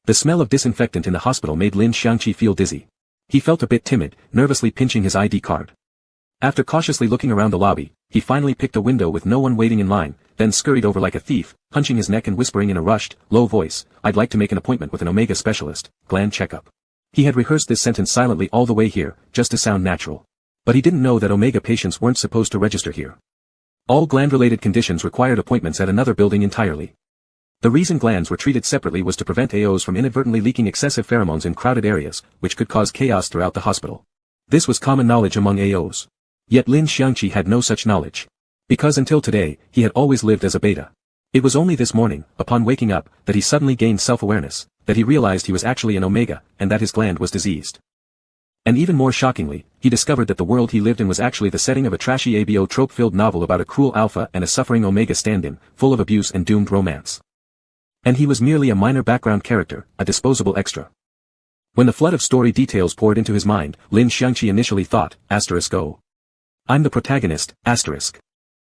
The smell of disinfectant in the hospital made Lin Xiangqi feel dizzy. He felt a bit timid, nervously pinching his ID card. After cautiously looking around the lobby, he finally picked a window with no one waiting in line, then scurried over like a thief, hunching his neck and whispering in a rushed, low voice, "I'd like to make an appointment with an Omega specialist, gland checkup." He had rehearsed this sentence silently all the way here, just to sound natural. But he didn't know that Omega patients weren't supposed to register here. All gland-related conditions required appointments at another building entirely. The reason glands were treated separately was to prevent AOs from inadvertently leaking excessive pheromones in crowded areas, which could cause chaos throughout the hospital. This was common knowledge among AOs. Yet Lin Xiangqi had no such knowledge. Because until today, he had always lived as a beta. It was only this morning, upon waking up, that he suddenly gained self-awareness, that he realized he was actually an Omega, and that his gland was diseased. And even more shockingly, he discovered that the world he lived in was actually the setting of a trashy ABO trope-filled novel about a cruel alpha and a suffering Omega stand-in, full of abuse and doomed romance. And he was merely a minor background character, a disposable extra. When the flood of story details poured into his mind, Lin Xiangqi initially thought, "Oh. I'm the protagonist, asterisk."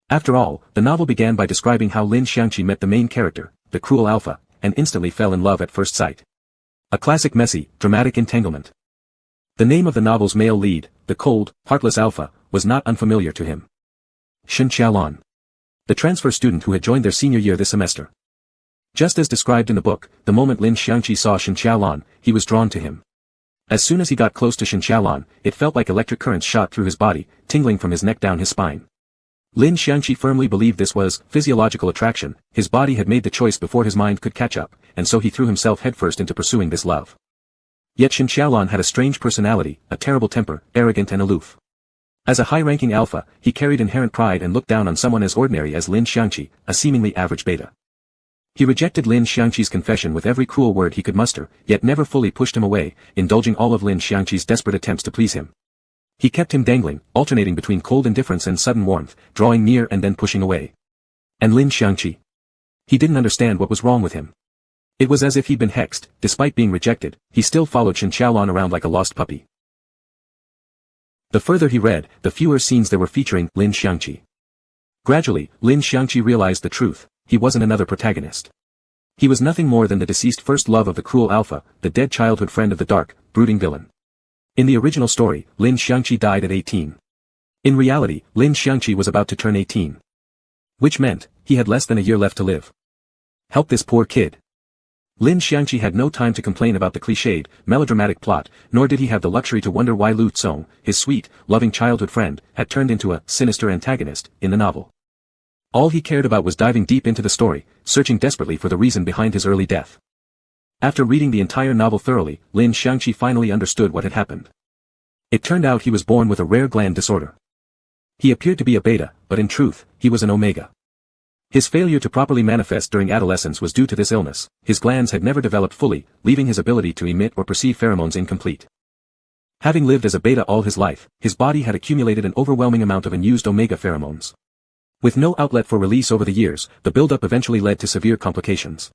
After all, the novel began by describing how Lin Xiangqi met the main character, the cruel alpha, and instantly fell in love at first sight. A classic messy, dramatic entanglement. The name of the novel's male lead, the cold, heartless alpha, was not unfamiliar to him. Shen Qiaolan. The transfer student who had joined their senior year this semester. Just as described in the book, the moment Lin Xiangqi saw Shen Qiaolan, he was drawn to him. As soon as he got close to Shen Qiaolan, it felt like electric currents shot through his body, tingling from his neck down his spine. Lin Xiangqi firmly believed this was physiological attraction. His body had made the choice before his mind could catch up, and so he threw himself headfirst into pursuing this love. Yet Shen Qiaolan had a strange personality, a terrible temper, arrogant and aloof. As a high-ranking alpha, he carried inherent pride and looked down on someone as ordinary as Lin Xiangqi, a seemingly average beta. He rejected Lin Xiangqi's confession with every cruel word he could muster, yet never fully pushed him away, indulging all of Lin Xiangqi's desperate attempts to please him. He kept him dangling, alternating between cold indifference and sudden warmth, drawing near and then pushing away. And Lin Xiangqi? He didn't understand what was wrong with him. It was as if he'd been hexed. Despite being rejected, he still followed Shen Qiaolan around like a lost puppy. The further he read, the fewer scenes there were featuring Lin Xiangqi. Gradually, Lin Xiangqi realized the truth. He wasn't another protagonist. He was nothing more than the deceased first love of the cruel alpha, the dead childhood friend of the dark, brooding villain. In the original story, Lin Xiangqi died at 18. In reality, Lin Xiangqi was about to turn 18. Which meant, he had less than a year left to live. Help this poor kid. Lin Xiangqi had no time to complain about the clichéd, melodramatic plot, nor did he have the luxury to wonder why Lu Tsong, his sweet, loving childhood friend, had turned into a sinister antagonist in the novel. All he cared about was diving deep into the story, searching desperately for the reason behind his early death. After reading the entire novel thoroughly, Lin Xiangqi finally understood what had happened. It turned out he was born with a rare gland disorder. He appeared to be a beta, but in truth, he was an omega. His failure to properly manifest during adolescence was due to this illness. His glands had never developed fully, leaving his ability to emit or perceive pheromones incomplete. Having lived as a beta all his life, his body had accumulated an overwhelming amount of unused omega pheromones. With no outlet for release over the years, the buildup eventually led to severe complications.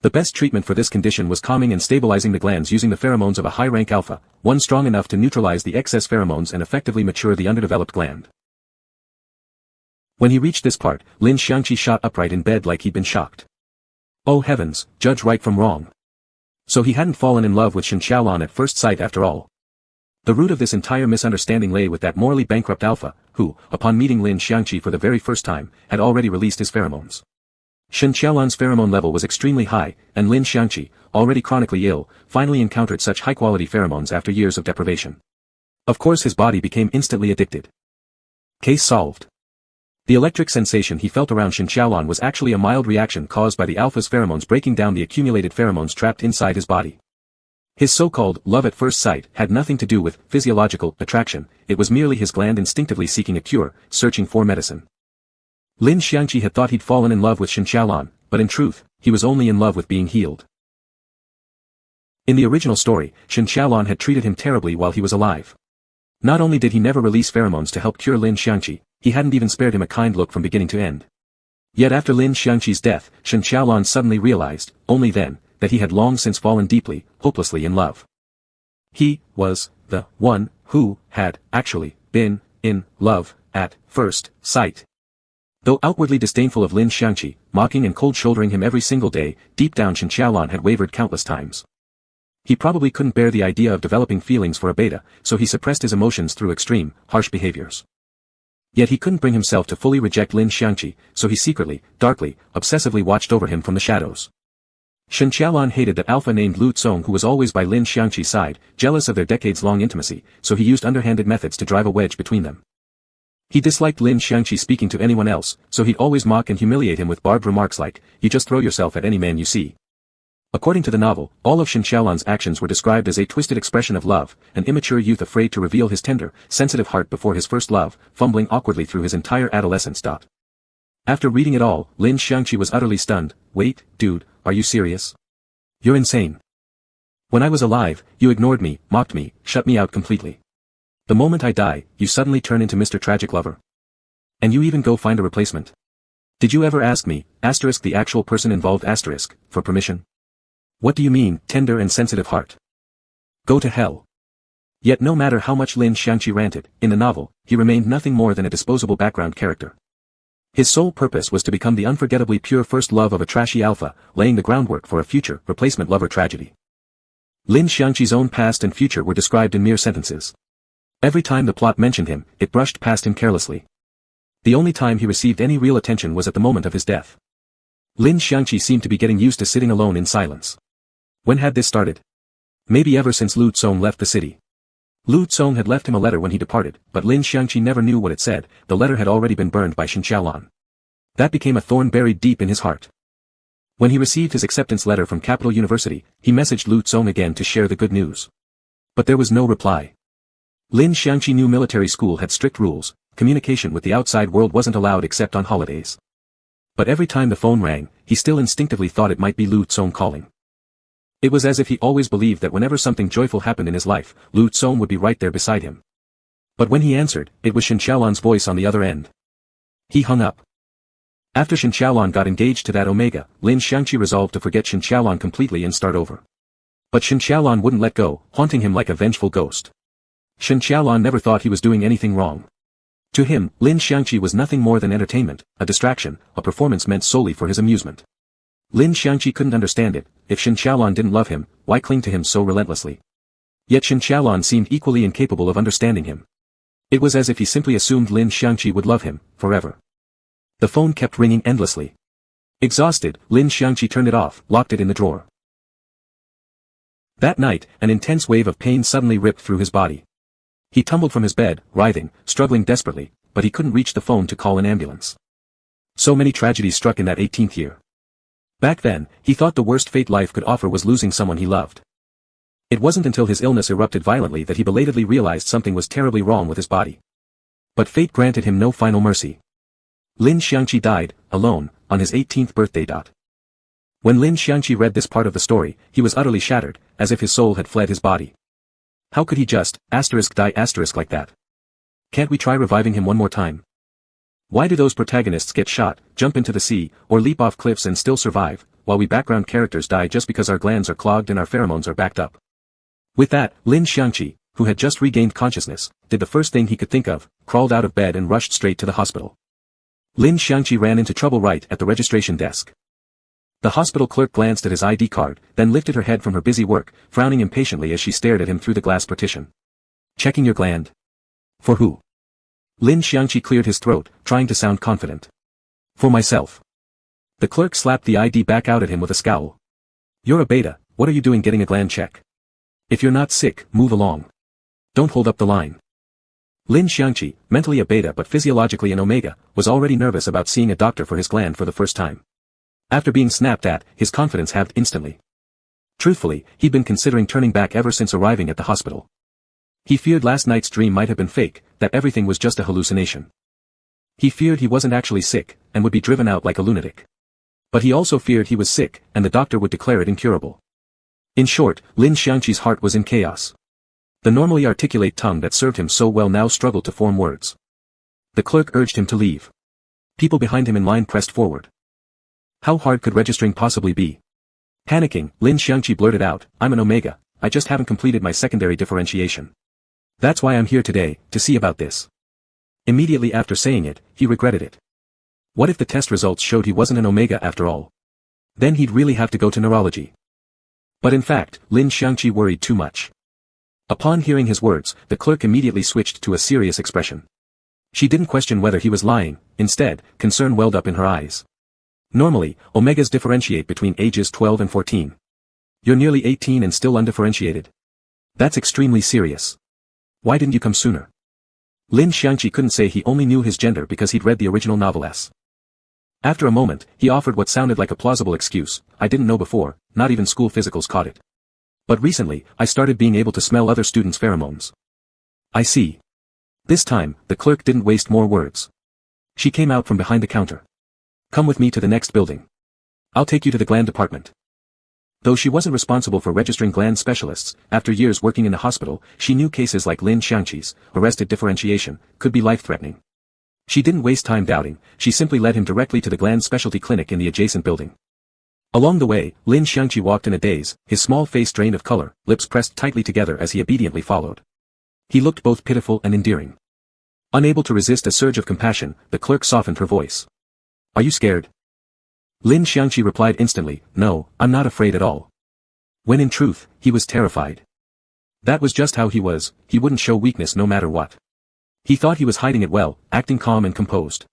The best treatment for this condition was calming and stabilizing the glands using the pheromones of a high-rank alpha, one strong enough to neutralize the excess pheromones and effectively mature the underdeveloped gland. When he reached this part, Lin Xiangqi shot upright in bed like he'd been shocked. Oh heavens, judge right from wrong. So he hadn't fallen in love with Shen Qiaolan at first sight after all. The root of this entire misunderstanding lay with that morally bankrupt alpha, who, upon meeting Lin Xiangqi for the very first time, had already released his pheromones. Shen Qiaolan's pheromone level was extremely high, and Lin Xiangqi, already chronically ill, finally encountered such high-quality pheromones after years of deprivation. Of course his body became instantly addicted. Case solved. The electric sensation he felt around Shen Qiaolan was actually a mild reaction caused by the alpha's pheromones breaking down the accumulated pheromones trapped inside his body. His so-called love at first sight had nothing to do with physiological attraction, it was merely his gland instinctively seeking a cure, searching for medicine. Lin Xiangqi had thought he'd fallen in love with Shen Qiaolan, but in truth, he was only in love with being healed. In the original story, Shen Qiaolan had treated him terribly while he was alive. Not only did he never release pheromones to help cure Lin Xiangqi, he hadn't even spared him a kind look from beginning to end. Yet after Lin Xiangqi's death, Shen Qiaolan suddenly realized, only then, that he had long since fallen deeply, hopelessly in love. He was the one who had actually been in love at first sight. Though outwardly disdainful of Lin Xiangqi, mocking and cold-shouldering him every single day, deep down Shen Qiaolan had wavered countless times. He probably couldn't bear the idea of developing feelings for a beta, so he suppressed his emotions through extreme, harsh behaviors. Yet he couldn't bring himself to fully reject Lin Xiangqi, so he secretly, darkly, obsessively watched over him from the shadows. Shen Qiaolan hated that alpha named Lu Tsong who was always by Lin Xiangqi's side, jealous of their decades-long intimacy, so he used underhanded methods to drive a wedge between them. He disliked Lin Xiangqi speaking to anyone else, so he'd always mock and humiliate him with barbed remarks like, "You just throw yourself at any man you see." According to the novel, all of Shen Qiaolan's actions were described as a twisted expression of love, an immature youth afraid to reveal his tender, sensitive heart before his first love, fumbling awkwardly through his entire adolescence. After reading it all, Lin Xiangqi was utterly stunned. "Wait, dude, are you serious? You're insane. When I was alive, you ignored me, mocked me, shut me out completely. The moment I die, you suddenly turn into Mr. Tragic Lover. And you even go find a replacement. Did you ever ask me, the actual person involved, for permission? What do you mean, tender and sensitive heart? Go to hell." Yet no matter how much Lin Xiangqi ranted, in the novel, he remained nothing more than a disposable background character. His sole purpose was to become the unforgettably pure first love of a trashy alpha, laying the groundwork for a future, replacement lover tragedy. Lin Xiangqi's own past and future were described in mere sentences. Every time the plot mentioned him, it brushed past him carelessly. The only time he received any real attention was at the moment of his death. Lin Xiangqi seemed to be getting used to sitting alone in silence. When had this started? Maybe ever since Lu Tsong left the city. Lu Tsong had left him a letter when he departed, but Lin Xiangqi never knew what it said. The letter had already been burned by Shen Qiaolan. That became a thorn buried deep in his heart. When he received his acceptance letter from Capital University, he messaged Lu Tsong again to share the good news. But there was no reply. Lin Xiangqi knew military school had strict rules, communication with the outside world wasn't allowed except on holidays. But every time the phone rang, he still instinctively thought it might be Lu Tsong calling. It was as if he always believed that whenever something joyful happened in his life, Lu Tsong would be right there beside him. But when he answered, it was Shen Qiaolan's voice on the other end. He hung up. After Shen Qiaolan got engaged to that Omega, Lin Xiangqi resolved to forget Shen Qiaolan completely and start over. But Shen Qiaolan wouldn't let go, haunting him like a vengeful ghost. Shen Qiaolan never thought he was doing anything wrong. To him, Lin Xiangqi was nothing more than entertainment, a distraction, a performance meant solely for his amusement. Lin Xiangqi couldn't understand it. If Shen Qiaolan didn't love him, why cling to him so relentlessly? Yet Shen Qiaolan seemed equally incapable of understanding him. It was as if he simply assumed Lin Xiangqi would love him, forever. The phone kept ringing endlessly. Exhausted, Lin Xiangqi turned it off, locked it in the drawer. That night, an intense wave of pain suddenly ripped through his body. He tumbled from his bed, writhing, struggling desperately, but he couldn't reach the phone to call an ambulance. So many tragedies struck in that 18th year. Back then, he thought the worst fate life could offer was losing someone he loved. It wasn't until his illness erupted violently that he belatedly realized something was terribly wrong with his body. But fate granted him no final mercy. Lin Xiangqi died, alone, on his 18th birthday. When Lin Xiangqi read this part of the story, he was utterly shattered, as if his soul had fled his body. How could he just, die like that? Can't we try reviving him one more time? Why do those protagonists get shot, jump into the sea, or leap off cliffs and still survive, while we background characters die just because our glands are clogged and our pheromones are backed up? With that, Lin Xiangqi, who had just regained consciousness, did the first thing he could think of, crawled out of bed and rushed straight to the hospital. Lin Xiangqi ran into trouble right at the registration desk. The hospital clerk glanced at his ID card, then lifted her head from her busy work, frowning impatiently as she stared at him through the glass partition. "Checking your gland? For who?" Lin Xiangqi cleared his throat, trying to sound confident. "For myself." The clerk slapped the ID back out at him with a scowl. "You're a beta, what are you doing getting a gland check? If you're not sick, move along. Don't hold up the line." Lin Xiangqi, mentally a beta but physiologically an omega, was already nervous about seeing a doctor for his gland for the first time. After being snapped at, his confidence halved instantly. Truthfully, he'd been considering turning back ever since arriving at the hospital. He feared last night's dream might have been fake, that everything was just a hallucination. He feared he wasn't actually sick, and would be driven out like a lunatic. But he also feared he was sick, and the doctor would declare it incurable. In short, Lin Xiangqi's heart was in chaos. The normally articulate tongue that served him so well now struggled to form words. The clerk urged him to leave. People behind him in line pressed forward. How hard could registering possibly be? Panicking, Lin Xiangqi blurted out, "I'm an omega, I just haven't completed my secondary differentiation. That's why I'm here today, to see about this." Immediately after saying it, he regretted it. What if the test results showed he wasn't an Omega after all? Then he'd really have to go to neurology. But in fact, Lin Xiangqi worried too much. Upon hearing his words, the clerk immediately switched to a serious expression. She didn't question whether he was lying, instead, concern welled up in her eyes. Normally, Omegas differentiate between ages 12 and 14. You're nearly 18 and still undifferentiated. That's extremely serious. Why didn't you come sooner? Lin Xiangqi couldn't say he only knew his gender because he'd read the original novel S. After a moment, he offered what sounded like a plausible excuse. I didn't know before, not even school physicals caught it. But recently, I started being able to smell other students' pheromones. I see. This time, the clerk didn't waste more words. She came out from behind the counter. Come with me to the next building. I'll take you to the gland department. Though she wasn't responsible for registering gland specialists, after years working in the hospital, she knew cases like Lin Xiangqi's, arrested differentiation, could be life-threatening. She didn't waste time doubting, she simply led him directly to the gland specialty clinic in the adjacent building. Along the way, Lin Xiangqi walked in a daze, his small face drained of color, lips pressed tightly together as he obediently followed. He looked both pitiful and endearing. Unable to resist a surge of compassion, the clerk softened her voice. Are you scared? Lin Xiangqi replied instantly, no, I'm not afraid at all. When in truth, he was terrified. That was just how he was, he wouldn't show weakness no matter what. He thought he was hiding it well, acting calm and composed.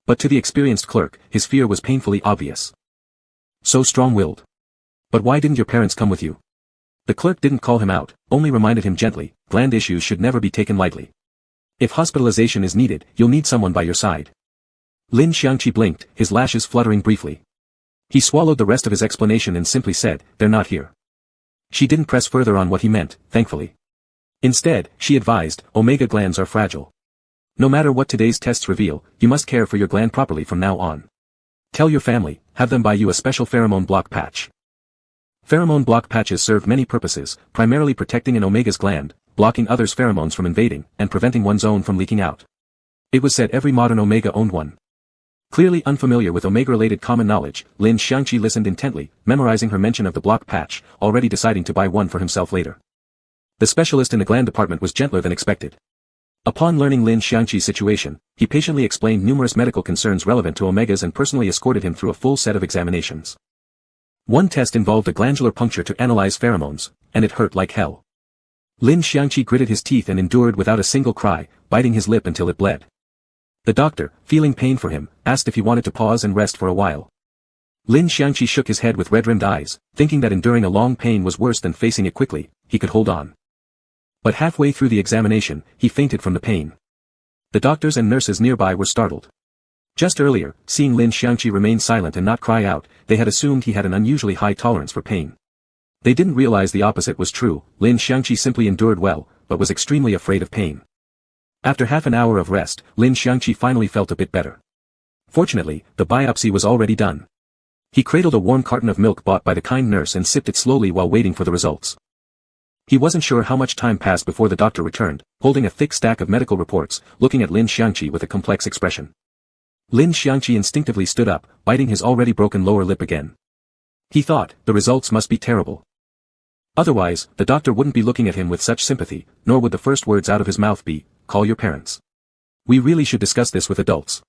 But to the experienced clerk, his fear was painfully obvious. So strong-willed. But why didn't your parents come with you? The clerk didn't call him out, only reminded him gently, gland issues should never be taken lightly. If hospitalization is needed, you'll need someone by your side. Lin Xiangqi blinked, his lashes fluttering briefly. He swallowed the rest of his explanation and simply said, they're not here. She didn't press further on what he meant, thankfully. Instead, she advised, Omega glands are fragile. No matter what today's tests reveal, you must care for your gland properly from now on. Tell your family, have them buy you a special pheromone block patch. Pheromone block patches serve many purposes, primarily protecting an Omega's gland, blocking others' pheromones from invading, and preventing one's own from leaking out. It was said every modern Omega owned one. Clearly unfamiliar with Omega-related common knowledge, Lin Xiangqi listened intently, memorizing her mention of the block patch, already deciding to buy one for himself later. The specialist in the gland department was gentler than expected. Upon learning Lin Xiangqi's situation, he patiently explained numerous medical concerns relevant to Omegas and personally escorted him through a full set of examinations. One test involved a glandular puncture to analyze pheromones, and it hurt like hell. Lin Xiangqi gritted his teeth and endured without a single cry, biting his lip until it bled. The doctor, feeling pain for him, asked if he wanted to pause and rest for a while. Lin Xiangqi shook his head with red-rimmed eyes, thinking that enduring a long pain was worse than facing it quickly, he could hold on. But halfway through the examination, he fainted from the pain. The doctors and nurses nearby were startled. Just earlier, seeing Lin Xiangqi remain silent and not cry out, they had assumed he had an unusually high tolerance for pain. They didn't realize the opposite was true, Lin Xiangqi simply endured well, but was extremely afraid of pain. After half an hour of rest, Lin Xiangqi finally felt a bit better. Fortunately, the biopsy was already done. He cradled a warm carton of milk bought by the kind nurse and sipped it slowly while waiting for the results. He wasn't sure how much time passed before the doctor returned, holding a thick stack of medical reports, looking at Lin Xiangqi with a complex expression. Lin Xiangqi instinctively stood up, biting his already broken lower lip again. He thought, the results must be terrible. Otherwise, the doctor wouldn't be looking at him with such sympathy, nor would the first words out of his mouth be, call your parents. We really should discuss this with adults.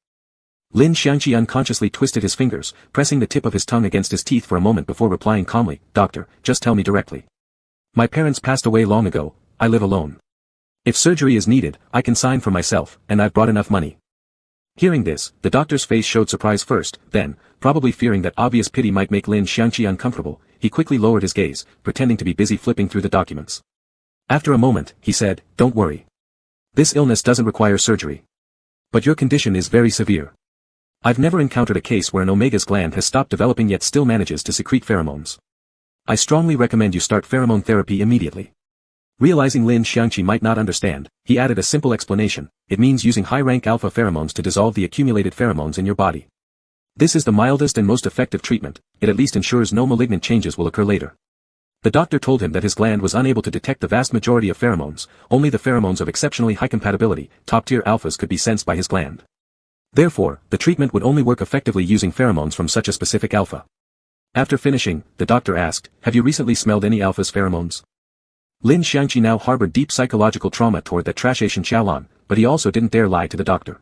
Lin Xiangqi unconsciously twisted his fingers, pressing the tip of his tongue against his teeth for a moment before replying calmly, Doctor, just tell me directly. My parents passed away long ago, I live alone. If surgery is needed, I can sign for myself, and I've brought enough money. Hearing this, the doctor's face showed surprise first, then, probably fearing that obvious pity might make Lin Xiangqi uncomfortable, he quickly lowered his gaze, pretending to be busy flipping through the documents. After a moment, he said, Don't worry. This illness doesn't require surgery. But your condition is very severe. I've never encountered a case where an Omega's gland has stopped developing yet still manages to secrete pheromones. I strongly recommend you start pheromone therapy immediately. Realizing Lin Xiangqi might not understand, he added a simple explanation, it means using high-rank alpha pheromones to dissolve the accumulated pheromones in your body. This is the mildest and most effective treatment, it at least ensures no malignant changes will occur later. The doctor told him that his gland was unable to detect the vast majority of pheromones, only the pheromones of exceptionally high compatibility, top-tier alphas could be sensed by his gland. Therefore, the treatment would only work effectively using pheromones from such a specific alpha. After finishing, the doctor asked, Have you recently smelled any alpha's pheromones? Lin Xiangqi now harbored deep psychological trauma toward that trash Asian Xiaolan, but he also didn't dare lie to the doctor.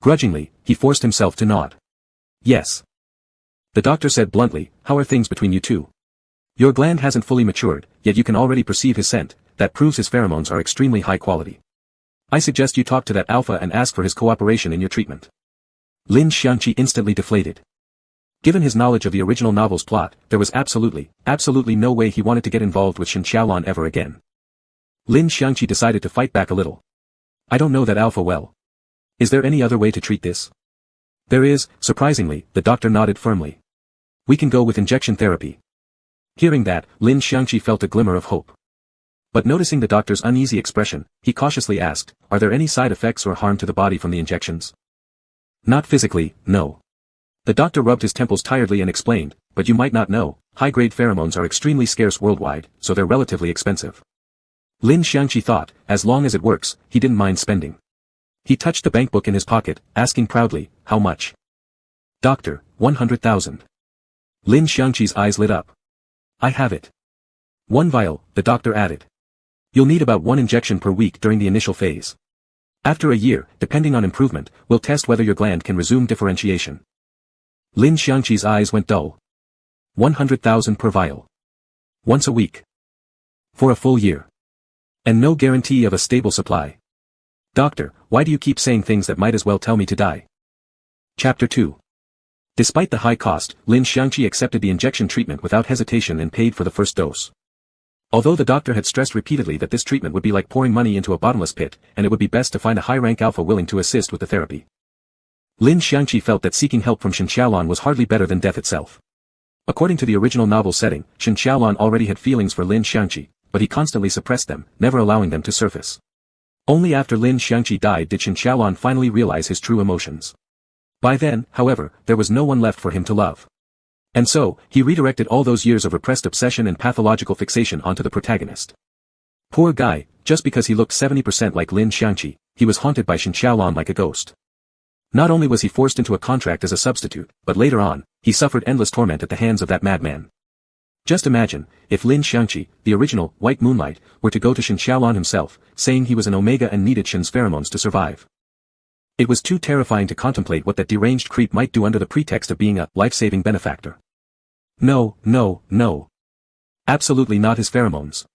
Grudgingly, he forced himself to nod. Yes. The doctor said bluntly, how are things between you two? Your gland hasn't fully matured, yet you can already perceive his scent, that proves his pheromones are extremely high quality. I suggest you talk to that alpha and ask for his cooperation in your treatment. Lin Xiangqi instantly deflated. Given his knowledge of the original novel's plot, there was absolutely no way he wanted to get involved with Shen Xiaolon ever again. Lin Xiangqi decided to fight back a little. I don't know that alpha well. Is there any other way to treat this? There is, surprisingly, the doctor nodded firmly. We can go with injection therapy. Hearing that, Lin Xiangqi felt a glimmer of hope. But noticing the doctor's uneasy expression, he cautiously asked, are there any side effects or harm to the body from the injections? Not physically, no. The doctor rubbed his temples tiredly and explained, but you might not know, high-grade pheromones are extremely scarce worldwide, so they're relatively expensive. Lin Xiangqi thought, as long as it works, he didn't mind spending. He touched the bankbook in his pocket, asking proudly, how much? Doctor, 100,000. Lin Xiangqi's eyes lit up. I have it. 1 vial, the doctor added. You'll need about 1 injection per week during the initial phase. After a year, depending on improvement, we'll test whether your gland can resume differentiation. Lin Xiangqi's eyes went dull. 100,000 per vial. Once a week. For a full year. And no guarantee of a stable supply. Doctor, why do you keep saying things that might as well tell me to die? Chapter 2. Despite the high cost, Lin Xiangqi accepted the injection treatment without hesitation and paid for the first dose. Although the doctor had stressed repeatedly that this treatment would be like pouring money into a bottomless pit, and it would be best to find a high-rank alpha willing to assist with the therapy. Lin Xiangqi felt that seeking help from Shen Xiaolon was hardly better than death itself. According to the original novel setting, Shen Xiaolon already had feelings for Lin Xiangqi, but he constantly suppressed them, never allowing them to surface. Only after Lin Xiangqi died did Shen Xiaolon finally realize his true emotions. By then, however, there was no one left for him to love. And so, he redirected all those years of repressed obsession and pathological fixation onto the protagonist. Poor guy, just because he looked 70% like Lin Xiangqi, he was haunted by Shen Xiaolon like a ghost. Not only was he forced into a contract as a substitute, but later on, he suffered endless torment at the hands of that madman. Just imagine, if Lin Xiangqi, the original, White Moonlight, were to go to Shen Xiaolon himself, saying he was an Omega and needed Shen's pheromones to survive. It was too terrifying to contemplate what that deranged creep might do under the pretext of being a life-saving benefactor. No, no, no. Absolutely not his pheromones.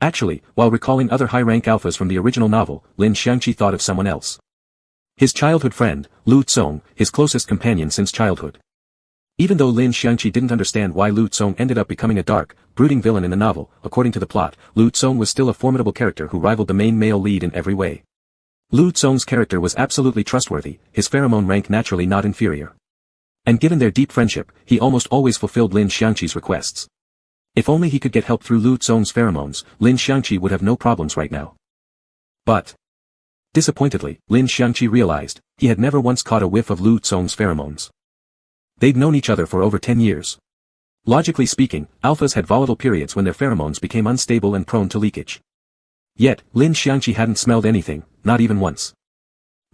Actually, while recalling other high-rank alphas from the original novel, Lin Xiangqi thought of someone else. His childhood friend, Lu Tsong, his closest companion since childhood. Even though Lin Xiangqi didn't understand why Lu Tsong ended up becoming a dark, brooding villain in the novel, according to the plot, Lu Tsong was still a formidable character who rivaled the main male lead in every way. Lu Tsong's character was absolutely trustworthy, his pheromone rank naturally not inferior. And given their deep friendship, he almost always fulfilled Lin Xiangqi's requests. If only he could get help through Lu Tsong's pheromones, Lin Xiangqi would have no problems right now. But disappointedly, Lin Xiangqi realized, he had never once caught a whiff of Lu Tsong's pheromones. They'd known each other for over 10 years. Logically speaking, alphas had volatile periods when their pheromones became unstable and prone to leakage. Yet, Lin Xiangqi hadn't smelled anything, not even once.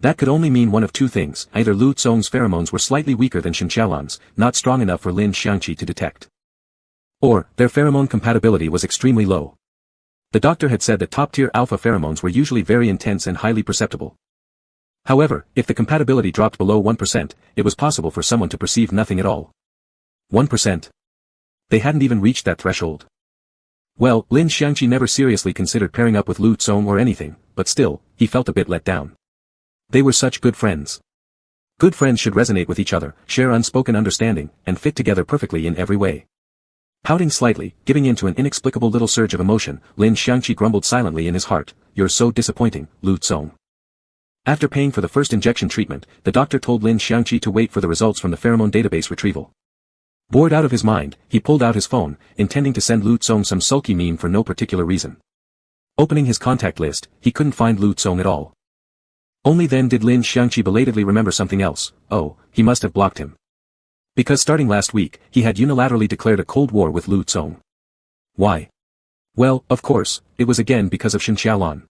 That could only mean one of two things: either Lu Tsong's pheromones were slightly weaker than Shen Xiaolon's, not strong enough for Lin Xiangqi to detect. Or, their pheromone compatibility was extremely low. The doctor had said that top-tier alpha pheromones were usually very intense and highly perceptible. However, if the compatibility dropped below 1%, it was possible for someone to perceive nothing at all. 1%? They hadn't even reached that threshold. Well, Lin Xiangqi never seriously considered pairing up with Lu Tsong or anything, but still, he felt a bit let down. They were such good friends. Good friends should resonate with each other, share unspoken understanding, and fit together perfectly in every way. Pouting slightly, giving in to an inexplicable little surge of emotion, Lin Xiangqi grumbled silently in his heart, "You're so disappointing, Lu Tsong." After paying for the first injection treatment, the doctor told Lin Xiangqi to wait for the results from the pheromone database retrieval. Bored out of his mind, he pulled out his phone, intending to send Lu Tsong some sulky meme for no particular reason. Opening his contact list, he couldn't find Lu Tsong at all. Only then did Lin Xiangqi belatedly remember something else. Oh, he must have blocked him. Because starting last week, he had unilaterally declared a cold war with Lu Tsong. Why? Well, of course, it was again because of Shen Xiaolon.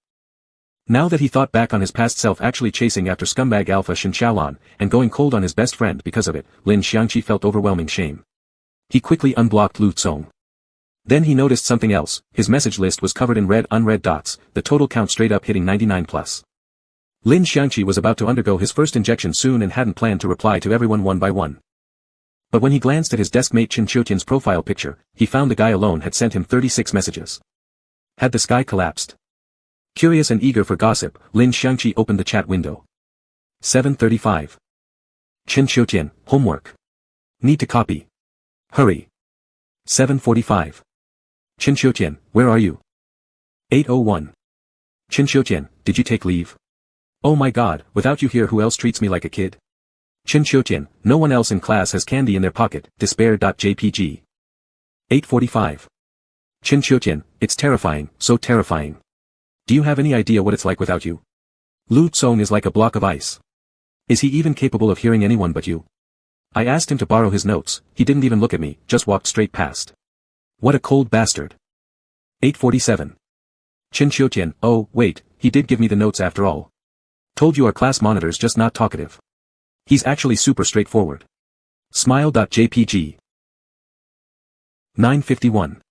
Now that he thought back on his past self actually chasing after scumbag alpha Shen Xiaolon, and going cold on his best friend because of it, Lin Xiangqi felt overwhelming shame. He quickly unblocked Lu Tsong. Then he noticed something else: his message list was covered in red unread dots, the total count straight up hitting 99+. Lin Xiangqi was about to undergo his first injection soon and hadn't planned to reply to everyone one by one. But when he glanced at his deskmate Chen Qiutian's profile picture, he found the guy alone had sent him 36 messages. Had the sky collapsed? Curious and eager for gossip, Lin Xiangqi opened the chat window. 7:35. Chen Qiutian, homework. Need to copy. Hurry. 7:45. Chen Qiutian, where are you? 8:01. Chen Qiutian, did you take leave? Oh my god, without you here who else treats me like a kid? Chen Qiutian, no one else in class has candy in their pocket, despair.jpg. 8:45. Chen Qiutian, it's terrifying, so terrifying. Do you have any idea what it's like without you? Lu Tsong is like a block of ice. Is he even capable of hearing anyone but you? I asked him to borrow his notes, he didn't even look at me, just walked straight past. What a cold bastard. 8:47. Chen Qiutian, oh, wait, he did give me the notes after all. Told you our class monitor's just not talkative. He's actually super straightforward. Smile.jpg. 9:51.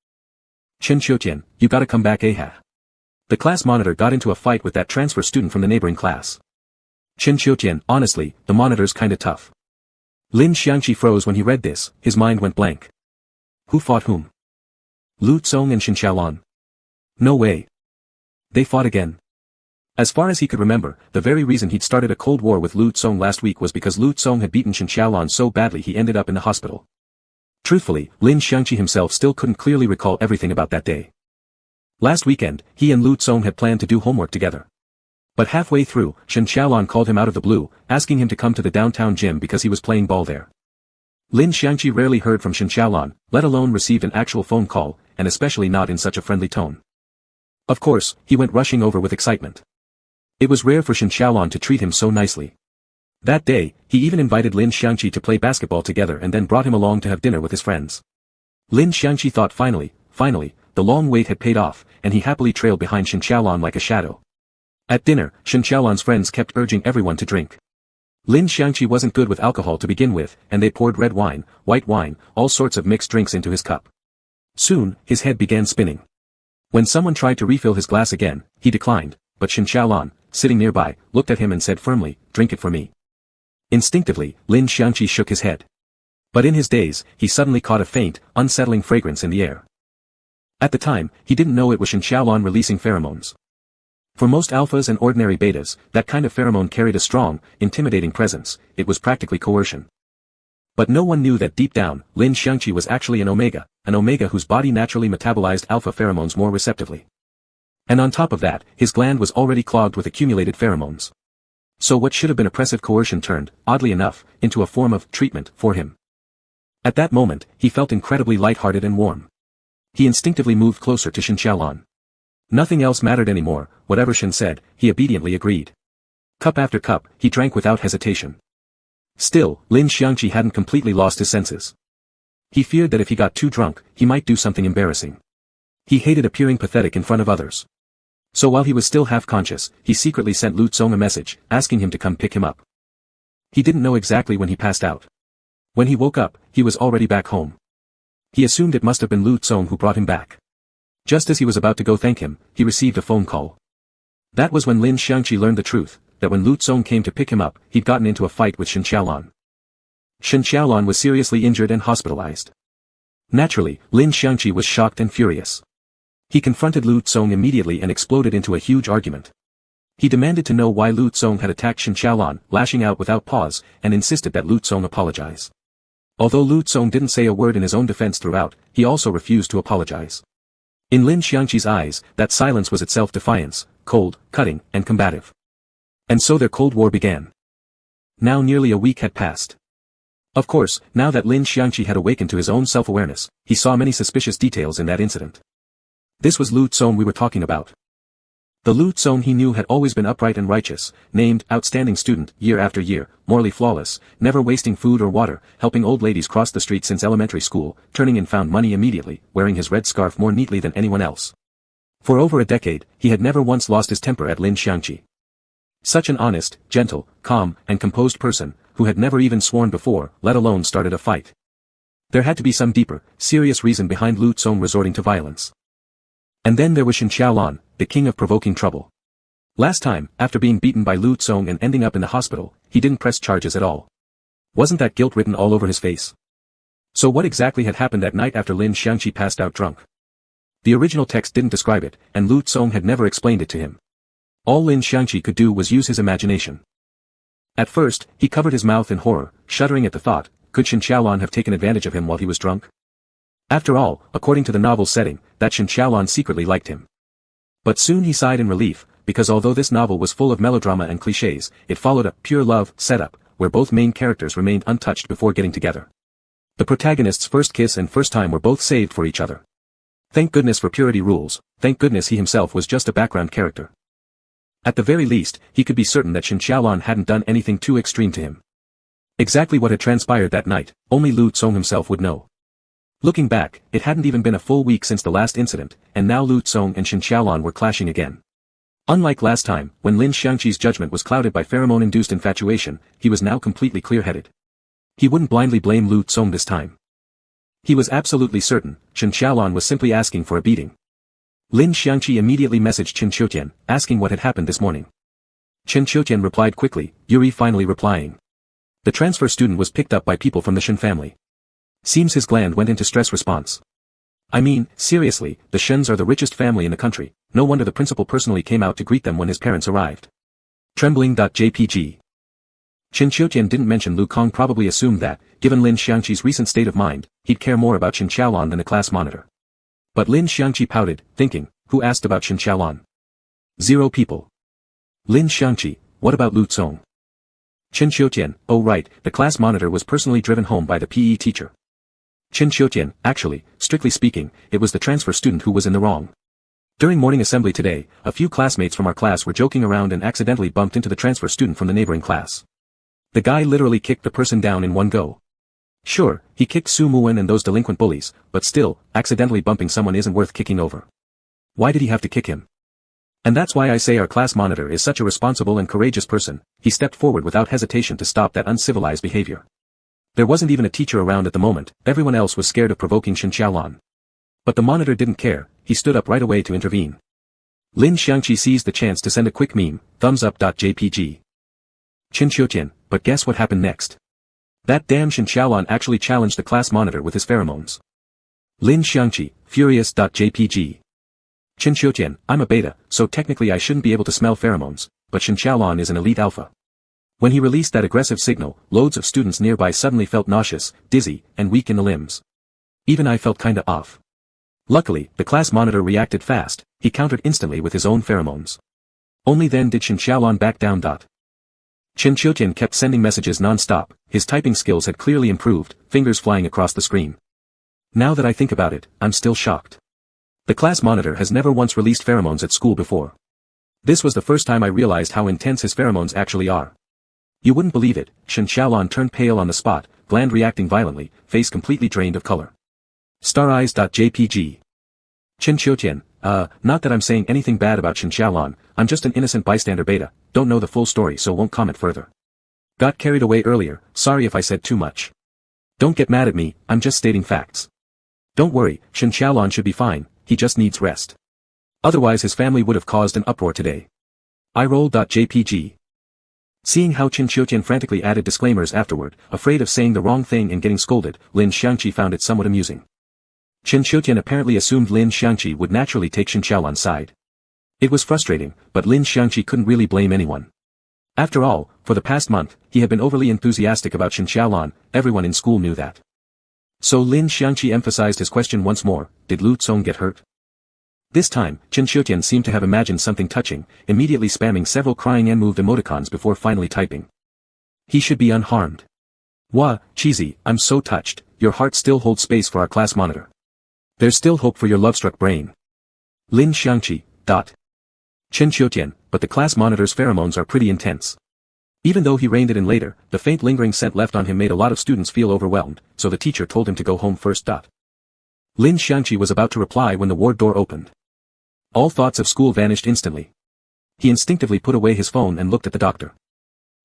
Chen Qiutian, you gotta come back AHA. The class monitor got into a fight with that transfer student from the neighboring class. Chen Qiutian, honestly, the monitor's kinda tough. Lin Xiangqi froze when he read this, his mind went blank. Who fought whom? Lu Tsong and Shin Xiaolan. No way. They fought again. As far as he could remember, the very reason he'd started a cold war with Lu Tsong last week was because Lu Tsong had beaten Shin Xiaolan so badly he ended up in the hospital. Truthfully, Lin Xiangqi himself still couldn't clearly recall everything about that day. Last weekend, he and Lu Tsong had planned to do homework together. But halfway through, Shin Xiaolan called him out of the blue, asking him to come to the downtown gym because he was playing ball there. Lin Xiangqi rarely heard from Shin Xiaolan, let alone received an actual phone call, and especially not in such a friendly tone. Of course, he went rushing over with excitement. It was rare for Shin Xiaolan to treat him so nicely. That day, he even invited Lin Xiangqi to play basketball together and then brought him along to have dinner with his friends. Lin Xiangqi thought finally, the long wait had paid off, and he happily trailed behind Shin Xiaolan like a shadow. At dinner, Shin Xiaolan's friends kept urging everyone to drink. Lin Xiangqi wasn't good with alcohol to begin with, and they poured red wine, white wine, all sorts of mixed drinks into his cup. Soon, his head began spinning. When someone tried to refill his glass again, he declined, but Shin Xiaolan, sitting nearby, looked at him and said firmly, drink it for me. Instinctively, Lin Xiangqi shook his head. But in his daze, he suddenly caught a faint, unsettling fragrance in the air. At the time, he didn't know it was Shin Xiaolan releasing pheromones. For most alphas and ordinary betas, that kind of pheromone carried a strong, intimidating presence, it was practically coercion. But no one knew that deep down, Lin Xiangqi was actually an omega whose body naturally metabolized alpha pheromones more receptively. And on top of that, his gland was already clogged with accumulated pheromones. So what should have been oppressive coercion turned, oddly enough, into a form of treatment for him. At that moment, he felt incredibly lighthearted and warm. He instinctively moved closer to Shin Xiaolan. Nothing else mattered anymore, whatever Shin said, he obediently agreed. Cup after cup, he drank without hesitation. Still, Lin Xiangqi hadn't completely lost his senses. He feared that if he got too drunk, he might do something embarrassing. He hated appearing pathetic in front of others. So while he was still half-conscious, he secretly sent Lu Tsong a message, asking him to come pick him up. He didn't know exactly when he passed out. When he woke up, he was already back home. He assumed it must have been Lu Tsong who brought him back. Just as he was about to go thank him, he received a phone call. That was when Lin Xiangqi learned the truth, that when Lu Tsong came to pick him up, he'd gotten into a fight with Shin Xiaolan. Shin Xiaolan was seriously injured and hospitalized. Naturally, Lin Xiangqi was shocked and furious. He confronted Lu Tsong immediately and exploded into a huge argument. He demanded to know why Lu Tsong had attacked Shin Xiaolan, lashing out without pause, and insisted that Lu Tsong apologize. Although Lu Tsong didn't say a word in his own defense throughout, he also refused to apologize. In Lin Xiangqi's eyes, that silence was itself defiance, cold, cutting, and combative. And so their Cold War began. Now nearly a week had passed. Of course, now that Lin Xiangqi had awakened to his own self-awareness, he saw many suspicious details in that incident. This was Lu Tsong we were talking about. The Lu Tsong he knew had always been upright and righteous, named outstanding student year after year, morally flawless, never wasting food or water, helping old ladies cross the street since elementary school, turning in found money immediately, wearing his red scarf more neatly than anyone else. For over a decade, he had never once lost his temper at Lin Xiangqi. Such an honest, gentle, calm, and composed person, who had never even sworn before, let alone started a fight. There had to be some deeper, serious reason behind Lu Tsong resorting to violence. And then there was Shin Xiaolan, the king of provoking trouble. Last time, after being beaten by Lu Tsong and ending up in the hospital, he didn't press charges at all. Wasn't that guilt written all over his face? So what exactly had happened that night after Lin Xiangqi passed out drunk? The original text didn't describe it, and Lu Tsong had never explained it to him. All Lin Xiangqi could do was use his imagination. At first, he covered his mouth in horror, shuddering at the thought, could Shen Qiaolan have taken advantage of him while he was drunk? After all, according to the novel's setting, that Shen Qiaolan secretly liked him. But soon he sighed in relief, because although this novel was full of melodrama and clichés, it followed a pure love setup, where both main characters remained untouched before getting together. The protagonist's first kiss and first time were both saved for each other. Thank goodness for purity rules, thank goodness he himself was just a background character. At the very least, he could be certain that Shen Qiaolan hadn't done anything too extreme to him. Exactly what had transpired that night, only Lu Tsong himself would know. Looking back, it hadn't even been a full week since the last incident, and now Lu Tsong and Shen Qiaolan were clashing again. Unlike last time, when Lin Xiangqi's judgment was clouded by pheromone-induced infatuation, he was now completely clear-headed. He wouldn't blindly blame Lu Tsong this time. He was absolutely certain, Shen Qiaolan was simply asking for a beating. Lin Xiangqi immediately messaged Chen Qiutian, asking what had happened this morning. Chen Qiutian replied quickly, Yuri finally replying. The transfer student was picked up by people from the Shen family. Seems his gland went into stress response. I mean, seriously, the Shens are the richest family in the country, no wonder the principal personally came out to greet them when his parents arrived. Trembling.jpg. Chen Qiutian didn't mention Lu Kong, probably assumed that, given Lin Xiangqi's recent state of mind, he'd care more about Shen Qiaolan than the class monitor. But Lin Xiangqi pouted, thinking, who asked about Shen Qiaolan? 0 people. Lin Xiangqi, what about Lu Tsong? Chen Qiutian, oh right, the class monitor was personally driven home by the PE teacher. Chen Qiutian, actually, strictly speaking, it was the transfer student who was in the wrong. During morning assembly today, a few classmates from our class were joking around and accidentally bumped into the transfer student from the neighboring class. The guy literally kicked the person down in one go. Sure, he kicked Su Muwen and those delinquent bullies, but still, accidentally bumping someone isn't worth kicking over. Why did he have to kick him? And that's why I say our class monitor is such a responsible and courageous person. He stepped forward without hesitation to stop that uncivilized behavior. There wasn't even a teacher around at the moment, everyone else was scared of provoking Shen Qiaolan. But the monitor didn't care, he stood up right away to intervene. Lin Xiangqi seized the chance to send a quick meme, thumbs up.jpg. Chen Qiutian, but guess what happened next? That damn Shen Qiaolan actually challenged the class monitor with his pheromones. Lin Xiangqi, furious.jpg. Chen Qiutian, I'm a beta, so technically I shouldn't be able to smell pheromones, but Shen Qiaolan is an elite alpha. When he released that aggressive signal, loads of students nearby suddenly felt nauseous, dizzy, and weak in the limbs. Even I felt kinda off. Luckily, the class monitor reacted fast, he countered instantly with his own pheromones. Only then did Shen Qiaolan back down. Chen Qiutian kept sending messages non-stop, his typing skills had clearly improved, fingers flying across the screen. Now that I think about it, I'm still shocked. The class monitor has never once released pheromones at school before. This was the first time I realized how intense his pheromones actually are. You wouldn't believe it, Shen Qiaolan turned pale on the spot, gland reacting violently, face completely drained of color. Stareyes.jpg. Chen Qiutian, not that I'm saying anything bad about Shen Qiaolan, I'm just an innocent bystander beta, don't know the full story so won't comment further. Got carried away earlier, sorry if I said too much. Don't get mad at me, I'm just stating facts. Don't worry, Shen Qiaolan should be fine, he just needs rest. Otherwise his family would have caused an uproar today. iRoll.jpg. Seeing how Chen Qiutian frantically added disclaimers afterward, afraid of saying the wrong thing and getting scolded, Lin Xiangqi found it somewhat amusing. Chen Qiutian apparently assumed Lin Xiangqi would naturally take Shen Qiaolan's side. It was frustrating, but Lin Xiangqi couldn't really blame anyone. After all, for the past month, he had been overly enthusiastic about Shen Qiaolan, everyone in school knew that. So Lin Xiangqi emphasized his question once more, did Lu Tsong get hurt? This time, Chen Qiutian seemed to have imagined something touching, immediately spamming several crying and moved emoticons before finally typing. He should be unharmed. Wah, cheesy, I'm so touched, your heart still holds space for our class monitor. There's still hope for your love-struck brain. Lin Xiangqi, Chen Qiutian, but the class monitor's pheromones are pretty intense. Even though he reined it in later, the faint lingering scent left on him made a lot of students feel overwhelmed, so the teacher told him to go home first. Lin Xiangqi was about to reply when the ward door opened. All thoughts of school vanished instantly. He instinctively put away his phone and looked at the doctor.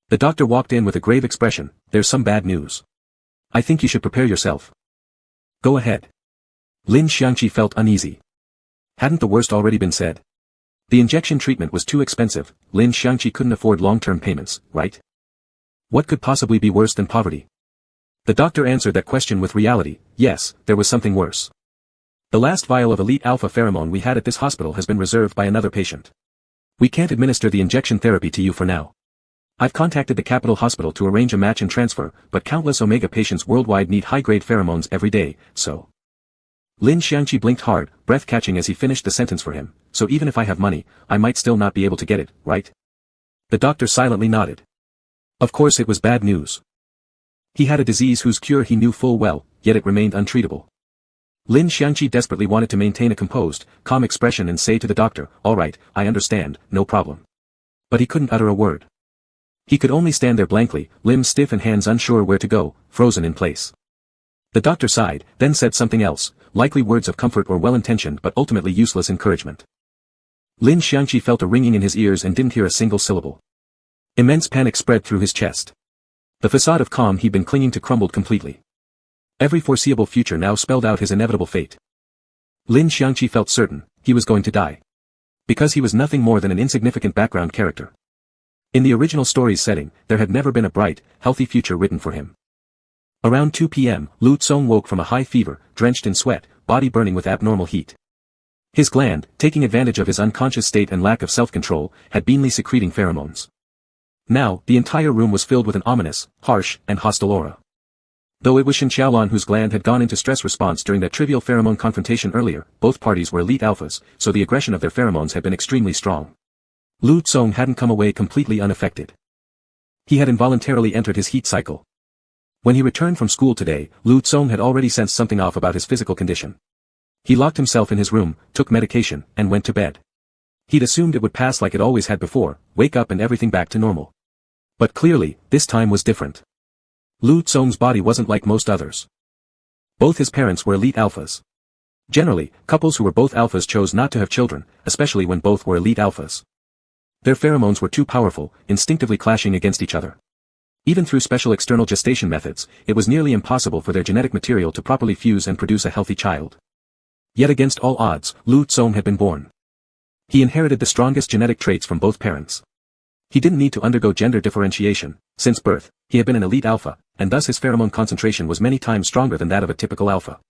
The doctor walked in with a grave expression, there's some bad news. I think you should prepare yourself. Go ahead. Lin Xiangqi felt uneasy. Hadn't the worst already been said? The injection treatment was too expensive. Lin Xiangqi couldn't afford long-term payments, right? What could possibly be worse than poverty? The doctor answered that question with reality. Yes, there was something worse. The last vial of elite alpha pheromone we had at this hospital has been reserved by another patient. We can't administer the injection therapy to you for now. I've contacted the capital hospital to arrange a match and transfer, but countless Omega patients worldwide need high-grade pheromones every day, so. Lin Xiangqi blinked hard, breath catching as he finished the sentence for him. So even if I have money, I might still not be able to get it, right? The doctor silently nodded. Of course it was bad news. He had a disease whose cure he knew full well, yet it remained untreatable. Lin Xiangqi desperately wanted to maintain a composed, calm expression and say to the doctor, "All right, I understand, no problem." But he couldn't utter a word. He could only stand there blankly, limbs stiff and hands unsure where to go, frozen in place. The doctor sighed, then said something else, likely words of comfort or well-intentioned but ultimately useless encouragement. Lin Xiangqi felt a ringing in his ears and didn't hear a single syllable. Immense panic spread through his chest. The facade of calm he'd been clinging to crumbled completely. Every foreseeable future now spelled out his inevitable fate. Lin Xiangqi felt certain, he was going to die. Because he was nothing more than an insignificant background character. In the original story's setting, there had never been a bright, healthy future written for him. Around 2 p.m., Lu Tsong woke from a high fever, drenched in sweat, body burning with abnormal heat. His gland, taking advantage of his unconscious state and lack of self-control, had beenly secreting pheromones. Now, the entire room was filled with an ominous, harsh, and hostile aura. Though it was Shen Xiaolan whose gland had gone into stress response during that trivial pheromone confrontation earlier, both parties were elite alphas, so the aggression of their pheromones had been extremely strong. Lu Tsong hadn't come away completely unaffected. He had involuntarily entered his heat cycle. When he returned from school today, Lu Tsong had already sensed something off about his physical condition. He locked himself in his room, took medication, and went to bed. He'd assumed it would pass like it always had before, wake up and everything back to normal. But clearly, this time was different. Lu Tsong's body wasn't like most others. Both his parents were elite alphas. Generally, couples who were both alphas chose not to have children, especially when both were elite alphas. Their pheromones were too powerful, instinctively clashing against each other. Even through special external gestation methods, it was nearly impossible for their genetic material to properly fuse and produce a healthy child. Yet against all odds, Lu Tsong had been born. He inherited the strongest genetic traits from both parents. He didn't need to undergo gender differentiation. Since birth, he had been an elite alpha, and thus his pheromone concentration was many times stronger than that of a typical alpha.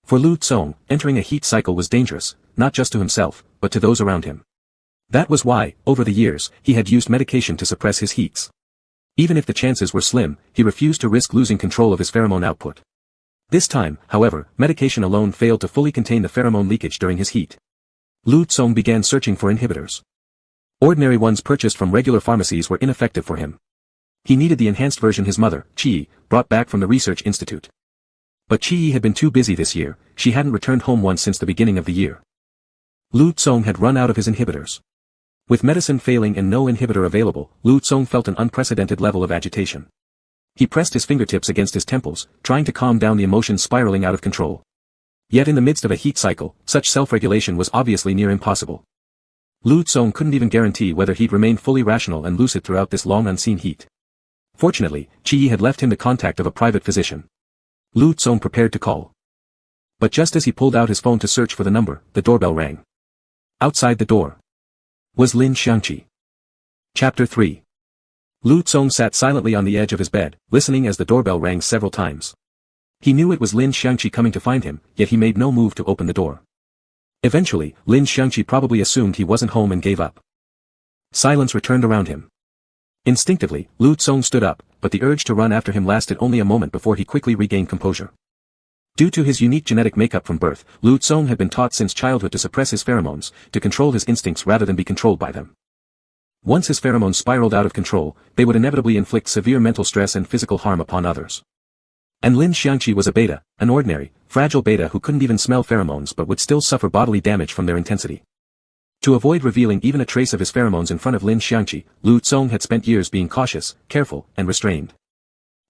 For Lu Tsong, entering a heat cycle was dangerous, not just to himself, but to those around him. That was why, over the years, he had used medication to suppress his heats. Even if the chances were slim, he refused to risk losing control of his pheromone output. This time, however, medication alone failed to fully contain the pheromone leakage during his heat. Lu Tsong began searching for inhibitors. Ordinary ones purchased from regular pharmacies were ineffective for him. He needed the enhanced version his mother, Qi, brought back from the research institute. But Qi had been too busy this year, she hadn't returned home once since the beginning of the year. Lu Tsong had run out of his inhibitors. With medicine failing and no inhibitor available, Lu Tsong felt an unprecedented level of agitation. He pressed his fingertips against his temples, trying to calm down the emotions spiraling out of control. Yet in the midst of a heat cycle, such self-regulation was obviously near impossible. Lu Tsong couldn't even guarantee whether he'd remain fully rational and lucid throughout this long unseen heat. Fortunately, Qi had left him the contact of a private physician. Lu Tsong prepared to call. But just as he pulled out his phone to search for the number, the doorbell rang. Outside the door was Lin Xiangqi. Chapter 3. Lu Tsong sat silently on the edge of his bed, listening as the doorbell rang several times. He knew it was Lin Xiangqi coming to find him, yet he made no move to open the door. Eventually, Lin Xiangqi probably assumed he wasn't home and gave up. Silence returned around him. Instinctively, Lu Tsong stood up, but the urge to run after him lasted only a moment before he quickly regained composure. Due to his unique genetic makeup from birth, Lu Tsong had been taught since childhood to suppress his pheromones, to control his instincts rather than be controlled by them. Once his pheromones spiraled out of control, they would inevitably inflict severe mental stress and physical harm upon others. And Lin Xiangqi was a beta, an ordinary, fragile beta who couldn't even smell pheromones but would still suffer bodily damage from their intensity. To avoid revealing even a trace of his pheromones in front of Lin Xiangqi, Lu Tsong had spent years being cautious, careful, and restrained.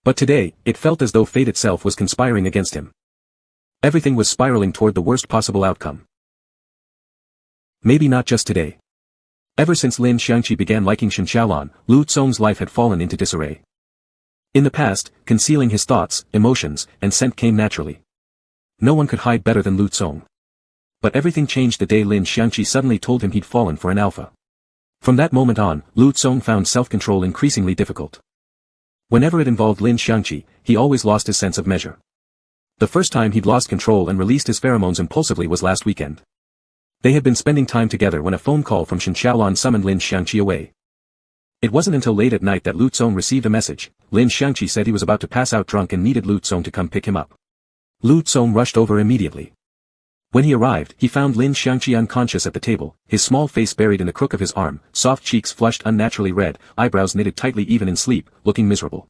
But today, it felt as though fate itself was conspiring against him. Everything was spiraling toward the worst possible outcome. Maybe not just today. Ever since Lin Xiangqi began liking Shen Xiaolan, Lu Tsong's life had fallen into disarray. In the past, concealing his thoughts, emotions, and scent came naturally. No one could hide better than Lu Tsong. But everything changed the day Lin Xiangqi suddenly told him he'd fallen for an alpha. From that moment on, Lu Tsong found self-control increasingly difficult. Whenever it involved Lin Xiangqi, he always lost his sense of measure. The first time he'd lost control and released his pheromones impulsively was last weekend. They had been spending time together when a phone call from Shen Xiaolan summoned Lin Xiangqi away. It wasn't until late at night that Lu Tsong received a message. Lin Xiangqi said he was about to pass out drunk and needed Lu Tsong to come pick him up. Lu Tsong rushed over immediately. When he arrived, he found Lin Xiangqi unconscious at the table, his small face buried in the crook of his arm, soft cheeks flushed unnaturally red, eyebrows knitted tightly even in sleep, looking miserable.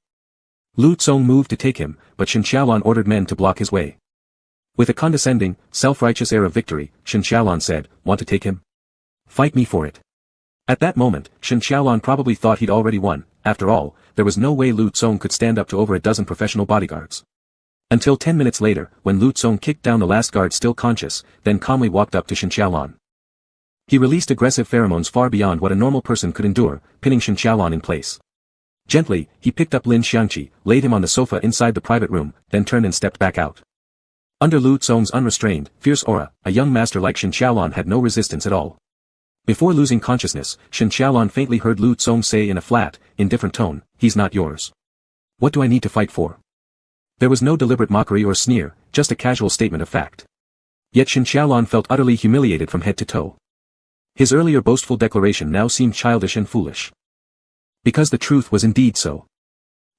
Lu Tsong moved to take him, but Shen Xiaolan ordered men to block his way. With a condescending, self-righteous air of victory, Shen Xiaolan said, "Want to take him? Fight me for it." At that moment, Shen Xiaolan probably thought he'd already won. After all, there was no way Lu Tsong could stand up to over a dozen professional bodyguards. Until 10 minutes later, when Lu Tsong kicked down the last guard still conscious, then calmly walked up to Shen Xiaolan. He released aggressive pheromones far beyond what a normal person could endure, pinning Shen Xiaolan in place. Gently, he picked up Lin Xiangqi, laid him on the sofa inside the private room, then turned and stepped back out. Under Lu Tsong's unrestrained, fierce aura, a young master like Shen Xiaolan had no resistance at all. Before losing consciousness, Shen Xiaolan faintly heard Lu Tsong say in a flat, indifferent tone, "He's not yours. What do I need to fight for?" There was no deliberate mockery or sneer, just a casual statement of fact. Yet Shen Xiaolan felt utterly humiliated from head to toe. His earlier boastful declaration now seemed childish and foolish. Because the truth was indeed so.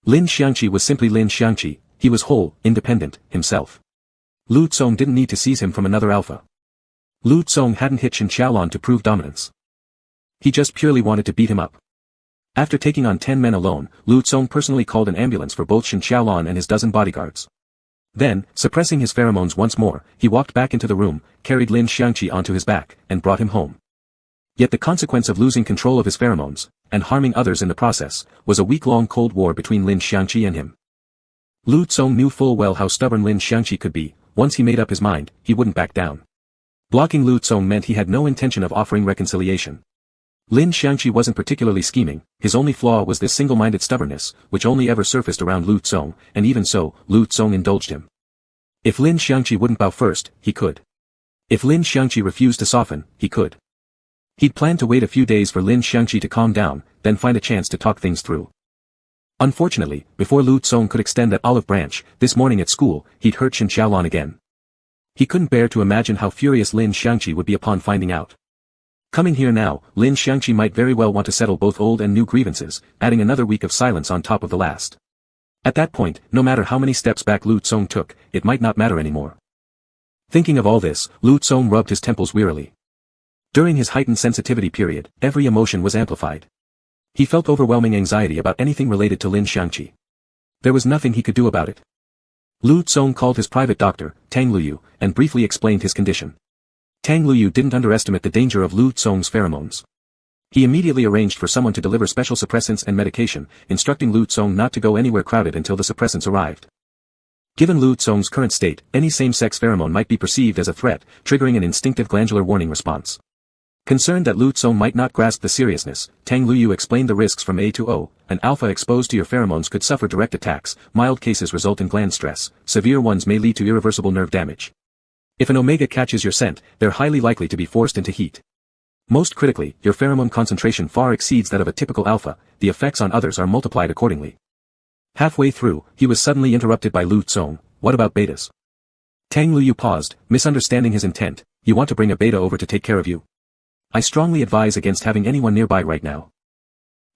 Lin Xiangqi was simply Lin Xiangqi, he was whole, independent, himself. Lu Tsong didn't need to seize him from another alpha. Lu Tsong hadn't hit Shen Xiaolan to prove dominance. He just purely wanted to beat him up. After taking on 10 men alone, Lu Tsong personally called an ambulance for both Shen Xiaolan and his dozen bodyguards. Then, suppressing his pheromones once more, he walked back into the room, carried Lin Xiangqi onto his back, and brought him home. Yet the consequence of losing control of his pheromones, and harming others in the process, was a week-long cold war between Lin Xiangqi and him. Lu Tsong knew full well how stubborn Lin Xiangqi could be. Once he made up his mind, he wouldn't back down. Blocking Lu Tsong meant he had no intention of offering reconciliation. Lin Xiangqi wasn't particularly scheming, his only flaw was this single-minded stubbornness, which only ever surfaced around Lu Tsong, and even so, Lu Tsong indulged him. If Lin Xiangqi wouldn't bow first, he could. If Lin Xiangqi refused to soften, he could. He'd planned to wait a few days for Lin Xiangqi to calm down, then find a chance to talk things through. Unfortunately, before Lu Tsong could extend that olive branch, this morning at school, he'd hurt Shen Xiaolan again. He couldn't bear to imagine how furious Lin Xiangqi would be upon finding out. Coming here now, Lin Xiangqi might very well want to settle both old and new grievances, adding another week of silence on top of the last. At that point, no matter how many steps back Lu Tsong took, it might not matter anymore. Thinking of all this, Lu Tsong rubbed his temples wearily. During his heightened sensitivity period, every emotion was amplified. He felt overwhelming anxiety about anything related to Lin Xiangqi. There was nothing he could do about it. Lu Tsong called his private doctor, Tang Luyu, and briefly explained his condition. Tang Luyu didn't underestimate the danger of Lu Tsong's pheromones. He immediately arranged for someone to deliver special suppressants and medication, instructing Lu Tsong not to go anywhere crowded until the suppressants arrived. Given Lu Tsong's current state, any same-sex pheromone might be perceived as a threat, triggering an instinctive glandular warning response. Concerned that Lu Tsong might not grasp the seriousness, Tang Luyu explained the risks from A to O. An alpha exposed to your pheromones could suffer direct attacks, mild cases result in gland stress, severe ones may lead to irreversible nerve damage. If an omega catches your scent, they're highly likely to be forced into heat. Most critically, your pheromone concentration far exceeds that of a typical alpha, the effects on others are multiplied accordingly. Halfway through, he was suddenly interrupted by Lu Tsong. What about betas? Tang Luyu paused, misunderstanding his intent. You want to bring a beta over to take care of you? I strongly advise against having anyone nearby right now.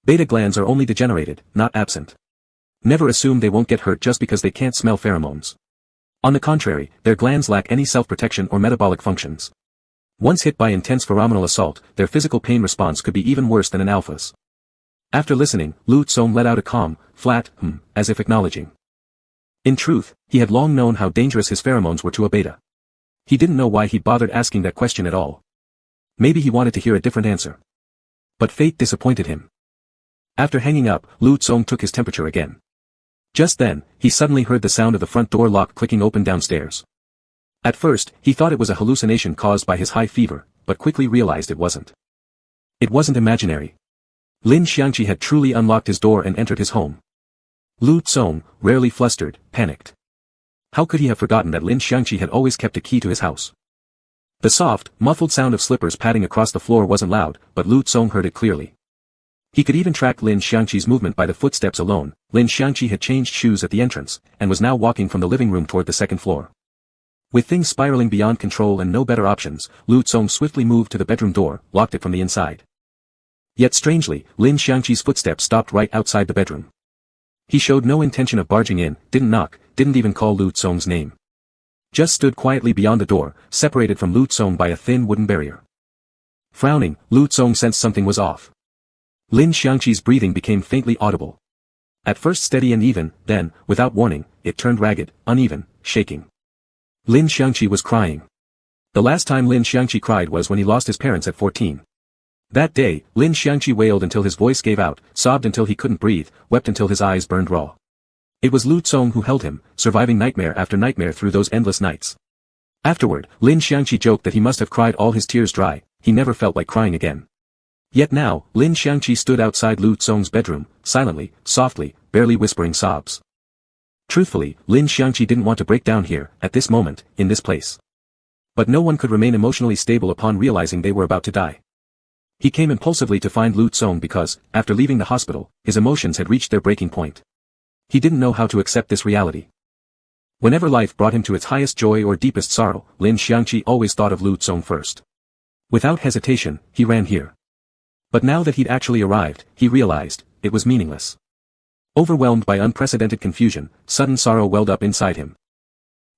Beta glands are only degenerated, not absent. Never assume they won't get hurt just because they can't smell pheromones. On the contrary, their glands lack any self-protection or metabolic functions. Once hit by intense pheromonal assault, their physical pain response could be even worse than an alpha's. After listening, Lu Tsong let out a calm, flat, as if acknowledging. In truth, he had long known how dangerous his pheromones were to a beta. He didn't know why he bothered asking that question at all. Maybe he wanted to hear a different answer. But fate disappointed him. After hanging up, Lu Tsong took his temperature again. Just then, he suddenly heard the sound of the front door lock clicking open downstairs. At first, he thought it was a hallucination caused by his high fever, but quickly realized it wasn't. It wasn't imaginary. Lin Xiangqi had truly unlocked his door and entered his home. Lu Tsong, rarely flustered, panicked. How could he have forgotten that Lin Xiangqi had always kept a key to his house? The soft, muffled sound of slippers padding across the floor wasn't loud, but Lu Tsong heard it clearly. He could even track Lin Xiangqi's movement by the footsteps alone. Lin Xiangqi had changed shoes at the entrance, and was now walking from the living room toward the second floor. With things spiraling beyond control and no better options, Lu Tsong swiftly moved to the bedroom door, locked it from the inside. Yet strangely, Lin Xiangqi's footsteps stopped right outside the bedroom. He showed no intention of barging in, didn't knock, didn't even call Lu Tsong's name. Just stood quietly beyond the door, separated from Lu Tsong by a thin wooden barrier. Frowning, Lu Tsong sensed something was off. Lin Xiangqi's breathing became faintly audible. At first steady and even, then, without warning, it turned ragged, uneven, shaking. Lin Xiangqi was crying. The last time Lin Xiangqi cried was when he lost his parents at 14. That day, Lin Xiangqi wailed until his voice gave out, sobbed until he couldn't breathe, wept until his eyes burned raw. It was Lu Tsong who held him, surviving nightmare after nightmare through those endless nights. Afterward, Lin Xiangqi joked that he must have cried all his tears dry, he never felt like crying again. Yet now, Lin Xiangqi stood outside Lu Tsong's bedroom, silently, softly, barely whispering sobs. Truthfully, Lin Xiangqi didn't want to break down here, at this moment, in this place. But no one could remain emotionally stable upon realizing they were about to die. He came impulsively to find Lu Tsong because, after leaving the hospital, his emotions had reached their breaking point. He didn't know how to accept this reality. Whenever life brought him to its highest joy or deepest sorrow, Lin Xiangqi always thought of Lu Tsong first. Without hesitation, he ran here. But now that he'd actually arrived, he realized, it was meaningless. Overwhelmed by unprecedented confusion, sudden sorrow welled up inside him.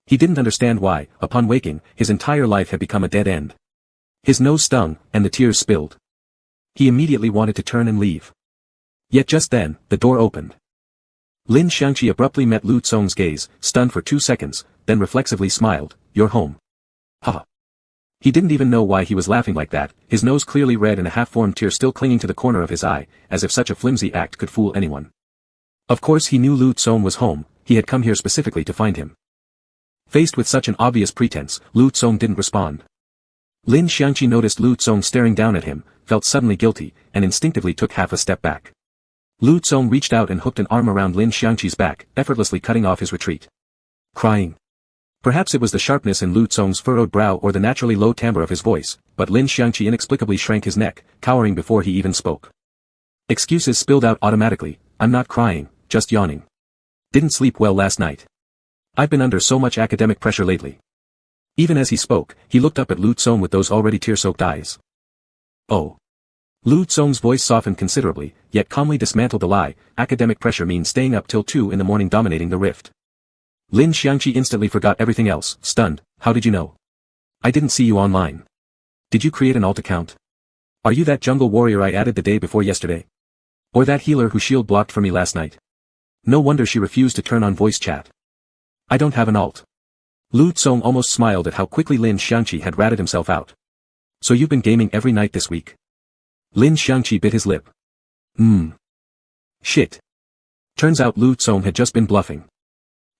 He didn't understand why, upon waking, his entire life had become a dead end. His nose stung, and the tears spilled. He immediately wanted to turn and leave. Yet just then, the door opened. Lin Xiangqi abruptly met Lu Tsong's gaze, stunned for 2 seconds, then reflexively smiled, "You're home." Haha. He didn't even know why he was laughing like that, his nose clearly red and a half-formed tear still clinging to the corner of his eye, as if such a flimsy act could fool anyone. Of course he knew Lu Tsong was home, he had come here specifically to find him. Faced with such an obvious pretense, Lu Tsong didn't respond. Lin Xiangqi noticed Lu Tsong staring down at him, felt suddenly guilty, and instinctively took half a step back. Lu Tsong reached out and hooked an arm around Lin Xiangqi's back, effortlessly cutting off his retreat. Crying. Perhaps it was the sharpness in Lu Tsong's furrowed brow or the naturally low timbre of his voice, but Lin Xiangqi inexplicably shrank his neck, cowering before he even spoke. Excuses spilled out automatically, "I'm not crying, just yawning. Didn't sleep well last night. I've been under so much academic pressure lately." Even as he spoke, he looked up at Lu Tsong with those already tear-soaked eyes. "Oh." Lu Tsong's voice softened considerably, yet calmly dismantled the lie, academic pressure means staying up till 2 in the morning dominating the rift. Lin Xiangqi instantly forgot everything else, stunned. "How did you know? I didn't see you online. Did you create an alt account? Are you that jungle warrior I added the day before yesterday? Or that healer who shield blocked for me last night? No wonder she refused to turn on voice chat. I don't have an alt." Lu Tsong almost smiled at how quickly Lin Xiangqi had ratted himself out. "So you've been gaming every night this week?" Lin Xiangqi bit his lip. Shit. Turns out Lu Tsong had just been bluffing.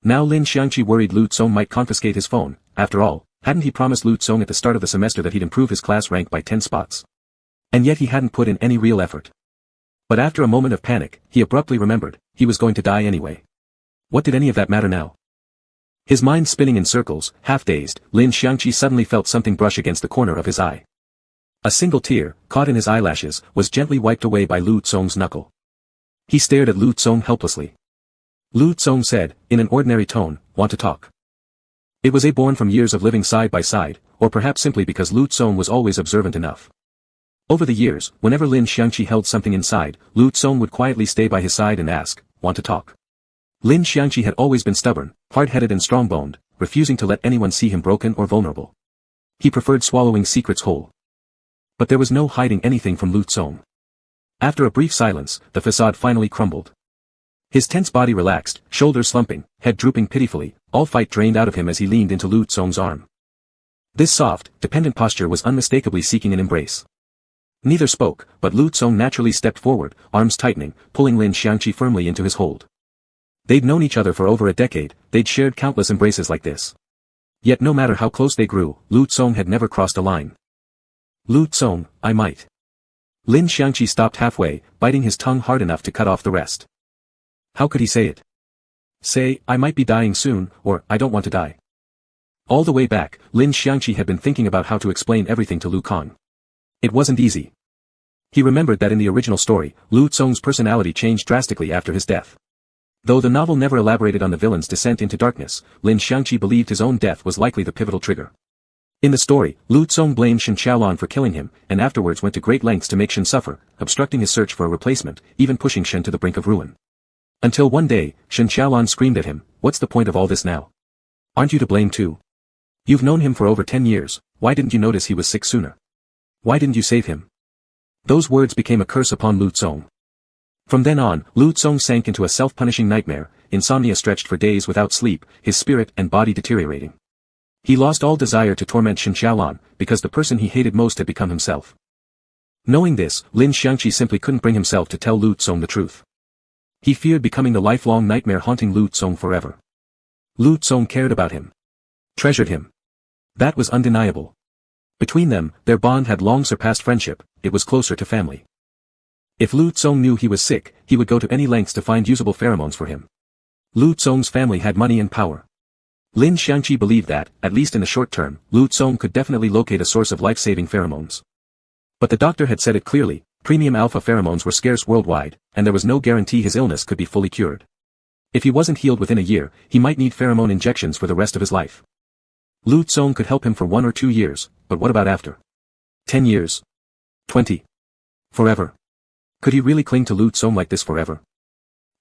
Now Lin Xiangqi worried Lu Tsong might confiscate his phone. After all, hadn't he promised Lu Tsong at the start of the semester that he'd improve his class rank by 10 spots? And yet he hadn't put in any real effort. But after a moment of panic, he abruptly remembered, he was going to die anyway. What did any of that matter now? His mind spinning in circles, half-dazed, Lin Xiangqi suddenly felt something brush against the corner of his eye. A single tear, caught in his eyelashes, was gently wiped away by Lu Tsong's knuckle. He stared at Lu Tsong helplessly. Lu Tsong said, in an ordinary tone, "Want to talk?" It was born from years of living side by side, or perhaps simply because Lu Tsong was always observant enough. Over the years, whenever Lin Xiangqi held something inside, Lu Tsong would quietly stay by his side and ask, "Want to talk?" Lin Xiangqi had always been stubborn, hard-headed and strong-boned, refusing to let anyone see him broken or vulnerable. He preferred swallowing secrets whole. But there was no hiding anything from Lu Tsong. After a brief silence, the facade finally crumbled. His tense body relaxed, shoulders slumping, head drooping pitifully, all fight drained out of him as he leaned into Lu Tsong's arm. This soft, dependent posture was unmistakably seeking an embrace. Neither spoke, but Lu Tsong naturally stepped forward, arms tightening, pulling Lin Xiangqi firmly into his hold. They'd known each other for over a decade, they'd shared countless embraces like this. Yet no matter how close they grew, Lu Tsong had never crossed a line. "Lu Tsong, I might." Lin Xiangqi stopped halfway, biting his tongue hard enough to cut off the rest. How could he say it? Say, "I might be dying soon," or "I don't want to die." All the way back, Lin Xiangqi had been thinking about how to explain everything to Lu Kang. It wasn't easy. He remembered that in the original story, Lu Cong's personality changed drastically after his death. Though the novel never elaborated on the villain's descent into darkness, Lin Xiangqi believed his own death was likely the pivotal trigger. In the story, Lu Cong blamed Shen Qiaolan for killing him, and afterwards went to great lengths to make Shen suffer, obstructing his search for a replacement, even pushing Shen to the brink of ruin. Until one day, Shen Qiaolan screamed at him, "What's the point of all this now? Aren't you to blame too? You've known him for over 10 years, why didn't you notice he was sick sooner? Why didn't you save him?" Those words became a curse upon Lu Cong. From then on, Lu Cong sank into a self-punishing nightmare, insomnia stretched for days without sleep, his spirit and body deteriorating. He lost all desire to torment Shen Qiaolan, because the person he hated most had become himself. Knowing this, Lin Xiangqi simply couldn't bring himself to tell Lu Cong the truth. He feared becoming the lifelong nightmare haunting Lu Cong forever. Lu Cong cared about him. Treasured him. That was undeniable. Between them, their bond had long surpassed friendship, it was closer to family. If Lu Cong knew he was sick, he would go to any lengths to find usable pheromones for him. Lu Cong's family had money and power. Lin Xiangqi believed that, at least in the short term, Lu Cong could definitely locate a source of life-saving pheromones. But the doctor had said it clearly, premium alpha pheromones were scarce worldwide, and there was no guarantee his illness could be fully cured. If he wasn't healed within a year, he might need pheromone injections for the rest of his life. Lu Cong could help him for 1 or 2 years, but what about after? 10 years? 20? Forever? Could he really cling to Lu Cong like this forever?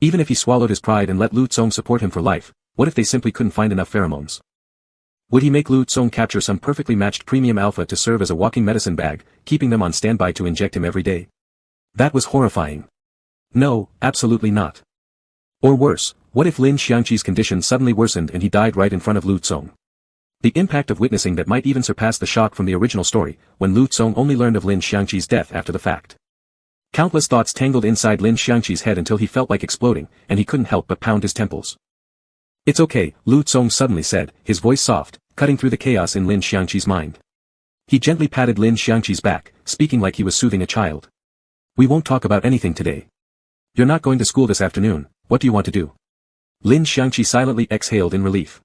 Even if he swallowed his pride and let Lu Cong support him for life, what if they simply couldn't find enough pheromones? Would he make Lu Cong capture some perfectly matched premium alpha to serve as a walking medicine bag, keeping them on standby to inject him every day? That was horrifying. No, absolutely not. Or worse, what if Lin Xiangqi's condition suddenly worsened and he died right in front of Lu Cong? The impact of witnessing that might even surpass the shock from the original story, when Lu Cong only learned of Lin Xiangqi's death after the fact. Countless thoughts tangled inside Lin Xiangqi's head until he felt like exploding, and he couldn't help but pound his temples. "It's okay," Lu Cong suddenly said, his voice soft, cutting through the chaos in Lin Xiangqi's mind. He gently patted Lin Xiangqi's back, speaking like he was soothing a child. "We won't talk about anything today. You're not going to school this afternoon, what do you want to do?" Lin Xiangqi silently exhaled in relief.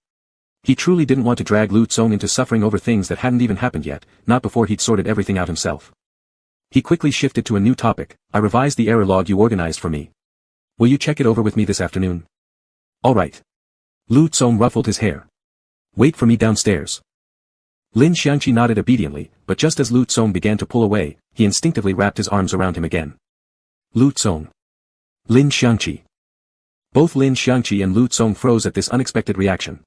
He truly didn't want to drag Lu Cong into suffering over things that hadn't even happened yet, not before he'd sorted everything out himself. He quickly shifted to a new topic. "I revised the error log you organized for me. Will you check it over with me this afternoon?" "All right." Lu Cong ruffled his hair. "Wait for me downstairs." Lin Xiangqi nodded obediently, but just as Lu Cong began to pull away, he instinctively wrapped his arms around him again. "Lu Cong." "Lin Xiangqi." Both Lin Xiangqi and Lu Cong froze at this unexpected reaction.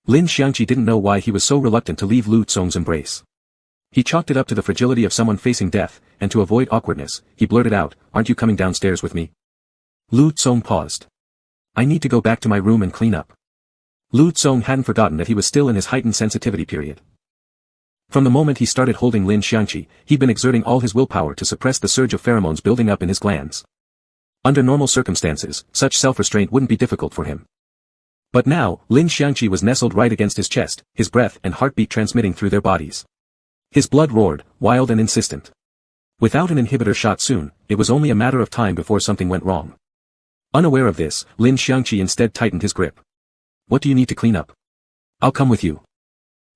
Lin Xiangqi didn't know why he was so reluctant to leave Lu Cong's embrace. He chalked it up to the fragility of someone facing death, and to avoid awkwardness, he blurted out, "Aren't you coming downstairs with me?" Lu Cong paused. "I need to go back to my room and clean up." Lu Cong hadn't forgotten that he was still in his heightened sensitivity period. From the moment he started holding Lin Xiangqi, he'd been exerting all his willpower to suppress the surge of pheromones building up in his glands. Under normal circumstances, such self-restraint wouldn't be difficult for him. But now, Lin Xiangqi was nestled right against his chest, his breath and heartbeat transmitting through their bodies. His blood roared, wild and insistent. Without an inhibitor shot soon, it was only a matter of time before something went wrong. Unaware of this, Lin Xiangqi instead tightened his grip. "What do you need to clean up?" "I'll come with you."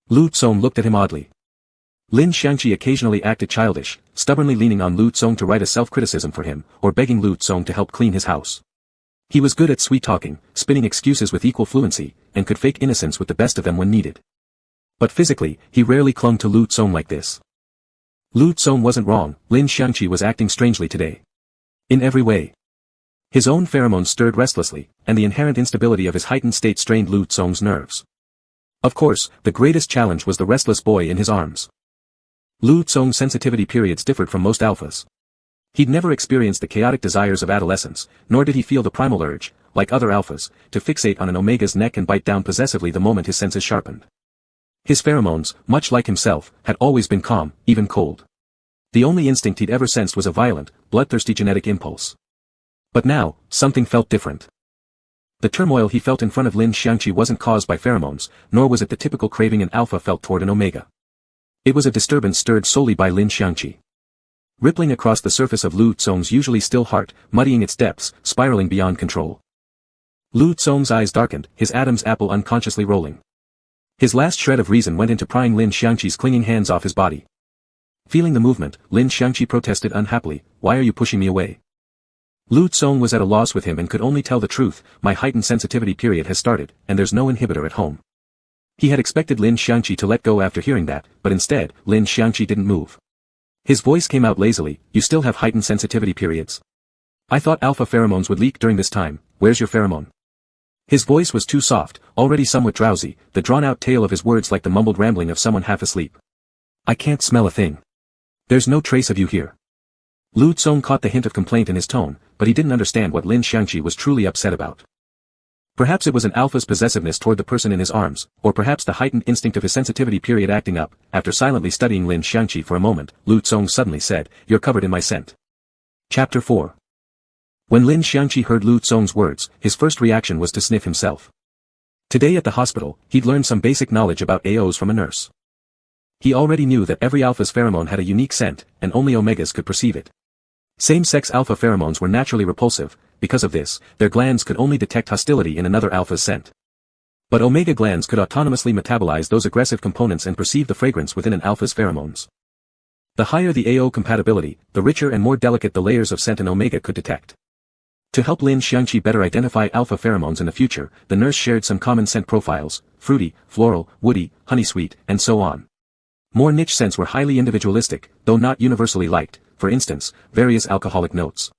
Lu Cong looked at him oddly. Lin Xiangqi occasionally acted childish, stubbornly leaning on Lu Cong to write a self-criticism for him, or begging Lu Cong to help clean his house. He was good at sweet-talking, spinning excuses with equal fluency, and could fake innocence with the best of them when needed. But physically, he rarely clung to Lu Cong like this. Lu Cong wasn't wrong, Lin Xiangqi was acting strangely today. In every way. His own pheromones stirred restlessly, and the inherent instability of his heightened state strained Lu Cong's nerves. Of course, the greatest challenge was the restless boy in his arms. Lu Cong's sensitivity periods differed from most alphas. He'd never experienced the chaotic desires of adolescence, nor did he feel the primal urge, like other alphas, to fixate on an omega's neck and bite down possessively the moment his senses sharpened. His pheromones, much like himself, had always been calm, even cold. The only instinct he'd ever sensed was a violent, bloodthirsty genetic impulse. But now, something felt different. The turmoil he felt in front of Lin Xiangqi wasn't caused by pheromones, nor was it the typical craving an alpha felt toward an omega. It was a disturbance stirred solely by Lin Xiangqi. Rippling across the surface of Lu Cong's usually still heart, muddying its depths, spiraling beyond control. Lu Cong's eyes darkened, his Adam's apple unconsciously rolling. His last shred of reason went into prying Lin Xiangqi's clinging hands off his body. Feeling the movement, Lin Xiangqi protested unhappily, "Why are you pushing me away?" Lu Tsong was at a loss with him and could only tell the truth, "My heightened sensitivity period has started, and there's no inhibitor at home." He had expected Lin Xiangqi to let go after hearing that, but instead, Lin Xiangqi didn't move. His voice came out lazily, "You still have heightened sensitivity periods? I thought alpha pheromones would leak during this time, where's your pheromone?" His voice was too soft, already somewhat drowsy, the drawn-out tail of his words like the mumbled rambling of someone half asleep. "I can't smell a thing. There's no trace of you here." Lu Tsong caught the hint of complaint in his tone, but he didn't understand what Lin Xiangqi was truly upset about. Perhaps it was an alpha's possessiveness toward the person in his arms, or perhaps the heightened instinct of his sensitivity period acting up. After silently studying Lin Xiangqi for a moment, Lu Tsong suddenly said, "You're covered in my scent." Chapter 4. When Lin Xiangqi heard Lu Tsong's words, his first reaction was to sniff himself. Today at the hospital, he'd learned some basic knowledge about AOs from a nurse. He already knew that every alpha's pheromone had a unique scent, and only omegas could perceive it. Same-sex alpha pheromones were naturally repulsive. Because of this, their glands could only detect hostility in another alpha's scent. But omega glands could autonomously metabolize those aggressive components and perceive the fragrance within an alpha's pheromones. The higher the AO compatibility, the richer and more delicate the layers of scent an omega could detect. To help Lin Xiangqi better identify alpha pheromones in the future, the nurse shared some common scent profiles: fruity, floral, woody, honey-sweet, and so on. More niche scents were highly individualistic, though not universally liked, for instance, various alcoholic notes.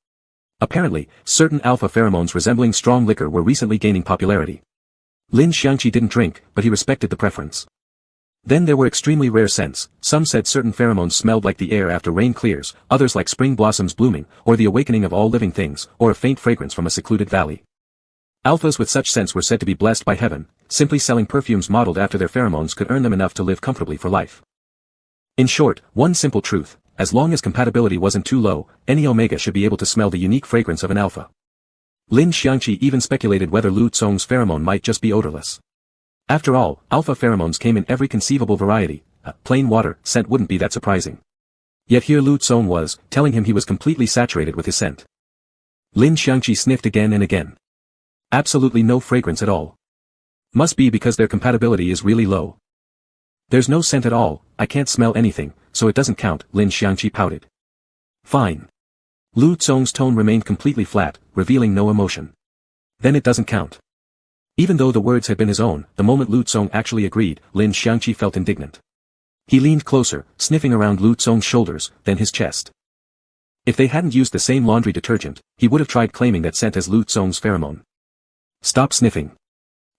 Apparently, certain alpha pheromones resembling strong liquor were recently gaining popularity. Lin Xiangqi didn't drink, but he respected the preference. Then there were extremely rare scents. Some said certain pheromones smelled like the air after rain clears, others like spring blossoms blooming, or the awakening of all living things, or a faint fragrance from a secluded valley. Alphas with such scents were said to be blessed by heaven. Simply selling perfumes modeled after their pheromones could earn them enough to live comfortably for life. In short, one simple truth: as long as compatibility wasn't too low, any omega should be able to smell the unique fragrance of an alpha. Lin Xiangqi even speculated whether Lu Tsong's pheromone might just be odorless. After all, alpha pheromones came in every conceivable variety. A plain water scent wouldn't be that surprising. Yet here Lu Tsong was, telling him he was completely saturated with his scent. Lin Xiangqi sniffed again and again. Absolutely no fragrance at all. Must be because their compatibility is really low. There's no scent at all, I can't smell anything, so it doesn't count, Lin Xiangqi pouted. Fine. Lu Tsong's tone remained completely flat, revealing no emotion. Then it doesn't count. Even though the words had been his own, the moment Lu Tsong actually agreed, Lin Xiangqi felt indignant. He leaned closer, sniffing around Lu Tsong's shoulders, then his chest. If they hadn't used the same laundry detergent, he would have tried claiming that scent as Lu Tsong's pheromone. Stop sniffing.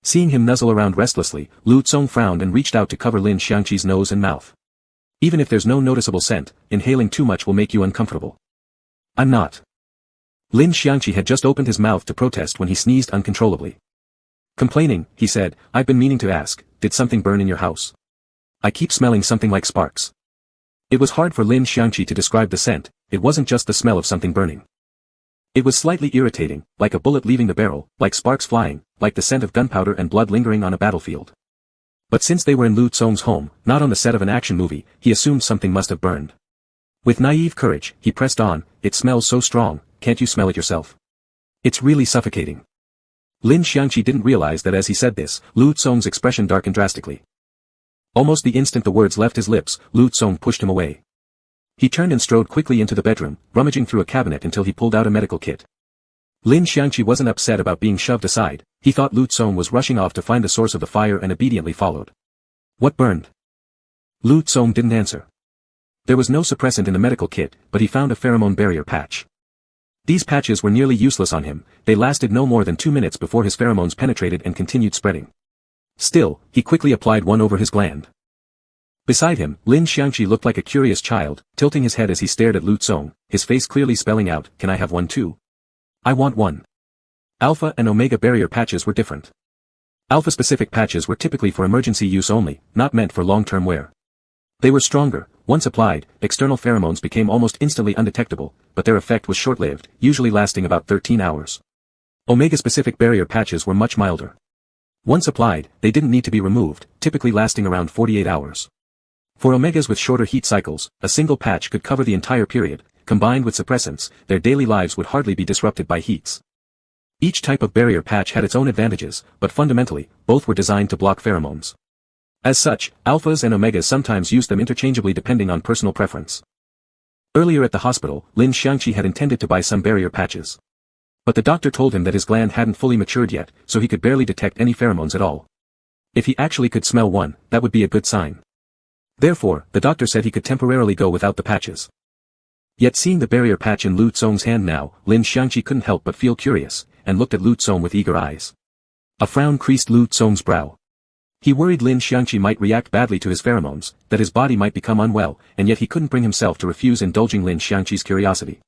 Seeing him nuzzle around restlessly, Lu Tsong frowned and reached out to cover Lin Xiangqi's nose and mouth. Even if there's no noticeable scent, inhaling too much will make you uncomfortable. I'm not. Lin Xiangqi had just opened his mouth to protest when he sneezed uncontrollably. Complaining, he said, I've been meaning to ask, did something burn in your house? I keep smelling something like sparks. It was hard for Lin Xiangqi to describe the scent. It wasn't just the smell of something burning. It was slightly irritating, like a bullet leaving the barrel, like sparks flying, like the scent of gunpowder and blood lingering on a battlefield. But since they were in Lu Tsong's home, not on the set of an action movie, he assumed something must have burned. With naive courage, he pressed on, it smells so strong, can't you smell it yourself? It's really suffocating. Lin Xiangqi didn't realize that as he said this, Lu Tsong's expression darkened drastically. Almost the instant the words left his lips, Lu Tsong pushed him away. He turned and strode quickly into the bedroom, rummaging through a cabinet until he pulled out a medical kit. Lin Xiangqi wasn't upset about being shoved aside. He thought Lu Tsong was rushing off to find the source of the fire and obediently followed. What burned? Lu Tsong didn't answer. There was no suppressant in the medical kit, but he found a pheromone barrier patch. These patches were nearly useless on him. They lasted no more than 2 minutes before his pheromones penetrated and continued spreading. Still, he quickly applied one over his gland. Beside him, Lin Xiangqi looked like a curious child, tilting his head as he stared at Lu Tsong, his face clearly spelling out, can I have one too? I want one. Alpha and omega barrier patches were different. Alpha-specific patches were typically for emergency use only, not meant for long-term wear. They were stronger. Once applied, external pheromones became almost instantly undetectable, but their effect was short-lived, usually lasting about 13 hours. Omega-specific barrier patches were much milder. Once applied, they didn't need to be removed, typically lasting around 48 hours. For omegas with shorter heat cycles, a single patch could cover the entire period. Combined with suppressants, their daily lives would hardly be disrupted by heats. Each type of barrier patch had its own advantages, but fundamentally, both were designed to block pheromones. As such, alphas and omegas sometimes use them interchangeably depending on personal preference. Earlier at the hospital, Lin Xiangqi had intended to buy some barrier patches. But the doctor told him that his gland hadn't fully matured yet, so he could barely detect any pheromones at all. If he actually could smell one, that would be a good sign. Therefore, the doctor said he could temporarily go without the patches. Yet seeing the barrier patch in Lu Tsong's hand now, Lin Xiangqi couldn't help but feel curious, and looked at Lu Tsong with eager eyes. A frown creased Lu Tsong's brow. He worried Lin Xiangqi might react badly to his pheromones, that his body might become unwell, and yet he couldn't bring himself to refuse indulging Lin Xiangqi's curiosity.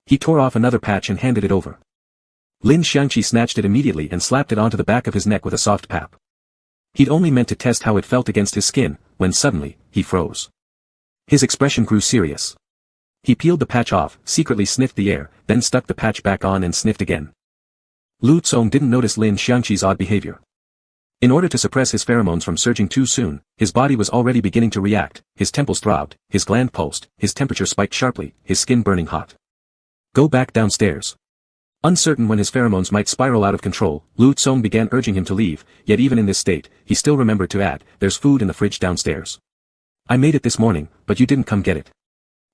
He tore off another patch and handed it over. Lin Xiangqi snatched it immediately and slapped it onto the back of his neck with a soft pap. He'd only meant to test how it felt against his skin, when suddenly, he froze. His expression grew serious. He peeled the patch off, secretly sniffed the air, then stuck the patch back on and sniffed again. Lu Tsong didn't notice Lin Xiangqi's odd behavior. In order to suppress his pheromones from surging too soon, his body was already beginning to react, his temples throbbed, his gland pulsed, his temperature spiked sharply, his skin burning hot. Go back downstairs. Uncertain when his pheromones might spiral out of control, Lu Tsong began urging him to leave, yet even in this state, he still remembered to add, "There's food in the fridge downstairs. I made it this morning, but you didn't come get it.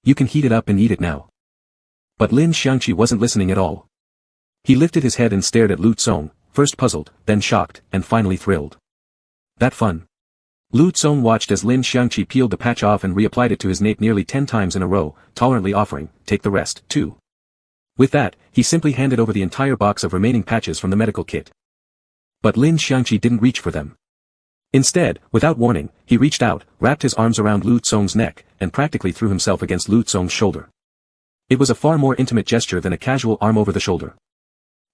You can heat it up and eat it now." But Lin Xiangqi wasn't listening at all. He lifted his head and stared at Lu Tsong, first puzzled, then shocked, and finally thrilled. That fun. Lu Tsong watched as Lin Xiangqi peeled the patch off and reapplied it to his nape nearly 10 times in a row, tolerantly offering, "Take the rest, too." With that, he simply handed over the entire box of remaining patches from the medical kit. But Lin Xiangqi didn't reach for them. Instead, without warning, he reached out, wrapped his arms around Lu Tsong's neck, and practically threw himself against Lu Tsong's shoulder. It was a far more intimate gesture than a casual arm over the shoulder.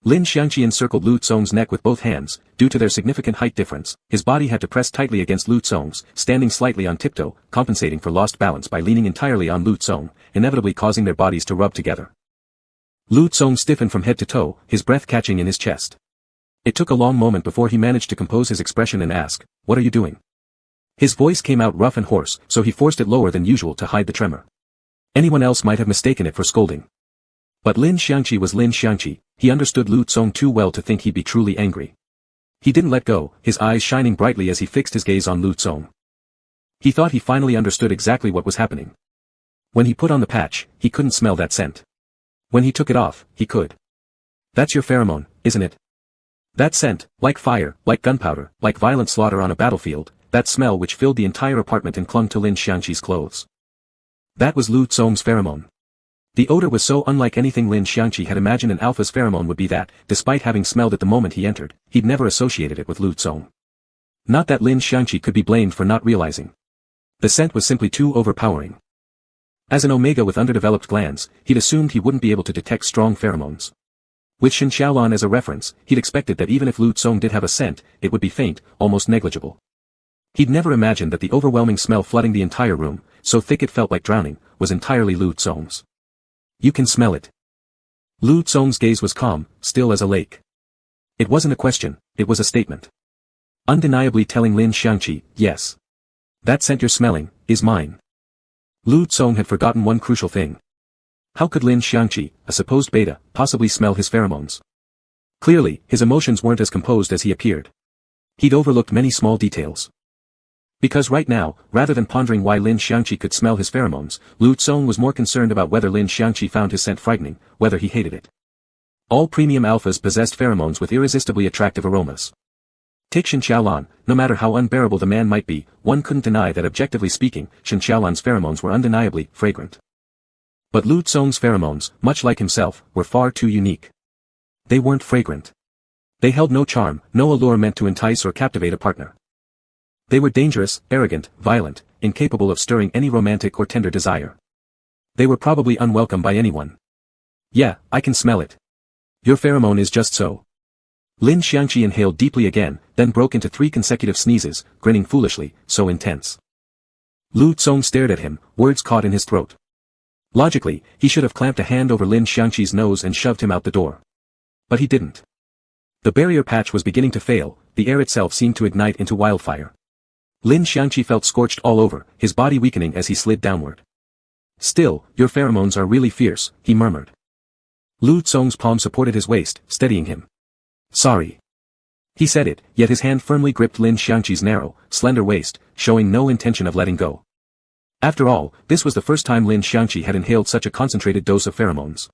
Lin Xiangqi encircled Lu Tsong's neck with both hands. Due to their significant height difference, his body had to press tightly against Lu Tsong's, standing slightly on tiptoe, compensating for lost balance by leaning entirely on Lu Tsong, inevitably causing their bodies to rub together. Lu Tsong stiffened from head to toe, his breath catching in his chest. It took a long moment before he managed to compose his expression and ask, "What are you doing?" His voice came out rough and hoarse, so he forced it lower than usual to hide the tremor. Anyone else might have mistaken it for scolding. But Lin Xiangqi was Lin Xiangqi, he understood Lu Tsong too well to think he'd be truly angry. He didn't let go, his eyes shining brightly as he fixed his gaze on Lu Tsong. He thought he finally understood exactly what was happening. When he put on the patch, he couldn't smell that scent. When he took it off, he could. That's your pheromone, isn't it? That scent, like fire, like gunpowder, like violent slaughter on a battlefield, that smell which filled the entire apartment and clung to Lin Xiangqi's clothes. That was Lu Tsong's pheromone. The odor was so unlike anything Lin Xiangqi had imagined an alpha's pheromone would be that, despite having smelled it the moment he entered, he'd never associated it with Lu Tsong. Not that Lin Xiangqi could be blamed for not realizing. The scent was simply too overpowering. As an omega with underdeveloped glands, he'd assumed he wouldn't be able to detect strong pheromones. With Shen Xiaolan as a reference, he'd expected that even if Lu Tsong did have a scent, it would be faint, almost negligible. He'd never imagined that the overwhelming smell flooding the entire room, so thick it felt like drowning, was entirely Lu Tsong's. "You can smell it." Lu Tsong's gaze was calm, still as a lake. It wasn't a question, it was a statement. Undeniably telling Lin Xiangqi, yes. That scent you're smelling, is mine. Lu Tsong had forgotten one crucial thing. How could Lin Xiangqi, a supposed beta, possibly smell his pheromones? Clearly, his emotions weren't as composed as he appeared. He'd overlooked many small details. Because right now, rather than pondering why Lin Xiangqi could smell his pheromones, Lu Tsong was more concerned about whether Lin Xiangqi found his scent frightening, whether he hated it. All premium alphas possessed pheromones with irresistibly attractive aromas. Take Shen Xiaolan, no matter how unbearable the man might be, one couldn't deny that objectively speaking, Shen Xiaolan's pheromones were undeniably fragrant. But Lu Tsong's pheromones, much like himself, were far too unique. They weren't fragrant. They held no charm, no allure meant to entice or captivate a partner. They were dangerous, arrogant, violent, incapable of stirring any romantic or tender desire. They were probably unwelcome by anyone. "Yeah, I can smell it. Your pheromone is just so." Lin Xiangqi inhaled deeply again, then broke into 3 consecutive sneezes, grinning foolishly, so intense. Lu Tsong stared at him, words caught in his throat. Logically, he should have clamped a hand over Lin Xiangqi's nose and shoved him out the door. But he didn't. The barrier patch was beginning to fail, the air itself seemed to ignite into wildfire. Lin Xiangqi felt scorched all over, his body weakening as he slid downward. "Still, your pheromones are really fierce," he murmured. Lu Tsong's palm supported his waist, steadying him. "Sorry." He said it, yet his hand firmly gripped Lin Xiangqi's narrow, slender waist, showing no intention of letting go. After all, this was the first time Lin Xiangqi had inhaled such a concentrated dose of pheromones.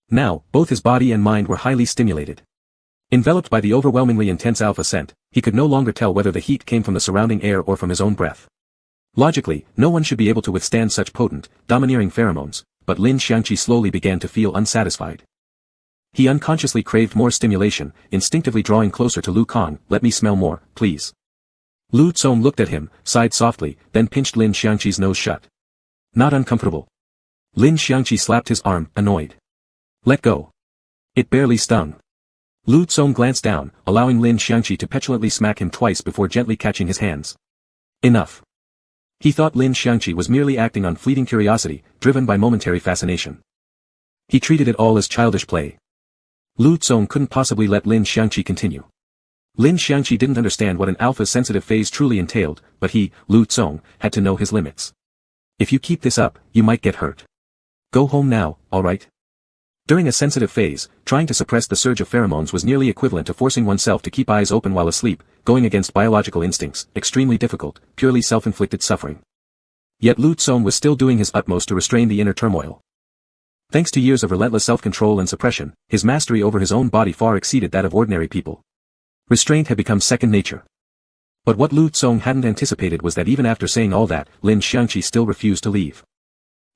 Now, both his body and mind were highly stimulated. Enveloped by the overwhelmingly intense alpha scent, he could no longer tell whether the heat came from the surrounding air or from his own breath. Logically, no one should be able to withstand such potent, domineering pheromones, but Lin Xiangqi slowly began to feel unsatisfied. He unconsciously craved more stimulation, instinctively drawing closer to Lu Kang. "Let me smell more, please." Lu Tsong looked at him, sighed softly, then pinched Lin Xiangqi's nose shut. "Not uncomfortable." Lin Xiangqi slapped his arm, annoyed. "Let go." It barely stung. Lu Tsong glanced down, allowing Lin Xiangqi to petulantly smack him twice before gently catching his hands. Enough. He thought Lin Xiangqi was merely acting on fleeting curiosity, driven by momentary fascination. He treated it all as childish play. Lu Tsong couldn't possibly let Lin Xiangqi continue. Lin Xiangqi didn't understand what an alpha's sensitive phase truly entailed, but he, Lu Tsong, had to know his limits. "If you keep this up, you might get hurt. Go home now, alright?" During a sensitive phase, trying to suppress the surge of pheromones was nearly equivalent to forcing oneself to keep eyes open while asleep, going against biological instincts, extremely difficult, purely self-inflicted suffering. Yet Lu Tsong was still doing his utmost to restrain the inner turmoil. Thanks to years of relentless self-control and suppression, his mastery over his own body far exceeded that of ordinary people. Restraint had become second nature. But what Lu Tsong hadn't anticipated was that even after saying all that, Lin Xiangqi still refused to leave.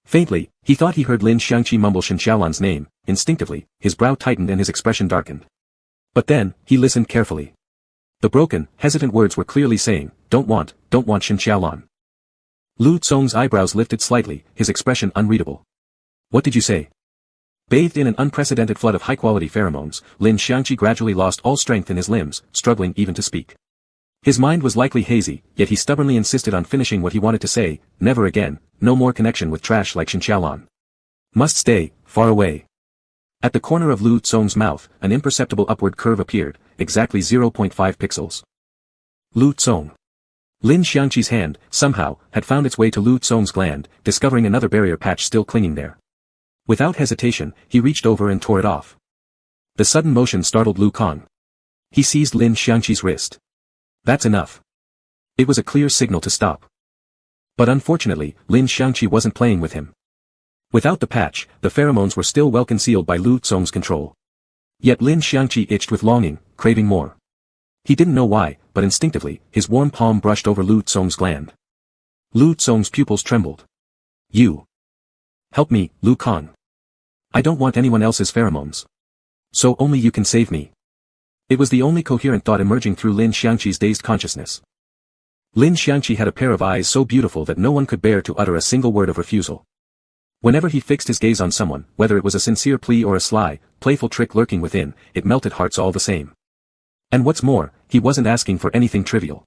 Faintly, he thought he heard Lin Xiangqi mumble Shen Xiaolan's name. Instinctively, his brow tightened and his expression darkened. But then, he listened carefully. The broken, hesitant words were clearly saying, don't want Shen Xiaolan. Lu Tsong's eyebrows lifted slightly, his expression unreadable. "What did you say?" Bathed in an unprecedented flood of high-quality pheromones, Lin Xiangqi gradually lost all strength in his limbs, struggling even to speak. His mind was likely hazy, yet he stubbornly insisted on finishing what he wanted to say. Never again, no more connection with trash like Shen Xiaolan. Must stay, far away. At the corner of Lu Tsong's mouth, an imperceptible upward curve appeared, exactly 0.5 pixels. Lu Tsong. Lin Xiangqi's hand, somehow, had found its way to Lu Tsong's gland, discovering another barrier patch still clinging there. Without hesitation, he reached over and tore it off. The sudden motion startled Lu Kang. He seized Lin Xiangqi's wrist. "That's enough." It was a clear signal to stop. But unfortunately, Lin Xiangqi wasn't playing with him. Without the patch, the pheromones were still well concealed by Lu Tsong's control. Yet Lin Xiangqi itched with longing, craving more. He didn't know why, but instinctively, his warm palm brushed over Lu Tsong's gland. Lu Tsong's pupils trembled. "You. Help me, Lu Kang. I don't want anyone else's pheromones. So only you can save me." It was the only coherent thought emerging through Lin Xiangqi's dazed consciousness. Lin Xiangqi had a pair of eyes so beautiful that no one could bear to utter a single word of refusal. Whenever he fixed his gaze on someone, whether it was a sincere plea or a sly, playful trick lurking within, it melted hearts all the same. And what's more, he wasn't asking for anything trivial.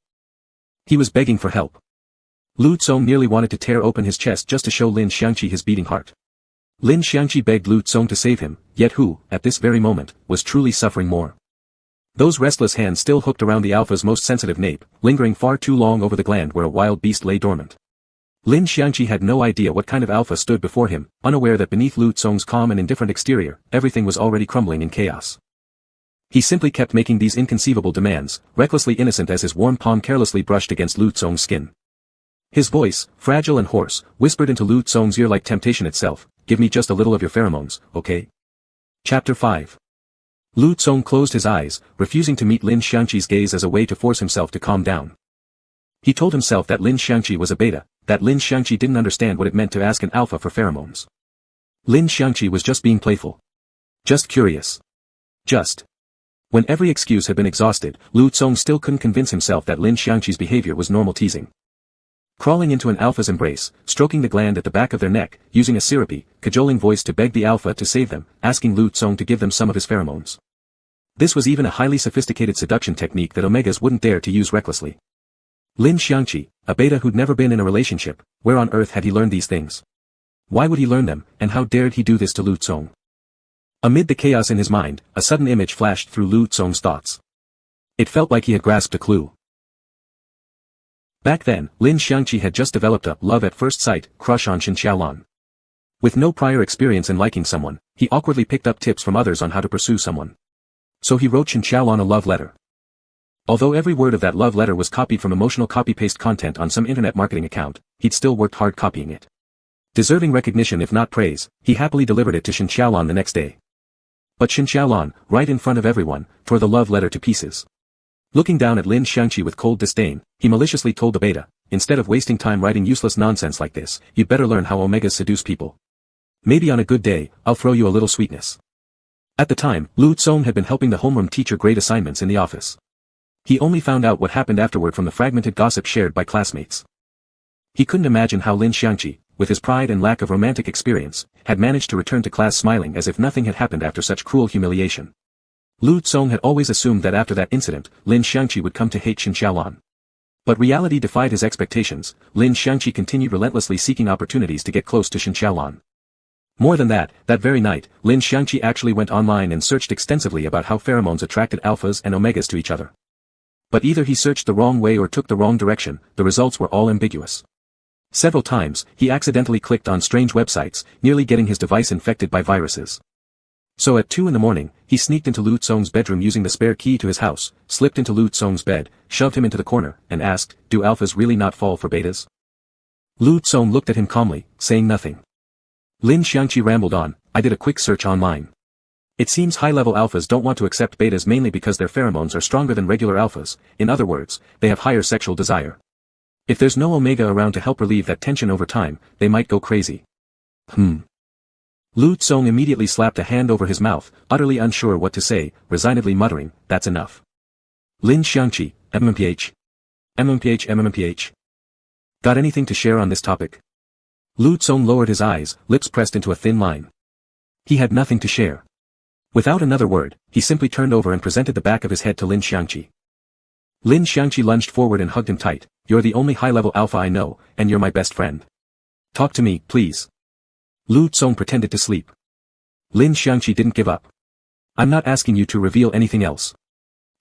He was begging for help. Lu Tsong nearly wanted to tear open his chest just to show Lin Xiangqi his beating heart. Lin Xiangqi begged Lu Tsong to save him, yet who, at this very moment, was truly suffering more? Those restless hands still hooked around the alpha's most sensitive nape, lingering far too long over the gland where a wild beast lay dormant. Lin Xiangqi had no idea what kind of alpha stood before him, unaware that beneath Lu Tsong's calm and indifferent exterior, everything was already crumbling in chaos. He simply kept making these inconceivable demands, recklessly innocent as his warm palm carelessly brushed against Lu Tsong's skin. His voice, fragile and hoarse, whispered into Lu Tsong's ear like temptation itself, "Give me just a little of your pheromones, okay?" Chapter 5. Lu Tsong closed his eyes, refusing to meet Lin Xiangqi's gaze as a way to force himself to calm down. He told himself that Lin Xiangqi was a beta, that Lin Xiangqi didn't understand what it meant to ask an alpha for pheromones. Lin Xiangqi was just being playful. Just curious. Just. When every excuse had been exhausted, Lu Tsong still couldn't convince himself that Lin Xiangqi's behavior was normal teasing. Crawling into an alpha's embrace, stroking the gland at the back of their neck, using a syrupy, cajoling voice to beg the alpha to save them, asking Lu Tsong to give them some of his pheromones. This was even a highly sophisticated seduction technique that Omegas wouldn't dare to use recklessly. Lin Xiangqi, a beta who'd never been in a relationship, where on earth had he learned these things? Why would he learn them, and how dared he do this to Lu Tsong? Amid the chaos in his mind, a sudden image flashed through Lu Tsong's thoughts. It felt like he had grasped a clue. Back then, Lin Xiangqi had just developed a love at first sight crush on Shen Xiaolan. With no prior experience in liking someone, he awkwardly picked up tips from others on how to pursue someone. So he wrote Shen Xiaolan a love letter. Although every word of that love letter was copied from emotional copy-paste content on some internet marketing account, he'd still worked hard copying it. Deserving recognition if not praise, he happily delivered it to Shin Xiaolan the next day. But Shin Xiaolan, right in front of everyone, tore the love letter to pieces. Looking down at Lin Xiangqi with cold disdain, he maliciously told the beta, instead of wasting time writing useless nonsense like this, you'd better learn how omegas seduce people. Maybe on a good day, I'll throw you a little sweetness. At the time, Lu Tsong had been helping the homeroom teacher grade assignments in the office. He only found out what happened afterward from the fragmented gossip shared by classmates. He couldn't imagine how Lin Xiangqi, with his pride and lack of romantic experience, had managed to return to class smiling as if nothing had happened after such cruel humiliation. Lu Tsong had always assumed that after that incident, Lin Xiangqi would come to hate Shin Xiaolan. But reality defied his expectations. Lin Xiangqi continued relentlessly seeking opportunities to get close to Shin Xiaolan. More than that very night, Lin Xiangqi actually went online and searched extensively about how pheromones attracted alphas and omegas to each other. But either he searched the wrong way or took the wrong direction, the results were all ambiguous. Several times, he accidentally clicked on strange websites, nearly getting his device infected by viruses. So at 2 a.m, he sneaked into Lu Tsong's bedroom using the spare key to his house, slipped into Lu Tsong's bed, shoved him into the corner, and asked, do alphas really not fall for betas? Lu Tsong looked at him calmly, saying nothing. Lin Xiangqi rambled on, I did a quick search online. It seems high-level alphas don't want to accept betas mainly because their pheromones are stronger than regular alphas, in other words, they have higher sexual desire. If there's no omega around to help relieve that tension over time, they might go crazy. Lu Tsong immediately slapped a hand over his mouth, utterly unsure what to say, resignedly muttering, that's enough. Lin Xiangqi, MMPH. Got anything to share on this topic? Lu Tsong lowered his eyes, lips pressed into a thin line. He had nothing to share. Without another word, he simply turned over and presented the back of his head to Lin Xiangqi. Lin Xiangqi lunged forward and hugged him tight, you're the only high-level alpha I know, and you're my best friend. Talk to me, please. Lu Tsong pretended to sleep. Lin Xiangqi didn't give up. I'm not asking you to reveal anything else.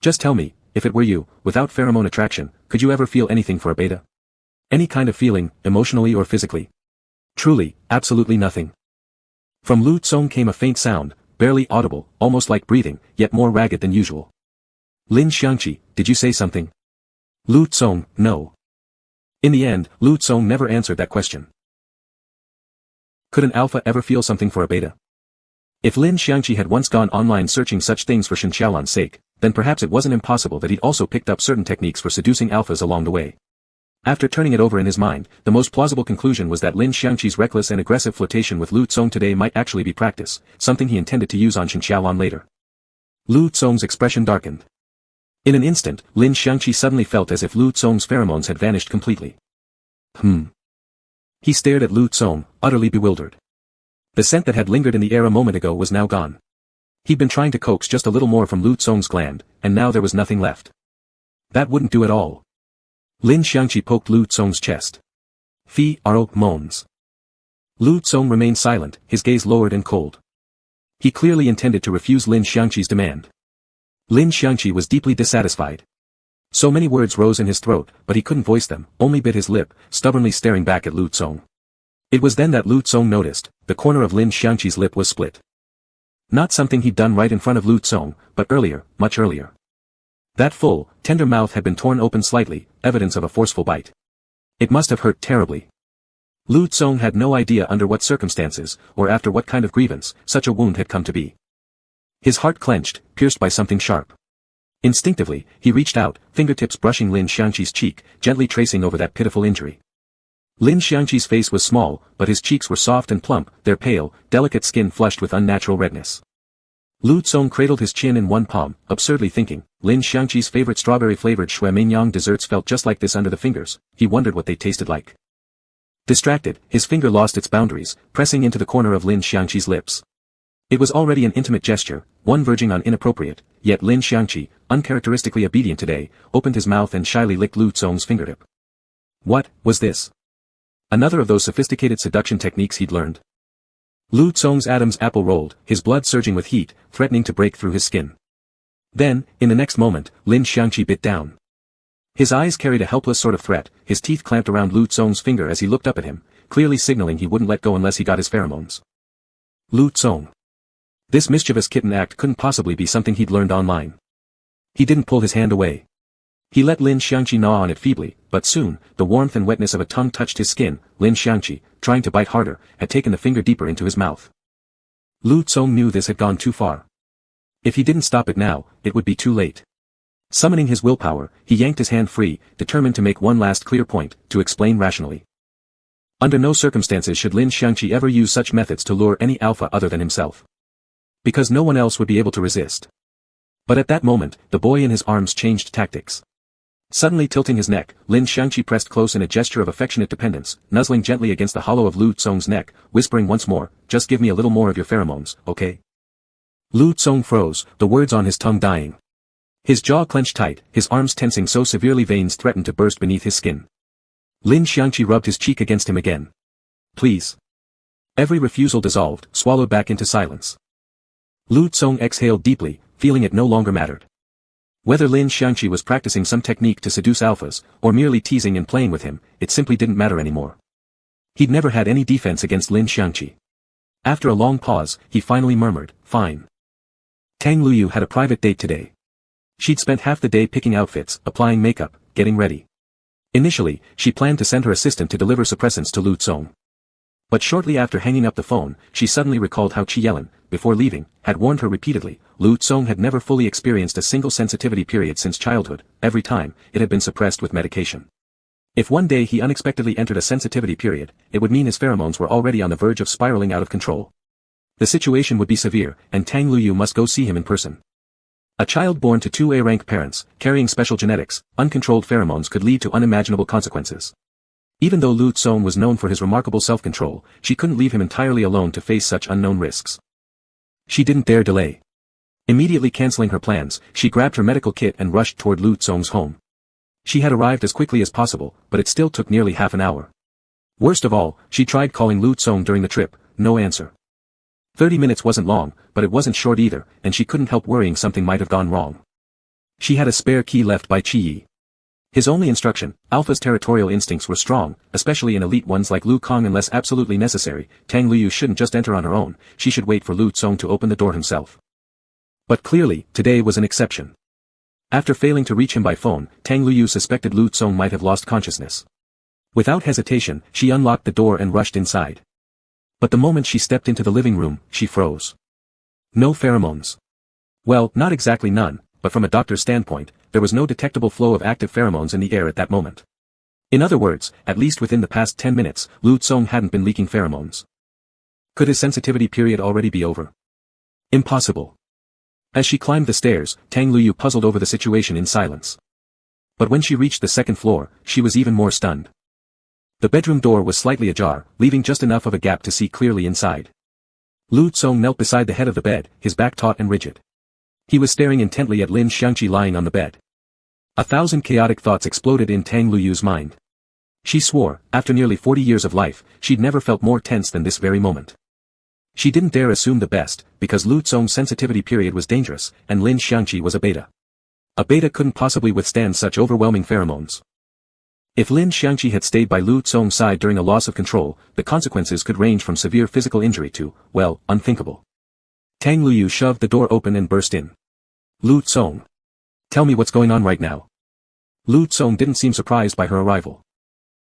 Just tell me, if it were you, without pheromone attraction, could you ever feel anything for a beta? Any kind of feeling, emotionally or physically? Truly, absolutely nothing. From Lu Tsong came a faint sound, barely audible, almost like breathing, yet more ragged than usual. Lin Xiangqi, did you say something? Lu Tsong, no. In the end, Lu Tsong never answered that question. Could an alpha ever feel something for a beta? If Lin Xiangqi had once gone online searching such things for Shin Xiaolan's sake, then perhaps it wasn't impossible that he'd also picked up certain techniques for seducing alphas along the way. After turning it over in his mind, the most plausible conclusion was that Lin Xiangqi's reckless and aggressive flirtation with Lu Tsong today might actually be practice, something he intended to use on Shin Xiaolan later. Lu Tsong's expression darkened. In an instant, Lin Xiangqi suddenly felt as if Lu Tsong's pheromones had vanished completely. He stared at Lu Tsong, utterly bewildered. The scent that had lingered in the air a moment ago was now gone. He'd been trying to coax just a little more from Lu Tsong's gland, and now there was nothing left. That wouldn't do at all. Lin Xiangqi poked Lu Tsong's chest. Moans. Lu Tsong remained silent, his gaze lowered and cold. He clearly intended to refuse Lin Xiangqi's demand. Lin Xiangqi was deeply dissatisfied. So many words rose in his throat, but he couldn't voice them, only bit his lip, stubbornly staring back at Lu Tsong. It was then that Lu Tsong noticed, the corner of Lin Xiangqi's lip was split. Not something he'd done right in front of Lu Tsong, but earlier, much earlier. That full, tender mouth had been torn open slightly, evidence of a forceful bite. It must have hurt terribly. Lu Tsong had no idea under what circumstances, or after what kind of grievance, such a wound had come to be. His heart clenched, pierced by something sharp. Instinctively, he reached out, fingertips brushing Lin Xiangqi's cheek, gently tracing over that pitiful injury. Lin Xiangqi's face was small, but his cheeks were soft and plump, their pale, delicate skin flushed with unnatural redness. Lu Tsong cradled his chin in one palm, absurdly thinking, Lin Xiangqi's favorite strawberry-flavored shui mignon desserts felt just like this under the fingers, he wondered what they tasted like. Distracted, his finger lost its boundaries, pressing into the corner of Lin Xiangqi's lips. It was already an intimate gesture, one verging on inappropriate, yet Lin Xiangqi, uncharacteristically obedient today, opened his mouth and shyly licked Lu Tsong's fingertip. What was this? Another of those sophisticated seduction techniques he'd learned. Lu Tsong's Adam's apple rolled, his blood surging with heat, threatening to break through his skin. Then, in the next moment, Lin Xiangqi bit down. His eyes carried a helpless sort of threat, his teeth clamped around Lu Tsong's finger as he looked up at him, clearly signaling he wouldn't let go unless he got his pheromones. Lu Tsong. This mischievous kitten act couldn't possibly be something he'd learned online. He didn't pull his hand away. He let Lin Xiangqi gnaw on it feebly, but soon, the warmth and wetness of a tongue touched his skin. Lin Xiangqi, trying to bite harder, had taken the finger deeper into his mouth. Lu Tsong knew this had gone too far. If he didn't stop it now, it would be too late. Summoning his willpower, he yanked his hand free, determined to make one last clear point, to explain rationally. Under no circumstances should Lin Xiangqi ever use such methods to lure any alpha other than himself. Because no one else would be able to resist. But at that moment, the boy in his arms changed tactics. Suddenly tilting his neck, Lin Xiangqi pressed close in a gesture of affectionate dependence, nuzzling gently against the hollow of Lu Tsong's neck, whispering once more, "Just give me a little more of your pheromones, okay?" Lu Tsong froze, the words on his tongue dying. His jaw clenched tight, his arms tensing so severely veins threatened to burst beneath his skin. Lin Xiangqi rubbed his cheek against him again. "Please." Every refusal dissolved, swallowed back into silence. Lu Tsong exhaled deeply, feeling it no longer mattered. Whether Lin Xiangqi was practicing some technique to seduce alphas, or merely teasing and playing with him, it simply didn't matter anymore. He'd never had any defense against Lin Xiangqi. After a long pause, he finally murmured, "Fine." Tang Luyu had a private date today. She'd spent half the day picking outfits, applying makeup, getting ready. Initially, she planned to send her assistant to deliver suppressants to Lu Tsong. But shortly after hanging up the phone, she suddenly recalled how Qi Yelin, before leaving, had warned her repeatedly. Lu Tsong had never fully experienced a single sensitivity period since childhood. Every time, it had been suppressed with medication. If one day he unexpectedly entered a sensitivity period, it would mean his pheromones were already on the verge of spiraling out of control. The situation would be severe, and Tang Luyu must go see him in person. A child born to two A-rank parents, carrying special genetics, uncontrolled pheromones could lead to unimaginable consequences. Even though Lu Tsong was known for his remarkable self-control, she couldn't leave him entirely alone to face such unknown risks. She didn't dare delay. Immediately canceling her plans, she grabbed her medical kit and rushed toward Lu Tsong's home. She had arrived as quickly as possible, but it still took nearly half an hour. Worst of all, she tried calling Lu Tsong during the trip, no answer. 30 minutes wasn't long, but it wasn't short either, and she couldn't help worrying something might have gone wrong. She had a spare key left by Qi Yi. His only instruction: Alpha's territorial instincts were strong, especially in elite ones like Lu Kang. Unless absolutely necessary, Tang Luyu shouldn't just enter on her own, she should wait for Lu Tsong to open the door himself. But clearly, today was an exception. After failing to reach him by phone, Tang Luyu suspected Lu Tsong might have lost consciousness. Without hesitation, she unlocked the door and rushed inside. But the moment she stepped into the living room, she froze. No pheromones. Well, not exactly none, but from a doctor's standpoint, there was no detectable flow of active pheromones in the air at that moment. In other words, at least within the past 10 minutes, Lu Tsong hadn't been leaking pheromones. Could his sensitivity period already be over? Impossible. As she climbed the stairs, Tang Luyu puzzled over the situation in silence. But when she reached the second floor, she was even more stunned. The bedroom door was slightly ajar, leaving just enough of a gap to see clearly inside. Lu Tsong knelt beside the head of the bed, his back taut and rigid. He was staring intently at Lin Xiangqi lying on the bed. 1,000 chaotic thoughts exploded in Tang Luyu's mind. She swore, after nearly 40 years of life, she'd never felt more tense than this very moment. She didn't dare assume the best, because Lu Tsong's sensitivity period was dangerous, and Lin Xiangqi was a beta. A beta couldn't possibly withstand such overwhelming pheromones. If Lin Xiangqi had stayed by Lu Tsong's side during a loss of control, the consequences could range from severe physical injury to, well, unthinkable. Tang Luyu shoved the door open and burst in. "Lu Tsong. Tell me what's going on right now." Lu Tsong didn't seem surprised by her arrival.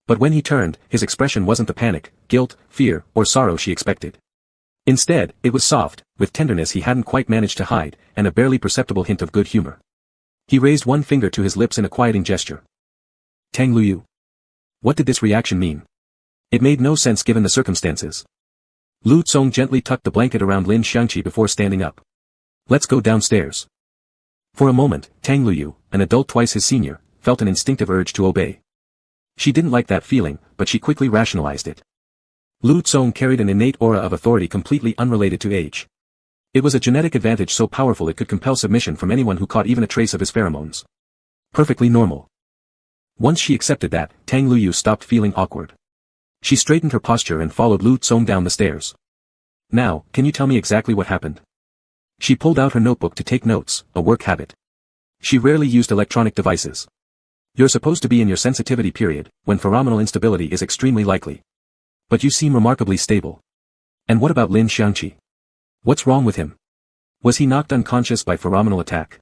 But when he turned, his expression wasn't the panic, guilt, fear, or sorrow she expected. Instead, it was soft, with tenderness he hadn't quite managed to hide, and a barely perceptible hint of good humor. He raised one finger to his lips in a quieting gesture. "Tang Luyu." What did this reaction mean? It made no sense given the circumstances. Lu Tsong gently tucked the blanket around Lin Xiangqi before standing up. "Let's go downstairs." For a moment, Tang Luyu, an adult twice his senior, felt an instinctive urge to obey. She didn't like that feeling, but she quickly rationalized it. Lu Tsong carried an innate aura of authority completely unrelated to age. It was a genetic advantage so powerful it could compel submission from anyone who caught even a trace of his pheromones. Perfectly normal. Once she accepted that, Tang Luyu stopped feeling awkward. She straightened her posture and followed Lu Tsong down the stairs. "Now, can you tell me exactly what happened?" She pulled out her notebook to take notes, a work habit. She rarely used electronic devices. "You're supposed to be in your sensitivity period, when pheromonal instability is extremely likely. But you seem remarkably stable. And what about Lin Xiangqi? What's wrong with him? Was he knocked unconscious by pheromonal attack?"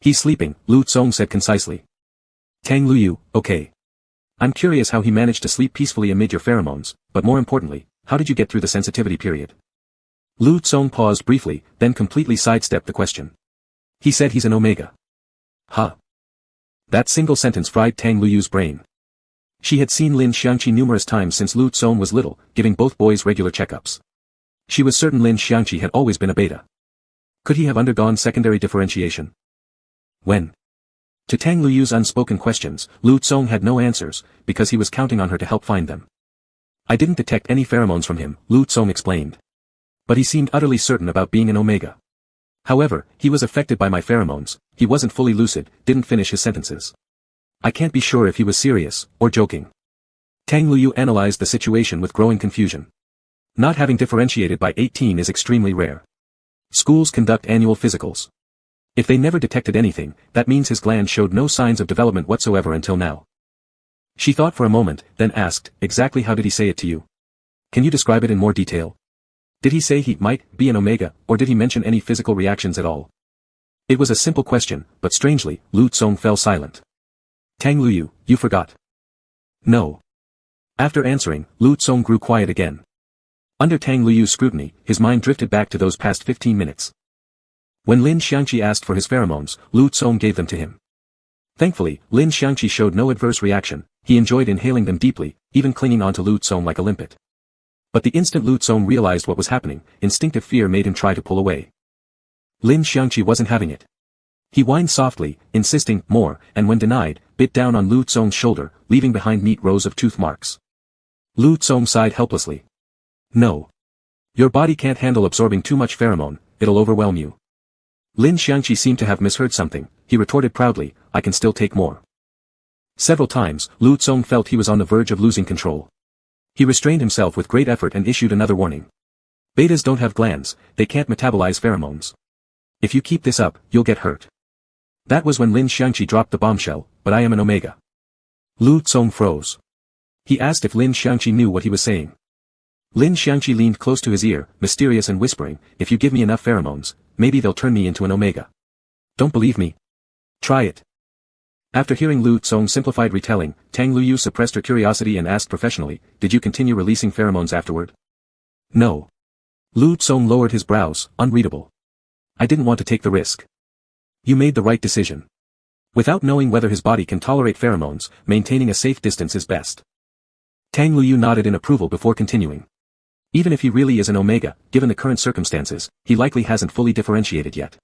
"He's sleeping," Lu Tsong said concisely. Tang Luyu, okay. I'm curious how he managed to sleep peacefully amid your pheromones, but more importantly, how did you get through the sensitivity period? Lu Tsong paused briefly, then completely sidestepped the question. He said he's an Omega. Huh. That single sentence fried Tang Luyu's brain. She had seen Lin Xiangqi numerous times since Lu Tsong was little, giving both boys regular checkups. She was certain Lin Xiangqi had always been a beta. Could he have undergone secondary differentiation? When? To Tang Luyu's unspoken questions, Lu Tsong had no answers, because he was counting on her to help find them. I didn't detect any pheromones from him, Lu Tsong explained. But he seemed utterly certain about being an Omega. However, he was affected by my pheromones, he wasn't fully lucid, didn't finish his sentences. I can't be sure if he was serious, or joking. Tang Luyu analyzed the situation with growing confusion. Not having differentiated by 18 is extremely rare. Schools conduct annual physicals. If they never detected anything, that means his gland showed no signs of development whatsoever until now. She thought for a moment, then asked, exactly how did he say it to you? Can you describe it in more detail? Did he say he might be an Omega, or did he mention any physical reactions at all? It was a simple question, but strangely, Lu Tsong fell silent. Tang Luyu, you forgot. No. After answering, Lu Tsong grew quiet again. Under Tang Luyu's scrutiny, his mind drifted back to those past 15 minutes. When Lin Xiangqi asked for his pheromones, Lu Tsong gave them to him. Thankfully, Lin Xiangqi showed no adverse reaction, he enjoyed inhaling them deeply, even clinging onto Lu Tsong like a limpet. But the instant Lu Tsong realized what was happening, instinctive fear made him try to pull away. Lin Xiangqi wasn't having it. He whined softly, insisting more, and when denied, bit down on Lu Tsong's shoulder, leaving behind neat rows of tooth marks. Lu Tsong sighed helplessly. No. Your body can't handle absorbing too much pheromone, it'll overwhelm you. Lin Xiangqi seemed to have misheard something, he retorted proudly, I can still take more. Several times, Lu Tsong felt he was on the verge of losing control. He restrained himself with great effort and issued another warning. Betas don't have glands, they can't metabolize pheromones. If you keep this up, you'll get hurt. That was when Lin Xiangqi dropped the bombshell, but I am an Omega. Lu Tsong froze. He asked if Lin Xiangqi knew what he was saying. Lin Xiangqi leaned close to his ear, mysterious and whispering, if you give me enough pheromones, maybe they'll turn me into an Omega. Don't believe me? Try it. After hearing Lu Tsong's simplified retelling, Tang Luyu suppressed her curiosity and asked professionally, did you continue releasing pheromones afterward? No. Lu Tsong lowered his brows, unreadable. I didn't want to take the risk. You made the right decision. Without knowing whether his body can tolerate pheromones, maintaining a safe distance is best. Tang Luyu nodded in approval before continuing. Even if he really is an Omega, given the current circumstances, he likely hasn't fully differentiated yet.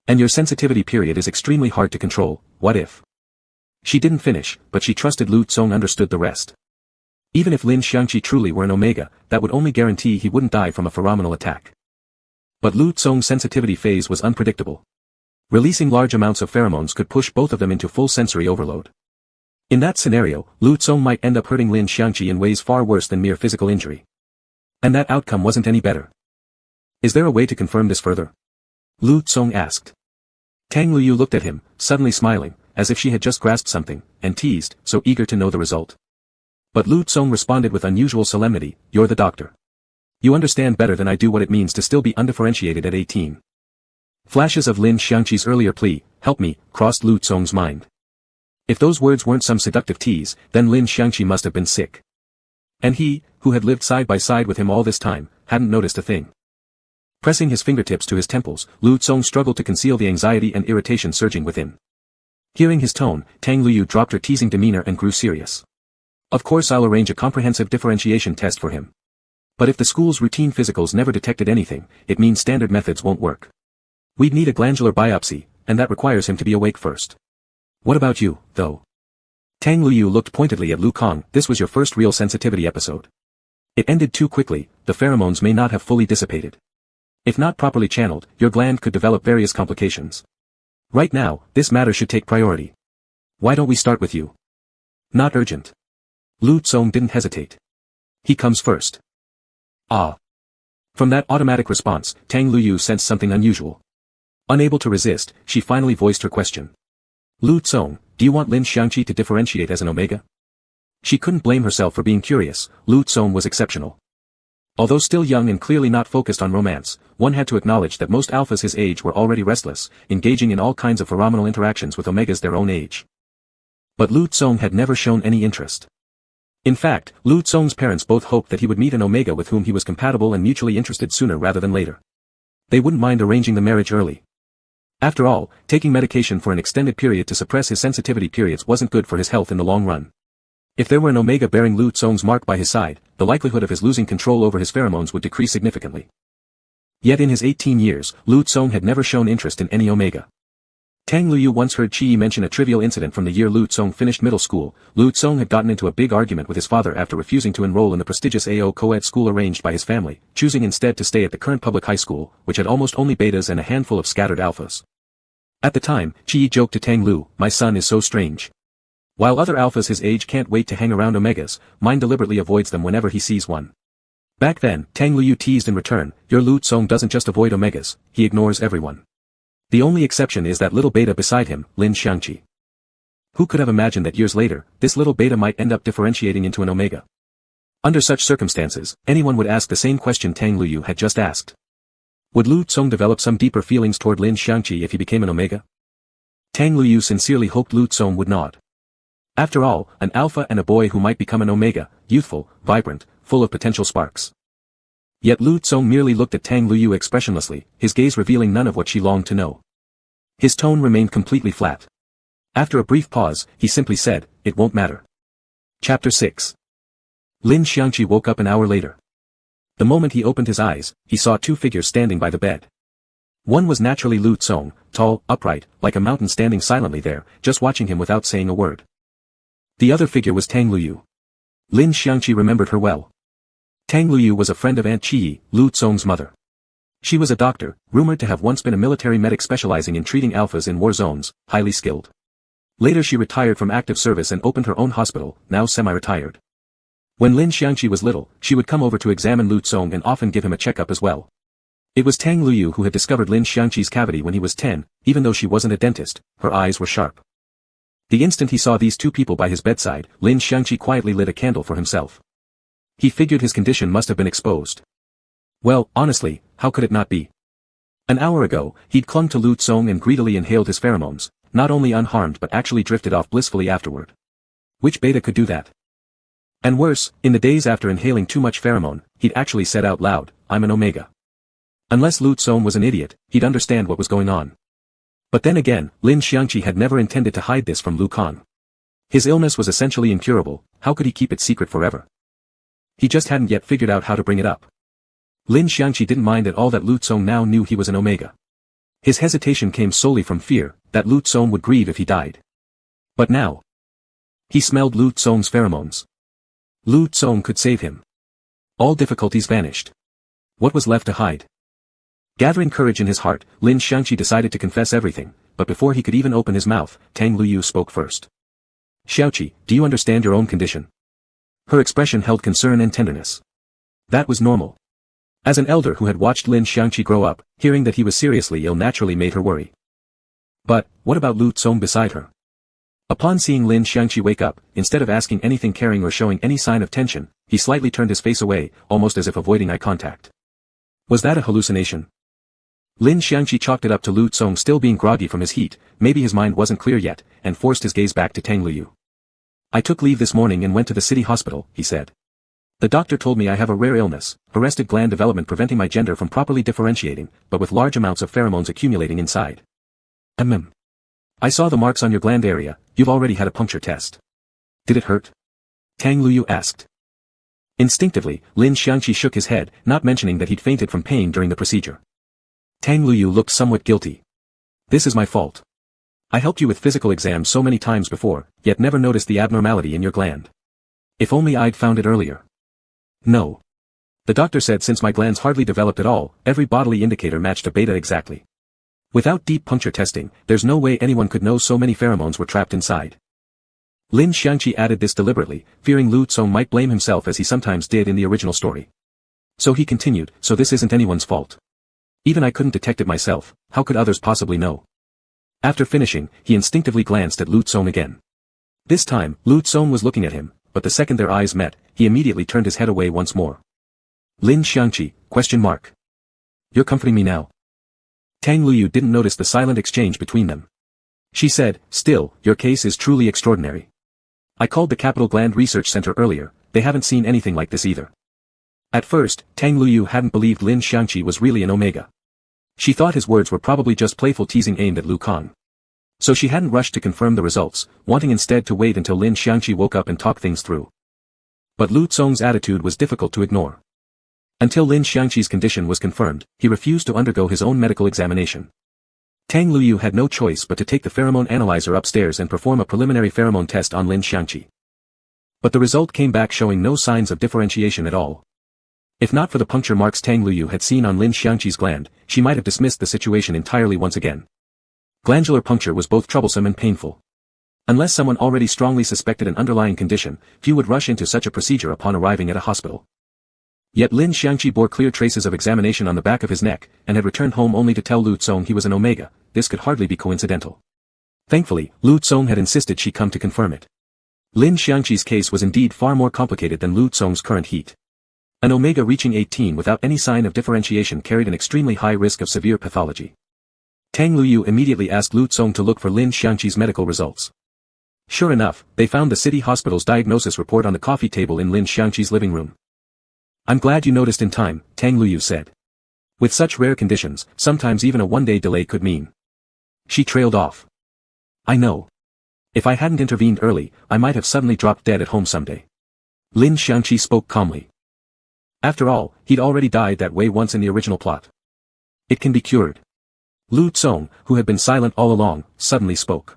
And your sensitivity period is extremely hard to control, what if? She didn't finish, but she trusted Lu Tsong understood the rest. Even if Lin Xiangqi truly were an Omega, that would only guarantee he wouldn't die from a pheromonal attack. But Lu Tsong's sensitivity phase was unpredictable. Releasing large amounts of pheromones could push both of them into full sensory overload. In that scenario, Lu Tsong might end up hurting Lin Xiangqi in ways far worse than mere physical injury. And that outcome wasn't any better. Is there a way to confirm this further? Lu Tsong asked. Tang Luyu looked at him, suddenly smiling, as if she had just grasped something, and teased, so eager to know the result. But Lu Tsong responded with unusual solemnity, you're the doctor. You understand better than I do what it means to still be undifferentiated at 18. Flashes of Lin Xiangqi's earlier plea, help me, crossed Lu Tsong's mind. If those words weren't some seductive tease, then Lin Xiangqi must have been sick. And he, who had lived side by side with him all this time, hadn't noticed a thing. Pressing his fingertips to his temples, Lu Tsong struggled to conceal the anxiety and irritation surging within. Hearing his tone, Tang Luyu dropped her teasing demeanor and grew serious. Of course I'll arrange a comprehensive differentiation test for him. But if the school's routine physicals never detected anything, it means standard methods won't work. We'd need a glandular biopsy, and that requires him to be awake first. What about you, though? Tang Luyu looked pointedly at Lu Kong, this was your first real sensitivity episode. It ended too quickly, the pheromones may not have fully dissipated. If not properly channeled, your gland could develop various complications. Right now, this matter should take priority. Why don't we start with you? Not urgent. Lu Tsong didn't hesitate. He comes first. Ah. From that automatic response, Tang Luyu sensed something unusual. Unable to resist, she finally voiced her question. Lu Tsong, do you want Lin Xiangqi to differentiate as an Omega? She couldn't blame herself for being curious, Lu Tsong was exceptional. Although still young and clearly not focused on romance, one had to acknowledge that most alphas his age were already restless, engaging in all kinds of pheromonal interactions with Omegas their own age. But Lu Tsong had never shown any interest. In fact, Lu Tsong's parents both hoped that he would meet an Omega with whom he was compatible and mutually interested sooner rather than later. They wouldn't mind arranging the marriage early. After all, taking medication for an extended period to suppress his sensitivity periods wasn't good for his health in the long run. If there were an Omega bearing Lu Tsong's mark by his side, the likelihood of his losing control over his pheromones would decrease significantly. Yet in his 18 years, Lu Tsong had never shown interest in any Omega. Tang Luyu once heard Qi Yi mention a trivial incident from the year Lu Tsong finished middle school. Lu Tsong had gotten into a big argument with his father after refusing to enroll in the prestigious AO co-ed school arranged by his family, choosing instead to stay at the current public high school, which had almost only betas and a handful of scattered alphas. At the time, Qi Yi joked to Tang Lu, "My son is so strange. While other alphas his age can't wait to hang around Omegas, mine deliberately avoids them whenever he sees one." Back then, Tang Luyu teased in return, "Your Lu Tsong doesn't just avoid Omegas, he ignores everyone. The only exception is that little beta beside him, Lin Xiangqi." Who could have imagined that years later, this little beta might end up differentiating into an Omega? Under such circumstances, anyone would ask the same question Tang Luyu had just asked. Would Lu Tsong develop some deeper feelings toward Lin Xiangqi if he became an Omega? Tang Luyu sincerely hoped Lu Tsong would not. After all, an alpha and a boy who might become an Omega, youthful, vibrant, full of potential sparks. Yet Lu Tsong merely looked at Tang Luyu expressionlessly, his gaze revealing none of what she longed to know. His tone remained completely flat. After a brief pause, he simply said, "It won't matter." Chapter 6. Lin Xiangqi woke up an hour later. The moment he opened his eyes, he saw two figures standing by the bed. One was naturally Lu Tsong, tall, upright, like a mountain standing silently there, just watching him without saying a word. The other figure was Tang Luyu. Lin Xiangqi remembered her well. Tang Luyu was a friend of Aunt Qi Yi, Lu Tsong's mother. She was a doctor, rumored to have once been a military medic specializing in treating alphas in war zones, highly skilled. Later she retired from active service and opened her own hospital, now semi-retired. When Lin Xiangqi was little, she would come over to examine Lu Tsong and often give him a checkup as well. It was Tang Luyu who had discovered Lin Xiangqi's cavity when he was 10, even though she wasn't a dentist, her eyes were sharp. The instant he saw these two people by his bedside, Lin Xiangqi quietly lit a candle for himself. He figured his condition must have been exposed. Well, honestly, how could it not be? An hour ago, he'd clung to Lu Tsong and greedily inhaled his pheromones, not only unharmed but actually drifted off blissfully afterward. Which beta could do that? And worse, in the days after inhaling too much pheromone, he'd actually said out loud, "I'm an Omega." Unless Lu Tsong was an idiot, he'd understand what was going on. But then again, Lin Xiangqi had never intended to hide this from Lu Kan. His illness was essentially incurable, how could he keep it secret forever? He just hadn't yet figured out how to bring it up. Lin Xiangqi didn't mind at all that Lu Tsong now knew he was an Omega. His hesitation came solely from fear, that Lu Tsong would grieve if he died. But now, he smelled Lu Tsong's pheromones. Lu Tsong could save him. All difficulties vanished. What was left to hide? Gathering courage in his heart, Lin Xiangqi decided to confess everything, but before he could even open his mouth, Tang Luyu spoke first. "Xiaoqi, do you understand your own condition?" Her expression held concern and tenderness. That was normal. As an elder who had watched Lin Xiangqi grow up, hearing that he was seriously ill naturally made her worry. But, what about Lu Tsong beside her? Upon seeing Lin Xiangqi wake up, instead of asking anything caring or showing any sign of tension, he slightly turned his face away, almost as if avoiding eye contact. Was that a hallucination? Lin Xiangqi chalked it up to Lu Tsong still being groggy from his heat, maybe his mind wasn't clear yet, and forced his gaze back to Tang Luyu. "I took leave this morning and went to the city hospital," he said. "The doctor told me I have a rare illness, arrested gland development preventing my gender from properly differentiating, but with large amounts of pheromones accumulating inside. I saw the marks on your gland area, you've already had a puncture test. Did it hurt?" Tang Luyu asked. Instinctively, Lin Xiangqi shook his head, not mentioning that he'd fainted from pain during the procedure. Tang Luyu looked somewhat guilty. "This is my fault. I helped you with physical exams so many times before, yet never noticed the abnormality in your gland. If only I'd found it earlier." "No. The doctor said since my glands hardly developed at all, every bodily indicator matched a beta exactly. Without deep puncture testing, there's no way anyone could know so many pheromones were trapped inside." Lin Xiangqi added this deliberately, fearing Lu Tsong might blame himself as he sometimes did in the original story. So he continued, "So this isn't anyone's fault. Even I couldn't detect it myself, how could others possibly know?" After finishing, he instinctively glanced at Lu Tsong again. This time, Lu Tsong was looking at him, but the second their eyes met, he immediately turned his head away once more. "Lin Xiangqi, ? You're comforting me now?" Tang Luyu didn't notice the silent exchange between them. She said, still, your case is truly extraordinary. I called the Capital Gland Research Center earlier, they haven't seen anything like this either. At first, Tang Luyu hadn't believed Lin Xiangqi was really an Omega. She thought his words were probably just playful teasing aimed at Lu Kang. So she hadn't rushed to confirm the results, wanting instead to wait until Lin Xiangqi woke up and talk things through. But Lu Tsong's attitude was difficult to ignore. Until Lin Xiangqi's condition was confirmed, he refused to undergo his own medical examination. Tang Luyu had no choice but to take the pheromone analyzer upstairs and perform a preliminary pheromone test on Lin Xiangqi. But the result came back showing no signs of differentiation at all. If not for the puncture marks Tang Luyu had seen on Lin Xiangqi's gland, she might have dismissed the situation entirely once again. Glandular puncture was both troublesome and painful. Unless someone already strongly suspected an underlying condition, few would rush into such a procedure upon arriving at a hospital. Yet Lin Xiangqi bore clear traces of examination on the back of his neck, and had returned home only to tell Lu Tsong he was an Omega. This could hardly be coincidental. Thankfully, Lu Tsong had insisted she come to confirm it. Lin Xiangqi's case was indeed far more complicated than Lu Tsong's current heat. An Omega reaching 18 without any sign of differentiation carried an extremely high risk of severe pathology. Tang Luyu immediately asked Lu Tsong to look for Lin Xiangqi's medical results. Sure enough, they found the city hospital's diagnosis report on the coffee table in Lin Xiangqi's living room. I'm glad you noticed in time, Tang Luyu said. With such rare conditions, sometimes even a one-day delay could mean. She trailed off. I know. If I hadn't intervened early, I might have suddenly dropped dead at home someday. Lin Xiangqi spoke calmly. After all, he'd already died that way once in the original plot. It can be cured. Lu Tsong, who had been silent all along, suddenly spoke.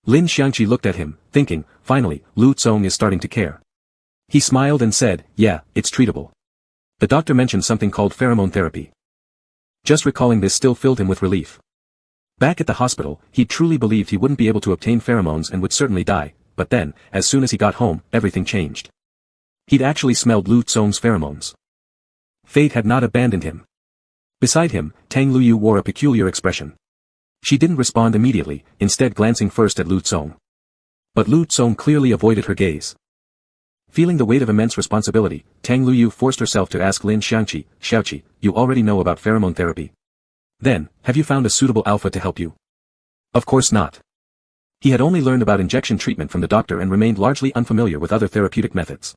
Lin Xiangqi looked at him, thinking, finally, Lu Tsong is starting to care. He smiled and said, yeah, it's treatable. The doctor mentioned something called pheromone therapy. Just recalling this still filled him with relief. Back at the hospital, he truly believed he wouldn't be able to obtain pheromones and would certainly die, but then, as soon as he got home, everything changed. He'd actually smelled Lu Tsong's pheromones. Fate had not abandoned him. Beside him, Tang Luyu wore a peculiar expression. She didn't respond immediately, instead glancing first at Lu Tsong. But Lu Tsong clearly avoided her gaze. Feeling the weight of immense responsibility, Tang Luyu forced herself to ask Lin Xiangqi, Xiaoqi, you already know about pheromone therapy. Then, have you found a suitable alpha to help you? Of course not. He had only learned about injection treatment from the doctor and remained largely unfamiliar with other therapeutic methods.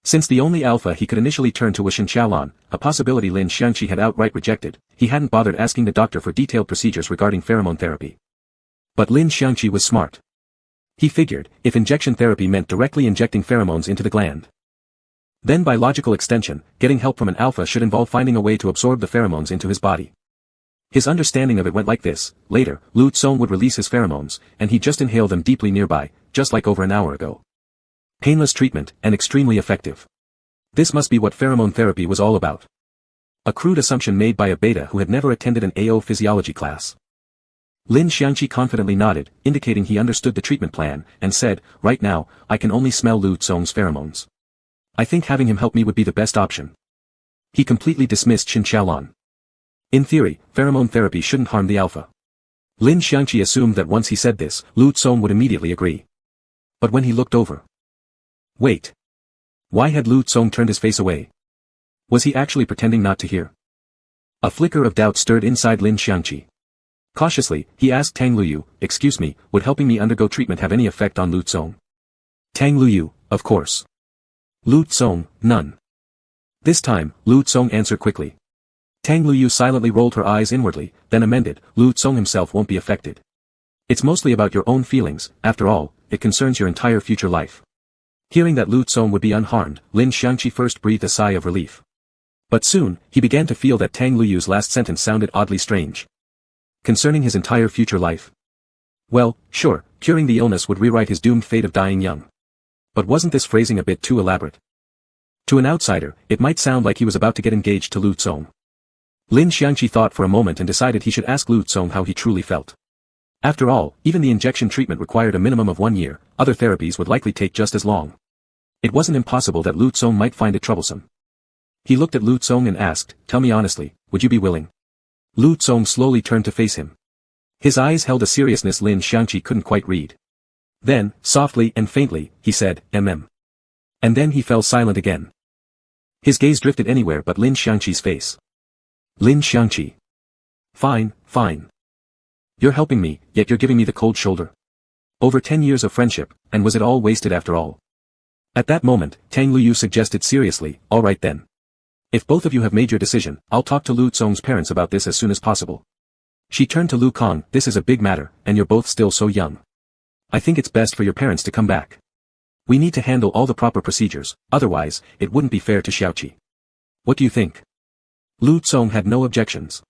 Since the only alpha he could initially turn to was Shinchaolan, a possibility Lin Xiangqi had outright rejected, he hadn't bothered asking the doctor for detailed procedures regarding pheromone therapy. But Lin Xiangqi was smart. He figured, if injection therapy meant directly injecting pheromones into the gland, then by logical extension, getting help from an alpha should involve finding a way to absorb the pheromones into his body. His understanding of it went like this: later, Lu Tsong would release his pheromones, and he'd just inhale them deeply nearby, just like over an hour ago. Painless treatment, and extremely effective. This must be what pheromone therapy was all about. A crude assumption made by a beta who had never attended an AO physiology class. Lin Xiangqi confidently nodded, indicating he understood the treatment plan, and said, right now, I can only smell Lu Tsong's pheromones. I think having him help me would be the best option. He completely dismissed Shinchaolan. In theory, pheromone therapy shouldn't harm the alpha. Lin Xiangqi assumed that once he said this, Lu Tsong would immediately agree. But when he looked over. Wait. Why had Lu Tsong turned his face away? Was he actually pretending not to hear? A flicker of doubt stirred inside Lin Xiangqi. Cautiously, he asked Tang Luyu, excuse me, would helping me undergo treatment have any effect on Lu Tsong? Tang Luyu, of course. Lu Tsong, none. This time, Lu Tsong answered quickly. Tang Luyu silently rolled her eyes inwardly, then amended, Lu Tsong himself won't be affected. It's mostly about your own feelings, after all, it concerns your entire future life. Hearing that Lu Tsong would be unharmed, Lin Xiangqi first breathed a sigh of relief. But soon, he began to feel that Tang Luyu's last sentence sounded oddly strange. Concerning his entire future life. Well, sure, curing the illness would rewrite his doomed fate of dying young. But wasn't this phrasing a bit too elaborate? To an outsider, it might sound like he was about to get engaged to Lu Tsong. Lin Xiangqi thought for a moment and decided he should ask Lu Tsong how he truly felt. After all, even the injection treatment required a minimum of 1 year, other therapies would likely take just as long. It wasn't impossible that Lu Tsong might find it troublesome. He looked at Lu Tsong and asked, tell me honestly, would you be willing? Lu Tsong slowly turned to face him. His eyes held a seriousness Lin Xiangqi couldn't quite read. Then, softly and faintly, he said, mm. And then he fell silent again. His gaze drifted anywhere but Lin Xiangqi's face. Lin Xiangqi. Fine, fine. You're helping me, yet you're giving me the cold shoulder. Over 10 years of friendship, and was it all wasted after all? At that moment, Tang Luyu suggested seriously, all right then. If both of you have made your decision, I'll talk to Lu Tsong's parents about this as soon as possible. She turned to Lu Kong, this is a big matter, and you're both still so young. I think it's best for your parents to come back. We need to handle all the proper procedures, otherwise, it wouldn't be fair to Xiaoqi. What do you think? Lu Tsong had no objections.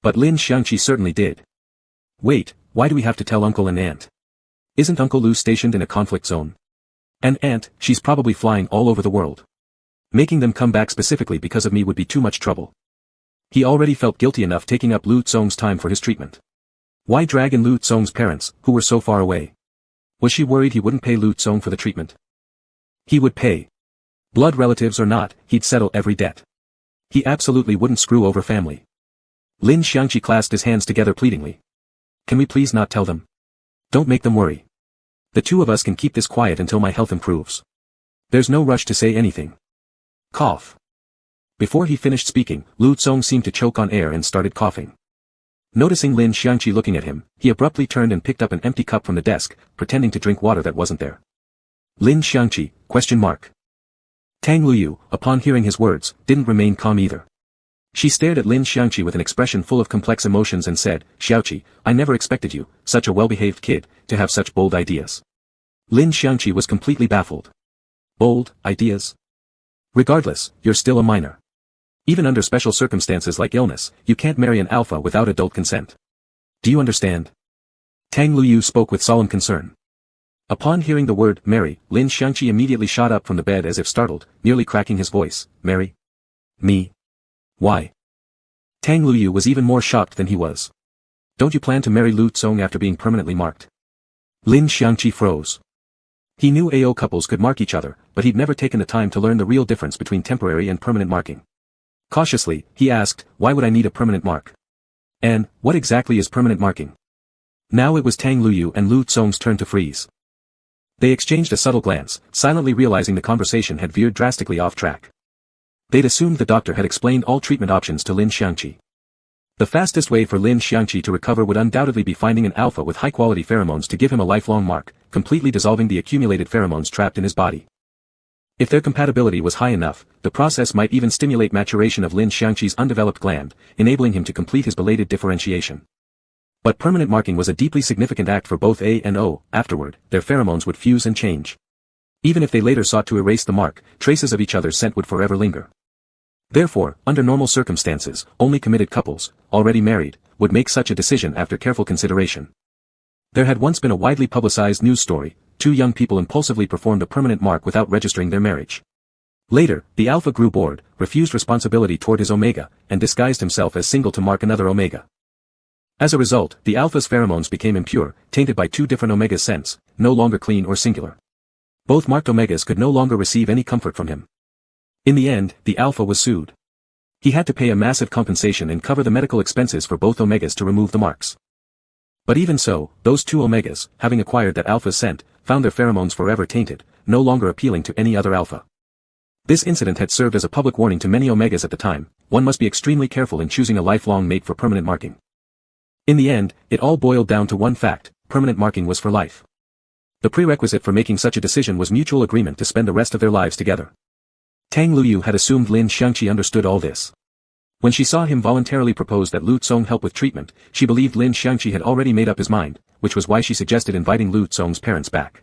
But Lin Xiangqi certainly did. Wait, why do we have to tell uncle and aunt? Isn't Uncle Lu stationed in a conflict zone? And aunt, she's probably flying all over the world. Making them come back specifically because of me would be too much trouble. He already felt guilty enough taking up Lu Tsong's time for his treatment. Why drag in Lu Tsong's parents, who were so far away? Was she worried he wouldn't pay Lu Tsong for the treatment? He would pay. Blood relatives or not, he'd settle every debt. He absolutely wouldn't screw over family. Lin Xiangqi clasped his hands together pleadingly. Can we please not tell them? Don't make them worry. The two of us can keep this quiet until my health improves. There's no rush to say anything. Cough. Before he finished speaking, Lu Tsong seemed to choke on air and started coughing. Noticing Lin Xiangqi looking at him, he abruptly turned and picked up an empty cup from the desk, pretending to drink water that wasn't there. Lin Xiangqi, ? Tang Luyu, upon hearing his words, didn't remain calm either. She stared at Lin Xiangqi with an expression full of complex emotions and said, Xiaoqi, I never expected you, such a well-behaved kid, to have such bold ideas. Lin Xiangqi was completely baffled. Bold ideas? Regardless, you're still a minor. Even under special circumstances like illness, you can't marry an alpha without adult consent. Do you understand? Tang Luyu spoke with solemn concern. Upon hearing the word, marry, Lin Xiangqi immediately shot up from the bed as if startled, nearly cracking his voice, marry? Me? Why? Tang Luyu was even more shocked than he was. Don't you plan to marry Lu Tsong after being permanently marked? Lin Xiangqi froze. He knew AO couples could mark each other, but he'd never taken the time to learn the real difference between temporary and permanent marking. Cautiously, he asked, why would I need a permanent mark? And, what exactly is permanent marking? Now it was Tang Luyu and Lu Tsong's turn to freeze. They exchanged a subtle glance, silently realizing the conversation had veered drastically off track. They'd assumed the doctor had explained all treatment options to Lin Xiangqi. The fastest way for Lin Xiangqi to recover would undoubtedly be finding an alpha with high-quality pheromones to give him a lifelong mark, completely dissolving the accumulated pheromones trapped in his body. If their compatibility was high enough, the process might even stimulate maturation of Lin Xiangqi's undeveloped gland, enabling him to complete his belated differentiation. But permanent marking was a deeply significant act for both A and O. Afterward, their pheromones would fuse and change. Even if they later sought to erase the mark, traces of each other's scent would forever linger. Therefore, under normal circumstances, only committed couples, already married, would make such a decision after careful consideration. There had once been a widely publicized news story. Two young people impulsively performed a permanent mark without registering their marriage. Later, the alpha grew bored, refused responsibility toward his omega, and disguised himself as single to mark another omega. As a result, the alpha's pheromones became impure, tainted by two different omega scents, no longer clean or singular. Both marked omegas could no longer receive any comfort from him. In the end, the alpha was sued. He had to pay a massive compensation and cover the medical expenses for both omegas to remove the marks. But even so, those two omegas, having acquired that alpha's scent, found their pheromones forever tainted, no longer appealing to any other alpha. This incident had served as a public warning to many omegas at the time. One must be extremely careful in choosing a lifelong mate for permanent marking. In the end, it all boiled down to one fact: permanent marking was for life. The prerequisite for making such a decision was mutual agreement to spend the rest of their lives together. Tang Luyu had assumed Lin Xiangqi understood all this. When she saw him voluntarily propose that Lu Tsong help with treatment, she believed Lin Xiangqi had already made up his mind, which was why she suggested inviting Lu Tsong's parents back.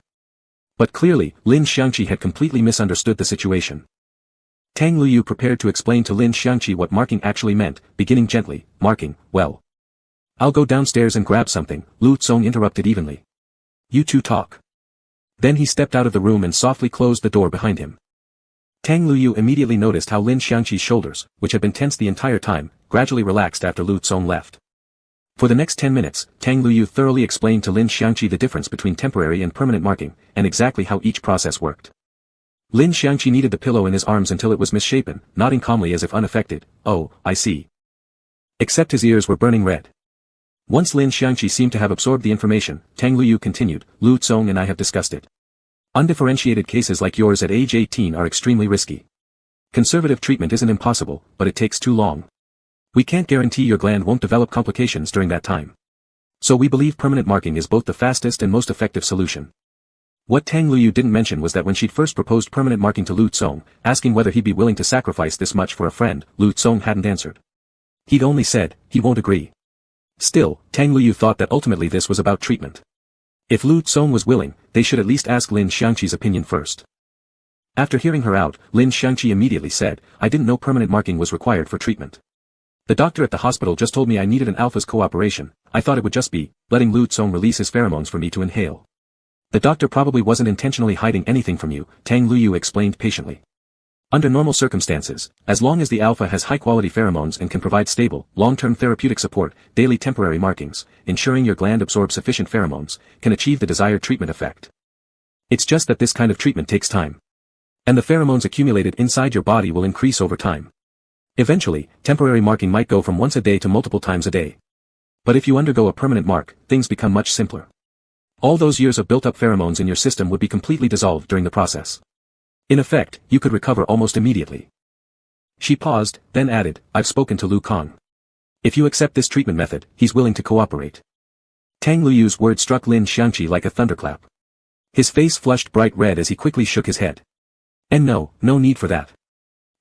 But clearly, Lin Xiangqi had completely misunderstood the situation. Tang Luyu prepared to explain to Lin Xiangqi what marking actually meant, beginning gently, marking, well. I'll go downstairs and grab something, Lu Tsong interrupted evenly. You two talk. Then he stepped out of the room and softly closed the door behind him. Tang Luyu immediately noticed how Lin Xiangqi's shoulders, which had been tense the entire time, gradually relaxed after Lu Tsong left. For the next 10 minutes, Tang Luyu thoroughly explained to Lin Xiangqi the difference between temporary and permanent marking, and exactly how each process worked. Lin Xiangqi kneaded the pillow in his arms until it was misshapen, nodding calmly as if unaffected. Oh, I see. Except his ears were burning red. Once Lin Xiangqi seemed to have absorbed the information, Tang Luyu continued, Lu Tsong and I have discussed it. Undifferentiated cases like yours at age 18 are extremely risky. Conservative treatment isn't impossible, but it takes too long. We can't guarantee your gland won't develop complications during that time. So we believe permanent marking is both the fastest and most effective solution. What Tang Luyu didn't mention was that when she'd first proposed permanent marking to Lu Tsong, asking whether he'd be willing to sacrifice this much for a friend, Lu Tsong hadn't answered. He'd only said, he won't agree. Still, Tang Luyu thought that ultimately this was about treatment. If Lu Tsong was willing, they should at least ask Lin Xiangqi's opinion first. After hearing her out, Lin Xiangqi immediately said, I didn't know permanent marking was required for treatment. The doctor at the hospital just told me I needed an alpha's cooperation. I thought it would just be letting Lu Tsong release his pheromones for me to inhale. The doctor probably wasn't intentionally hiding anything from you, Tang Luyu explained patiently. Under normal circumstances, as long as the alpha has high-quality pheromones and can provide stable, long-term therapeutic support, daily temporary markings, ensuring your gland absorbs sufficient pheromones, can achieve the desired treatment effect. It's just that this kind of treatment takes time. And the pheromones accumulated inside your body will increase over time. Eventually, temporary marking might go from once a day to multiple times a day. But if you undergo a permanent mark, things become much simpler. All those years of built-up pheromones in your system would be completely dissolved during the process. In effect, you could recover almost immediately. She paused, then added, I've spoken to Lu Kang. If you accept this treatment method, he's willing to cooperate. Tang Luyu's word struck Lin Xiangqi like a thunderclap. His face flushed bright red as he quickly shook his head. And no need for that.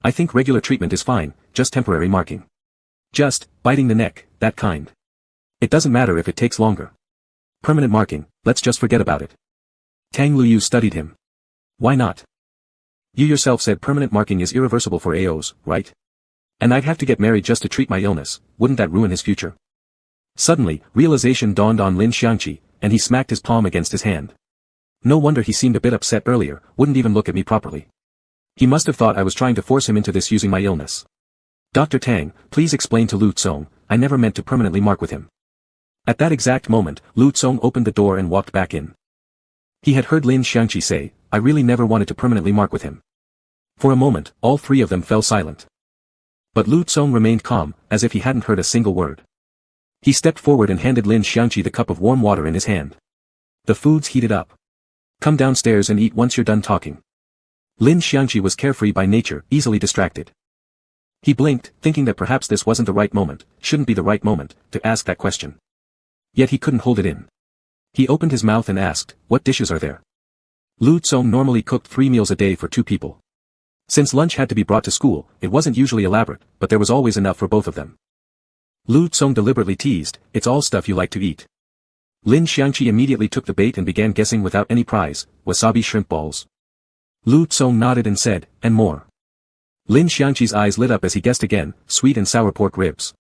I think regular treatment is fine, just temporary marking. Just biting the neck, that kind. It doesn't matter if it takes longer. Permanent marking, let's just forget about it. Tang Luyu studied him. Why not? You yourself said permanent marking is irreversible for AOs, right? And I'd have to get married just to treat my illness, wouldn't that ruin his future? Suddenly, realization dawned on Lin Xiangqi, and he smacked his palm against his hand. No wonder he seemed a bit upset earlier, wouldn't even look at me properly. He must have thought I was trying to force him into this using my illness. Dr. Tang, please explain to Lu Tsong, I never meant to permanently mark with him. At that exact moment, Lu Tsong opened the door and walked back in. He had heard Lin Xiangqi say, I really never wanted to permanently mark with him. For a moment, all three of them fell silent. But Lu Tsong remained calm, as if he hadn't heard a single word. He stepped forward and handed Lin Xiangqi the cup of warm water in his hand. The food's heated up. Come downstairs and eat once you're done talking. Lin Xiangqi was carefree by nature, easily distracted. He blinked, thinking that perhaps this wasn't the right moment, shouldn't be the right moment, to ask that question. Yet he couldn't hold it in. He opened his mouth and asked, what dishes are there? Lu Tsong normally cooked 3 meals a day for 2 people. Since lunch had to be brought to school, it wasn't usually elaborate, but there was always enough for both of them. Lu Tsong deliberately teased, it's all stuff you like to eat. Lin Xiangqi immediately took the bait and began guessing without any prize, wasabi shrimp balls. Lu Tsong nodded and said, and more. Lin Xiangqi's eyes lit up as he guessed again, sweet and sour pork ribs.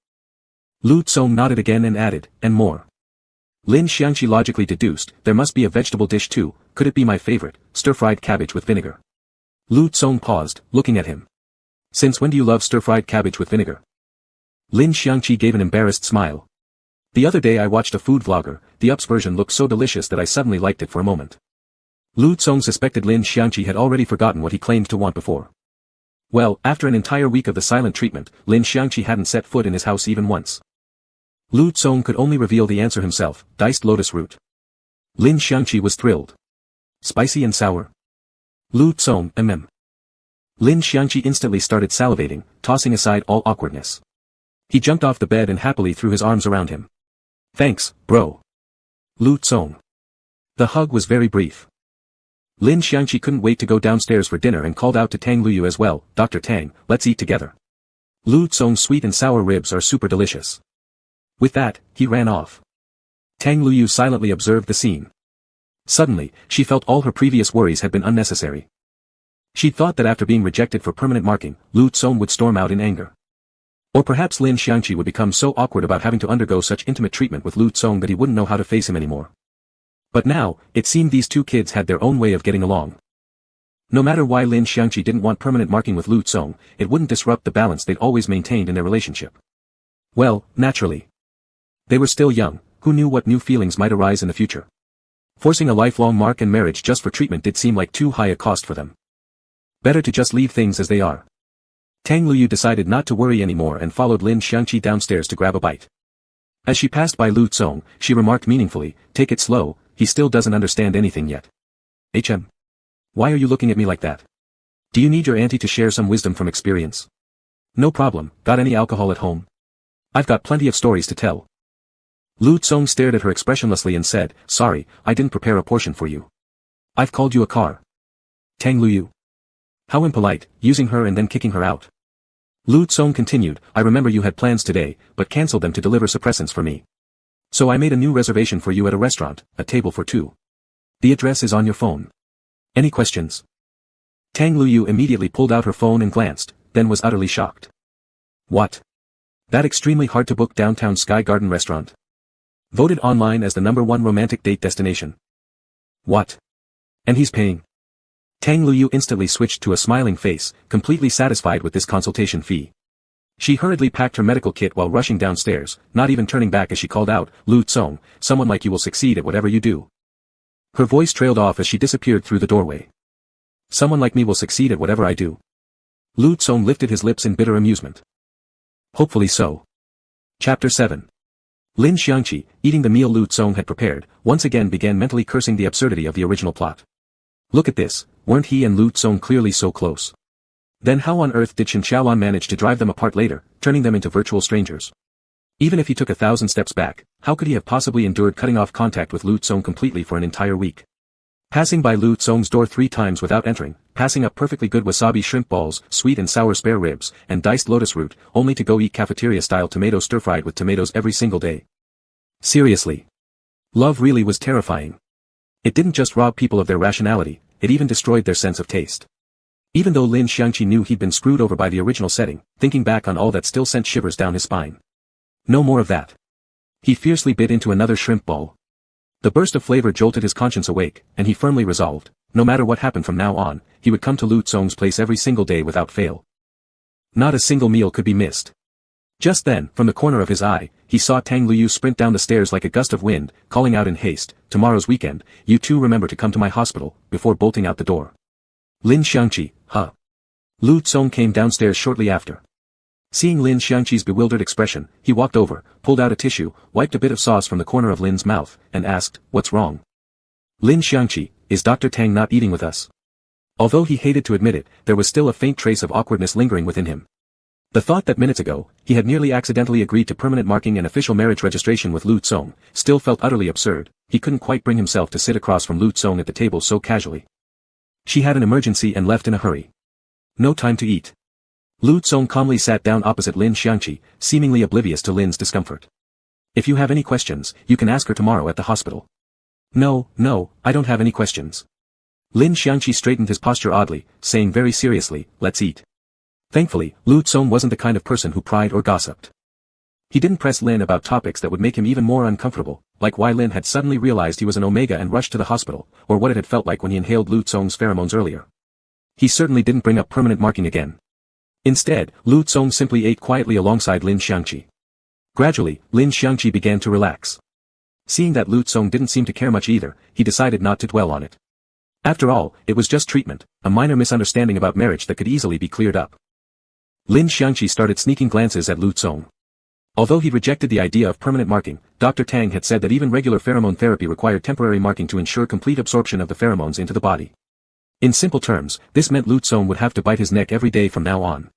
Lu Tsong nodded again and added, and more. Lin Xiangqi logically deduced, there must be a vegetable dish too, could it be my favorite, stir-fried cabbage with vinegar? Lu Tsong paused, looking at him. Since when do you love stir-fried cabbage with vinegar? Lin Xiangqi gave an embarrassed smile. The other day I watched a food vlogger, the UP's version looked so delicious that I suddenly liked it for a moment. Lu Tsong suspected Lin Xiangqi had already forgotten what he claimed to want before. Well, after an entire week of the silent treatment, Lin Xiangqi hadn't set foot in his house even once. Lu Tsong could only reveal the answer himself, diced lotus root. Lin Xiangqi was thrilled. Spicy and sour. Lu Tsong, Lin Xiangqi instantly started salivating, tossing aside all awkwardness. He jumped off the bed and happily threw his arms around him. Thanks, bro. Lu Tsong. The hug was very brief. Lin Xiangqi couldn't wait to go downstairs for dinner and called out to Tang Luyu as well, Dr. Tang, let's eat together. Lu Tsong's sweet and sour ribs are super delicious. With that, he ran off. Tang Luyu silently observed the scene. Suddenly, she felt all her previous worries had been unnecessary. She'd thought that after being rejected for permanent marking, Lu Tsong would storm out in anger. Or perhaps Lin Xiangqi would become so awkward about having to undergo such intimate treatment with Lu Tsong that he wouldn't know how to face him anymore. But now, it seemed these two kids had their own way of getting along. No matter why Lin Xiangqi didn't want permanent marking with Lu Tsong, it wouldn't disrupt the balance they'd always maintained in their relationship. Well, naturally. They were still young, who knew what new feelings might arise in the future. Forcing a lifelong mark and marriage just for treatment did seem like too high a cost for them. Better to just leave things as they are. Tang Luyu decided not to worry anymore and followed Lin Xiangqi downstairs to grab a bite. As she passed by Lu Tsong, she remarked meaningfully, take it slow, he still doesn't understand anything yet. Why are you looking at me like that? Do you need your auntie to share some wisdom from experience? No problem, got any alcohol at home? I've got plenty of stories to tell. Lu Tsong stared at her expressionlessly and said, "Sorry, I didn't prepare a portion for you. I've called you a car." Tang Luyu. How impolite, using her and then kicking her out. Lu Tsong continued, "I remember you had plans today, but cancelled them to deliver suppressants for me. So I made a new reservation for you at a restaurant, a table for two. The address is on your phone. Any questions?" Tang Luyu immediately pulled out her phone and glanced, then was utterly shocked. What? That extremely hard-to-book downtown Sky Garden restaurant? Voted online as the #1 romantic date destination. What? And he's paying? Tang Luyu instantly switched to a smiling face, completely satisfied with this consultation fee. She hurriedly packed her medical kit while rushing downstairs, not even turning back as she called out, "Lu Tsong, someone like you will succeed at whatever you do." Her voice trailed off as she disappeared through the doorway. "Someone like me will succeed at whatever I do." Lu Tsong lifted his lips in bitter amusement. Hopefully so. Chapter 7. Lin Xiangqi, eating the meal Lu Tsong had prepared, once again began mentally cursing the absurdity of the original plot. Look at this, weren't he and Lu Tsong clearly so close? Then how on earth did Shen Xiaolan manage to drive them apart later, turning them into virtual strangers? Even if he took 1,000 steps back, how could he have possibly endured cutting off contact with Lu Tsong completely for an entire week? Passing by Lu Tsong's door 3 times without entering, passing up perfectly good wasabi shrimp balls, sweet and sour spare ribs, and diced lotus root, only to go eat cafeteria-style tomato stir-fried with tomatoes every single day. Seriously. Love really was terrifying. It didn't just rob people of their rationality, it even destroyed their sense of taste. Even though Lin Xiangqi knew he'd been screwed over by the original setting, thinking back on all that still sent shivers down his spine. No more of that. He fiercely bit into another shrimp ball. The burst of flavor jolted his conscience awake, and he firmly resolved, no matter what happened from now on, he would come to Lu Tsong's place every single day without fail. Not a single meal could be missed. Just then, from the corner of his eye, he saw Tang Luyu sprint down the stairs like a gust of wind, calling out in haste, "Tomorrow's weekend, you two remember to come to my hospital," before bolting out the door. Lin Xiangqi, huh? Lu Tsong came downstairs shortly after. Seeing Lin Xiangqi's bewildered expression, he walked over, pulled out a tissue, wiped a bit of sauce from the corner of Lin's mouth, and asked, "What's wrong?" "Lin Xiangqi, is Dr. Tang not eating with us?" Although he hated to admit it, there was still a faint trace of awkwardness lingering within him. The thought that minutes ago, he had nearly accidentally agreed to permanent marking and official marriage registration with Lu Tsong, still felt utterly absurd. He couldn't quite bring himself to sit across from Lu Tsong at the table so casually. She had an emergency and left in a hurry. No time to eat. Lu Tsong calmly sat down opposite Lin Xiangqi, seemingly oblivious to Lin's discomfort. "If you have any questions, you can ask her tomorrow at the hospital." No, I don't have any questions." Lin Xiangqi straightened his posture oddly, saying very seriously, "Let's eat." Thankfully, Lu Tsong wasn't the kind of person who pried or gossiped. He didn't press Lin about topics that would make him even more uncomfortable, like why Lin had suddenly realized he was an Omega and rushed to the hospital, or what it had felt like when he inhaled Lu Tsong's pheromones earlier. He certainly didn't bring up permanent marking again. Instead, Lu Tsong simply ate quietly alongside Lin Xiangqi. Gradually, Lin Xiangqi began to relax. Seeing that Lu Tsong didn't seem to care much either, he decided not to dwell on it. After all, it was just treatment, a minor misunderstanding about marriage that could easily be cleared up. Lin Xiangqi started sneaking glances at Lu Tsong. Although he rejected the idea of permanent marking, Dr. Tang had said that even regular pheromone therapy required temporary marking to ensure complete absorption of the pheromones into the body. In simple terms, this meant Lu Tsong would have to bite his neck every day from now on.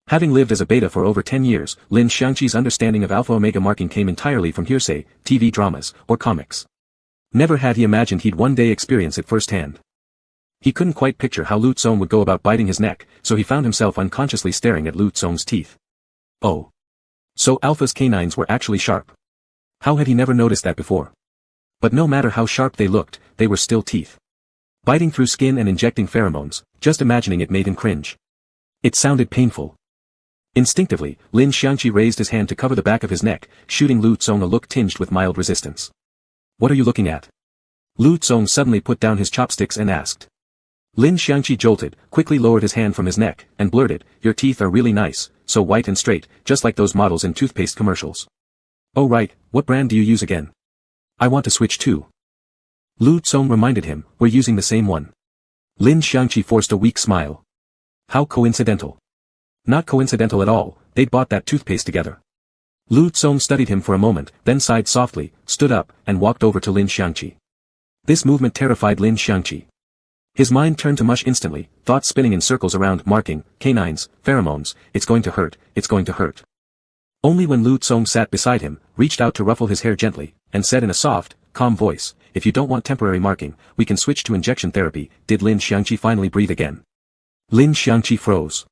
Having lived as a beta for over 10 years, Lin Xiangqi's understanding of alpha-omega marking came entirely from hearsay, TV dramas, or comics. Never had he imagined he'd one day experience it firsthand. He couldn't quite picture how Lu Tsong would go about biting his neck, so he found himself unconsciously staring at Lu Tsong's teeth. Oh. So Alpha's canines were actually sharp. How had he never noticed that before? But no matter how sharp they looked, they were still teeth. Biting through skin and injecting pheromones, just imagining it made him cringe. It sounded painful. Instinctively, Lin Xiangqi raised his hand to cover the back of his neck, shooting Lu Tsong a look tinged with mild resistance. "What are you looking at?" Lu Tsong suddenly put down his chopsticks and asked. Lin Xiangqi jolted, quickly lowered his hand from his neck, and blurted, "Your teeth are really nice, so white and straight, just like those models in toothpaste commercials." "Oh right, what brand do you use again?" "I want to switch too." Lu Tsong reminded him, "We're using the same one." Lin Xiangqi forced a weak smile. How coincidental. Not coincidental at all, they'd bought that toothpaste together. Lu Tsong studied him for a moment, then sighed softly, stood up, and walked over to Lin Xiangqi. This movement terrified Lin Xiangqi. His mind turned to mush instantly, thoughts spinning in circles around marking, canines, pheromones, it's going to hurt, it's going to hurt. Only when Lu Tsong sat beside him, reached out to ruffle his hair gently, and said in a soft, calm voice, "If you don't want temporary marking, we can switch to injection therapy." Did Lin Xiangqi finally breathe again? Lin Xiangqi froze.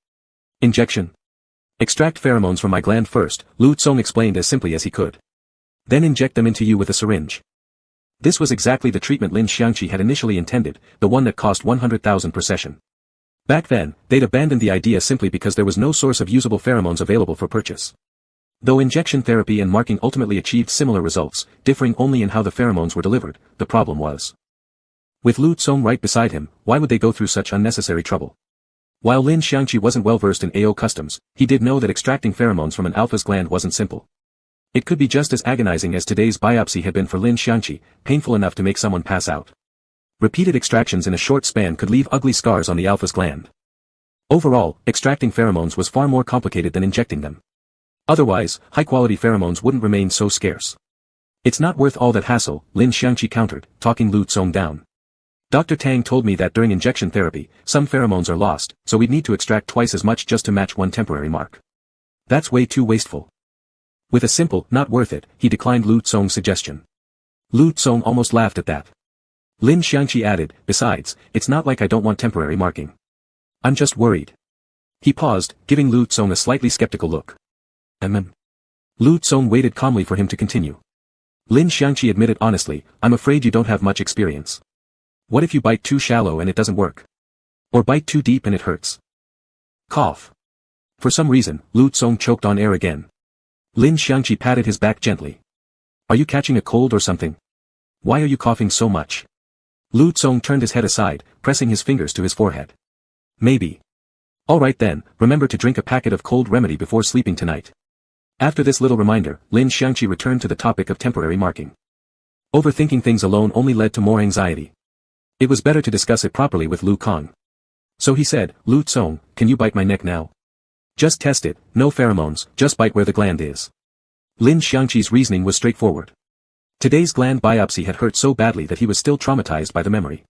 Injection? Extract pheromones from my gland first, Lu Tsong explained as simply as he could. Then inject them into you with a syringe. This was exactly the treatment Lin Xiangqi had initially intended, the one that cost 100,000 per session. Back then, they'd abandoned the idea simply because there was no source of usable pheromones available for purchase. Though injection therapy and marking ultimately achieved similar results, differing only in how the pheromones were delivered, the problem was. With Lu Tsong right beside him, why would they go through such unnecessary trouble? While Lin Xiangqi wasn't well versed in AO customs, he did know that extracting pheromones from an alpha's gland wasn't simple. It could be just as agonizing as today's biopsy had been for Lin Xiangqi, painful enough to make someone pass out. Repeated extractions in a short span could leave ugly scars on the alpha's gland. Overall, extracting pheromones was far more complicated than injecting them. Otherwise, high-quality pheromones wouldn't remain so scarce. It's not worth all that hassle, Lin Xiangqi countered, talking Lu Tsong down. Dr. Tang told me that during injection therapy, some pheromones are lost, so we'd need to extract twice as much just to match one temporary mark. That's way too wasteful. With a simple, not worth it, he declined Lu Tsong's suggestion. Lu Tsong almost laughed at that. Lin Xiangqi added, "Besides, it's not like I don't want temporary marking. I'm just worried." He paused, giving Lu Tsong a slightly skeptical look. Lu Tsong waited calmly for him to continue. Lin Xiangqi admitted honestly, "I'm afraid you don't have much experience. What if you bite too shallow and it doesn't work? Or bite too deep and it hurts?" Cough. For some reason, Lu Tsong choked on air again. Lin Xiangqi patted his back gently. "Are you catching a cold or something? Why are you coughing so much?" Lu Tsong turned his head aside, pressing his fingers to his forehead. "Maybe. All right then, remember to drink a packet of cold remedy before sleeping tonight." After this little reminder, Lin Xiangqi returned to the topic of temporary marking. Overthinking things alone only led to more anxiety. It was better to discuss it properly with Lu Kang. So he said, "Lu Tsong, can you bite my neck now? Just test it, no pheromones, just bite where the gland is." Lin Xiangqi's reasoning was straightforward. Today's gland biopsy had hurt so badly that he was still traumatized by the memory.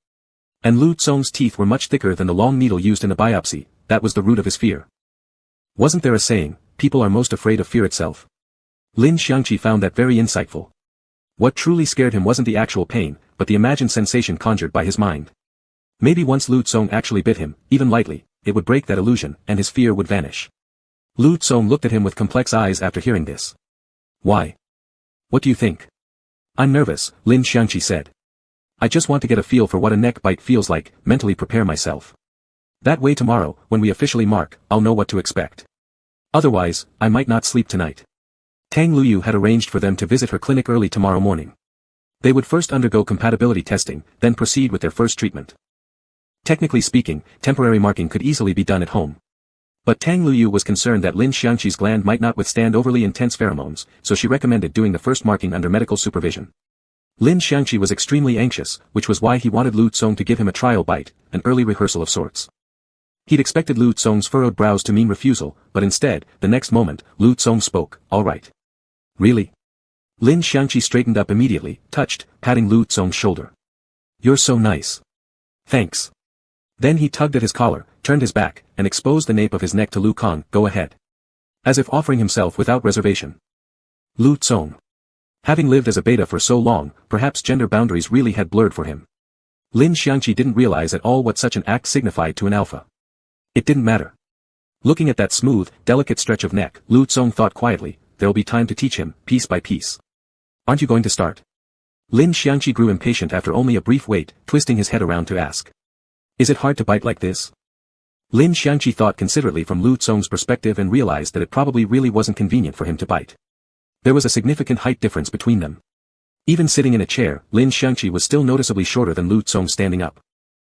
And Lu Tsong's teeth were much thicker than the long needle used in a biopsy, that was the root of his fear. Wasn't there a saying, "People are most afraid of fear itself"? Lin Xiangqi found that very insightful. What truly scared him wasn't the actual pain, but the imagined sensation conjured by his mind. Maybe once Lu Tsong actually bit him, even lightly, it would break that illusion, and his fear would vanish. Lu Tsong looked at him with complex eyes after hearing this. "Why? What do you think?" "I'm nervous," Lin Xiangqi said. "I just want to get a feel for what a neck bite feels like, mentally prepare myself. That way tomorrow, when we officially mark, I'll know what to expect. Otherwise, I might not sleep tonight." Tang Luyu had arranged for them to visit her clinic early tomorrow morning. They would first undergo compatibility testing, then proceed with their first treatment. Technically speaking, temporary marking could easily be done at home. But Tang Luyu was concerned that Lin Xiangqi's gland might not withstand overly intense pheromones, so she recommended doing the first marking under medical supervision. Lin Xiangqi was extremely anxious, which was why he wanted Lu Tsong to give him a trial bite, an early rehearsal of sorts. He'd expected Lu Tsong's furrowed brows to mean refusal, but instead, the next moment, Lu Tsong spoke, "All right." "Really?" Lin Xiangqi straightened up immediately, touched, patting Lu Tsong's shoulder. "You're so nice. Thanks." Then he tugged at his collar, turned his back, and exposed the nape of his neck to Lu Kang. "Go ahead." As if offering himself without reservation. Lu Tsong. Having lived as a beta for so long, perhaps gender boundaries really had blurred for him. Lin Xiangqi didn't realize at all what such an act signified to an alpha. It didn't matter. Looking at that smooth, delicate stretch of neck, Lu Tsong thought quietly, there'll be time to teach him, piece by piece. "Aren't you going to start?" Lin Xiangqi grew impatient after only a brief wait, twisting his head around to ask. "Is it hard to bite like this?" Lin Xiangqi thought considerately from Lu Tsong's perspective and realized that it probably really wasn't convenient for him to bite. There was a significant height difference between them. Even sitting in a chair, Lin Xiangqi was still noticeably shorter than Lu Tsong standing up.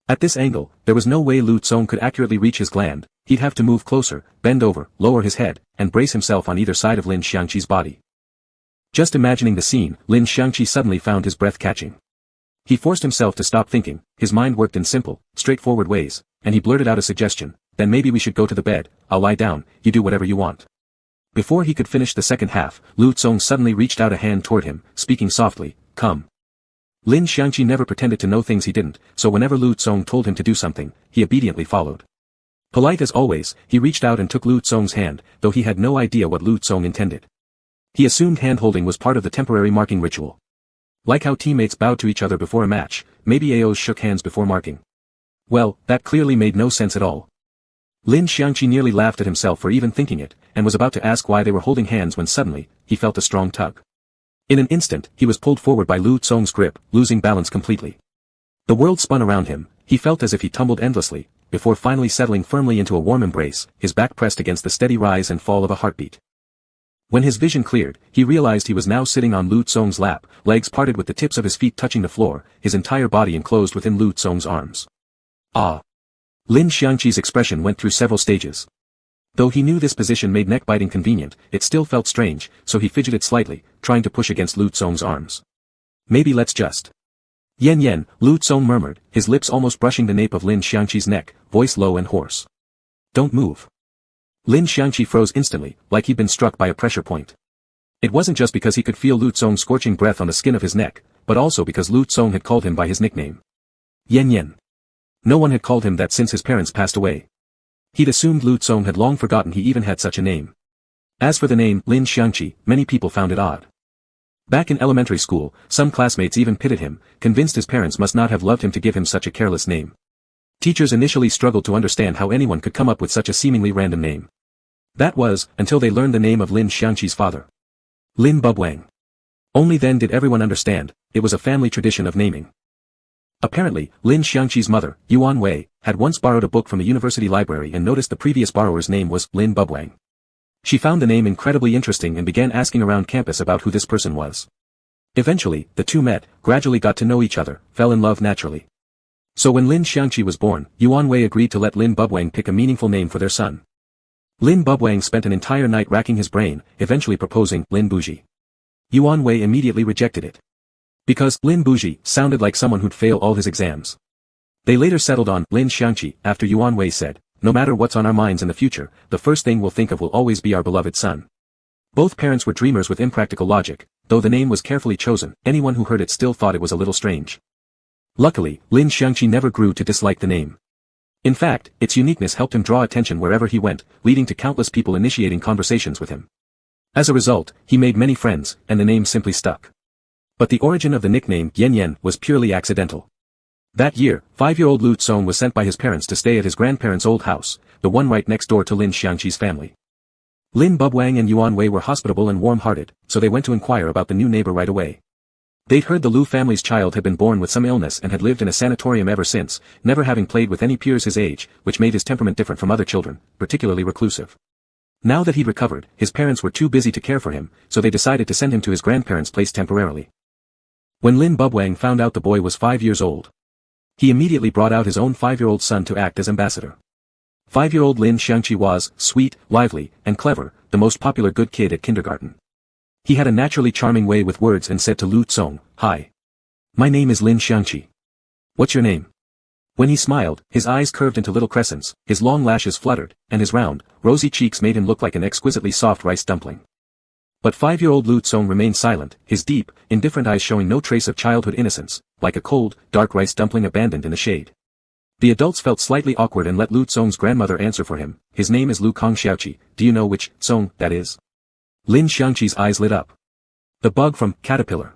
At this angle, there was no way Lu Tsong could accurately reach his gland, he'd have to move closer, bend over, lower his head, and brace himself on either side of Lin Xiangqi's body. Just imagining the scene, Lin Xiangqi suddenly found his breath catching. He forced himself to stop thinking, his mind worked in simple, straightforward ways, and he blurted out a suggestion, "Then maybe we should go to the bed, I'll lie down, you do whatever you want." Before he could finish the second half, Lu Tsong suddenly reached out a hand toward him, speaking softly, "Come." Lin Xiangqi never pretended to know things he didn't, so whenever Lu Tsong told him to do something, he obediently followed. Polite as always, he reached out and took Lu Tsong's hand, though he had no idea what Lu Tsong intended. He assumed hand-holding was part of the temporary marking ritual. Like how teammates bowed to each other before a match, maybe AOs shook hands before marking. Well, that clearly made no sense at all. Lin Xiangqi nearly laughed at himself for even thinking it, and was about to ask why they were holding hands when suddenly, he felt a strong tug. In an instant, he was pulled forward by Lu Tsong's grip, losing balance completely. The world spun around him, he felt as if he tumbled endlessly, before finally settling firmly into a warm embrace, his back pressed against the steady rise and fall of a heartbeat. When his vision cleared, he realized he was now sitting on Lu Tsong's lap, legs parted with the tips of his feet touching the floor, his entire body enclosed within Lu Tsong's arms. Ah! Lin Xiangqi's expression went through several stages. Though he knew this position made neck-biting convenient, it still felt strange, so he fidgeted slightly, trying to push against Lu Tsong's arms. Maybe let's just... Yen, Lu Tsong murmured, his lips almost brushing the nape of Lin Xiangqi's neck, voice low and hoarse. Don't move. Lin Xiangqi froze instantly, like he'd been struck by a pressure point. It wasn't just because he could feel Lu Tsong's scorching breath on the skin of his neck, but also because Lu Tsong had called him by his nickname. Yen. No one had called him that since his parents passed away. He'd assumed Lu Tsong had long forgotten he even had such a name. As for the name, Lin Xiangqi, many people found it odd. Back in elementary school, some classmates even pitted him, convinced his parents must not have loved him to give him such a careless name. Teachers initially struggled to understand how anyone could come up with such a seemingly random name. That was, until they learned the name of Lin Xiangqi's father. Lin Bubwang. Only then did everyone understand, it was a family tradition of naming. Apparently, Lin Xiangqi's mother, Yuan Wei, had once borrowed a book from the university library and noticed the previous borrower's name was Lin Bubwang. She found the name incredibly interesting and began asking around campus about who this person was. Eventually, the two met, gradually got to know each other, fell in love naturally. So when Lin Xiangqi was born, Yuan Wei agreed to let Lin Bubwang pick a meaningful name for their son. Lin Bubwang spent an entire night racking his brain, eventually proposing Lin Buji. Yuan Wei immediately rejected it. Because Lin Buji sounded like someone who'd fail all his exams. They later settled on Lin Xiangqi after Yuan Wei said, no matter what's on our minds in the future, the first thing we'll think of will always be our beloved son. Both parents were dreamers with impractical logic, though the name was carefully chosen, anyone who heard it still thought it was a little strange. Luckily, Lin Xiangqi never grew to dislike the name. In fact, its uniqueness helped him draw attention wherever he went, leading to countless people initiating conversations with him. As a result, he made many friends, and the name simply stuck. But the origin of the nickname Yen was purely accidental. That year, 5-year-old Lu Tsong was sent by his parents to stay at his grandparents' old house, the one right next door to Lin Xiangqi's family. Lin Bubwang and Yuan Wei were hospitable and warm-hearted, so they went to inquire about the new neighbor right away. They'd heard the Lu family's child had been born with some illness and had lived in a sanatorium ever since, never having played with any peers his age, which made his temperament different from other children, particularly reclusive. Now that he'd recovered, his parents were too busy to care for him, so they decided to send him to his grandparents' place temporarily. When Lin Bubwang found out the boy was 5 years old, he immediately brought out his own 5-year-old son to act as ambassador. 5-year-old Lin Xiangqi was sweet, lively, and clever, the most popular good kid at kindergarten. He had a naturally charming way with words and said to Lu Tsong, "Hi. My name is Lin Xiangqi. What's your name?" When he smiled, his eyes curved into little crescents, his long lashes fluttered, and his round, rosy cheeks made him look like an exquisitely soft rice dumpling. But 5-year-old Lu Tsong remained silent, his deep, indifferent eyes showing no trace of childhood innocence, like a cold, dark rice dumpling abandoned in the shade. The adults felt slightly awkward and let Lu Tsong's grandmother answer for him. "His name is Lu Kong Xiaoqi, do you know which Tsong that is?" Lin Xiangqi's eyes lit up. "The bug from Caterpillar."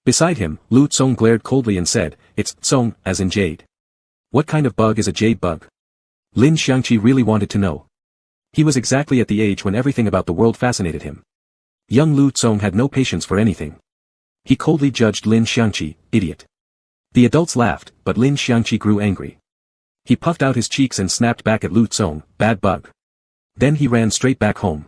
Beside him, Lu Tsong glared coldly and said, "It's Tsong, as in jade." "What kind of bug is a jade bug?" Lin Xiangqi really wanted to know. He was exactly at the age when everything about the world fascinated him. Young Lu Tsong had no patience for anything. He coldly judged Lin Xiangqi, idiot. The adults laughed, but Lin Xiangqi grew angry. He puffed out his cheeks and snapped back at Lu Tsong, "Bad bug." Then he ran straight back home.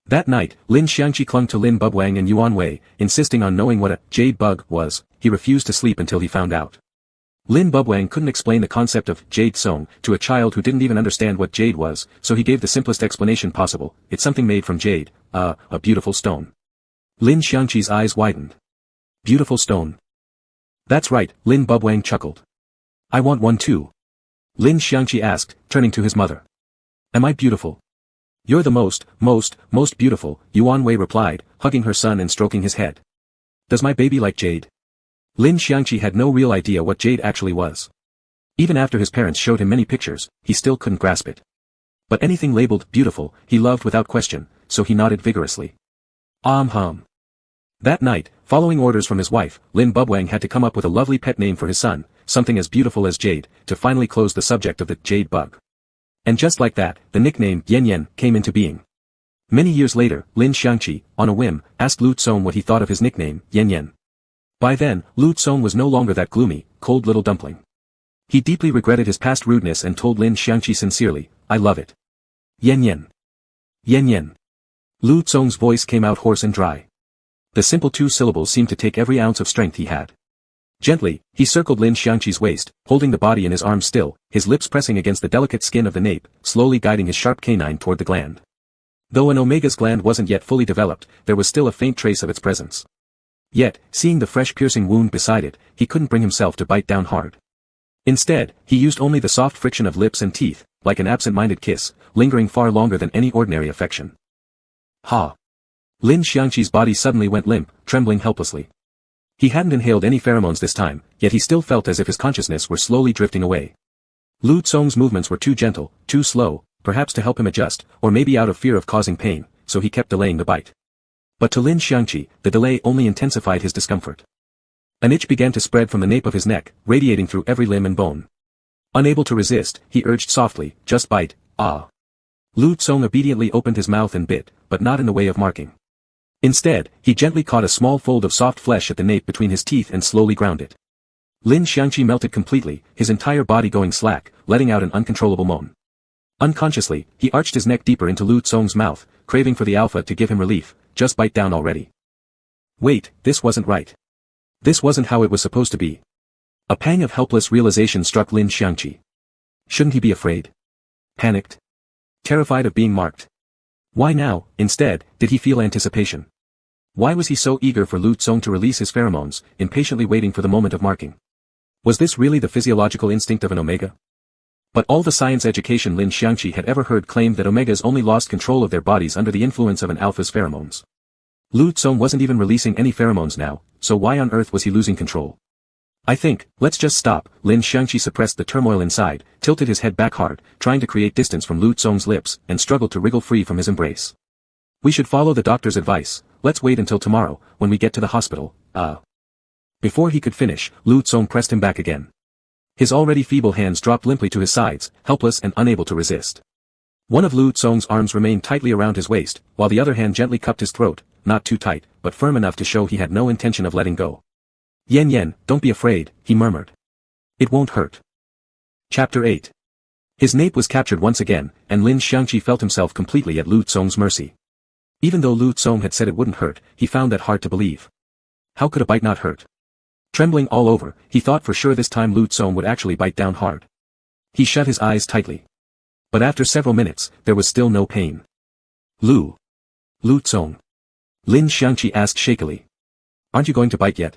That night, Lin Xiangqi clung to Lin Bubwang and Yuan Wei, insisting on knowing what a jade bug was. He refused to sleep until he found out. Lin Bubwang couldn't explain the concept of jade song to a child who didn't even understand what jade was, so he gave the simplest explanation possible. "It's something made from jade, a beautiful stone." Lin Xiangqi's eyes widened. "Beautiful stone?" "That's right," Lin Bubwang chuckled. "I want one too." Lin Xiangqi asked, turning to his mother. "Am I beautiful?" "You're the most beautiful," Yuan Wei replied, hugging her son and stroking his head. "Does my baby like jade?" Lin Xiangqi had no real idea what jade actually was. Even after his parents showed him many pictures, he still couldn't grasp it. But anything labeled beautiful, he loved without question, so he nodded vigorously. That night, following orders from his wife, Lin Bubwang had to come up with a lovely pet name for his son, something as beautiful as jade, to finally close the subject of the jade bug. And just like that, the nickname Yan Yan came into being. Many years later, Lin Xiangqi, on a whim, asked Lu Tsong what he thought of his nickname, Yan Yan. By then, Lu Tsong was no longer that gloomy, cold little dumpling. He deeply regretted his past rudeness and told Lin Xiangqi sincerely, "I love it. Yan Yan. Yan Yan." Lu Tsong's voice came out hoarse and dry. The simple 2 syllables seemed to take every ounce of strength he had. Gently, he circled Lin Xiangqi's waist, holding the body in his arms still, his lips pressing against the delicate skin of the nape, slowly guiding his sharp canine toward the gland. Though an omega's gland wasn't yet fully developed, there was still a faint trace of its presence. Yet, seeing the fresh piercing wound beside it, he couldn't bring himself to bite down hard. Instead, he used only the soft friction of lips and teeth, like an absent-minded kiss, lingering far longer than any ordinary affection. Ha! Lin Xiangqi's body suddenly went limp, trembling helplessly. He hadn't inhaled any pheromones this time, yet he still felt as if his consciousness were slowly drifting away. Lu Tsong's movements were too gentle, too slow, perhaps to help him adjust, or maybe out of fear of causing pain, so he kept delaying the bite. But to Lin Xiangqi, the delay only intensified his discomfort. An itch began to spread from the nape of his neck, radiating through every limb and bone. Unable to resist, he urged softly, "Just bite, ah." Lu Tsong obediently opened his mouth and bit, but not in the way of marking. Instead, he gently caught a small fold of soft flesh at the nape between his teeth and slowly ground it. Lin Xiangqi melted completely, his entire body going slack, letting out an uncontrollable moan. Unconsciously, he arched his neck deeper into Lu Tsong's mouth, craving for the alpha to give him relief. "Just bite down already." Wait, this wasn't right. This wasn't how it was supposed to be. A pang of helpless realization struck Lin Xiangqi. Shouldn't he be afraid? Panicked? Terrified of being marked? Why now, instead, did he feel anticipation? Why was he so eager for Lu Tsong to release his pheromones, impatiently waiting for the moment of marking? Was this really the physiological instinct of an omega? But all the science education Lin Xiangqi had ever heard claimed that omegas only lost control of their bodies under the influence of an alpha's pheromones. Lu Tsong wasn't even releasing any pheromones now, so why on earth was he losing control? "I think, let's just stop." Lin Xiangqi suppressed the turmoil inside, tilted his head back hard, trying to create distance from Lu Tsong's lips, and struggled to wriggle free from his embrace. "We should follow the doctor's advice. Let's wait until tomorrow, when we get to the hospital." Before he could finish, Lu Tsong pressed him back again. His already feeble hands dropped limply to his sides, helpless and unable to resist. One of Lu Tsong's arms remained tightly around his waist, while the other hand gently cupped his throat, not too tight, but firm enough to show he had no intention of letting go. "Yan Yan, don't be afraid," he murmured. "It won't hurt." Chapter 8. His nape was captured once again, and Lin Xiangqi felt himself completely at Lu Tsong's mercy. Even though Lu Tsong had said it wouldn't hurt, he found that hard to believe. How could a bite not hurt? Trembling all over, he thought for sure this time Lu Tsong would actually bite down hard. He shut his eyes tightly. But after several minutes, there was still no pain. Lu Tsong. Lin Xiangqi asked shakily. "Aren't you going to bite yet?"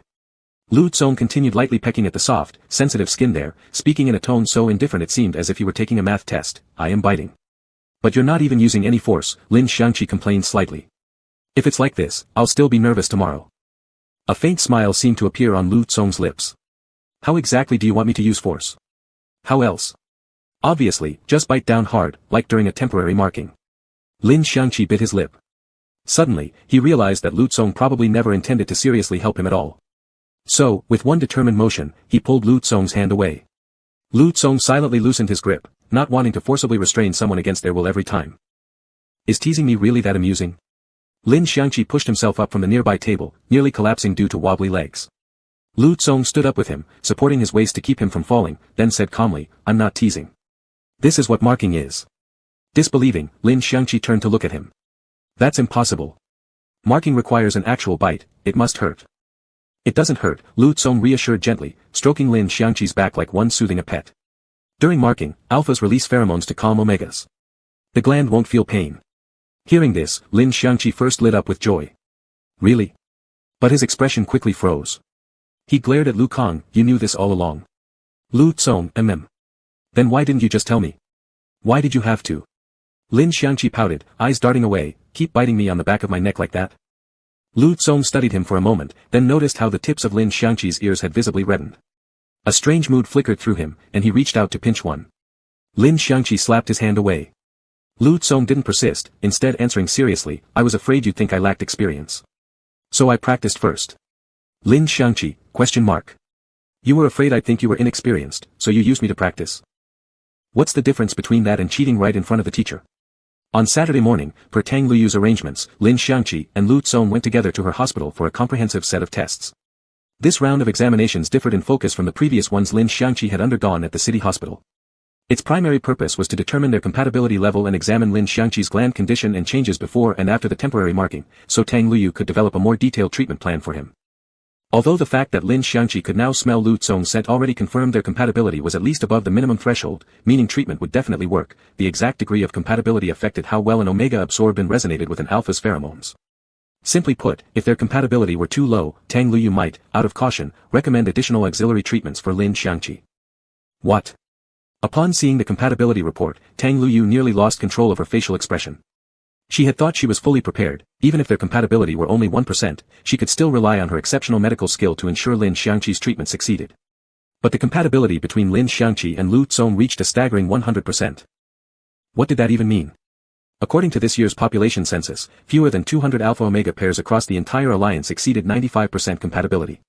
Lu Tsong continued lightly pecking at the soft, sensitive skin there, speaking in a tone so indifferent it seemed as if he were taking a math test. "I am biting." "But you're not even using any force," Lin Xiangqi complained slightly. "If it's like this, I'll still be nervous tomorrow." A faint smile seemed to appear on Lu Tsong's lips. "How exactly do you want me to use force? How else?" "Obviously, just bite down hard, like during a temporary marking." Lin Xiangqi bit his lip. Suddenly, he realized that Lu Tsong probably never intended to seriously help him at all. So, with one determined motion, he pulled Lu Tsong's hand away. Lu Tsong silently loosened his grip, not wanting to forcibly restrain someone against their will every time. "Is teasing me really that amusing?" Lin Xiangqi pushed himself up from the nearby table, nearly collapsing due to wobbly legs. Lu Tsong stood up with him, supporting his waist to keep him from falling, then said calmly, "I'm not teasing. This is what marking is." Disbelieving, Lin Xiangqi turned to look at him. "That's impossible. Marking requires an actual bite, it must hurt." "It doesn't hurt," Lu Tsong reassured gently, stroking Lin Xiangqi's back like one soothing a pet. "During marking, alphas release pheromones to calm omegas. The gland won't feel pain." Hearing this, Lin Xiangqi first lit up with joy. "Really?" But his expression quickly froze. He glared at Lu Kang. "You knew this all along?" Lu Tsong, "Then why didn't you just tell me? Why did you have to?" Lin Xiangqi pouted, eyes darting away. "Keep biting me on the back of my neck like that?" Lu Tsong studied him for a moment, then noticed how the tips of Lin Xiangqi's ears had visibly reddened. A strange mood flickered through him, and he reached out to pinch one. Lin Xiangqi slapped his hand away. Lu Tsong didn't persist, instead answering seriously, I was afraid you'd think I lacked experience. So I practiced first. Lin Xiangqi, ? You were afraid I'd think you were inexperienced, so you used me to practice. What's the difference between that and cheating right in front of the teacher? On Saturday morning, per Tang Luyu's arrangements, Lin Xiangqi and Lu Tsong went together to her hospital for a comprehensive set of tests. This round of examinations differed in focus from the previous ones Lin Xiangqi had undergone at the city hospital. Its primary purpose was to determine their compatibility level and examine Lin Xiangqi's gland condition and changes before and after the temporary marking, so Tang Luyu could develop a more detailed treatment plan for him. Although the fact that Lin Xiangqi could now smell Lu Tsong's scent already confirmed their compatibility was at least above the minimum threshold, meaning treatment would definitely work, the exact degree of compatibility affected how well an omega absorbed and resonated with an alpha's pheromones. Simply put, if their compatibility were too low, Tang Luyu might, out of caution, recommend additional auxiliary treatments for Lin Xiangqi. What? Upon seeing the compatibility report, Tang Luyu nearly lost control of her facial expression. She had thought she was fully prepared, even if their compatibility were only 1%, she could still rely on her exceptional medical skill to ensure Lin Xiangqi's treatment succeeded. But the compatibility between Lin Xiangqi and Lu Tsong reached a staggering 100%. What did that even mean? According to this year's population census, fewer than 200 alpha-omega pairs across the entire alliance exceeded 95% compatibility.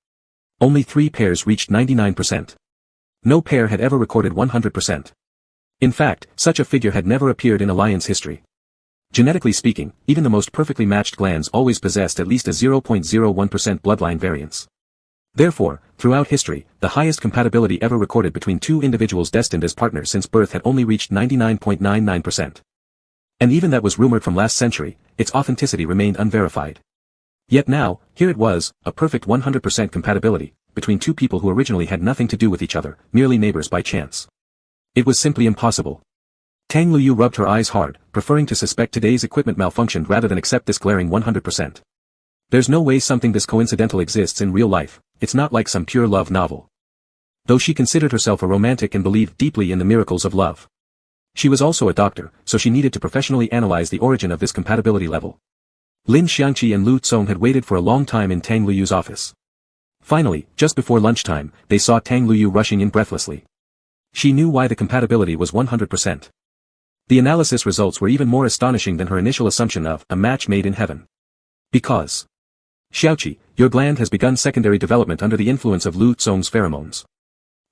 Only 3 pairs reached 99%. No pair had ever recorded 100%. In fact, such a figure had never appeared in alliance history. Genetically speaking, even the most perfectly matched glands always possessed at least a 0.01% bloodline variance. Therefore, throughout history, the highest compatibility ever recorded between two individuals destined as partners since birth had only reached 99.99%. And even that was rumored from last century, its authenticity remained unverified. Yet now, here it was, a perfect 100% compatibility, between two people who originally had nothing to do with each other, merely neighbors by chance. It was simply impossible. Tang Luyu rubbed her eyes hard, preferring to suspect today's equipment malfunctioned rather than accept this glaring 100%. There's no way something this coincidental exists in real life, it's not like some pure love novel. Though she considered herself a romantic and believed deeply in the miracles of love. She was also a doctor, so she needed to professionally analyze the origin of this compatibility level. Lin Xiangqi and Lu Tsong had waited for a long time in Tang Luyu's office. Finally, just before lunchtime, they saw Tang Luyu rushing in breathlessly. She knew why the compatibility was 100%. The analysis results were even more astonishing than her initial assumption of a match made in heaven. Because Xiaoqi, your gland has begun secondary development under the influence of Lu Tsong's pheromones.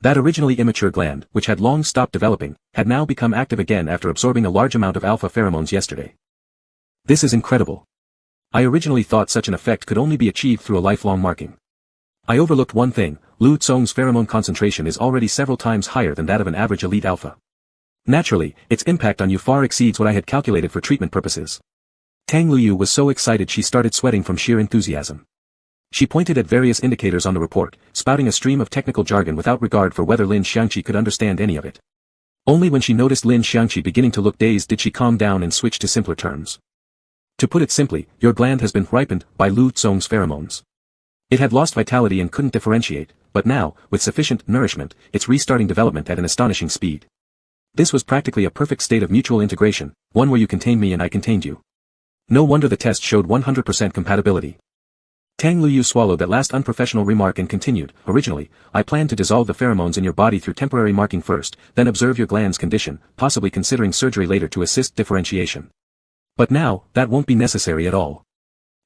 That originally immature gland, which had long stopped developing, had now become active again after absorbing a large amount of alpha pheromones yesterday. This is incredible. I originally thought such an effect could only be achieved through a lifelong marking. I overlooked one thing, Lu Tsong's pheromone concentration is already several times higher than that of an average elite alpha. Naturally, its impact on you far exceeds what I had calculated for treatment purposes. Tang Luyu was so excited she started sweating from sheer enthusiasm. She pointed at various indicators on the report, spouting a stream of technical jargon without regard for whether Lin Xiangqi could understand any of it. Only when she noticed Lin Xiangqi beginning to look dazed did she calm down and switch to simpler terms. To put it simply, your gland has been ripened by Lu Tsong's pheromones. It had lost vitality and couldn't differentiate, but now, with sufficient nourishment, it's restarting development at an astonishing speed. This was practically a perfect state of mutual integration, one where you contained me and I contained you. No wonder the test showed 100% compatibility. Tang Luyu swallowed that last unprofessional remark and continued, originally, I planned to dissolve the pheromones in your body through temporary marking first, then observe your gland's condition, possibly considering surgery later to assist differentiation. But now, that won't be necessary at all.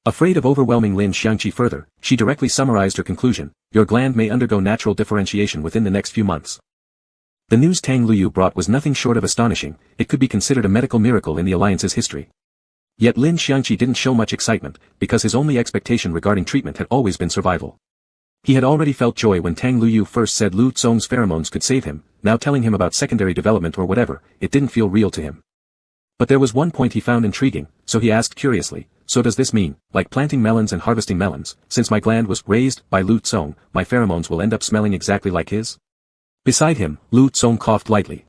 Afraid of overwhelming Lin Xiangqi further, she directly summarized her conclusion, your gland may undergo natural differentiation within the next few months. The news Tang Luyu brought was nothing short of astonishing, it could be considered a medical miracle in the alliance's history. Yet Lin Xiangqi didn't show much excitement, because his only expectation regarding treatment had always been survival. He had already felt joy when Tang Luyu first said Lu Tsong's pheromones could save him, now telling him about secondary development or whatever, it didn't feel real to him. But there was one point he found intriguing, so he asked curiously, so does this mean, like planting melons and harvesting melons, since my gland was raised by Lu Tsong, my pheromones will end up smelling exactly like his? Beside him, Lu Tsong coughed lightly.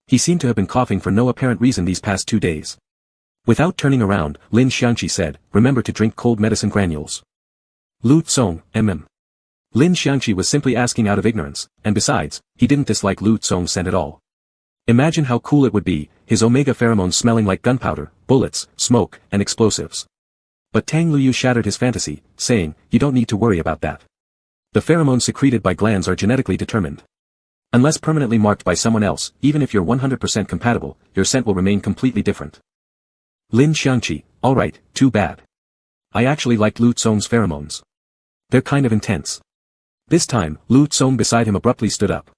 He seemed to have been coughing for no apparent reason these past 2 days. Without turning around, Lin Xiangqi said, remember to drink cold medicine granules. Lu Tsong, Lin Xiangqi was simply asking out of ignorance, and besides, he didn't dislike Lu Tsong's scent at all. Imagine how cool it would be, his omega pheromones smelling like gunpowder, bullets, smoke, and explosives. But Tang Luyu shattered his fantasy, saying, you don't need to worry about that. The pheromones secreted by glands are genetically determined. Unless permanently marked by someone else, even if you're 100% compatible, your scent will remain completely different. Lin Xiangqi, alright, too bad. I actually liked Lu Tsong's pheromones. They're kind of intense. This time, Lu Tsong beside him abruptly stood up.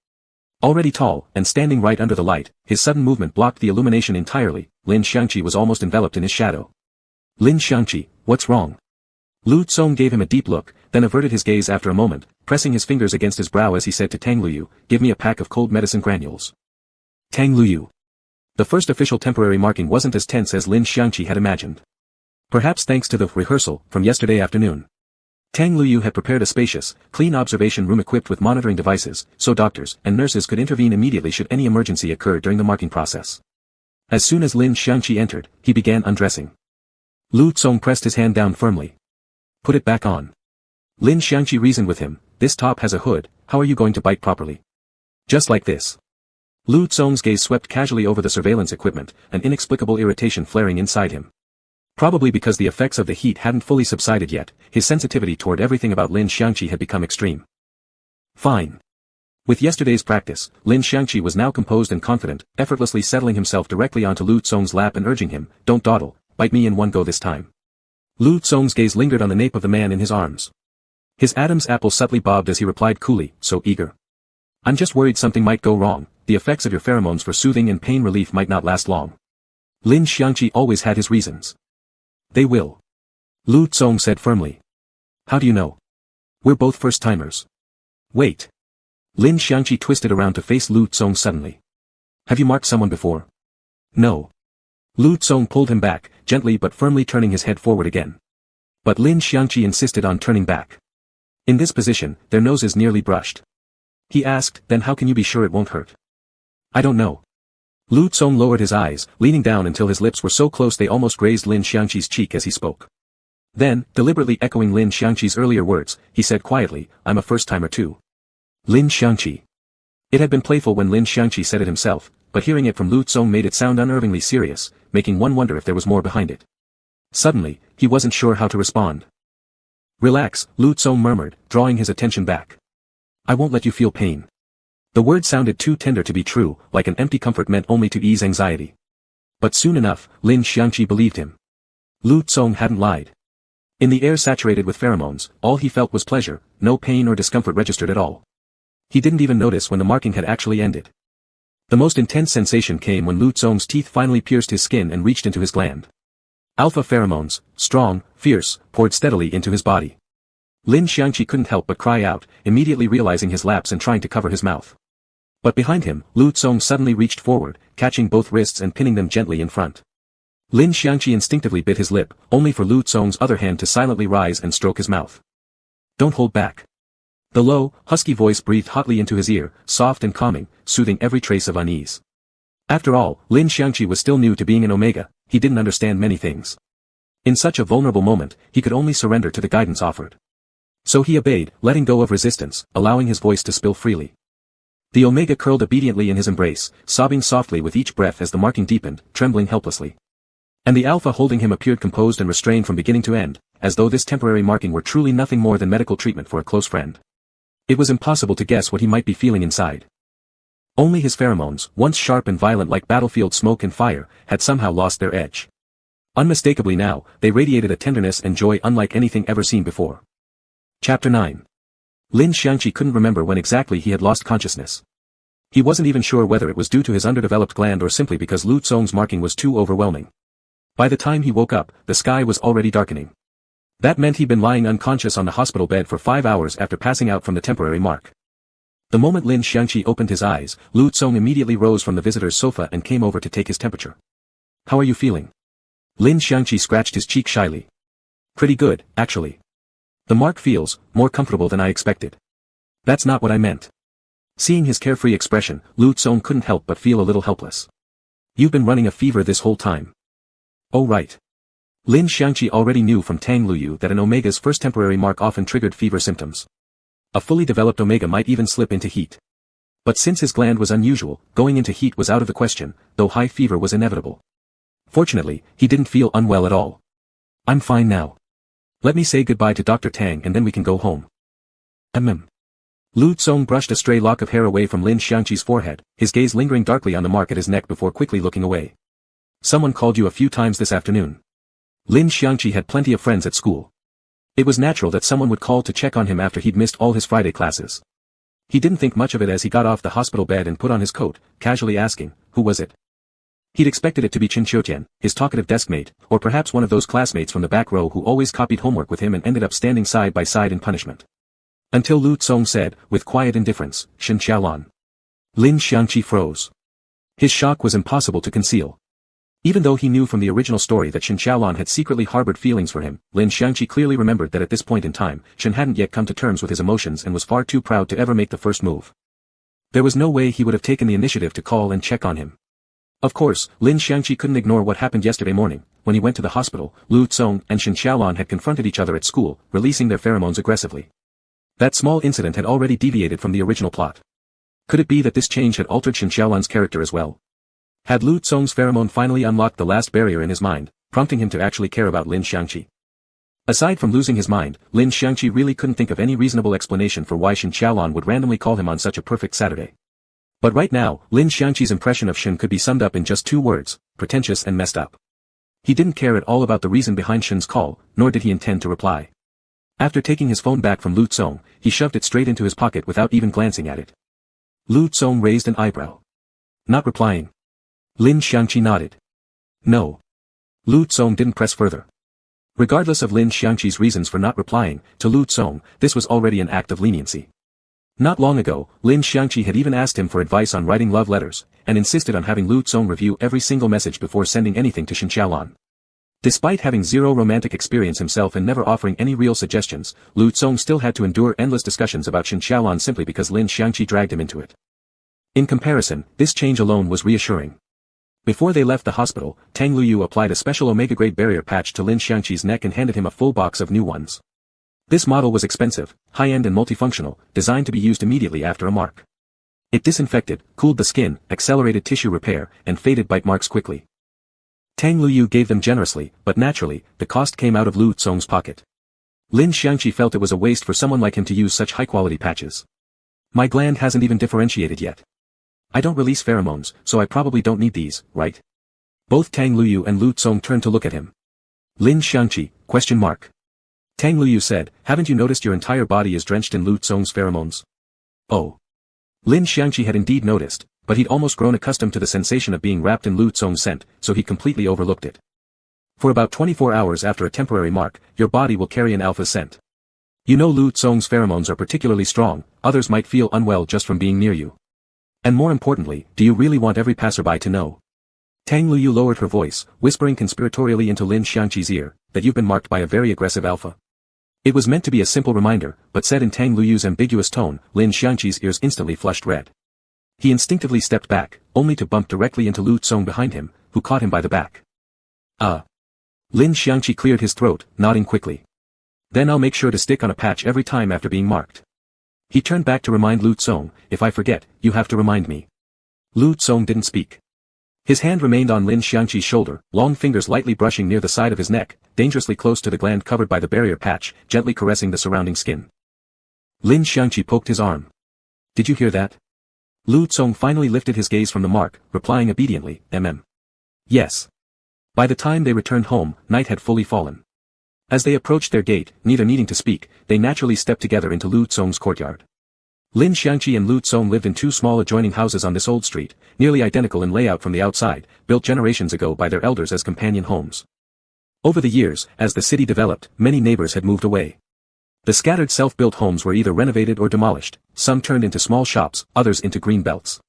Already tall, and standing right under the light, his sudden movement blocked the illumination entirely. Lin Xiangqi was almost enveloped in his shadow. Lin Xiangqi, what's wrong? Lu Tsong gave him a deep look, then averted his gaze after a moment, pressing his fingers against his brow as he said to Tang Luyu, give me a pack of cold medicine granules. Tang Luyu. The first official temporary marking wasn't as tense as Lin Xiangqi had imagined. Perhaps thanks to the rehearsal from yesterday afternoon. Tang Luyu had prepared a spacious, clean observation room equipped with monitoring devices, so doctors and nurses could intervene immediately should any emergency occur during the marking process. As soon as Lin Xiangqi entered, he began undressing. Lu Tsong pressed his hand down firmly. Put it back on. Lin Xiangqi reasoned with him, this top has a hood, how are you going to bite properly? Just like this. Lu Tsong's gaze swept casually over the surveillance equipment, an inexplicable irritation flaring inside him. Probably because the effects of the heat hadn't fully subsided yet, his sensitivity toward everything about Lin Xiangqi had become extreme. Fine. With yesterday's practice, Lin Xiangqi was now composed and confident, effortlessly settling himself directly onto Lu Tsong's lap and urging him, don't dawdle, bite me in one go this time. Lu Tsong's gaze lingered on the nape of the man in his arms. His Adam's apple subtly bobbed as he replied coolly, so eager. I'm just worried something might go wrong, the effects of your pheromones for soothing and pain relief might not last long. Lin Xiangqi always had his reasons. They will. Lu Tsong said firmly. How do you know? We're both first-timers. Wait. Lin Xiangqi twisted around to face Lu Tsong suddenly. Have you marked someone before? No. Lu Tsong pulled him back, gently but firmly turning his head forward again. But Lin Xiangqi insisted on turning back. In this position, their noses nearly brushed. He asked, then how can you be sure it won't hurt? I don't know. Lu Tsong lowered his eyes, leaning down until his lips were so close they almost grazed Lin Xiangqi's cheek as he spoke. Then, deliberately echoing Lin Xiangqi's earlier words, he said quietly, I'm a first-timer too. Lin Xiangqi. It had been playful when Lin Xiangqi said it himself, but hearing it from Lu Tsong made it sound unnervingly serious, making one wonder if there was more behind it. Suddenly, he wasn't sure how to respond. Relax, Lu Tsong murmured, drawing his attention back. I won't let you feel pain. The word sounded too tender to be true, like an empty comfort meant only to ease anxiety. But soon enough, Lin Xiangqi believed him. Lu Tsong hadn't lied. In the air saturated with pheromones, all he felt was pleasure, no pain or discomfort registered at all. He didn't even notice when the marking had actually ended. The most intense sensation came when Lu Tsong's teeth finally pierced his skin and reached into his gland. Alpha pheromones, strong, fierce, poured steadily into his body. Lin Xiangqi couldn't help but cry out, immediately realizing his lapse and trying to cover his mouth. But behind him, Lu Tsong suddenly reached forward, catching both wrists and pinning them gently in front. Lin Xiangqi instinctively bit his lip, only for Lu Tsong's other hand to silently rise and stroke his mouth. Don't hold back. The low, husky voice breathed hotly into his ear, soft and calming, soothing every trace of unease. After all, Lin Xiangqi was still new to being an Omega, he didn't understand many things. In such a vulnerable moment, he could only surrender to the guidance offered. So he obeyed, letting go of resistance, allowing his voice to spill freely. The Omega curled obediently in his embrace, sobbing softly with each breath as the marking deepened, trembling helplessly. And the Alpha holding him appeared composed and restrained from beginning to end, as though this temporary marking were truly nothing more than medical treatment for a close friend. It was impossible to guess what he might be feeling inside. Only his pheromones, once sharp and violent like battlefield smoke and fire, had somehow lost their edge. Unmistakably now, they radiated a tenderness and joy unlike anything ever seen before. Chapter 9. Lin Xiangqi couldn't remember when exactly he had lost consciousness. He wasn't even sure whether it was due to his underdeveloped gland or simply because Lu Tsong's marking was too overwhelming. By the time he woke up, the sky was already darkening. That meant he'd been lying unconscious on the hospital bed for 5 hours after passing out from the temporary mark. The moment Lin Xiangqi opened his eyes, Lu Tsong immediately rose from the visitor's sofa and came over to take his temperature. How are you feeling? Lin Xiangqi scratched his cheek shyly. Pretty good, actually. The mark feels more comfortable than I expected. That's not what I meant. Seeing his carefree expression, Lu Tsong couldn't help but feel a little helpless. You've been running a fever this whole time. Oh right. Lin Xiangqi already knew from Tang Luyu that an Omega's first temporary mark often triggered fever symptoms. A fully developed Omega might even slip into heat. But since his gland was unusual, going into heat was out of the question, though high fever was inevitable. Fortunately, he didn't feel unwell at all. I'm fine now. Let me say goodbye to Dr. Tang and then we can go home. Lu Tsong brushed a stray lock of hair away from Lin Xiangqi's forehead, his gaze lingering darkly on the mark at his neck before quickly looking away. Someone called you a few times this afternoon. Lin Xiangqi had plenty of friends at school. It was natural that someone would call to check on him after he'd missed all his Friday classes. He didn't think much of it as he got off the hospital bed and put on his coat, casually asking, who was it? He'd expected it to be Chen Qiutian, his talkative deskmate, or perhaps one of those classmates from the back row who always copied homework with him and ended up standing side by side in punishment. Until Lu Tsong said, with quiet indifference, Shen Xiaolan. Lin Xiangqi froze. His shock was impossible to conceal. Even though he knew from the original story that Shen Xiaolan had secretly harbored feelings for him, Lin Xiangqi clearly remembered that at this point in time, Shen hadn't yet come to terms with his emotions and was far too proud to ever make the first move. There was no way he would have taken the initiative to call and check on him. Of course, Lin Xiangqi couldn't ignore what happened yesterday morning. When he went to the hospital, Lu Tsong and Shen Xiaolan had confronted each other at school, releasing their pheromones aggressively. That small incident had already deviated from the original plot. Could it be that this change had altered Shen Xiaolan's character as well? Had Lu Tsong's pheromone finally unlocked the last barrier in his mind, prompting him to actually care about Lin Xiangqi? Aside from losing his mind, Lin Xiangqi really couldn't think of any reasonable explanation for why Shen Xiaolan would randomly call him on such a perfect Saturday. But right now, Lin Xiangqi's impression of Shen could be summed up in just two words: pretentious and messed up. He didn't care at all about the reason behind Shen's call, nor did he intend to reply. After taking his phone back from Lu Tsong, he shoved it straight into his pocket without even glancing at it. Lu Tsong raised an eyebrow. Not replying. Lin Xiangqi nodded. No. Lu Tsong didn't press further. Regardless of Lin Xiangqi's reasons for not replying, to Lu Tsong, this was already an act of leniency. Not long ago, Lin Xiangqi had even asked him for advice on writing love letters, and insisted on having Lu Tsong review every single message before sending anything to Shen Xiaolan. Despite having zero romantic experience himself and never offering any real suggestions, Lu Tsong still had to endure endless discussions about Shen Xiaolan simply because Lin Xiangqi dragged him into it. In comparison, this change alone was reassuring. Before they left the hospital, Tang Luyu applied a special omega-grade barrier patch to Lin Xiangqi's neck and handed him a full box of new ones. This model was expensive, high-end and multifunctional, designed to be used immediately after a mark. It disinfected, cooled the skin, accelerated tissue repair, and faded bite marks quickly. Tang Luyu gave them generously, but naturally, the cost came out of Lu Tsong's pocket. Lin Xiangqi felt it was a waste for someone like him to use such high-quality patches. My gland hasn't even differentiated yet. I don't release pheromones, so I probably don't need these, right? Both Tang Luyu and Lu Tsong turned to look at him. Lin Xiangqi, ? Tang Luyu said, haven't you noticed your entire body is drenched in Lu Tsong's pheromones? Oh. Lin Xiangqi had indeed noticed, but he'd almost grown accustomed to the sensation of being wrapped in Lu Tsong's scent, so he completely overlooked it. For about 24 hours after a temporary mark, your body will carry an alpha scent. You know Lu Tsong's pheromones are particularly strong, others might feel unwell just from being near you. And more importantly, do you really want every passerby to know? Tang Luyu lowered her voice, whispering conspiratorially into Lin Xiangqi's ear, that you've been marked by a very aggressive alpha. It was meant to be a simple reminder, but said in Tang Luyu's ambiguous tone, Lin Xiangqi's ears instantly flushed red. He instinctively stepped back, only to bump directly into Lu Tsong behind him, who caught him by the back. Lin Xiangqi cleared his throat, nodding quickly. Then I'll make sure to stick on a patch every time after being marked. He turned back to remind Lu Tsong, if I forget, you have to remind me. Lu Tsong didn't speak. His hand remained on Lin Xiangqi's shoulder, long fingers lightly brushing near the side of his neck, dangerously close to the gland covered by the barrier patch, gently caressing the surrounding skin. Lin Xiangqi poked his arm. Did you hear that? Lu Tsong finally lifted his gaze from the mark, replying obediently, Yes. By the time they returned home, night had fully fallen. As they approached their gate, neither needing to speak, they naturally stepped together into Lu Tsong's courtyard. Lin Xiangqi and Lu Tsong lived in two small adjoining houses on this old street, nearly identical in layout from the outside, built generations ago by their elders as companion homes. Over the years, as the city developed, many neighbors had moved away. The scattered self-built homes were either renovated or demolished, some turned into small shops, others into green belts.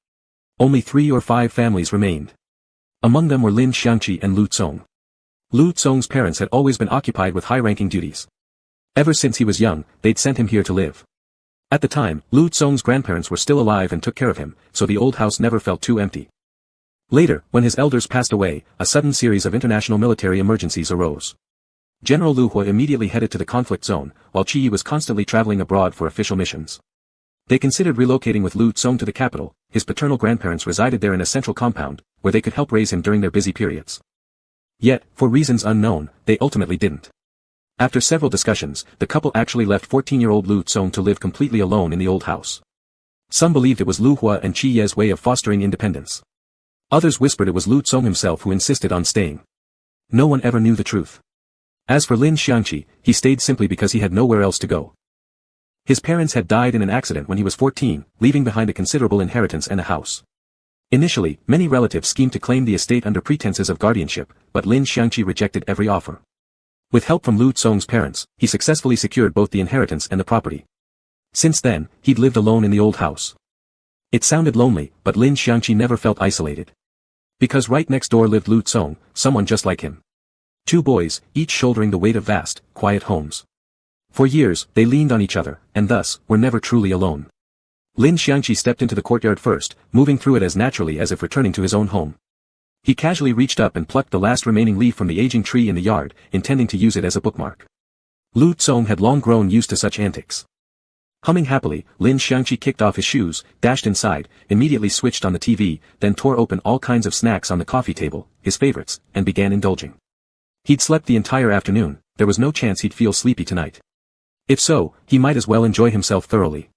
Only 3 or 5 families remained. Among them were Lin Xiangqi and Lu Tsong. Lu Tsong's parents had always been occupied with high-ranking duties. Ever since he was young, they'd sent him here to live. At the time, Lu Tsong's grandparents were still alive and took care of him, so the old house never felt too empty. Later, when his elders passed away, a sudden series of international military emergencies arose. General Lu Hui immediately headed to the conflict zone, while Qi Yi was constantly traveling abroad for official missions. They considered relocating with Lu Tsong to the capital. His paternal grandparents resided there in a central compound, where they could help raise him during their busy periods. Yet, for reasons unknown, they ultimately didn't. After several discussions, the couple actually left 14-year-old Lu Tsong to live completely alone in the old house. Some believed it was Lu Hua and Qi Ye's way of fostering independence. Others whispered it was Lu Tsong himself who insisted on staying. No one ever knew the truth. As for Lin Xiangqi, he stayed simply because he had nowhere else to go. His parents had died in an accident when he was 14, leaving behind a considerable inheritance and a house. Initially, many relatives schemed to claim the estate under pretenses of guardianship, but Lin Xiangqi rejected every offer. With help from Lu Tsong's parents, he successfully secured both the inheritance and the property. Since then, he'd lived alone in the old house. It sounded lonely, but Lin Xiangqi never felt isolated. Because right next door lived Lu Tsong, someone just like him. Two boys, each shouldering the weight of vast, quiet homes. For years, they leaned on each other, and thus, were never truly alone. Lin Xiangqi stepped into the courtyard first, moving through it as naturally as if returning to his own home. He casually reached up and plucked the last remaining leaf from the aging tree in the yard, intending to use it as a bookmark. Lu Tsong had long grown used to such antics. Humming happily, Lin Xiangqi kicked off his shoes, dashed inside, immediately switched on the TV, then tore open all kinds of snacks on the coffee table, his favorites, and began indulging. He'd slept the entire afternoon, there was no chance he'd feel sleepy tonight. If so, he might as well enjoy himself thoroughly.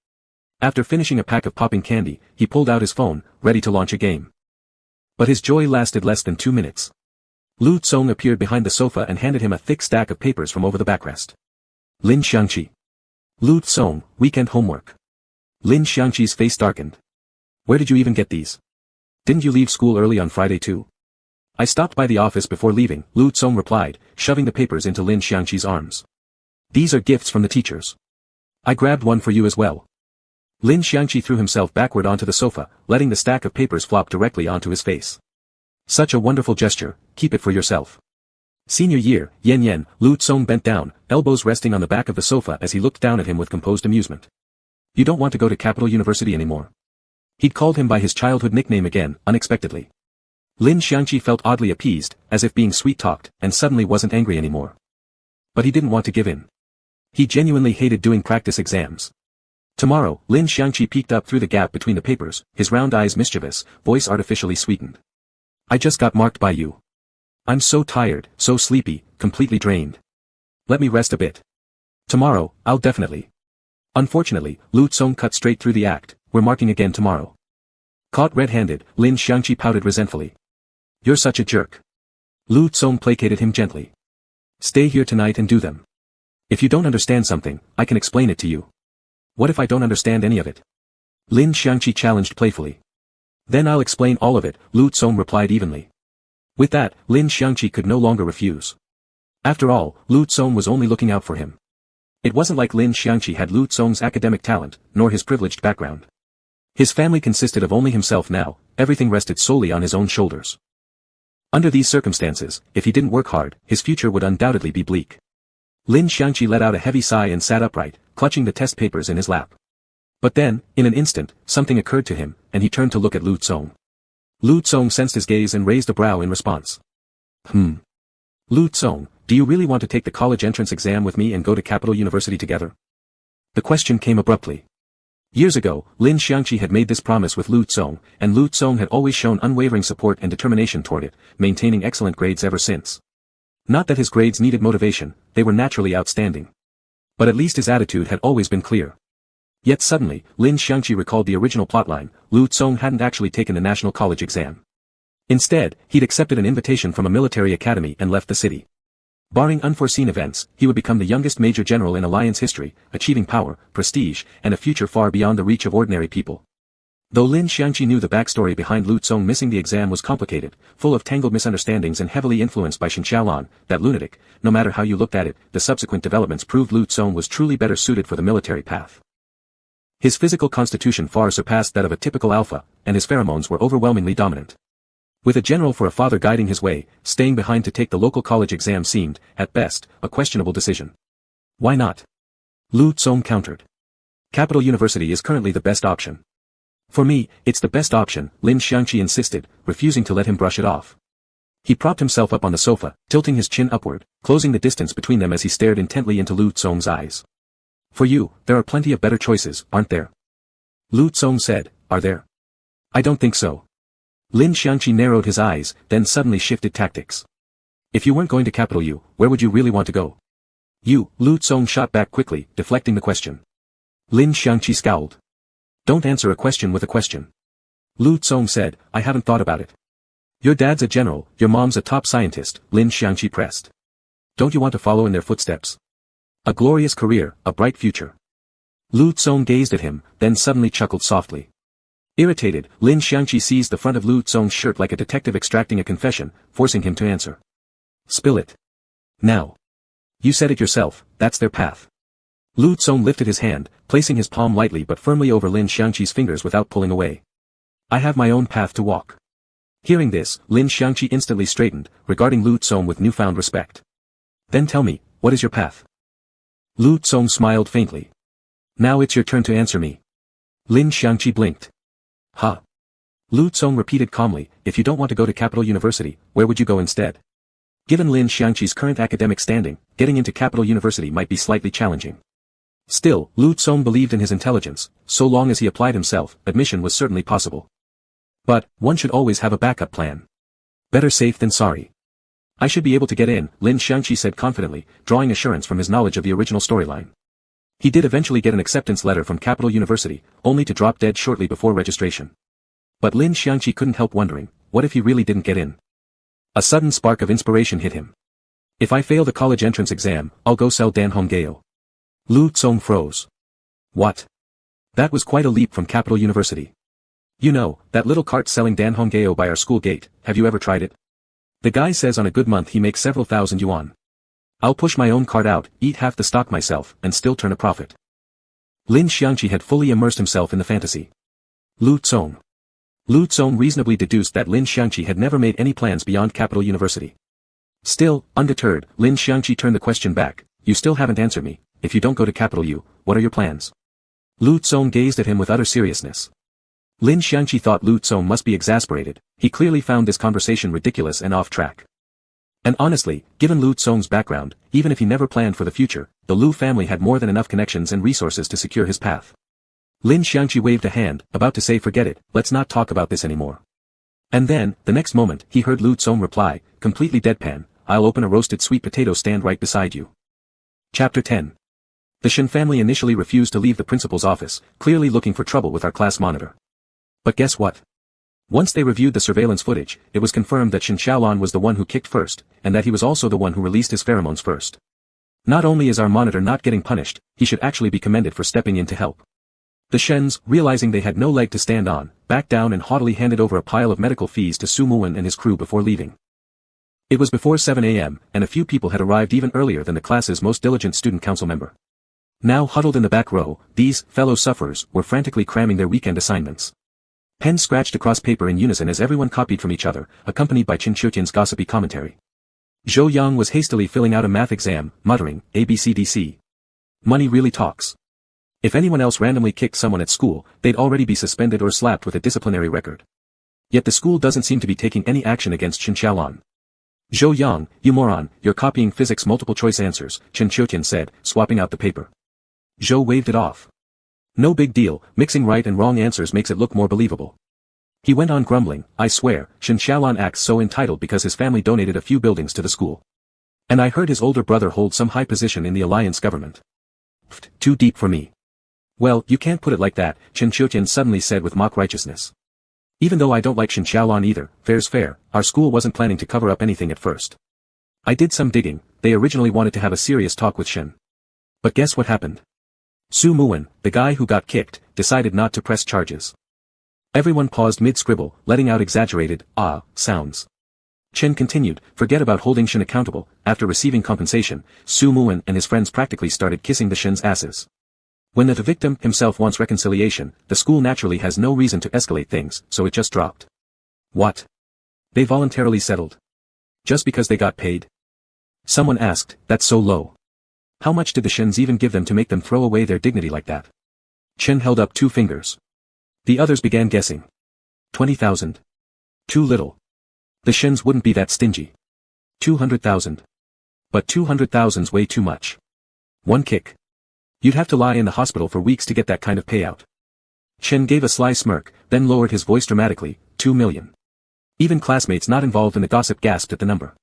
After finishing a pack of popping candy, he pulled out his phone, ready to launch a game. But his joy lasted less than 2 minutes. Lu Tsong appeared behind the sofa and handed him a thick stack of papers from over the backrest. Lin Xiangqi. Lu Tsong, weekend homework. Lin Xiangqi's face darkened. Where did you even get these? Didn't you leave school early on Friday too? I stopped by the office before leaving, Lu Tsong replied, shoving the papers into Lin Xiangqi's arms. These are gifts from the teachers. I grabbed one for you as well. Lin Xiangqi threw himself backward onto the sofa, letting the stack of papers flop directly onto his face. Such a wonderful gesture, keep it for yourself. Senior year, Yen, Lu Tsong bent down, elbows resting on the back of the sofa as he looked down at him with composed amusement. You don't want to go to Capital University anymore. He'd called him by his childhood nickname again, unexpectedly. Lin Xiangqi felt oddly appeased, as if being sweet-talked, and suddenly wasn't angry anymore. But he didn't want to give in. He genuinely hated doing practice exams. Tomorrow, Lin Xiangqi peeked up through the gap between the papers, his round eyes mischievous, voice artificially sweetened. I just got marked by you. I'm so tired, so sleepy, completely drained. Let me rest a bit. Tomorrow, I'll definitely. Unfortunately, Lu Tsong cut straight through the act, we're marking again tomorrow. Caught red-handed, Lin Xiangqi pouted resentfully. You're such a jerk. Lu Tsong placated him gently. Stay here tonight and do them. If you don't understand something, I can explain it to you. What if I don't understand any of it? Lin Xiangqi challenged playfully. Then I'll explain all of it, Lu Tsong replied evenly. With that, Lin Xiangqi could no longer refuse. After all, Lu Tsong was only looking out for him. It wasn't like Lin Xiangqi had Lu Tsong's academic talent, nor his privileged background. His family consisted of only himself now, everything rested solely on his own shoulders. Under these circumstances, if he didn't work hard, his future would undoubtedly be bleak. Lin Xiangqi let out a heavy sigh and sat upright, clutching the test papers in his lap. But then, in an instant, something occurred to him, and he turned to look at Lu Tsong. Lu Tsong sensed his gaze and raised a brow in response. Lu Tsong, do you really want to take the college entrance exam with me and go to Capital University together? The question came abruptly. Years ago, Lin Xiangqi had made this promise with Lu Tsong, and Lu Tsong had always shown unwavering support and determination toward it, maintaining excellent grades ever since. Not that his grades needed motivation, they were naturally outstanding. But at least his attitude had always been clear. Yet suddenly, Lin Xiangqi recalled the original plotline, Lu Tsong hadn't actually taken the national college exam. Instead, he'd accepted an invitation from a military academy and left the city. Barring unforeseen events, he would become the youngest major general in Alliance history, achieving power, prestige, and a future far beyond the reach of ordinary people. Though Lin Xiangqi knew the backstory behind Lu Tsong missing the exam was complicated, full of tangled misunderstandings and heavily influenced by Shen Xiaolan, that lunatic, no matter how you looked at it, the subsequent developments proved Lu Tsong was truly better suited for the military path. His physical constitution far surpassed that of a typical alpha, and his pheromones were overwhelmingly dominant. With a general for a father guiding his way, staying behind to take the local college exam seemed, at best, a questionable decision. Why not? Lu Tsong countered. Capital University is currently the best option. For me, it's the best option, Lin Xiangqi insisted, refusing to let him brush it off. He propped himself up on the sofa, tilting his chin upward, closing the distance between them as he stared intently into Lu Tsong's eyes. For you, there are plenty of better choices, aren't there? Lu Tsong said, are there? I don't think so. Lin Xiangqi narrowed his eyes, then suddenly shifted tactics. If you weren't going to Capital U, where would you really want to go? You, Lu Tsong shot back quickly, deflecting the question. Lin Xiangqi scowled. Don't answer a question with a question. Lu Tsong said, I haven't thought about it. Your dad's a general, your mom's a top scientist, Lin Xiangqi pressed. Don't you want to follow in their footsteps? A glorious career, a bright future. Lu Tsong gazed at him, then suddenly chuckled softly. Irritated, Lin Xiangqi seized the front of Lu Tsong's shirt like a detective extracting a confession, forcing him to answer. Spill it. Now. You said it yourself, that's their path. Lu Tsong lifted his hand, placing his palm lightly but firmly over Lin Xiangqi's fingers without pulling away. I have my own path to walk. Hearing this, Lin Xiangqi instantly straightened, regarding Lu Tsong with newfound respect. Then tell me, what is your path? Lu Tsong smiled faintly. Now it's your turn to answer me. Lin Xiangqi blinked. Huh. Lu Tsong repeated calmly, if you don't want to go to Capital University, where would you go instead? Given Lin Xiangqi's current academic standing, getting into Capital University might be slightly challenging. Still, Lu Tsong believed in his intelligence, so long as he applied himself, admission was certainly possible. But, one should always have a backup plan. Better safe than sorry. I should be able to get in, Lin Xiangqi said confidently, drawing assurance from his knowledge of the original storyline. He did eventually get an acceptance letter from Capital University, only to drop dead shortly before registration. But Lin Xiangqi couldn't help wondering, what if he really didn't get in? A sudden spark of inspiration hit him. If I fail the college entrance exam, I'll go sell danhonggeo. Lu Tsong froze. What? That was quite a leap from Capital University. You know, that little cart selling danhonggeo by our school gate, have you ever tried it? The guy says on a good month he makes several thousand yuan. I'll push my own cart out, eat half the stock myself, and still turn a profit. Lin Xiangqi had fully immersed himself in the fantasy. Lu Tsong. Lu Tsong reasonably deduced that Lin Xiangqi had never made any plans beyond Capital University. Still, undeterred, Lin Xiangqi turned the question back, you still haven't answered me, if you don't go to Capital U, what are your plans? Lu Tsong gazed at him with utter seriousness. Lin Xiangqi thought Lu Tsong must be exasperated, he clearly found this conversation ridiculous and off track. And honestly, given Lu Tsong's background, even if he never planned for the future, the Lu family had more than enough connections and resources to secure his path. Lin Xiangqi waved a hand, about to say forget it, let's not talk about this anymore. And then, the next moment, he heard Lu Tsong reply, completely deadpan, I'll open a roasted sweet potato stand right beside you. Chapter 10. The Shen family initially refused to leave the principal's office, clearly looking for trouble with our class monitor. But guess what? Once they reviewed the surveillance footage, it was confirmed that Shen Xiaolan was the one who kicked first, and that he was also the one who released his pheromones first. Not only is our monitor not getting punished, he should actually be commended for stepping in to help. The Shens, realizing they had no leg to stand on, backed down and haughtily handed over a pile of medical fees to Su Muwen and his crew before leaving. It was before 7 a.m., and a few people had arrived even earlier than the class's most diligent student council member. Now huddled in the back row, these fellow sufferers were frantically cramming their weekend assignments. Pens scratched across paper in unison as everyone copied from each other, accompanied by Qin Qiuqian's gossipy commentary. Zhou Yang was hastily filling out a math exam, muttering, ABCDC. Money really talks. If anyone else randomly kicked someone at school, they'd already be suspended or slapped with a disciplinary record. Yet the school doesn't seem to be taking any action against Qin Xiaolan. Zhou Yang, you moron, you're copying physics multiple choice answers, Qin Qiuqian said, swapping out the paper. Zhou waved it off. No big deal, mixing right and wrong answers makes it look more believable. He went on grumbling, I swear, Qin Xiaolan acts so entitled because his family donated a few buildings to the school. And I heard his older brother holds some high position in the alliance government. Pfft, too deep for me. Well, you can't put it like that, Qin Qiuqian suddenly said with mock righteousness. Even though I don't like Qin Xiaolan either, fair's fair, our school wasn't planning to cover up anything at first. I did some digging, they originally wanted to have a serious talk with Shen. But guess what happened? Su Muwen, the guy who got kicked, decided not to press charges. Everyone paused mid-scribble, letting out exaggerated, sounds. Chen continued, forget about holding Shen accountable, after receiving compensation, Su Muwen and his friends practically started kissing the Shen's asses. When the victim himself wants reconciliation, the school naturally has no reason to escalate things, so it just dropped. What? They voluntarily settled. Just because they got paid? Someone asked, that's so low. How much did the Shens even give them to make them throw away their dignity like that? Chen held up 2 fingers. The others began guessing. 20,000. Too little. The Shens wouldn't be that stingy. 200,000. But 200,000's way too much. 1 kick. You'd have to lie in the hospital for weeks to get that kind of payout. Chen gave a sly smirk, then lowered his voice dramatically, 2 million. Even classmates not involved in the gossip gasped at the number.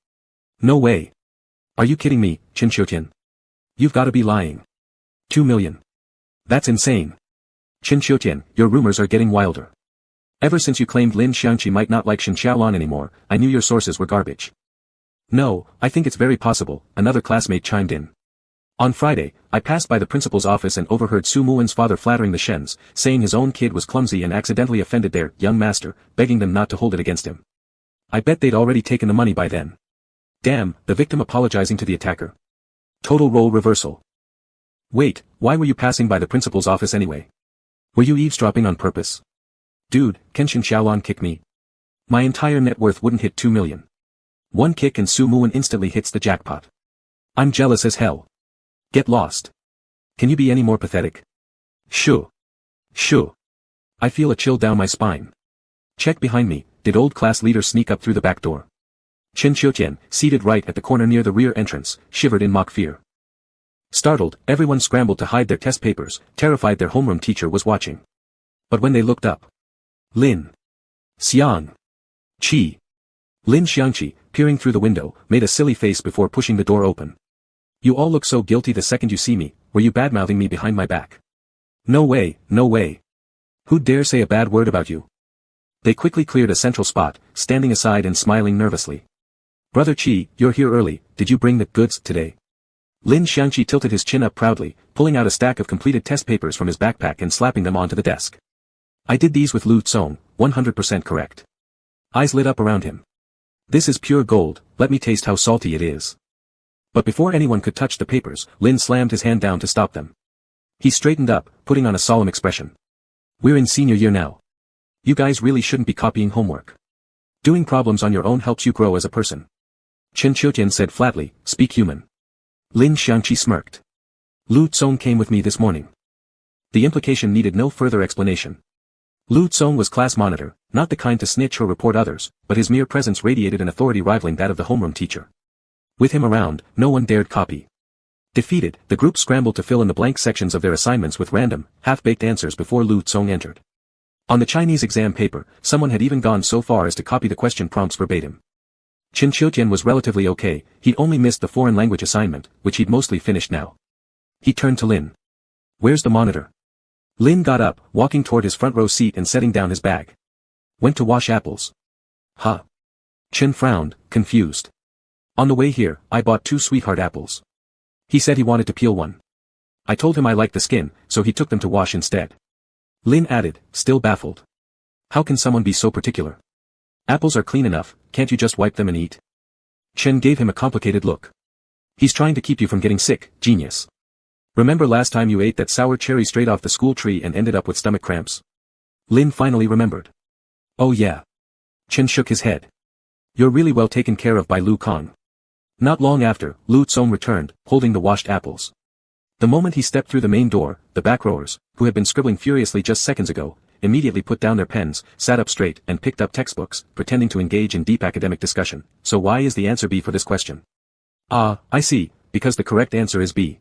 No way. Are you kidding me, Qin Qiuqian? You've gotta be lying. 2 million. That's insane. Qin Qiutian, your rumors are getting wilder. Ever since you claimed Lin Xiangqi might not like Shen Xiaolon anymore, I knew your sources were garbage. No, I think it's very possible, another classmate chimed in. On Friday, I passed by the principal's office and overheard Su Muwen's father flattering the Shens, saying his own kid was clumsy and accidentally offended their young master, begging them not to hold it against him. I bet they'd already taken the money by then. Damn, the victim apologizing to the attacker. Total role reversal. Wait, why were you passing by the principal's office anyway? Were you eavesdropping on purpose? Dude, can Shen Xiaolon kick me? My entire net worth wouldn't hit 2 million. One kick and Su Muwen instantly hits the jackpot. I'm jealous as hell. Get lost. Can you be any more pathetic? Shoo. Shoo. I feel a chill down my spine. Check behind me, did old class leader sneak up through the back door? Qin Qiutian, seated right at the corner near the rear entrance, shivered in mock fear. Startled, everyone scrambled to hide their test papers, terrified their homeroom teacher was watching. But when they looked up, Lin Xiangqi. Lin Xiangqi, peering through the window, made a silly face before pushing the door open. You all look so guilty the second you see me, were you badmouthing me behind my back? No way, no way. Who dare say a bad word about you? They quickly cleared a central spot, standing aside and smiling nervously. Brother Qi, you're here early, did you bring the goods today? Lin Xiangqi tilted his chin up proudly, pulling out a stack of completed test papers from his backpack and slapping them onto the desk. I did these with Lu Tsong, 100% correct. Eyes lit up around him. This is pure gold, let me taste how salty it is. But before anyone could touch the papers, Lin slammed his hand down to stop them. He straightened up, putting on a solemn expression. We're in senior year now. You guys really shouldn't be copying homework. Doing problems on your own helps you grow as a person. Qin Qiutian said flatly, speak human. Lin Xiangqi smirked. Lu Tsong came with me this morning. The implication needed no further explanation. Lu Tsong was class monitor, not the kind to snitch or report others, but his mere presence radiated an authority rivaling that of the homeroom teacher. With him around, no one dared copy. Defeated, the group scrambled to fill in the blank sections of their assignments with random, half-baked answers before Lu Tsong entered. On the Chinese exam paper, someone had even gone so far as to copy the question prompts verbatim. Qin Qiutian was relatively okay, he'd only missed the foreign language assignment, which he'd mostly finished now. He turned to Lin. Where's the monitor? Lin got up, walking toward his front row seat and setting down his bag. Went to wash apples. Huh? Qin frowned, confused. On the way here, I bought 2 sweetheart apples. He said he wanted to peel one. I told him I liked the skin, so he took them to wash instead. Lin added, still baffled. How can someone be so particular? Apples are clean enough, can't you just wipe them and eat? Chen gave him a complicated look. He's trying to keep you from getting sick, genius. Remember last time you ate that sour cherry straight off the school tree and ended up with stomach cramps? Lin finally remembered. Oh yeah. Chen shook his head. You're really well taken care of by Lu Kong. Not long after, Lu Tsong returned, holding the washed apples. The moment he stepped through the main door, the back rowers, who had been scribbling furiously just seconds ago, immediately put down their pens, sat up straight and picked up textbooks, pretending to engage in deep academic discussion. So why is the answer B for this question? Ah, I see, because the correct answer is B.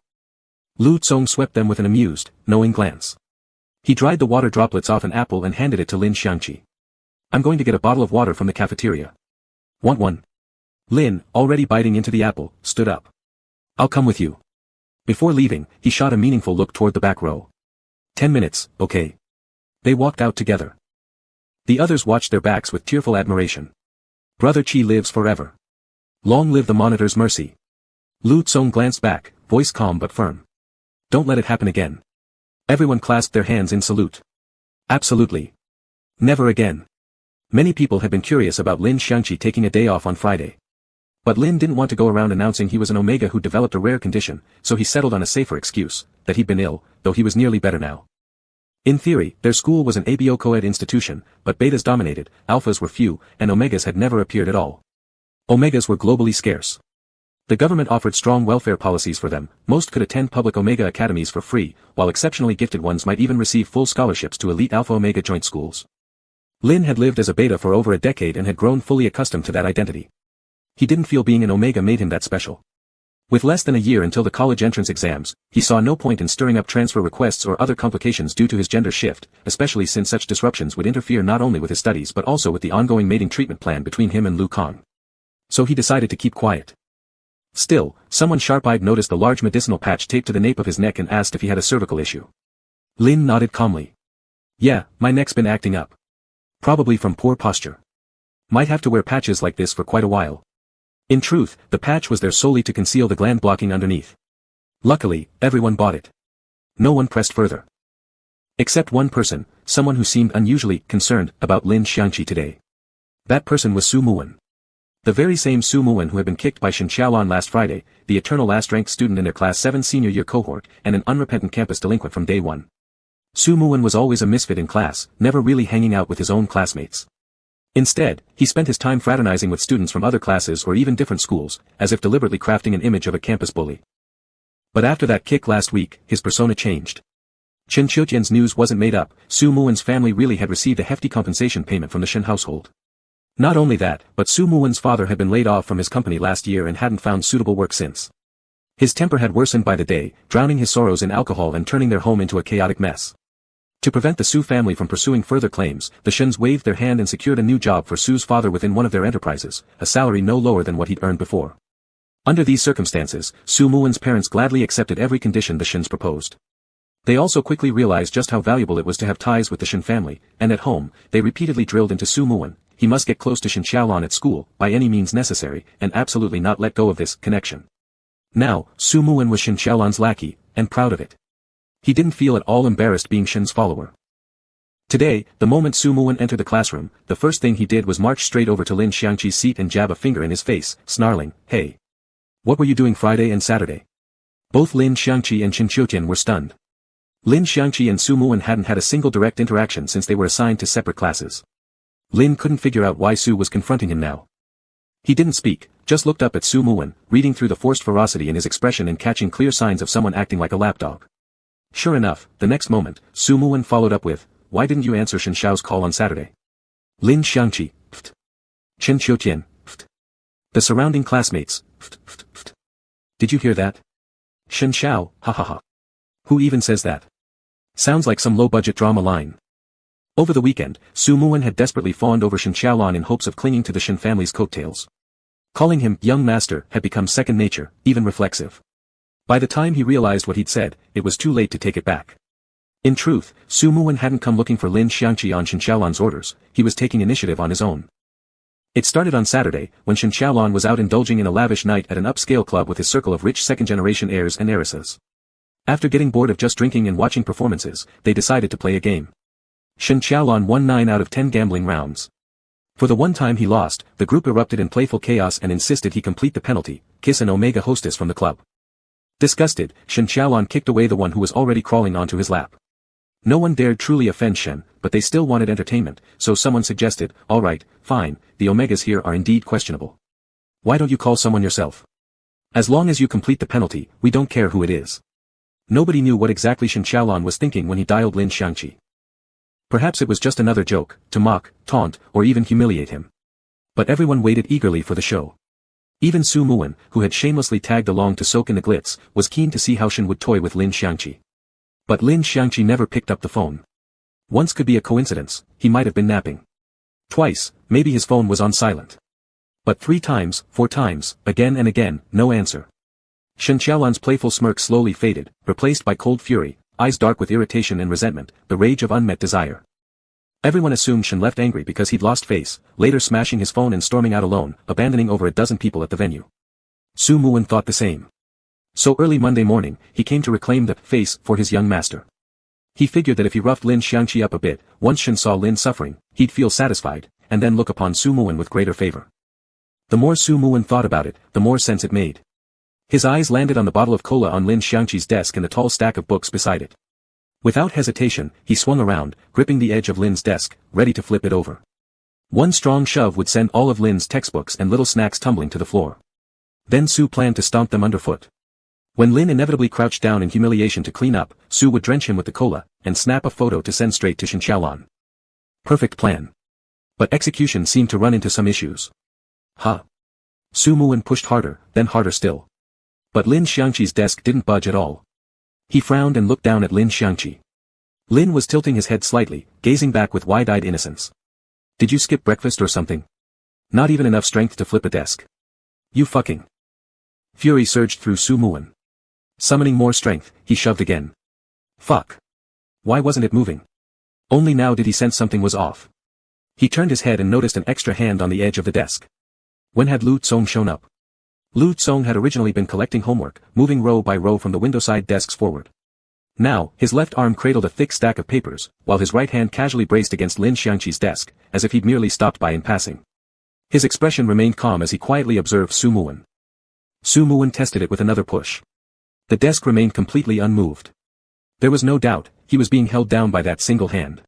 Lu Tsong swept them with an amused, knowing glance. He dried the water droplets off an apple and handed it to Lin Xiangqi. I'm going to get a bottle of water from the cafeteria. Want one? Lin, already biting into the apple, stood up. I'll come with you. Before leaving, he shot a meaningful look toward the back row. 10 minutes, okay. They walked out together. The others watched their backs with tearful admiration. Brother Qi lives forever. Long live the monitor's mercy. Lu Tsong glanced back, voice calm but firm. Don't let it happen again. Everyone clasped their hands in salute. Absolutely. Never again. Many people had been curious about Lin Xiangqi taking a day off on Friday. But Lin didn't want to go around announcing he was an Omega who developed a rare condition, so he settled on a safer excuse, that he'd been ill, though he was nearly better now. In theory, their school was an ABO co-ed institution, but betas dominated, alphas were few, and omegas had never appeared at all. Omegas were globally scarce. The government offered strong welfare policies for them, most could attend public Omega academies for free, while exceptionally gifted ones might even receive full scholarships to elite Alpha Omega joint schools. Lin had lived as a beta for over a decade and had grown fully accustomed to that identity. He didn't feel being an Omega made him that special. With less than a year until the college entrance exams, he saw no point in stirring up transfer requests or other complications due to his gender shift, especially since such disruptions would interfere not only with his studies but also with the ongoing mating treatment plan between him and Lu Kong. So he decided to keep quiet. Still, someone sharp-eyed noticed the large medicinal patch taped to the nape of his neck and asked if he had a cervical issue. Lin nodded calmly. Yeah, my neck's been acting up. Probably from poor posture. Might have to wear patches like this for quite a while. In truth, the patch was there solely to conceal the gland blocking underneath. Luckily, everyone bought it. No one pressed further. Except one person, someone who seemed unusually concerned about Lin Xiangqi today. That person was Su Muwen. The very same Su Muwen who had been kicked by Shen Xiaolan last Friday, the eternal last-ranked student in their Class 7 senior year cohort, and an unrepentant campus delinquent from day one. Su Muwen was always a misfit in class, never really hanging out with his own classmates. Instead, he spent his time fraternizing with students from other classes or even different schools, as if deliberately crafting an image of a campus bully. But after that kick last week, his persona changed. Chen Qiujian's news wasn't made up. Su Muwen's family really had received a hefty compensation payment from the Shen household. Not only that, but Su Muwen's father had been laid off from his company last year and hadn't found suitable work since. His temper had worsened by the day, drowning his sorrows in alcohol and turning their home into a chaotic mess. To prevent the Su family from pursuing further claims, the Shens waved their hand and secured a new job for Su's father within one of their enterprises, a salary no lower than what he'd earned before. Under these circumstances, Su Muwen's parents gladly accepted every condition the Shens proposed. They also quickly realized just how valuable it was to have ties with the Shen family, and at home, they repeatedly drilled into Su Muwen, he must get close to Shen Xiaolan at school, by any means necessary, and absolutely not let go of this connection. Now, Su Muwen was Shen Xiaolan's lackey, and proud of it. He didn't feel at all embarrassed being Shen's follower. Today, the moment Su Muwen entered the classroom, the first thing he did was march straight over to Lin Xiangqi's seat and jab a finger in his face, snarling, "Hey! What were you doing Friday and Saturday?" Both Lin Xiangqi and Chen Qiujian were stunned. Lin Xiangqi and Su Muwen hadn't had a single direct interaction since they were assigned to separate classes. Lin couldn't figure out why Su was confronting him now. He didn't speak, just looked up at Su Muwen, reading through the forced ferocity in his expression and catching clear signs of someone acting like a lapdog. Sure enough, the next moment, Su Muwen followed up with, "Why didn't you answer Shen Xiao's call on Saturday?" Lin Xiangqi, pft. Chen Qiujian, pft. The surrounding classmates, pft, pft, pft. Did you hear that? Shen Xiao, ha ha ha. Who even says that? Sounds like some low-budget drama line. Over the weekend, Su Muwen had desperately fawned over Shen Xiaolan in hopes of clinging to the Shen family's coattails. Calling him young master had become second nature, even reflexive. By the time he realized what he'd said, it was too late to take it back. In truth, Su Muwen hadn't come looking for Lin Xiangqi on Shen Xiaolan's orders, he was taking initiative on his own. It started on Saturday, when Shen Xiaolan was out indulging in a lavish night at an upscale club with his circle of rich second-generation heirs and heiresses. After getting bored of just drinking and watching performances, they decided to play a game. Shen Xiaolan won 9 out of 10 gambling rounds. For the one time he lost, the group erupted in playful chaos and insisted he complete the penalty, kiss an Omega hostess from the club. Disgusted, Shen Xiaolan kicked away the one who was already crawling onto his lap. No one dared truly offend Shen, but they still wanted entertainment, so someone suggested, "Alright, fine, the Omegas here are indeed questionable. Why don't you call someone yourself? As long as you complete the penalty, we don't care who it is." Nobody knew what exactly Shen Xiaolan was thinking when he dialed Lin Xiangqi. Perhaps it was just another joke, to mock, taunt, or even humiliate him. But everyone waited eagerly for the show. Even Su Muwen, who had shamelessly tagged along to soak in the glitz, was keen to see how Shen would toy with Lin Xiangqi. But Lin Xiangqi never picked up the phone. Once could be a coincidence, he might have been napping. Twice, maybe his phone was on silent. But 3 times, 4 times, again and again, no answer. Shen Xiaolan's playful smirk slowly faded, replaced by cold fury, eyes dark with irritation and resentment, the rage of unmet desire. Everyone assumed Shen left angry because he'd lost face, later smashing his phone and storming out alone, abandoning over a dozen people at the venue. Su Muwen thought the same. So early Monday morning, he came to reclaim the face for his young master. He figured that if he roughed Lin Xiangqi up a bit, once Shen saw Lin suffering, he'd feel satisfied, and then look upon Su Muwen with greater favor. The more Su Muwen thought about it, the more sense it made. His eyes landed on the bottle of cola on Lin Xiangqi's desk and the tall stack of books beside it. Without hesitation, he swung around, gripping the edge of Lin's desk, ready to flip it over. One strong shove would send all of Lin's textbooks and little snacks tumbling to the floor. Then Su planned to stomp them underfoot. When Lin inevitably crouched down in humiliation to clean up, Su would drench him with the cola, and snap a photo to send straight to Shen Xiaolan. Perfect plan. But execution seemed to run into some issues. Su Muwen pushed harder, then harder still. But Lin Xiangqi's desk didn't budge at all. He frowned and looked down at Lin Xiangqi. Lin was tilting his head slightly, gazing back with wide-eyed innocence. "Did you skip breakfast or something? Not even enough strength to flip a desk. You fucking..." Fury surged through Su Muwen. Summoning more strength, he shoved again. Fuck. Why wasn't it moving? Only now did he sense something was off. He turned his head and noticed an extra hand on the edge of the desk. When had Lu Tsong shown up? Lu Tsong had originally been collecting homework, moving row by row from the windowside desks forward. Now, his left arm cradled a thick stack of papers, while his right hand casually braced against Lin Xiangqi's desk, as if he'd merely stopped by in passing. His expression remained calm as he quietly observed Su Muwen. Su Muwen tested it with another push. The desk remained completely unmoved. There was no doubt, he was being held down by that single hand.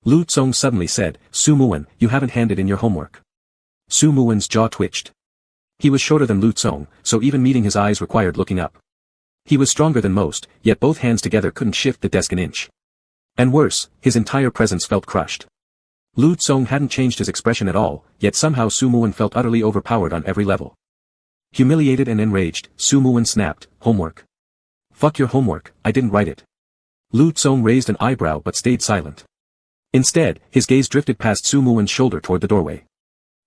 Lu Tsong suddenly said, Su Muwen, you haven't handed in your homework. Su Muwen's jaw twitched. He was shorter than Lu Tsong, so even meeting his eyes required looking up. He was stronger than most, yet both hands together couldn't shift the desk an inch. And worse, his entire presence felt crushed. Lu Tsong hadn't changed his expression at all, yet somehow Su Muwen felt utterly overpowered on every level. Humiliated and enraged, Su Muwen snapped, homework. Fuck your homework, I didn't write it. Lu Tsong raised an eyebrow but stayed silent. Instead, his gaze drifted past Su Muwen's shoulder toward the doorway.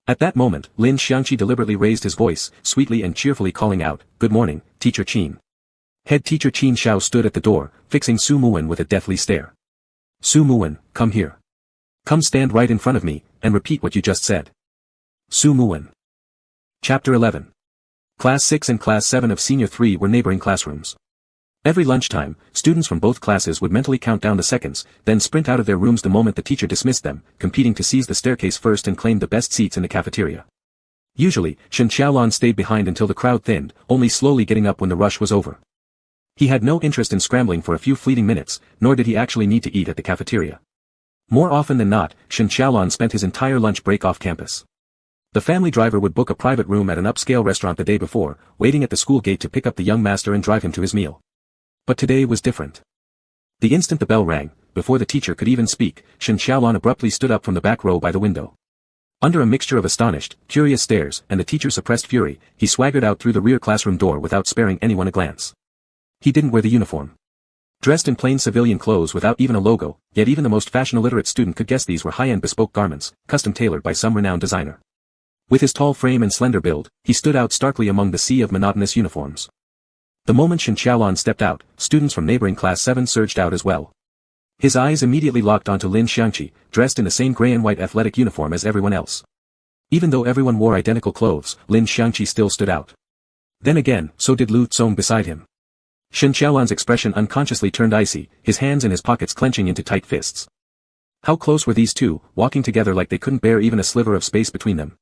At that moment, Lin Xiangqi deliberately raised his voice, sweetly and cheerfully calling out, Good morning, Teacher Qin. Head teacher Qin Xiao stood at the door, fixing Su Muwen with a deathly stare. Su Muwen, come here. Come stand right in front of me, and repeat what you just said. Su Muwen. Chapter 11. Class 6 and Class 7 of Senior 3 were neighboring classrooms. Every lunchtime, students from both classes would mentally count down the seconds, then sprint out of their rooms the moment the teacher dismissed them, competing to seize the staircase first and claim the best seats in the cafeteria. Usually, Shen Xiaolan stayed behind until the crowd thinned, only slowly getting up when the rush was over. He had no interest in scrambling for a few fleeting minutes, nor did he actually need to eat at the cafeteria. More often than not, Shen Xiaolan spent his entire lunch break off campus. The family driver would book a private room at an upscale restaurant the day before, waiting at the school gate to pick up the young master and drive him to his meal. But today was different. The instant the bell rang, before the teacher could even speak, Shen Xiaolan abruptly stood up from the back row by the window. Under a mixture of astonished, curious stares, and the teacher's suppressed fury, he swaggered out through the rear classroom door without sparing anyone a glance. He didn't wear the uniform. Dressed in plain civilian clothes without even a logo, yet even the most fashion-illiterate student could guess these were high-end bespoke garments, custom-tailored by some renowned designer. With his tall frame and slender build, he stood out starkly among the sea of monotonous uniforms. The moment Shen Xiaolan stepped out, students from neighboring Class 7 surged out as well. His eyes immediately locked onto Lin Xiangqi, dressed in the same gray and white athletic uniform as everyone else. Even though everyone wore identical clothes, Lin Xiangqi still stood out. Then again, so did Lu Tsong beside him. Shen Xiaolan's expression unconsciously turned icy, his hands in his pockets clenching into tight fists. How close were these two, walking together like they couldn't bear even a sliver of space between them?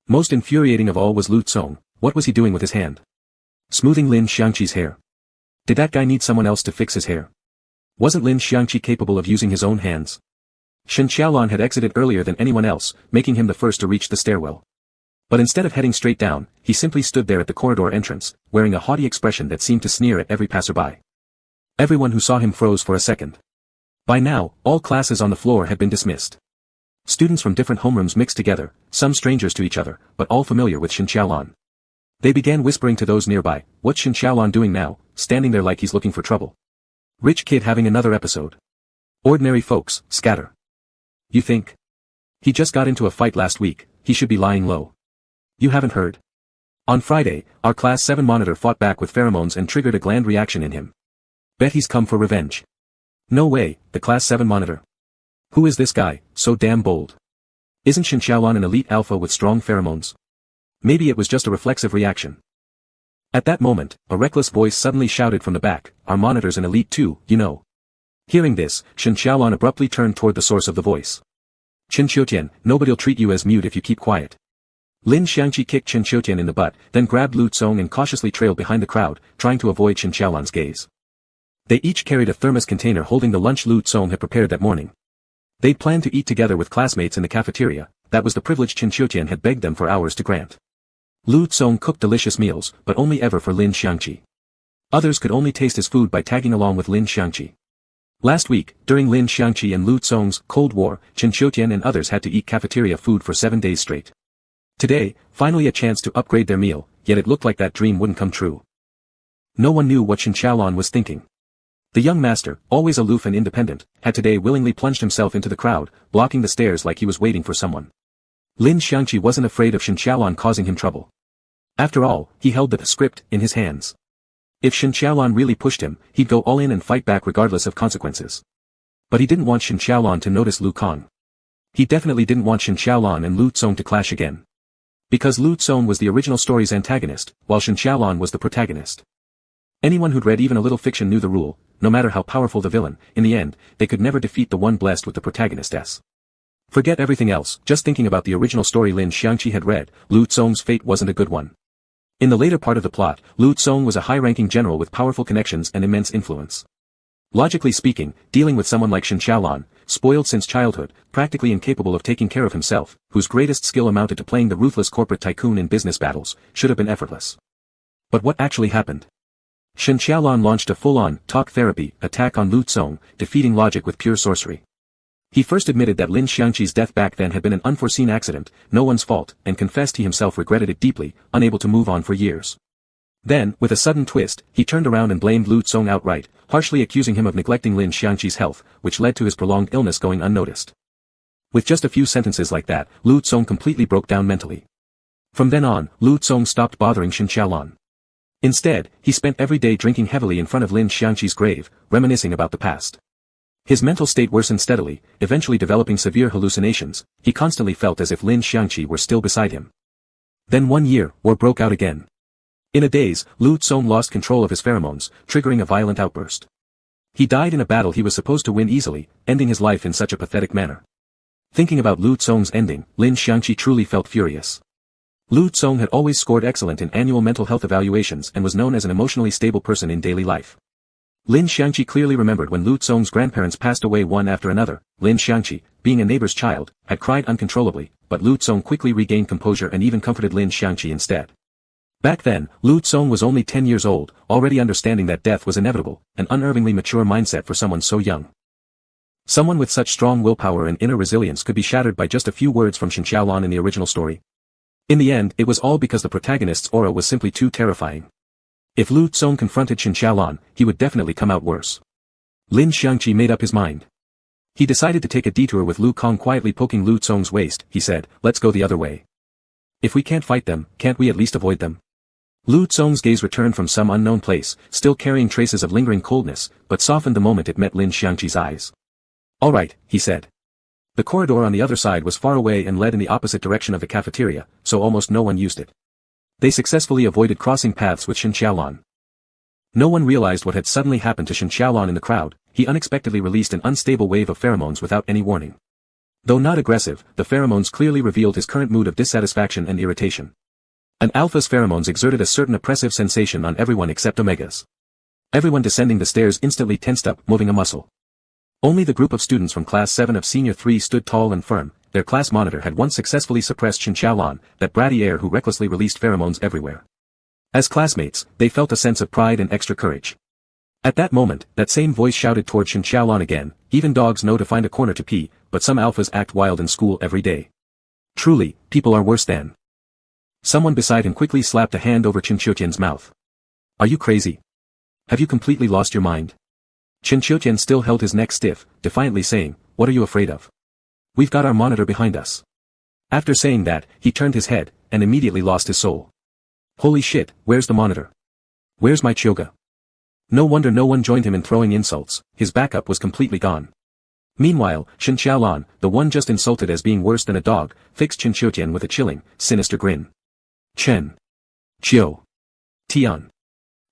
Most infuriating of all was Lu Tsong. What was he doing with his hand? Smoothing Lin Xiangqi's hair. Did that guy need someone else to fix his hair? Wasn't Lin Xiangqi capable of using his own hands? Shen Xiaolan had exited earlier than anyone else, making him the first to reach the stairwell. But instead of heading straight down, he simply stood there at the corridor entrance, wearing a haughty expression that seemed to sneer at every passerby. Everyone who saw him froze for a second. By now, all classes on the floor had been dismissed. Students from different homerooms mixed together, some strangers to each other, but all familiar with Shen Xiaolan. They began whispering to those nearby, what's Shen Xiaolan doing now, standing there like he's looking for trouble? Rich kid having another episode. Ordinary folks, scatter. You think? He just got into a fight last week, he should be lying low. You haven't heard? On Friday, our Class 7 monitor fought back with pheromones and triggered a gland reaction in him. Bet he's come for revenge. No way, the Class 7 monitor. Who is this guy, so damn bold? Isn't Shen Xiaolan an elite alpha with strong pheromones? Maybe it was just a reflexive reaction. At that moment, a reckless voice suddenly shouted from the back, our monitor's an elite too, you know. Hearing this, Shen Xiaolan abruptly turned toward the source of the voice. Chen Qiutian, nobody'll treat you as mute if you keep quiet. Lin Xiangqi kicked Chen Qiutian in the butt, then grabbed Lu Tsong and cautiously trailed behind the crowd, trying to avoid Shen Xiaolan's gaze. They each carried a thermos container holding the lunch Lu Tsong had prepared that morning. They'd planned to eat together with classmates in the cafeteria, that was the privilege Chen Qiutian had begged them for hours to grant. Lu Tsong cooked delicious meals, but only ever for Lin Xiangqi. Others could only taste his food by tagging along with Lin Xiangqi. Last week, during Lin Xiangqi and Lu Tsong's Cold War, Chen Qiutian and others had to eat cafeteria food for 7 days straight. Today, finally a chance to upgrade their meal, yet it looked like that dream wouldn't come true. No one knew what Shen Xiaolan was thinking. The young master, always aloof and independent, had today willingly plunged himself into the crowd, blocking the stairs like he was waiting for someone. Lin Xiangqi wasn't afraid of Shen Xiaolan causing him trouble. After all, he held the script in his hands. If Shen Qiaolan really pushed him, he'd go all in and fight back regardless of consequences. But he didn't want Shen Qiaolan to notice Lu Kang. He definitely didn't want Shen Qiaolan and Lu Tsong to clash again. Because Lu Tsong was the original story's antagonist, while Shen Qiaolan was the protagonist. Anyone who'd read even a little fiction knew the rule: no matter how powerful the villain, in the end, they could never defeat the one blessed with the protagonistess. Forget everything else, just thinking about the original story Lin Xiangqi had read, Lu Tsong's fate wasn't a good one. In the later part of the plot, Lu Tsong was a high-ranking general with powerful connections and immense influence. Logically speaking, dealing with someone like Shen Qiaolan, spoiled since childhood, practically incapable of taking care of himself, whose greatest skill amounted to playing the ruthless corporate tycoon in business battles, should have been effortless. But what actually happened? Shen Qiaolan launched a full-on, talk therapy, attack on Lu Tsong, defeating logic with pure sorcery. He first admitted that Lin Xiangqi's death back then had been an unforeseen accident, no one's fault, and confessed he himself regretted it deeply, unable to move on for years. Then, with a sudden twist, he turned around and blamed Lu Tsong outright, harshly accusing him of neglecting Lin Xiangqi's health, which led to his prolonged illness going unnoticed. With just a few sentences like that, Lu Tsong completely broke down mentally. From then on, Lu Tsong stopped bothering Shen Qiaolan. Instead, he spent every day drinking heavily in front of Lin Xiangqi's grave, reminiscing about the past. His mental state worsened steadily, eventually developing severe hallucinations. He constantly felt as if Lin Xiangqi were still beside him. Then one year, war broke out again. In a daze, Lu Tsong lost control of his pheromones, triggering a violent outburst. He died in a battle he was supposed to win easily, ending his life in such a pathetic manner. Thinking about Lu Tsong's ending, Lin Xiangqi truly felt furious. Lu Tsong had always scored excellent in annual mental health evaluations and was known as an emotionally stable person in daily life. Lin Xiangqi clearly remembered when Lu Tsong's grandparents passed away one after another. Lin Xiangqi, being a neighbor's child, had cried uncontrollably, but Lu Tsong quickly regained composure and even comforted Lin Xiangqi instead. Back then, Lu Tsong was only 10 years old, already understanding that death was inevitable, an unerringly mature mindset for someone so young. Someone with such strong willpower and inner resilience could be shattered by just a few words from Shen Qiaolan in the original story. In the end, it was all because the protagonist's aura was simply too terrifying. If Lu Tsong confronted Shen Qiaolan, he would definitely come out worse. Lin Xiangqi made up his mind. He decided to take a detour with Lu Kang quietly poking Lu Tsong's waist. He said, "Let's go the other way. If we can't fight them, can't we at least avoid them?" Lu Tsong's gaze returned from some unknown place, still carrying traces of lingering coldness, but softened the moment it met Lin Xiangqi's eyes. "All right," he said. The corridor on the other side was far away and led in the opposite direction of the cafeteria, so almost no one used it. They successfully avoided crossing paths with Shen Qiaolan. No one realized what had suddenly happened to Shen Qiaolan in the crowd. He unexpectedly released an unstable wave of pheromones without any warning. Though not aggressive, the pheromones clearly revealed his current mood of dissatisfaction and irritation. An alpha's pheromones exerted a certain oppressive sensation on everyone except Omega's. Everyone descending the stairs instantly tensed up, moving a muscle. Only the group of students from Class 7 of Senior 3 stood tall and firm. Their class monitor had once successfully suppressed Shen Qiaolan, that bratty heir who recklessly released pheromones everywhere. As classmates, they felt a sense of pride and extra courage. At that moment, that same voice shouted toward Shen Qiaolan again, "Even dogs know to find a corner to pee, but some alphas act wild in school every day. Truly, people are worse than." Someone beside him quickly slapped a hand over Chen Qiutian's mouth. "Are you crazy? Have you completely lost your mind?" Chen Qiutian still held his neck stiff, defiantly saying, "What are you afraid of? We've got our monitor behind us." After saying that, he turned his head, and immediately lost his soul. Holy shit, where's the monitor? Where's my Chyoga? No wonder no one joined him in throwing insults, his backup was completely gone. Meanwhile, Shen Qiaolan, the one just insulted as being worse than a dog, fixed Chen Qiutian with a chilling, sinister grin. Chen. Qiu. Tian.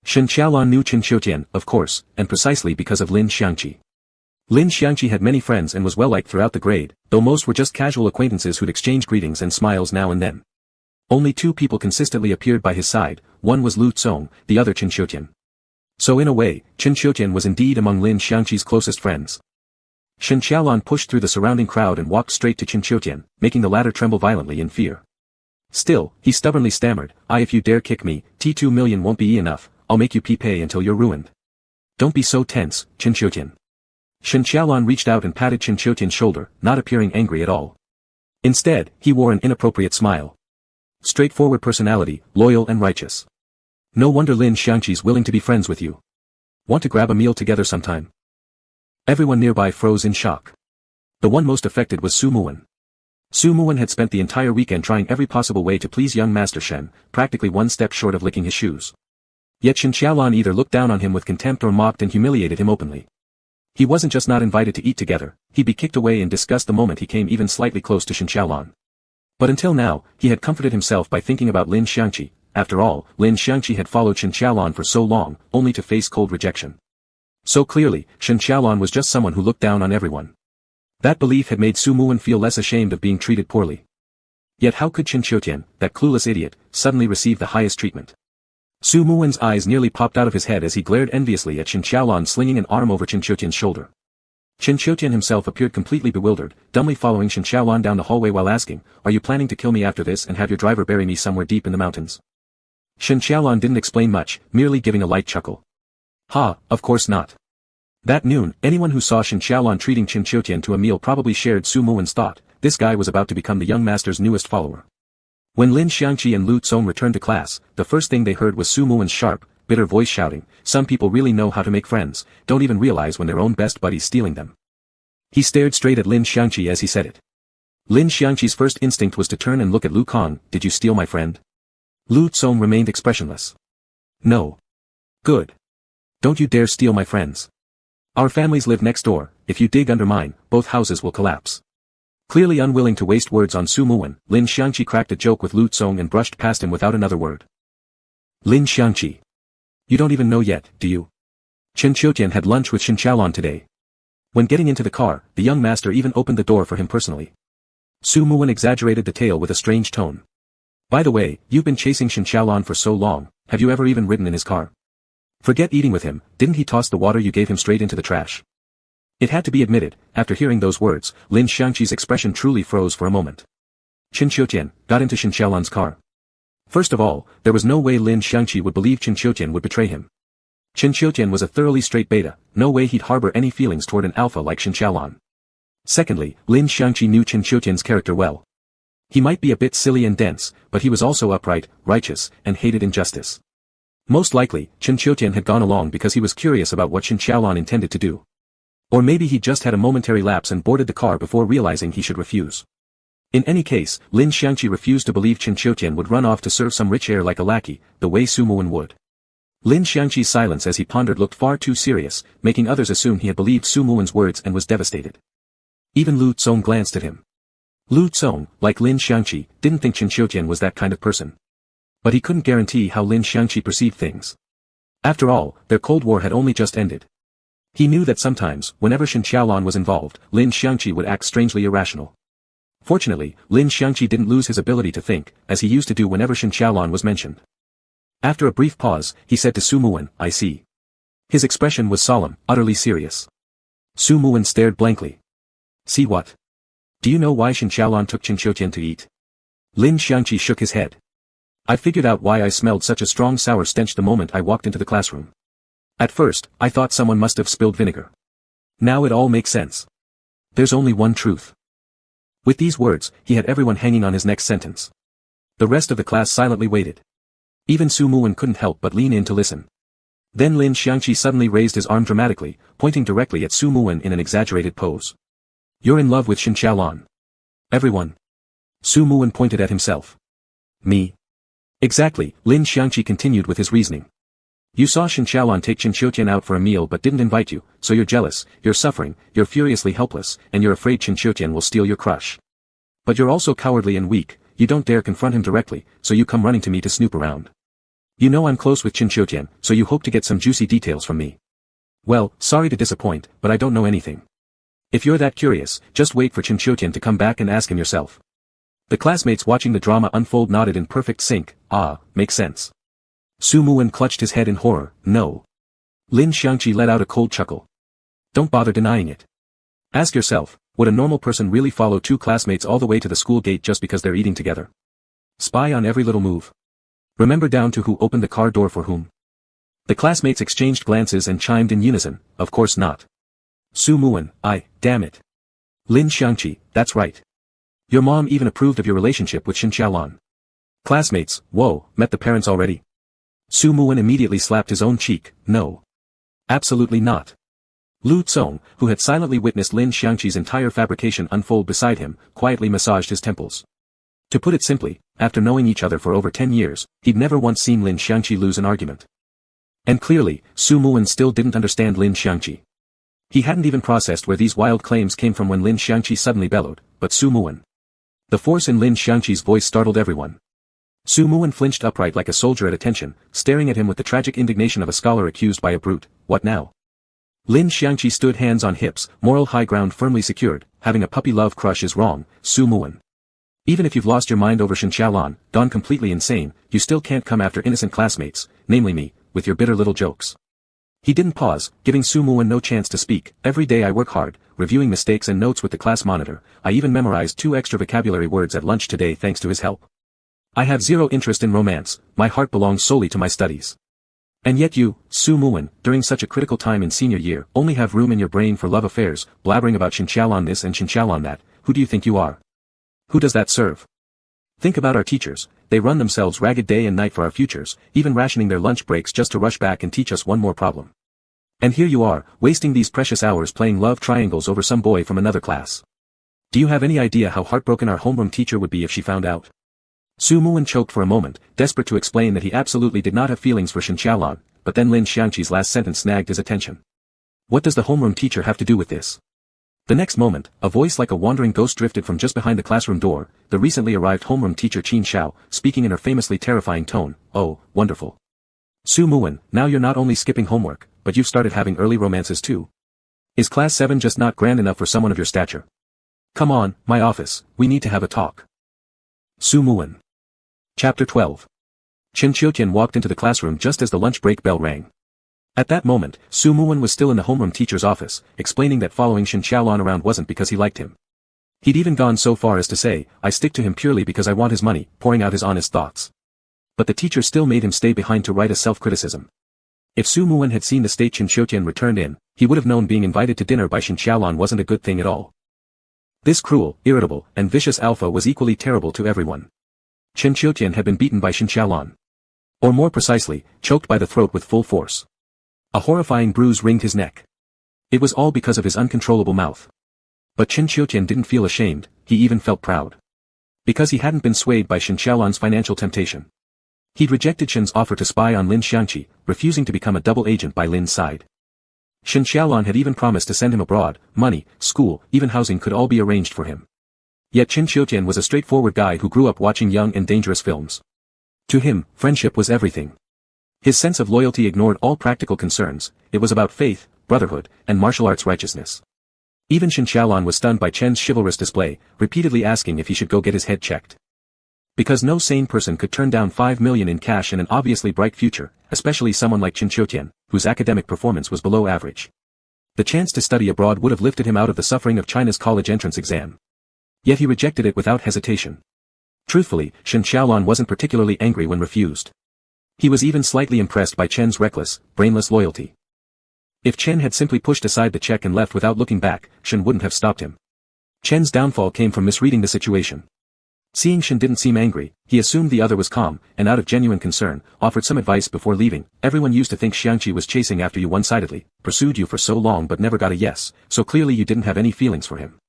Shen Qiaolan knew Chen Qiutian, of course, and precisely because of Lin Xiangqi. Lin Xiangqi had many friends and was well-liked throughout the grade, though most were just casual acquaintances who'd exchange greetings and smiles now and then. Only two people consistently appeared by his side, one was Lu Tsong, the other Chen Qiutian. So in a way, Chen Qiutian was indeed among Lin Xiangqi's closest friends. Shen Qiaolan pushed through the surrounding crowd and walked straight to Chen Qiutian, making the latter tremble violently in fear. Still, he stubbornly stammered, "If you dare kick me, T2 million won't be enough, I'll make you pay until you're ruined. Don't be so tense, Chen Qiutian." Shen Qiaolan reached out and patted Chen Qiutian's shoulder, not appearing angry at all. Instead, he wore an inappropriate smile. Straightforward personality, loyal and righteous. No wonder Lin Xiangqi's willing to be friends with you. Want to grab a meal together sometime? Everyone nearby froze in shock. The one most affected was Su Muwen. Su Muwen had spent the entire weekend trying every possible way to please young Master Shen, practically one step short of licking his shoes. Yet Shen Xiaolan either looked down on him with contempt or mocked and humiliated him openly. He wasn't just not invited to eat together, he'd be kicked away in disgust the moment he came even slightly close to Shen Xiaolan. But until now, he had comforted himself by thinking about Lin Xiangqi. After all, Lin Xiangqi had followed Shen Xiaolan for so long, only to face cold rejection. So clearly, Shen Xiaolan was just someone who looked down on everyone. That belief had made Su Muwen feel less ashamed of being treated poorly. Yet how could Chen Qiutian, that clueless idiot, suddenly receive the highest treatment? Su Muwen's eyes nearly popped out of his head as he glared enviously at Shen Xiaolan slinging an arm over Chen Qiutian's shoulder. Chen Qiutian himself appeared completely bewildered, dumbly following Shen Xiaolan down the hallway while asking, "Are you planning to kill me after this and have your driver bury me somewhere deep in the mountains?" Shen Xiaolan didn't explain much, merely giving a light chuckle. "Ha, of course not." That noon, anyone who saw Shen Xiaolan treating Chen Qiutian to a meal probably shared Su Muwen's thought, this guy was about to become the young master's newest follower. When Lin Xiangqi and Lu Tsong returned to class, the first thing they heard was Su Muwen's sharp, bitter voice shouting, "Some people really know how to make friends, don't even realize when their own best buddy's stealing them." He stared straight at Lin Xiangqi as he said it. Lin Xiangqi's first instinct was to turn and look at Lu Kong. "Did you steal my friend?" Lu Tsong remained expressionless. "No." "Good. Don't you dare steal my friends. Our families live next door, if you dig under mine, both houses will collapse." Clearly unwilling to waste words on Su Muwen, Lin Xiangqi cracked a joke with Lu Tsong and brushed past him without another word. "Lin Xiangqi. You don't even know yet, do you? Chen Qiutian had lunch with Shen Xiaolan today." When getting into the car, the young master even opened the door for him personally. Su Muwen exaggerated the tale with a strange tone. "By the way, you've been chasing Shen Xiaolan for so long, have you ever even ridden in his car? Forget eating with him, didn't he toss the water you gave him straight into the trash?" It had to be admitted, after hearing those words, Lin Xiangqi's expression truly froze for a moment. Chen Qiutian got into Shen Xiaolan's car. First of all, there was no way Lin Xiangqi would believe Chen Qiutian would betray him. Chen Qiutian was a thoroughly straight beta, no way he'd harbor any feelings toward an alpha like Shen Xiaolan. Secondly, Lin Xiangqi knew Chen Qiutian's character well. He might be a bit silly and dense, but he was also upright, righteous, and hated injustice. Most likely, Chen Qiutian had gone along because he was curious about what Shen Xiaolan intended to do. Or maybe he just had a momentary lapse and boarded the car before realizing he should refuse. In any case, Lin Xiangqi refused to believe Chen Qiutian would run off to serve some rich heir like a lackey, the way Su Muwen would. Lin Xiangqi's silence as he pondered looked far too serious, making others assume he had believed Su Muwen's words and was devastated. Even Lu Tsong glanced at him. Lu Tsong, like Lin Xiangqi, didn't think Chen Qiutian was that kind of person. But he couldn't guarantee how Lin Xiangqi perceived things. After all, their Cold War had only just ended. He knew that sometimes, whenever Shen Xiaolan was involved, Lin Xiangqi would act strangely irrational. Fortunately, Lin Xiangqi didn't lose his ability to think, as he used to do whenever Shen Xiaolan was mentioned. After a brief pause, he said to Su Muwen, "I see." His expression was solemn, utterly serious. Su Muwen stared blankly. "See what? Do you know why Shen Xiaolan took Chen Qiutian to eat?" Lin Xiangqi shook his head. "I figured out why I smelled such a strong sour stench the moment I walked into the classroom. At first, I thought someone must have spilled vinegar. Now it all makes sense. There's only one truth." With these words, he had everyone hanging on his next sentence. The rest of the class silently waited. Even Su Muwen couldn't help but lean in to listen. Then Lin Xiangqi suddenly raised his arm dramatically, pointing directly at Su Muwen in an exaggerated pose. "You're in love with Shen Xiaolan." "Everyone." Su Muwen pointed at himself. "Me." "Exactly," Lin Xiangqi continued with his reasoning. "You saw Shen Xiaolan take Chen Qiutian out for a meal but didn't invite you, so you're jealous, you're suffering, you're furiously helpless, and you're afraid Chen Qiutian will steal your crush. But you're also cowardly and weak, you don't dare confront him directly, so you come running to me to snoop around. You know I'm close with Chen Qiutian, so you hope to get some juicy details from me. Well, sorry to disappoint, but I don't know anything. If you're that curious, just wait for Chen Qiutian to come back and ask him yourself." The classmates watching the drama unfold nodded in perfect sync. "Ah, makes sense." Su Muwen clutched his head in horror. "No." Lin Xiangqi let out a cold chuckle. "Don't bother denying it. Ask yourself, would a normal person really follow two classmates all the way to the school gate just because they're eating together? Spy on every little move? Remember down to who opened the car door for whom?" The classmates exchanged glances and chimed in unison, "Of course not." Su Muwen, damn it. Lin Xiangqi, that's right. Your mom even approved of your relationship with Shen Xiaolan. Classmates, whoa, met the parents already? Su Muwen immediately slapped his own cheek. "No. Absolutely not. Lu Tsong, who had silently witnessed Lin Xiangqi's entire fabrication unfold beside him, quietly massaged his temples. To put it simply, after knowing each other for over 10 years, he'd never once seen Lin Xiangqi lose an argument. And clearly, Su Muwen still didn't understand Lin Xiangqi. He hadn't even processed where these wild claims came from when Lin Xiangqi suddenly bellowed, "But Su Muwen." The force in Lin Xiangqi's voice startled everyone. Su Muwen flinched upright like a soldier at attention, staring at him with the tragic indignation of a scholar accused by a brute. What now? Lin Xiangqi stood hands on hips, moral high ground firmly secured. Having a puppy love crush is wrong, Su Muwen. Even if you've lost your mind over Shen Xiaolan, gone completely insane, you still can't come after innocent classmates, namely me, with your bitter little jokes. He didn't pause, giving Su Muwen no chance to speak. Every day I work hard, reviewing mistakes and notes with the class monitor. I even memorized 2 extra vocabulary words at lunch today thanks to his help. I have zero interest in romance, my heart belongs solely to my studies. And yet you, Su Muwen, during such a critical time in senior year, only have room in your brain for love affairs, blabbering about Shen Xiaolan this and Shen Xiaolan that. Who do you think you are? Who does that serve? Think about our teachers, they run themselves ragged day and night for our futures, even rationing their lunch breaks just to rush back and teach us one more problem. And here you are, wasting these precious hours playing love triangles over some boy from another class. Do you have any idea how heartbroken our homeroom teacher would be if she found out? Su Muwen choked for a moment, desperate to explain that he absolutely did not have feelings for Shen Xiaolan, but then Lin Xiangqi's last sentence snagged his attention. What does the homeroom teacher have to do with this? The next moment, a voice like a wandering ghost drifted from just behind the classroom door, the recently arrived homeroom teacher Qin Xiao, speaking in her famously terrifying tone. Oh, wonderful. Su Muwen, now you're not only skipping homework, but you've started having early romances too. Is class 7 just not grand enough for someone of your stature? Come on, my office, we need to have a talk. Su Muwen. Chapter 12. Chen Qiutian walked into the classroom just as the lunch break bell rang. At that moment, Su Muwen was still in the homeroom teacher's office, explaining that following Shen Xiaolan around wasn't because he liked him. He'd even gone so far as to say, I stick to him purely because I want his money, pouring out his honest thoughts. But the teacher still made him stay behind to write a self-criticism. If Su Muwen had seen the state Chen Qiutian returned in, he would have known being invited to dinner by Shen Xiaolan wasn't a good thing at all. This cruel, irritable, and vicious alpha was equally terrible to everyone. Chen Qiutian had been beaten by Shen Xiaolan. Or more precisely, choked by the throat with full force. A horrifying bruise ringed his neck. It was all because of his uncontrollable mouth. But Chen Qiutian didn't feel ashamed, he even felt proud. Because he hadn't been swayed by Shen Xiaolan's financial temptation. He'd rejected Shen's offer to spy on Lin Xiangqi, refusing to become a double agent by Lin's side. Shen Xiaolan had even promised to send him abroad, money, school, even housing could all be arranged for him. Yet Chen Qiutian was a straightforward guy who grew up watching young and dangerous films. To him, friendship was everything. His sense of loyalty ignored all practical concerns, it was about faith, brotherhood, and martial arts righteousness. Even Shen Xiaolan was stunned by Chen's chivalrous display, repeatedly asking if he should go get his head checked. Because no sane person could turn down 5 million in cash and an obviously bright future, especially someone like Chen Qiutian, whose academic performance was below average. The chance to study abroad would have lifted him out of the suffering of China's college entrance exam. Yet he rejected it without hesitation. Truthfully, Shen Xiaolan wasn't particularly angry when refused. He was even slightly impressed by Chen's reckless, brainless loyalty. If Chen had simply pushed aside the check and left without looking back, Shen wouldn't have stopped him. Chen's downfall came from misreading the situation. Seeing Shen didn't seem angry, he assumed the other was calm, and out of genuine concern, offered some advice before leaving. Everyone used to think Xiangqi was chasing after you one-sidedly, pursued you for so long but never got a yes, so clearly you didn't have any feelings for him.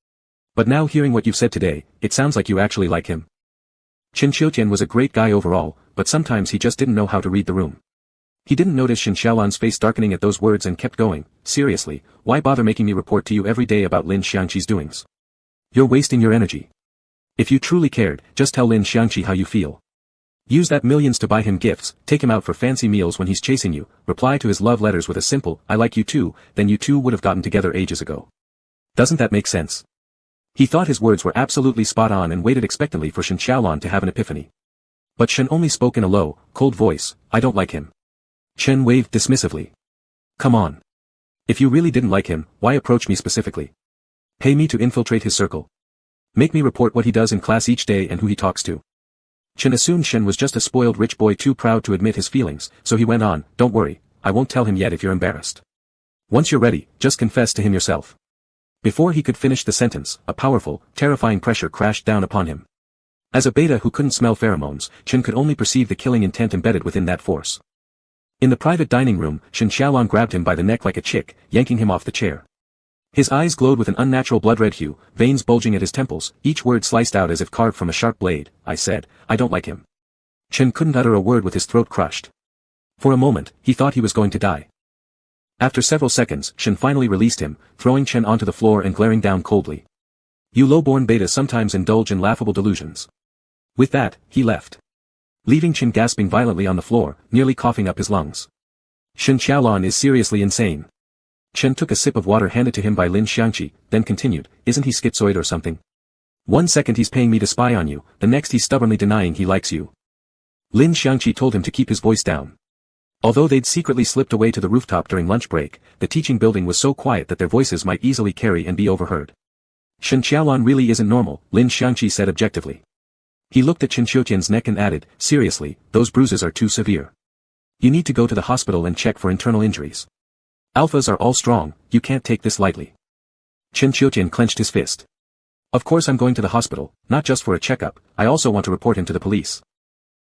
But now hearing what you've said today, it sounds like you actually like him. Chen Qiutian was a great guy overall, but sometimes he just didn't know how to read the room. He didn't notice Shen Xiaolan's face darkening at those words and kept going. Seriously, why bother making me report to you every day about Lin Xiangqi's doings? You're wasting your energy. If you truly cared, just tell Lin Xiangqi how you feel. Use that millions to buy him gifts, take him out for fancy meals when he's chasing you, reply to his love letters with a simple, I like you too, then you two would have gotten together ages ago. Doesn't that make sense? He thought his words were absolutely spot on and waited expectantly for Shen Xiaolan to have an epiphany. But Shen only spoke in a low, cold voice, I don't like him. Chen waved dismissively. Come on. If you really didn't like him, why approach me specifically? Pay me to infiltrate his circle. Make me report what he does in class each day and who he talks to. Chen assumed Shen was just a spoiled rich boy too proud to admit his feelings, so he went on, don't worry, I won't tell him yet if you're embarrassed. Once you're ready, just confess to him yourself. Before he could finish the sentence, a powerful, terrifying pressure crashed down upon him. As a beta who couldn't smell pheromones, Chen could only perceive the killing intent embedded within that force. In the private dining room, Lin Xiangqi grabbed him by the neck like a chick, yanking him off the chair. His eyes glowed with an unnatural blood-red hue, veins bulging at his temples, each word sliced out as if carved from a sharp blade. I said, I don't like him. Chen couldn't utter a word with his throat crushed. For a moment, he thought he was going to die. After several seconds, Chen finally released him, throwing Chen onto the floor and glaring down coldly. You low-born beta sometimes indulge in laughable delusions. With that, he left, leaving Chen gasping violently on the floor, nearly coughing up his lungs. Lin Xiangqi is seriously insane. Chen took a sip of water handed to him by Lin Xiangqi, then continued, isn't he schizoid or something? One second he's paying me to spy on you, the next he's stubbornly denying he likes you. Lin Xiangqi told him to keep his voice down. Although they'd secretly slipped away to the rooftop during lunch break, the teaching building was so quiet that their voices might easily carry and be overheard. Lin Xiangqi really isn't normal, Lin Xiangqi said objectively. He looked at Chen Qiutian's neck and added, seriously, those bruises are too severe. You need to go to the hospital and check for internal injuries. Alphas are all strong, you can't take this lightly. Chen Qiutian clenched his fist. Of course I'm going to the hospital, not just for a checkup, I also want to report him to the police.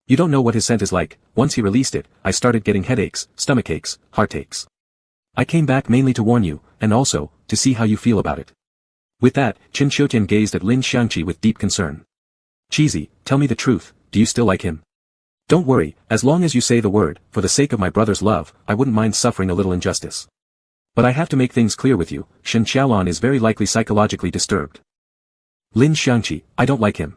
You don't know what his scent is like, once he released it, I started getting headaches, stomachaches, heartaches. I came back mainly to warn you, and also, to see how you feel about it. With that, Chen Qiutian gazed at Lin Xiangqi with deep concern. Cheesy, tell me the truth, do you still like him? Don't worry, as long as you say the word, for the sake of my brother's love, I wouldn't mind suffering a little injustice. But I have to make things clear with you, Lin Xiangqi is very likely psychologically disturbed. Lin Xiangqi, I don't like him.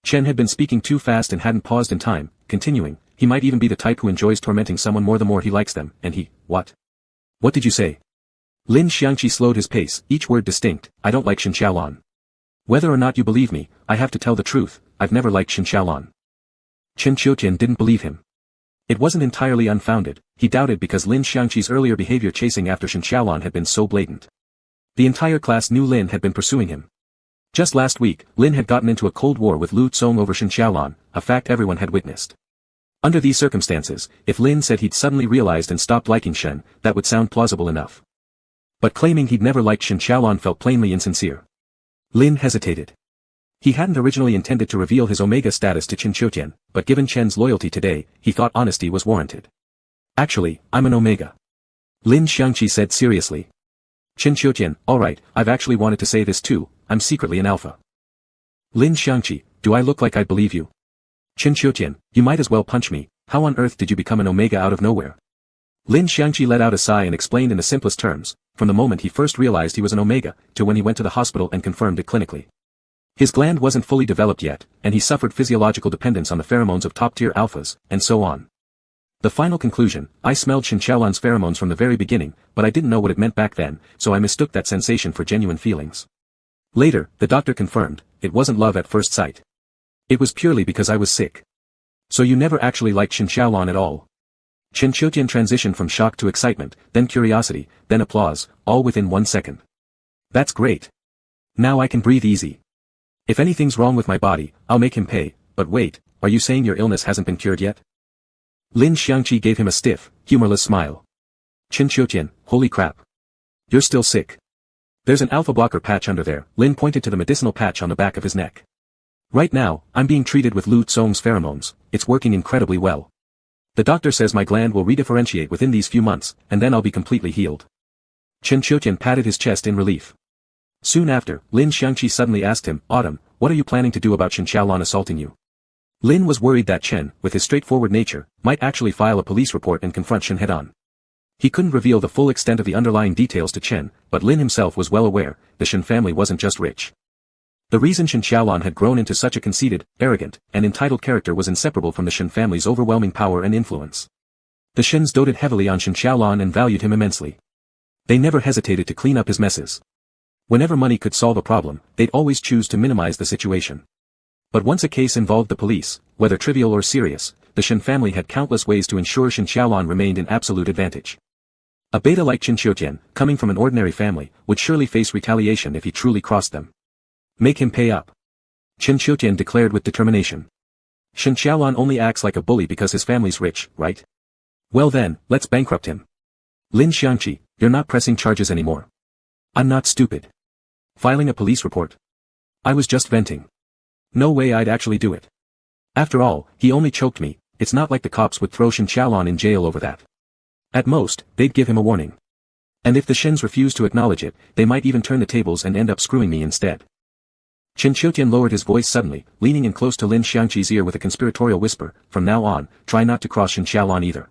Chen had been speaking too fast and hadn't paused in time, continuing, he might even be the type who enjoys tormenting someone more the more he likes them, and he, what? What did you say? Lin Xiangqi slowed his pace, each word distinct, I don't like Lin Xiangqi. Whether or not you believe me, I have to tell the truth, I've never liked Lin Xiangqi. Chen Qiutian didn't believe him. It wasn't entirely unfounded, he doubted because Lin Xiangqi's earlier behavior chasing after Lin Xiangqi had been so blatant. The entire class knew Lin had been pursuing him. Just last week, Lin had gotten into a cold war with Lu Tsong over Lin Xiangqi, a fact everyone had witnessed. Under these circumstances, if Lin said he'd suddenly realized and stopped liking Shen, that would sound plausible enough. But claiming he'd never liked Lin Xiangqi felt plainly insincere. Lin hesitated. He hadn't originally intended to reveal his Omega status to Chen Qiutian, but given Chen's loyalty today, he thought honesty was warranted. Actually, I'm an Omega. Lin Xiangqi said seriously. Chen Qiutian, alright, I've actually wanted to say this too, I'm secretly an Alpha. Lin Xiangqi, do I look like I'd believe you? Chen Qiutian, you might as well punch me, how on earth did you become an Omega out of nowhere? Lin Xiangqi let out a sigh and explained in the simplest terms, from the moment he first realized he was an Omega, to when he went to the hospital and confirmed it clinically. His gland wasn't fully developed yet, and he suffered physiological dependence on the pheromones of top-tier alphas, and so on. The final conclusion, I smelled Lin Xiangqi's pheromones from the very beginning, but I didn't know what it meant back then, so I mistook that sensation for genuine feelings. Later, the doctor confirmed, it wasn't love at first sight. It was purely because I was sick. So you never actually liked Lin Xiangqi at all? Chen Qiutian transitioned from shock to excitement, then curiosity, then applause, all within 1 second. That's great. Now I can breathe easy. If anything's wrong with my body, I'll make him pay, but wait, are you saying your illness hasn't been cured yet? Lin Xiangqi gave him a stiff, humorless smile. Chen Qiutian, holy crap. You're still sick. There's an alpha blocker patch under there, Lin pointed to the medicinal patch on the back of his neck. Right now, I'm being treated with Lu Tsong's pheromones, it's working incredibly well. The doctor says my gland will redifferentiate within these few months, and then I'll be completely healed. Chen Qiutian patted his chest in relief. Soon after, Lin Xiangqi suddenly asked him, Autumn, what are you planning to do about Lin Xiangqi assaulting you? Lin was worried that Chen, with his straightforward nature, might actually file a police report and confront Chen head-on. He couldn't reveal the full extent of the underlying details to Chen, but Lin himself was well aware, the Shen family wasn't just rich. The reason Lin Xiangqi had grown into such a conceited, arrogant, and entitled character was inseparable from the Shen family's overwhelming power and influence. The Shens doted heavily on Lin Xiangqi and valued him immensely. They never hesitated to clean up his messes. Whenever money could solve a problem, they'd always choose to minimize the situation. But once a case involved the police, whether trivial or serious, the Shen family had countless ways to ensure Lin Xiangqi remained in absolute advantage. A beta like Chen Qiutian, coming from an ordinary family, would surely face retaliation if he truly crossed them. Make him pay up. Chen Qiutian declared with determination. Lin Xiangqi only acts like a bully because his family's rich, right? Well then, let's bankrupt him. Lin Xiangqi, you're not pressing charges anymore. I'm not stupid. Filing a police report. I was just venting. No way I'd actually do it. After all, he only choked me, it's not like the cops would throw Lin Xiangqi in jail over that. At most, they'd give him a warning. And if the Shens refuse to acknowledge it, they might even turn the tables and end up screwing me instead. Chen Qiutian lowered his voice suddenly, leaning in close to Lin Xiangqi's ear with a conspiratorial whisper, "From now on, try not to cross Shen Xiaolan either.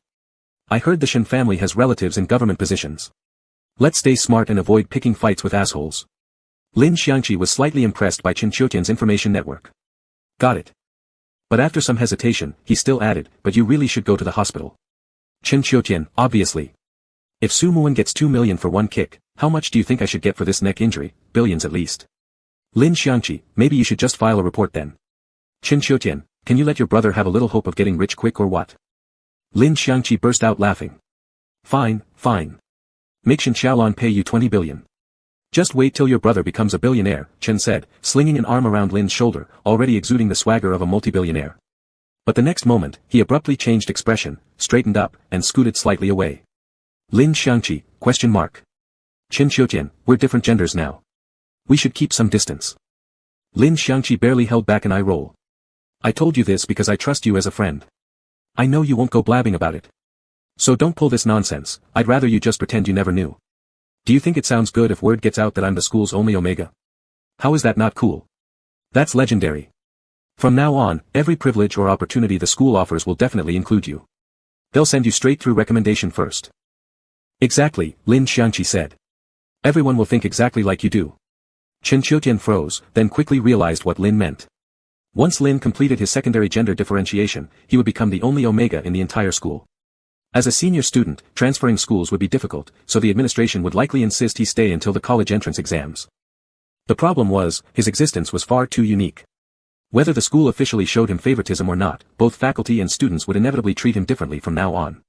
I heard the Shen family has relatives in government positions. Let's stay smart and avoid picking fights with assholes." Lin Xiangqi was slightly impressed by Chen Qiutian's information network. "Got it." But after some hesitation, he still added, "But you really should go to the hospital." Chen Qiutian, obviously. If Su Muwen gets 2 million for one kick, how much do you think I should get for this neck injury? Billions at least. Lin Xiangqi, maybe you should just file a report then. Chen Qiutian, can you let your brother have a little hope of getting rich quick or what? Lin Xiangqi burst out laughing. Fine, fine. Make Shen Xiaolan pay you 20 billion. Just wait till your brother becomes a billionaire, Chen said, slinging an arm around Lin's shoulder, already exuding the swagger of a multi-billionaire. But the next moment, he abruptly changed expression, straightened up, and scooted slightly away. Lin Xiangqi, ? Chen Qiutian, we're different genders now. We should keep some distance. Lin Xiangqi barely held back an eye roll. I told you this because I trust you as a friend. I know you won't go blabbing about it. So don't pull this nonsense, I'd rather you just pretend you never knew. Do you think it sounds good if word gets out that I'm the school's only Omega? How is that not cool? That's legendary. From now on, every privilege or opportunity the school offers will definitely include you. They'll send you straight through recommendation first. Exactly, Lin Xiangqi said. Everyone will think exactly like you do. Chen Qiutian froze, then quickly realized what Lin meant. Once Lin completed his secondary gender differentiation, he would become the only Omega in the entire school. As a senior student, transferring schools would be difficult, so the administration would likely insist he stay until the college entrance exams. The problem was, his existence was far too unique. Whether the school officially showed him favoritism or not, both faculty and students would inevitably treat him differently from now on.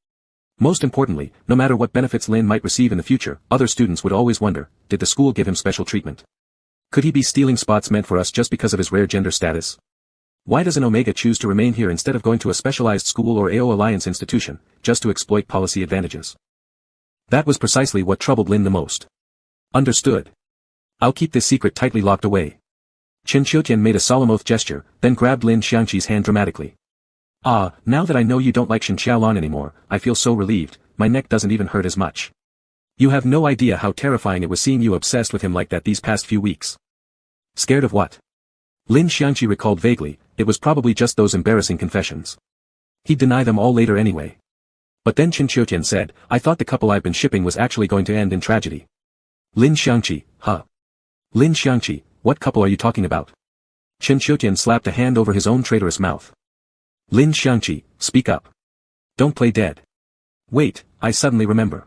Most importantly, no matter what benefits Lin might receive in the future, other students would always wonder, did the school give him special treatment? Could he be stealing spots meant for us just because of his rare gender status? Why does an Omega choose to remain here instead of going to a specialized school or AO Alliance institution, just to exploit policy advantages? That was precisely what troubled Lin the most. Understood. I'll keep this secret tightly locked away. Chen Qiutian made a solemn oath gesture, then grabbed Lin Xiangqi's hand dramatically. Ah, now that I know you don't like Shen Xiaolan anymore, I feel so relieved, my neck doesn't even hurt as much. You have no idea how terrifying it was seeing you obsessed with him like that these past few weeks. Scared of what? Lin Xiangqi recalled vaguely, it was probably just those embarrassing confessions. He'd deny them all later anyway. But then Chen Qiutian said, I thought the couple I've been shipping was actually going to end in tragedy. Lin Xiangqi, huh? Lin Xiangqi, what couple are you talking about? Chen Qiutian slapped a hand over his own traitorous mouth. Lin Xiangqi, speak up. Don't play dead. Wait, I suddenly remember.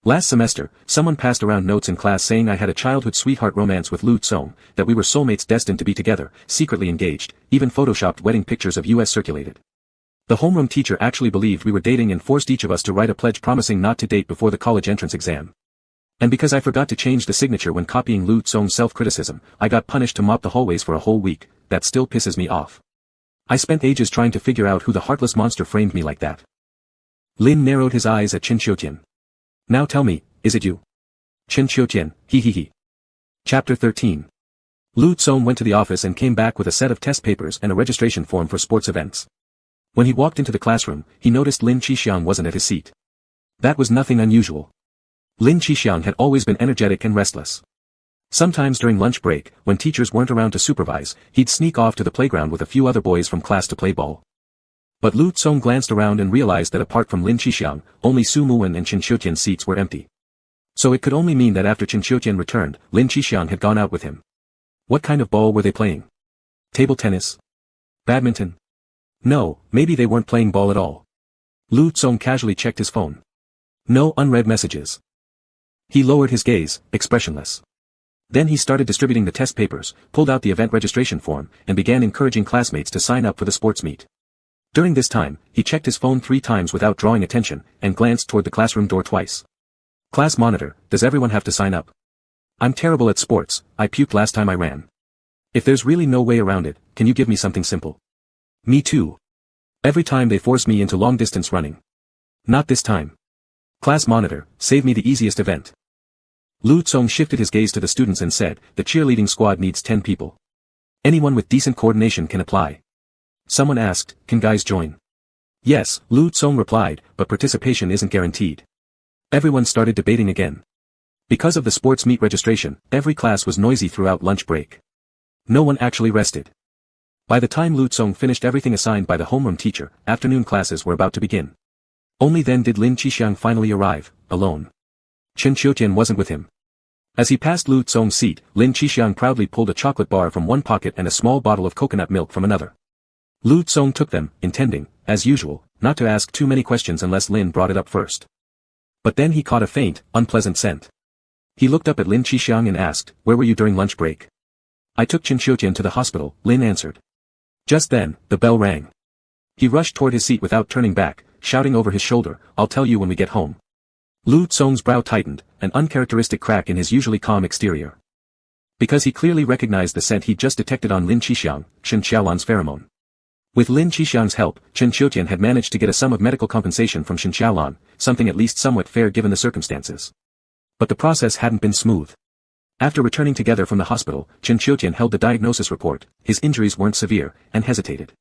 Last semester, someone passed around notes in class saying I had a childhood sweetheart romance with Lu Tsong, that we were soulmates destined to be together, secretly engaged, even photoshopped wedding pictures of us circulated. The homeroom teacher actually believed we were dating and forced each of us to write a pledge promising not to date before the college entrance exam. And because I forgot to change the signature when copying Lu Tsong's self-criticism, I got punished to mop the hallways for a whole week. That still pisses me off. I spent ages trying to figure out who the heartless monster framed me like that. Lin narrowed his eyes at Chen Qiutian. Now tell me, is it you? Chen Qiutian, he. Chapter 13. Lu Tsong went to the office and came back with a set of test papers and a registration form for sports events. When he walked into the classroom, he noticed Lin Xiangqi wasn't at his seat. That was nothing unusual. Lin Xiangqi had always been energetic and restless. Sometimes during lunch break, when teachers weren't around to supervise, he'd sneak off to the playground with a few other boys from class to play ball. But Lu Tsong glanced around and realized that apart from Lin Xiangqi, only Su Muwen and Chen Qiutian's seats were empty. So it could only mean that after Chen Qiutian returned, Lin Xiangqi had gone out with him. What kind of ball were they playing? Table tennis? Badminton? No, maybe they weren't playing ball at all. Lu Tsong casually checked his phone. No unread messages. He lowered his gaze, expressionless. Then he started distributing the test papers, pulled out the event registration form, and began encouraging classmates to sign up for the sports meet. During this time, he checked his phone 3 times without drawing attention, and glanced toward the classroom door twice. Class monitor, does everyone have to sign up? I'm terrible at sports, I puked last time I ran. If there's really no way around it, can you give me something simple? Me too. Every time they force me into long-distance running. Not this time. Class monitor, save me the easiest event. Lu Tsong shifted his gaze to the students and said, the cheerleading squad needs 10 people. Anyone with decent coordination can apply. Someone asked, can guys join? Yes, Lu Tsong replied, but participation isn't guaranteed. Everyone started debating again. Because of the sports meet registration, every class was noisy throughout lunch break. No one actually rested. By the time Lu Tsong finished everything assigned by the homeroom teacher, afternoon classes were about to begin. Only then did Lin Xiangqi finally arrive, alone. Chen Qiutian wasn't with him. As he passed Lu Tsong's seat, Lin Xiangqi proudly pulled a chocolate bar from one pocket and a small bottle of coconut milk from another. Lu Tsong took them, intending, as usual, not to ask too many questions unless Lin brought it up first. But then he caught a faint, unpleasant scent. He looked up at Lin Xiangqi and asked, "Where were you during lunch break?" "I took Chen Qiutian to the hospital," Lin answered. Just then, the bell rang. He rushed toward his seat without turning back, shouting over his shoulder, "I'll tell you when we get home." Lu Tsong's brow tightened, an uncharacteristic crack in his usually calm exterior. Because he clearly recognized the scent he'd just detected on Lin Xiangqi, Chen Xiaolan's pheromone. With Lin Xiangqi's help, Chen Qiutian had managed to get a sum of medical compensation from Chen Xiaolan, something at least somewhat fair given the circumstances. But the process hadn't been smooth. After returning together from the hospital, Chen Qiutian held the diagnosis report, his injuries weren't severe, and hesitated.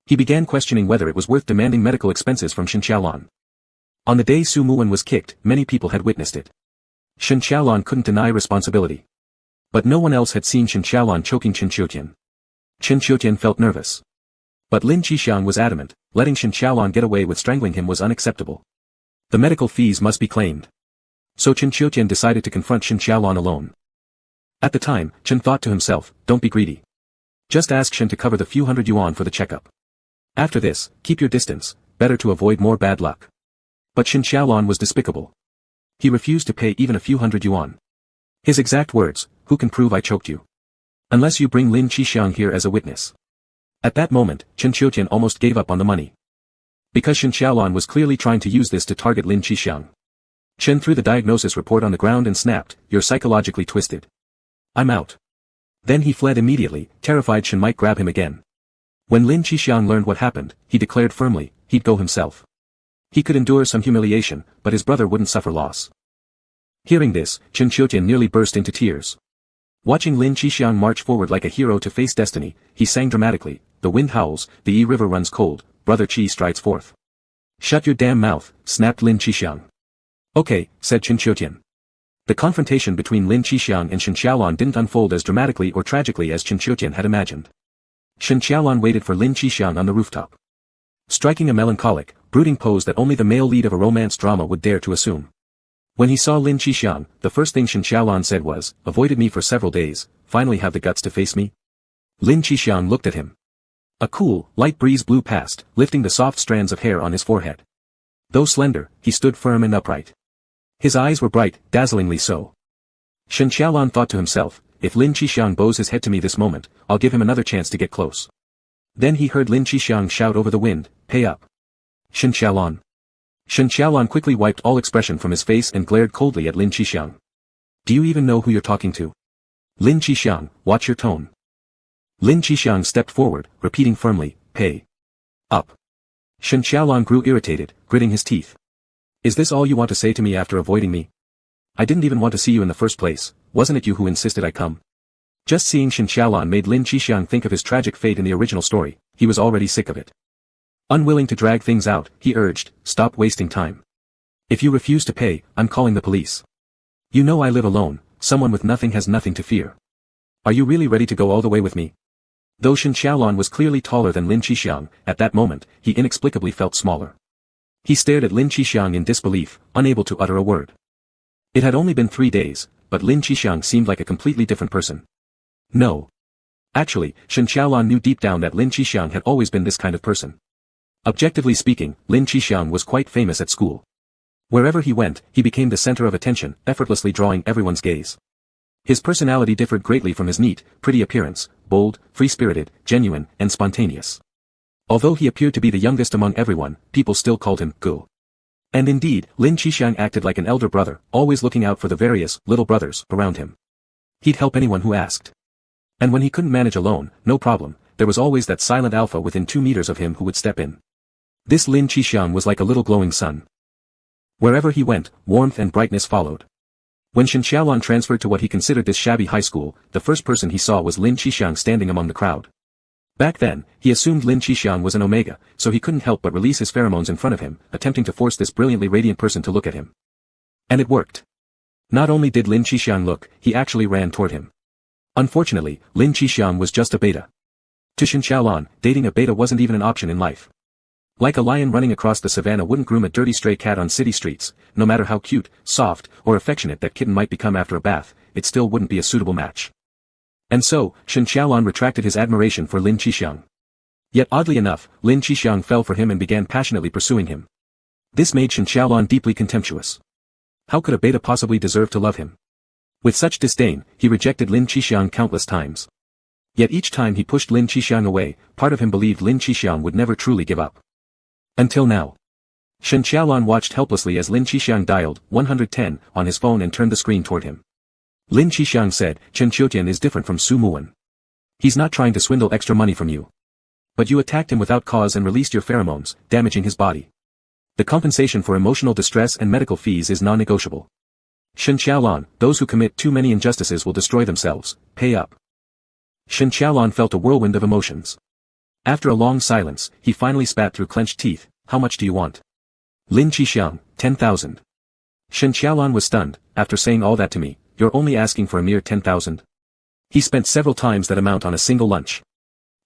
He began questioning whether it was worth demanding medical expenses from Chen Xiaolan. On the day Su Muwen was kicked, many people had witnessed it. Chen Xiaolan couldn't deny responsibility. But no one else had seen Chen Xiaolan choking Chen Qiutian. Chen Qiutian felt nervous. But Lin Xiangqi was adamant, letting Chen Xiaolan get away with strangling him was unacceptable. The medical fees must be claimed. So Chen Qiutian decided to confront Chen Xiaolan alone. At the time, Chen thought to himself, "Don't be greedy. Just ask Chen to cover the few hundred yuan for the checkup. After this, keep your distance, better to avoid more bad luck." But Chen Xiaolan was despicable. He refused to pay even a few hundred yuan. His exact words, "Who can prove I choked you? Unless you bring Lin Xiangqi here as a witness." At that moment, Chen Qiutian almost gave up on the money. Because Chen Xiaolan was clearly trying to use this to target Lin Xiangqi. Chen threw the diagnosis report on the ground and snapped, "You're psychologically twisted. I'm out." Then he fled immediately, terrified Chen might grab him again. When Lin Xiangqi learned what happened, he declared firmly, he'd go himself. He could endure some humiliation, but his brother wouldn't suffer loss. Hearing this, Chen Qiutian nearly burst into tears. Watching Lin Xiangqi march forward like a hero to face destiny, he sang dramatically, "The wind howls, the Yi river runs cold, brother Qi strides forth." "Shut your damn mouth," snapped Lin Xiangqi. "Okay," said Chen Qiutian. The confrontation between Lin Xiangqi and Chen Xiaolan didn't unfold as dramatically or tragically as Chen Qiutian had imagined. Chen Xiaolan waited for Lin Xiangqi on the rooftop. Striking a melancholic, brooding pose that only the male lead of a romance drama would dare to assume. When he saw Lin Xiangqi, the first thing Chen Xiaolan said was, "Avoided me for several days, finally have the guts to face me?" Lin Xiangqi looked at him. A cool, light breeze blew past, lifting the soft strands of hair on his forehead. Though slender, he stood firm and upright. His eyes were bright, dazzlingly so. Chen Xiaolan thought to himself, "If Lin Xiangqi bows his head to me this moment, I'll give him another chance to get close." Then he heard Lin Xiangqi shout over the wind, "Pay up." Chen Xiaolan. Chen Xiaolan quickly wiped all expression from his face and glared coldly at Lin Xiangqi. "Do you even know who you're talking to? Lin Xiangqi, watch your tone." Lin Xiangqi stepped forward, repeating firmly, "Pay up." Chen Xiaolan grew irritated, gritting his teeth. "Is this all you want to say to me after avoiding me? I didn't even want to see you in the first place, wasn't it you who insisted I come?" Just seeing Chen Xiaolan made Lin Xiangqi think of his tragic fate in the original story, he was already sick of it. Unwilling to drag things out, he urged, "Stop wasting time. If you refuse to pay, I'm calling the police. You know I live alone, someone with nothing has nothing to fear. Are you really ready to go all the way with me?" Though Chen Xiaolan was clearly taller than Lin Xiangqi, at that moment, he inexplicably felt smaller. He stared at Lin Xiangqi in disbelief, unable to utter a word. It had only been 3 days, but Lin Xiangqi seemed like a completely different person. No. Actually, Chen Xiaolan knew deep down that Lin Xiangqi had always been this kind of person. Objectively speaking, Lin Xiangqi was quite famous at school. Wherever he went, he became the center of attention, effortlessly drawing everyone's gaze. His personality differed greatly from his neat, pretty appearance, bold, free-spirited, genuine, and spontaneous. Although he appeared to be the youngest among everyone, people still called him Gu. And indeed, Lin Xiangqi acted like an elder brother, always looking out for the various little brothers around him. He'd help anyone who asked. And when he couldn't manage alone, no problem, there was always that silent alpha within 2 meters of him who would step in. This Lin Xiangqi was like a little glowing sun. Wherever he went, warmth and brightness followed. When Chen Xiaolan transferred to what he considered this shabby high school, the first person he saw was Lin Xiangqi standing among the crowd. Back then, he assumed Lin Xiangqi was an omega, so he couldn't help but release his pheromones in front of him, attempting to force this brilliantly radiant person to look at him. And it worked. Not only did Lin Xiangqi look, he actually ran toward him. Unfortunately, Lin Xiangqi was just a beta. To Shen Xiaolan, dating a beta wasn't even an option in life. Like a lion running across the savannah wouldn't groom a dirty stray cat on city streets, no matter how cute, soft, or affectionate that kitten might become after a bath, it still wouldn't be a suitable match. And so, Shen Xiaolan retracted his admiration for Lin Xiangqi. Yet oddly enough, Lin Xiangqi fell for him and began passionately pursuing him. This made Shen Xiaolan deeply contemptuous. How could a beta possibly deserve to love him? With such disdain, he rejected Lin Xiangqi countless times. Yet each time he pushed Lin Xiangqi away, part of him believed Lin Xiangqi would never truly give up. Until now. Shen Xiaolan watched helplessly as Lin Xiangqi dialed 110 on his phone and turned the screen toward him. Lin Xiangqi said, Chen Qiutian is different from Su Muwen. He's not trying to swindle extra money from you. But you attacked him without cause and released your pheromones, damaging his body. The compensation for emotional distress and medical fees is non-negotiable. Shen Xiaolan, those who commit too many injustices will destroy themselves, pay up. Shen Xiaolan felt a whirlwind of emotions. After a long silence, he finally spat through clenched teeth, how much do you want? Lin Xiangqi, 10,000. Shen Xiaolan was stunned, after saying all that to me, you're only asking for a mere 10,000. He spent several times that amount on a single lunch.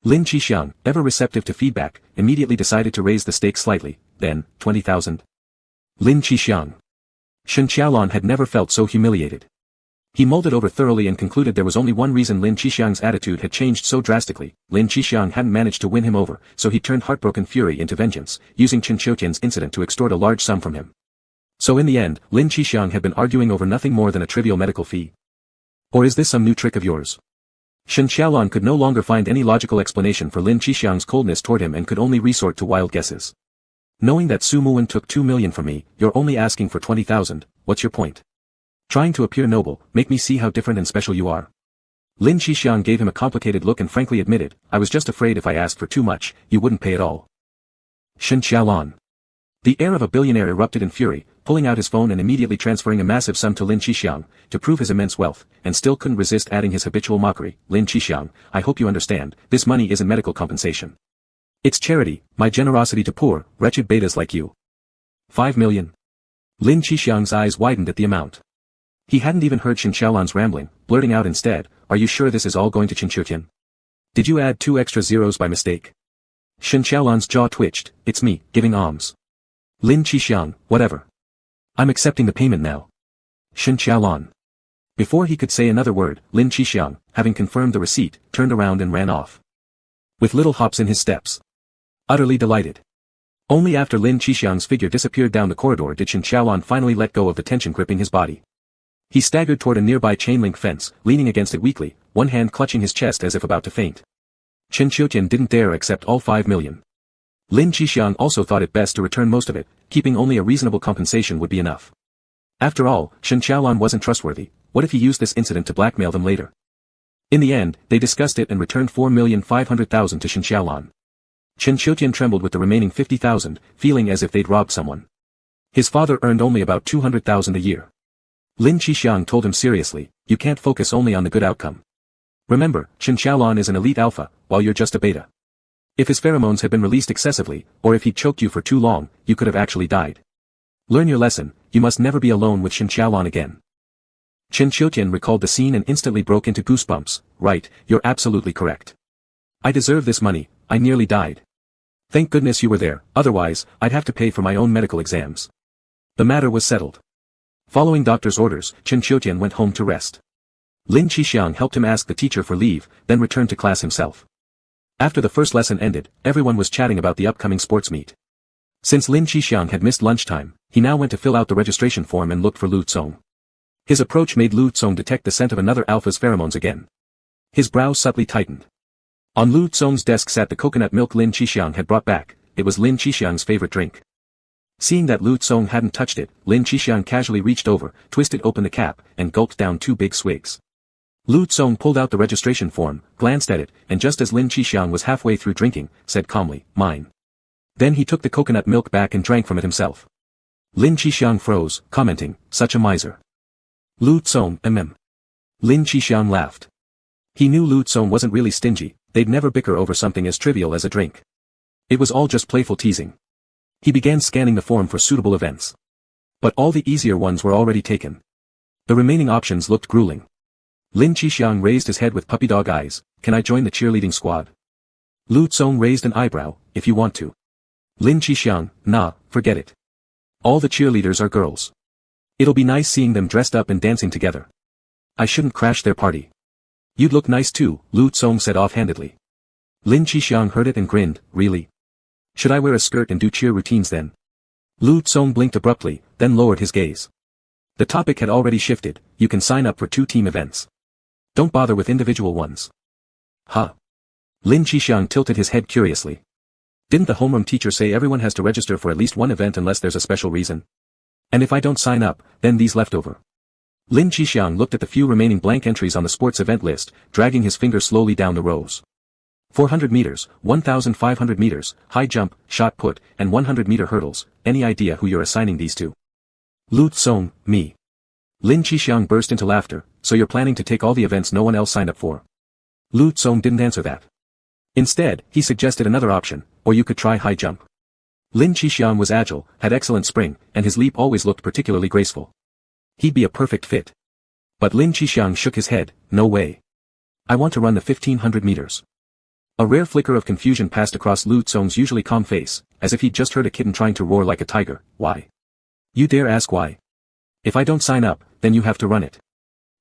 Lin Xiangqi, ever receptive to feedback, immediately decided to raise the stakes slightly, then, 20,000. Lin Xiangqi. Shen Xiaolan had never felt so humiliated. He mulled it over thoroughly and concluded there was only one reason Lin Xiangqi's attitude had changed so drastically. Lin Xiangqi hadn't managed to win him over, so he turned heartbroken fury into vengeance, using Chen Qiutian's incident to extort a large sum from him. So in the end, Lin Xiangqi had been arguing over nothing more than a trivial medical fee. Or is this some new trick of yours? Shen Xiaolan could no longer find any logical explanation for Lin Xiangqi's coldness toward him and could only resort to wild guesses. Knowing that Su Muwen took 2 million from me, you're only asking for 20,000, what's your point? Trying to appear noble, make me see how different and special you are. Lin Xiangqi gave him a complicated look and frankly admitted, I was just afraid if I asked for too much, you wouldn't pay at all. Shen Xiaolan. The air of a billionaire erupted in fury, pulling out his phone and immediately transferring a massive sum to Lin Xiangqi, to prove his immense wealth, and still couldn't resist adding his habitual mockery, Lin Xiangqi, I hope you understand, this money isn't medical compensation. It's charity, my generosity to poor, wretched betas like you. 5 million. Lin Xiangqi's eyes widened at the amount. He hadn't even heard Shen Xiaolan's rambling, blurting out instead, are you sure this is all going to Chen Qiutian? Did you add 2 extra zeros by mistake? Shen Xiaolan's jaw twitched, it's me, giving alms. Lin Xiangqi, whatever. I'm accepting the payment now. Shen Xiaolan. Before he could say another word, Lin Xiangqi, having confirmed the receipt, turned around and ran off. With little hops in his steps. Utterly delighted. Only after Lin Xiangqi's figure disappeared down the corridor did Shen Xiaolan finally let go of the tension gripping his body. He staggered toward a nearby chain-link fence, leaning against it weakly, one hand clutching his chest as if about to faint. Chen Qiutian didn't dare accept all 5 million. Lin Xiangqi also thought it best to return most of it, keeping only a reasonable compensation would be enough. After all, Shen Xiaolan wasn't trustworthy, what if he used this incident to blackmail them later? In the end, they discussed it and returned 4,500,000 to Shen Xiaolan. Chen Qiutian trembled with the remaining 50,000, feeling as if they'd robbed someone. His father earned only about 200,000 a year. Lin Xiangqi told him seriously, you can't focus only on the good outcome. Remember, Shen Xiaolan is an elite alpha, while you're just a beta. If his pheromones had been released excessively, or if he'd choked you for too long, you could have actually died. Learn your lesson, you must never be alone with Shen Xiaolan again. Chen Qiutian recalled the scene and instantly broke into goosebumps, right, you're absolutely correct. I deserve this money, I nearly died. Thank goodness you were there, otherwise, I'd have to pay for my own medical exams. The matter was settled. Following doctor's orders, Chen Qiutian went home to rest. Lin Xiangqi helped him ask the teacher for leave, then returned to class himself. After the first lesson ended, everyone was chatting about the upcoming sports meet. Since Lin Xiangqi had missed lunchtime, he now went to fill out the registration form and looked for Lu Tsong. His approach made Lu Tsong detect the scent of another alpha's pheromones again. His brows subtly tightened. On Lu Tsong's desk sat the coconut milk Lin Xiangqi had brought back, it was Lin Xiangqi's favorite drink. Seeing that Lu Tsong hadn't touched it, Lin Xiangqi casually reached over, twisted open the cap, and gulped down 2 big swigs. Lu Tsong pulled out the registration form, glanced at it, and just as Lin Xiangqi was halfway through drinking, said calmly, mine. Then he took the coconut milk back and drank from it himself. Lin Xiangqi froze, commenting, such a miser. Lu Tsong, Lin Xiangqi laughed. He knew Lu Tsong wasn't really stingy, they'd never bicker over something as trivial as a drink. It was all just playful teasing. He began scanning the form for suitable events. But all the easier ones were already taken. The remaining options looked grueling. Lin Xiangqi raised his head with puppy dog eyes. Can I join the cheerleading squad? Lu Tsong raised an eyebrow. If you want to. Lin Xiangqi, nah, forget it. All the cheerleaders are girls. It'll be nice seeing them dressed up and dancing together. I shouldn't crash their party. You'd look nice too, Lu Tsong said offhandedly. Lin Xiangqi heard it and grinned. Really? Should I wear a skirt and do cheer routines then? Lu Tsong blinked abruptly, then lowered his gaze. The topic had already shifted. You can sign up for 2 team events. Don't bother with individual ones. Huh? Lin Xiangqi tilted his head curiously. Didn't the homeroom teacher say everyone has to register for at least one event unless there's a special reason? And if I don't sign up, then these left over. Lin Xiangqi looked at the few remaining blank entries on the sports event list, dragging his finger slowly down the rows. 400 meters, 1,500 meters, high jump, shot put, and 100-meter hurdles. Any idea who you're assigning these to? Lu Tsong, me. Lin Xiangqi burst into laughter. So you're planning to take all the events no one else signed up for? Lu Tsong didn't answer that. Instead, he suggested another option, or you could try high jump. Lin Xiangqi was agile, had excellent spring, and his leap always looked particularly graceful. He'd be a perfect fit. But Lin Xiangqi shook his head. No way. I want to run the 1,500 meters. A rare flicker of confusion passed across Lu Tsong's usually calm face, as if he'd just heard a kitten trying to roar like a tiger. Why? You dare ask why? If I don't sign up, then you have to run it.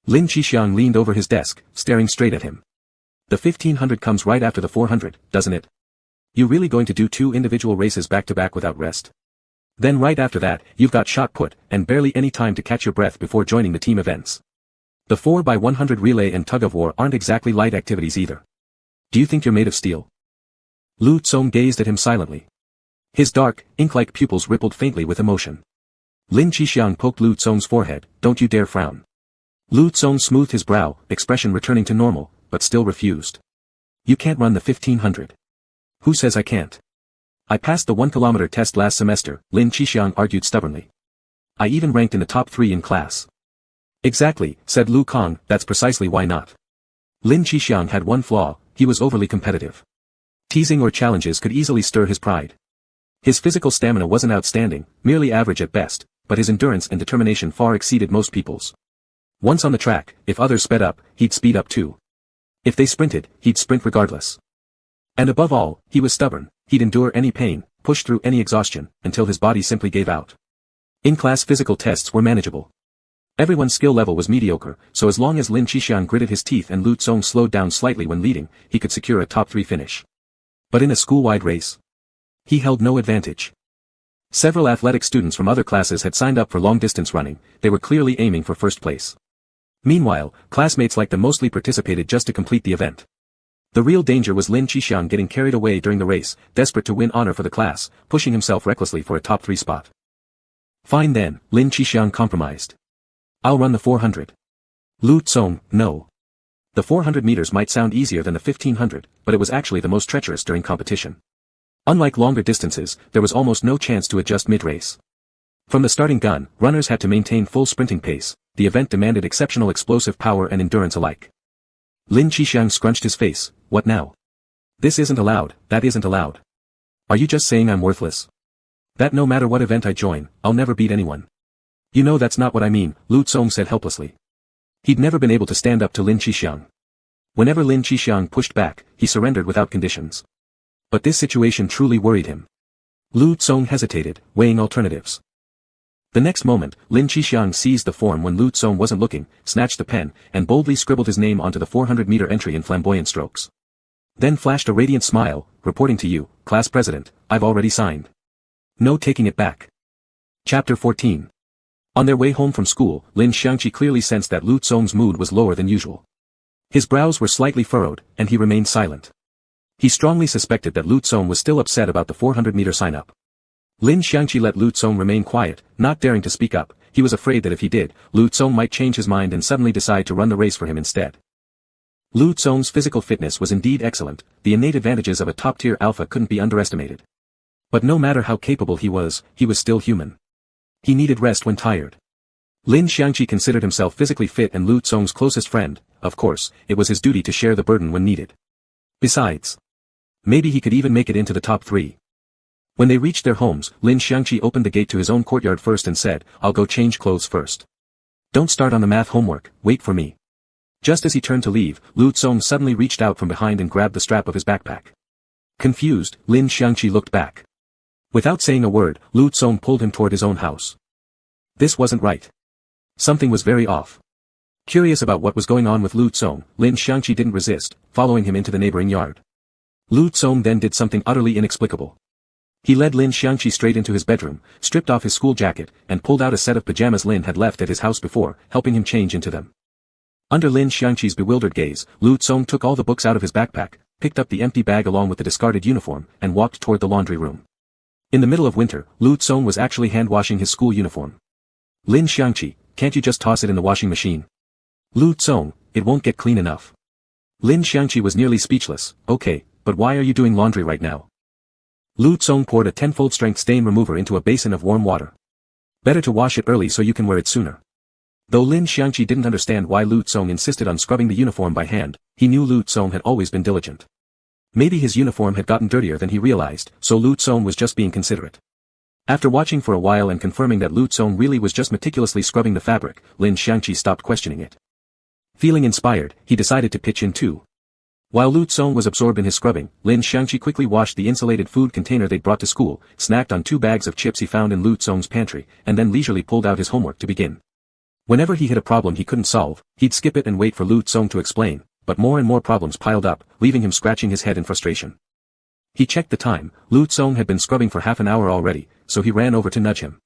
Lin Xiangqi leaned over his desk, staring straight at him. The 1,500 comes right after the 400, doesn't it? You really going to do 2 individual races back-to-back without rest? Then right after that, you've got shot put, and barely any time to catch your breath before joining the team events. The 4x100 relay and tug-of-war aren't exactly light activities either. Do you think you're made of steel? Lu Tsong gazed at him silently. His dark, ink-like pupils rippled faintly with emotion. Lin Xiangqi poked Lu Tsong's forehead. Don't you dare frown. Lu Tsong smoothed his brow, expression returning to normal, but still refused. You can't run the 1,500. Who says I can't? I passed the 1-kilometer test last semester, Lin Xiangqi argued stubbornly. I even ranked in the top 3 in class. Exactly, said Lu Kong, that's precisely why not. Lin Xiangqi had one flaw, he was overly competitive. Teasing or challenges could easily stir his pride. His physical stamina wasn't outstanding, merely average at best, but his endurance and determination far exceeded most people's. Once on the track, if others sped up, he'd speed up too. If they sprinted, he'd sprint regardless. And above all, he was stubborn, he'd endure any pain, push through any exhaustion, until his body simply gave out. In-class physical tests were manageable. Everyone's skill level was mediocre, so as long as Lin Xiangqi gritted his teeth and Lu Tsong slowed down slightly when leading, he could secure a top 3 finish. But in a school-wide race, he held no advantage. Several athletic students from other classes had signed up for long-distance running, they were clearly aiming for first place. Meanwhile, classmates like them mostly participated just to complete the event. The real danger was Lin Xiangqi getting carried away during the race, desperate to win honor for the class, pushing himself recklessly for a top 3 spot. Fine then, Lin Xiangqi compromised. I'll run the 400. Lu Tsong, no. The 400 meters might sound easier than the 1,500, but it was actually the most treacherous during competition. Unlike longer distances, there was almost no chance to adjust mid-race. From the starting gun, runners had to maintain full sprinting pace, the event demanded exceptional explosive power and endurance alike. Lin Xiangqi scrunched his face. What now? This isn't allowed, that isn't allowed. Are you just saying I'm worthless? That no matter what event I join, I'll never beat anyone. You know that's not what I mean, Lu Tsong said helplessly. He'd never been able to stand up to Lin Xiangqi. Whenever Lin Xiangqi pushed back, he surrendered without conditions. But this situation truly worried him. Lu Tsong hesitated, weighing alternatives. The next moment, Lin Xiangqi seized the form when Lu Tsong wasn't looking, snatched the pen, and boldly scribbled his name onto the 400-meter entry in flamboyant strokes. Then flashed a radiant smile, reporting to you, class president, I've already signed. No taking it back. Chapter 14. On their way home from school, Lin Xiangqi clearly sensed that Lu Tsong's mood was lower than usual. His brows were slightly furrowed, and he remained silent. He strongly suspected that Lu Tsong was still upset about the 400-meter sign-up. Lin Xiangqi let Lu Tsong remain quiet, not daring to speak up. He was afraid that if he did, Lu Tsong might change his mind and suddenly decide to run the race for him instead. Lu Tsong's physical fitness was indeed excellent, the innate advantages of a top-tier alpha couldn't be underestimated. But no matter how capable he was still human. He needed rest when tired. Lin Xiangqi considered himself physically fit and Lu Tsong's closest friend. Of course, it was his duty to share the burden when needed. Besides, maybe he could even make it into the top 3. When they reached their homes, Lin Xiangqi opened the gate to his own courtyard first and said, "I'll go change clothes first. Don't start on the math homework, wait for me." Just as he turned to leave, Lu Tsong suddenly reached out from behind and grabbed the strap of his backpack. Confused, Lin Xiangqi looked back. Without saying a word, Lu Tsong pulled him toward his own house. This wasn't right. Something was very off. Curious about what was going on with Lu Tsong, Lin Xiangqi didn't resist, following him into the neighboring yard. Lu Tsong then did something utterly inexplicable. He led Lin Xiangqi straight into his bedroom, stripped off his school jacket, and pulled out a set of pajamas Lin had left at his house before, helping him change into them. Under Lin Xiangqi's bewildered gaze, Lu Tsong took all the books out of his backpack, picked up the empty bag along with the discarded uniform, and walked toward the laundry room. In the middle of winter, Lu Tsong was actually hand-washing his school uniform. "Lin Xiangqi, can't you just toss it in the washing machine?" "Lu Tsong, it won't get clean enough." Lin Xiangqi was nearly speechless. "Okay, but why are you doing laundry right now?" Lu Tsong poured a 10-fold strength stain remover into a basin of warm water. "Better to wash it early so you can wear it sooner." Though Lin Xiangqi didn't understand why Lu Tsong insisted on scrubbing the uniform by hand, he knew Lu Tsong had always been diligent. Maybe his uniform had gotten dirtier than he realized, so Lu Tsong was just being considerate. After watching for a while and confirming that Lu Tsong really was just meticulously scrubbing the fabric, Lin Xiangqi stopped questioning it. Feeling inspired, he decided to pitch in too. While Lu Tsong was absorbed in his scrubbing, Lin Xiangqi quickly washed the insulated food container they'd brought to school, snacked on 2 bags of chips he found in Lu Tsong's pantry, and then leisurely pulled out his homework to begin. Whenever he hit a problem he couldn't solve, he'd skip it and wait for Lu Tsong to explain, but more and more problems piled up, leaving him scratching his head in frustration. He checked the time. Lu Tsong had been scrubbing for half an hour already, so he ran over to nudge him.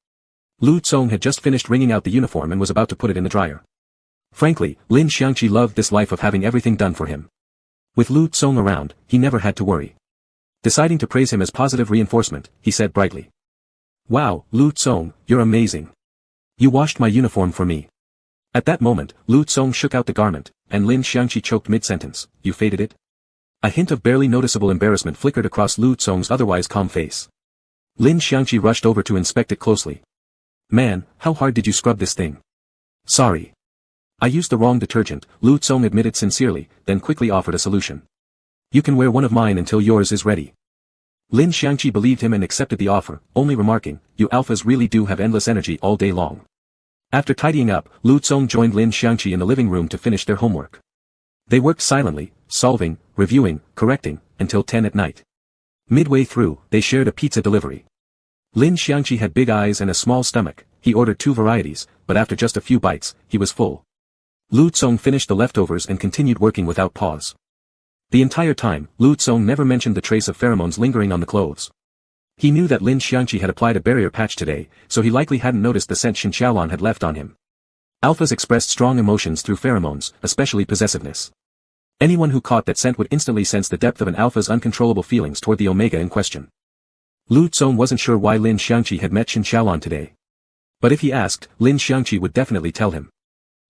Lu Tsong had just finished wringing out the uniform and was about to put it in the dryer. Frankly, Lin Xiangqi loved this life of having everything done for him. With Lu Tsong around, he never had to worry. Deciding to praise him as positive reinforcement, he said brightly, "Wow, Lu Tsong, you're amazing. You washed my uniform for me." At that moment, Lu Tsong shook out the garment, and Lin Xiangqi choked mid-sentence, "You faded it?" A hint of barely noticeable embarrassment flickered across Lu Tsong's otherwise calm face. Lin Xiangqi rushed over to inspect it closely. "Man, how hard did you scrub this thing?" "Sorry. I used the wrong detergent," Lu Tsong admitted sincerely, then quickly offered a solution. "You can wear one of mine until yours is ready." Lin Xiangqi believed him and accepted the offer, only remarking, "You alphas really do have endless energy all day long." After tidying up, Lu Tsong joined Lin Xiangqi in the living room to finish their homework. They worked silently, solving, reviewing, correcting, until 10 at night. Midway through, they shared a pizza delivery. Lin Xiangqi had big eyes and a small stomach. He ordered 2 varieties, but after just a few bites, he was full. Lu Tsong finished the leftovers and continued working without pause. The entire time, Lu Tsong never mentioned the trace of pheromones lingering on the clothes. He knew that Lin Xiangqi had applied a barrier patch today, so he likely hadn't noticed the scent Shin Xiaolan had left on him. Alphas expressed strong emotions through pheromones, especially possessiveness. Anyone who caught that scent would instantly sense the depth of an alpha's uncontrollable feelings toward the omega in question. Lu Tsong wasn't sure why Lin Xiangqi had met Shin Xiaolan today. But if he asked, Lin Xiangqi would definitely tell him.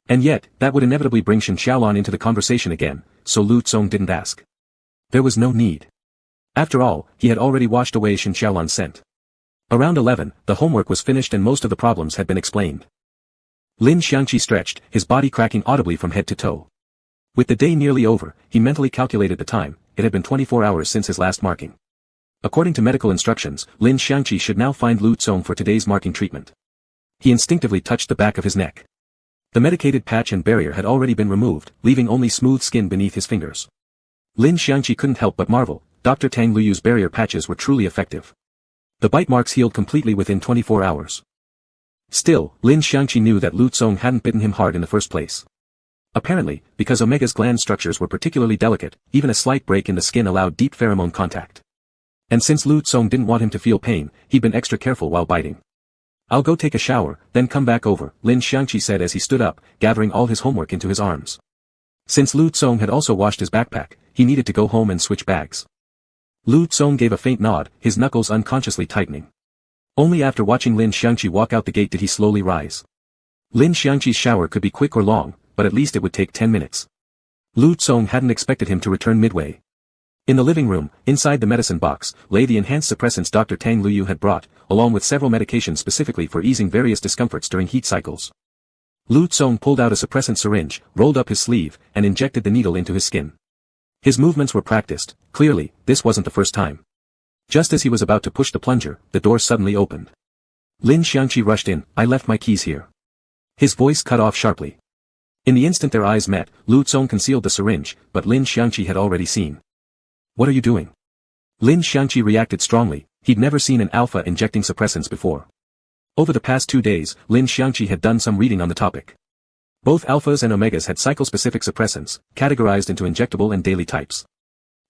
And yet, that would inevitably bring Shin Xiaolan into the conversation again, so Lu Tsong didn't ask. There was no need. After all, he had already washed away Shin Xiaolan's scent. Around 11, the homework was finished and most of the problems had been explained. Lin Xiangqi stretched, his body cracking audibly from head to toe. With the day nearly over, he mentally calculated the time. It had been 24 hours since his last marking. According to medical instructions, Lin Xiangqi should now find Lu Tsong for today's marking treatment. He instinctively touched the back of his neck. The medicated patch and barrier had already been removed, leaving only smooth skin beneath his fingers. Lin Xiangqi couldn't help but marvel. Dr. Tang Luyu's barrier patches were truly effective. The bite marks healed completely within 24 hours. Still, Lin Xiangqi knew that Lu Tsong hadn't bitten him hard in the first place. Apparently, because Omega's gland structures were particularly delicate, even a slight break in the skin allowed deep pheromone contact. And since Lu Tsong didn't want him to feel pain, he'd been extra careful while biting. "I'll go take a shower, then come back over," Lin Xiangqi said as he stood up, gathering all his homework into his arms. Since Lu Tsong had also washed his backpack, he needed to go home and switch bags. Lu Tsong gave a faint nod, his knuckles unconsciously tightening. Only after watching Lin Xiangqi walk out the gate did he slowly rise. Lin Xiangqi's shower could be quick or long, but at least it would take 10 minutes. Lu Tsong hadn't expected him to return midway. In the living room, inside the medicine box, lay the enhanced suppressants Dr. Tang Luyu had brought, along with several medications specifically for easing various discomforts during heat cycles. Lu Tsong pulled out a suppressant syringe, rolled up his sleeve, and injected the needle into his skin. His movements were practiced, clearly, this wasn't the first time. Just as he was about to push the plunger, the door suddenly opened. Lin Xiangqi rushed in. "I left my keys here." His voice cut off sharply. In the instant their eyes met, Lu Tsong concealed the syringe, but Lin Xiangqi had already seen. "What are you doing?" Lin Xiangqi reacted strongly. He'd never seen an alpha injecting suppressants before. Over the past 2 days, Lin Xiangqi had done some reading on the topic. Both alphas and omegas had cycle-specific suppressants, categorized into injectable and daily types.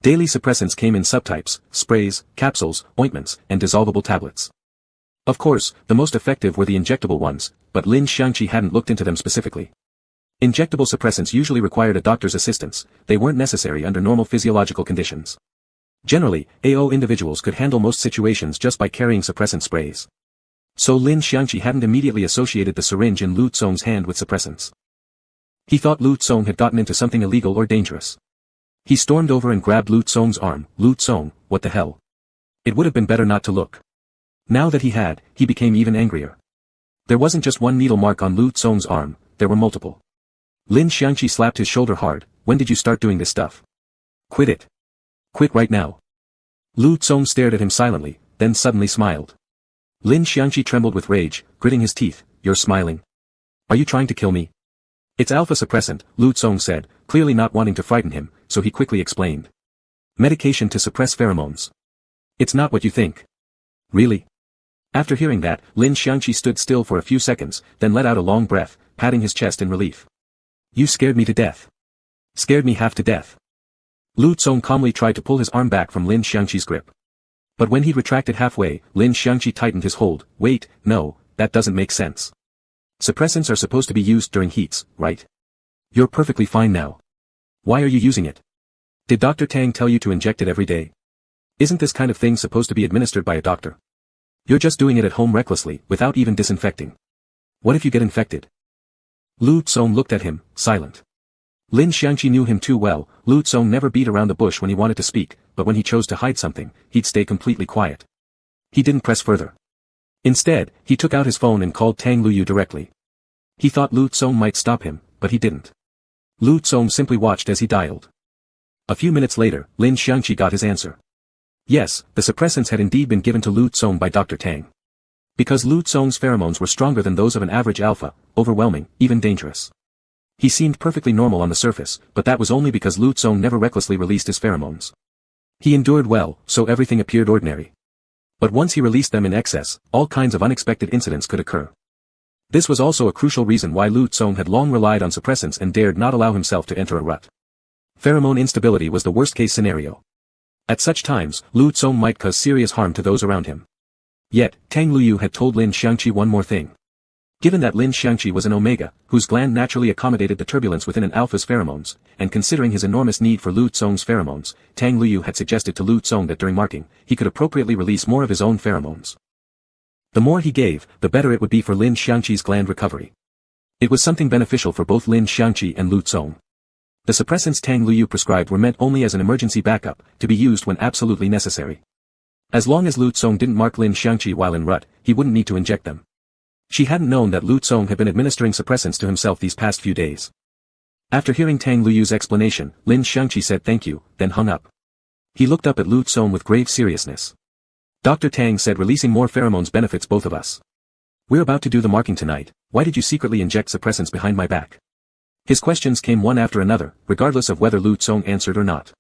Daily suppressants came in subtypes: sprays, capsules, ointments, and dissolvable tablets. Of course, the most effective were the injectable ones, but Lin Xiangqi hadn't looked into them specifically. Injectable suppressants usually required a doctor's assistance. They weren't necessary under normal physiological conditions. Generally, AO individuals could handle most situations just by carrying suppressant sprays. So Lin Xiangqi hadn't immediately associated the syringe in Lu Tsong's hand with suppressants. He thought Lu Tsong had gotten into something illegal or dangerous. He stormed over and grabbed Lu Tsong's arm. "Lu Tsong, what the hell? It would have been better not to look." Now that he had, he became even angrier. There wasn't just one needle mark on Lu Tsong's arm, there were multiple. Lin Xiangqi slapped his shoulder hard. "When did you start doing this stuff? Quit it. Quit right now." Lu Tsong stared at him silently, then suddenly smiled. Lin Xiangqi trembled with rage, gritting his teeth. "You're smiling? Are you trying to kill me?" "It's alpha suppressant," Lu Tsong said, clearly not wanting to frighten him, so he quickly explained. "Medication to suppress pheromones. It's not what you think." "Really?" After hearing that, Lin Xiangqi stood still for a few seconds, then let out a long breath, patting his chest in relief. "You scared me to death. Scared me half to death." Lu Tsong calmly tried to pull his arm back from Lin Xiangqi's grip. But when he'd retracted halfway, Lin Xiangqi tightened his hold. "Wait, no, that doesn't make sense. Suppressants are supposed to be used during heats, right? You're perfectly fine now. Why are you using it? Did Dr. Tang tell you to inject it every day? Isn't this kind of thing supposed to be administered by a doctor? You're just doing it at home recklessly, without even disinfecting. What if you get infected?" Lu Tsong looked at him, silent. Lin Xiangqi knew him too well. Lu Tsong never beat around the bush when he wanted to speak, but when he chose to hide something, he'd stay completely quiet. He didn't press further. Instead, he took out his phone and called Tang Luyu directly. He thought Lu Tsong might stop him, but he didn't. Lu Tsong simply watched as he dialed. A few minutes later, Lin Xiangqi got his answer. Yes, the suppressants had indeed been given to Lu Tsong by Dr. Tang. Because Lu Tsong's pheromones were stronger than those of an average alpha, overwhelming, even dangerous. He seemed perfectly normal on the surface, but that was only because Lu Tsong never recklessly released his pheromones. He endured well, so everything appeared ordinary. But once he released them in excess, all kinds of unexpected incidents could occur. This was also a crucial reason why Lu Tsong had long relied on suppressants and dared not allow himself to enter a rut. Pheromone instability was the worst-case scenario. At such times, Lu Tsong might cause serious harm to those around him. Yet, Tang Luyu had told Lin Xiangqi one more thing. Given that Lin Xiangqi was an omega, whose gland naturally accommodated the turbulence within an alpha's pheromones, and considering his enormous need for Lu Tsong's pheromones, Tang Luyu had suggested to Lu Tsong that during marking, he could appropriately release more of his own pheromones. The more he gave, the better it would be for Lin Xiangqi's gland recovery. It was something beneficial for both Lin Xiangqi and Lu Tsong. The suppressants Tang Luyu prescribed were meant only as an emergency backup, to be used when absolutely necessary. As long as Lu Tsong didn't mark Lin Xiangqi while in rut, he wouldn't need to inject them. She hadn't known that Lu Tsong had been administering suppressants to himself these past few days. After hearing Tang Luyu's explanation, Lin Xiangqi said thank you, then hung up. He looked up at Lu Tsong with grave seriousness. Dr. Tang said releasing more pheromones benefits both of us. We're about to do the marking tonight. Why did you secretly inject suppressants behind my back? His questions came one after another, regardless of whether Lu Tsong answered or not.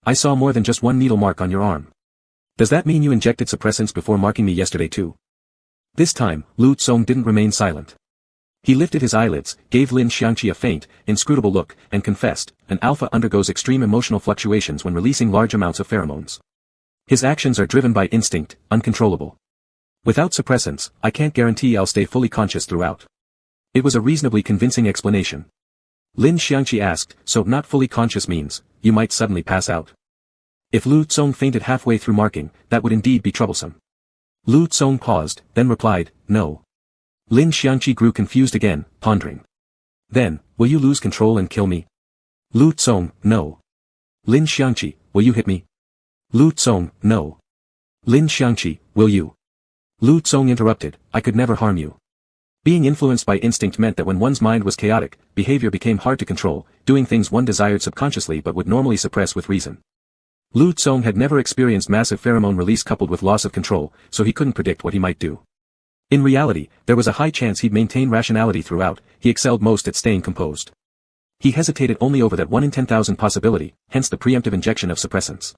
I saw more than just one needle mark on your arm. Does that mean you injected suppressants before marking me yesterday too? This time, Lu Tsong didn't remain silent. He lifted his eyelids, gave Lin Xiangqi a faint, inscrutable look, and confessed, an alpha undergoes extreme emotional fluctuations when releasing large amounts of pheromones. His actions are driven by instinct, uncontrollable. Without suppressants, I can't guarantee I'll stay fully conscious throughout. It was a reasonably convincing explanation. Lin Xiangqi asked, so not fully conscious means, you might suddenly pass out? If Lu Tsong fainted halfway through marking, that would indeed be troublesome. Lu Tsong paused, then replied, no. Lin Xiangqi grew confused again, pondering. Then, will you lose control and kill me? Lu Tsong, no. Lin Xiangqi, will you hit me? Lu Tsong, no. Lin Xiangqi, will you? Lu Tsong interrupted, I could never harm you. Being influenced by instinct meant that when one's mind was chaotic, behavior became hard to control, doing things one desired subconsciously but would normally suppress with reason. Lu Tsong had never experienced massive pheromone release coupled with loss of control, so he couldn't predict what he might do. In reality, there was a high chance he'd maintain rationality throughout. He excelled most at staying composed. He hesitated only over that 1 in 10,000 possibility, hence the preemptive injection of suppressants.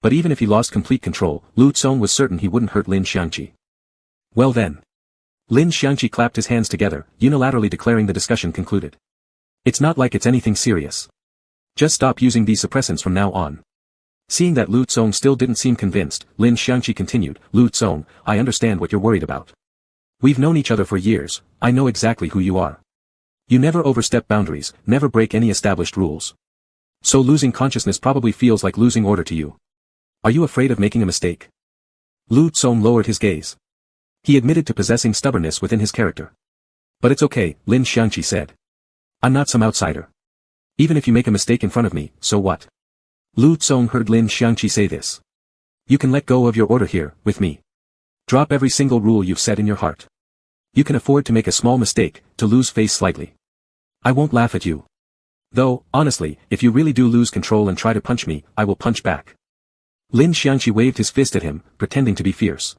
But even if he lost complete control, Lu Tsong was certain he wouldn't hurt Lin Xiangqi. Well then. Lin Xiangqi clapped his hands together, unilaterally declaring the discussion concluded. It's not like it's anything serious. Just stop using these suppressants from now on. Seeing that Lu Tsong still didn't seem convinced, Lin Xiangqi continued, Lu Tsong, I understand what you're worried about. We've known each other for years, I know exactly who you are. You never overstep boundaries, never break any established rules. So losing consciousness probably feels like losing order to you. Are you afraid of making a mistake? Lu Tsong lowered his gaze. He admitted to possessing stubbornness within his character. But it's okay, Lin Xiangqi said. I'm not some outsider. Even if you make a mistake in front of me, so what? Lu Tsong heard Lin Xiangqi say this. You can let go of your order here, with me. Drop every single rule you've set in your heart. You can afford to make a small mistake, to lose face slightly. I won't laugh at you. Though, honestly, if you really do lose control and try to punch me, I will punch back. Lin Xiangqi waved his fist at him, pretending to be fierce.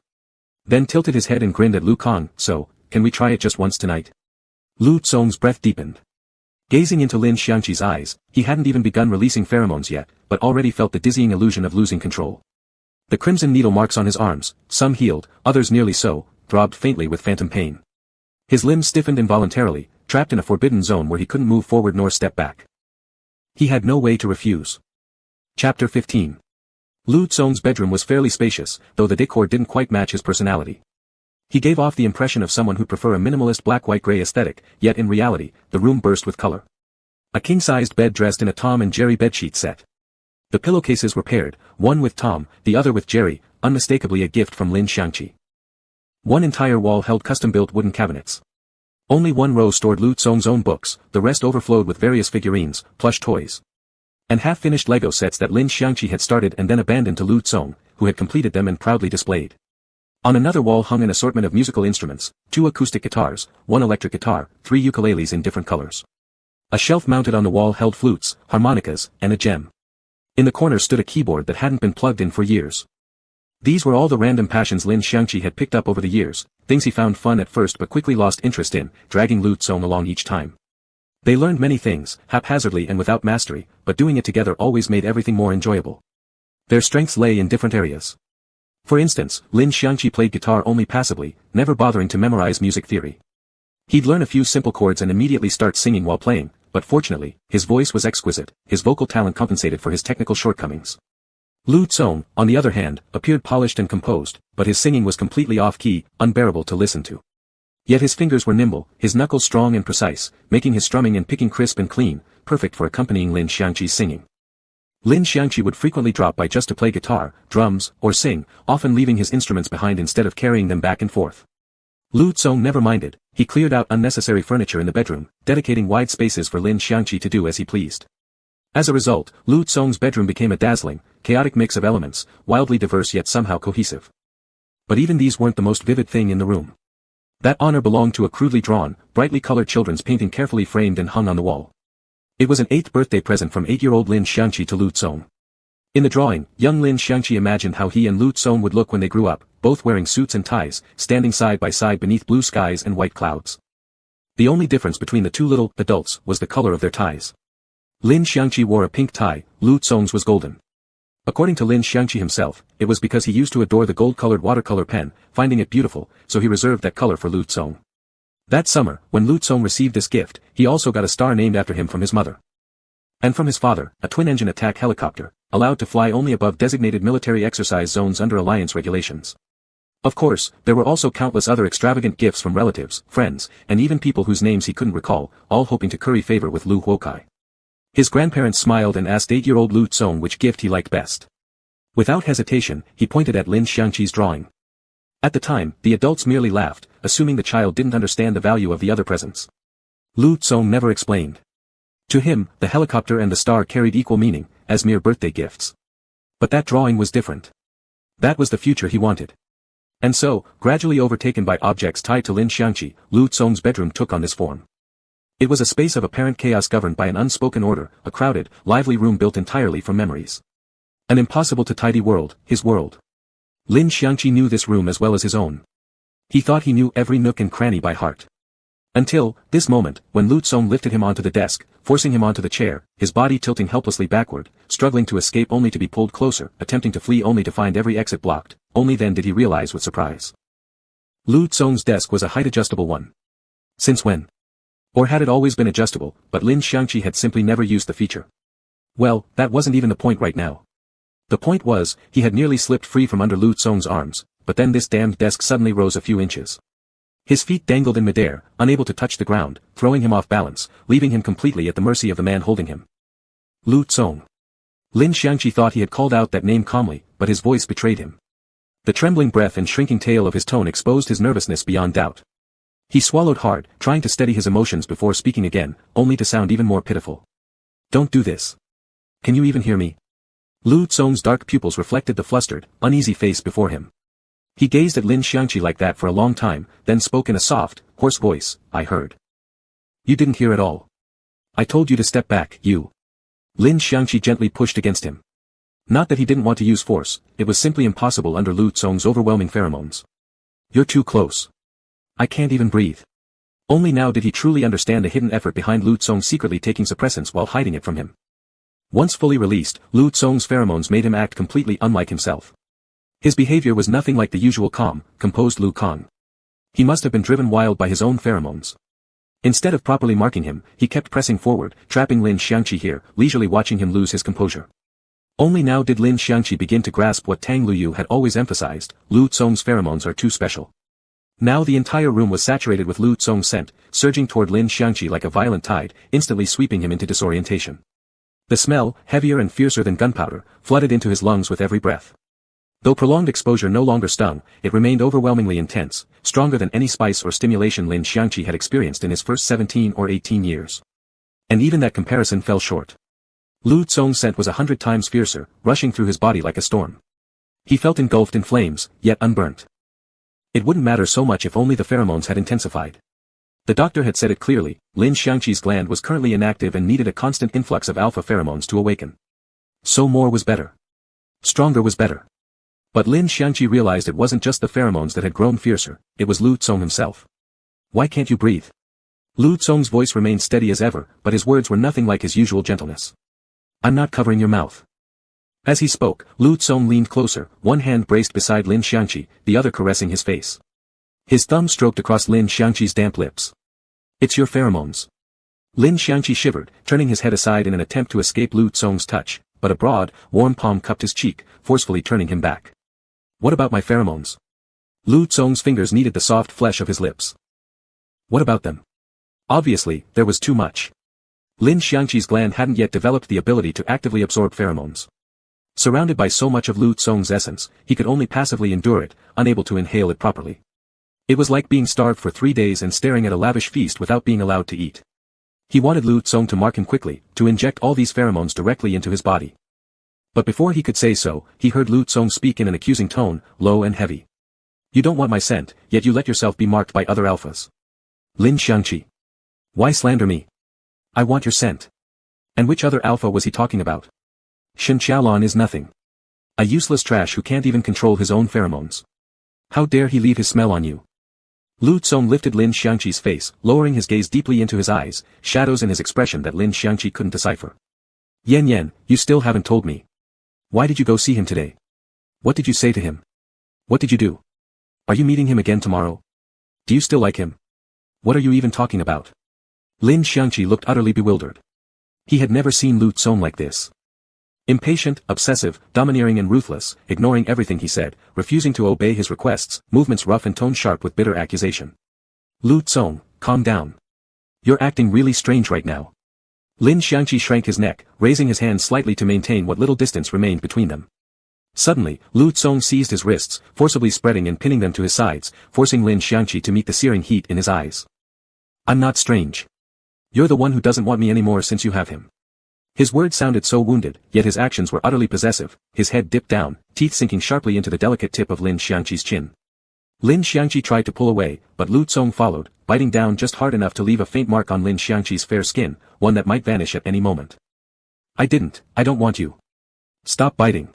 Then tilted his head and grinned at Lu Kang, so, can we try it just once tonight? Lu Tsong's breath deepened. Gazing into Lin Xiangqi's eyes, he hadn't even begun releasing pheromones yet, but already felt the dizzying illusion of losing control. The crimson needle marks on his arms, some healed, others nearly so, throbbed faintly with phantom pain. His limbs stiffened involuntarily, trapped in a forbidden zone where he couldn't move forward nor step back. He had no way to refuse. Chapter 15. Lu Tsong's bedroom was fairly spacious, though the decor didn't quite match his personality. He gave off the impression of someone who'd prefer a minimalist black-white-gray aesthetic, yet in reality, the room burst with color. A king-sized bed dressed in a Tom and Jerry bedsheet set. The pillowcases were paired, one with Tom, the other with Jerry, unmistakably a gift from Lin Xiangqi. One entire wall held custom-built wooden cabinets. Only one row stored Lu Tsong's own books, the rest overflowed with various figurines, plush toys, and half-finished Lego sets that Lin Xiangqi had started and then abandoned to Lu Tsong, who had completed them and proudly displayed. On another wall hung an assortment of musical instruments, 2 acoustic guitars, 1 electric guitar, 3 ukuleles in different colors. A shelf mounted on the wall held flutes, harmonicas, and a gem. In the corner stood a keyboard that hadn't been plugged in for years. These were all the random passions Lin Xiangqi had picked up over the years, things he found fun at first but quickly lost interest in, dragging Lu Tsong along each time. They learned many things, haphazardly and without mastery, but doing it together always made everything more enjoyable. Their strengths lay in different areas. For instance, Lin Xiangqi played guitar only passively, never bothering to memorize music theory. He'd learn a few simple chords and immediately start singing while playing, but fortunately, his voice was exquisite, his vocal talent compensated for his technical shortcomings. Lu Tsong, on the other hand, appeared polished and composed, but his singing was completely off-key, unbearable to listen to. Yet his fingers were nimble, his knuckles strong and precise, making his strumming and picking crisp and clean, perfect for accompanying Lin Xiangqi's singing. Lin Xiangqi would frequently drop by just to play guitar, drums, or sing, often leaving his instruments behind instead of carrying them back and forth. Lu Tsong never minded, he cleared out unnecessary furniture in the bedroom, dedicating wide spaces for Lin Xiangqi to do as he pleased. As a result, Lu Tsong's bedroom became a dazzling, chaotic mix of elements, wildly diverse yet somehow cohesive. But even these weren't the most vivid thing in the room. That honor belonged to a crudely drawn, brightly colored children's painting carefully framed and hung on the wall. It was an 8th birthday present from 8-year-old Lin Xiangqi to Lu Tsong. In the drawing, young Lin Xiangqi imagined how he and Lu Tsong would look when they grew up, both wearing suits and ties, standing side by side beneath blue skies and white clouds. The only difference between the two little adults was the color of their ties. Lin Xiangqi wore a pink tie, Lu Tsong's was golden. According to Lin Xiangqi himself, it was because he used to adore the gold-colored watercolor pen, finding it beautiful, so he reserved that color for Lu Tsong. That summer, when Lu Tsong received this gift, he also got a star named after him from his mother. And from his father, a twin-engine attack helicopter, allowed to fly only above designated military exercise zones under alliance regulations. Of course, there were also countless other extravagant gifts from relatives, friends, and even people whose names he couldn't recall, all hoping to curry favor with Lu Huokai. His grandparents smiled and asked 8-year-old Lu Tsong which gift he liked best. Without hesitation, he pointed at Lin Xiangqi's drawing. At the time, the adults merely laughed, assuming the child didn't understand the value of the other presents. Lu Tsong never explained. To him, the helicopter and the star carried equal meaning, as mere birthday gifts. But that drawing was different. That was the future he wanted. And so, gradually overtaken by objects tied to Lin Xiangqi, Lu Cong's bedroom took on this form. It was a space of apparent chaos governed by an unspoken order, a crowded, lively room built entirely from memories. An impossible-to-tidy world, his world. Lin Xiangqi knew this room as well as his own. He thought he knew every nook and cranny by heart. Until, this moment, when Lu Cong lifted him onto the desk, forcing him onto the chair, his body tilting helplessly backward, struggling to escape only to be pulled closer, attempting to flee only to find every exit blocked, only then did he realize with surprise. Lu Cong's desk was a height-adjustable one. Since when? Or had it always been adjustable, but Lin Xiangqi had simply never used the feature? Well, that wasn't even the point right now. The point was, he had nearly slipped free from under Lu Cong's arms, but then this damned desk suddenly rose a few inches. His feet dangled in midair, unable to touch the ground, throwing him off balance, leaving him completely at the mercy of the man holding him. Lu Cong. Lin Xiangqi thought he had called out that name calmly, but his voice betrayed him. The trembling breath and shrinking tail of his tone exposed his nervousness beyond doubt. He swallowed hard, trying to steady his emotions before speaking again, only to sound even more pitiful. Don't do this. Can you even hear me? Lu Cong's dark pupils reflected the flustered, uneasy face before him. He gazed at Lin Xiangqi like that for a long time, then spoke in a soft, hoarse voice, I heard. You didn't hear at all. I told you to step back, you. Lin Xiangqi gently pushed against him. Not that he didn't want to use force, it was simply impossible under Lu Cong's overwhelming pheromones. You're too close. I can't even breathe. Only now did he truly understand the hidden effort behind Lu Cong secretly taking suppressants while hiding it from him. Once fully released, Lu Cong's pheromones made him act completely unlike himself. His behavior was nothing like the usual calm, composed Lu Cong. He must have been driven wild by his own pheromones. Instead of properly marking him, he kept pressing forward, trapping Lin Xiangqi here, leisurely watching him lose his composure. Only now did Lin Xiangqi begin to grasp what Tang Luyu had always emphasized, Lu Cong's pheromones are too special. Now the entire room was saturated with Lu Cong's scent, surging toward Lin Xiangqi like a violent tide, instantly sweeping him into disorientation. The smell, heavier and fiercer than gunpowder, flooded into his lungs with every breath. Though prolonged exposure no longer stung, it remained overwhelmingly intense, stronger than any spice or stimulation Lin Xiangqi had experienced in his first 17 or 18 years. And even that comparison fell short. Lu Cong's scent was 100 times fiercer, rushing through his body like a storm. He felt engulfed in flames, yet unburnt. It wouldn't matter so much if only the pheromones had intensified. The doctor had said it clearly, Lin Xiangqi's gland was currently inactive and needed a constant influx of alpha pheromones to awaken. So more was better. Stronger was better. But Lin Xiangqi realized it wasn't just the pheromones that had grown fiercer, it was Lu Cong himself. Why can't you breathe? Lu Cong's voice remained steady as ever, but his words were nothing like his usual gentleness. I'm not covering your mouth. As he spoke, Lu Cong leaned closer, one hand braced beside Lin Xiangqi, the other caressing his face. His thumb stroked across Lin Xiangqi's damp lips. It's your pheromones. Lin Xiangqi shivered, turning his head aside in an attempt to escape Lu Cong's touch, but a broad, warm palm cupped his cheek, forcefully turning him back. What about my pheromones? Lu Cong's fingers kneaded the soft flesh of his lips. What about them? Obviously, there was too much. Lin Xiangqi's gland hadn't yet developed the ability to actively absorb pheromones. Surrounded by so much of Lu Cong's essence, he could only passively endure it, unable to inhale it properly. It was like being starved for 3 days and staring at a lavish feast without being allowed to eat. He wanted Lu Cong to mark him quickly, to inject all these pheromones directly into his body. But before he could say so, he heard Lu Cong speak in an accusing tone, low and heavy. You don't want my scent, yet you let yourself be marked by other alphas. Lin Xiangqi. Why slander me? I want your scent. And which other alpha was he talking about? Shen Xiaolan is nothing. A useless trash who can't even control his own pheromones. How dare he leave his smell on you? Lu Cong lifted Lin Xiangqi's face, lowering his gaze deeply into his eyes, shadows in his expression that Lin Xiangqi couldn't decipher. Yan, you still haven't told me. Why did you go see him today? What did you say to him? What did you do? Are you meeting him again tomorrow? Do you still like him? What are you even talking about? Lin Xiangqi looked utterly bewildered. He had never seen Lu Cong like this. Impatient, obsessive, domineering and ruthless, ignoring everything he said, refusing to obey his requests, movements rough and tone sharp with bitter accusation. Lu Cong, calm down. You're acting really strange right now. Lin Xiangqi shrank his neck, raising his hand slightly to maintain what little distance remained between them. Suddenly, Lu Cong seized his wrists, forcibly spreading and pinning them to his sides, forcing Lin Xiangqi to meet the searing heat in his eyes. I'm not strange. You're the one who doesn't want me anymore since you have him. His words sounded so wounded, yet his actions were utterly possessive, his head dipped down, teeth sinking sharply into the delicate tip of Lin Xiangqi's chin. Lin Xiangqi tried to pull away, but Lu Tsong followed, biting down just hard enough to leave a faint mark on Lin Xiangqi's fair skin, one that might vanish at any moment. I don't want you. Stop biting.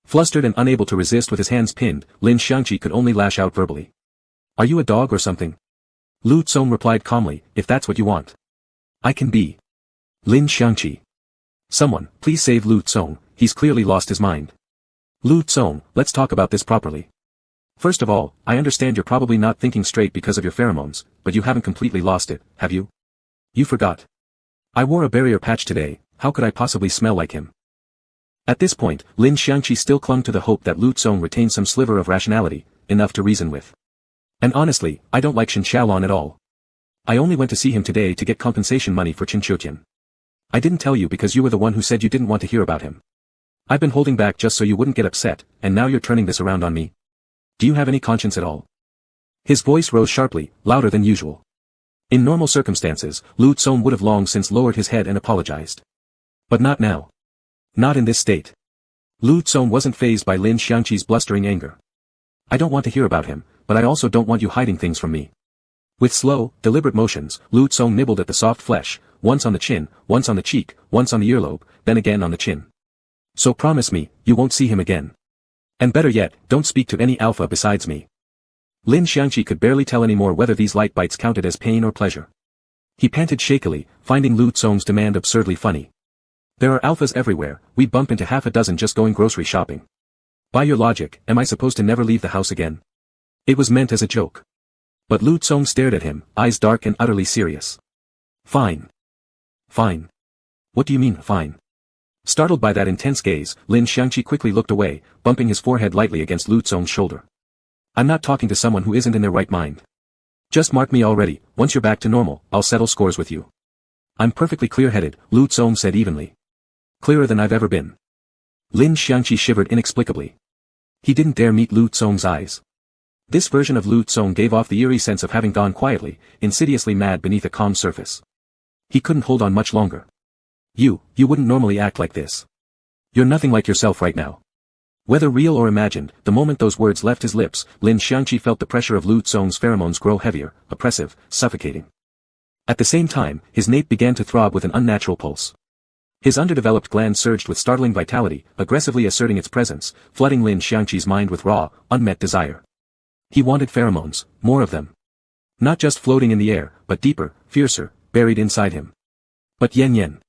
Flustered and unable to resist with his hands pinned, Lin Xiangqi could only lash out verbally. Are you a dog or something? Lu Tsong replied calmly, if that's what you want. I can be. Lin Xiangqi. Someone, please save Lu Tsong, he's clearly lost his mind. Lu Tsong, let's talk about this properly. First of all, I understand you're probably not thinking straight because of your pheromones, but you haven't completely lost it, have you? You forgot. I wore a barrier patch today, how could I possibly smell like him? At this point, Lin Xiangqi still clung to the hope that Lu Tsong retained some sliver of rationality, enough to reason with. And honestly, I don't like Shen Xiaolon at all. I only went to see him today to get compensation money for Qin Qiutian. I didn't tell you because you were the one who said you didn't want to hear about him. I've been holding back just so you wouldn't get upset, and now you're turning this around on me. Do you have any conscience at all? His voice rose sharply, louder than usual. In normal circumstances, Lu Tsong would have long since lowered his head and apologized. But not now. Not in this state. Lu Tsong wasn't fazed by Lin Xiangqi's blustering anger. I don't want to hear about him, but I also don't want you hiding things from me. With slow, deliberate motions, Lu Tsong nibbled at the soft flesh, once on the chin, once on the cheek, once on the earlobe, then again on the chin. So promise me, you won't see him again. And better yet, don't speak to any alpha besides me. Lin Xiangqi could barely tell anymore whether these light bites counted as pain or pleasure. He panted shakily, finding Lu Tsong's demand absurdly funny. There are alphas everywhere, we bump into half a dozen just going grocery shopping. By your logic, am I supposed to never leave the house again? It was meant as a joke. But Lu Tsong stared at him, eyes dark and utterly serious. Fine. Fine. What do you mean, fine? Startled by that intense gaze, Lin Xiangqi quickly looked away, bumping his forehead lightly against Lu Tsong's shoulder. I'm not talking to someone who isn't in their right mind. Just mark me already, once you're back to normal, I'll settle scores with you. I'm perfectly clear-headed, Lu Tsong said evenly. Clearer than I've ever been. Lin Xiangqi shivered inexplicably. He didn't dare meet Lu Tsong's eyes. This version of Lu Tsong gave off the eerie sense of having gone quietly, insidiously mad beneath a calm surface. He couldn't hold on much longer. You wouldn't normally act like this. You're nothing like yourself right now. Whether real or imagined, the moment those words left his lips, Lin Xiangqi felt the pressure of Lu Tsong's pheromones grow heavier, oppressive, suffocating. At the same time, his nape began to throb with an unnatural pulse. His underdeveloped gland surged with startling vitality, aggressively asserting its presence, flooding Lin Xiangqi's mind with raw, unmet desire. He wanted pheromones, more of them. Not just floating in the air, but deeper, fiercer, buried inside him. But yen.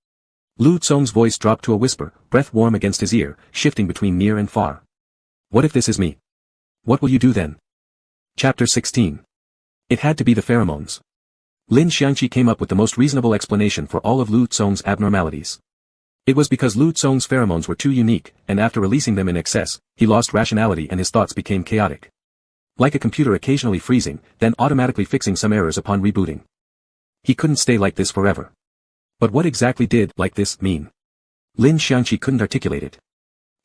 Lu Tsong's voice dropped to a whisper, breath warm against his ear, shifting between near and far. What if this is me? What will you do then? Chapter 16. It had to be the pheromones. Lin Xiangqi came up with the most reasonable explanation for all of Lu Tsong's abnormalities. It was because Lu Tsong's pheromones were too unique, and after releasing them in excess, he lost rationality and his thoughts became chaotic. Like a computer occasionally freezing, then automatically fixing some errors upon rebooting. He couldn't stay like this forever. But what exactly did like this mean? Lin Xiangqi couldn't articulate it.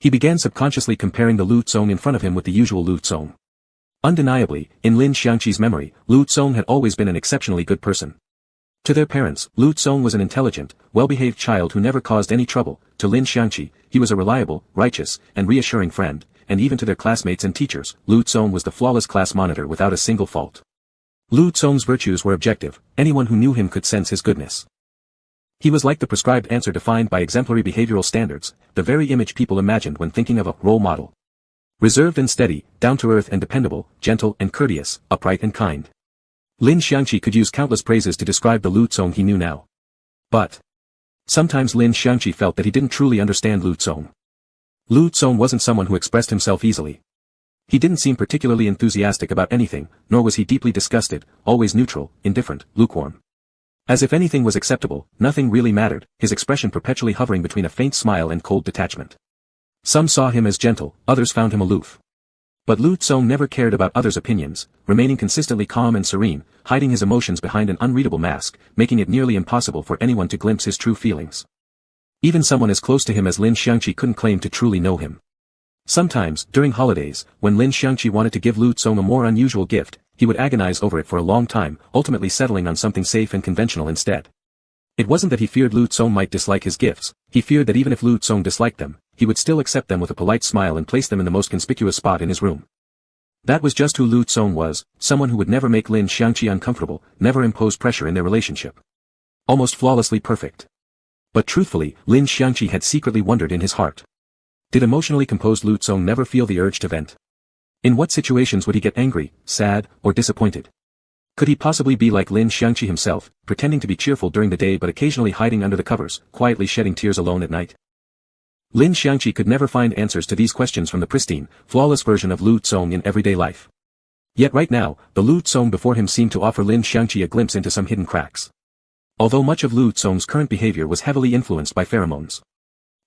He began subconsciously comparing the Lu Tsong in front of him with the usual Lu Tsong. Undeniably, in Lin Xiangqi's memory, Lu Tsong had always been an exceptionally good person. To their parents, Lu Tsong was an intelligent, well-behaved child who never caused any trouble. To Lin Xiangqi, he was a reliable, righteous, and reassuring friend, and even to their classmates and teachers, Lu Tsong was the flawless class monitor without a single fault. Lu Tsong's virtues were objective, anyone who knew him could sense his goodness. He was like the prescribed answer defined by exemplary behavioral standards, the very image people imagined when thinking of a role model. Reserved and steady, down-to-earth and dependable, gentle and courteous, upright and kind. Lin Xiangqi could use countless praises to describe the Lu Tsong he knew now. But sometimes Lin Xiangqi felt that he didn't truly understand Lu Tsong. Lu Tsong wasn't someone who expressed himself easily. He didn't seem particularly enthusiastic about anything, nor was he deeply disgusted, always neutral, indifferent, lukewarm. As if anything was acceptable, nothing really mattered, his expression perpetually hovering between a faint smile and cold detachment. Some saw him as gentle, others found him aloof. But Lu Tsong never cared about others' opinions, remaining consistently calm and serene, hiding his emotions behind an unreadable mask, making it nearly impossible for anyone to glimpse his true feelings. Even someone as close to him as Lin Xiangqi couldn't claim to truly know him. Sometimes, during holidays, when Lin Xiangqi wanted to give Lu Tsong a more unusual gift, he would agonize over it for a long time, ultimately settling on something safe and conventional instead. It wasn't that he feared Lu Tsong might dislike his gifts, he feared that even if Lu Tsong disliked them, he would still accept them with a polite smile and place them in the most conspicuous spot in his room. That was just who Lu Tsong was, someone who would never make Lin Xiangqi uncomfortable, never impose pressure in their relationship. Almost flawlessly perfect. But truthfully, Lin Xiangqi had secretly wondered in his heart. Did emotionally composed Lu Tsong never feel the urge to vent? In what situations would he get angry, sad, or disappointed? Could he possibly be like Lin Xiangqi himself, pretending to be cheerful during the day but occasionally hiding under the covers, quietly shedding tears alone at night? Lin Xiangqi could never find answers to these questions from the pristine, flawless version of Lu Tsong in everyday life. Yet right now, the Lu Tsong before him seemed to offer Lin Xiangqi a glimpse into some hidden cracks. Although much of Lu Tsong's current behavior was heavily influenced by pheromones.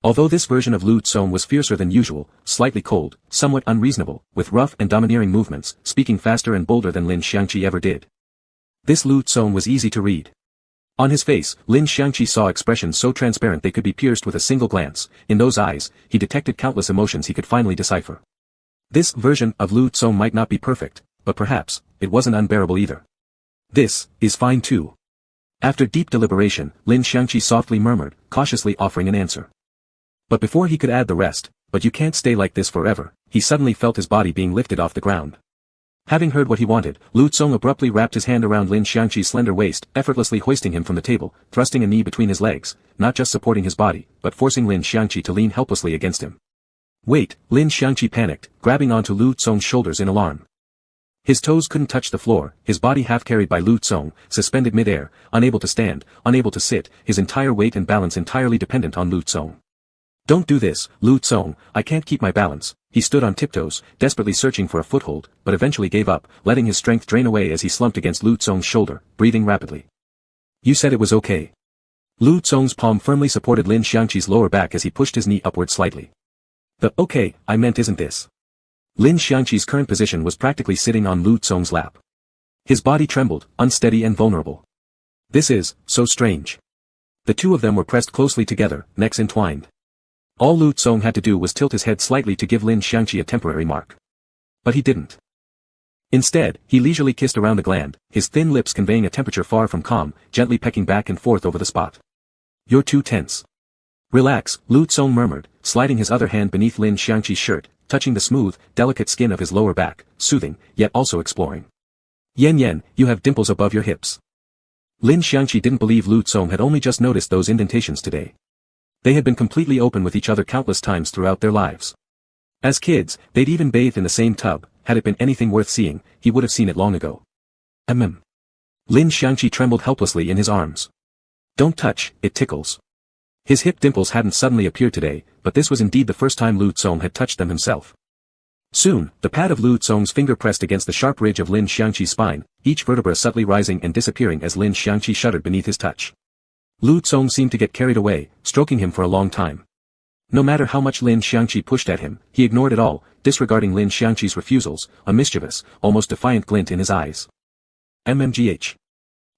Although this version of Lu Tsong was fiercer than usual, slightly cold, somewhat unreasonable, with rough and domineering movements, speaking faster and bolder than Lin Xiangqi ever did. This Lu Tsong was easy to read. On his face, Lin Xiangqi saw expressions so transparent they could be pierced with a single glance. In those eyes, he detected countless emotions he could finally decipher. This version of Lu Tsong might not be perfect, but perhaps, it wasn't unbearable either. This is fine too. After deep deliberation, Lin Xiangqi softly murmured, cautiously offering an answer. But before he could add the rest, "But you can't stay like this forever," he suddenly felt his body being lifted off the ground. Having heard what he wanted, Lu Tsong abruptly wrapped his hand around Lin Xiangqi's slender waist, effortlessly hoisting him from the table, thrusting a knee between his legs, not just supporting his body, but forcing Lin Xiangqi to lean helplessly against him. "Wait," Lin Xiangqi panicked, grabbing onto Lu Tsong's shoulders in alarm. His toes couldn't touch the floor, his body half carried by Lu Tsong, suspended mid-air, unable to stand, unable to sit, his entire weight and balance entirely dependent on Lu Tsong. "Don't do this, Lu Tsong, I can't keep my balance." He stood on tiptoes, desperately searching for a foothold, but eventually gave up, letting his strength drain away as he slumped against Lu Tsong's shoulder, breathing rapidly. "You said it was okay." Lu Tsong's palm firmly supported Lin Xiangqi's lower back as he pushed his knee upward slightly. "The okay I meant isn't this." Lin Xiangqi's current position was practically sitting on Lu Tsong's lap. His body trembled, unsteady and vulnerable. "This is so strange." The two of them were pressed closely together, necks entwined. All Lu Tsong had to do was tilt his head slightly to give Lin Xiangqi a temporary mark. But he didn't. Instead, he leisurely kissed around the gland, his thin lips conveying a temperature far from calm, gently pecking back and forth over the spot. "You're too tense." "Relax," Lu Tsong murmured, sliding his other hand beneath Lin Xiangqi's shirt, touching the smooth, delicate skin of his lower back, soothing, yet also exploring. "Yen, you have dimples above your hips." Lin Xiangqi didn't believe Lu Tsong had only just noticed those indentations today. They had been completely open with each other countless times throughout their lives. As kids, they'd even bathed in the same tub. Had it been anything worth seeing, he would have seen it long ago. Lin Xiangqi trembled helplessly in his arms. "Don't touch, it tickles." His hip dimples hadn't suddenly appeared today, but this was indeed the first time Lu Tsong had touched them himself. Soon, the pad of Lu Tsong's finger pressed against the sharp ridge of Lin Xiangqi's spine, each vertebra subtly rising and disappearing as Lin Xiangqi shuddered beneath his touch. Lu Tsong seemed to get carried away, stroking him for a long time. No matter how much Lin Xiangqi pushed at him, he ignored it all, disregarding Lin Xiangqi's refusals, a mischievous, almost defiant glint in his eyes. MMGH.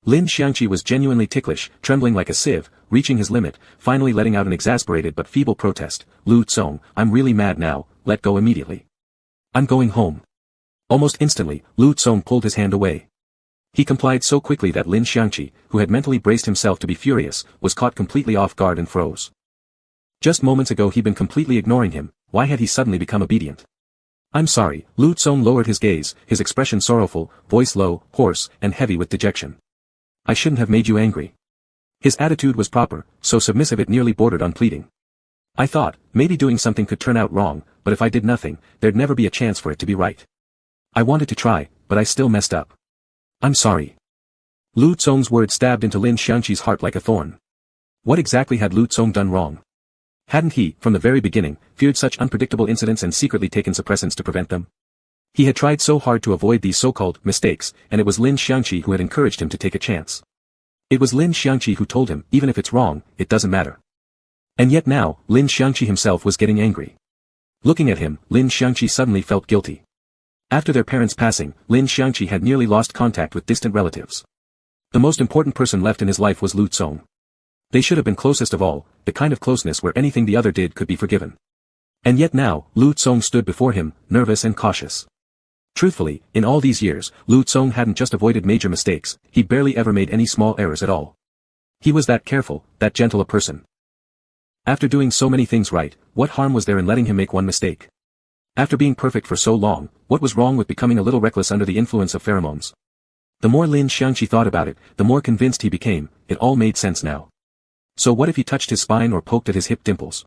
Lin Xiangqi was genuinely ticklish, trembling like a sieve, reaching his limit, finally letting out an exasperated but feeble protest. "Lu Tsong, I'm really mad now, let go immediately. I'm going home." Almost instantly, Lu Tsong pulled his hand away. He complied so quickly that Lin Xiangqi, who had mentally braced himself to be furious, was caught completely off guard and froze. Just moments ago he'd been completely ignoring him, why had he suddenly become obedient? "I'm sorry," Lu Tsong lowered his gaze, his expression sorrowful, voice low, hoarse, and heavy with dejection. "I shouldn't have made you angry." His attitude was proper, so submissive it nearly bordered on pleading. "I thought, maybe doing something could turn out wrong, but if I did nothing, there'd never be a chance for it to be right. I wanted to try, but I still messed up. I'm sorry." Lu Tsong's words stabbed into Lin Xiangqi's heart like a thorn. What exactly had Lu Tsong done wrong? Hadn't he, from the very beginning, feared such unpredictable incidents and secretly taken suppressants to prevent them? He had tried so hard to avoid these so-called mistakes, and it was Lin Xiangqi who had encouraged him to take a chance. It was Lin Xiangqi who told him, even if it's wrong, it doesn't matter. And yet now, Lin Xiangqi himself was getting angry. Looking at him, Lin Xiangqi suddenly felt guilty. After their parents' passing, Lin Xiangqi had nearly lost contact with distant relatives. The most important person left in his life was Lu Tsong. They should have been closest of all, the kind of closeness where anything the other did could be forgiven. And yet now, Lu Tsong stood before him, nervous and cautious. Truthfully, in all these years, Lu Tsong hadn't just avoided major mistakes, he barely ever made any small errors at all. He was that careful, that gentle a person. After doing so many things right, what harm was there in letting him make one mistake? After being perfect for so long, What was wrong with becoming a little reckless under the influence of pheromones? The more Lin Xiangqi thought about it, the more convinced he became. It all made sense now. So what if he touched his spine or poked at his hip dimples?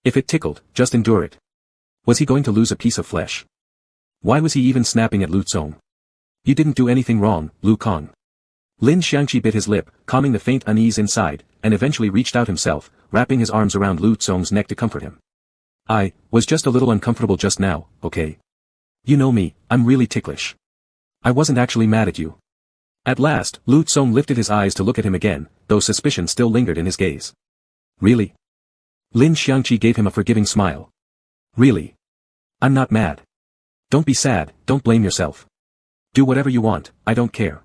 If it tickled, just endure it. Was he going to lose a piece of flesh? Why was he even snapping at Lu Cong? You didn't do anything wrong, Lu Kong. Lin Xiangqi bit his lip, calming the faint unease inside, and eventually reached out himself, wrapping his arms around Lu Cong's neck to comfort him. I was just a little uncomfortable just now, okay? You know me, I'm really ticklish. I wasn't actually mad at you. At last, Lu Cong lifted his eyes to look at him again, though suspicion still lingered in his gaze. Really? Lin Xiangqi gave him a forgiving smile. Really? I'm not mad. Don't be sad, don't blame yourself. Do whatever you want, I don't care.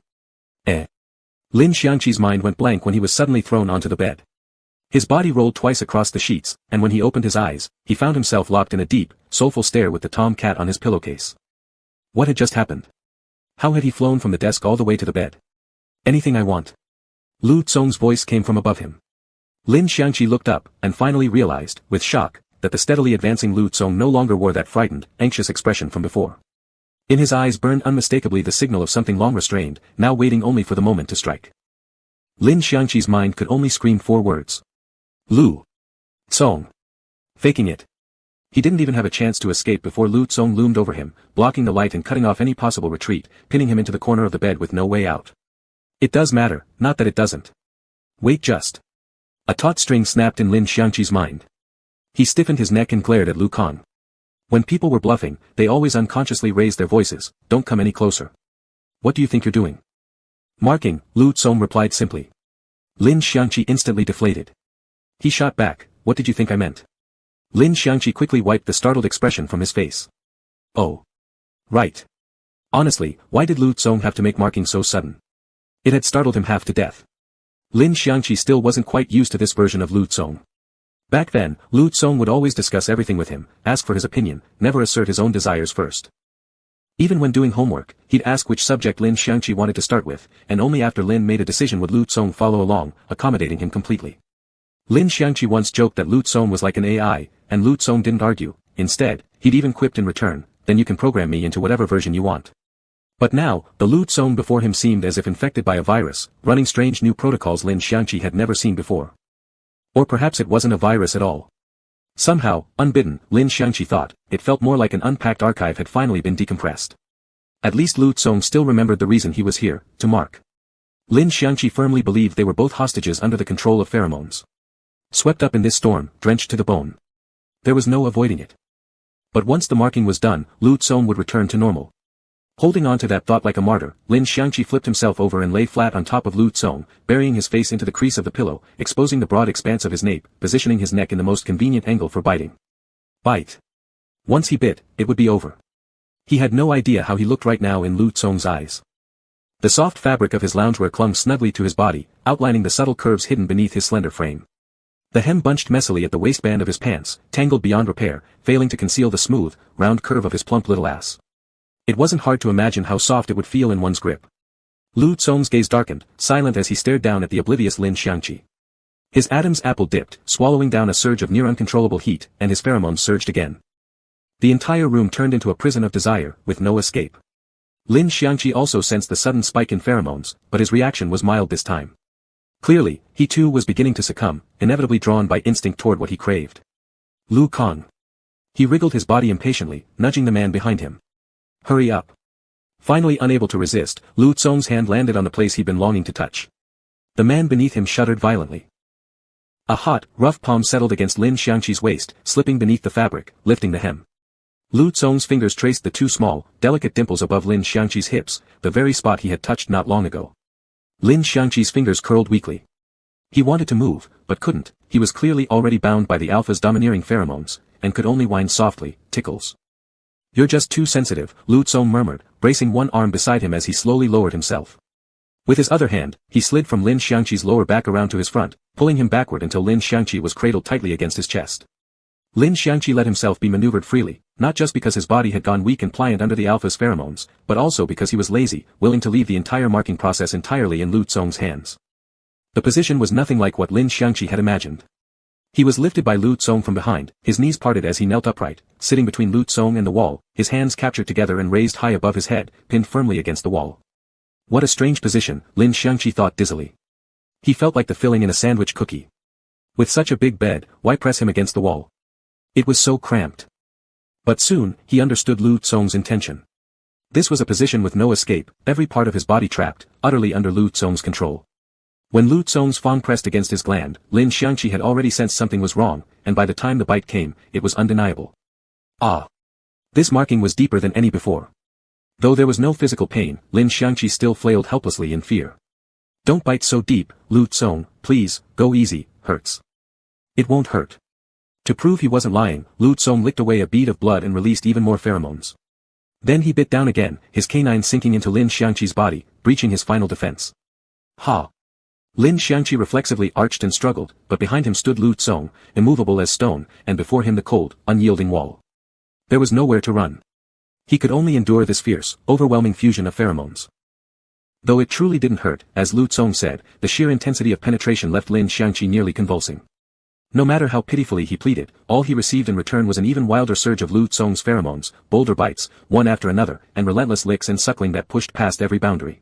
Lin Xiangqi's mind went blank when he was suddenly thrown onto the bed. His body rolled twice across the sheets, and when he opened his eyes, he found himself locked in a deep, soulful stare with the tomcat on his pillowcase. What had just happened? How had he flown from the desk all the way to the bed? Anything I want. Lu Cong's voice came from above him. Lin Xiangqi looked up, and finally realized, with shock, that the steadily advancing Lu Cong no longer wore that frightened, anxious expression from before. In his eyes burned unmistakably the signal of something long restrained, now waiting only for the moment to strike. Lin Xiangqi's mind could only scream 4 words. Lu Cong. Faking it. He didn't even have a chance to escape before Lu Cong loomed over him, blocking the light and cutting off any possible retreat, pinning him into the corner of the bed with no way out. It does matter, not that it doesn't. Wait just. A taut string snapped in Lin Xiangqi's mind. He stiffened his neck and glared at Lu Cong. When people were bluffing, they always unconsciously raised their voices. Don't come any closer. What do you think you're doing? Marking, Lu Cong replied simply. Lin Xiangqi instantly deflated. He shot back, what did you think I meant? Lin Xiangqi quickly wiped the startled expression from his face. Oh. Right. Honestly, why did Lu Cong have to make marking so sudden? It had startled him half to death. Lin Xiangqi still wasn't quite used to this version of Lu Cong. Back then, Lu Cong would always discuss everything with him, ask for his opinion, never assert his own desires first. Even when doing homework, he'd ask which subject Lin Xiangqi wanted to start with, and only after Lin made a decision would Lu Cong follow along, accommodating him completely. Lin Xiangqi once joked that Lu Cong was like an AI, and Lu Cong didn't argue. Instead, he'd even quipped in return, then you can program me into whatever version you want. But now, the Lu Cong before him seemed as if infected by a virus, running strange new protocols Lin Xiangqi had never seen before. Or perhaps it wasn't a virus at all. Somehow, unbidden, Lin Xiangqi thought, it felt more like an unpacked archive had finally been decompressed. At least Lu Cong still remembered the reason he was here, to mark. Lin Xiangqi firmly believed they were both hostages under the control of pheromones. Swept up in this storm, drenched to the bone. There was no avoiding it. But once the marking was done, Lu Cong would return to normal. Holding on to that thought like a martyr, Lin Xiangqi flipped himself over and lay flat on top of Lu Cong, burying his face into the crease of the pillow, exposing the broad expanse of his nape, positioning his neck in the most convenient angle for biting. Bite. Once he bit, it would be over. He had no idea how he looked right now in Lu Cong's eyes. The soft fabric of his loungewear clung snugly to his body, outlining the subtle curves hidden beneath his slender frame. The hem bunched messily at the waistband of his pants, tangled beyond repair, failing to conceal the smooth, round curve of his plump little ass. It wasn't hard to imagine how soft it would feel in one's grip. Lu Cong's gaze darkened, silent as he stared down at the oblivious Lin Xiangqi. His Adam's apple dipped, swallowing down a surge of near uncontrollable heat, and his pheromones surged again. The entire room turned into a prison of desire, with no escape. Lin Xiangqi also sensed the sudden spike in pheromones, but his reaction was mild this time. Clearly, he too was beginning to succumb, inevitably drawn by instinct toward what he craved. Lu Cong. He wriggled his body impatiently, nudging the man behind him. Hurry up. Finally unable to resist, Lu Cong's hand landed on the place he'd been longing to touch. The man beneath him shuddered violently. A hot, rough palm settled against Lin Xiangqi's waist, slipping beneath the fabric, lifting the hem. Lu Cong's fingers traced the 2 small, delicate dimples above Lin Xiangqi's hips, the very spot he had touched not long ago. Lin Xiangqi's fingers curled weakly. He wanted to move, but couldn't. He was clearly already bound by the alpha's domineering pheromones, and could only whine softly, tickles. You're just too sensitive, Lu Cong murmured, bracing one arm beside him as he slowly lowered himself. With his other hand, he slid from Lin Xiangqi's lower back around to his front, pulling him backward until Lin Xiangqi was cradled tightly against his chest. Lin Xiangqi let himself be maneuvered freely, not just because his body had gone weak and pliant under the alpha's pheromones, but also because he was lazy, willing to leave the entire marking process entirely in Lu Cong's hands. The position was nothing like what Lin Xiangqi had imagined. He was lifted by Lu Tsong from behind, his knees parted as he knelt upright, sitting between Lu Tsong and the wall, his hands captured together and raised high above his head, pinned firmly against the wall. What a strange position, Lin Xiangqi thought dizzily. He felt like the filling in a sandwich cookie. With such a big bed, why press him against the wall? It was so cramped. But soon, he understood Lu Tsong's intention. This was a position with no escape, every part of his body trapped, utterly under Lu Tsong's control. When Lu Tsong's fang pressed against his gland, Lin Xiangqi had already sensed something was wrong, and by the time the bite came, it was undeniable. Ah! This marking was deeper than any before. Though there was no physical pain, Lin Xiangqi still flailed helplessly in fear. Don't bite so deep, Lu Tsong, please, go easy, hurts. It won't hurt. To prove he wasn't lying, Lu Tsong licked away a bead of blood and released even more pheromones. Then he bit down again, his canine sinking into Lin Xiangqi's body, breaching his final defense. Ha! Lin Xiangqi reflexively arched and struggled, but behind him stood Lu Tsong, immovable as stone, and before him the cold, unyielding wall. There was nowhere to run. He could only endure this fierce, overwhelming fusion of pheromones. Though it truly didn't hurt, as Lu Tsong said, the sheer intensity of penetration left Lin Xiangqi nearly convulsing. No matter how pitifully he pleaded, all he received in return was an even wilder surge of Lu Tsong's pheromones, bolder bites, one after another, and relentless licks and suckling that pushed past every boundary.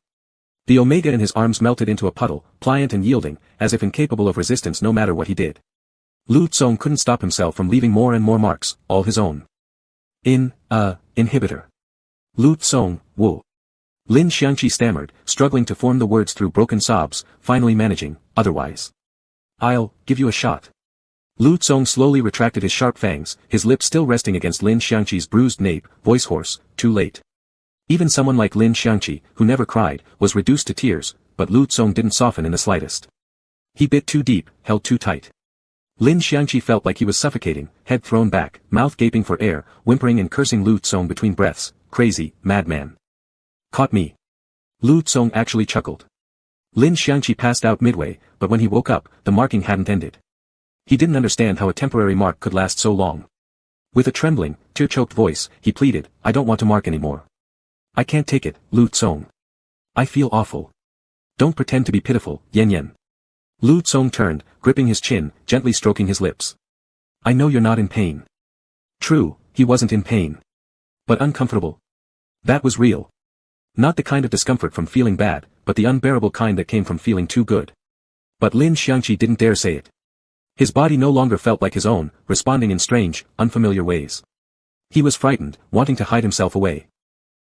The omega in his arms melted into a puddle, pliant and yielding, as if incapable of resistance no matter what he did. Lu Tsong couldn't stop himself from leaving more and more marks, all his own. Inhibitor. Lu Tsong, Wu. Lin Xiangqi stammered, struggling to form the words through broken sobs, finally managing, otherwise. I'll give you a shot. Lu Tsong slowly retracted his sharp fangs, his lips still resting against Lin Xiangqi's bruised nape, voice hoarse, too late. Even someone like Lin Xiangqi, who never cried, was reduced to tears, but Lu Tsong didn't soften in the slightest. He bit too deep, held too tight. Lin Xiangqi felt like he was suffocating, head thrown back, mouth gaping for air, whimpering and cursing Lu Tsong between breaths, crazy, madman. Caught me. Lu Tsong actually chuckled. Lin Xiangqi passed out midway, but when he woke up, the marking hadn't ended. He didn't understand how a temporary mark could last so long. With a trembling, tear-choked voice, he pleaded, I don't want to mark anymore. I can't take it, Lu Tsong. I feel awful. Don't pretend to be pitiful, Yan Yan. Lu Tsong turned, gripping his chin, gently stroking his lips. I know you're not in pain. True, he wasn't in pain. But uncomfortable. That was real. Not the kind of discomfort from feeling bad, but the unbearable kind that came from feeling too good. But Lin Xiangqi didn't dare say it. His body no longer felt like his own, responding in strange, unfamiliar ways. He was frightened, wanting to hide himself away.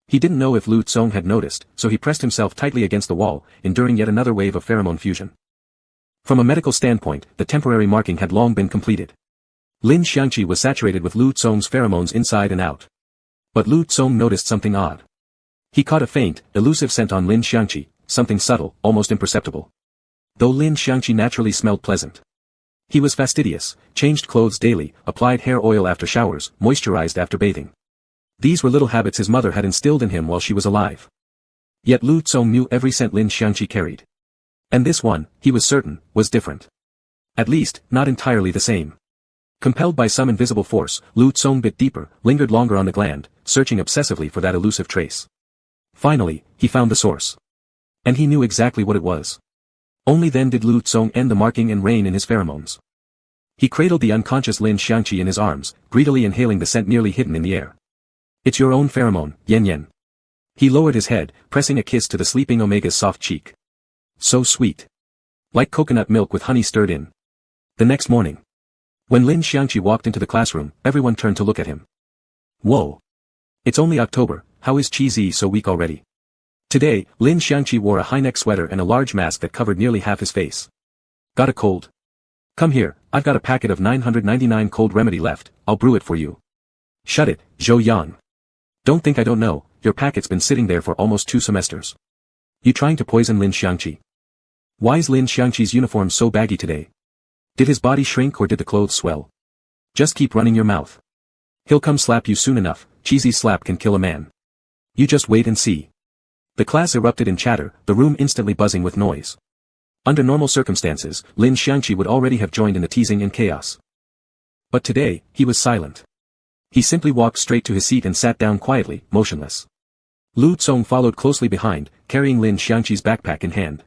He didn't know if Lu Tsong had noticed, so he pressed himself tightly against the wall, enduring yet another wave of pheromone fusion. From a medical standpoint, the temporary marking had long been completed. Lin Xiangqi was saturated with Lu Tsong's pheromones inside and out. But Lu Tsong noticed something odd. He caught a faint, elusive scent on Lin Xiangqi, something subtle, almost imperceptible. Though Lin Xiangqi naturally smelled pleasant. He was fastidious, changed clothes daily, applied hair oil after showers, moisturized after bathing. These were little habits his mother had instilled in him while she was alive. Yet Lu Tsong knew every scent Lin Xiangqi carried. And this one, he was certain, was different. At least, not entirely the same. Compelled by some invisible force, Lu Tsong bit deeper, lingered longer on the gland, searching obsessively for that elusive trace. Finally, he found the source. And he knew exactly what it was. Only then did Lu Tsong end the marking and rein in his pheromones. He cradled the unconscious Lin Xiangqi in his arms, greedily inhaling the scent nearly hidden in the air. It's your own pheromone, Yan Yan. He lowered his head, pressing a kiss to the sleeping Omega's soft cheek. So sweet. Like coconut milk with honey stirred in. The next morning. When Lin Xiangqi walked into the classroom, everyone turned to look at him. Whoa. It's only October, how is Chi so weak already? Today, Lin Xiangqi wore a high-neck sweater and a large mask that covered nearly half his face. Got a cold? Come here, I've got a packet of 999 cold remedy left, I'll brew it for you. Shut it, Zhou Yang. Don't think I don't know, your packet's been sitting there for almost 2 semesters. You trying to poison Lin Xiangqi? Why's Lin Xiangqi's uniform so baggy today? Did his body shrink or did the clothes swell? Just keep running your mouth. He'll come slap you soon enough, cheesy slap can kill a man. You just wait and see. The class erupted in chatter, the room instantly buzzing with noise. Under normal circumstances, Lin Xiangqi would already have joined in the teasing and chaos. But today, he was silent. He simply walked straight to his seat and sat down quietly, motionless. Lu Tsong followed closely behind, carrying Lin Xiangqi's backpack in hand.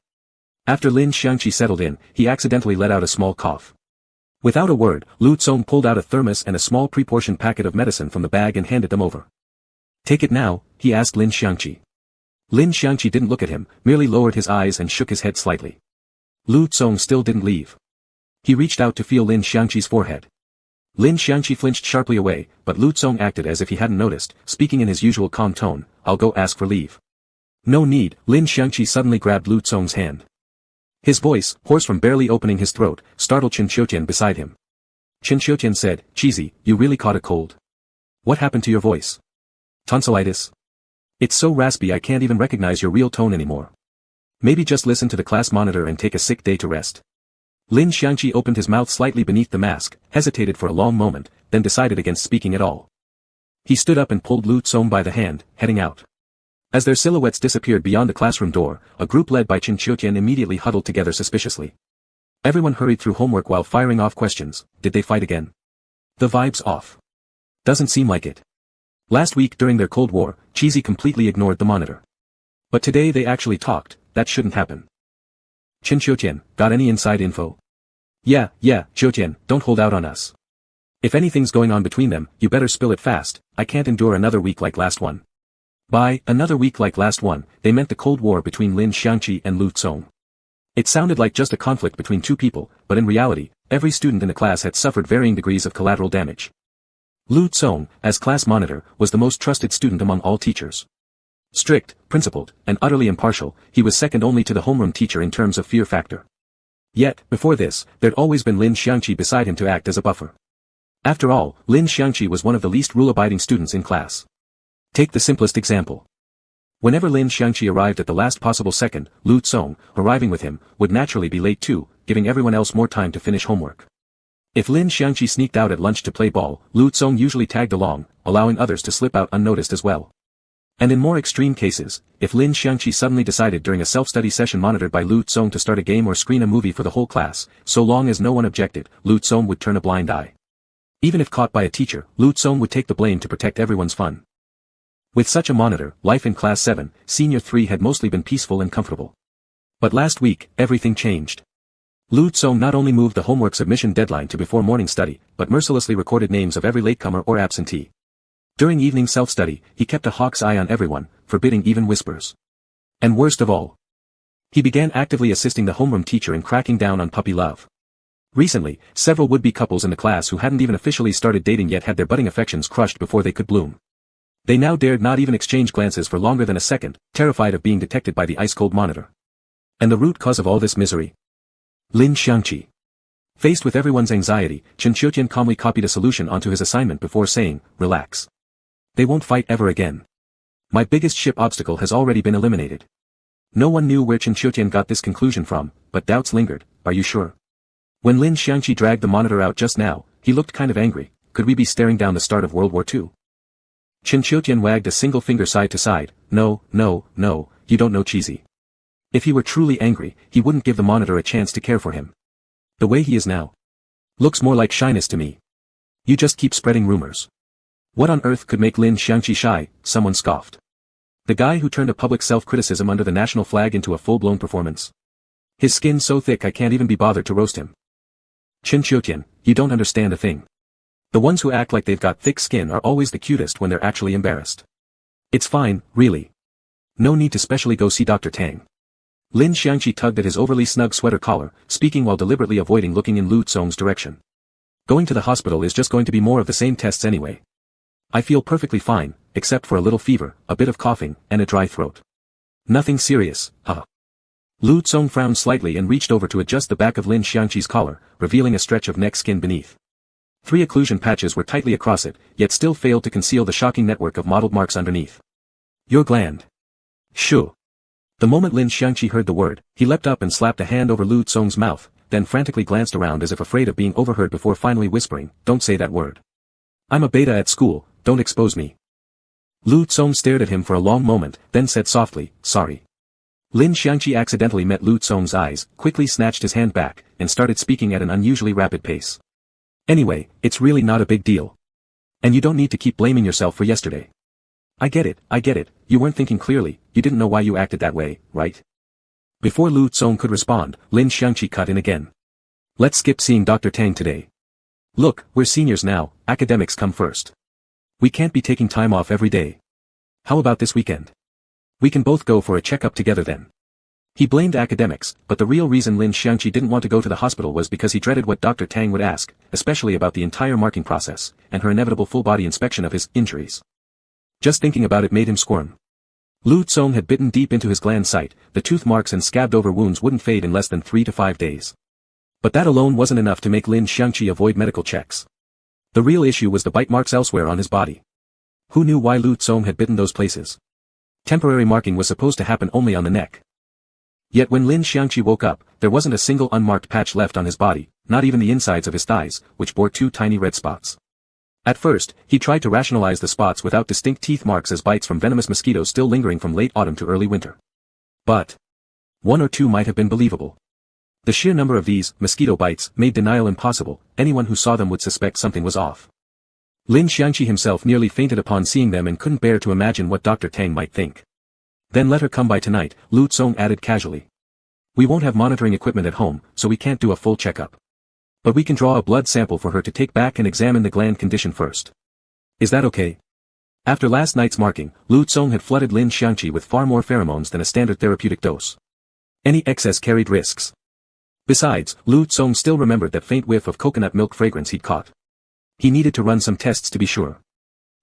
After Lin Xiangqi settled in, he accidentally let out a small cough. Without a word, Lu Tsong pulled out a thermos and a small pre-portioned packet of medicine from the bag and handed them over. Take it now, he asked Lin Xiangqi. Lin Xiangqi didn't look at him, merely lowered his eyes and shook his head slightly. Lu Tsong still didn't leave. He reached out to feel Lin Xiangqi's forehead. Lin Xiangqi flinched sharply away, but Lu Tsong acted as if he hadn't noticed, speaking in his usual calm tone, I'll go ask for leave. No need, Lin Xiangqi suddenly grabbed Lu Tsong's hand. His voice, hoarse from barely opening his throat, startled Chen Qiuqian beside him. Chen Qiuqian said, Cheesy, you really caught a cold. What happened to your voice? Tonsillitis? It's so raspy I can't even recognize your real tone anymore. Maybe just listen to the class monitor and take a sick day to rest. Lin Xiangqi opened his mouth slightly beneath the mask, hesitated for a long moment, then decided against speaking at all. He stood up and pulled Lu Tsong by the hand, heading out. As their silhouettes disappeared beyond the classroom door, a group led by Chen Qiuqian immediately huddled together suspiciously. Everyone hurried through homework while firing off questions. Did they fight again? The vibe's off. Doesn't seem like it. Last week during their Cold War, Cheesy completely ignored the monitor. But today they actually talked. That shouldn't happen. Chen Qiuqian, got any inside info? Yeah, Qiuqian, don't hold out on us. If anything's going on between them, you better spill it fast. I can't endure another week like last one. By another week like last one, they meant the Cold War between Lin Xiangqi and Lu Tsong. It sounded like just a conflict between two people, but in reality, every student in the class had suffered varying degrees of collateral damage. Lu Tsong, as class monitor, was the most trusted student among all teachers. Strict, principled, and utterly impartial, he was second only to the homeroom teacher in terms of fear factor. Yet, before this, there'd always been Lin Xiangqi beside him to act as a buffer. After all, Lin Xiangqi was one of the least rule-abiding students in class. Take the simplest example. Whenever Lin Xiangqi arrived at the last possible second, Lu Tsong, arriving with him, would naturally be late too, giving everyone else more time to finish homework. If Lin Xiangqi sneaked out at lunch to play ball, Lu Tsong usually tagged along, allowing others to slip out unnoticed as well. And in more extreme cases, if Lin Xiangqi suddenly decided during a self-study session monitored by Lu Tsong to start a game or screen a movie for the whole class, so long as no one objected, Lu Tsong would turn a blind eye. Even if caught by a teacher, Lu Tsong would take the blame to protect everyone's fun. With such a monitor, life in Class 7, Senior 3 had mostly been peaceful and comfortable. But last week, everything changed. Lu Tsong not only moved the homework submission deadline to before morning study, but mercilessly recorded names of every latecomer or absentee. During evening self-study, he kept a hawk's eye on everyone, forbidding even whispers. And worst of all, he began actively assisting the homeroom teacher in cracking down on puppy love. Recently, several would-be couples in the class who hadn't even officially started dating yet had their budding affections crushed before they could bloom. They now dared not even exchange glances for longer than a second, terrified of being detected by the ice-cold monitor. And the root cause of all this misery? Lin Xiangqi. Faced with everyone's anxiety, Chen Qiuqian calmly copied a solution onto his assignment before saying, relax. They won't fight ever again. My biggest ship obstacle has already been eliminated. No one knew where Chen Qiuqian got this conclusion from, but doubts lingered. Are you sure? When Lin Xiangqi dragged the monitor out just now, he looked kind of angry. Could we be staring down the start of World War II? Chen Qiuqian wagged a single finger side to side. No, you don't know Cheesy. If he were truly angry, he wouldn't give the monitor a chance to care for him. The way he is now. Looks more like shyness to me. You just keep spreading rumors. What on earth could make Lin Xiangqi shy? Someone scoffed. The guy who turned a public self-criticism under the national flag into a full-blown performance. His skin's so thick I can't even be bothered to roast him. Chen Qiuqian, you don't understand a thing. The ones who act like they've got thick skin are always the cutest when they're actually embarrassed. It's fine, really. No need to specially go see Dr. Tang. Lin Xiangqi tugged at his overly snug sweater collar, speaking while deliberately avoiding looking in Lu Tsong's direction. Going to the hospital is just going to be more of the same tests anyway. I feel perfectly fine, except for a little fever, a bit of coughing, and a dry throat. Nothing serious, huh? Lu Tsong frowned slightly and reached over to adjust the back of Lin Xiangqi's collar, revealing a stretch of neck skin beneath. 3 occlusion patches were tightly across it, yet still failed to conceal the shocking network of mottled marks underneath. Your gland. Shoo. The moment Lin Xiangqi heard the word, he leapt up and slapped a hand over Lu Tsong's mouth, then frantically glanced around as if afraid of being overheard before finally whispering, don't say that word. I'm a beta at school, don't expose me. Lu Tsong stared at him for a long moment, then said softly, sorry. Lin Xiangqi accidentally met Lu Tsong's eyes, quickly snatched his hand back, and started speaking at an unusually rapid pace. Anyway, it's really not a big deal. And you don't need to keep blaming yourself for yesterday. I get it, you weren't thinking clearly, you didn't know why you acted that way, right? Before Lu Tsong could respond, Lin Xiangqi cut in again. Let's skip seeing Dr. Tang today. Look, we're seniors now, academics come first. We can't be taking time off every day. How about this weekend? We can both go for a checkup together then. He blamed academics, but the real reason Lin Xiangqi didn't want to go to the hospital was because he dreaded what Dr. Tang would ask, especially about the entire marking process, and her inevitable full-body inspection of his injuries. Just thinking about it made him squirm. Lu Tsong had bitten deep into his gland site, the tooth marks and scabbed-over wounds wouldn't fade in less than 3 to 5 days. But that alone wasn't enough to make Lin Xiangqi avoid medical checks. The real issue was the bite marks elsewhere on his body. Who knew why Lu Tsong had bitten those places? Temporary marking was supposed to happen only on the neck. Yet when Lin Xiangqi woke up, there wasn't a single unmarked patch left on his body, not even the insides of his thighs, which bore 2 tiny red spots. At first, he tried to rationalize the spots without distinct teeth marks as bites from venomous mosquitoes still lingering from late autumn to early winter. But 1 or 2 might have been believable. The sheer number of these mosquito bites made denial impossible. Anyone who saw them would suspect something was off. Lin Xiangqi himself nearly fainted upon seeing them and couldn't bear to imagine what Dr. Tang might think. Then let her come by tonight, Lu Tsong added casually. We won't have monitoring equipment at home, so we can't do a full checkup. But we can draw a blood sample for her to take back and examine the gland condition first. Is that okay? After last night's marking, Lu Tsong had flooded Lin Xiangqi with far more pheromones than a standard therapeutic dose. Any excess carried risks. Besides, Lu Tsong still remembered that faint whiff of coconut milk fragrance he'd caught. He needed to run some tests to be sure.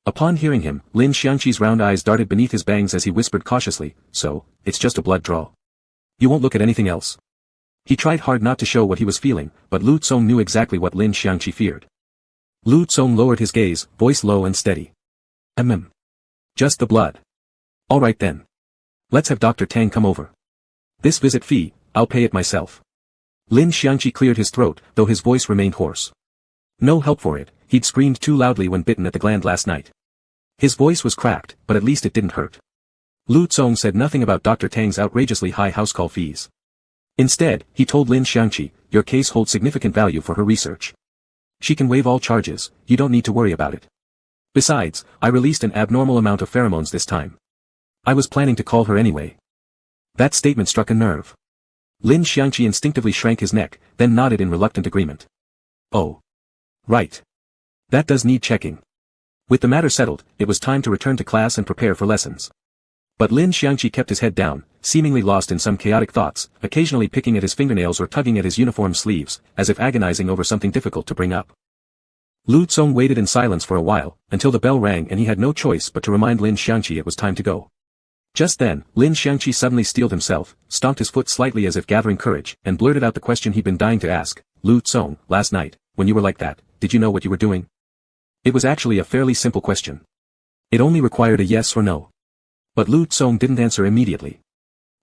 Upon hearing him, Lin Xiangqi's round eyes darted beneath his bangs as he whispered cautiously, so, it's just a blood draw. You won't look at anything else? He tried hard not to show what he was feeling, but Lu Tsong knew exactly what Lin Xiangqi feared. Lu Tsong lowered his gaze, voice low and steady. Just the blood. All right then. Let's have Dr. Tang come over. This visit fee, I'll pay it myself. Lin Xiangqi cleared his throat, though his voice remained hoarse. No help for it, he'd screamed too loudly when bitten at the gland last night. His voice was cracked, but at least it didn't hurt. Lu Tsong said nothing about Dr. Tang's outrageously high house call fees. Instead, he told Lin Xiangqi, your case holds significant value for her research. She can waive all charges, you don't need to worry about it. Besides, I released an abnormal amount of pheromones this time. I was planning to call her anyway. That statement struck a nerve. Lin Xiangqi instinctively shrank his neck, then nodded in reluctant agreement. Oh. Right. That does need checking. With the matter settled, it was time to return to class and prepare for lessons. But Lin Xiangqi kept his head down, seemingly lost in some chaotic thoughts, occasionally picking at his fingernails or tugging at his uniform sleeves, as if agonizing over something difficult to bring up. Lu Tsong waited in silence for a while, until the bell rang and he had no choice but to remind Lin Xiangqi it was time to go. Just then, Lin Xiangqi suddenly steeled himself, stomped his foot slightly as if gathering courage, and blurted out the question he'd been dying to ask. Lu Tsong, last night, when you were like that, did you know what you were doing? It was actually a fairly simple question. It only required a yes or no. But Lu Tsong didn't answer immediately.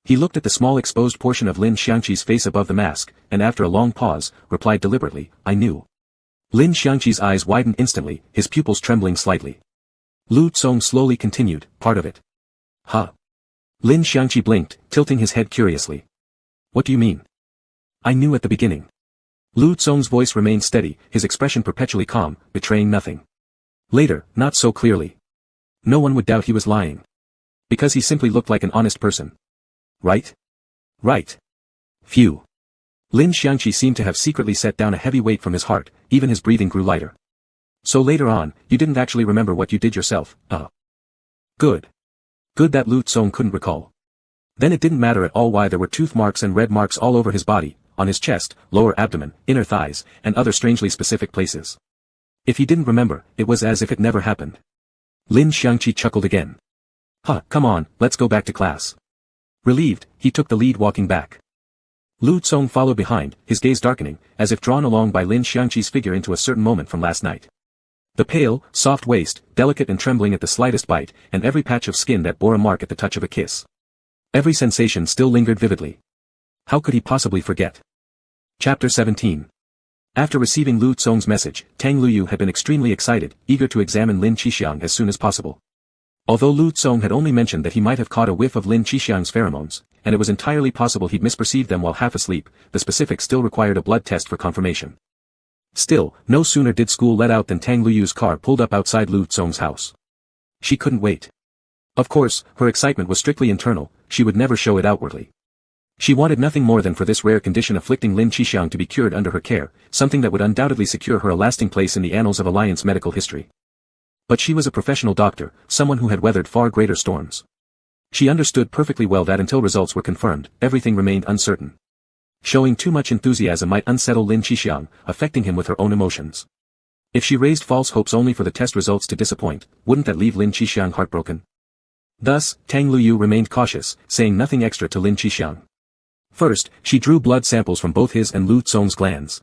He looked at the small exposed portion of Lin Xiangqi's face above the mask, and after a long pause, replied deliberately, I knew. Lin Xiangqi's eyes widened instantly, his pupils trembling slightly. Lu Tsong slowly continued, part of it. Huh. Lin Xiangqi blinked, tilting his head curiously. What do you mean? I knew at the beginning. Lu Tsong's voice remained steady, his expression perpetually calm, betraying nothing. Later, not so clearly. No one would doubt he was lying. Because he simply looked like an honest person. Right? Right. Phew. Lin Xiangqi seemed to have secretly set down a heavy weight from his heart, even his breathing grew lighter. So later on, you didn't actually remember what you did yourself, Good. Good that Lu Tsong couldn't recall. Then it didn't matter at all why there were tooth marks and red marks all over his body, on his chest, lower abdomen, inner thighs, and other strangely specific places. If he didn't remember, it was as if it never happened. Lin Xiangqi chuckled again. Come on, let's go back to class. Relieved, he took the lead walking back. Lu Tsong followed behind, his gaze darkening, as if drawn along by Lin Xiangqi's figure into a certain moment from last night. The pale, soft waist, delicate and trembling at the slightest bite, and every patch of skin that bore a mark at the touch of a kiss. Every sensation still lingered vividly. How could he possibly forget? Chapter 17. After receiving Lu Tsong's message, Tang Luyu had been extremely excited, eager to examine Lin Xiang as soon as possible. Although Lu Tsong had only mentioned that he might have caught a whiff of Lin Xiang's pheromones, and it was entirely possible he'd misperceived them while half asleep, the specifics still required a blood test for confirmation. Still, no sooner did school let out than Tang Luyu's car pulled up outside Lu Tsong's house. She couldn't wait. Of course, her excitement was strictly internal, she would never show it outwardly. She wanted nothing more than for this rare condition afflicting Lin Xiangqi to be cured under her care, something that would undoubtedly secure her a lasting place in the annals of Alliance medical history. But she was a professional doctor, someone who had weathered far greater storms. She understood perfectly well that until results were confirmed, everything remained uncertain. Showing too much enthusiasm might unsettle Lin Xiangqi, affecting him with her own emotions. If she raised false hopes only for the test results to disappoint, wouldn't that leave Lin Xiangqi heartbroken? Thus, Tang Luyu remained cautious, saying nothing extra to Lin Xiangqi. First, she drew blood samples from both his and Lu Tsong's glands.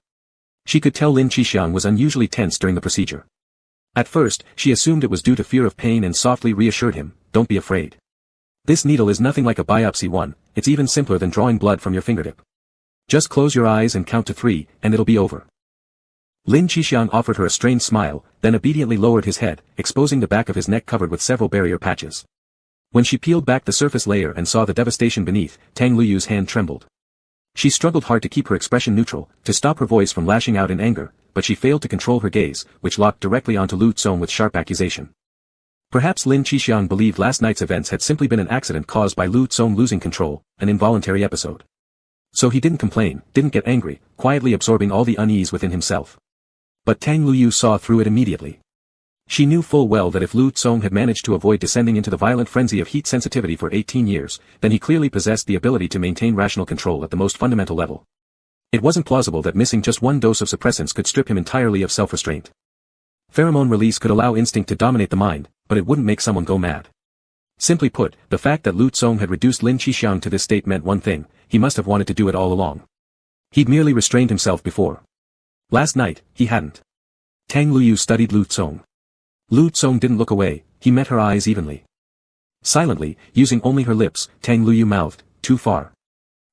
She could tell Lin Xiangqi was unusually tense during the procedure. At first, she assumed it was due to fear of pain and softly reassured him, "Don't be afraid. This needle is nothing like a biopsy one, it's even simpler than drawing blood from your fingertip. Just close your eyes and count to 3, and it'll be over." Lin Xiangqi offered her a strained smile, then obediently lowered his head, exposing the back of his neck covered with several barrier patches. When she peeled back the surface layer and saw the devastation beneath, Tang Luyu's hand trembled. She struggled hard to keep her expression neutral, to stop her voice from lashing out in anger, but she failed to control her gaze, which locked directly onto Lu Tsong with sharp accusation. Perhaps Lin Xiangqi believed last night's events had simply been an accident caused by Lu Tsong losing control, an involuntary episode. So he didn't complain, didn't get angry, quietly absorbing all the unease within himself. But Tang Luyu saw through it immediately. She knew full well that if Lu Tsong had managed to avoid descending into the violent frenzy of heat sensitivity for 18 years, then he clearly possessed the ability to maintain rational control at the most fundamental level. It wasn't plausible that missing just one dose of suppressants could strip him entirely of self-restraint. Pheromone release could allow instinct to dominate the mind, but it wouldn't make someone go mad. Simply put, the fact that Lu Tsong had reduced Lin Xiangqi to this state meant one thing: he must have wanted to do it all along. He'd merely restrained himself before. Last night, he hadn't. Tang Luyu studied Lu Tsong. Lu Tsong didn't look away, he met her eyes evenly. Silently, using only her lips, Tang Luyu mouthed, "Too far."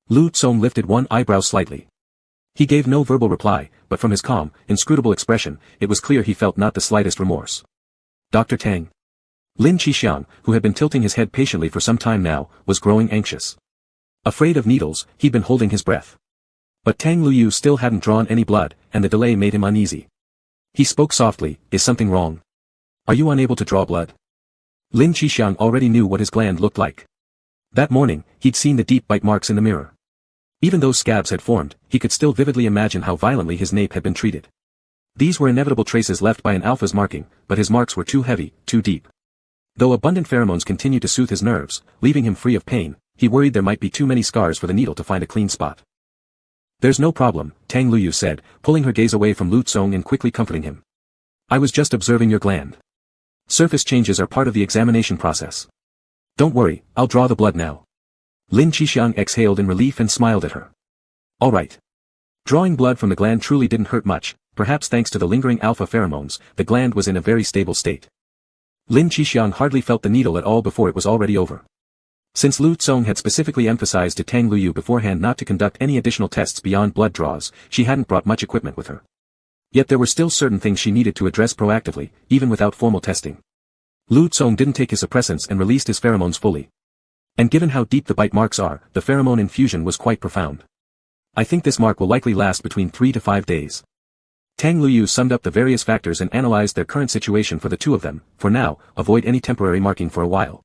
Lu Tsong lifted one eyebrow slightly. He gave no verbal reply, but from his calm, inscrutable expression, it was clear he felt not the slightest remorse. "Dr. Tang." Lin Xiangqi, who had been tilting his head patiently for some time now, was growing anxious. Afraid of needles, he'd been holding his breath. But Tang Luyu still hadn't drawn any blood, and the delay made him uneasy. He spoke softly, "Is something wrong? Are you unable to draw blood?" Lin Xiangqi already knew what his gland looked like. That morning, he'd seen the deep bite marks in the mirror. Even though scabs had formed, he could still vividly imagine how violently his nape had been treated. These were inevitable traces left by an alpha's marking, but his marks were too heavy, too deep. Though abundant pheromones continued to soothe his nerves, leaving him free of pain, he worried there might be too many scars for the needle to find a clean spot. "There's no problem," Tang Luyu said, pulling her gaze away from Lu Tsong and quickly comforting him. "I was just observing your gland. Surface changes are part of the examination process. Don't worry, I'll draw the blood now." Lin Xiangqi exhaled in relief and smiled at her. "All right." Drawing blood from the gland truly didn't hurt much, perhaps thanks to the lingering alpha pheromones, the gland was in a very stable state. Lin Xiangqi hardly felt the needle at all before it was already over. Since Lu Tsong had specifically emphasized to Tang Luyu beforehand not to conduct any additional tests beyond blood draws, she hadn't brought much equipment with her. Yet there were still certain things she needed to address proactively, even without formal testing. Lu Tsong didn't take his suppressants and released his pheromones fully. And given how deep the bite marks are, the pheromone infusion was quite profound. "I think this mark will likely last between 3 to 5 days. Tang Luyu summed up the various factors and analyzed their current situation for the two of them. For now, avoid any temporary marking for a while.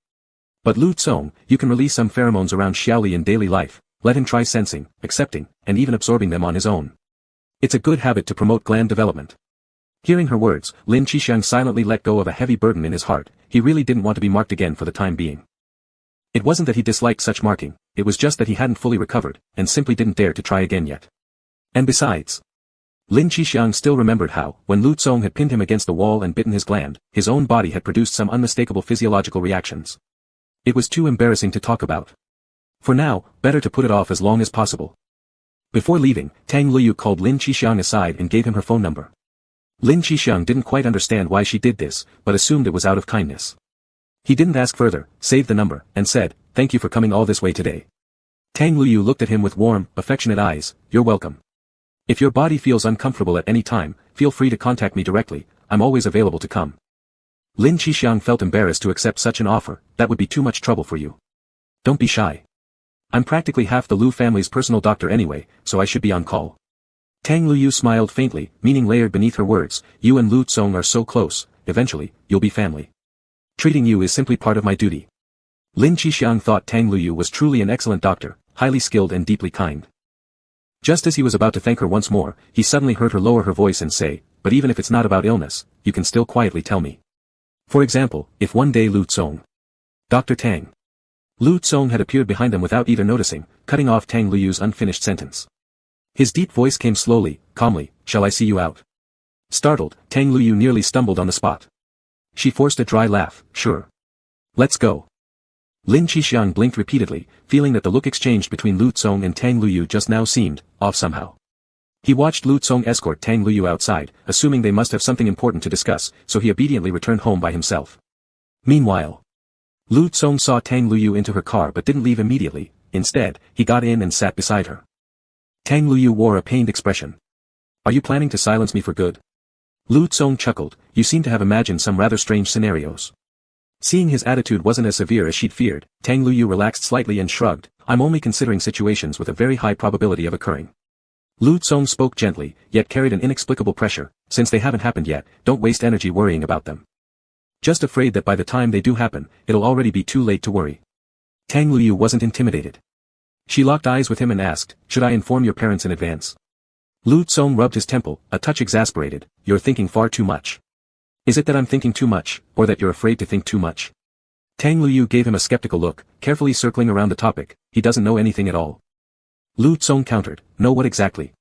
But Lu Tsong, you can release some pheromones around Xiaoli in daily life, let him try sensing, accepting, and even absorbing them on his own. It's a good habit to promote gland development." Hearing her words, Lin Xiangqi silently let go of a heavy burden in his heart. He really didn't want to be marked again for the time being. It wasn't that he disliked such marking, it was just that he hadn't fully recovered, and simply didn't dare to try again yet. And besides, Lin Xiangqi still remembered how, when Lu Tsong had pinned him against the wall and bitten his gland, his own body had produced some unmistakable physiological reactions. It was too embarrassing to talk about. For now, better to put it off as long as possible. Before leaving, Tang Luyu called Lin Xiangqi aside and gave him her phone number. Lin Xiangqi didn't quite understand why she did this, but assumed it was out of kindness. He didn't ask further, saved the number, and said, "Thank you for coming all this way today." Tang Luyu looked at him with warm, affectionate eyes. "You're welcome. If your body feels uncomfortable at any time, feel free to contact me directly, I'm always available to come." Lin Xiangqi felt embarrassed to accept such an offer, that would be too much trouble for you. "Don't be shy. I'm practically half the Lu family's personal doctor anyway, so I should be on call." Tang Luyu smiled faintly, meaning layered beneath her words, "You and Lu Tsong are so close, eventually, you'll be family. Treating you is simply part of my duty." Lin Xiangqi thought Tang Luyu was truly an excellent doctor, highly skilled and deeply kind. Just as he was about to thank her once more, he suddenly heard her lower her voice and say, "But even if it's not about illness, you can still quietly tell me. For example, if one day Lu Tsong." Dr. Tang. Lu Tsong had appeared behind them without either noticing, cutting off Tang Luyu's unfinished sentence. His deep voice came slowly, calmly, "Shall I see you out?" Startled, Tang Luyu nearly stumbled on the spot. She forced a dry laugh, "Sure. Let's go." Lin Xiangqi blinked repeatedly, feeling that the look exchanged between Lu Tsong and Tang Luyu just now seemed off somehow. He watched Lu Tsong escort Tang Luyu outside, assuming they must have something important to discuss, so he obediently returned home by himself. Meanwhile, Lu Tsong saw Tang Luyu into her car but didn't leave immediately. Instead, he got in and sat beside her. Tang Luyu wore a pained expression. "Are you planning to silence me for good?" Lu Tsong chuckled, "You seem to have imagined some rather strange scenarios." Seeing his attitude wasn't as severe as she'd feared, Tang Luyu relaxed slightly and shrugged, "I'm only considering situations with a very high probability of occurring." Lu Tsong spoke gently, yet carried an inexplicable pressure, "Since they haven't happened yet, don't waste energy worrying about them. Just afraid that by the time they do happen, it'll already be too late to worry." Tang Luyu wasn't intimidated. She locked eyes with him and asked, "Should I inform your parents in advance?" Lu Tsong rubbed his temple, a touch exasperated, "You're thinking far too much. Is it that I'm thinking too much, or that you're afraid to think too much?" Tang Luyu gave him a skeptical look, carefully circling around the topic, "He doesn't know anything at all." Lu Tsong countered, "No, what exactly?"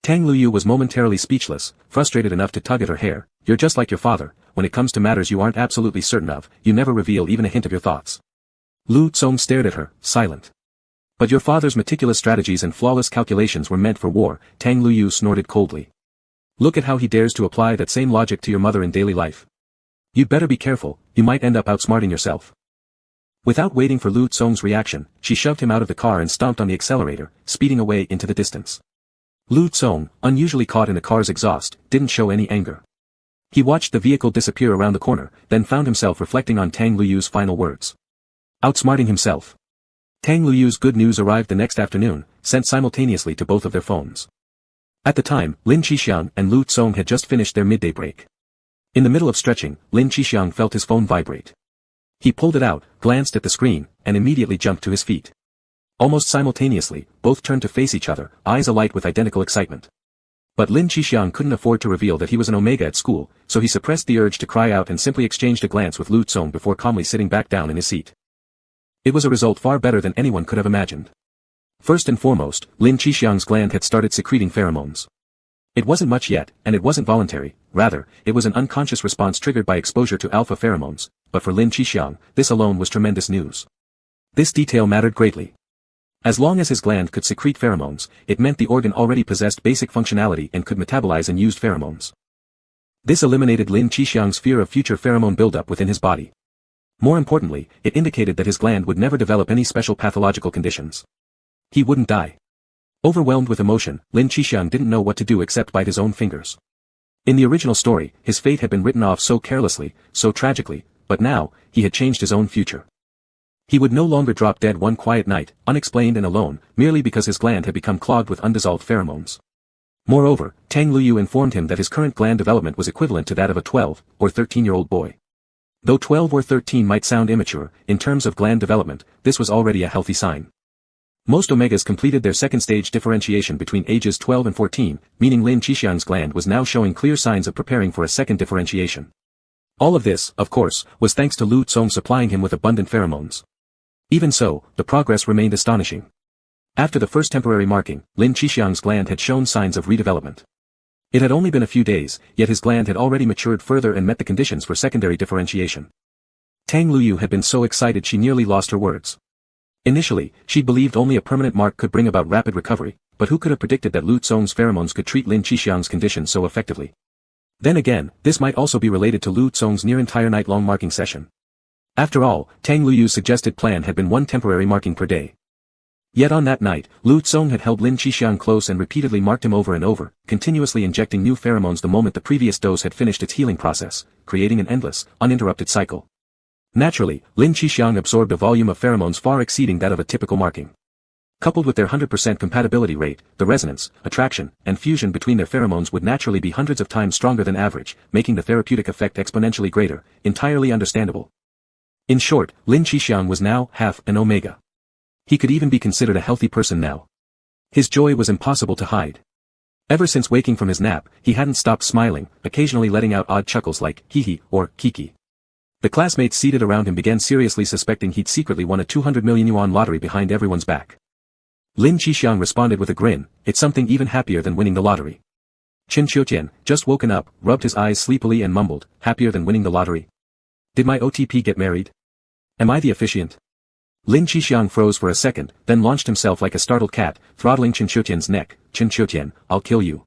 Tang Luyu was momentarily speechless, frustrated enough to tug at her hair, "You're just like your father, when it comes to matters you aren't absolutely certain of, you never reveal even a hint of your thoughts." Lu Tsong stared at her, silent. "But your father's meticulous strategies and flawless calculations were meant for war," Tang Luyu snorted coldly. "Look at how he dares to apply that same logic to your mother in daily life. You'd better be careful, you might end up outsmarting yourself." Without waiting for Lu Tsong's reaction, she shoved him out of the car and stomped on the accelerator, speeding away into the distance. Lu Tsong, unusually caught in the car's exhaust, didn't show any anger. He watched the vehicle disappear around the corner, then found himself reflecting on Tang Luyu's final words. Outsmarting himself. Tang Luyu's good news arrived the next afternoon, sent simultaneously to both of their phones. At the time, Lin Xiangqi and Lu Tsong had just finished their midday break. In the middle of stretching, Lin Xiangqi felt his phone vibrate. He pulled it out, glanced at the screen, and immediately jumped to his feet. Almost simultaneously, both turned to face each other, eyes alight with identical excitement. But Lin Xiangqi couldn't afford to reveal that he was an omega at school, so he suppressed the urge to cry out and simply exchanged a glance with Lu Tsong before calmly sitting back down in his seat. It was a result far better than anyone could have imagined. First and foremost, Lin Xiangqi's gland had started secreting pheromones. It wasn't much yet, and it wasn't voluntary, rather, it was an unconscious response triggered by exposure to alpha pheromones, but for Lin Xiangqi, this alone was tremendous news. This detail mattered greatly. As long as his gland could secrete pheromones, it meant the organ already possessed basic functionality and could metabolize and used pheromones. This eliminated Lin Xiangqi's fear of future pheromone buildup within his body. More importantly, it indicated that his gland would never develop any special pathological conditions. He wouldn't die. Overwhelmed with emotion, Lin Xiangqi didn't know what to do except bite his own fingers. In the original story, his fate had been written off so carelessly, so tragically, but now, he had changed his own future. He would no longer drop dead one quiet night, unexplained and alone, merely because his gland had become clogged with undissolved pheromones. Moreover, Tang Luyu informed him that his current gland development was equivalent to that of a 12 or 13-year-old boy. Though 12 or 13 might sound immature, in terms of gland development, this was already a healthy sign. Most omegas completed their second stage differentiation between ages 12 and 14, meaning Lin Xiangqi's gland was now showing clear signs of preparing for a second differentiation. All of this, of course, was thanks to Lu Tsong supplying him with abundant pheromones. Even so, the progress remained astonishing. After the first temporary marking, Lin Xiangqi's gland had shown signs of redevelopment. It had only been a few days, yet his gland had already matured further and met the conditions for secondary differentiation. Tang Luyu had been so excited she nearly lost her words. Initially, she believed only a permanent mark could bring about rapid recovery, but who could have predicted that Lu Tsong's pheromones could treat Lin Xiangqi's condition so effectively? Then again, this might also be related to Lu Tsong's near entire night-long marking session. After all, Tang Luyu's suggested plan had been one temporary marking per day. Yet on that night, Lu Tsong had held Lin Xiangqi close and repeatedly marked him over and over, continuously injecting new pheromones the moment the previous dose had finished its healing process, creating an endless, uninterrupted cycle. Naturally, Lin Xiangqi absorbed a volume of pheromones far exceeding that of a typical marking. Coupled with their 100% compatibility rate, the resonance, attraction, and fusion between their pheromones would naturally be hundreds of times stronger than average, making the therapeutic effect exponentially greater, entirely understandable. In short, Lin Xiangqi was now half an omega. He could even be considered a healthy person now. His joy was impossible to hide. Ever since waking from his nap, he hadn't stopped smiling, occasionally letting out odd chuckles like hee or kiki. The classmates seated around him began seriously suspecting he'd secretly won a 200 million yuan lottery behind everyone's back. Lin Xiangqi responded with a grin, it's something even happier than winning the lottery. Qin Qiuqian, just woken up, rubbed his eyes sleepily and mumbled, happier than winning the lottery? Did my OTP get married? Am I the officiant? Lin Xiangqi froze for a second, then launched himself like a startled cat, throttling Qin Qiuqian's neck. Qin Qiuqian, I'll kill you.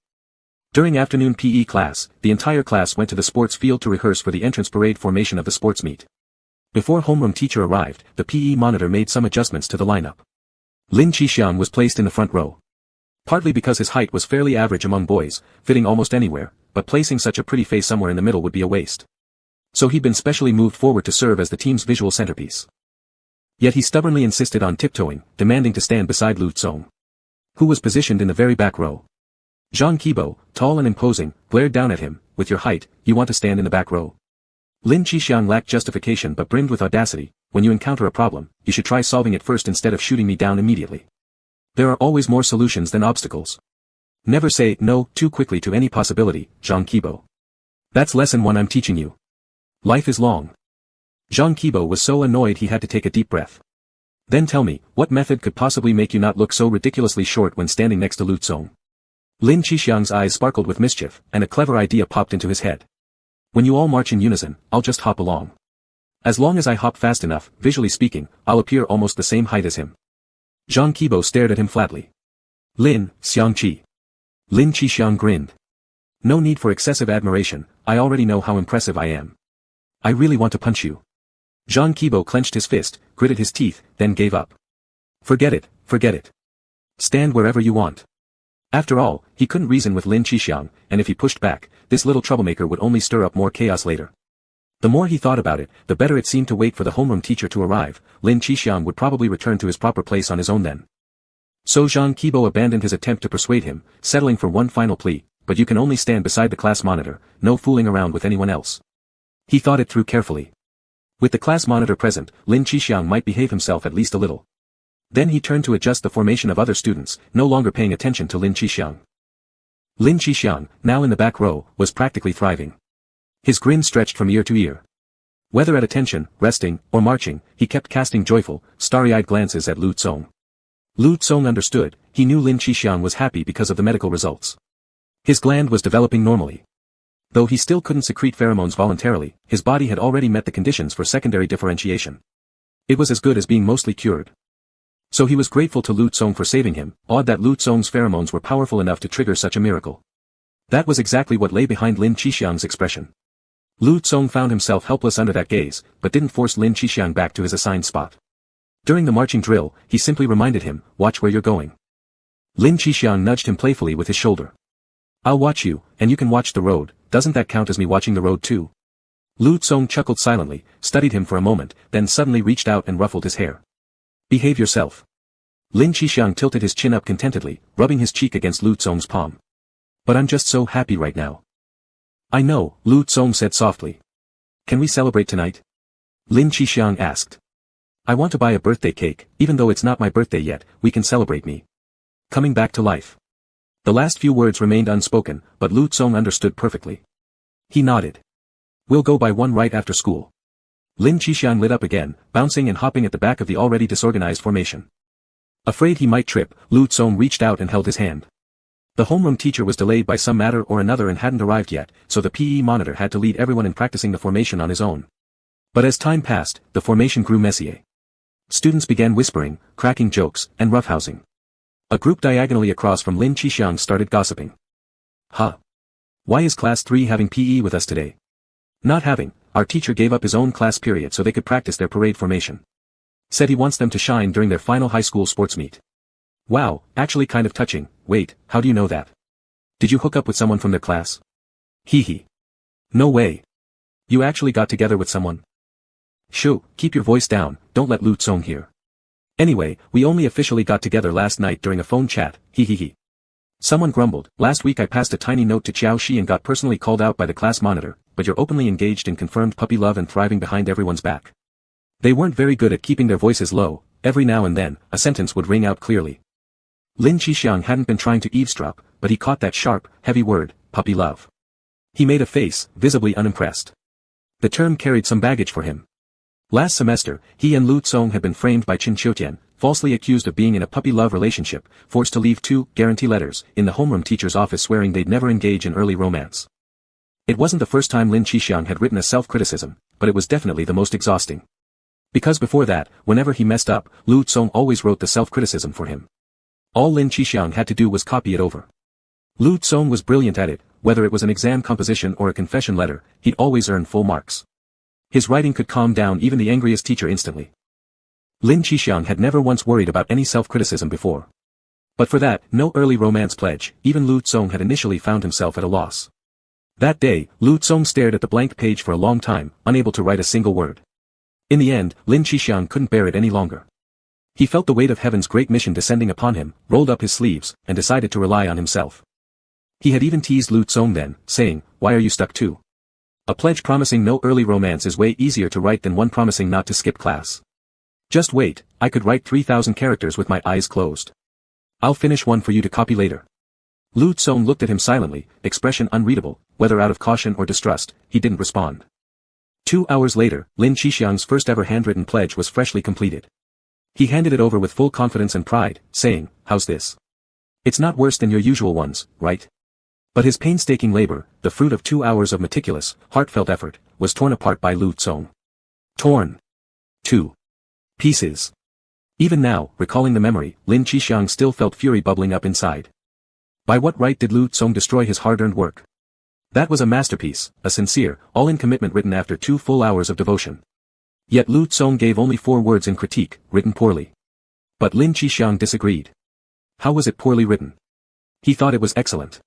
During afternoon PE class, the entire class went to the sports field to rehearse for the entrance parade formation of the sports meet. Before homeroom teacher arrived, the PE monitor made some adjustments to the lineup. Lin Xiangqi was placed in the front row. Partly because his height was fairly average among boys, fitting almost anywhere, but placing such a pretty face somewhere in the middle would be a waste. So he'd been specially moved forward to serve as the team's visual centerpiece. Yet he stubbornly insisted on tiptoeing, demanding to stand beside Lu Tsong, who was positioned in the very back row. Zhang Qibo, tall and imposing, glared down at him, with your height, you want to stand in the back row. Lin Xiangqi lacked justification but brimmed with audacity, when you encounter a problem, you should try solving it first instead of shooting me down immediately. There are always more solutions than obstacles. Never say no too quickly to any possibility, Zhang Qibo. That's lesson 1 I'm teaching you. Life is long. Zhang Qibo was so annoyed he had to take a deep breath. Then tell me, what method could possibly make you not look so ridiculously short when standing next to Lu Tsong? Lin Xiangqi's eyes sparkled with mischief, and a clever idea popped into his head. When you all march in unison, I'll just hop along. As long as I hop fast enough, visually speaking, I'll appear almost the same height as him. Zhang Qibo stared at him flatly. Lin Xiangqi. Lin Xiangqi grinned. No need for excessive admiration, I already know how impressive I am. I really want to punch you. Zhang Qibo clenched his fist, gritted his teeth, then gave up. Forget it, forget it. Stand wherever you want. After all, he couldn't reason with Lin Xiangqi, and if he pushed back, this little troublemaker would only stir up more chaos later. The more he thought about it, the better it seemed to wait for the homeroom teacher to arrive. Lin Xiangqi would probably return to his proper place on his own then. So Zhang Qibo abandoned his attempt to persuade him, settling for one final plea, but you can only stand beside the class monitor, no fooling around with anyone else. He thought it through carefully. With the class monitor present, Lin Xiangqi might behave himself at least a little. Then he turned to adjust the formation of other students, no longer paying attention to Lin Xiangqi. Lin Xiangqi, now in the back row, was practically thriving. His grin stretched from ear to ear. Whether at attention, resting, or marching, he kept casting joyful, starry-eyed glances at Lu Tsong. Lu Tsong understood, he knew Lin Xiangqi was happy because of the medical results. His gland was developing normally. Though he still couldn't secrete pheromones voluntarily, his body had already met the conditions for secondary differentiation. It was as good as being mostly cured. So he was grateful to Lu Tsong for saving him, awed that Lu Tsong's pheromones were powerful enough to trigger such a miracle. That was exactly what lay behind Lin Xiangqi's expression. Lu Tsong found himself helpless under that gaze, but didn't force Lin Xiangqi back to his assigned spot. During the marching drill, he simply reminded him, watch where you're going. Lin Xiangqi nudged him playfully with his shoulder. I'll watch you, and you can watch the road, doesn't that count as me watching the road too? Lu Tsong chuckled silently, studied him for a moment, then suddenly reached out and ruffled his hair. Behave yourself. Lin Xiangqi tilted his chin up contentedly, rubbing his cheek against Lu Tsong's palm. But I'm just so happy right now. I know, Lu Tsong said softly. Can we celebrate tonight? Lin Xiangqi asked. I want to buy a birthday cake, even though it's not my birthday yet, we can celebrate me coming back to life. The last few words remained unspoken, but Lu Tsong understood perfectly. He nodded. We'll go buy one right after school. Lin Xiangqi lit up again, bouncing and hopping at the back of the already disorganized formation. Afraid he might trip, Lu Tsong reached out and held his hand. The homeroom teacher was delayed by some matter or another and hadn't arrived yet, so the PE monitor had to lead everyone in practicing the formation on his own. But as time passed, the formation grew messier. Students began whispering, cracking jokes, and roughhousing. A group diagonally across from Lin Xiangqi started gossiping. Huh. Why is class 3 having PE with us today? Not having, our teacher gave up his own class period so they could practice their parade formation. Said he wants them to shine during their final high school sports meet. Wow, actually kind of touching. Wait, how do you know that? Did you hook up with someone from their class? Hee hee. No way. You actually got together with someone? Shoo, keep your voice down, don't let Lu Tsong hear. Anyway, we only officially got together last night during a phone chat, hee hee hee. Someone grumbled, last week I passed a tiny note to Qiao Shi and got personally called out by the class monitor, but you're openly engaged in confirmed puppy love and thriving behind everyone's back. They weren't very good at keeping their voices low, every now and then, a sentence would ring out clearly. Lin Xiangqi hadn't been trying to eavesdrop, but he caught that sharp, heavy word, puppy love. He made a face, visibly unimpressed. The term carried some baggage for him. Last semester, he and Lu Tsong had been framed by Qin Qiutian, falsely accused of being in a puppy-love relationship, forced to leave 2 guarantee letters in the homeroom teacher's office swearing they'd never engage in early romance. It wasn't the first time Lin Xiangqi had written a self-criticism, but it was definitely the most exhausting. Because before that, whenever he messed up, Lu Tsong always wrote the self-criticism for him. All Lin Xiangqi had to do was copy it over. Lu Tsong was brilliant at it, whether it was an exam composition or a confession letter, he'd always earn full marks. His writing could calm down even the angriest teacher instantly. Lin Xiangqi had never once worried about any self-criticism before. But for that, no early romance pledge, even Lu Tsong had initially found himself at a loss. That day, Lu Tsong stared at the blank page for a long time, unable to write a single word. In the end, Lin Xiangqi couldn't bear it any longer. He felt the weight of heaven's great mission descending upon him, rolled up his sleeves, and decided to rely on himself. He had even teased Lu Tsong then, saying, "Why are you stuck too? A pledge promising no early romance is way easier to write than one promising not to skip class. Just wait, I could write 3,000 characters with my eyes closed. I'll finish one for you to copy later." Lu Tsong looked at him silently, expression unreadable, whether out of caution or distrust, he didn't respond. 2 hours later, Lin Xiangqi's first ever handwritten pledge was freshly completed. He handed it over with full confidence and pride, saying, "How's this? It's not worse than your usual ones, right?" But his painstaking labor, the fruit of 2 hours of meticulous, heartfelt effort, was torn apart by Lu Tsong. Torn. 2 pieces. Even now, recalling the memory, Lin Xiangqi still felt fury bubbling up inside. By what right did Lu Tsong destroy his hard-earned work? That was a masterpiece, a sincere, all-in commitment written after 2 full hours of devotion. Yet Lu Tsong gave only 4 words in critique, written poorly. But Lin Xiangqi disagreed. How was it poorly written? He thought it was excellent.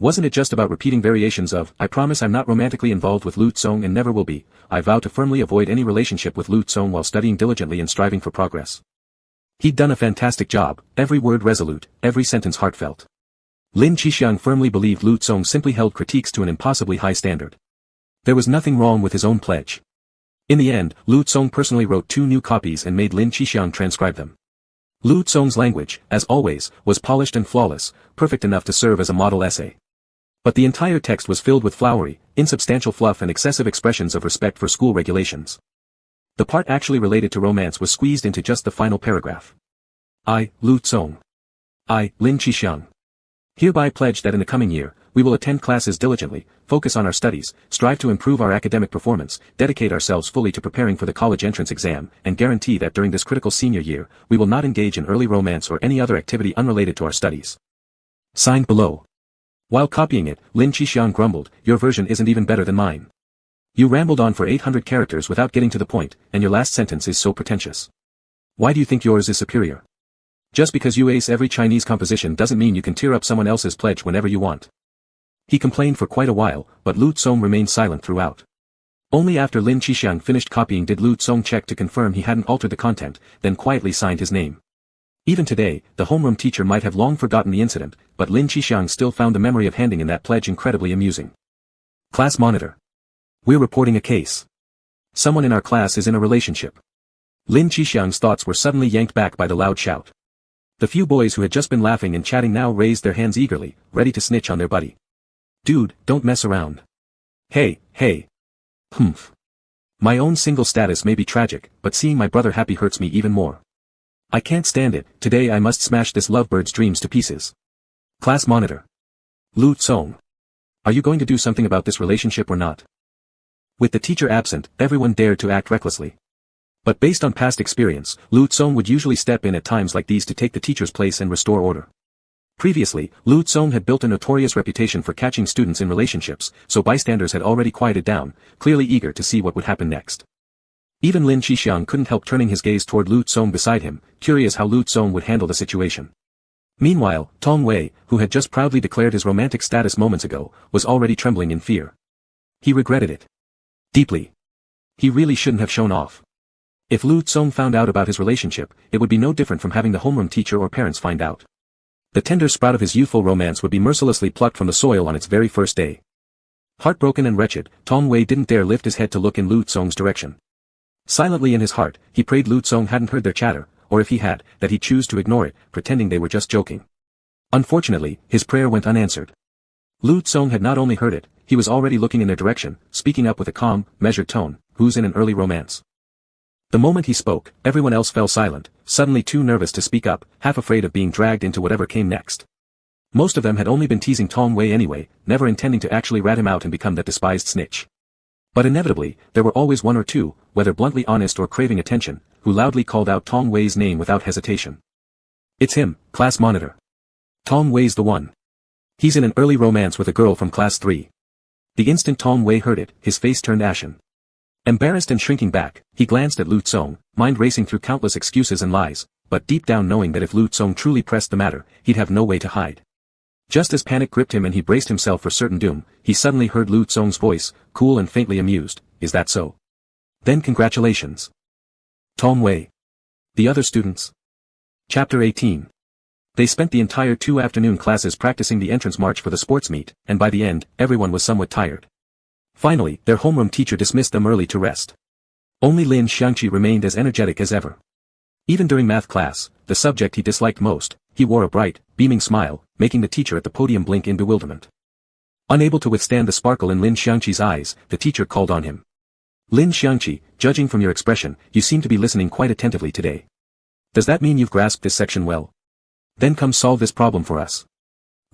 Wasn't it just about repeating variations of, "I promise I'm not romantically involved with Lu Tsong and never will be, I vow to firmly avoid any relationship with Lu Tsong while studying diligently and striving for progress"? He'd done a fantastic job, every word resolute, every sentence heartfelt. Lin Xiangqi firmly believed Lu Tsong simply held critiques to an impossibly high standard. There was nothing wrong with his own pledge. In the end, Lu Tsong personally wrote 2 new copies and made Lin Xiangqi transcribe them. Lu Tsong's language, as always, was polished and flawless, perfect enough to serve as a model essay. But the entire text was filled with flowery, insubstantial fluff and excessive expressions of respect for school regulations. The part actually related to romance was squeezed into just the final paragraph. I, Lu Tsong. I, Lin Xiangqi. Hereby pledge that in the coming year, we will attend classes diligently, focus on our studies, strive to improve our academic performance, dedicate ourselves fully to preparing for the college entrance exam, and guarantee that during this critical senior year, we will not engage in early romance or any other activity unrelated to our studies. Signed below. While copying it, Lin Xiangqi grumbled, "Your version isn't even better than mine. You rambled on for 800 characters without getting to the point, and your last sentence is so pretentious. Why do you think yours is superior? Just because you ace every Chinese composition doesn't mean you can tear up someone else's pledge whenever you want." He complained for quite a while, but Lu Tsong remained silent throughout. Only after Lin Xiangqi finished copying did Lu Tsong check to confirm he hadn't altered the content, then quietly signed his name. Even today, the homeroom teacher might have long forgotten the incident, but Lin Xiangqi still found the memory of handing in that pledge incredibly amusing. Class monitor. We're reporting a case. Someone in our class is in a relationship. Lin Xiangqi's thoughts were suddenly yanked back by the loud shout. The few boys who had just been laughing and chatting now raised their hands eagerly, ready to snitch on their buddy. "Dude, don't mess around. Hey. Humph. My own single status may be tragic, but seeing my brother happy hurts me even more. I can't stand it, today I must smash this lovebird's dreams to pieces." Class monitor. Lu Tsong. Are you going to do something about this relationship or not? With the teacher absent, everyone dared to act recklessly. But based on past experience, Lu Tsong would usually step in at times like these to take the teacher's place and restore order. Previously, Lu Tsong had built a notorious reputation for catching students in relationships, so bystanders had already quieted down, clearly eager to see what would happen next. Even Lin Xiangqi couldn't help turning his gaze toward Lu Tsong beside him, curious how Lu Tsong would handle the situation. Meanwhile, Tong Wei, who had just proudly declared his romantic status moments ago, was already trembling in fear. He regretted it. Deeply. He really shouldn't have shown off. If Lu Tsong found out about his relationship, it would be no different from having the homeroom teacher or parents find out. The tender sprout of his youthful romance would be mercilessly plucked from the soil on its very first day. Heartbroken and wretched, Tong Wei didn't dare lift his head to look in Lu Tsong's direction. Silently in his heart, he prayed Lu Tsong hadn't heard their chatter, or if he had, that he'd choose to ignore it, pretending they were just joking. Unfortunately, his prayer went unanswered. Lu Tsong had not only heard it, he was already looking in their direction, speaking up with a calm, measured tone, who's in an early romance. The moment he spoke, everyone else fell silent, suddenly too nervous to speak up, half afraid of being dragged into whatever came next. Most of them had only been teasing Tong Wei anyway, never intending to actually rat him out and become that despised snitch. But inevitably, there were always one or two, whether bluntly honest or craving attention, who loudly called out Tong Wei's name without hesitation. It's him, class monitor. Tong Wei's the one. He's in an early romance with a girl from class 3. The instant Tong Wei heard it, his face turned ashen. Embarrassed and shrinking back, he glanced at Lu Tsong, mind racing through countless excuses and lies, but deep down knowing that if Lu Tsong truly pressed the matter, he'd have no way to hide. Just as panic gripped him and he braced himself for certain doom, he suddenly heard Lu Tsong's voice, cool and faintly amused. Is that so? Then congratulations. Tong Wei. The other students. Chapter 18. They spent the entire 2 afternoon classes practicing the entrance march for the sports meet, and by the end, everyone was somewhat tired. Finally, their homeroom teacher dismissed them early to rest. Only Lin Xiangqi remained as energetic as ever. Even during math class, the subject he disliked most, he wore a bright, beaming smile, making the teacher at the podium blink in bewilderment. Unable to withstand the sparkle in Lin Xiangqi's eyes, the teacher called on him. Lin Xiangqi, judging from your expression, you seem to be listening quite attentively today. Does that mean you've grasped this section well? Then come solve this problem for us.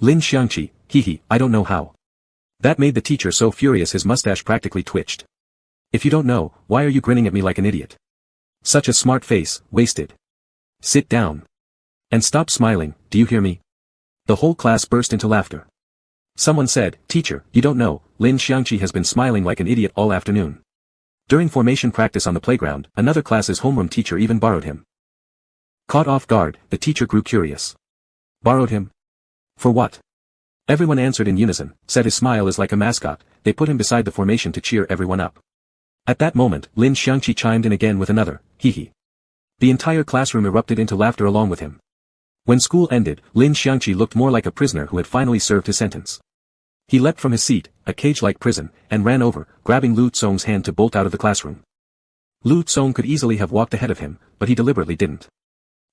Lin Xiangqi, I don't know how. That made the teacher so furious his mustache practically twitched. If you don't know, why are you grinning at me like an idiot? Such a smart face, wasted. Sit down. And stop smiling, do you hear me? The whole class burst into laughter. Someone said, Teacher, you don't know, Lin Xiangqi has been smiling like an idiot all afternoon. During formation practice on the playground, another class's homeroom teacher even borrowed him. Caught off guard, the teacher grew curious. Borrowed him? For what? Everyone answered in unison, said his smile is like a mascot. They put him beside the formation to cheer everyone up. At that moment, Lin Xiangqi chimed in again with another, The entire classroom erupted into laughter along with him. When school ended, Lin Xiangqi looked more like a prisoner who had finally served his sentence. He leapt from his seat, a cage-like prison, and ran over, grabbing Lu Tsong's hand to bolt out of the classroom. Lu Tsong could easily have walked ahead of him, but he deliberately didn't.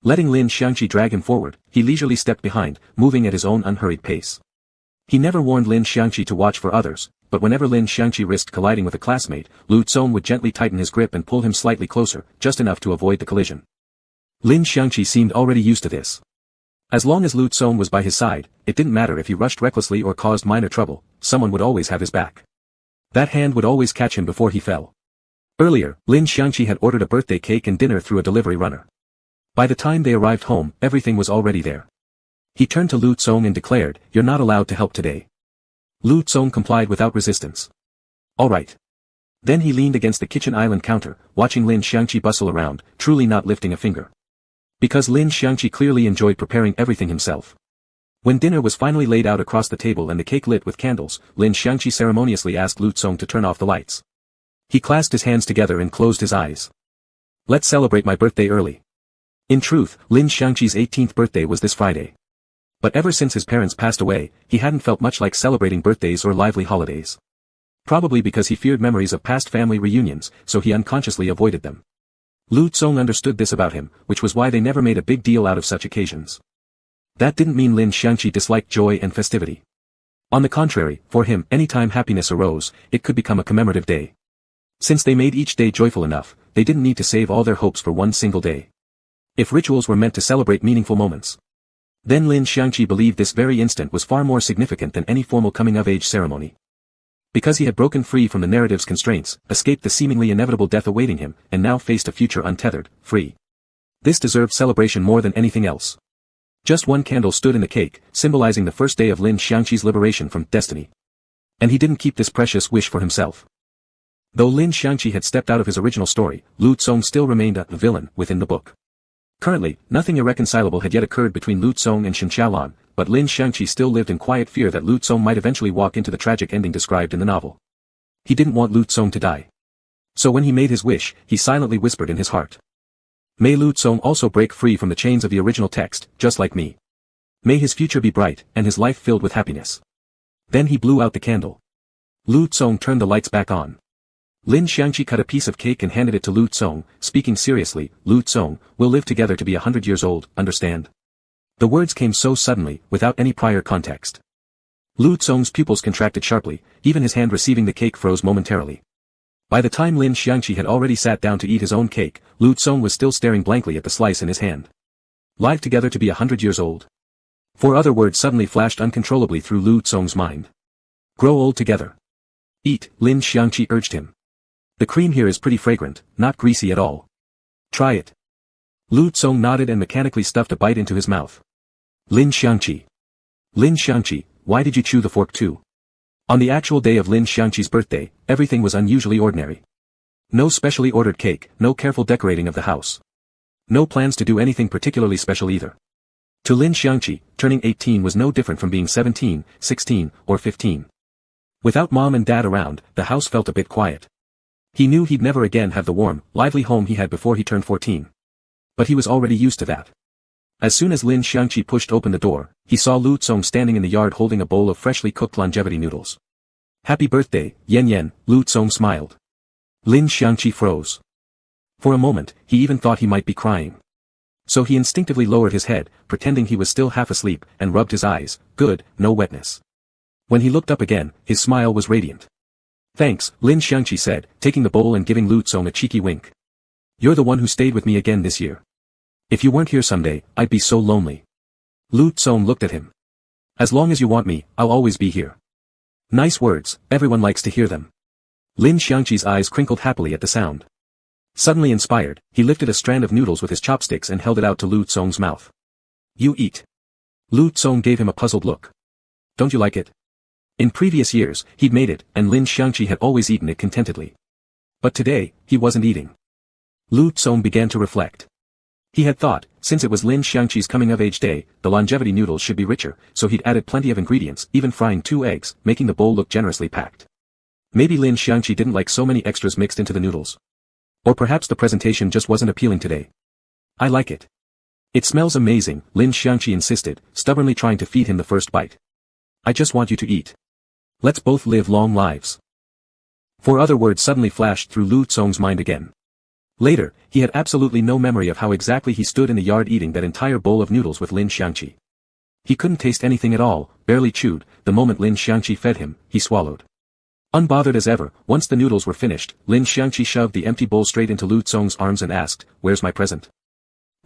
Letting Lin Xiangqi drag him forward, he leisurely stepped behind, moving at his own unhurried pace. He never warned Lin Xiangqi to watch for others, but whenever Lin Xiangqi risked colliding with a classmate, Lu Tsong would gently tighten his grip and pull him slightly closer, just enough to avoid the collision. Lin Xiangqi seemed already used to this. As long as Lu Tsong was by his side, it didn't matter if he rushed recklessly or caused minor trouble, someone would always have his back. That hand would always catch him before he fell. Earlier, Lin Xiangqi had ordered a birthday cake and dinner through a delivery runner. By the time they arrived home, everything was already there. He turned to Lu Tsong and declared, You're not allowed to help today. Lu Tsong complied without resistance. All right. Then he leaned against the kitchen island counter, watching Lin Xiangqi bustle around, truly not lifting a finger. Because Lin Xiangqi clearly enjoyed preparing everything himself. When dinner was finally laid out across the table and the cake lit with candles, Lin Xiangqi ceremoniously asked Lu Tsong to turn off the lights. He clasped his hands together and closed his eyes. Let's celebrate my birthday early. In truth, Lin Xiangqi's 18th birthday was this Friday. But ever since his parents passed away, he hadn't felt much like celebrating birthdays or lively holidays. Probably because he feared memories of past family reunions, so he unconsciously avoided them. Lu Tsong understood this about him, which was why they never made a big deal out of such occasions. That didn't mean Lin Xiangqi disliked joy and festivity. On the contrary, for him, anytime happiness arose, it could become a commemorative day. Since they made each day joyful enough, they didn't need to save all their hopes for one single day. If rituals were meant to celebrate meaningful moments, then Lin Xiangqi believed this very instant was far more significant than any formal coming-of-age ceremony. Because he had broken free from the narrative's constraints, escaped the seemingly inevitable death awaiting him, and now faced a future untethered, free. This deserved celebration more than anything else. Just one candle stood in the cake, symbolizing the first day of Lin Xiangqi's liberation from destiny. And he didn't keep this precious wish for himself. Though Lin Xiangqi had stepped out of his original story, Lu Tsong still remained a villain within the book. Currently, nothing irreconcilable had yet occurred between Lu Tsong and Shen Xiaolan, but Lin Xiangqi still lived in quiet fear that Lu Tsong might eventually walk into the tragic ending described in the novel. He didn't want Lu Tsong to die. So when he made his wish, he silently whispered in his heart. May Lu Tsong also break free from the chains of the original text, just like me. May his future be bright, and his life filled with happiness. Then he blew out the candle. Lu Tsong turned the lights back on. Lin Xiangqi cut a piece of cake and handed it to Lu Tsong, speaking seriously, Lu Tsong, we'll live together to be 100 years old, understand? The words came so suddenly, without any prior context. Lu Tsong's pupils contracted sharply, even his hand receiving the cake froze momentarily. By the time Lin Xiangqi had already sat down to eat his own cake, Lu Tsong was still staring blankly at the slice in his hand. Live together to be 100 years old. 4 other words suddenly flashed uncontrollably through Lu Tsong's mind. Grow old together. Eat, Lin Xiangqi urged him. The cream here is pretty fragrant, not greasy at all. Try it. Lu Tsong nodded and mechanically stuffed a bite into his mouth. Lin Xiangqi. Lin Xiangqi, why did you chew the fork too? On the actual day of Lin Xiangqi's birthday, everything was unusually ordinary. No specially ordered cake, no careful decorating of the house. No plans to do anything particularly special either. To Lin Xiangqi, turning 18 was no different from being 17, 16, or 15. Without mom and dad around, the house felt a bit quiet. He knew he'd never again have the warm, lively home he had before he turned 14. But he was already used to that. As soon as Lin Xiangqi pushed open the door, he saw Lu Tsong standing in the yard holding a bowl of freshly cooked longevity noodles. Happy birthday, Yan Yan, Lu Tsong smiled. Lin Xiangqi froze. For a moment, he even thought he might be crying. So he instinctively lowered his head, pretending he was still half asleep, and rubbed his eyes. Good, no wetness. When he looked up again, his smile was radiant. Thanks, Lin Xiangqi said, taking the bowl and giving Lu Tsong a cheeky wink. You're the one who stayed with me again this year. If you weren't here someday, I'd be so lonely. Lu Tsong looked at him. As long as you want me, I'll always be here. Nice words, everyone likes to hear them. Lin Xiangqi's eyes crinkled happily at the sound. Suddenly inspired, he lifted a strand of noodles with his chopsticks and held it out to Lu Tsong's mouth. You eat. Lu Tsong gave him a puzzled look. Don't you like it? In previous years, he'd made it, and Lin Xiangqi had always eaten it contentedly. But today, he wasn't eating. Lu Tsong began to reflect. He had thought, since it was Lin Xiangqi's coming-of-age day, the longevity noodles should be richer, so he'd added plenty of ingredients, even frying 2 eggs, making the bowl look generously packed. Maybe Lin Xiangqi didn't like so many extras mixed into the noodles. Or perhaps the presentation just wasn't appealing today. I like it. It smells amazing, Lin Xiangqi insisted, stubbornly trying to feed him the first bite. I just want you to eat. Let's both live long lives. 4 other words suddenly flashed through Lu Tsong's mind again. Later, he had absolutely no memory of how exactly he stood in the yard eating that entire bowl of noodles with Lin Xiangqi. He couldn't taste anything at all, barely chewed. The moment Lin Xiangqi fed him, he swallowed. Unbothered as ever, once the noodles were finished, Lin Xiangqi shoved the empty bowl straight into Lu Tsong's arms and asked, "Where's my present?"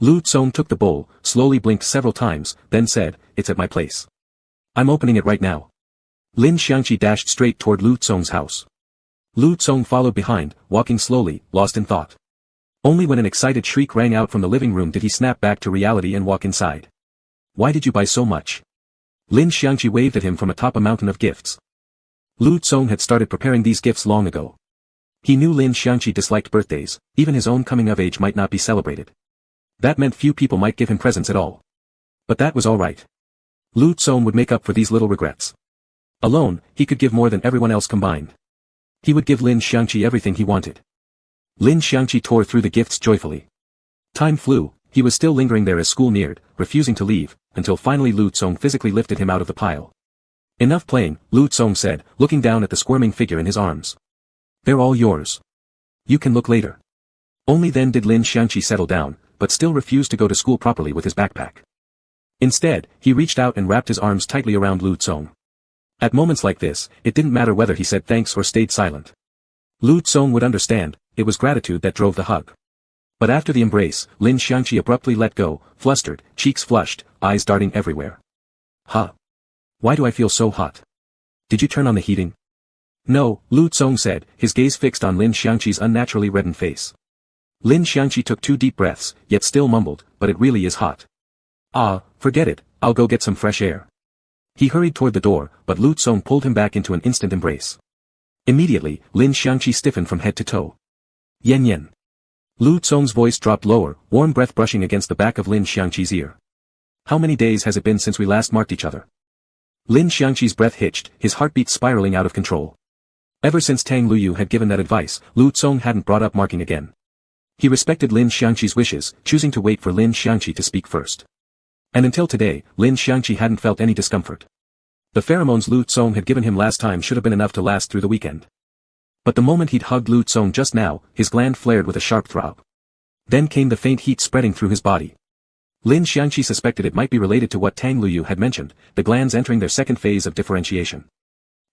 Lu Tsong took the bowl, slowly blinked several times, then said, "It's at my place. I'm opening it right now." Lin Xiangqi dashed straight toward Lu Tsong's house. Lu Tsong followed behind, walking slowly, lost in thought. Only when an excited shriek rang out from the living room did he snap back to reality and walk inside. Why did you buy so much? Lin Xiangqi waved at him from atop a mountain of gifts. Lu Tsong had started preparing these gifts long ago. He knew Lin Xiangqi disliked birthdays, even his own coming of age might not be celebrated. That meant few people might give him presents at all. But that was all right. Lu Tsong would make up for these little regrets. Alone, he could give more than everyone else combined. He would give Lin Xiangqi everything he wanted. Lin Xiangqi tore through the gifts joyfully. Time flew, he was still lingering there as school neared, refusing to leave, until finally Lu Tsong physically lifted him out of the pile. Enough playing, Lu Tsong said, looking down at the squirming figure in his arms. They're all yours. You can look later. Only then did Lin Xiangqi settle down, but still refused to go to school properly with his backpack. Instead, he reached out and wrapped his arms tightly around Lu Tsong. At moments like this, it didn't matter whether he said thanks or stayed silent. Lu Tsong would understand, it was gratitude that drove the hug. But after the embrace, Lin Xiangqi abruptly let go, flustered, cheeks flushed, eyes darting everywhere. Huh? Why do I feel so hot? Did you turn on the heating? No, Lu Tsong said, his gaze fixed on Lin Xiangqi's unnaturally reddened face. Lin Xiangqi took 2 deep breaths, yet still mumbled, but it really is hot. Ah, forget it, I'll go get some fresh air. He hurried toward the door, but Lu Tsong pulled him back into an instant embrace. Immediately, Lin Xiangqi stiffened from head to toe. Yan Yan. Lu Tsong's voice dropped lower, warm breath brushing against the back of Lin Xiangqi's ear. How many days has it been since we last marked each other? Lin Xiangqi's breath hitched, his heartbeat spiraling out of control. Ever since Tang Luyu had given that advice, Lu Tsong hadn't brought up marking again. He respected Lin Xiangqi's wishes, choosing to wait for Lin Xiangqi to speak first. And until today, Lin Xiangqi hadn't felt any discomfort. The pheromones Lu Tsong had given him last time should have been enough to last through the weekend. But the moment he'd hugged Lu Tsong just now, his gland flared with a sharp throb. Then came the faint heat spreading through his body. Lin Xiangqi suspected it might be related to what Tang Luyu had mentioned, the glands entering their second phase of differentiation.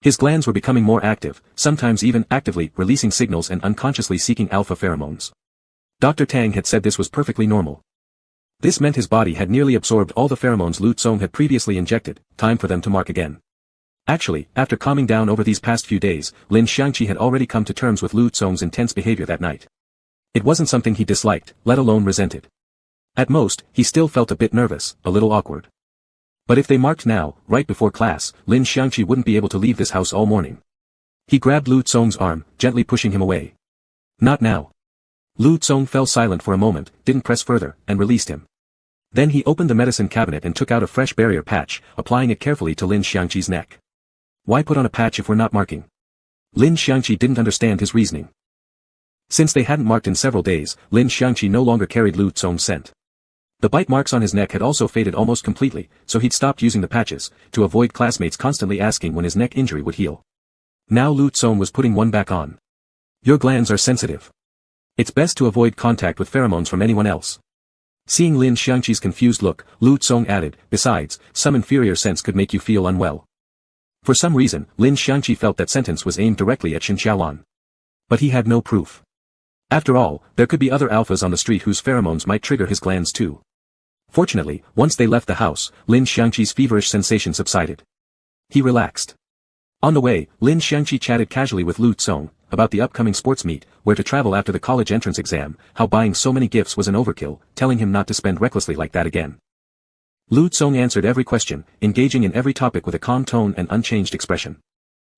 His glands were becoming more active, sometimes even actively releasing signals and unconsciously seeking alpha pheromones. Dr. Tang had said this was perfectly normal. This meant his body had nearly absorbed all the pheromones Lu Tsong had previously injected, time for them to mark again. Actually, after calming down over these past few days, Lin Xiangqi had already come to terms with Lu Tsong's intense behavior that night. It wasn't something he disliked, let alone resented. At most, he still felt a bit nervous, a little awkward. But if they marked now, right before class, Lin Xiangqi wouldn't be able to leave this house all morning. He grabbed Lu Tsong's arm, gently pushing him away. Not now. Lu Tsong fell silent for a moment, didn't press further, and released him. Then he opened the medicine cabinet and took out a fresh barrier patch, applying it carefully to Lin Xiangqi's neck. Why put on a patch if we're not marking? Lin Xiangqi didn't understand his reasoning. Since they hadn't marked in several days, Lin Xiangqi no longer carried Lu Tsong's scent. The bite marks on his neck had also faded almost completely, so he'd stopped using the patches, to avoid classmates constantly asking when his neck injury would heal. Now Lu Tsong was putting one back on. Your glands are sensitive. It's best to avoid contact with pheromones from anyone else. Seeing Lin Xiangqi's confused look, Lu Tsong added, besides, some inferior scents could make you feel unwell. For some reason, Lin Xiangqi felt that sentence was aimed directly at Xin Xiaolan. But he had no proof. After all, there could be other alphas on the street whose pheromones might trigger his glands too. Fortunately, once they left the house, Lin Xiangqi's feverish sensation subsided. He relaxed. On the way, Lin Xiangqi chatted casually with Lu Tsong, about the upcoming sports meet, where to travel after the college entrance exam, how buying so many gifts was an overkill, telling him not to spend recklessly like that again. Lu Tsong answered every question, engaging in every topic with a calm tone and unchanged expression.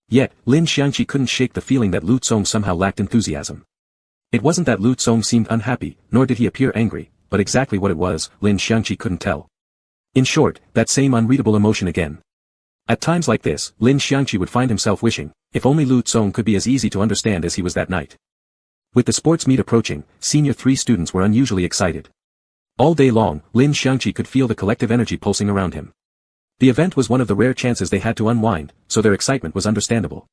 Yet, Lin Xiangqi couldn't shake the feeling that Lu Tsong somehow lacked enthusiasm. It wasn't that Lu Tsong seemed unhappy, nor did he appear angry, but exactly what it was, Lin Xiangqi couldn't tell. In short, that same unreadable emotion again. At times like this, Lin Xiangqi would find himself wishing, if only Lu Tsong could be as easy to understand as he was that night. With the sports meet approaching, senior 3 students were unusually excited. All day long, Lin Xiangqi could feel the collective energy pulsing around him. The event was one of the rare chances they had to unwind, so their excitement was understandable.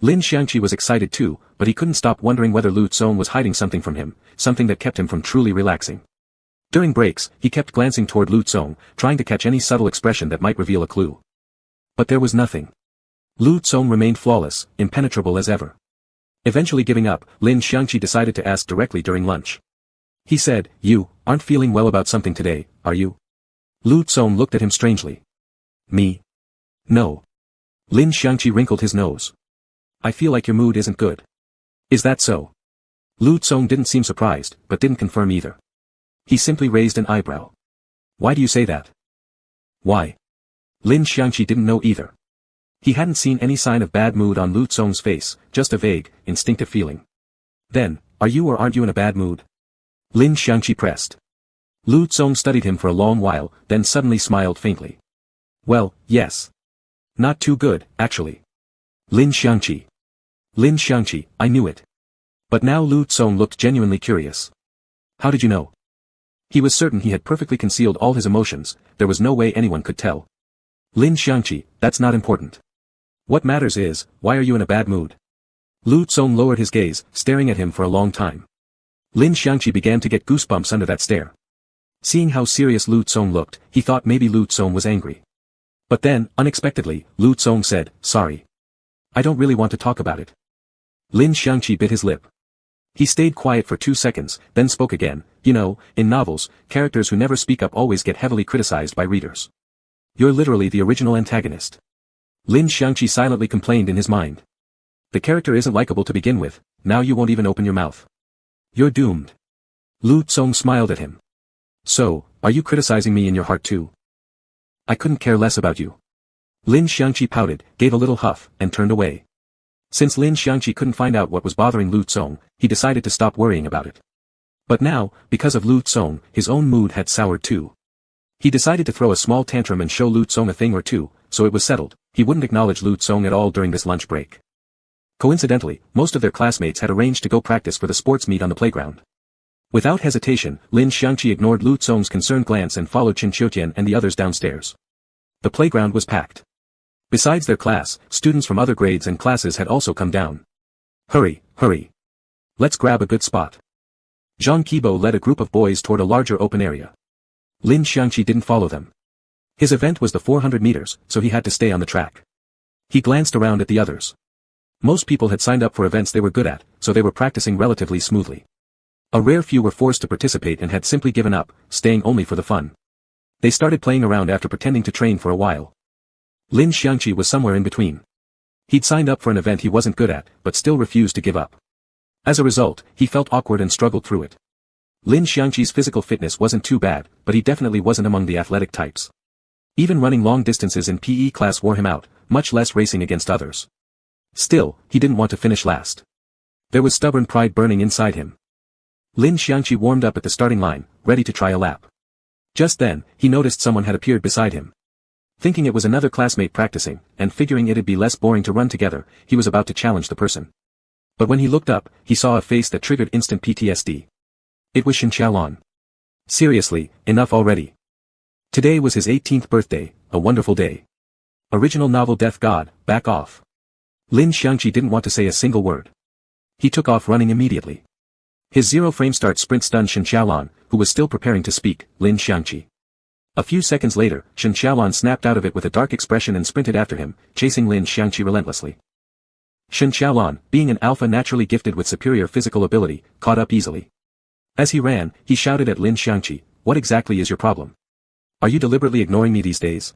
Lin Xiangqi was excited too, but he couldn't stop wondering whether Lu Tsong was hiding something from him, something that kept him from truly relaxing. During breaks, he kept glancing toward Lu Tsong, trying to catch any subtle expression that might reveal a clue. But there was nothing. Lu Tsong remained flawless, impenetrable as ever. Eventually giving up, Lin Xiangqi decided to ask directly during lunch. He said, "You aren't feeling well about something today, are you?" Lu Tsong looked at him strangely. "Me? No." Lin Xiangqi wrinkled his nose. "I feel like your mood isn't good." "Is that so?" Lu Tsong didn't seem surprised, but didn't confirm either. He simply raised an eyebrow. "Why do you say that?" "Why?" Lin Xiangqi didn't know either. He hadn't seen any sign of bad mood on Lu Tsong's face, just a vague, instinctive feeling. "Then, are you or aren't you in a bad mood?" Lin Xiangqi pressed. Lu Tsong studied him for a long while, then suddenly smiled faintly. "Well, yes. Not too good, actually." Lin Xiangqi. Lin Xiangqi, I knew it. But now Lu Tsong looked genuinely curious. "How did you know?" He was certain he had perfectly concealed all his emotions, there was no way anyone could tell. "Lin Xiangqi, that's not important. What matters is, why are you in a bad mood?" Lu Tsong lowered his gaze, staring at him for a long time. Lin Xiangqi began to get goosebumps under that stare. Seeing how serious Lu Tsong looked, he thought maybe Lu Tsong was angry. But then, unexpectedly, Lu Tsong said, "Sorry. I don't really want to talk about it." Lin Xiangqi bit his lip. He stayed quiet for 2 seconds, then spoke again. "You know, in novels, characters who never speak up always get heavily criticized by readers. You're literally the original antagonist." Lin Xiangqi silently complained in his mind. "The character isn't likable to begin with, now you won't even open your mouth. You're doomed." Lu Tsong smiled at him. "So, are you criticizing me in your heart too?" "I couldn't care less about you." Lin Xiangqi pouted, gave a little huff, and turned away. Since Lin Xiangqi couldn't find out what was bothering Lu Tsong, he decided to stop worrying about it. But now, because of Lu Tsong, his own mood had soured too. He decided to throw a small tantrum and show Lu Tsong a thing or two, so it was settled, he wouldn't acknowledge Lu Tsong at all during this lunch break. Coincidentally, most of their classmates had arranged to go practice for the sports meet on the playground. Without hesitation, Lin Xiangqi ignored Lu Tsong's concerned glance and followed Qin Qiutian and the others downstairs. The playground was packed. Besides their class, students from other grades and classes had also come down. Hurry, hurry. Let's grab a good spot. Zhang Qibo led a group of boys toward a larger open area. Lin Xiangqi didn't follow them. His event was the 400 meters, so he had to stay on the track. He glanced around at the others. Most people had signed up for events they were good at, so they were practicing relatively smoothly. A rare few were forced to participate and had simply given up, staying only for the fun. They started playing around after pretending to train for a while. Lin Xiangqi was somewhere in between. He'd signed up for an event he wasn't good at, but still refused to give up. As a result, he felt awkward and struggled through it. Lin Xiangqi's physical fitness wasn't too bad, but he definitely wasn't among the athletic types. Even running long distances in PE class wore him out, much less racing against others. Still, he didn't want to finish last. There was stubborn pride burning inside him. Lin Xiangqi warmed up at the starting line, ready to try a lap. Just then, he noticed someone had appeared beside him. Thinking it was another classmate practicing, and figuring it'd be less boring to run together, he was about to challenge the person. But when he looked up, he saw a face that triggered instant PTSD. It was Shen Xiaolon. Seriously, enough already. Today was his 18th birthday, a wonderful day. Original novel Death God, back off. Lin Xiangqi didn't want to say a single word. He took off running immediately. His zero-frame start sprint stunned Shen Xiaolon, who was still preparing to speak, Lin Xiangqi. A few seconds later, Shen Xiaolon snapped out of it with a dark expression and sprinted after him, chasing Lin Xiangqi relentlessly. Shen Xiaolon, being an alpha naturally gifted with superior physical ability, caught up easily. As he ran, he shouted at Lin Xiangqi, "What exactly is your problem? Are you deliberately ignoring me these days?"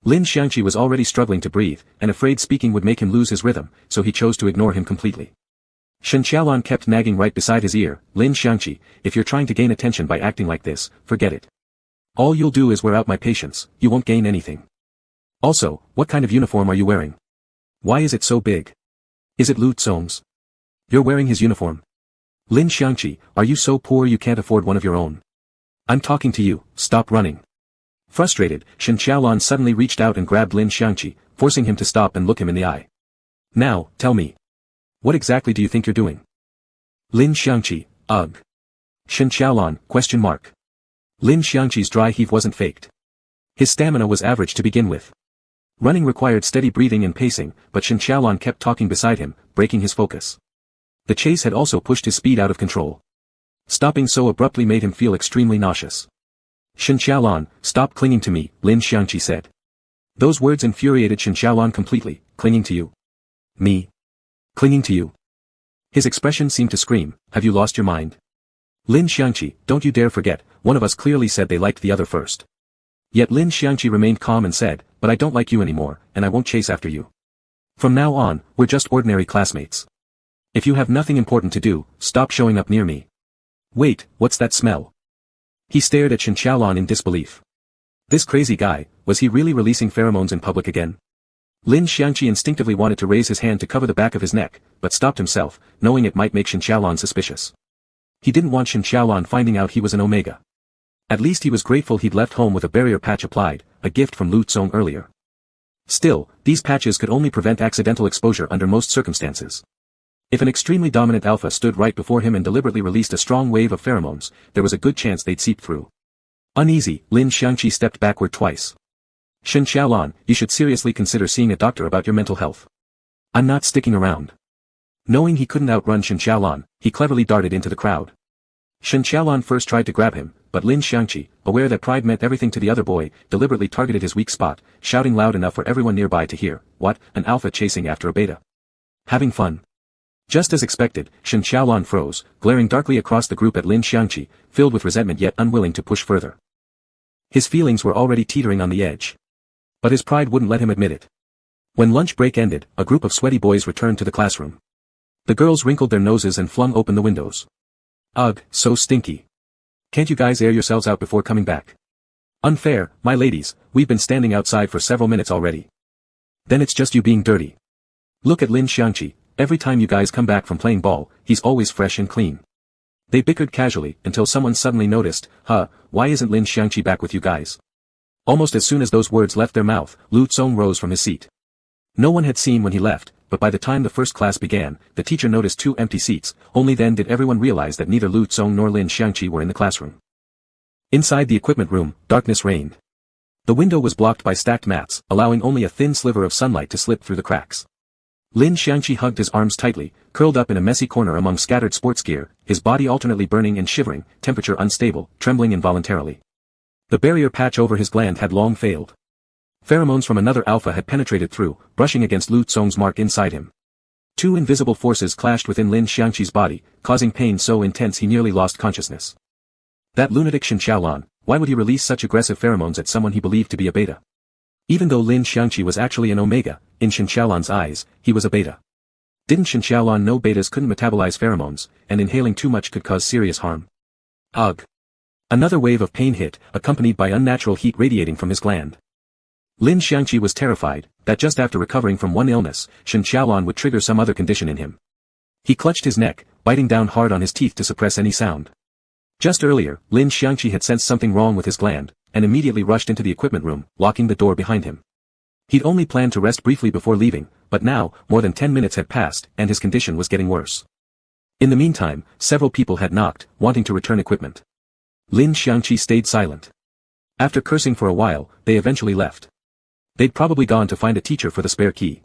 Lin Xiangqi was already struggling to breathe, and afraid speaking would make him lose his rhythm, so he chose to ignore him completely. Shen Xiaolon kept nagging right beside his ear, "Lin Xiangqi, if you're trying to gain attention by acting like this, forget it. All you'll do is wear out my patience, you won't gain anything. Also, what kind of uniform are you wearing? Why is it so big? Is it Lu Tsong's? You're wearing his uniform? Lin Xiangqi, are you so poor you can't afford one of your own? I'm talking to you, stop running." Frustrated, Shen Xiaolon suddenly reached out and grabbed Lin Xiangqi, forcing him to stop and look him in the eye. "Now, tell me. What exactly do you think you're doing?" Lin Xiangqi, ugh. Shen Xiaolon, question mark. Lin Xiangqi's dry heave wasn't faked. His stamina was average to begin with. Running required steady breathing and pacing, but Shen Xiaolon kept talking beside him, breaking his focus. The chase had also pushed his speed out of control. Stopping so abruptly made him feel extremely nauseous. "Shen Xiaolon, stop clinging to me," Lin Xiangqi said. Those words infuriated Shen Xiaolon completely. "Clinging to you? Me? Clinging to you?" His expression seemed to scream, "Have you lost your mind? Lin Xiangqi, don't you dare forget, one of us clearly said they liked the other first." Yet Lin Xiangqi remained calm and said, "But I don't like you anymore, and I won't chase after you. From now on, we're just ordinary classmates. If you have nothing important to do, stop showing up near me." "Wait, what's that smell?" He stared at Shen Xiaolon in disbelief. This crazy guy, was he really releasing pheromones in public again? Lin Xiangqi instinctively wanted to raise his hand to cover the back of his neck, but stopped himself, knowing it might make Shen Xiaolon suspicious. He didn't want Shen Xiaolon finding out he was an Omega. At least he was grateful he'd left home with a barrier patch applied, a gift from Lu Tsong earlier. Still, these patches could only prevent accidental exposure under most circumstances. If an extremely dominant alpha stood right before him and deliberately released a strong wave of pheromones, there was a good chance they'd seep through. Uneasy, Lin Xiangqi stepped backward twice. "Shen Xiaolon, you should seriously consider seeing a doctor about your mental health. I'm not sticking around." Knowing he couldn't outrun Shen Xiaolon, he cleverly darted into the crowd. Shen Xiaolon first tried to grab him, but Lin Xiangqi, aware that pride meant everything to the other boy, deliberately targeted his weak spot, shouting loud enough for everyone nearby to hear, "What, an alpha chasing after a beta? Having fun?" Just as expected, Shen Xiaolon froze, glaring darkly across the group at Lin Xiangqi, filled with resentment yet unwilling to push further. His feelings were already teetering on the edge. But his pride wouldn't let him admit it. When lunch break ended, a group of sweaty boys returned to the classroom. The girls wrinkled their noses and flung open the windows. "Ugh, so stinky. Can't you guys air yourselves out before coming back? Unfair, my ladies, we've been standing outside for several minutes already. Then it's just you being dirty. Look at Lin Xiangqi, every time you guys come back from playing ball, he's always fresh and clean." They bickered casually, until someone suddenly noticed, "Why isn't Lin Xiangqi back with you guys?" Almost as soon as those words left their mouth, Lu Tsong rose from his seat. No one had seen when he left, but by the time the first class began, the teacher noticed 2 empty seats. Only then did everyone realize that neither Lu Tsong nor Lin Xiangqi were in the classroom. Inside the equipment room, darkness reigned. The window was blocked by stacked mats, allowing only a thin sliver of sunlight to slip through the cracks. Lin Xiangqi hugged his arms tightly, curled up in a messy corner among scattered sports gear, his body alternately burning and shivering, temperature unstable, trembling involuntarily. The barrier patch over his gland had long failed. Pheromones from another alpha had penetrated through, brushing against Lu Tsong's mark inside him. Two invisible forces clashed within Lin Xiangqi's body, causing pain so intense he nearly lost consciousness. That lunatic Shen Xiaolan, why would he release such aggressive pheromones at someone he believed to be a beta? Even though Lin Xiangqi was actually an omega, in Shen Xiaolan's eyes, he was a beta. Didn't Shen Xiaolan know betas couldn't metabolize pheromones, and inhaling too much could cause serious harm? Ugh. Another wave of pain hit, accompanied by unnatural heat radiating from his gland. Lin Xiangqi was terrified, that just after recovering from one illness, Shen Xiaolan would trigger some other condition in him. He clutched his neck, biting down hard on his teeth to suppress any sound. Just earlier, Lin Xiangqi had sensed something wrong with his gland, and immediately rushed into the equipment room, locking the door behind him. He'd only planned to rest briefly before leaving, but now, more than 10 minutes had passed, and his condition was getting worse. In the meantime, several people had knocked, wanting to return equipment. Lin Xiangqi stayed silent. After cursing for a while, they eventually left. They'd probably gone to find a teacher for the spare key.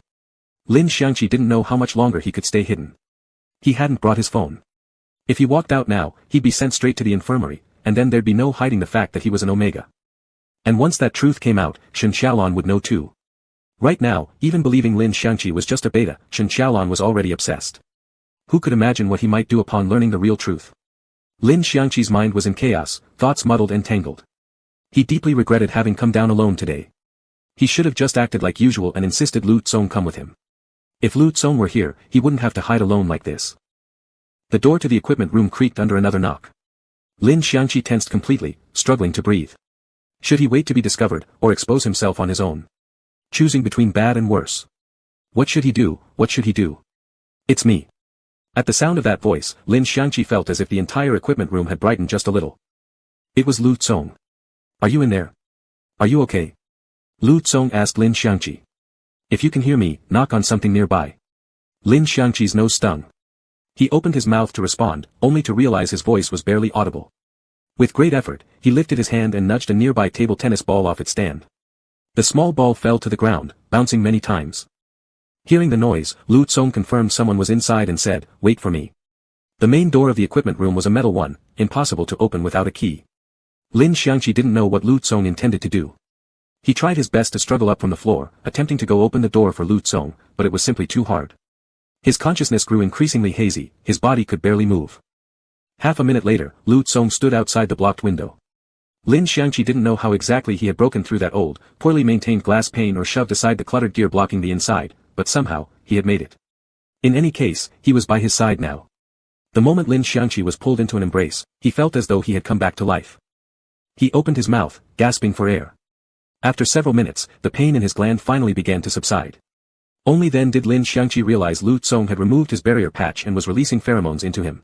Lin Xiangqi didn't know how much longer he could stay hidden. He hadn't brought his phone. If he walked out now, he'd be sent straight to the infirmary, and then there'd be no hiding the fact that he was an omega. And once that truth came out, Shen Xiaolan would know too. Right now, even believing Lin Xiangqi was just a beta, Shen Xiaolan was already obsessed. Who could imagine what he might do upon learning the real truth? Lin Xiangqi's mind was in chaos, thoughts muddled and tangled. He deeply regretted having come down alone today. He should have just acted like usual and insisted Lu Tsong come with him. If Lu Tsong were here, he wouldn't have to hide alone like this. The door to the equipment room creaked under another knock. Lin Xiangqi tensed completely, struggling to breathe. Should he wait to be discovered, or expose himself on his own? Choosing between bad and worse. What should he do, what should he do? It's me. At the sound of that voice, Lin Xiangqi felt as if the entire equipment room had brightened just a little. It was Lu Tsong. Are you in there? Are you okay? Lu Tsong asked Lin Xiangqi. If you can hear me, knock on something nearby. Lin Xiangqi's nose stung. He opened his mouth to respond, only to realize his voice was barely audible. With great effort, he lifted his hand and nudged a nearby table tennis ball off its stand. The small ball fell to the ground, bouncing many times. Hearing the noise, Lu Tsong confirmed someone was inside and said, "Wait for me." The main door of the equipment room was a metal one, impossible to open without a key. Lin Xiangqi didn't know what Lu Tsong intended to do. He tried his best to struggle up from the floor, attempting to go open the door for Lu Tsong, but it was simply too hard. His consciousness grew increasingly hazy, his body could barely move. Half a minute later, Lu Tsong stood outside the blocked window. Lin Xiangqi didn't know how exactly he had broken through that old, poorly maintained glass pane or shoved aside the cluttered gear blocking the inside, but somehow, he had made it. In any case, he was by his side now. The moment Lin Xiangqi was pulled into an embrace, he felt as though he had come back to life. He opened his mouth, gasping for air. After several minutes, the pain in his gland finally began to subside. Only then did Lin Xiangqi realize Lu Tsong had removed his barrier patch and was releasing pheromones into him.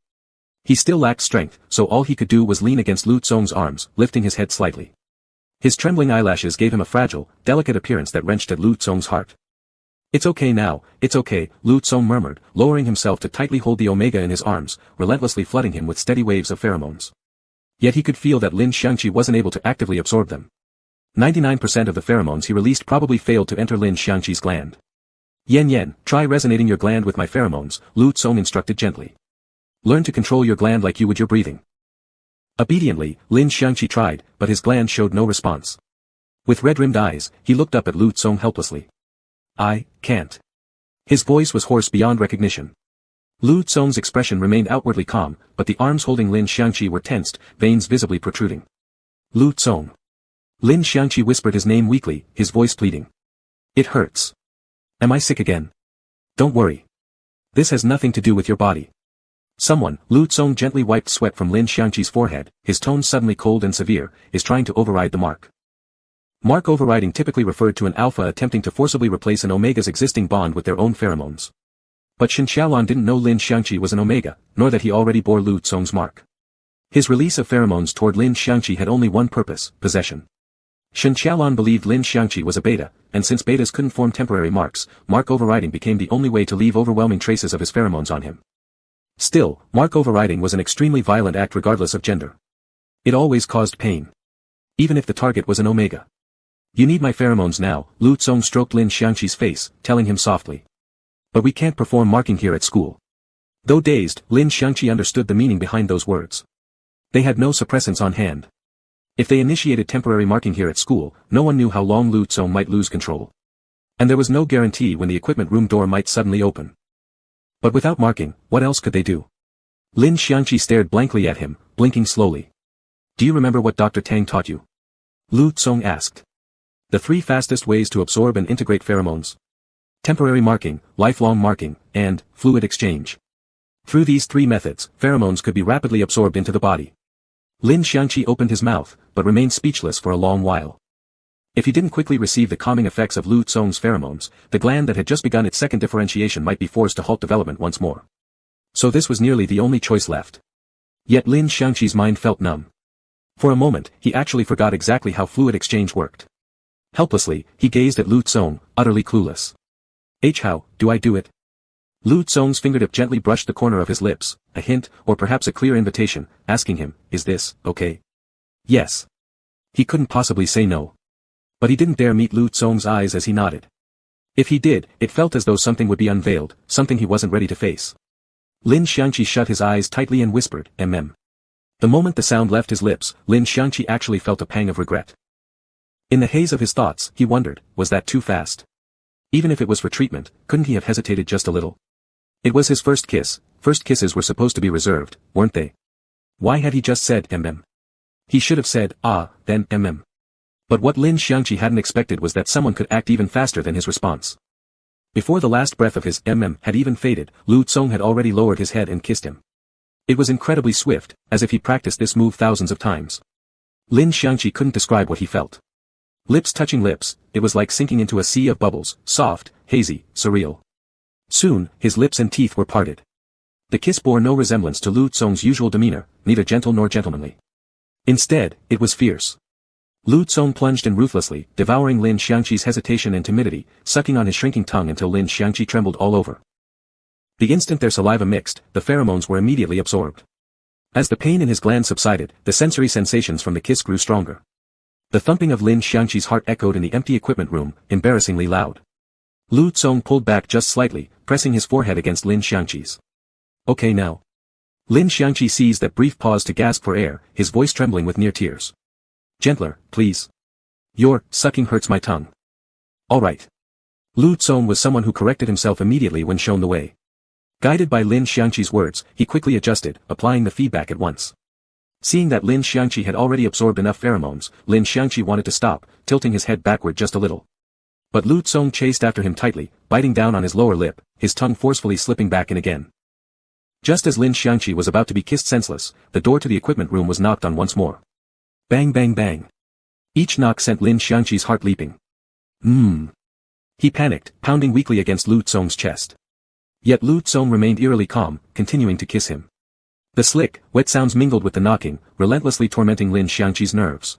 He still lacked strength, so all he could do was lean against Lu Tsong's arms, lifting his head slightly. His trembling eyelashes gave him a fragile, delicate appearance that wrenched at Lu Tsong's heart. "It's okay now, it's okay," Lu Tsong murmured, lowering himself to tightly hold the omega in his arms, relentlessly flooding him with steady waves of pheromones. Yet he could feel that Lin Xiangqi wasn't able to actively absorb them. 99% of the pheromones he released probably failed to enter Lin Xiangqi's gland. "Yen, try resonating your gland with my pheromones," Lu Tsong instructed gently. "Learn to control your gland like you would your breathing." Obediently, Lin Xiangqi tried, but his gland showed no response. With red-rimmed eyes, he looked up at Lu Tsong helplessly. "I can't." His voice was hoarse beyond recognition. Lu Tsong's expression remained outwardly calm, but the arms holding Lin Xiangqi were tensed, veins visibly protruding. "Lu Tsong." Lin Xiangqi whispered his name weakly, his voice pleading. "It hurts. Am I sick again? Don't worry. This has nothing to do with your body." "Someone," Lu Tsong gently wiped sweat from Lin Xiangqi's forehead, his tone suddenly cold and severe, "is trying to override the mark." Mark overriding typically referred to an alpha attempting to forcibly replace an omega's existing bond with their own pheromones. But Shen Xiaolan didn't know Lin Xiangqi was an omega, nor that he already bore Lu Tsong's mark. His release of pheromones toward Lin Xiangqi had only one purpose, possession. Shen Xiaolan believed Lin Xiangqi was a beta, and since betas couldn't form temporary marks, mark overriding became the only way to leave overwhelming traces of his pheromones on him. Still, mark overriding was an extremely violent act regardless of gender. It always caused pain. Even if the target was an omega. "You need my pheromones now," Lu Tsong stroked Lin Xiangqi's face, telling him softly. But we can't perform marking here at school. Though dazed, Lin Xiangqi understood the meaning behind those words. They had no suppressants on hand. If they initiated temporary marking here at school, no one knew how long Lu Tsong might lose control. And there was no guarantee when the equipment room door might suddenly open. But without marking, what else could they do? Lin Xiangqi stared blankly at him, blinking slowly. Do you remember what Dr. Tang taught you? Lu Tsong asked. The 3 fastest ways to absorb and integrate pheromones. Temporary marking, lifelong marking, and fluid exchange. Through these 3 methods, pheromones could be rapidly absorbed into the body. Lin Xiangqi opened his mouth, but remained speechless for a long while. If he didn't quickly receive the calming effects of Lu Tsong's pheromones, the gland that had just begun its second differentiation might be forced to halt development once more. So this was nearly the only choice left. Yet Lin Xiangqi's mind felt numb. For a moment, he actually forgot exactly how fluid exchange worked. Helplessly, he gazed at Lu Tsong, utterly clueless. How do I do it? Lu Tsong's fingertip gently brushed the corner of his lips, a hint, or perhaps a clear invitation, asking him, is this okay? Yes. He couldn't possibly say no. But he didn't dare meet Lu Tsong's eyes as he nodded. If he did, it felt as though something would be unveiled, something he wasn't ready to face. Lin Xiangqi shut his eyes tightly and whispered, mm. The moment the sound left his lips, Lin Xiangqi actually felt a pang of regret. In the haze of his thoughts, he wondered, was that too fast? Even if it was for treatment, couldn't he have hesitated just a little? It was his first kiss. First kisses were supposed to be reserved, weren't they? Why had he just said mm? He should have said, then mm. But what Lin Xiangqi hadn't expected was that someone could act even faster than his response. Before the last breath of his had even faded, Lu Tsong had already lowered his head and kissed him. It was incredibly swift, as if he practiced this move thousands of times. Lin Xiangqi couldn't describe what he felt. Lips touching lips, it was like sinking into a sea of bubbles, soft, hazy, surreal. Soon, his lips and teeth were parted. The kiss bore no resemblance to Lu Tsong's usual demeanor, neither gentle nor gentlemanly. Instead, it was fierce. Lu Tsong plunged in ruthlessly, devouring Lin Xiangqi's hesitation and timidity, sucking on his shrinking tongue until Lin Xiangqi trembled all over. The instant their saliva mixed, the pheromones were immediately absorbed. As the pain in his glands subsided, the sensory sensations from the kiss grew stronger. The thumping of Lin Xiangqi's heart echoed in the empty equipment room, embarrassingly loud. Lu Tsong pulled back just slightly, pressing his forehead against Lin Xiangqi's. Okay now. Lin Xiangqi seized that brief pause to gasp for air, his voice trembling with near tears. Gentler, please. Your sucking hurts my tongue. All right. Lu Tsong was someone who corrected himself immediately when shown the way. Guided by Lin Xiangqi's words, he quickly adjusted, applying the feedback at once. Seeing that Lin Xiangqi had already absorbed enough pheromones, Lin Xiangqi wanted to stop, tilting his head backward just a little. But Lu Tsong chased after him tightly, biting down on his lower lip, his tongue forcefully slipping back in again. Just as Lin Xiangqi was about to be kissed senseless, the door to the equipment room was knocked on once more. Bang bang bang. Each knock sent Lin Xiangqi's heart leaping. He panicked, pounding weakly against Lu Tsong's chest. Yet Lu Tsong remained eerily calm, continuing to kiss him. The slick, wet sounds mingled with the knocking, relentlessly tormenting Lin Xiangqi's nerves.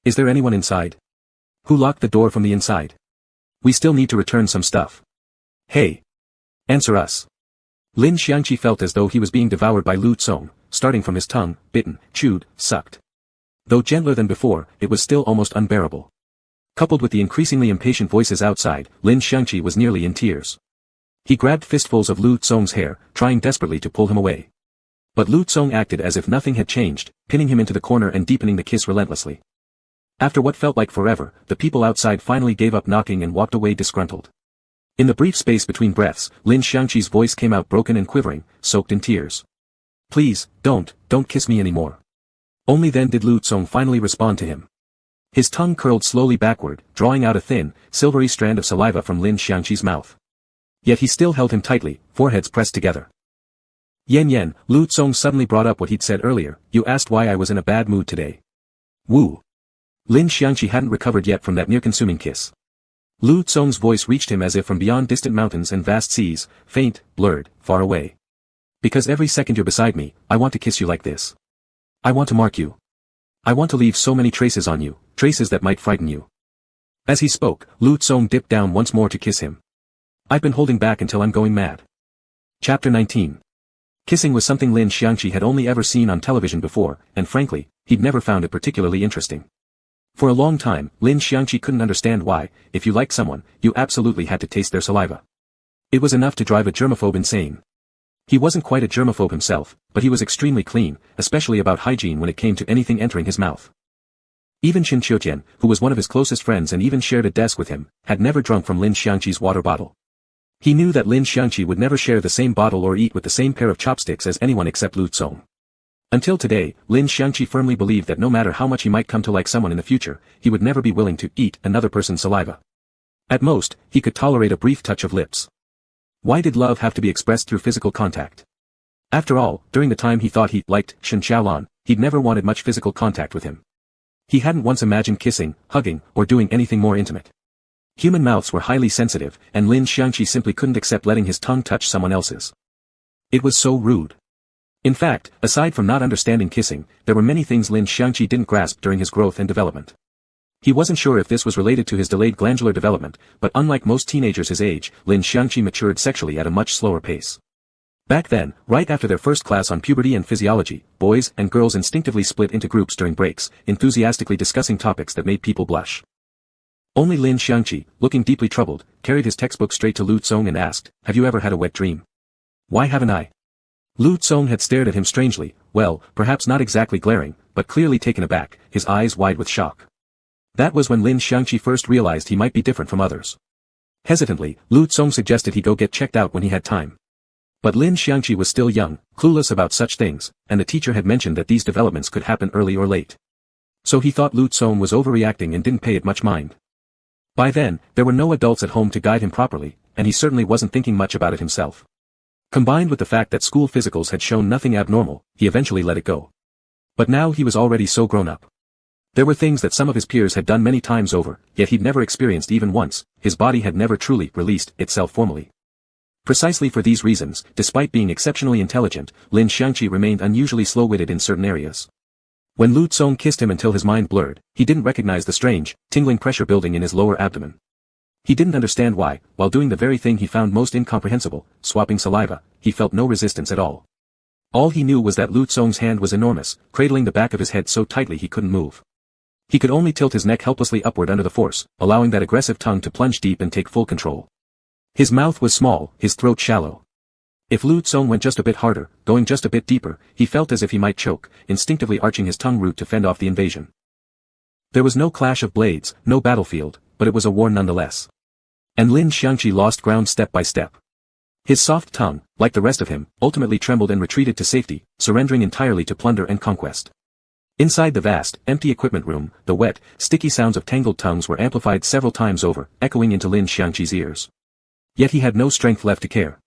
Is there anyone inside? Who locked the door from the inside? We still need to return some stuff. Hey! Answer us. Lin Xiangqi felt as though he was being devoured by Lu Tsong, starting from his tongue, bitten, chewed, sucked. Though gentler than before, it was still almost unbearable. Coupled with the increasingly impatient voices outside, Lin Xiangqi was nearly in tears. He grabbed fistfuls of Lu Tsong's hair, trying desperately to pull him away. But Lu Tsong acted as if nothing had changed, pinning him into the corner and deepening the kiss relentlessly. After what felt like forever, the people outside finally gave up knocking and walked away disgruntled. In the brief space between breaths, Lin Xiangqi's voice came out broken and quivering, soaked in tears. Please, don't kiss me anymore. Only then did Lu Tsong finally respond to him. His tongue curled slowly backward, drawing out a thin, silvery strand of saliva from Lin Xiangqi's mouth. Yet he still held him tightly, foreheads pressed together. Yen, Lu Tsong suddenly brought up what he'd said earlier, you asked why I was in a bad mood today. Woo. Lin Xiangqi hadn't recovered yet from that near-consuming kiss. Lu Tsong's voice reached him as if from beyond distant mountains and vast seas, faint, blurred, far away. Because every second you're beside me, I want to kiss you like this. I want to mark you. I want to leave so many traces on you, traces that might frighten you. As he spoke, Lu Tsong dipped down once more to kiss him. I've been holding back until I'm going mad. Chapter 19. Kissing was something Lin Xiangqi had only ever seen on television before, and frankly, he'd never found it particularly interesting. For a long time, Lin Xiangqi couldn't understand why, if you liked someone, you absolutely had to taste their saliva. It was enough to drive a germaphobe insane. He wasn't quite a germaphobe himself, but he was extremely clean, especially about hygiene when it came to anything entering his mouth. Even Qin Qiuqian, who was one of his closest friends and even shared a desk with him, had never drunk from Lin Xiangqi's water bottle. He knew that Lin Xiangqi would never share the same bottle or eat with the same pair of chopsticks as anyone except Lu Tsong. Until today, Lin Xiangqi firmly believed that no matter how much he might come to like someone in the future, he would never be willing to eat another person's saliva. At most, he could tolerate a brief touch of lips. Why did love have to be expressed through physical contact? After all, during the time he thought he liked Shen Xiaolan, he'd never wanted much physical contact with him. He hadn't once imagined kissing, hugging, or doing anything more intimate. Human mouths were highly sensitive, and Lin Xiangqi simply couldn't accept letting his tongue touch someone else's. It was so rude. In fact, aside from not understanding kissing, there were many things Lin Xiangqi didn't grasp during his growth and development. He wasn't sure if this was related to his delayed glandular development, but unlike most teenagers his age, Lin Xiangqi matured sexually at a much slower pace. Back then, right after their first class on puberty and physiology, boys and girls instinctively split into groups during breaks, enthusiastically discussing topics that made people blush. Only Lin Xiangqi, looking deeply troubled, carried his textbook straight to Lu Tsong and asked, "Have you ever had a wet dream?" "Why haven't I?" Lu Tsong had stared at him strangely, well, perhaps not exactly glaring, but clearly taken aback, his eyes wide with shock. That was when Lin Xiangqi first realized he might be different from others. Hesitantly, Lu Tsong suggested he go get checked out when he had time. But Lin Xiangqi was still young, clueless about such things, and the teacher had mentioned that these developments could happen early or late. So he thought Lu Tsong was overreacting and didn't pay it much mind. By then, there were no adults at home to guide him properly, and he certainly wasn't thinking much about it himself. Combined with the fact that school physicals had shown nothing abnormal, he eventually let it go. But now he was already so grown up. There were things that some of his peers had done many times over, yet he'd never experienced even once, his body had never truly released itself formally. Precisely for these reasons, despite being exceptionally intelligent, Lin Xiangqi remained unusually slow-witted in certain areas. When Lu Tsong kissed him until his mind blurred, he didn't recognize the strange, tingling pressure building in his lower abdomen. He didn't understand why, while doing the very thing he found most incomprehensible, swapping saliva, he felt no resistance at all. All he knew was that Lu Tsong's hand was enormous, cradling the back of his head so tightly he couldn't move. He could only tilt his neck helplessly upward under the force, allowing that aggressive tongue to plunge deep and take full control. His mouth was small, his throat shallow. If Lu Tsong went just a bit harder, going just a bit deeper, he felt as if he might choke, instinctively arching his tongue root to fend off the invasion. There was no clash of blades, no battlefield, but it was a war nonetheless. And Lin Xiangqi lost ground step by step. His soft tongue, like the rest of him, ultimately trembled and retreated to safety, surrendering entirely to plunder and conquest. Inside the vast, empty equipment room, the wet, sticky sounds of tangled tongues were amplified several times over, echoing into Lin Xiangqi's ears. Yet he had no strength left to care.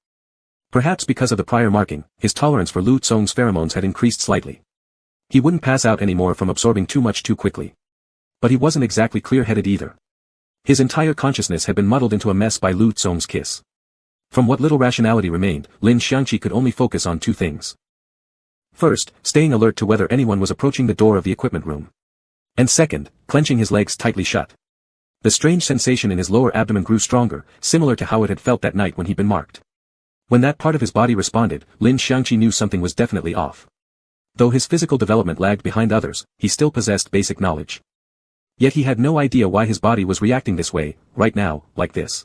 Perhaps because of the prior marking, his tolerance for Lu Tsong's pheromones had increased slightly. He wouldn't pass out anymore from absorbing too much too quickly. But he wasn't exactly clear-headed either. His entire consciousness had been muddled into a mess by Lu Tsong's kiss. From what little rationality remained, Lin Xiangqi could only focus on two things. First, staying alert to whether anyone was approaching the door of the equipment room. And second, clenching his legs tightly shut. The strange sensation in his lower abdomen grew stronger, similar to how it had felt that night when he'd been marked. When that part of his body responded, Lin Xiangqi knew something was definitely off. Though his physical development lagged behind others, he still possessed basic knowledge. Yet he had no idea why his body was reacting this way, right now, like this.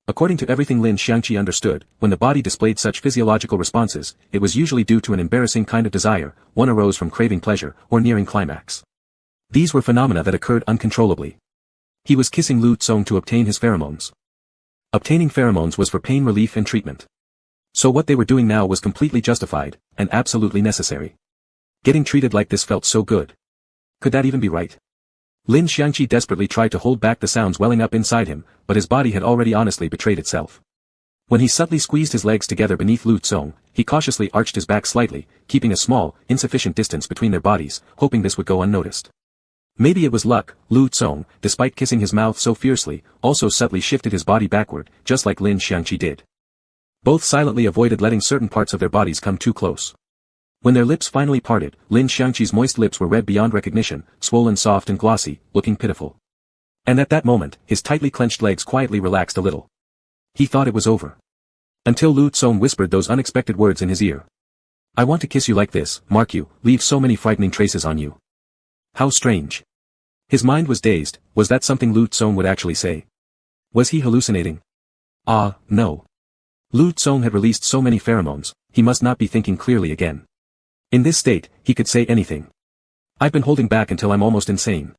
According to everything Lin Xiangqi understood, when the body displayed such physiological responses, it was usually due to an embarrassing kind of desire, one arose from craving pleasure, or nearing climax. These were phenomena that occurred uncontrollably. He was kissing Lu Tsong to obtain his pheromones. Obtaining pheromones was for pain relief and treatment. So what they were doing now was completely justified, and absolutely necessary. Getting treated like this felt so good. Could that even be right? Lin Xiangqi desperately tried to hold back the sounds welling up inside him, but his body had already honestly betrayed itself. When he subtly squeezed his legs together beneath Lu Tsong, he cautiously arched his back slightly, keeping a small, insufficient distance between their bodies, hoping this would go unnoticed. Maybe it was luck, Lu Tsong, despite kissing his mouth so fiercely, also subtly shifted his body backward, just like Lin Xiangqi did. Both silently avoided letting certain parts of their bodies come too close. When their lips finally parted, Lin Xiangqi's moist lips were red beyond recognition, swollen soft and glossy, looking pitiful. And at that moment, his tightly clenched legs quietly relaxed a little. He thought it was over. Until Lu Tsong whispered those unexpected words in his ear. "I want to kiss you like this, mark you, leave so many frightening traces on you." How strange. His mind was dazed. Was that something Lu Tsong would actually say? Was he hallucinating? Ah, no. Lu Tsong had released so many pheromones, he must not be thinking clearly again. In this state, he could say anything. I've been holding back until I'm almost insane.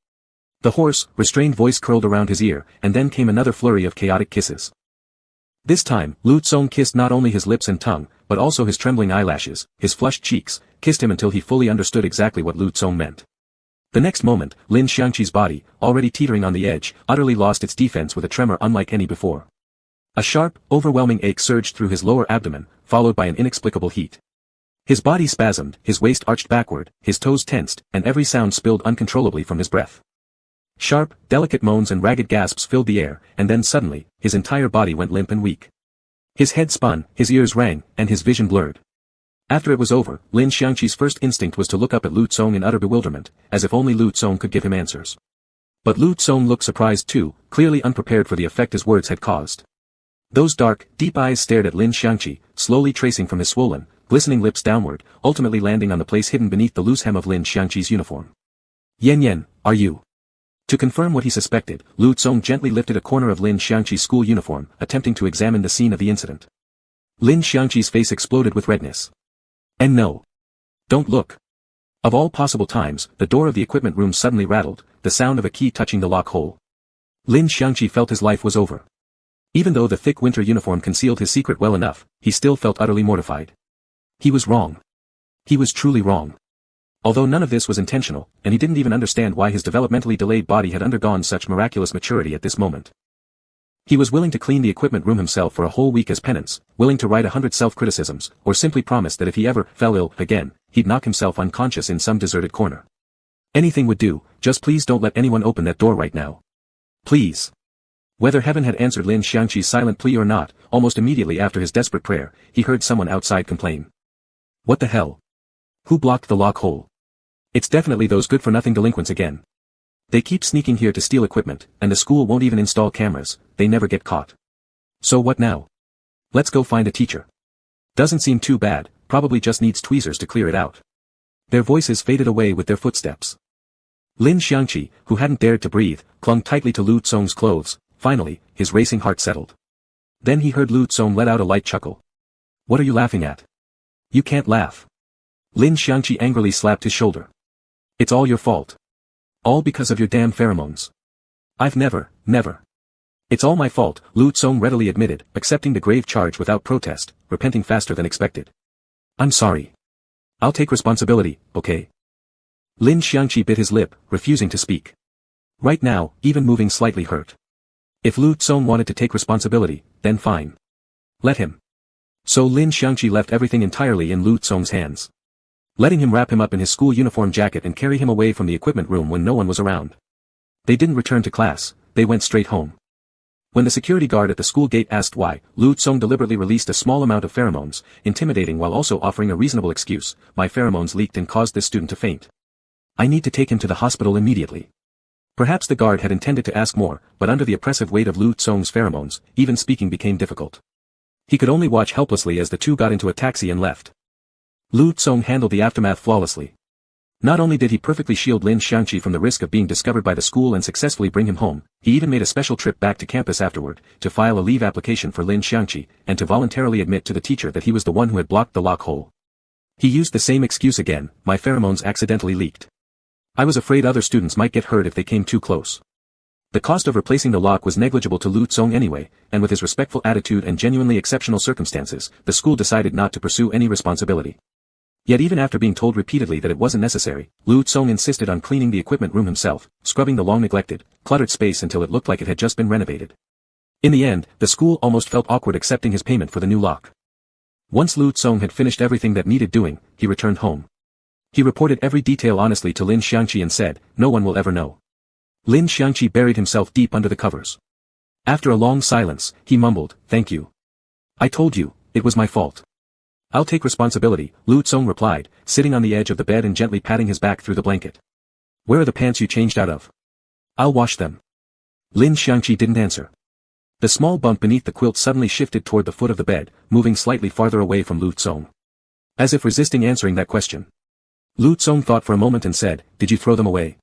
The hoarse, restrained voice curled around his ear, and then came another flurry of chaotic kisses. This time, Lu Tsong kissed not only his lips and tongue, but also his trembling eyelashes, his flushed cheeks, kissed him until he fully understood exactly what Lu Tsong meant. The next moment, Lin Xiangqi's body, already teetering on the edge, utterly lost its defense with a tremor unlike any before. A sharp, overwhelming ache surged through his lower abdomen, followed by an inexplicable heat. His body spasmed, his waist arched backward, his toes tensed, and every sound spilled uncontrollably from his breath. Sharp, delicate moans and ragged gasps filled the air, and then suddenly, his entire body went limp and weak. His head spun, his ears rang, and his vision blurred. After it was over, Lin Xiangqi's first instinct was to look up at Lu Tsong in utter bewilderment, as if only Lu Tsong could give him answers. But Lu Tsong looked surprised too, clearly unprepared for the effect his words had caused. Those dark, deep eyes stared at Lin Xiangqi, slowly tracing from his swollen, glistening lips downward, ultimately landing on the place hidden beneath the loose hem of Lin Xiangqi's uniform. Yan, are you? To confirm what he suspected, Lu Tsong gently lifted a corner of Lin Xiangqi's school uniform, attempting to examine the scene of the incident. Lin Xiangqi's face exploded with redness. And no. Don't look. Of all possible times, the door of the equipment room suddenly rattled, the sound of a key touching the lock hole. Lin Xiangqi felt his life was over. Even though the thick winter uniform concealed his secret well enough, he still felt utterly mortified. He was wrong. He was truly wrong. Although none of this was intentional, and he didn't even understand why his developmentally delayed body had undergone such miraculous maturity at this moment. He was willing to clean the equipment room himself for a whole week as penance, willing to write 100 self-criticisms, or simply promise that if he ever fell ill again, he'd knock himself unconscious in some deserted corner. Anything would do, just please don't let anyone open that door right now. Please. Whether heaven had answered Lin Xiangqi's silent plea or not, almost immediately after his desperate prayer, he heard someone outside complain. What the hell? Who blocked the lock hole? It's definitely those good-for-nothing delinquents again. They keep sneaking here to steal equipment, and the school won't even install cameras, they never get caught. So what now? Let's go find a teacher. Doesn't seem too bad, probably just needs tweezers to clear it out. Their voices faded away with their footsteps. Lin Xiangqi, who hadn't dared to breathe, clung tightly to Lu Tsong's clothes. Finally, his racing heart settled. Then he heard Lu Tsong let out a light chuckle. What are you laughing at? You can't laugh. Lin Xiangqi angrily slapped his shoulder. It's all your fault. All because of your damn pheromones. I've never. It's all my fault, Lu Tsong readily admitted, accepting the grave charge without protest, repenting faster than expected. I'm sorry. I'll take responsibility, okay? Lin Xiangqi bit his lip, refusing to speak. Right now, even moving slightly hurt. If Lu Tsong wanted to take responsibility, then fine. Let him. So Lin Xiangqi left everything entirely in Lu Tsong's hands. Letting him wrap him up in his school uniform jacket and carry him away from the equipment room when no one was around. They didn't return to class, they went straight home. When the security guard at the school gate asked why, Lu Tsong deliberately released a small amount of pheromones, intimidating while also offering a reasonable excuse. My pheromones leaked and caused this student to faint. I need to take him to the hospital immediately. Perhaps the guard had intended to ask more, but under the oppressive weight of Lu Tsong's pheromones, even speaking became difficult. He could only watch helplessly as the two got into a taxi and left. Lu Tsong handled the aftermath flawlessly. Not only did he perfectly shield Lin Xiangqi from the risk of being discovered by the school and successfully bring him home, he even made a special trip back to campus afterward, to file a leave application for Lin Xiangqi, and to voluntarily admit to the teacher that he was the one who had blocked the lock hole. He used the same excuse again, my pheromones accidentally leaked. I was afraid other students might get hurt if they came too close. The cost of replacing the lock was negligible to Lu Tsong anyway, and with his respectful attitude and genuinely exceptional circumstances, the school decided not to pursue any responsibility. Yet even after being told repeatedly that it wasn't necessary, Lu Tsong insisted on cleaning the equipment room himself, scrubbing the long-neglected, cluttered space until it looked like it had just been renovated. In the end, the school almost felt awkward accepting his payment for the new lock. Once Lu Tsong had finished everything that needed doing, he returned home. He reported every detail honestly to Lin Xiangqi and said, no one will ever know. Lin Xiangqi buried himself deep under the covers. After a long silence, he mumbled, thank you. I told you, it was my fault. I'll take responsibility, Lu Tsong replied, sitting on the edge of the bed and gently patting his back through the blanket. Where are the pants you changed out of? I'll wash them. Lin Xiangqi didn't answer. The small bump beneath the quilt suddenly shifted toward the foot of the bed, moving slightly farther away from Lu Tsong. As if resisting answering that question. Lu Tsong thought for a moment and said, did you throw them away?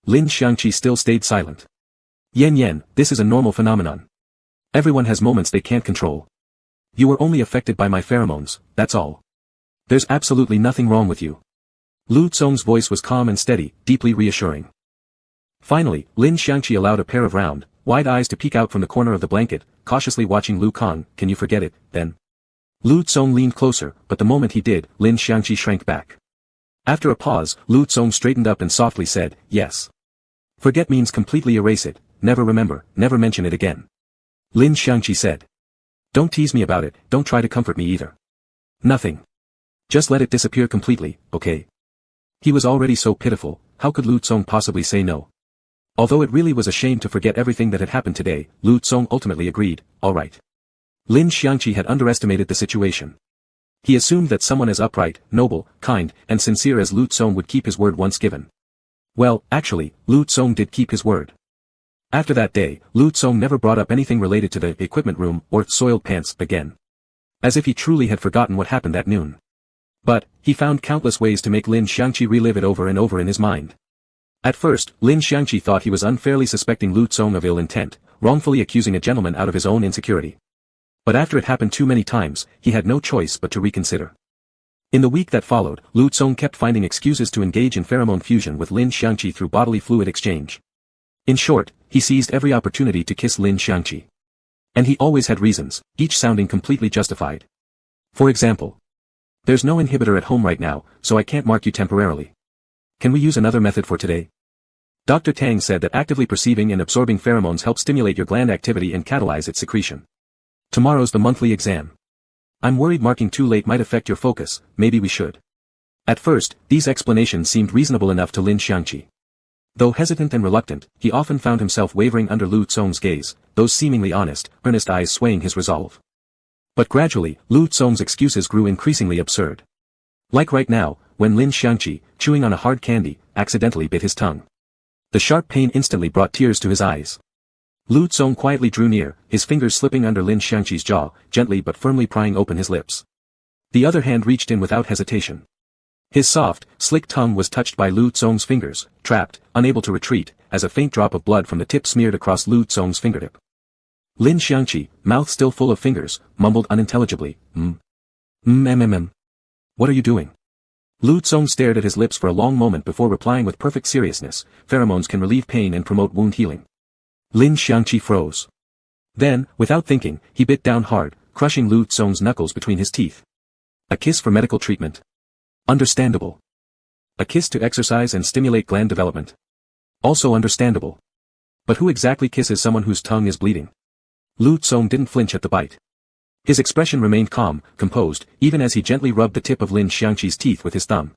Lin Xiangqi still stayed silent. Yan, this is a normal phenomenon. Everyone has moments they can't control. You were only affected by my pheromones, that's all. There's absolutely nothing wrong with you. Lu Tsong's voice was calm and steady, deeply reassuring. Finally, Lin Xiangqi allowed a pair of round, wide eyes to peek out from the corner of the blanket, cautiously watching Lu Kang. Can you forget it, then? Lu Tsong leaned closer, but the moment he did, Lin Xiangqi shrank back. After a pause, Lu Tsong straightened up and softly said, yes. Forget means completely erase it, never remember, never mention it again. Lin Xiangqi said. Don't tease me about it, don't try to comfort me either. Nothing. Just let it disappear completely, okay? He was already so pitiful, how could Lu Tsong possibly say no? Although it really was a shame to forget everything that had happened today, Lu Tsong ultimately agreed, alright. Lin Xiangqi had underestimated the situation. He assumed that someone as upright, noble, kind, and sincere as Lu Tsong would keep his word once given. Well, actually, Lu Tsong did keep his word. After that day, Lu Tsong never brought up anything related to the equipment room or soiled pants again. As if he truly had forgotten what happened that noon. But, he found countless ways to make Lin Xiangqi relive it over and over in his mind. At first, Lin Xiangqi thought he was unfairly suspecting Lu Tsong of ill intent, wrongfully accusing a gentleman out of his own insecurity. But after it happened too many times, he had no choice but to reconsider. In the week that followed, Lu Tsong kept finding excuses to engage in pheromone fusion with Lin Xiangqi through bodily fluid exchange. In short, he seized every opportunity to kiss Lin Xiangqi. And he always had reasons, each sounding completely justified. For example, there's no inhibitor at home right now, so I can't mark you temporarily. Can we use another method for today? Dr. Tang said that actively perceiving and absorbing pheromones help stimulate your gland activity and catalyze its secretion. Tomorrow's the monthly exam. I'm worried marking too late might affect your focus, maybe we should. At first, these explanations seemed reasonable enough to Lin Xiangqi. Though hesitant and reluctant, he often found himself wavering under Lu Tsong's gaze, those seemingly honest, earnest eyes swaying his resolve. But gradually, Lu Tsong's excuses grew increasingly absurd. Like right now, when Lin Xiangqi, chewing on a hard candy, accidentally bit his tongue. The sharp pain instantly brought tears to his eyes. Lu Tsong quietly drew near, his fingers slipping under Lin Xiangqi's jaw, gently but firmly prying open his lips. The other hand reached in without hesitation. His soft, slick tongue was touched by Lu Tsong's fingers, trapped, unable to retreat, as a faint drop of blood from the tip smeared across Lu Tsong's fingertip. Lin Xiangqi, mouth still full of fingers, mumbled unintelligibly, What are you doing? Lu Tsong stared at his lips for a long moment before replying with perfect seriousness, pheromones can relieve pain and promote wound healing. Lin Xiangqi froze. Then, without thinking, he bit down hard, crushing Lu Tsong's knuckles between his teeth. A kiss for medical treatment. Understandable. A kiss to exercise and stimulate gland development. Also understandable. But who exactly kisses someone whose tongue is bleeding? Lu Tsong didn't flinch at the bite. His expression remained calm, composed, even as he gently rubbed the tip of Lin Xiangqi's teeth with his thumb.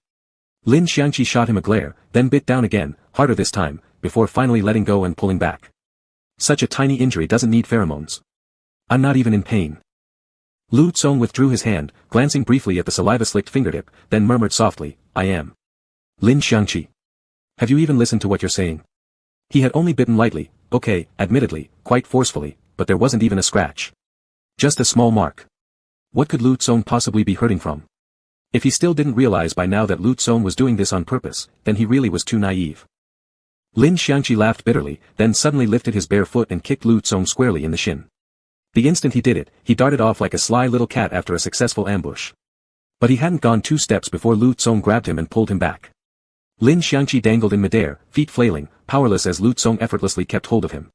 Lin Xiangqi shot him a glare, then bit down again, harder this time, before finally letting go and pulling back. Such a tiny injury doesn't need pheromones. I'm not even in pain. Lu Tsong withdrew his hand, glancing briefly at the saliva-slicked fingertip, then murmured softly, I am. Lin Xiangqi. Have you even listened to what you're saying? He had only bitten lightly, okay, admittedly, quite forcefully, but there wasn't even a scratch. Just a small mark. What could Lu Tsong possibly be hurting from? If he still didn't realize by now that Lu Tsong was doing this on purpose, then he really was too naive. Lin Xiangqi laughed bitterly, then suddenly lifted his bare foot and kicked Lu Tsong squarely in the shin. The instant he did it, he darted off like a sly little cat after a successful ambush. But he hadn't gone 2 steps before Lu Tsong grabbed him and pulled him back. Lin Xiangqi dangled in midair, feet flailing, powerless as Lu Tsong effortlessly kept hold of him.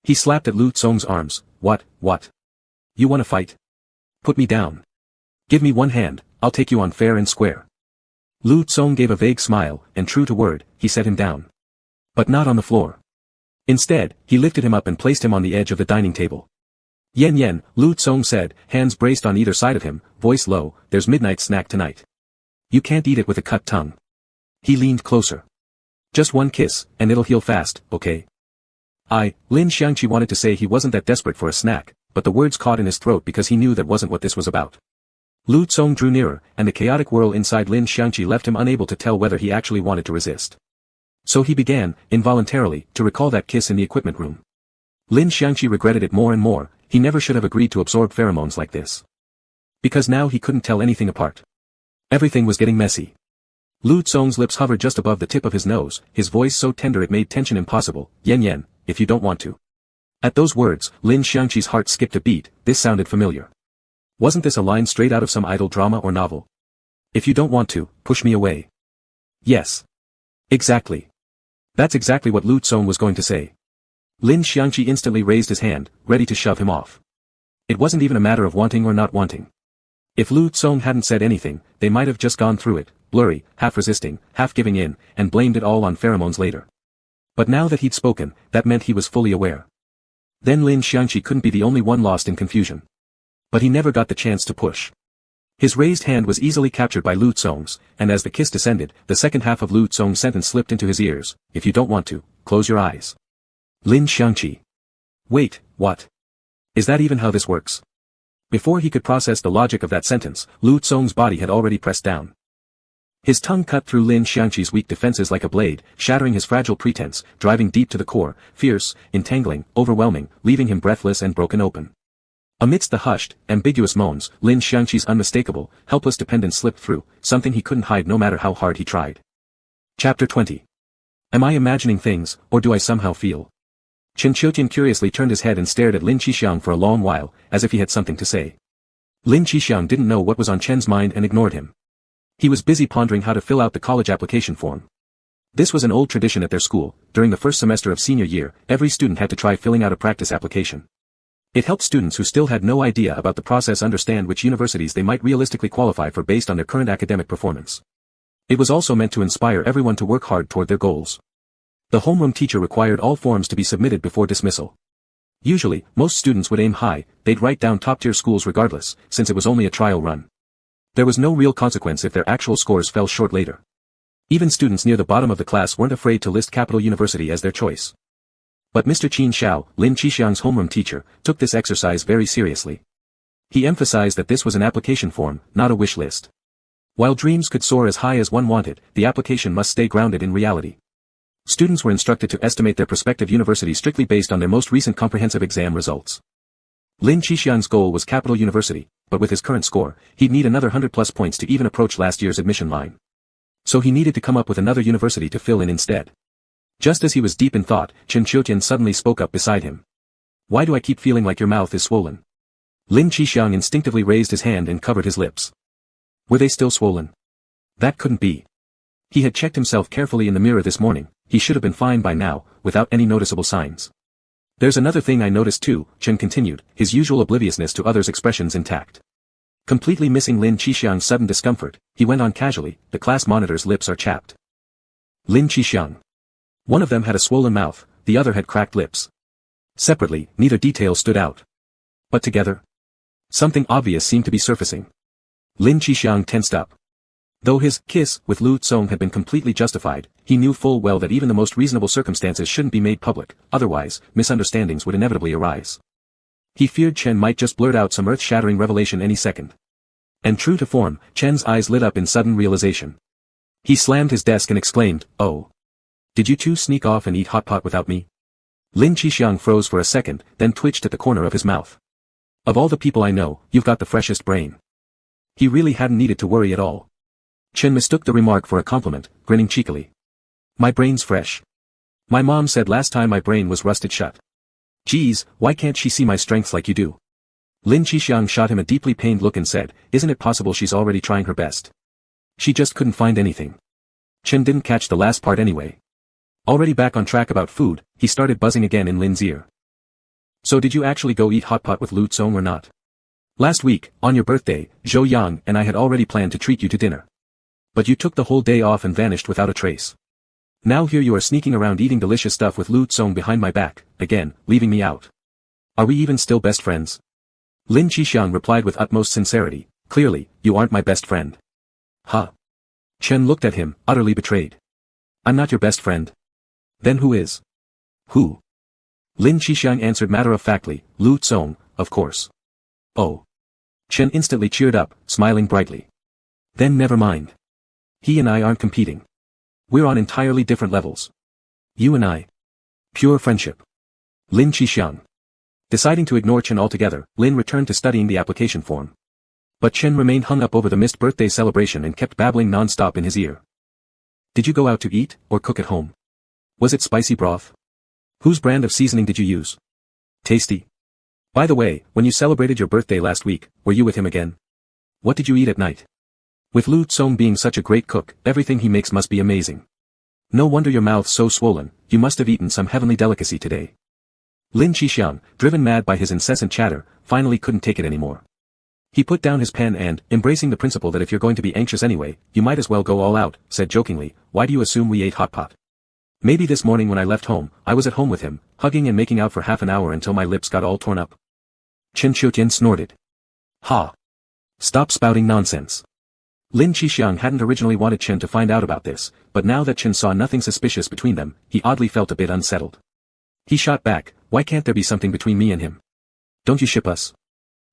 He slapped at Lu Tsong's arms. What? You wanna fight? Put me down. Give me one hand, I'll take you on fair and square. Lu Tsong gave a vague smile, and true to word, he set him down. But not on the floor. Instead, he lifted him up and placed him on the edge of the dining table. Yen, Lu Tsong said, hands braced on either side of him, voice low, there's midnight snack tonight. You can't eat it with a cut tongue. He leaned closer. Just one kiss, and it'll heal fast, okay? Lin Xiangqi wanted to say he wasn't that desperate for a snack, but the words caught in his throat because he knew that wasn't what this was about. Lu Tsong drew nearer, and the chaotic whirl inside Lin Xiangqi left him unable to tell whether he actually wanted to resist. So he began, involuntarily, to recall that kiss in the equipment room. Lin Xiangqi regretted it more and more, he never should have agreed to absorb pheromones like this. Because now he couldn't tell anything apart. Everything was getting messy. Lu Tsong's lips hovered just above the tip of his nose, his voice so tender it made tension impossible, Yen, if you don't want to. At those words, Lin Xiangqi's heart skipped a beat, this sounded familiar. Wasn't this a line straight out of some idle drama or novel? If you don't want to, push me away. Yes. Exactly. That's exactly what Lu Tsong was going to say. Lin Xiangqi instantly raised his hand, ready to shove him off. It wasn't even a matter of wanting or not wanting. If Lu Tsong hadn't said anything, they might have just gone through it, blurry, half resisting, half giving in, and blamed it all on pheromones later. But now that he'd spoken, that meant he was fully aware. Then Lin Xiangqi couldn't be the only one lost in confusion. But he never got the chance to push. His raised hand was easily captured by Lu Tsong's, and as the kiss descended, the second half of Lu Tsong's sentence slipped into his ears. If you don't want to, close your eyes. Lin Xiangqi. Wait, what? Is that even how this works? Before he could process the logic of that sentence, Lu Tsong's body had already pressed down. His tongue cut through Lin Xiangqi's weak defenses like a blade, shattering his fragile pretense, driving deep to the core, fierce, entangling, overwhelming, leaving him breathless and broken open. Amidst the hushed, ambiguous moans, Lin Xiangqi's unmistakable, helpless dependence slipped through, something he couldn't hide no matter how hard he tried. Chapter 20. Am I imagining things, or do I somehow feel? Chen Qiutian curiously turned his head and stared at Lin Xiang for a long while, as if he had something to say. Lin Xiang didn't know what was on Chen's mind and ignored him. He was busy pondering how to fill out the college application form. This was an old tradition at their school. During the first semester of senior year, every student had to try filling out a practice application. It helped students who still had no idea about the process understand which universities they might realistically qualify for based on their current academic performance. It was also meant to inspire everyone to work hard toward their goals. The homeroom teacher required all forms to be submitted before dismissal. Usually, most students would aim high, they'd write down top-tier schools regardless, since it was only a trial run. There was no real consequence if their actual scores fell short later. Even students near the bottom of the class weren't afraid to list Capital University as their choice. But Mr. Qin Xiao, Lin Xiang's homeroom teacher, took this exercise very seriously. He emphasized that this was an application form, not a wish list. While dreams could soar as high as one wanted, the application must stay grounded in reality. Students were instructed to estimate their prospective university strictly based on their most recent comprehensive exam results. Lin Xiang's goal was Capital University, but with his current score, he'd need another 100+ points to even approach last year's admission line. So he needed to come up with another university to fill in instead. Just as he was deep in thought, Chen Qiutian suddenly spoke up beside him. Why do I keep feeling like your mouth is swollen? Lin Xiang instinctively raised his hand and covered his lips. Were they still swollen? That couldn't be. He had checked himself carefully in the mirror this morning. He should have been fine by now, without any noticeable signs. There's another thing I noticed too, Chen continued, his usual obliviousness to others' expressions intact. Completely missing Lin Xiang's sudden discomfort, he went on casually, the class monitor's lips are chapped. Lin Xiang. One of them had a swollen mouth, the other had cracked lips. Separately, neither detail stood out. But together? Something obvious seemed to be surfacing. Lin Xiang tensed up. Though his kiss with Lu Tsong had been completely justified, he knew full well that even the most reasonable circumstances shouldn't be made public, otherwise, misunderstandings would inevitably arise. He feared Chen might just blurt out some earth-shattering revelation any second. And true to form, Chen's eyes lit up in sudden realization. He slammed his desk and exclaimed, "Oh! Did you two sneak off and eat hot pot without me?" Lin Xiang froze for a second, then twitched at the corner of his mouth. "Of all the people I know, you've got the freshest brain." He really hadn't needed to worry at all. Chen mistook the remark for a compliment, grinning cheekily. "My brain's fresh. My mom said last time my brain was rusted shut. Geez, why can't she see my strengths like you do?" Lin Xiang shot him a deeply pained look and said, "Isn't it possible she's already trying her best? She just couldn't find anything." Chen didn't catch the last part anyway. Already back on track about food, he started buzzing again in Lin's ear. "So did you actually go eat hot pot with Lu Tsong or not? Last week, on your birthday, Zhou Yang and I had already planned to treat you to dinner. But you took the whole day off and vanished without a trace. Now here you are sneaking around eating delicious stuff with Lu Tsong behind my back, again, leaving me out. Are we even still best friends?" Lin Xiang replied with utmost sincerity, "Clearly, you aren't my best friend." "Huh?" Chen looked at him, utterly betrayed. "I'm not your best friend. Then who is?" "Who?" Lin Xiang answered matter-of-factly, "Lu Tsong, of course." "Oh." Chen instantly cheered up, smiling brightly. "Then never mind. He and I aren't competing. We're on entirely different levels. You and I. Pure friendship." Lin Xiang. Deciding to ignore Chen altogether, Lin returned to studying the application form. But Chen remained hung up over the missed birthday celebration and kept babbling non-stop in his ear. "Did you go out to eat, or cook at home? Was it spicy broth? Whose brand of seasoning did you use? Tasty? By the way, when you celebrated your birthday last week, were you with him again? What did you eat at night? With Lu Tsong being such a great cook, everything he makes must be amazing. No wonder your mouth's so swollen, you must have eaten some heavenly delicacy today. Lin Xiangqi, driven mad by his incessant chatter, finally couldn't take it anymore. He put down his pen and, embracing the principle that if you're going to be anxious anyway, you might as well go all out, said jokingly, why do you assume we ate hot pot? Maybe this morning when I left home, I was at home with him, hugging and making out for half an hour until my lips got all torn up. Chen Qiutian snorted. Ha! Stop spouting nonsense. Lin Xiangqi hadn't originally wanted Chen to find out about this, but now that Chen saw nothing suspicious between them, he oddly felt a bit unsettled. He shot back, why can't there be something between me and him? Don't you ship us?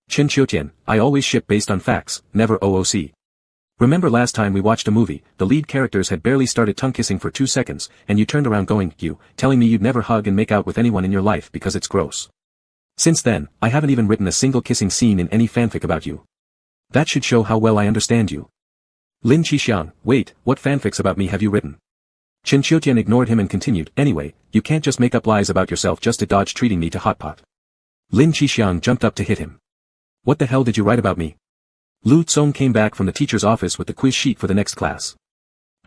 Chen Qiutian, I always ship based on facts, never OOC. Remember last time we watched a movie, the lead characters had barely started tongue-kissing for 2 seconds, and you turned around going, you, telling me you'd never hug and make out with anyone in your life because it's gross. Since then, I haven't even written a single kissing scene in any fanfic about you. That should show how well I understand you. Lin Xiangqi, wait, what fanfics about me have you written? Chen Qiutian ignored him and continued, anyway, you can't just make up lies about yourself just to dodge treating me to hot pot. Lin Xiangqi jumped up to hit him. What the hell did you write about me? Lu Tsong came back from the teacher's office with the quiz sheet for the next class.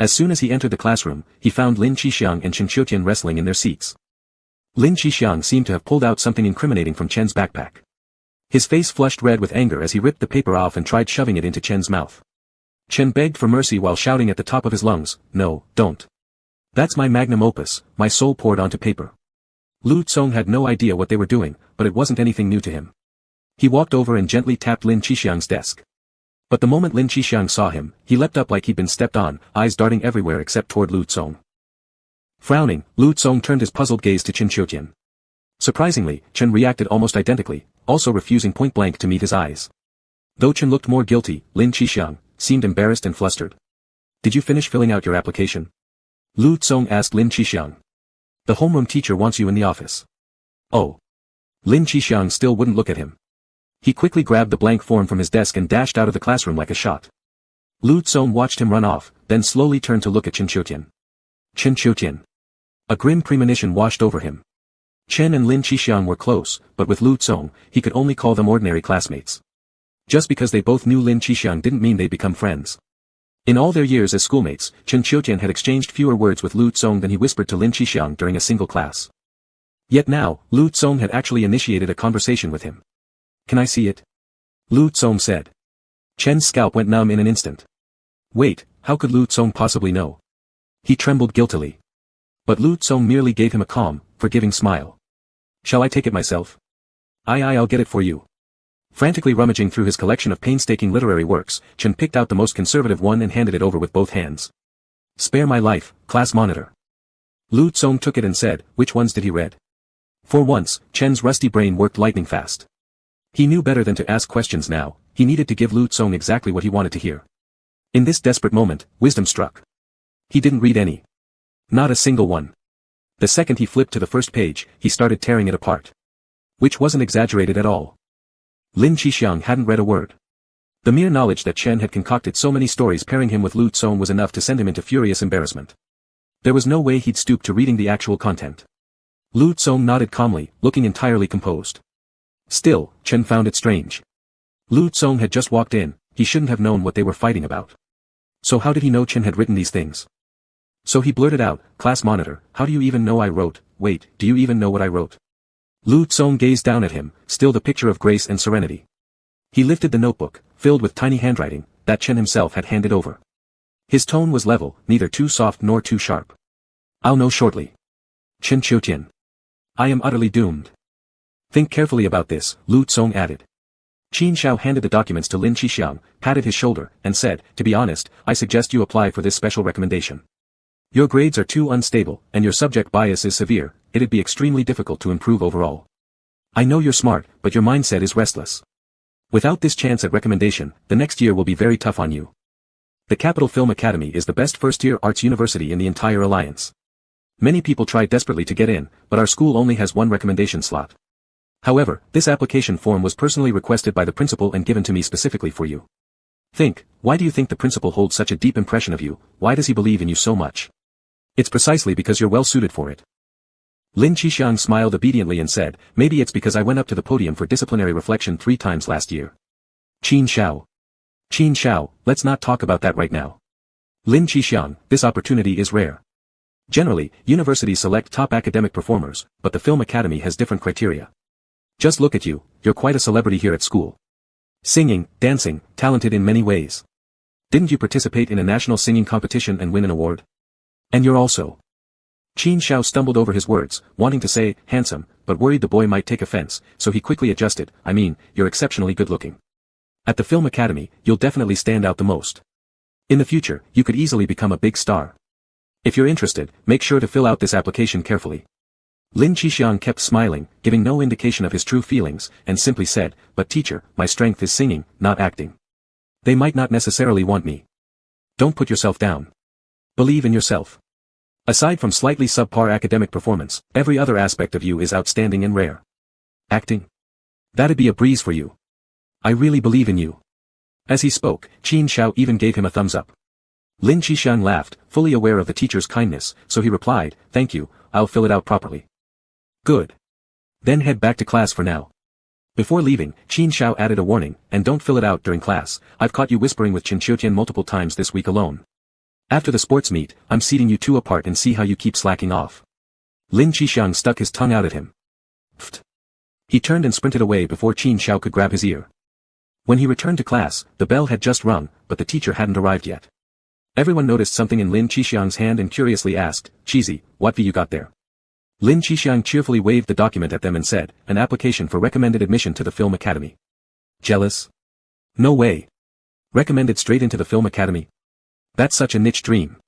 As soon as he entered the classroom, he found Lin Xiangqi and Chen Qiutian wrestling in their seats. Lin Xiangqi seemed to have pulled out something incriminating from Chen's backpack. His face flushed red with anger as he ripped the paper off and tried shoving it into Chen's mouth. Chen begged for mercy while shouting at the top of his lungs, no, don't. That's my magnum opus, my soul poured onto paper. Lu Tsong had no idea what they were doing, but it wasn't anything new to him. He walked over and gently tapped Lin Xiangqi's desk. But the moment Lin Xiangqi saw him, he leapt up like he'd been stepped on, eyes darting everywhere except toward Lu Tsong. Frowning, Lu Tsong turned his puzzled gaze to Chen Qiutian. Surprisingly, Chen reacted almost identically, also refusing point-blank to meet his eyes. Though Chen looked more guilty, Lin Xiangqi seemed embarrassed and flustered. Did you finish filling out your application? Lu Tsong asked Lin Xiangqi. The homeroom teacher wants you in the office. Oh. Lin Xiangqi still wouldn't look at him. He quickly grabbed the blank form from his desk and dashed out of the classroom like a shot. Lu Tsong watched him run off, then slowly turned to look at Chen Qiutian. Chen Qiutian. A grim premonition washed over him. Chen and Lin Xiangqi were close, but with Lu Tsong, he could only call them ordinary classmates. Just because they both knew Lin Xiangqi didn't mean they'd become friends. In all their years as schoolmates, Chen Qiutian had exchanged fewer words with Lu Tsong than he whispered to Lin Xiangqi during a single class. Yet now, Lu Tsong had actually initiated a conversation with him. Can I see it? Lu Tsong said. Chen's scalp went numb in an instant. Wait, how could Lu Tsong possibly know? He trembled guiltily. But Lu Tsong merely gave him a calm, forgiving smile. Shall I take it myself? I'll get it for you. Frantically rummaging through his collection of painstaking literary works, Chen picked out the most conservative one and handed it over with both hands. Spare my life, class monitor. Lu Tsong took it and said, which ones did he read? For once, Chen's rusty brain worked lightning fast. He knew better than to ask questions now, he needed to give Lu Tsong exactly what he wanted to hear. In this desperate moment, wisdom struck. He didn't read any. Not a single one. The second he flipped to the first page, he started tearing it apart. Which wasn't exaggerated at all. Lin Xiangqi hadn't read a word. The mere knowledge that Chen had concocted so many stories pairing him with Lu Tsong was enough to send him into furious embarrassment. There was no way he'd stoop to reading the actual content. Lu Tsong nodded calmly, looking entirely composed. Still, Chen found it strange. Lu Tsong had just walked in, he shouldn't have known what they were fighting about. So how did he know Chen had written these things? So he blurted out, class monitor, how do you even know I wrote, wait, do you even know what I wrote? Lu Tsong gazed down at him, still the picture of grace and serenity. He lifted the notebook, filled with tiny handwriting, that Chen himself had handed over. His tone was level, neither too soft nor too sharp. I'll know shortly. Chen Qiutian. I am utterly doomed. Think carefully about this, Lu Tsong added. Qin Xiao handed the documents to Lin Xiangqi, patted his shoulder, and said, to be honest, I suggest you apply for this special recommendation. Your grades are too unstable, and your subject bias is severe, it'd be extremely difficult to improve overall. I know you're smart, but your mindset is restless. Without this chance at recommendation, the next year will be very tough on you. The Capital Film Academy is the best first-year arts university in the entire alliance. Many people try desperately to get in, but our school only has one recommendation slot. However, this application form was personally requested by the principal and given to me specifically for you. Think, why do you think the principal holds such a deep impression of you, why does he believe in you so much? It's precisely because you're well suited for it. Lin Xiangqi smiled obediently and said, maybe it's because I went up to the podium for disciplinary reflection 3 times last year. Qin Xiao, let's not talk about that right now. Lin Xiangqi, this opportunity is rare. Generally, universities select top academic performers, but the Film Academy has different criteria. Just look at you, you're quite a celebrity here at school. Singing, dancing, talented in many ways. Didn't you participate in a national singing competition and win an award? And you're also. Qin Xiao stumbled over his words, wanting to say, handsome, but worried the boy might take offense, so he quickly adjusted, I mean, you're exceptionally good-looking. At the Film Academy, you'll definitely stand out the most. In the future, you could easily become a big star. If you're interested, make sure to fill out this application carefully. Lin Xiangqi kept smiling, giving no indication of his true feelings, and simply said, but teacher, my strength is singing, not acting. They might not necessarily want me. Don't put yourself down. Believe in yourself. Aside from slightly subpar academic performance, every other aspect of you is outstanding and rare. Acting? That'd be a breeze for you. I really believe in you. As he spoke, Qin Xiao even gave him a thumbs up. Lin Xiangqi laughed, fully aware of the teacher's kindness, so he replied, thank you, I'll fill it out properly. Good. Then head back to class for now. Before leaving, Qin Xiao added a warning, and don't fill it out during class, I've caught you whispering with Chen Qiutian multiple times this week alone. After the sports meet, I'm seating you 2 apart and see how you keep slacking off. Lin Xiangqi stuck his tongue out at him. Pfft. He turned and sprinted away before Qin Xiao could grab his ear. When he returned to class, the bell had just rung, but the teacher hadn't arrived yet. Everyone noticed something in Lin Xiangqi's hand and curiously asked, Cheesy, what you got there? Lin Xiangqi cheerfully waved the document at them and said, an application for recommended admission to the Film Academy. Jealous? No way. Recommended straight into the Film Academy? That's such a niche dream.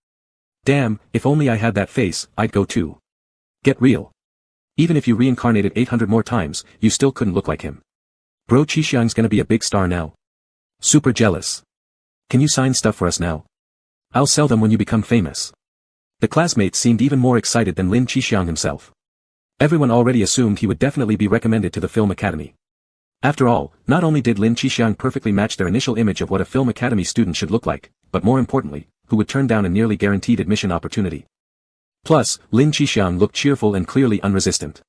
Damn, if only I had that face, I'd go too. Get real. Even if you reincarnated 800 more times, you still couldn't look like him. Bro, Xiangqi's gonna be a big star now. Super jealous. Can you sign stuff for us now? I'll sell them when you become famous. The classmates seemed even more excited than Lin Xiangqi himself. Everyone already assumed he would definitely be recommended to the Film Academy. After all, not only did Lin Xiangqi perfectly match their initial image of what a Film Academy student should look like, but more importantly, who would turn down a nearly guaranteed admission opportunity. Plus, Lin Xiangqi looked cheerful and clearly unresistant.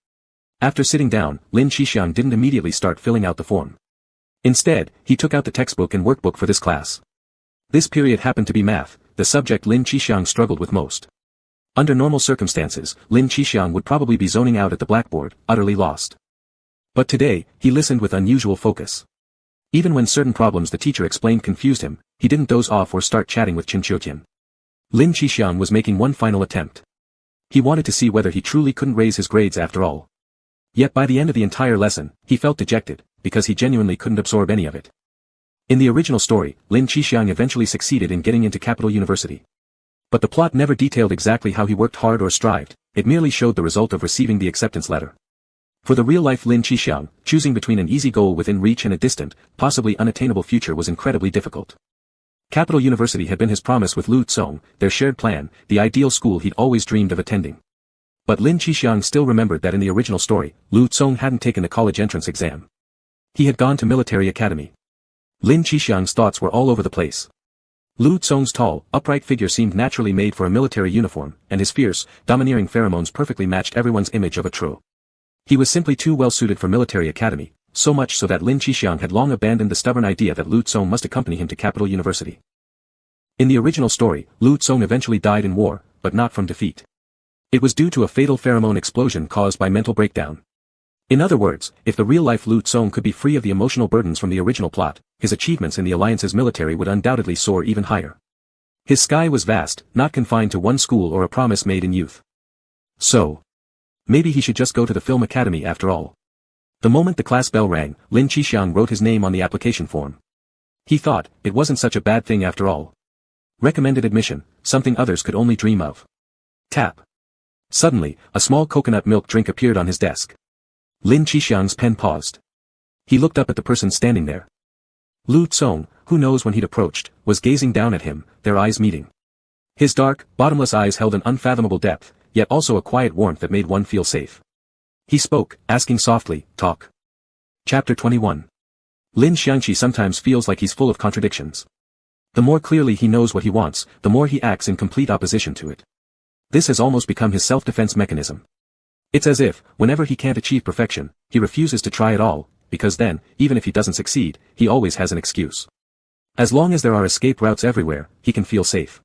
After sitting down, Lin Xiangqi didn't immediately start filling out the form. Instead, he took out the textbook and workbook for this class. This period happened to be math, the subject Lin Xiangqi struggled with most. Under normal circumstances, Lin Xiangqi would probably be zoning out at the blackboard, utterly lost. But today, he listened with unusual focus. Even when certain problems the teacher explained confused him, he didn't doze off or start chatting with Chen Qiutian. Lin Xiangqi was making one final attempt. He wanted to see whether he truly couldn't raise his grades after all. Yet by the end of the entire lesson, he felt dejected, because he genuinely couldn't absorb any of it. In the original story, Lin Xiangqi eventually succeeded in getting into Capital University. But the plot never detailed exactly how he worked hard or strived, it merely showed the result of receiving the acceptance letter. For the real-life Lin Xiangqi, choosing between an easy goal within reach and a distant, possibly unattainable future was incredibly difficult. Capital University had been his promise with Lu Tsong, their shared plan, the ideal school he'd always dreamed of attending. But Lin Xiangqi still remembered that in the original story, Lu Tsong hadn't taken the college entrance exam. He had gone to military academy. Lin Xiangqi's thoughts were all over the place. Lu Tsong's tall, upright figure seemed naturally made for a military uniform, and his fierce, domineering pheromones perfectly matched everyone's image of a true. He was simply too well suited for military academy, so much so that Lin Xiangqi had long abandoned the stubborn idea that Lu Tsong must accompany him to Capital University. In the original story, Lu Tsong eventually died in war, but not from defeat. It was due to a fatal pheromone explosion caused by mental breakdown. In other words, if the real-life Lu Tsong could be free of the emotional burdens from the original plot, his achievements in the Alliance's military would undoubtedly soar even higher. His sky was vast, not confined to one school or a promise made in youth. So, maybe he should just go to the Film Academy after all. The moment the class bell rang, Lin Xiangqi wrote his name on the application form. He thought, it wasn't such a bad thing after all. Recommended admission, something others could only dream of. Tap. Suddenly, a small coconut milk drink appeared on his desk. Lin Xiangqi's pen paused. He looked up at the person standing there. Lu Tsong, who knows when he'd approached, was gazing down at him, their eyes meeting. His dark, bottomless eyes held an unfathomable depth, yet also a quiet warmth that made one feel safe. He spoke, asking softly, talk. Chapter 21. Lin Xiangqi sometimes feels like he's full of contradictions. The more clearly he knows what he wants, the more he acts in complete opposition to it. This has almost become his self-defense mechanism. It's as if, whenever he can't achieve perfection, he refuses to try at all, because then, even if he doesn't succeed, he always has an excuse. As long as there are escape routes everywhere, he can feel safe.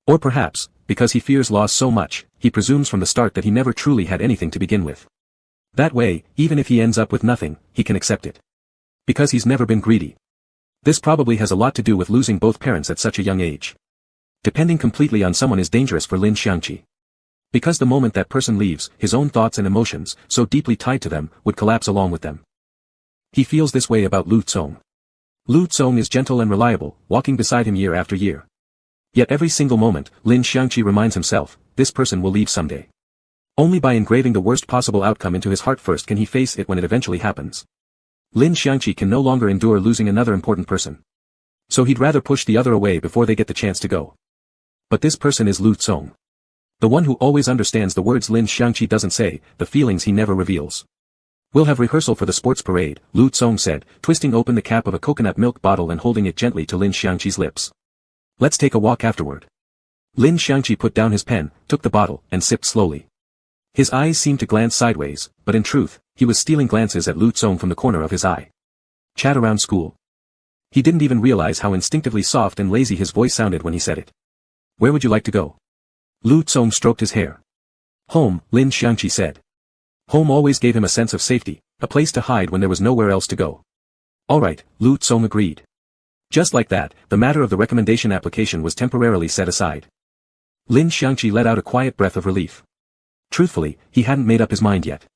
Or perhaps, because he fears loss so much, he presumes from the start that he never truly had anything to begin with. That way, even if he ends up with nothing, he can accept it. Because he's never been greedy. This probably has a lot to do with losing both parents at such a young age. Depending completely on someone is dangerous for Lin Xiangqi. Because the moment that person leaves, his own thoughts and emotions, so deeply tied to them, would collapse along with them. He feels this way about Lu Tsong. Lu Tsong is gentle and reliable, walking beside him year after year. Yet every single moment, Lin Xiangqi reminds himself, this person will leave someday. Only by engraving the worst possible outcome into his heart first can he face it when it eventually happens. Lin Xiangqi can no longer endure losing another important person. So he'd rather push the other away before they get the chance to go. But this person is Lu Tsong. The one who always understands the words Lin Xiangqi doesn't say, the feelings he never reveals. We'll have rehearsal for the sports parade, Lu Tsong said, twisting open the cap of a coconut milk bottle and holding it gently to Lin Xiangqi's lips. Let's take a walk afterward. Lin Xiangqi put down his pen, took the bottle, and sipped slowly. His eyes seemed to glance sideways, but in truth, he was stealing glances at Lu Tsong from the corner of his eye. Chat around school. He didn't even realize how instinctively soft and lazy his voice sounded when he said it. Where would you like to go? Lu Tsong stroked his hair. Home, Lin Xiangqi said. Home always gave him a sense of safety, a place to hide when there was nowhere else to go. Alright, Lu Tsong agreed. Just like that, the matter of the recommendation application was temporarily set aside. Lin Xiangqi let out a quiet breath of relief. Truthfully, he hadn't made up his mind yet.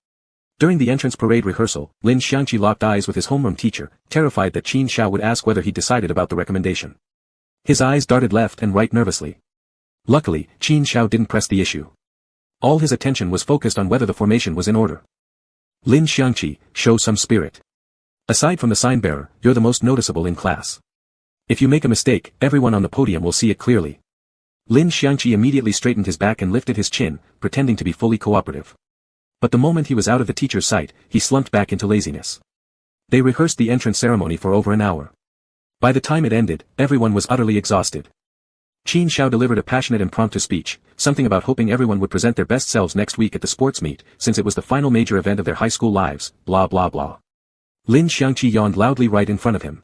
During the entrance parade rehearsal, Lin Xiangqi locked eyes with his homeroom teacher, terrified that Qin Xiao would ask whether he'd decided about the recommendation. His eyes darted left and right nervously. Luckily, Qin Xiao didn't press the issue. All his attention was focused on whether the formation was in order. Lin Xiangqi, show some spirit. Aside from the sign bearer, you're the most noticeable in class. If you make a mistake, everyone on the podium will see it clearly. Lin Xiangqi immediately straightened his back and lifted his chin, pretending to be fully cooperative. But the moment he was out of the teacher's sight, he slumped back into laziness. They rehearsed the entrance ceremony for over an hour. By the time it ended, everyone was utterly exhausted. Qin Xiao delivered a passionate impromptu speech, something about hoping everyone would present their best selves next week at the sports meet, since it was the final major event of their high school lives, blah blah blah. Lin Xiangqi yawned loudly right in front of him.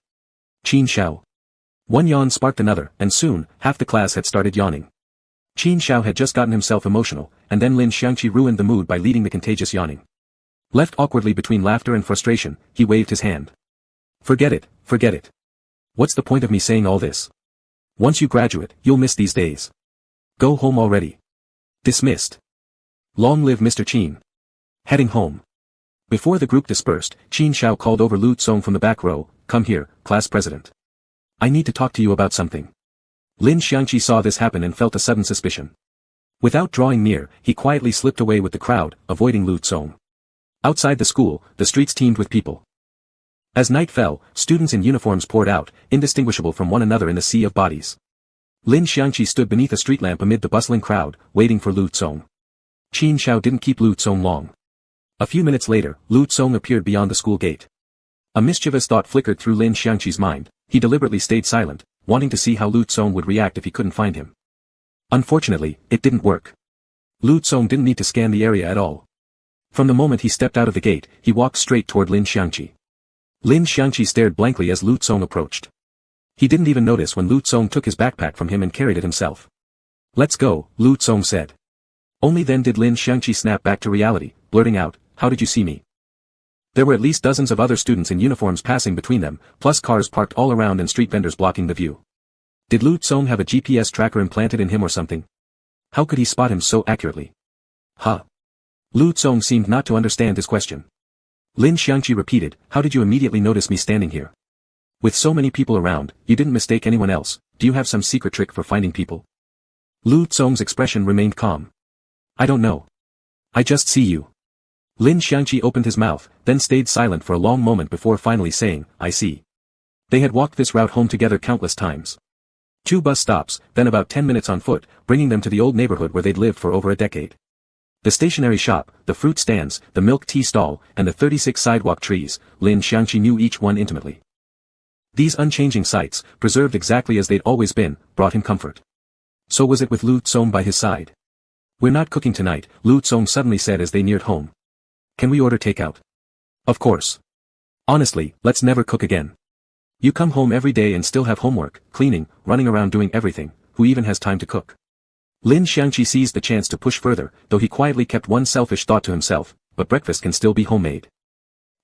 Qin Xiao. One yawn sparked another, and soon, half the class had started yawning. Qin Xiao had just gotten himself emotional, and then Lin Xiangqi ruined the mood by leading the contagious yawning. Left awkwardly between laughter and frustration, he waved his hand. Forget it, forget it. What's the point of me saying all this? Once you graduate, you'll miss these days. Go home already. Dismissed. Long live Mr. Qin. Heading home. Before the group dispersed, Qin Xiao called over Lu Tsong from the back row, come here, class president. I need to talk to you about something. Lin Xiangqi saw this happen and felt a sudden suspicion. Without drawing near, he quietly slipped away with the crowd, avoiding Lu Tsong. Outside the school, the streets teemed with people. As night fell, students in uniforms poured out, indistinguishable from one another in the sea of bodies. Lin Xiangqi stood beneath a street lamp amid the bustling crowd, waiting for Lu Tsong. Qin Xiao didn't keep Lu Tsong long. A few minutes later, Lu Tsong appeared beyond the school gate. A mischievous thought flickered through Lin Xiangqi's mind. He deliberately stayed silent, wanting to see how Lu Tsong would react if he couldn't find him. Unfortunately, it didn't work. Lu Tsong didn't need to scan the area at all. From the moment he stepped out of the gate, he walked straight toward Lin Xiangqi. Lin Xiangqi stared blankly as Lu Tsong approached. He didn't even notice when Lu Tsong took his backpack from him and carried it himself. Let's go, Lu Tsong said. Only then did Lin Xiangqi snap back to reality, blurting out, how did you see me? There were at least dozens of other students in uniforms passing between them, plus cars parked all around and street vendors blocking the view. Did Lu Tsong have a GPS tracker implanted in him or something? How could he spot him so accurately? Huh. Lu Tsong seemed not to understand his question. Lin Xiangqi repeated, how did you immediately notice me standing here? With so many people around, you didn't mistake anyone else. Do you have some secret trick for finding people? Lu Tsong's expression remained calm. I don't know. I just see you. Lin Xiangqi opened his mouth, then stayed silent for a long moment before finally saying, I see. They had walked this route home together countless times. 2 bus stops, then about 10 minutes on foot, bringing them to the old neighborhood where they'd lived for over a decade. The stationery shop, the fruit stands, the milk tea stall, and the 36 sidewalk trees, Lin Xiangqi knew each one intimately. These unchanging sights, preserved exactly as they'd always been, brought him comfort. So was it with Lu Tsong by his side. We're not cooking tonight, Lu Tsong suddenly said as they neared home. Can we order takeout? Of course. Honestly, let's never cook again. You come home every day and still have homework, cleaning, running around doing everything, who even has time to cook? Lin Xiangqi seized the chance to push further, though he quietly kept one selfish thought to himself, but breakfast can still be homemade.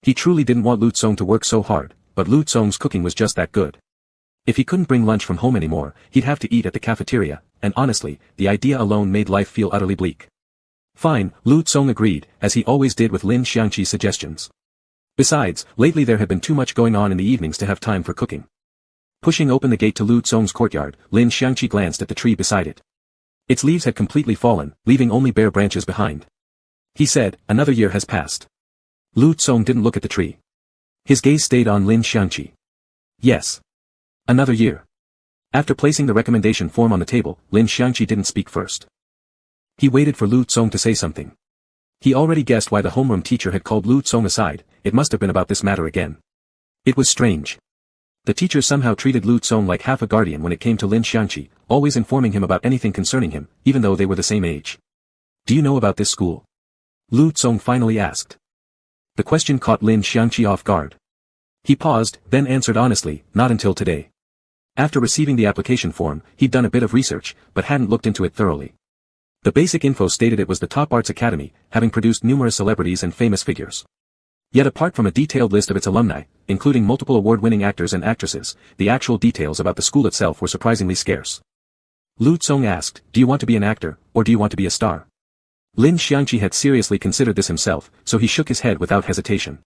He truly didn't want Lu Tsong to work so hard, but Lu Tsong's cooking was just that good. If he couldn't bring lunch from home anymore, he'd have to eat at the cafeteria, and honestly, the idea alone made life feel utterly bleak. Fine, Lu Tsong agreed, as he always did with Lin Xiangqi's suggestions. Besides, lately there had been too much going on in the evenings to have time for cooking. Pushing open the gate to Lu Tsong's courtyard, Lin Xiangqi glanced at the tree beside it. Its leaves had completely fallen, leaving only bare branches behind. He said, another year has passed. Lu Tsong didn't look at the tree. His gaze stayed on Lin Xiangqi. Yes. Another year. After placing the recommendation form on the table, Lin Xiangqi didn't speak first. He waited for Lu Tsong to say something. He already guessed why the homeroom teacher had called Lu Tsong aside, it must have been about this matter again. It was strange. The teacher somehow treated Lu Tsong like half a guardian when it came to Lin Xiangqi, always informing him about anything concerning him, even though they were the same age. Do you know about this school? Lu Tsong finally asked. The question caught Lin Xiangqi off guard. He paused, then answered honestly, not until today. After receiving the application form, he'd done a bit of research, but hadn't looked into it thoroughly. The basic info stated it was the top arts academy, having produced numerous celebrities and famous figures. Yet apart from a detailed list of its alumni, including multiple award-winning actors and actresses, the actual details about the school itself were surprisingly scarce. Lu Tsong asked, do you want to be an actor, or do you want to be a star? Lin Xiangqi had seriously considered this himself, so he shook his head without hesitation.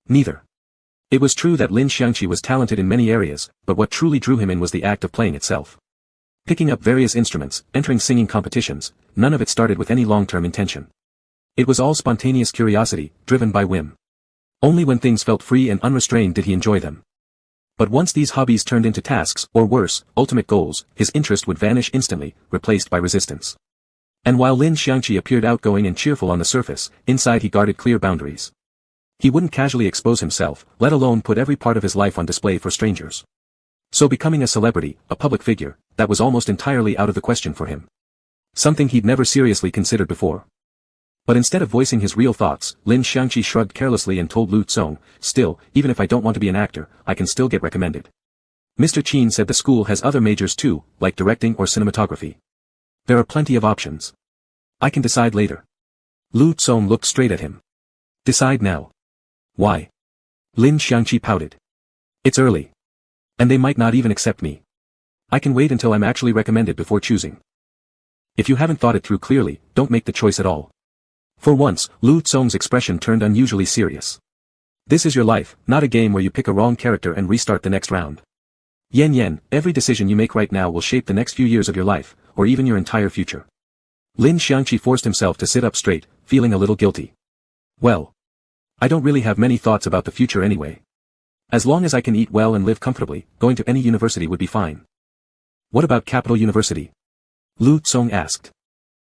Neither. It was true that Lin Xiangqi was talented in many areas, but what truly drew him in was the act of playing itself. Picking up various instruments, entering singing competitions, none of it started with any long-term intention. It was all spontaneous curiosity, driven by whim. Only when things felt free and unrestrained did he enjoy them. But once these hobbies turned into tasks, or worse, ultimate goals, his interest would vanish instantly, replaced by resistance. And while Lin Xiangqi appeared outgoing and cheerful on the surface, inside he guarded clear boundaries. He wouldn't casually expose himself, let alone put every part of his life on display for strangers. So becoming a celebrity, a public figure, that was almost entirely out of the question for him. Something he'd never seriously considered before. But instead of voicing his real thoughts, Lin Xiangqi shrugged carelessly and told Lu Tsong, still, even if I don't want to be an actor, I can still get recommended. Mr. Qin said the school has other majors too, like directing or cinematography. There are plenty of options. I can decide later. Lu Tsong looked straight at him. Decide now. Why? Lin Xiangqi pouted. It's early. And they might not even accept me. I can wait until I'm actually recommended before choosing. If you haven't thought it through clearly, don't make the choice at all. For once, Lu Tsong's expression turned unusually serious. This is your life, not a game where you pick a wrong character and restart the next round. Yen, every decision you make right now will shape the next few years of your life, or even your entire future. Lin Xiangqi forced himself to sit up straight, feeling a little guilty. Well, I don't really have many thoughts about the future anyway. As long as I can eat well and live comfortably, going to any university would be fine. What about Capital University? Lu Tsong asked.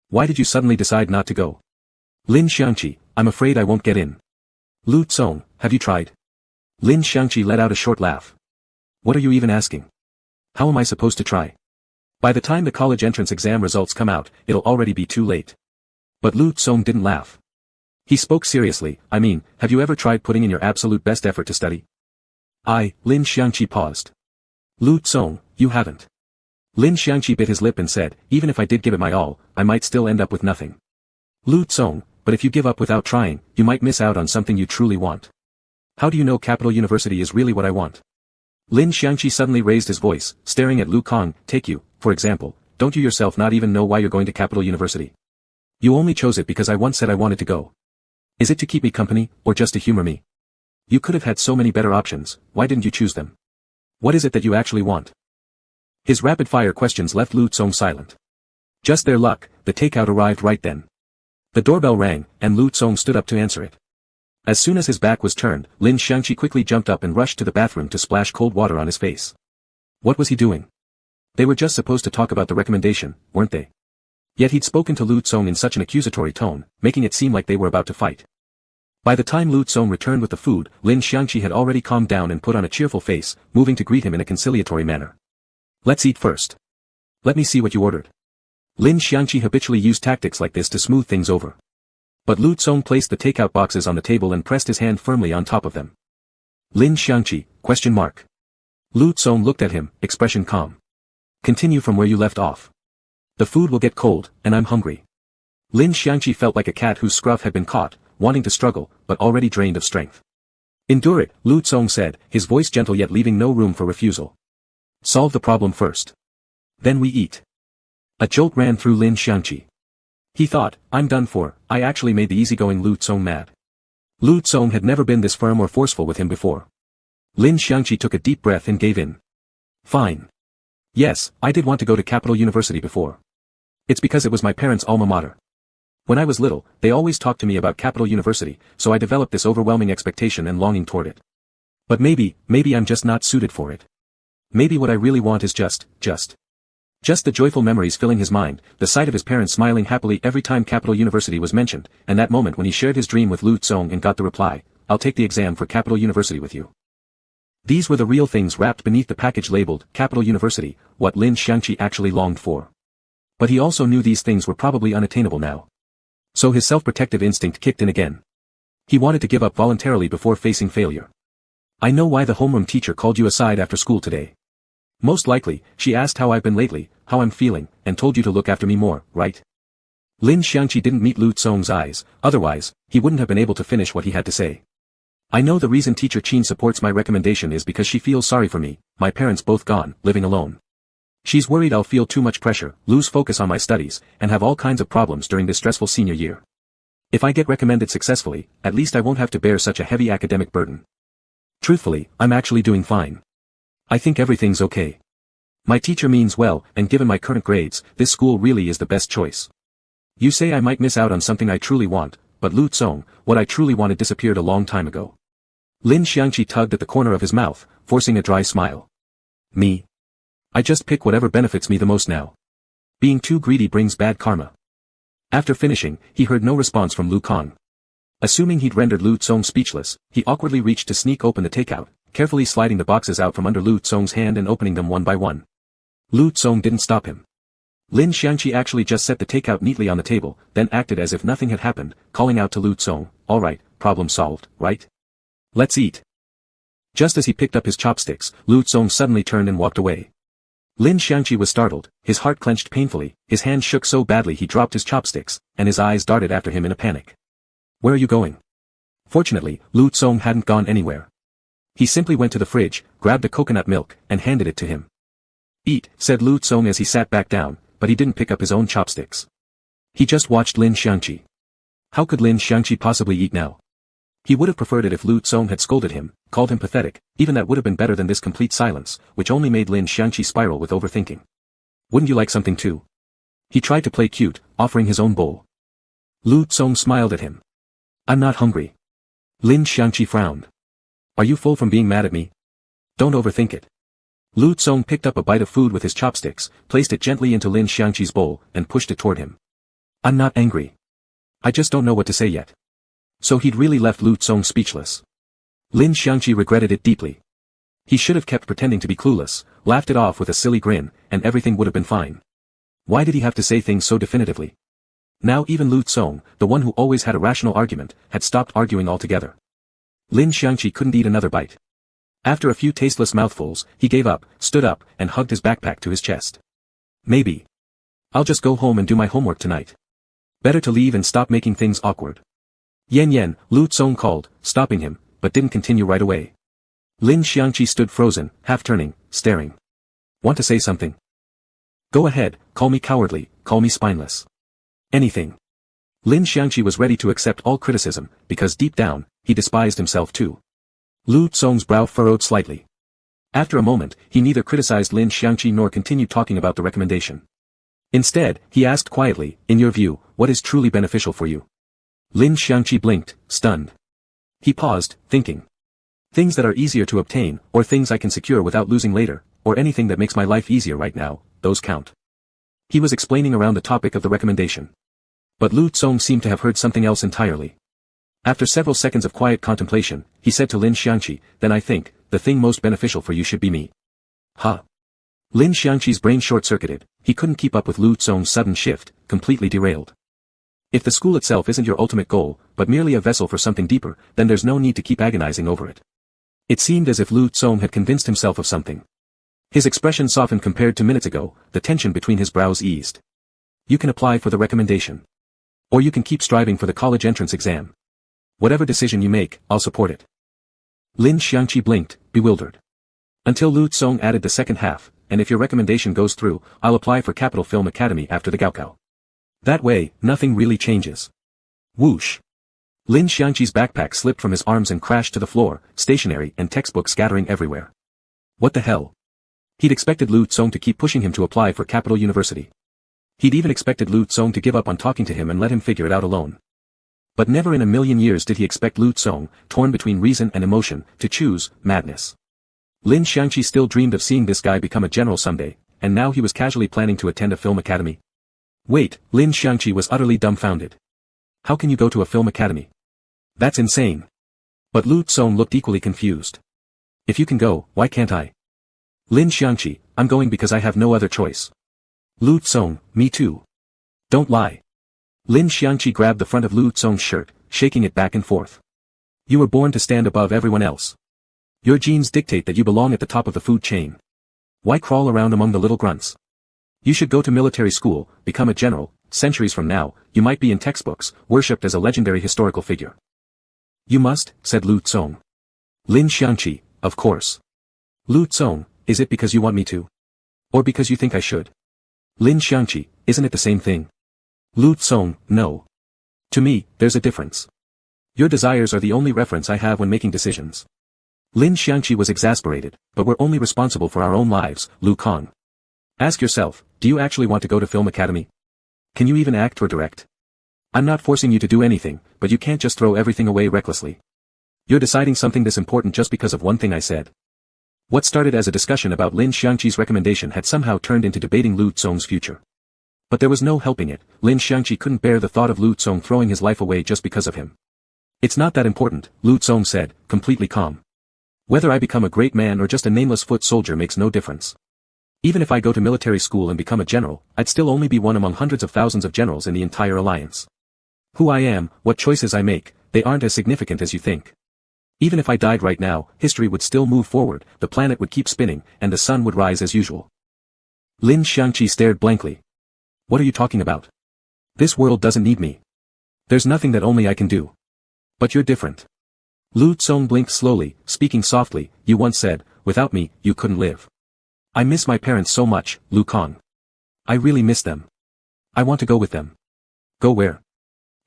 Why did you suddenly decide not to go? Lin Xiangqi, I'm afraid I won't get in. Lu Tsong, have you tried? Lin Xiangqi let out a short laugh. What are you even asking? How am I supposed to try? By the time the college entrance exam results come out, it'll already be too late. But Lu Tsong didn't laugh. He spoke seriously, I mean, have you ever tried putting in your absolute best effort to study? Lin Xiangqi paused. Lu Tsong, you haven't. Lin Xiangqi bit his lip and said, even if I did give it my all, I might still end up with nothing. Lu Tsong, but if you give up without trying, you might miss out on something you truly want. How do you know Capital University is really what I want? Lin Xiangqi suddenly raised his voice, staring at Lu Kang, take you, for example, don't you yourself not even know why you're going to Capital University? You only chose it because I once said I wanted to go. Is it to keep me company, or just to humor me? You could have had so many better options, why didn't you choose them? What is it that you actually want? His rapid-fire questions left Lu Tsong silent. Just their luck, the takeout arrived right then. The doorbell rang, and Lu Tsong stood up to answer it. As soon as his back was turned, Lin Xiangqi quickly jumped up and rushed to the bathroom to splash cold water on his face. What was he doing? They were just supposed to talk about the recommendation, weren't they? Yet he'd spoken to Lu Tsong in such an accusatory tone, making it seem like they were about to fight. By the time Lu Tsong returned with the food, Lin Xiangqi had already calmed down and put on a cheerful face, moving to greet him in a conciliatory manner. Let's eat first. Let me see what you ordered. Lin Xiangqi habitually used tactics like this to smooth things over. But Lu Tsong placed the takeout boxes on the table and pressed his hand firmly on top of them. Lin Xiangqi, ? Lu Tsong looked at him, expression calm. Continue from where you left off. The food will get cold, and I'm hungry. Lin Xiangqi felt like a cat whose scruff had been caught, wanting to struggle, but already drained of strength. Endure it, Lu Tsong said, his voice gentle yet leaving no room for refusal. Solve the problem first. Then we eat. A jolt ran through Lin Xiangqi. He thought, I'm done for, I actually made the easygoing Lu Tsong mad. Lu Tsong had never been this firm or forceful with him before. Lin Xiangqi took a deep breath and gave in. Fine. Yes, I did want to go to Capital University before. It's because it was my parents' alma mater. When I was little, they always talked to me about Capital University, so I developed this overwhelming expectation and longing toward it. But maybe I'm just not suited for it. Maybe what I really want is just the joyful memories filling his mind, the sight of his parents smiling happily every time Capital University was mentioned, and that moment when he shared his dream with Lu Tsong and got the reply, I'll take the exam for Capital University with you. These were the real things wrapped beneath the package labeled Capital University, what Lin Xiangqi actually longed for. But he also knew these things were probably unattainable now. So his self-protective instinct kicked in again. He wanted to give up voluntarily before facing failure. I know why the homeroom teacher called you aside after school today. Most likely, she asked how I've been lately, how I'm feeling, and told you to look after me more, right? Lin Xiangqi didn't meet Lu Tsong's eyes, otherwise, he wouldn't have been able to finish what he had to say. I know the reason Teacher Qin supports my recommendation is because she feels sorry for me, my parents both gone, living alone. She's worried I'll feel too much pressure, lose focus on my studies, and have all kinds of problems during this stressful senior year. If I get recommended successfully, at least I won't have to bear such a heavy academic burden. Truthfully, I'm actually doing fine. I think everything's okay. My teacher means well, and given my current grades, this school really is the best choice. You say I might miss out on something I truly want, but Lu Tsong, what I truly wanted disappeared a long time ago. Lin Xiangqi tugged at the corner of his mouth, forcing a dry smile. Me? I just pick whatever benefits me the most now. Being too greedy brings bad karma. After finishing, he heard no response from Lu Kang. Assuming he'd rendered Lu Tsong speechless, he awkwardly reached to sneak open the takeout, carefully sliding the boxes out from under Lu Tsong's hand and opening them one by one. Lu Tsong didn't stop him. Lin Xiangqi actually just set the takeout neatly on the table, then acted as if nothing had happened, calling out to Lu Tsong, alright, problem solved, right? Let's eat. Just as he picked up his chopsticks, Lu Tsong suddenly turned and walked away. Lin Xiangqi was startled, his heart clenched painfully, his hand shook so badly he dropped his chopsticks, and his eyes darted after him in a panic. Where are you going? Fortunately, Lu Tsong hadn't gone anywhere. He simply went to the fridge, grabbed the coconut milk, and handed it to him. Eat, said Lu Tsong as he sat back down, but he didn't pick up his own chopsticks. He just watched Lin Xiangqi. How could Lin Xiangqi possibly eat now? He would have preferred it if Lu Tsong had scolded him, called him pathetic, even that would have been better than this complete silence, which only made Lin Xiangqi spiral with overthinking. Wouldn't you like something too? He tried to play cute, offering his own bowl. Lu Tsong smiled at him. I'm not hungry. Lin Xiangqi frowned. Are you full from being mad at me? Don't overthink it. Lu Tsong picked up a bite of food with his chopsticks, placed it gently into Lin Xiangqi's bowl, and pushed it toward him. I'm not angry. I just don't know what to say yet. So he'd really left Lu Tsong speechless. Lin Xiangqi regretted it deeply. He should have kept pretending to be clueless, laughed it off with a silly grin, and everything would have been fine. Why did he have to say things so definitively? Now even Lu Tsong, the one who always had a rational argument, had stopped arguing altogether. Lin Xiangqi couldn't eat another bite. After a few tasteless mouthfuls, he gave up, stood up, and hugged his backpack to his chest. Maybe. I'll just go home and do my homework tonight. Better to leave and stop making things awkward. Yen, Lu Tsong called, stopping him, but didn't continue right away. Lin Xiangqi stood frozen, half turning, staring. Want to say something? Go ahead, call me cowardly, call me spineless. Anything. Lin Xiangqi was ready to accept all criticism, because deep down, he despised himself too. Lu Tsong's brow furrowed slightly. After a moment, he neither criticized Lin Xiangqi nor continued talking about the recommendation. Instead, he asked quietly, in your view, what is truly beneficial for you? Lin Xiangqi blinked, stunned. He paused, thinking. Things that are easier to obtain, or things I can secure without losing later, or anything that makes my life easier right now, those count. He was explaining around the topic of the recommendation. But Lu Tsong seemed to have heard something else entirely. After several seconds of quiet contemplation, he said to Lin Xiangqi, then I think, the thing most beneficial for you should be me. Huh? Lin Xiangqi's brain short-circuited, he couldn't keep up with Lu Tsong's sudden shift, completely derailed. If the school itself isn't your ultimate goal, but merely a vessel for something deeper, then there's no need to keep agonizing over it. It seemed as if Lu Tsong had convinced himself of something. His expression softened compared to minutes ago, the tension between his brows eased. You can apply for the recommendation. Or you can keep striving for the college entrance exam. Whatever decision you make, I'll support it. Lin Xiangqi blinked, bewildered. Until Lu Tsong added the second half, and if your recommendation goes through, I'll apply for Capital Film Academy after the Gaokao. That way, nothing really changes. Whoosh. Lin Xiangqi's backpack slipped from his arms and crashed to the floor, stationery and textbooks scattering everywhere. What the hell? He'd expected Lu Tsong to keep pushing him to apply for Capital University. He'd even expected Lu Tsong to give up on talking to him and let him figure it out alone. But never in a million years did he expect Lu Tsong, torn between reason and emotion, to choose madness. Lin Xiangqi still dreamed of seeing this guy become a general someday, and now he was casually planning to attend a film academy. Wait, Lin Xiangqi was utterly dumbfounded. How can you go to a film academy? That's insane. But Lu Tsong looked equally confused. If you can go, why can't I? Lin Xiangqi, I'm going because I have no other choice. Lu Tsong, me too. Don't lie. Lin Xiangqi grabbed the front of Lu Tsong's shirt, shaking it back and forth. You were born to stand above everyone else. Your genes dictate that you belong at the top of the food chain. Why crawl around among the little grunts? You should go to military school, become a general. Centuries from now, you might be in textbooks, worshipped as a legendary historical figure. You must, said Lu Tsong. Lin Xiangqi, of course. Lu Tsong, is it because you want me to? Or because you think I should? Lin Xiangqi, isn't it the same thing? Lu Tsong, no. To me, there's a difference. Your desires are the only reference I have when making decisions. Lin Xiangqi was exasperated, but we're only responsible for our own lives, Lu Kong. Ask yourself, do you actually want to go to film academy? Can you even act or direct? I'm not forcing you to do anything, but you can't just throw everything away recklessly. You're deciding something this important just because of one thing I said. What started as a discussion about Lin Xiangqi's recommendation had somehow turned into debating Lu Tsong's future. But there was no helping it, Lin Xiangqi couldn't bear the thought of Lu Tsong throwing his life away just because of him. It's not that important, Lu Tsong said, completely calm. Whether I become a great man or just a nameless foot soldier makes no difference. Even if I go to military school and become a general, I'd still only be one among hundreds of thousands of generals in the entire alliance. Who I am, what choices I make, they aren't as significant as you think. Even if I died right now, history would still move forward, the planet would keep spinning, and the sun would rise as usual. Lin Xiangqi stared blankly. What are you talking about? This world doesn't need me. There's nothing that only I can do. But you're different. Lu Tsong blinked slowly, speaking softly, you once said, without me, you couldn't live. I miss my parents so much, Lu Kong. I really miss them. I want to go with them. Go where?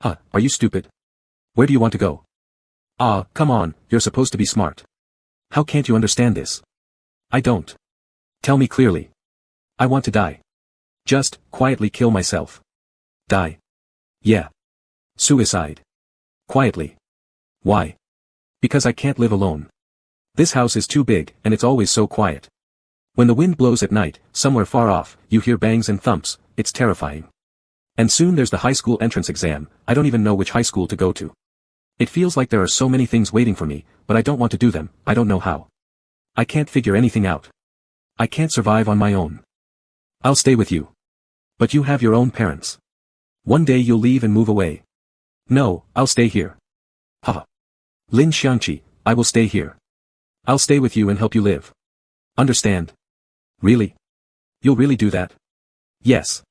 Are you stupid? Where do you want to go? Come on, you're supposed to be smart. How can't you understand this? I don't. Tell me clearly. I want to die. Just, quietly kill myself. Die. Yeah. Suicide. Quietly. Why? Because I can't live alone. This house is too big, and it's always so quiet. When the wind blows at night, somewhere far off, you hear bangs and thumps, it's terrifying. And soon there's the high school entrance exam, I don't even know which high school to go to. It feels like there are so many things waiting for me, but I don't want to do them, I don't know how. I can't figure anything out. I can't survive on my own. I'll stay with you. But you have your own parents. One day you'll leave and move away. No, I'll stay here. Haha. Lin Xiangqi, I will stay here. I'll stay with you and help you live. Understand? Really? You'll really do that? Yes.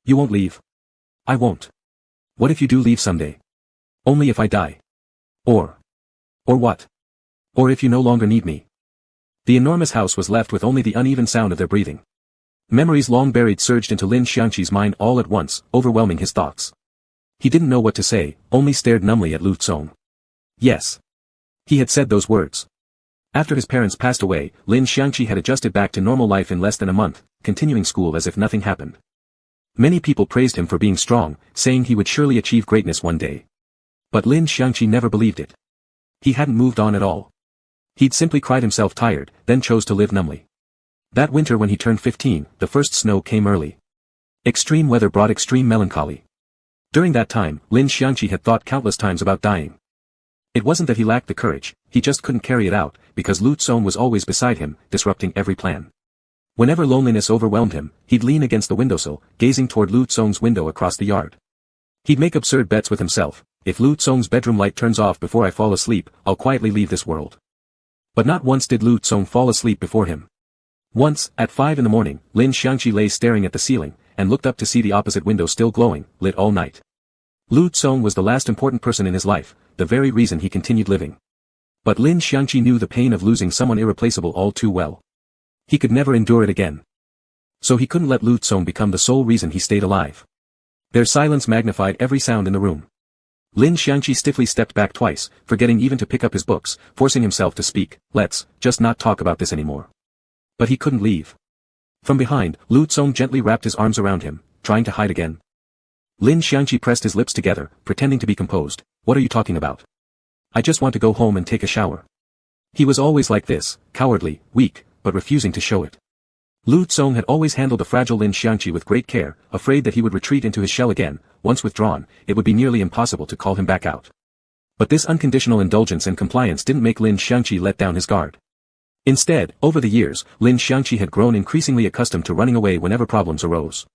You won't leave? I won't. What if you do leave someday? Only if I die. Or what? Or if you no longer need me. The enormous house was left with only the uneven sound of their breathing. Memories long buried surged into Lin Xiangqi's mind all at once, overwhelming his thoughts. He didn't know what to say, only stared numbly at Lu Tsong. Yes. He had said those words. After his parents passed away, Lin Xiangqi had adjusted back to normal life in less than a month, continuing school as if nothing happened. Many people praised him for being strong, saying he would surely achieve greatness one day. But Lin Xiangqi never believed it. He hadn't moved on at all. He'd simply cried himself tired, then chose to live numbly. That winter when he turned 15, the first snow came early. Extreme weather brought extreme melancholy. During that time, Lin Xiangqi had thought countless times about dying. It wasn't that he lacked the courage, he just couldn't carry it out, because Lu Tsong was always beside him, disrupting every plan. Whenever loneliness overwhelmed him, he'd lean against the windowsill, gazing toward Lu Tsong's window across the yard. He'd make absurd bets with himself. If Lu Tsong's bedroom light turns off before I fall asleep, I'll quietly leave this world. But not once did Lu Tsong fall asleep before him. Once, at 5 in the morning, Lin Xiangqi lay staring at the ceiling, and looked up to see the opposite window still glowing, lit all night. Lu Tsong was the last important person in his life, the very reason he continued living. But Lin Xiangqi knew the pain of losing someone irreplaceable all too well. He could never endure it again. So he couldn't let Lu Tsong become the sole reason he stayed alive. Their silence magnified every sound in the room. Lin Xiangqi stiffly stepped back twice, forgetting even to pick up his books, forcing himself to speak. Let's just not talk about this anymore. But he couldn't leave. From behind, Lu Tsong gently wrapped his arms around him, trying to hide again. Lin Xiangqi pressed his lips together, pretending to be composed. What are you talking about? I just want to go home and take a shower. He was always like this, cowardly, weak, but refusing to show it. Lu Tsong had always handled the fragile Lin Xiangqi with great care, afraid that he would retreat into his shell again. Once withdrawn, it would be nearly impossible to call him back out. But this unconditional indulgence and compliance didn't make Lin Xiangqi let down his guard. Instead, over the years, Lin Xiangqi had grown increasingly accustomed to running away whenever problems arose.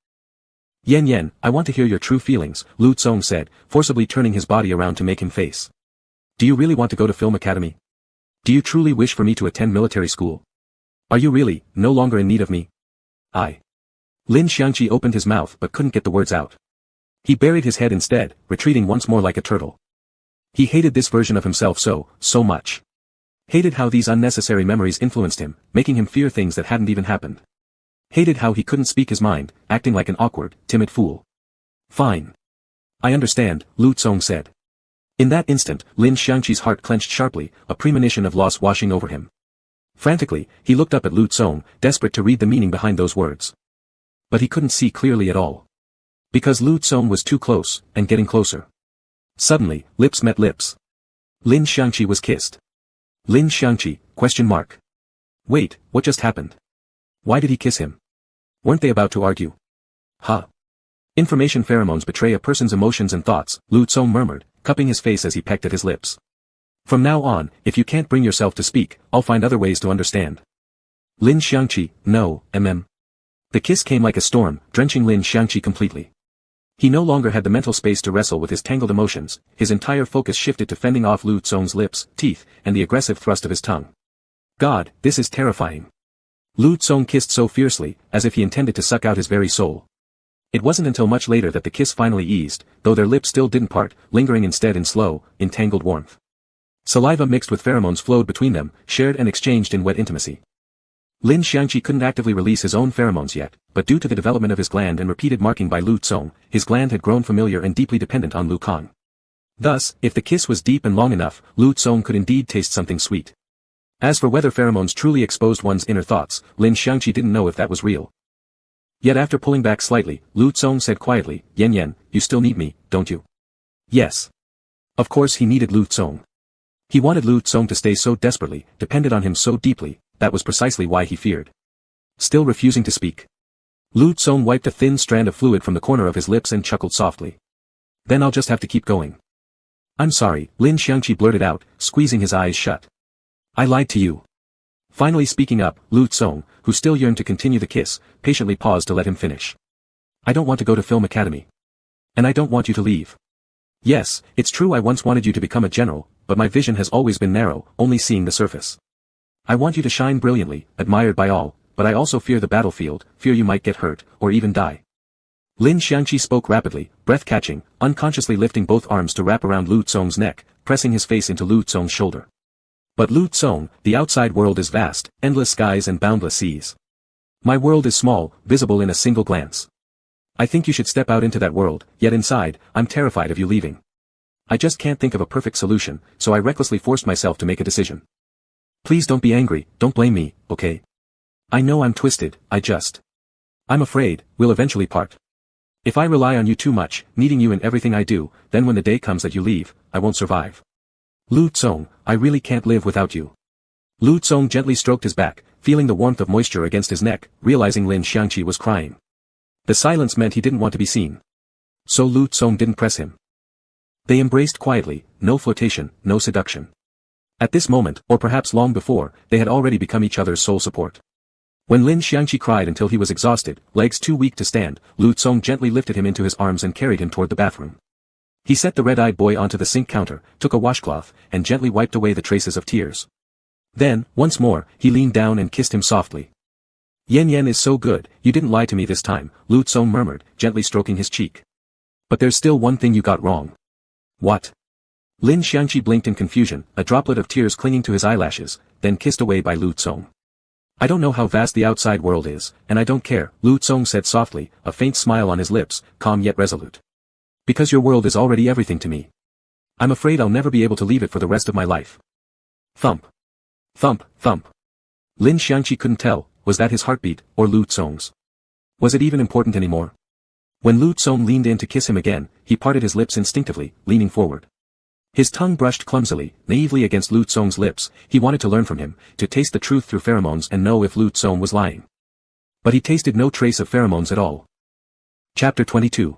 Yan, I want to hear your true feelings, Lu Tsong said, forcibly turning his body around to make him face. Do you really want to go to film academy? Do you truly wish for me to attend military school? Are you really, no longer in need of me? Lin Xiangqi opened his mouth but couldn't get the words out. He buried his head instead, retreating once more like a turtle. He hated this version of himself so much. Hated how these unnecessary memories influenced him, making him fear things that hadn't even happened. Hated how he couldn't speak his mind, acting like an awkward, timid fool. Fine. I understand, Lu Tsong said. In that instant, Lin Xiangqi's heart clenched sharply, a premonition of loss washing over him. Frantically, he looked up at Lu Tsong, desperate to read the meaning behind those words. But he couldn't see clearly at all. Because Lu Tsong was too close, and getting closer. Suddenly, lips met lips. Lin Xiangqi was kissed. Lin Xiangqi, ? Wait, what just happened? Why did he kiss him? Weren't they about to argue? Information pheromones betray a person's emotions and thoughts, Lu Tsong murmured, cupping his face as he pecked at his lips. From now on, if you can't bring yourself to speak, I'll find other ways to understand. Lin Xiangqi, no, The kiss came like a storm, drenching Lin Xiangqi completely. He no longer had the mental space to wrestle with his tangled emotions, his entire focus shifted to fending off Lu Tsong's lips, teeth, and the aggressive thrust of his tongue. God, this is terrifying. Lu Tsong kissed so fiercely, as if he intended to suck out his very soul. It wasn't until much later that the kiss finally eased, though their lips still didn't part, lingering instead in slow, entangled warmth. Saliva mixed with pheromones flowed between them, shared and exchanged in wet intimacy. Lin Xiangqi couldn't actively release his own pheromones yet, but due to the development of his gland and repeated marking by Lu Tsong, his gland had grown familiar and deeply dependent on Lu Kang. Thus, if the kiss was deep and long enough, Lu Tsong could indeed taste something sweet. As for whether pheromones truly exposed one's inner thoughts, Lin Xiangqi didn't know if that was real. Yet after pulling back slightly, Lu Tsong said quietly, Yan, you still need me, don't you? Yes. Of course he needed Lu Tsong. He wanted Lu Tsong to stay so desperately, depended on him so deeply, that was precisely why he feared. Still refusing to speak. Lu Tsong wiped a thin strand of fluid from the corner of his lips and chuckled softly. Then I'll just have to keep going. I'm sorry, Lin Xiangqi blurted out, squeezing his eyes shut. I lied to you. Finally speaking up, Lu Tsong, who still yearned to continue the kiss, patiently paused to let him finish. I don't want to go to film academy. And I don't want you to leave. Yes, it's true I once wanted you to become a general, but my vision has always been narrow, only seeing the surface. I want you to shine brilliantly, admired by all, but I also fear the battlefield, fear you might get hurt, or even die. Lin Xiangqi spoke rapidly, breath-catching, unconsciously lifting both arms to wrap around Lu Tsong's neck, pressing his face into Lu Tsong's shoulder. But Lu Tsong, the outside world is vast, endless skies and boundless seas. My world is small, visible in a single glance. I think you should step out into that world, yet inside, I'm terrified of you leaving. I just can't think of a perfect solution, so I recklessly forced myself to make a decision. Please don't be angry, don't blame me, okay? I know I'm twisted, I'm afraid, we'll eventually part. If I rely on you too much, needing you in everything I do, then when the day comes that you leave, I won't survive. Lu Tsong, I really can't live without you. Lu Tsong gently stroked his back, feeling the warmth of moisture against his neck, realizing Lin Xiangqi was crying. The silence meant he didn't want to be seen. So Lu Tsong didn't press him. They embraced quietly, no flirtation, no seduction. At this moment, or perhaps long before, they had already become each other's sole support. When Lin Xiangqi cried until he was exhausted, legs too weak to stand, Lu Tsong gently lifted him into his arms and carried him toward the bathroom. He set the red-eyed boy onto the sink counter, took a washcloth, and gently wiped away the traces of tears. Then, once more, he leaned down and kissed him softly. "Yen Yen is so good, you didn't lie to me this time," Lu Tsong murmured, gently stroking his cheek. "But there's still one thing you got wrong." "What?" Lin Xiangqi blinked in confusion, a droplet of tears clinging to his eyelashes, then kissed away by Lu Tsong. "I don't know how vast the outside world is, and I don't care," Lu Tsong said softly, a faint smile on his lips, calm yet resolute. "Because your world is already everything to me. I'm afraid I'll never be able to leave it for the rest of my life." Thump. Thump, thump. Lin Xiangqi couldn't tell, was that his heartbeat, or Lu Tsong's? Was it even important anymore? When Lu Tsong leaned in to kiss him again, he parted his lips instinctively, leaning forward. His tongue brushed clumsily, naively against Lu Tsong's lips. He wanted to learn from him, to taste the truth through pheromones and know if Lu Tsong was lying. But he tasted no trace of pheromones at all. Chapter 22.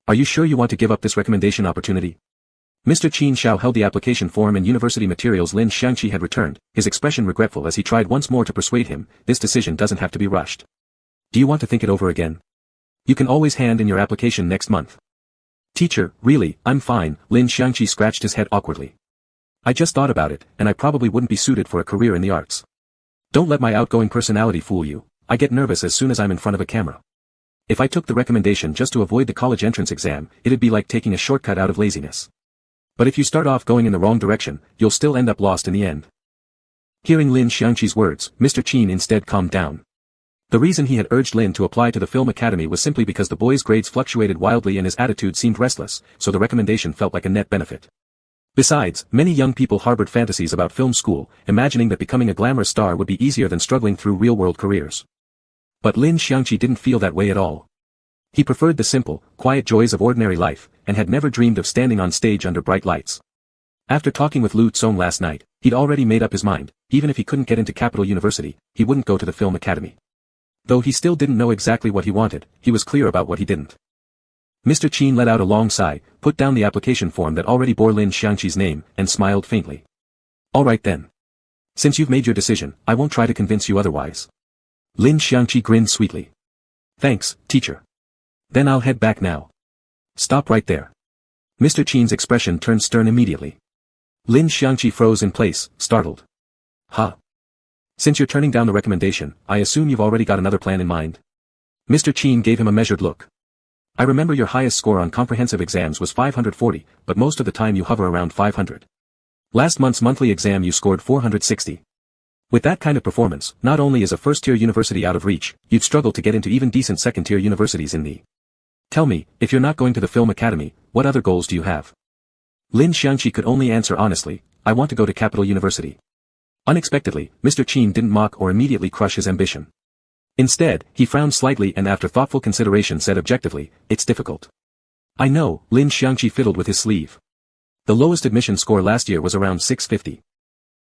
Are you sure you want to give up this recommendation opportunity? Mr. Qin Xiao held the application form and university materials Lin Xiangqi had returned, his expression regretful as he tried once more to persuade him, this decision doesn't have to be rushed. Do you want to think it over again? You can always hand in your application next month. Teacher, really, I'm fine, Lin Xiangqi scratched his head awkwardly. I just thought about it, and I probably wouldn't be suited for a career in the arts. Don't let my outgoing personality fool you, I get nervous as soon as I'm in front of a camera. If I took the recommendation just to avoid the college entrance exam, it'd be like taking a shortcut out of laziness. But if you start off going in the wrong direction, you'll still end up lost in the end. Hearing Lin Xiangqi's words, Mr. Qin instead calmed down. The reason he had urged Lin to apply to the film academy was simply because the boy's grades fluctuated wildly and his attitude seemed restless, so the recommendation felt like a net benefit. Besides, many young people harbored fantasies about film school, imagining that becoming a glamorous star would be easier than struggling through real-world careers. But Lin Xiangqi didn't feel that way at all. He preferred the simple, quiet joys of ordinary life, and had never dreamed of standing on stage under bright lights. After talking with Lu Tsong last night, he'd already made up his mind, even if he couldn't get into Capital University, he wouldn't go to the film academy. Though he still didn't know exactly what he wanted, he was clear about what he didn't. Mr. Qin let out a long sigh, put down the application form that already bore Lin Xiangqi's name, and smiled faintly. All right then. Since you've made your decision, I won't try to convince you otherwise. Lin Xiangqi grinned sweetly. Thanks, teacher. Then I'll head back now. Stop right there. Mr. Qin's expression turned stern immediately. Lin Xiangqi froze in place, startled. Huh? Since you're turning down the recommendation, I assume you've already got another plan in mind? Mr. Qin gave him a measured look. I remember your highest score on comprehensive exams was 540, but most of the time you hover around 500. Last month's monthly exam you scored 460. With that kind of performance, not only is a first-tier university out of reach, you'd struggle to get into even decent second-tier universities in the... Tell me, if you're not going to the film academy, what other goals do you have? Lin Xiangqi could only answer honestly, I want to go to Capital University. Unexpectedly, Mr. Qin didn't mock or immediately crush his ambition. Instead, he frowned slightly and after thoughtful consideration said objectively, it's difficult. I know, Lin Xiangqi fiddled with his sleeve. The lowest admission score last year was around 650.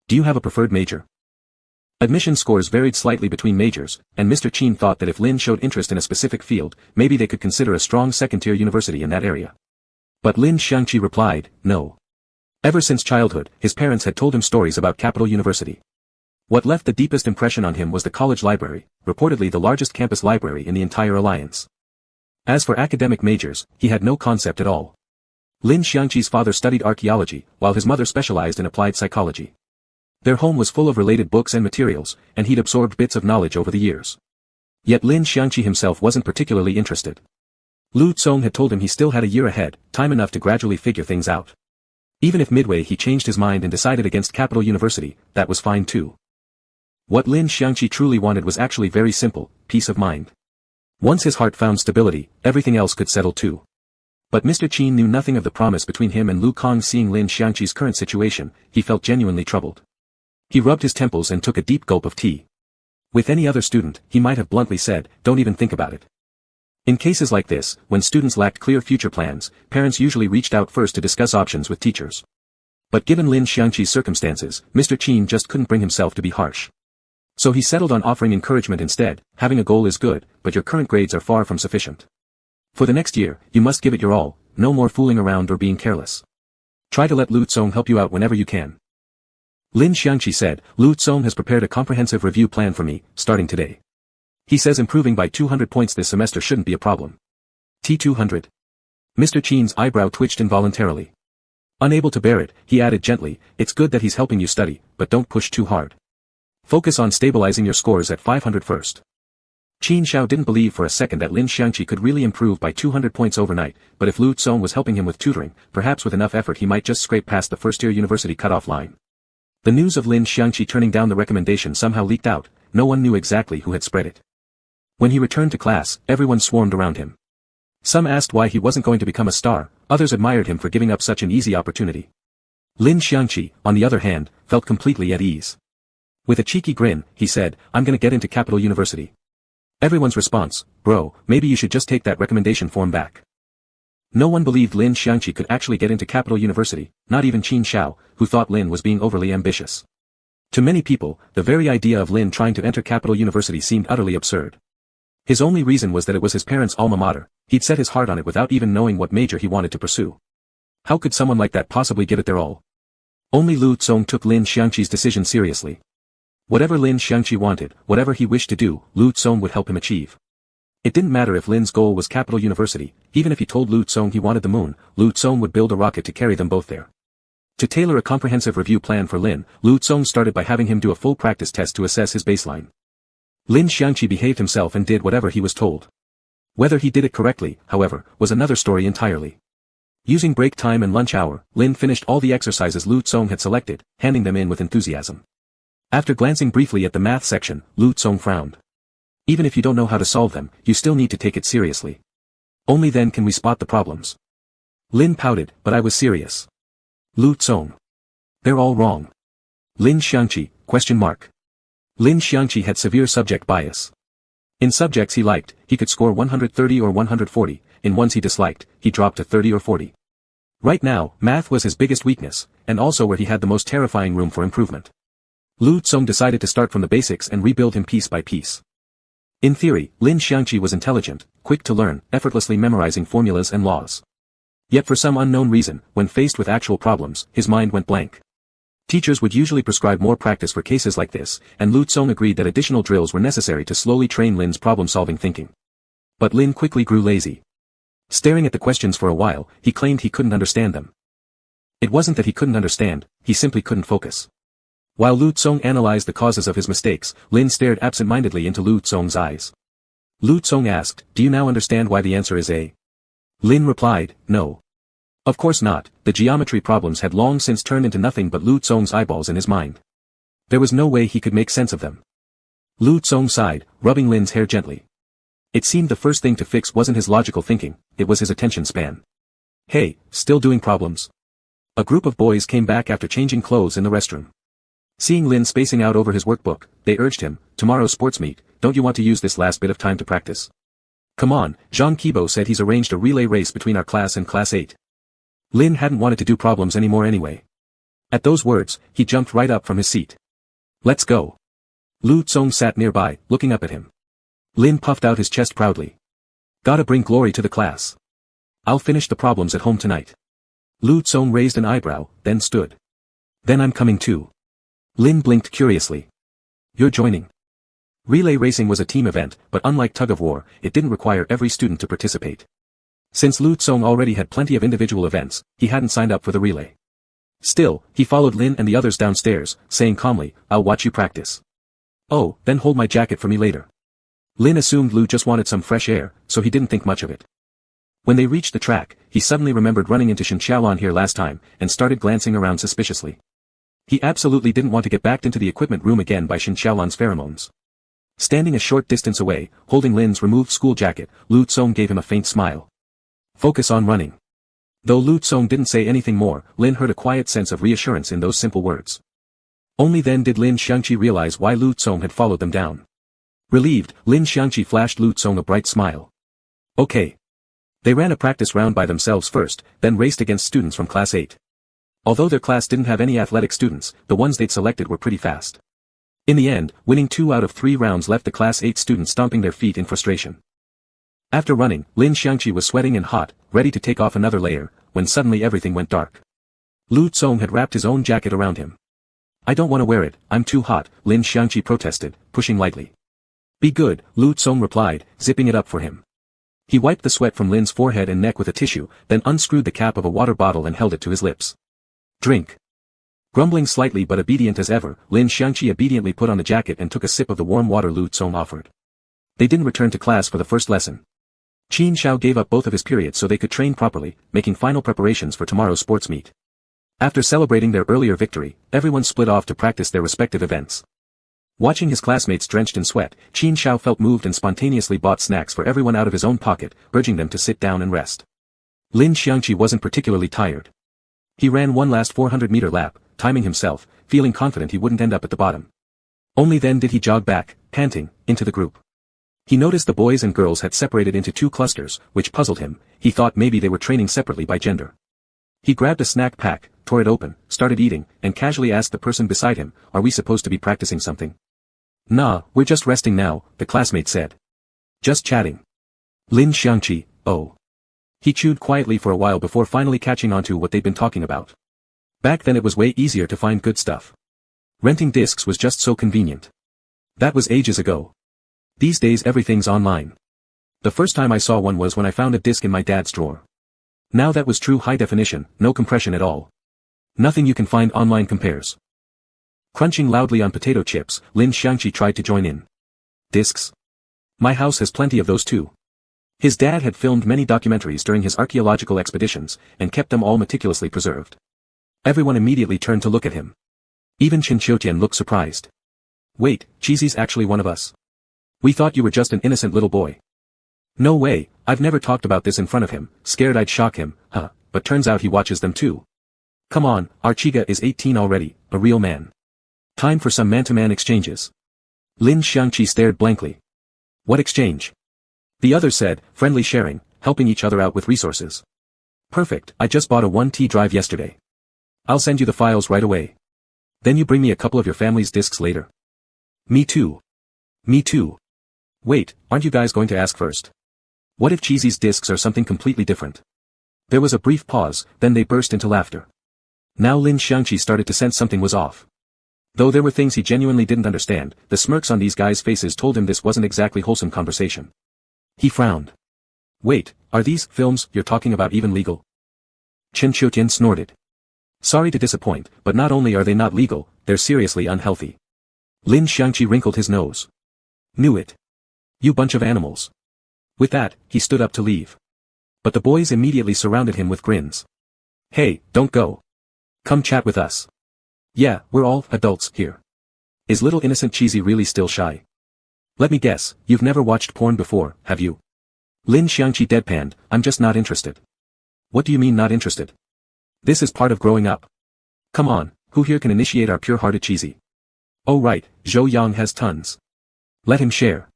Do you have a preferred major? Admission scores varied slightly between majors, and Mr. Qin thought that if Lin showed interest in a specific field, maybe they could consider a strong second-tier university in that area. But Lin Xiangqi replied, no. Ever since childhood, his parents had told him stories about Capital University. What left the deepest impression on him was the college library, reportedly the largest campus library in the entire alliance. As for academic majors, he had no concept at all. Lin Xiangqi's father studied archaeology, while his mother specialized in applied psychology. Their home was full of related books and materials, and he'd absorbed bits of knowledge over the years. Yet Lin Xiangqi himself wasn't particularly interested. Lu Tsong had told him he still had a year ahead, time enough to gradually figure things out. Even if midway he changed his mind and decided against Capital University, that was fine too. What Lin Xiangqi truly wanted was actually very simple, peace of mind. Once his heart found stability, everything else could settle too. But Mr. Qin knew nothing of the promise between him and Lu Kong. Seeing Lin Xiangqi's current situation, he felt genuinely troubled. He rubbed his temples and took a deep gulp of tea. With any other student, he might have bluntly said, don't even think about it. In cases like this, when students lacked clear future plans, parents usually reached out first to discuss options with teachers. But given Lin Xiangqi's circumstances, Mr. Qin just couldn't bring himself to be harsh. So he settled on offering encouragement instead. Having a goal is good, but your current grades are far from sufficient. For the next year, you must give it your all, no more fooling around or being careless. Try to let Lu Tsong help you out whenever you can. Lin Xiangqi said, Lu Tsong has prepared a comprehensive review plan for me, starting today. He says improving by 200 points this semester shouldn't be a problem. T200. Mr. Chen's eyebrow twitched involuntarily. Unable to bear it, he added gently, it's good that he's helping you study, but don't push too hard. Focus on stabilizing your scores at 500 first. Chen Xiao didn't believe for a second that Lin Xiangqi could really improve by 200 points overnight, but if Lu Tsong was helping him with tutoring, perhaps with enough effort he might just scrape past the first-year university cutoff line. The news of Lin Xiangqi turning down the recommendation somehow leaked out, no one knew exactly who had spread it. When he returned to class, everyone swarmed around him. Some asked why he wasn't going to become a star, others admired him for giving up such an easy opportunity. Lin Xiangqi, on the other hand, felt completely at ease. With a cheeky grin, he said, I'm gonna get into Capital University. Everyone's response, bro, maybe you should just take that recommendation form back. No one believed Lin Xiangqi could actually get into Capital University, not even Chen Xiao, who thought Lin was being overly ambitious. To many people, the very idea of Lin trying to enter Capital University seemed utterly absurd. His only reason was that it was his parents' alma mater, he'd set his heart on it without even knowing what major he wanted to pursue. How could someone like that possibly give it their all? Only Lu Tsong took Lin Xiangqi's decision seriously. Whatever Lin Xiangqi wanted, whatever he wished to do, Lu Tsong would help him achieve. It didn't matter if Lin's goal was Capital University, even if he told Lu Tsong he wanted the moon, Lu Tsong would build a rocket to carry them both there. To tailor a comprehensive review plan for Lin, Lu Tsong started by having him do a full practice test to assess his baseline. Lin Xiangqi behaved himself and did whatever he was told. Whether he did it correctly, however, was another story entirely. Using break time and lunch hour, Lin finished all the exercises Lu Tsong had selected, handing them in with enthusiasm. After glancing briefly at the math section, Lu Tsong frowned. Even if you don't know how to solve them, you still need to take it seriously. Only then can we spot the problems. Lin pouted, but I was serious. Lu Tsong. They're all wrong. Lin Xiangqi, ? Lin Xiangqi had severe subject bias. In subjects he liked, he could score 130 or 140, in ones he disliked, he dropped to 30 or 40. Right now, math was his biggest weakness, and also where he had the most terrifying room for improvement. Lu Tsong decided to start from the basics and rebuild him piece by piece. In theory, Lin Xiangqi was intelligent, quick to learn, effortlessly memorizing formulas and laws. Yet for some unknown reason, when faced with actual problems, his mind went blank. Teachers would usually prescribe more practice for cases like this, and Lu Tsong agreed that additional drills were necessary to slowly train Lin's problem-solving thinking. But Lin quickly grew lazy. Staring at the questions for a while, he claimed he couldn't understand them. It wasn't that he couldn't understand, he simply couldn't focus. While Lu Tsong analyzed the causes of his mistakes, Lin stared absent-mindedly into Lu Tsong's eyes. Lu Tsong asked, do you now understand why the answer is A? Lin replied, no. Of course not, the geometry problems had long since turned into nothing but Lu Tsong's eyeballs in his mind. There was no way he could make sense of them. Lu Tsong sighed, rubbing Lin's hair gently. It seemed the first thing to fix wasn't his logical thinking, it was his attention span. Hey, still doing problems? A group of boys came back after changing clothes in the restroom. Seeing Lin spacing out over his workbook, they urged him, tomorrow's sports meet, don't you want to use this last bit of time to practice? Come on, Zhang Qibo said he's arranged a relay race between our class and class 8. Lin hadn't wanted to do problems anymore anyway. At those words, he jumped right up from his seat. Let's go. Lu Tsong sat nearby, looking up at him. Lin puffed out his chest proudly. Gotta bring glory to the class. I'll finish the problems at home tonight. Lu Tsong raised an eyebrow, then stood. Then I'm coming too. Lin blinked curiously. You're joining. Relay racing was a team event, but unlike tug of war, it didn't require every student to participate. Since Lu Tsong already had plenty of individual events, he hadn't signed up for the relay. Still, he followed Lin and the others downstairs, saying calmly, I'll watch you practice. Oh, then hold my jacket for me later. Lin assumed Lu just wanted some fresh air, so he didn't think much of it. When they reached the track, he suddenly remembered running into Shin Xiaolon here last time, and started glancing around suspiciously. He absolutely didn't want to get backed into the equipment room again by Shin Xiaolon's pheromones. Standing a short distance away, holding Lin's removed school jacket, Lu Tsong gave him a faint smile. Focus on running. Though Lu Tsong didn't say anything more, Lin heard a quiet sense of reassurance in those simple words. Only then did Lin Xiangqi realize why Lu Tsong had followed them down. Relieved, Lin Xiangqi flashed Lu Tsong a bright smile. Okay. They ran a practice round by themselves first, then raced against students from class 8. Although their class didn't have any athletic students, the ones they'd selected were pretty fast. In the end, winning 2 out of 3 rounds left the class 8 students stomping their feet in frustration. After running, Lin Xiangqi was sweating and hot, ready to take off another layer, when suddenly everything went dark. Lu Tsong had wrapped his own jacket around him. I don't want to wear it, I'm too hot, Lin Xiangqi protested, pushing lightly. Be good, Lu Tsong replied, zipping it up for him. He wiped the sweat from Lin's forehead and neck with a tissue, then unscrewed the cap of a water bottle and held it to his lips. Drink. Grumbling slightly but obedient as ever, Lin Xiangqi obediently put on the jacket and took a sip of the warm water Lu Tsong offered. They didn't return to class for the first lesson. Qin Xiao gave up both of his periods so they could train properly, making final preparations for tomorrow's sports meet. After celebrating their earlier victory, everyone split off to practice their respective events. Watching his classmates drenched in sweat, Qin Xiao felt moved and spontaneously bought snacks for everyone out of his own pocket, urging them to sit down and rest. Lin Xiangqi wasn't particularly tired. He ran one last 400-meter lap, timing himself, feeling confident he wouldn't end up at the bottom. Only then did he jog back, panting, into the group. He noticed the boys and girls had separated into two clusters, which puzzled him. He thought maybe they were training separately by gender. He grabbed a snack pack, tore it open, started eating, and casually asked the person beside him, "Are we supposed to be practicing something?" "Nah, we're just resting now," the classmate said. "Just chatting." Lin Xiangqi, oh. He chewed quietly for a while before finally catching on to what they'd been talking about. Back then it was way easier to find good stuff. Renting discs was just so convenient. That was ages ago. These days everything's online. The first time I saw one was when I found a disc in my dad's drawer. Now that was true high definition, no compression at all. Nothing you can find online compares. Crunching loudly on potato chips, Lin Xiangqi tried to join in. Discs? My house has plenty of those too. His dad had filmed many documentaries during his archaeological expeditions, and kept them all meticulously preserved. Everyone immediately turned to look at him. Even Chen Qiutian looked surprised. Wait, Cheesy's actually one of us. We thought you were just an innocent little boy. No way, I've never talked about this in front of him, scared I'd shock him, but turns out he watches them too. Come on, our Chiga is 18 already, a real man. Time for some man-to-man exchanges. Lin Xiangqi stared blankly. What exchange? The others said, friendly sharing, helping each other out with resources. Perfect, I just bought a 1T drive yesterday. I'll send you the files right away. Then you bring me a couple of your family's discs later. Me too. Me too. Wait, aren't you guys going to ask first? What if Cheesy's discs are something completely different? There was a brief pause, then they burst into laughter. Now Lin Xiangqi started to sense something was off. Though there were things he genuinely didn't understand, the smirks on these guys' faces told him this wasn't exactly wholesome conversation. He frowned. Wait, are these films you're talking about even legal? Chen Qiutian snorted. Sorry to disappoint, but not only are they not legal, they're seriously unhealthy. Lin Xiangqi wrinkled his nose. Knew it. You bunch of animals. With that, he stood up to leave. But the boys immediately surrounded him with grins. Hey, don't go. Come chat with us. Yeah, we're all adults here. Is little innocent Cheesy really still shy? Let me guess, you've never watched porn before, have you? Lin Xiangqi deadpanned, I'm just not interested. What do you mean not interested? This is part of growing up. Come on, who here can initiate our pure-hearted Cheesy? Oh right, Zhou Yang has tons. Let him share.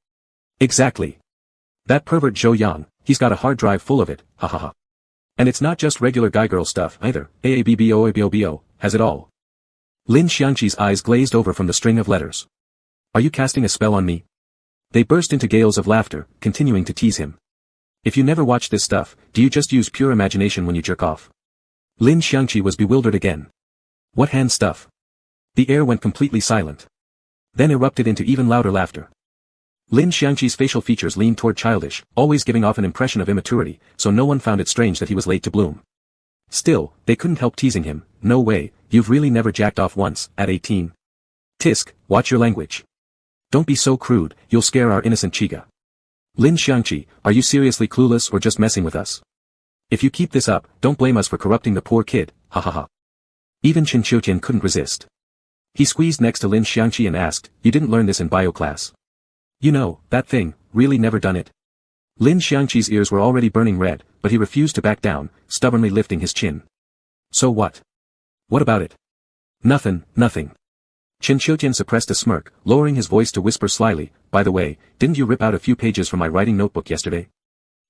Exactly. That pervert Zhou Yang, he's got a hard drive full of it, ha ha ha. And it's not just regular guy-girl stuff either, AABBOABOBO, has it all. Lin Xiangqi's eyes glazed over from the string of letters. Are you casting a spell on me? They burst into gales of laughter, continuing to tease him. If you never watch this stuff, do you just use pure imagination when you jerk off? Lin Xiangqi was bewildered again. What hand stuff? The air went completely silent. Then erupted into even louder laughter. Lin Xiangqi's facial features leaned toward childish, always giving off an impression of immaturity, so no one found it strange that he was late to bloom. Still, they couldn't help teasing him. No way, you've really never jacked off once, at 18. Tisk, watch your language. Don't be so crude, you'll scare our innocent Chiga. Lin Xiangqi, are you seriously clueless or just messing with us? If you keep this up, don't blame us for corrupting the poor kid, ha ha ha. Even Chen Qiutian couldn't resist. He squeezed next to Lin Xiangqi and asked, you didn't learn this in bio class? You know, that thing, really never done it. Lin Xiangqi's ears were already burning red, but he refused to back down, stubbornly lifting his chin. So what? What about it? Nothing. Chen Qiutian suppressed a smirk, lowering his voice to whisper slyly, by the way, didn't you rip out a few pages from my writing notebook yesterday?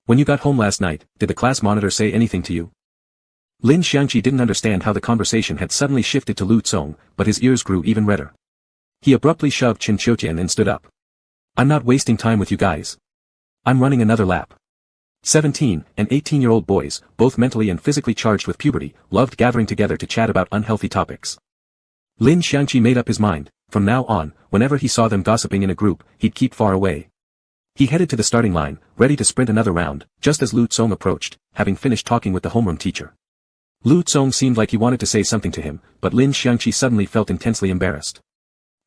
When you got home last night, did the class monitor say anything to you? Lin Xiangqi didn't understand how the conversation had suddenly shifted to Lu Tsong, but his ears grew even redder. He abruptly shoved Chen Qiutian and stood up. I'm not wasting time with you guys. I'm running another lap. 17 and 18-year-old boys, both mentally and physically charged with puberty, loved gathering together to chat about unhealthy topics. Lin Xiangqi made up his mind, From now on, whenever he saw them gossiping in a group, he'd keep far away. He headed to the starting line, ready to sprint another round, just as Lu Tsong approached, having finished talking with the homeroom teacher. Lu Tsong seemed like he wanted to say something to him, but Lin Xiangqi suddenly felt intensely embarrassed.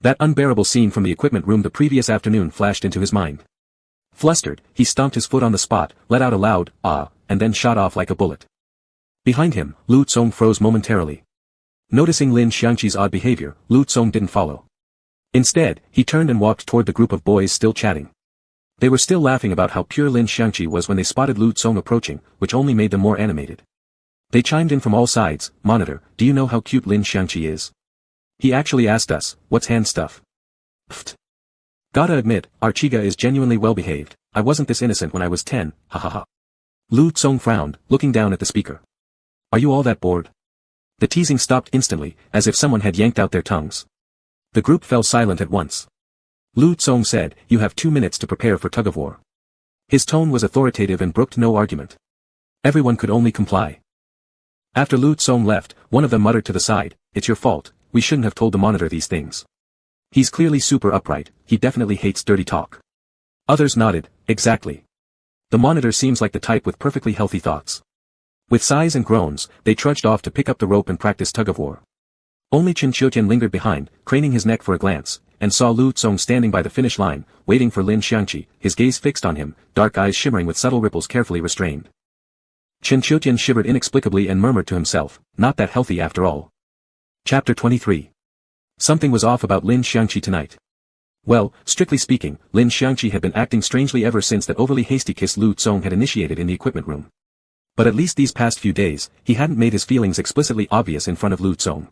That unbearable scene from the equipment room the previous afternoon flashed into his mind. Flustered, he stomped his foot on the spot, let out a loud, "Ah," and then shot off like a bullet. Behind him, Lu Tsong froze momentarily. Noticing Lin Xiangqi's odd behavior, Lu Tsong didn't follow. Instead, he turned and walked toward the group of boys still chatting. They were still laughing about how pure Lin Xiangqi was when they spotted Lu Tsong approaching, which only made them more animated. They chimed in from all sides. "Monitor, do you know how cute Lin Xiangqi is? He actually asked us, what's hand stuff?" Pfft. Gotta admit, our Chiga is genuinely well behaved. I wasn't this innocent when I was 10, ha ha ha. Lu Tsong frowned, looking down at the speaker. Are you all that bored? The teasing stopped instantly, as if someone had yanked out their tongues. The group fell silent at once. Lu Tsong said, "You have 2 minutes to prepare for tug-of-war." His tone was authoritative and brooked no argument. Everyone could only comply. After Lu Tsong left, one of them muttered to the side, "It's your fault, we shouldn't have told the monitor these things. He's clearly super upright, he definitely hates dirty talk." Others nodded, "Exactly. The monitor seems like the type with perfectly healthy thoughts." With sighs and groans, they trudged off to pick up the rope and practice tug-of-war. Only Chen Qiutian lingered behind, craning his neck for a glance, and saw Lu Tsong standing by the finish line, waiting for Lin Xiangqi, his gaze fixed on him, dark eyes shimmering with subtle ripples carefully restrained. Chen Qiutian shivered inexplicably and murmured to himself, "Not that healthy after all." Chapter 23. Something was off about Lin Xiangqi tonight. Well, strictly speaking, Lin Xiangqi had been acting strangely ever since that overly hasty kiss Lu Tsong had initiated in the equipment room. But at least these past few days, he hadn't made his feelings explicitly obvious in front of Lu Tsong.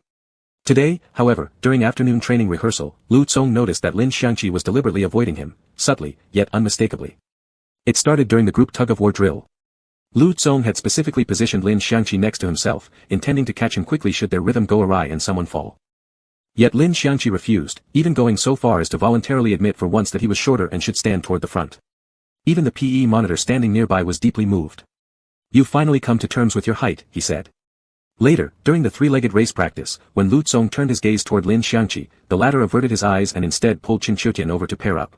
Today, however, during afternoon training rehearsal, Lu Tsong noticed that Lin Xiangqi was deliberately avoiding him, subtly, yet unmistakably. It started during the group tug-of-war drill. Lu Tsong had specifically positioned Lin Xiangqi next to himself, intending to catch him quickly should their rhythm go awry and someone fall. Yet Lin Xiangqi refused, even going so far as to voluntarily admit for once that he was shorter and should stand toward the front. Even the PE monitor standing nearby was deeply moved. "You've finally come to terms with your height," he said. Later, during the three-legged race practice, when Lu Tsong turned his gaze toward Lin Xiangqi, the latter averted his eyes and instead pulled Chen Qiutian over to pair up.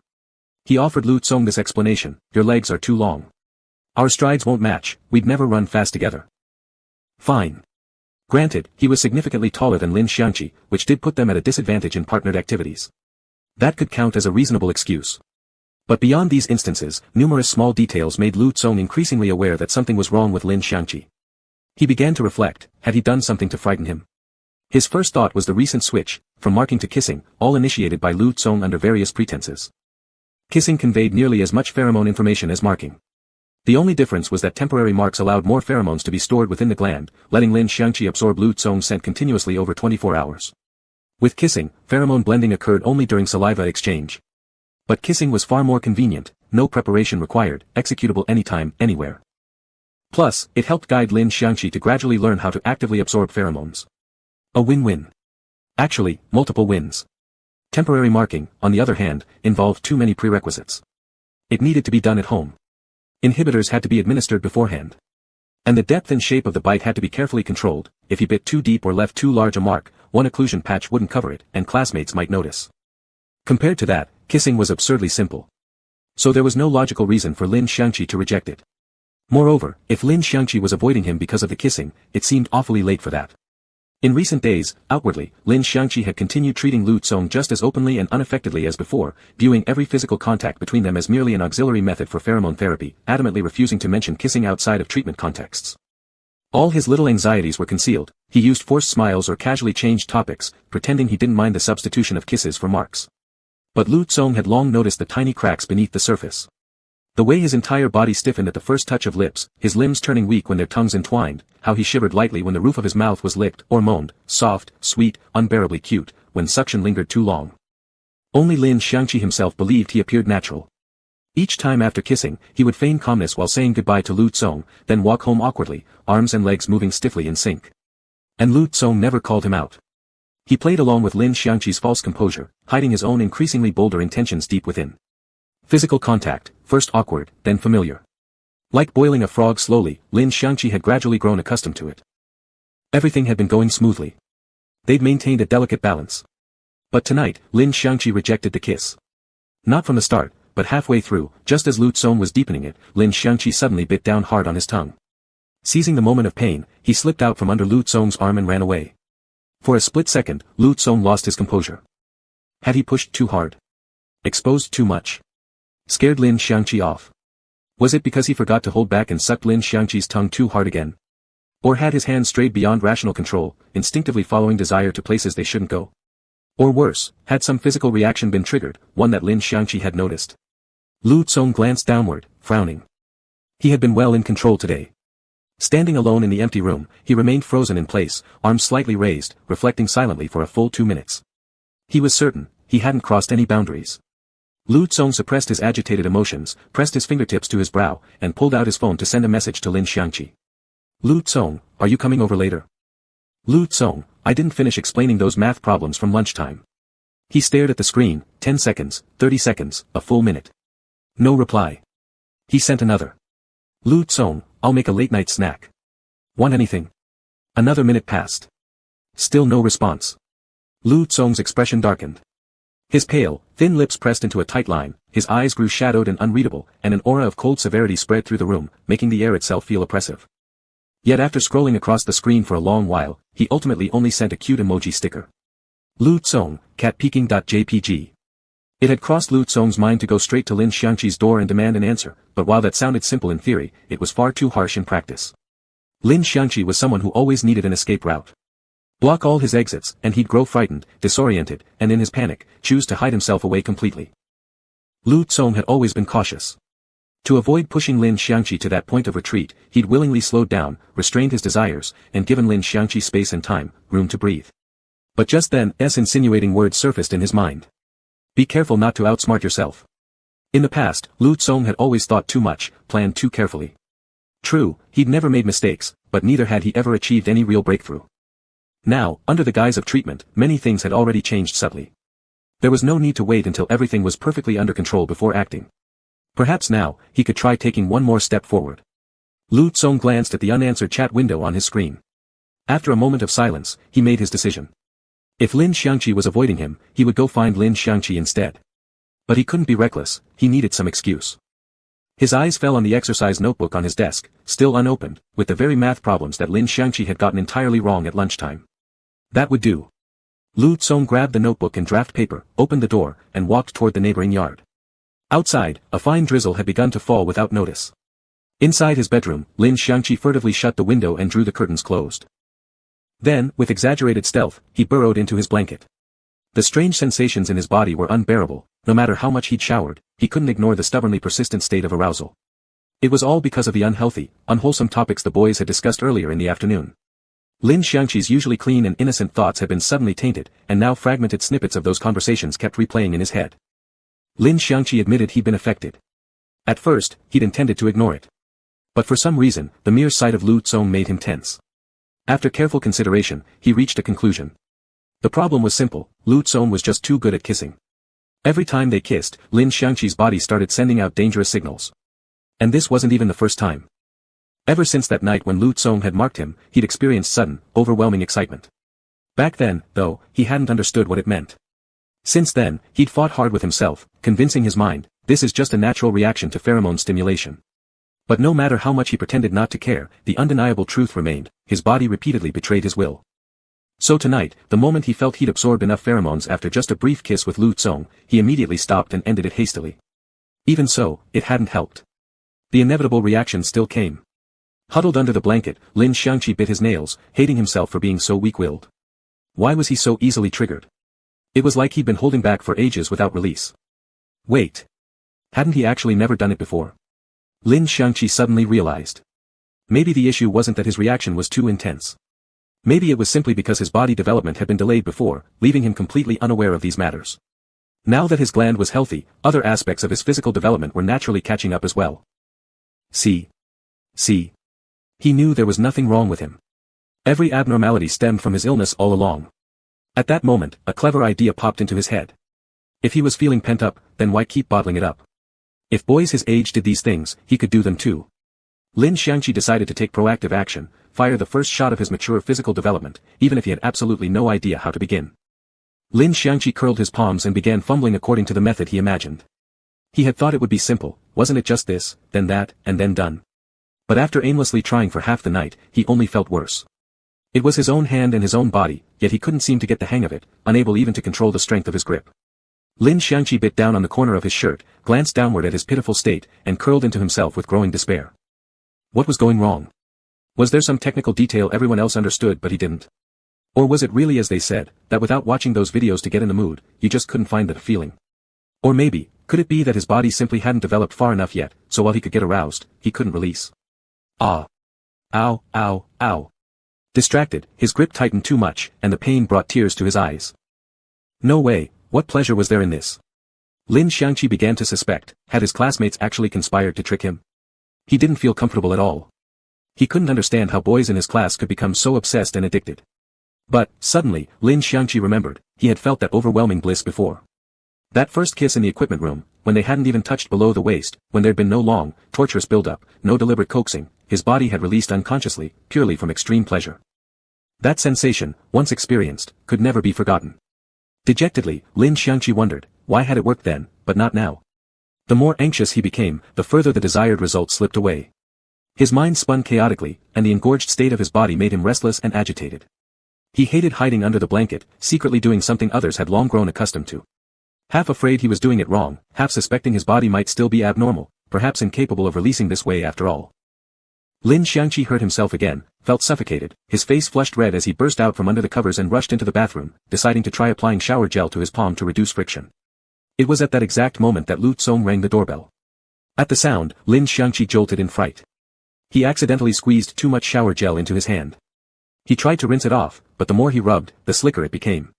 He offered Lu Tsong this explanation, "Your legs are too long. Our strides won't match, we'd never run fast together." Fine. Granted, he was significantly taller than Lin Xiangqi, which did put them at a disadvantage in partnered activities. That could count as a reasonable excuse. But beyond these instances, numerous small details made Lu Tsong increasingly aware that something was wrong with Lin Xiangqi. He began to reflect, had he done something to frighten him? His first thought was the recent switch, from marking to kissing, all initiated by Lu Tsong under various pretenses. Kissing conveyed nearly as much pheromone information as marking. The only difference was that temporary marks allowed more pheromones to be stored within the gland, letting Lin Xiangqi absorb Lu Tsong's scent continuously over 24 hours. With kissing, pheromone blending occurred only during saliva exchange. But kissing was far more convenient, no preparation required, executable anytime, anywhere. Plus, it helped guide Lin Xiangqi to gradually learn how to actively absorb pheromones. A win-win. Actually, multiple wins. Temporary marking, on the other hand, involved too many prerequisites. It needed to be done at home. Inhibitors had to be administered beforehand. And the depth and shape of the bite had to be carefully controlled. If he bit too deep or left too large a mark, one occlusion patch wouldn't cover it, and classmates might notice. Compared to that, kissing was absurdly simple. So there was no logical reason for Lin Xiangqi to reject it. Moreover, if Lin Xiangqi was avoiding him because of the kissing, it seemed awfully late for that. In recent days, outwardly, Lin Xiangqi had continued treating Lu Tsong just as openly and unaffectedly as before, viewing every physical contact between them as merely an auxiliary method for pheromone therapy, adamantly refusing to mention kissing outside of treatment contexts. All his little anxieties were concealed. He used forced smiles or casually changed topics, pretending he didn't mind the substitution of kisses for marks. But Lu Tsong had long noticed the tiny cracks beneath the surface. The way his entire body stiffened at the first touch of lips, his limbs turning weak when their tongues entwined, how he shivered lightly when the roof of his mouth was licked, or moaned, soft, sweet, unbearably cute, when suction lingered too long. Only Lin Xiangqi himself believed he appeared natural. Each time after kissing, he would feign calmness while saying goodbye to Lu Tsong, then walk home awkwardly, arms and legs moving stiffly in sync. And Lu Tsong never called him out. He played along with Lin Xiangqi's false composure, hiding his own increasingly bolder intentions deep within. Physical contact, first awkward, then familiar. Like boiling a frog slowly, Lin Xiangqi had gradually grown accustomed to it. Everything had been going smoothly. They'd maintained a delicate balance. But tonight, Lin Xiangqi rejected the kiss. Not from the start, but halfway through, just as Lu Tsong was deepening it, Lin Xiangqi suddenly bit down hard on his tongue. Seizing the moment of pain, he slipped out from under Lu Tsong's arm and ran away. For a split second, Lu Tsong lost his composure. Had he pushed too hard? Exposed too much? Scared Lin Xiangqi off? Was it because he forgot to hold back and sucked Lin Xiangqi's tongue too hard again? Or had his hands strayed beyond rational control, instinctively following desire to places they shouldn't go? Or worse, had some physical reaction been triggered, one that Lin Xiangqi had noticed? Lu Tsong glanced downward, frowning. He had been well in control today. Standing alone in the empty room, he remained frozen in place, arms slightly raised, reflecting silently for a full 2 minutes. He was certain, he hadn't crossed any boundaries. Lu Tsong suppressed his agitated emotions, pressed his fingertips to his brow, and pulled out his phone to send a message to Lin Xiangqi. Lu Tsong, are you coming over later? Lu Tsong, I didn't finish explaining those math problems from lunchtime. He stared at the screen, 10 seconds, 30 seconds, a full minute. No reply. He sent another. Lu Tsong, I'll make a late-night snack. Want anything? Another minute passed. Still no response. Lu Tsong's expression darkened. His pale, thin lips pressed into a tight line, his eyes grew shadowed and unreadable, and an aura of cold severity spread through the room, making the air itself feel oppressive. Yet after scrolling across the screen for a long while, he ultimately only sent a cute emoji sticker. Lu Tsong, catpeaking.jpg. It had crossed Lu Tsong's mind to go straight to Lin Xiangqi's door and demand an answer, but while that sounded simple in theory, it was far too harsh in practice. Lin Xiangqi was someone who always needed an escape route. Block all his exits, and he'd grow frightened, disoriented, and in his panic, choose to hide himself away completely. Lu Tsong had always been cautious. To avoid pushing Lin Xiangqi to that point of retreat, he'd willingly slowed down, restrained his desires, and given Lin Xiangqi space and time, room to breathe. But just then, insinuating words surfaced in his mind. Be careful not to outsmart yourself. In the past, Lu Tsong had always thought too much, planned too carefully. True, he'd never made mistakes, but neither had he ever achieved any real breakthrough. Now, under the guise of treatment, many things had already changed subtly. There was no need to wait until everything was perfectly under control before acting. Perhaps now, he could try taking one more step forward. Lu Tsong glanced at the unanswered chat window on his screen. After a moment of silence, he made his decision. If Lin Xiangqi was avoiding him, he would go find Lin Xiangqi instead. But he couldn't be reckless, he needed some excuse. His eyes fell on the exercise notebook on his desk, still unopened, with the very math problems that Lin Xiangqi had gotten entirely wrong at lunchtime. That would do. Lu Tsong grabbed the notebook and draft paper, opened the door, and walked toward the neighboring yard. Outside, a fine drizzle had begun to fall without notice. Inside his bedroom, Lin Xiangqi furtively shut the window and drew the curtains closed. Then, with exaggerated stealth, he burrowed into his blanket. The strange sensations in his body were unbearable. No matter how much he'd showered, he couldn't ignore the stubbornly persistent state of arousal. It was all because of the unhealthy, unwholesome topics the boys had discussed earlier in the afternoon. Lin Xiangqi's usually clean and innocent thoughts had been suddenly tainted, and now fragmented snippets of those conversations kept replaying in his head. Lin Xiangqi admitted he'd been affected. At first, he'd intended to ignore it. But for some reason, the mere sight of Lu Tsong made him tense. After careful consideration, he reached a conclusion. The problem was simple, Lu Tsong was just too good at kissing. Every time they kissed, Lin Xiangqi's body started sending out dangerous signals. And this wasn't even the first time. Ever since that night when Lu Tsong had marked him, he'd experienced sudden, overwhelming excitement. Back then, though, he hadn't understood what it meant. Since then, he'd fought hard with himself, convincing his mind, this is just a natural reaction to pheromone stimulation. But no matter how much he pretended not to care, the undeniable truth remained, his body repeatedly betrayed his will. So tonight, the moment he felt he'd absorbed enough pheromones after just a brief kiss with Lu Tsong, he immediately stopped and ended it hastily. Even so, it hadn't helped. The inevitable reaction still came. Huddled under the blanket, Lin Xiangqi bit his nails, hating himself for being so weak-willed. Why was he so easily triggered? It was like he'd been holding back for ages without release. Wait. Hadn't he actually never done it before? Lin Xiangqi suddenly realized. Maybe the issue wasn't that his reaction was too intense. Maybe it was simply because his body development had been delayed before, leaving him completely unaware of these matters. Now that his gland was healthy, other aspects of his physical development were naturally catching up as well. See. He knew there was nothing wrong with him. Every abnormality stemmed from his illness all along. At that moment, a clever idea popped into his head. If he was feeling pent up, then why keep bottling it up? If boys his age did these things, he could do them too. Lin Xiangqi decided to take proactive action, fire the first shot of his mature physical development, even if he had absolutely no idea how to begin. Lin Xiangqi curled his palms and began fumbling according to the method he imagined. He had thought it would be simple, wasn't it just this, then that, and then done. But after aimlessly trying for half the night, he only felt worse. It was his own hand and his own body, yet he couldn't seem to get the hang of it, unable even to control the strength of his grip. Lin Xiangqi bit down on the corner of his shirt, glanced downward at his pitiful state, and curled into himself with growing despair. What was going wrong? Was there some technical detail everyone else understood but he didn't? Or was it really as they said, that without watching those videos to get in the mood, you just couldn't find that feeling? Or maybe, could it be that his body simply hadn't developed far enough yet, so while he could get aroused, he couldn't release? Ah. Ow, ow, ow. Distracted, his grip tightened too much, and the pain brought tears to his eyes. No way, what pleasure was there in this? Lin Xiangqi began to suspect, had his classmates actually conspired to trick him? He didn't feel comfortable at all. He couldn't understand how boys in his class could become so obsessed and addicted. But, suddenly, Lin Xiangqi remembered, he had felt that overwhelming bliss before. That first kiss in the equipment room, when they hadn't even touched below the waist, when there'd been no long, torturous build-up, no deliberate coaxing, his body had released unconsciously, purely from extreme pleasure. That sensation, once experienced, could never be forgotten. Dejectedly, Lin Xiangqi wondered, why had it worked then, but not now? The more anxious he became, the further the desired result slipped away. His mind spun chaotically, and the engorged state of his body made him restless and agitated. He hated hiding under the blanket, secretly doing something others had long grown accustomed to. Half afraid he was doing it wrong, half suspecting his body might still be abnormal, perhaps incapable of releasing this way after all. Lin Xiangqi heard himself again, felt suffocated, his face flushed red as he burst out from under the covers and rushed into the bathroom, deciding to try applying shower gel to his palm to reduce friction. It was at that exact moment that Lu Tsong rang the doorbell. At the sound, Lin Xiangqi jolted in fright. He accidentally squeezed too much shower gel into his hand. He tried to rinse it off, but the more he rubbed, the slicker it became.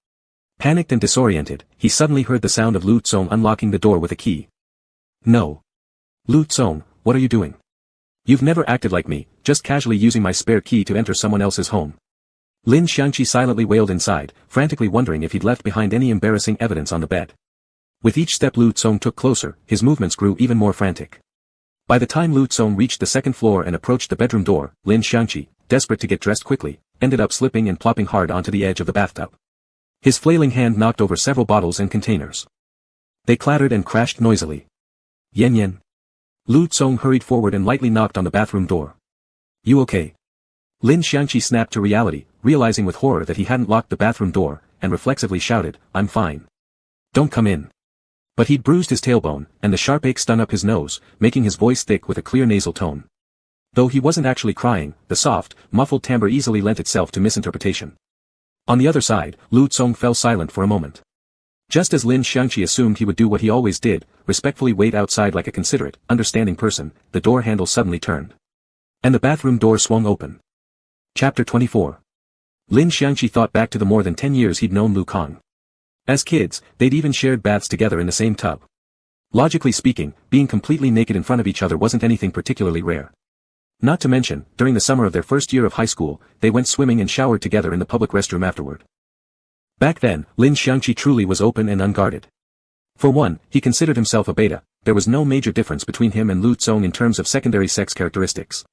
Panicked and disoriented, he suddenly heard the sound of Lu Tsong unlocking the door with a key. No. Lu Tsong, what are you doing? You've never acted like me, just casually using my spare key to enter someone else's home. Lin Xiangqi silently wailed inside, frantically wondering if he'd left behind any embarrassing evidence on the bed. With each step Lu Tsong took closer, his movements grew even more frantic. By the time Lu Tsong reached the second floor and approached the bedroom door, Lin Xiangqi, desperate to get dressed quickly, ended up slipping and plopping hard onto the edge of the bathtub. His flailing hand knocked over several bottles and containers. They clattered and crashed noisily. Yen yen. Lu Tsong hurried forward and lightly knocked on the bathroom door. You okay? Lin Xiangqi snapped to reality, realizing with horror that he hadn't locked the bathroom door, and reflexively shouted, I'm fine. Don't come in. But he'd bruised his tailbone, and the sharp ache stung up his nose, making his voice thick with a clear nasal tone. Though he wasn't actually crying, the soft, muffled timbre easily lent itself to misinterpretation. On the other side, Lu Tsong fell silent for a moment. Just as Lin Xiangqi assumed he would do what he always did, respectfully wait outside like a considerate, understanding person, the door handle suddenly turned. And the bathroom door swung open. Chapter 24. Lin Xiangqi thought back to the more than 10 years he'd known Lu Kang. As kids, they'd even shared baths together in the same tub. Logically speaking, being completely naked in front of each other wasn't anything particularly rare. Not to mention, during the summer of their first year of high school, they went swimming and showered together in the public restroom afterward. Back then, Lin Xiangqi truly was open and unguarded. For one, he considered himself a beta, there was no major difference between him and Lu Tsong in terms of secondary sex characteristics.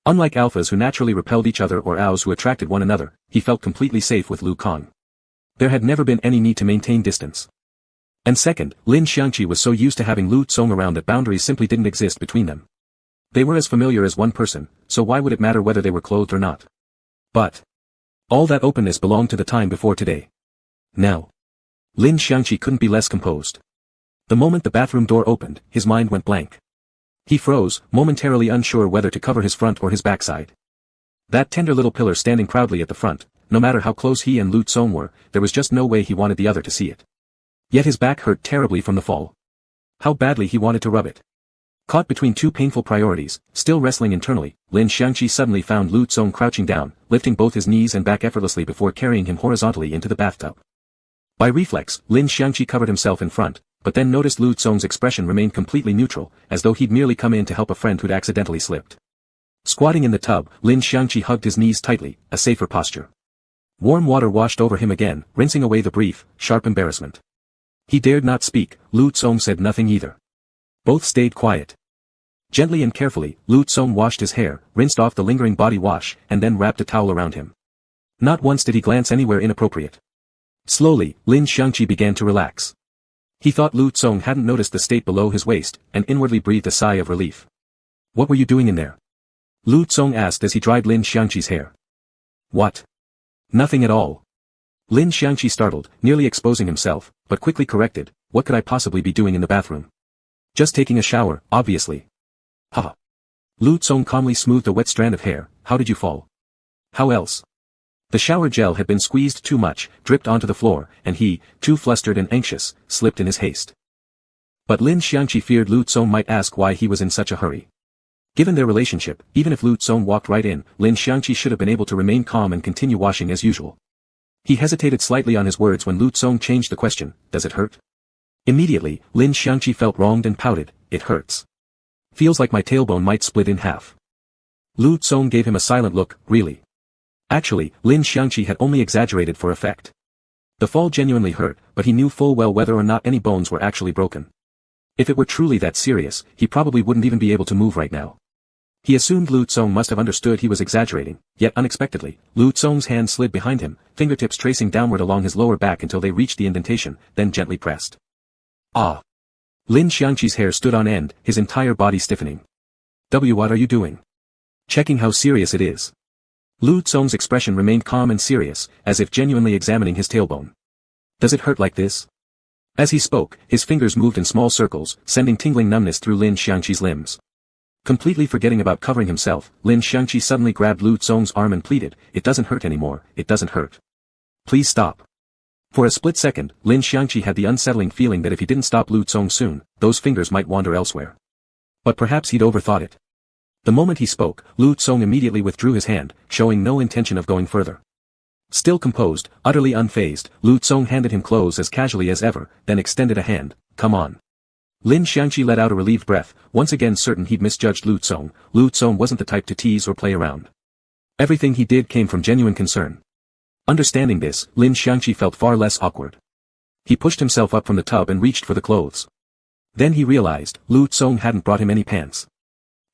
Unlike alphas who naturally repelled each other or ows who attracted one another, he felt completely safe with Lu Kang. There had never been any need to maintain distance. And second, Lin Xiangqi was so used to having Lu Tsong around that boundaries simply didn't exist between them. They were as familiar as one person, so why would it matter whether they were clothed or not? But all that openness belonged to the time before today. Now, Lin Xiangqi couldn't be less composed. The moment the bathroom door opened, his mind went blank. He froze, momentarily unsure whether to cover his front or his backside. That tender little pillar standing proudly at the front, no matter how close he and Lu Tsong were, there was just no way he wanted the other to see it. Yet his back hurt terribly from the fall. How badly he wanted to rub it. Caught between two painful priorities, still wrestling internally, Lin Xiangqi suddenly found Lu Tsong crouching down, lifting both his knees and back effortlessly before carrying him horizontally into the bathtub. By reflex, Lin Xiangqi covered himself in front, but then noticed Lu Tsong's expression remained completely neutral, as though he'd merely come in to help a friend who'd accidentally slipped. Squatting in the tub, Lin Xiangqi hugged his knees tightly, a safer posture. Warm water washed over him again, rinsing away the brief, sharp embarrassment. He dared not speak, Lu Tsong said nothing either. Both stayed quiet. Gently and carefully, Lu Tsong washed his hair, rinsed off the lingering body wash, and then wrapped a towel around him. Not once did he glance anywhere inappropriate. Slowly, Lin Xiangqi began to relax. He thought Lu Tsong hadn't noticed the state below his waist, and inwardly breathed a sigh of relief. What were you doing in there? Lu Tsong asked as he dried Lin Xiangqi's hair. What? Nothing at all. Lin Xiangqi startled, nearly exposing himself, but quickly corrected, what could I possibly be doing in the bathroom? Just taking a shower, obviously. Haha. Lu Tsong calmly smoothed a wet strand of hair. How did you fall? How else? The shower gel had been squeezed too much, dripped onto the floor, and he, too flustered and anxious, slipped in his haste. But Lin Xiangqi feared Lu Tsong might ask why he was in such a hurry. Given their relationship, even if Lu Tsong walked right in, Lin Xiangqi should have been able to remain calm and continue washing as usual. He hesitated slightly on his words when Lu Tsong changed the question, does it hurt? Immediately, Lin Xiangqi felt wronged and pouted, it hurts. Feels like my tailbone might split in half. Lu Tsong gave him a silent look, really? Actually, Lin Xiangqi had only exaggerated for effect. The fall genuinely hurt, but he knew full well whether or not any bones were actually broken. If it were truly that serious, he probably wouldn't even be able to move right now. He assumed Lu Tsong must have understood he was exaggerating, yet unexpectedly, Lu Tsong's hand slid behind him, fingertips tracing downward along his lower back until they reached the indentation, then gently pressed. Ah! Lin Xiangqi's hair stood on end, his entire body stiffening. What are you doing? Checking how serious it is. Lu Tsong's expression remained calm and serious, as if genuinely examining his tailbone. Does it hurt like this? As he spoke, his fingers moved in small circles, sending tingling numbness through Lin Xiangqi's limbs. Completely forgetting about covering himself, Lin Xiangqi suddenly grabbed Lu Tsong's arm and pleaded, it doesn't hurt anymore, it doesn't hurt. Please stop. For a split second, Lin Xiangqi had the unsettling feeling that if he didn't stop Lu Tsong soon, those fingers might wander elsewhere. But perhaps he'd overthought it. The moment he spoke, Lu Tsong immediately withdrew his hand, showing no intention of going further. Still composed, utterly unfazed, Lu Tsong handed him clothes as casually as ever, then extended a hand, come on. Lin Xiangqi let out a relieved breath, once again certain he'd misjudged Lu Tsong. Lu Tsong wasn't the type to tease or play around. Everything he did came from genuine concern. Understanding this, Lin Xiangqi felt far less awkward. He pushed himself up from the tub and reached for the clothes. Then he realized, Lu Tsong hadn't brought him any pants.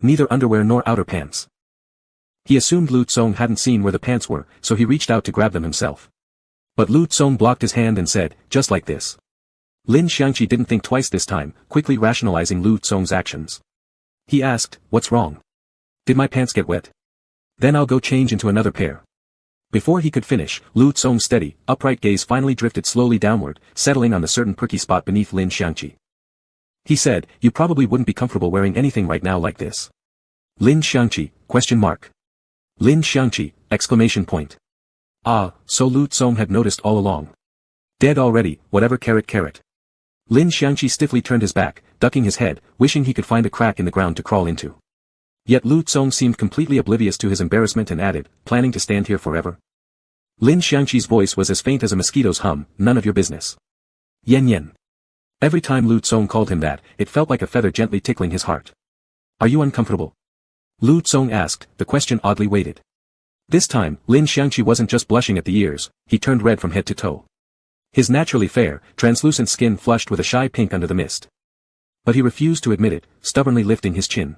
Neither underwear nor outer pants. He assumed Lu Tsong hadn't seen where the pants were, so he reached out to grab them himself. But Lu Tsong blocked his hand and said, just like this. Lin Xiangqi didn't think twice this time, quickly rationalizing Lu Tsong's actions. He asked, what's wrong? Did my pants get wet? Then I'll go change into another pair. Before he could finish, Lu Tsong's steady, upright gaze finally drifted slowly downward, settling on the certain perky spot beneath Lin Xiangqi. He said, you probably wouldn't be comfortable wearing anything right now like this. Lin Xiangqi, question mark. Lin Xiangqi, exclamation point. Ah, so Lu Tsong had noticed all along. Dead already, whatever carrot. Lin Xiangqi stiffly turned his back, ducking his head, wishing he could find a crack in the ground to crawl into. Yet Lu Tsong seemed completely oblivious to his embarrassment and added, planning to stand here forever? Lin Xiangqi's voice was as faint as a mosquito's hum, none of your business. Yen. Every time Lu Tsong called him that, it felt like a feather gently tickling his heart. Are you uncomfortable? Lu Tsong asked, the question oddly weighted. This time, Lin Xiangqi wasn't just blushing at the ears, he turned red from head to toe. His naturally fair, translucent skin flushed with a shy pink under the mist. But he refused to admit it, stubbornly lifting his chin.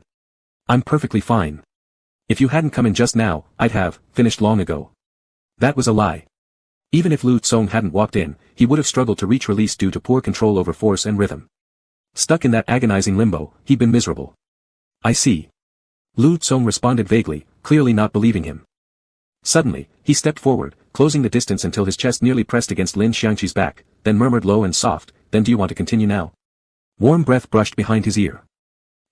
I'm perfectly fine. If you hadn't come in just now, I'd have finished long ago. That was a lie. Even if Lu Tsong hadn't walked in, he would have struggled to reach release due to poor control over force and rhythm. Stuck in that agonizing limbo, he'd been miserable. I see. Lu Tsong responded vaguely, clearly not believing him. Suddenly, he stepped forward, closing the distance until his chest nearly pressed against Lin Xiangqi's back, then murmured low and soft, then do you want to continue now? Warm breath brushed behind his ear.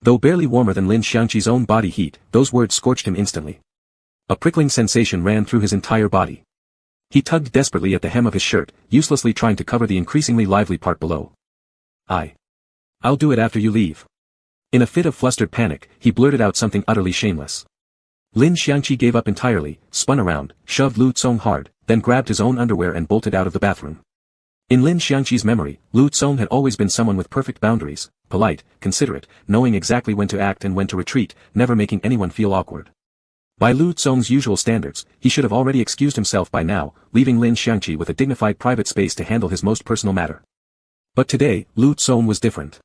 Though barely warmer than Lin Xiangqi's own body heat, those words scorched him instantly. A prickling sensation ran through his entire body. He tugged desperately at the hem of his shirt, uselessly trying to cover the increasingly lively part below. I'll do it after you leave. In a fit of flustered panic, he blurted out something utterly shameless. Lin Xiangqi gave up entirely, spun around, shoved Lu Tsong hard, then grabbed his own underwear and bolted out of the bathroom. In Lin Xiangqi's memory, Lu Tsong had always been someone with perfect boundaries, polite, considerate, knowing exactly when to act and when to retreat, never making anyone feel awkward. By Lu Tsong's usual standards, he should have already excused himself by now, leaving Lin Xiangqi with a dignified private space to handle his most personal matter. But today, Lu Tsong was different.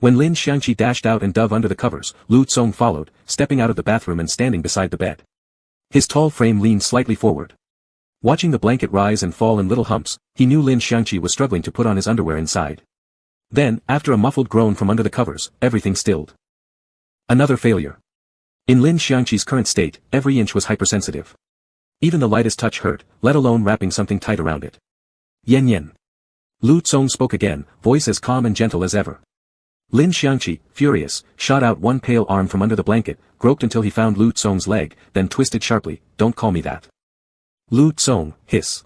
When Lin Xiangqi dashed out and dove under the covers, Lu Tsong followed, stepping out of the bathroom and standing beside the bed. His tall frame leaned slightly forward. Watching the blanket rise and fall in little humps, he knew Lin Xiangqi was struggling to put on his underwear inside. Then, after a muffled groan from under the covers, everything stilled. Another failure. In Lin Xiangqi's current state, every inch was hypersensitive. Even the lightest touch hurt, let alone wrapping something tight around it. Yen yen. Lu Tsong spoke again, voice as calm and gentle as ever. Lin Xiangqi, furious, shot out one pale arm from under the blanket, groped until he found Lu Tsong's leg, then twisted sharply, "Don't call me that." Lu Tsong, hiss.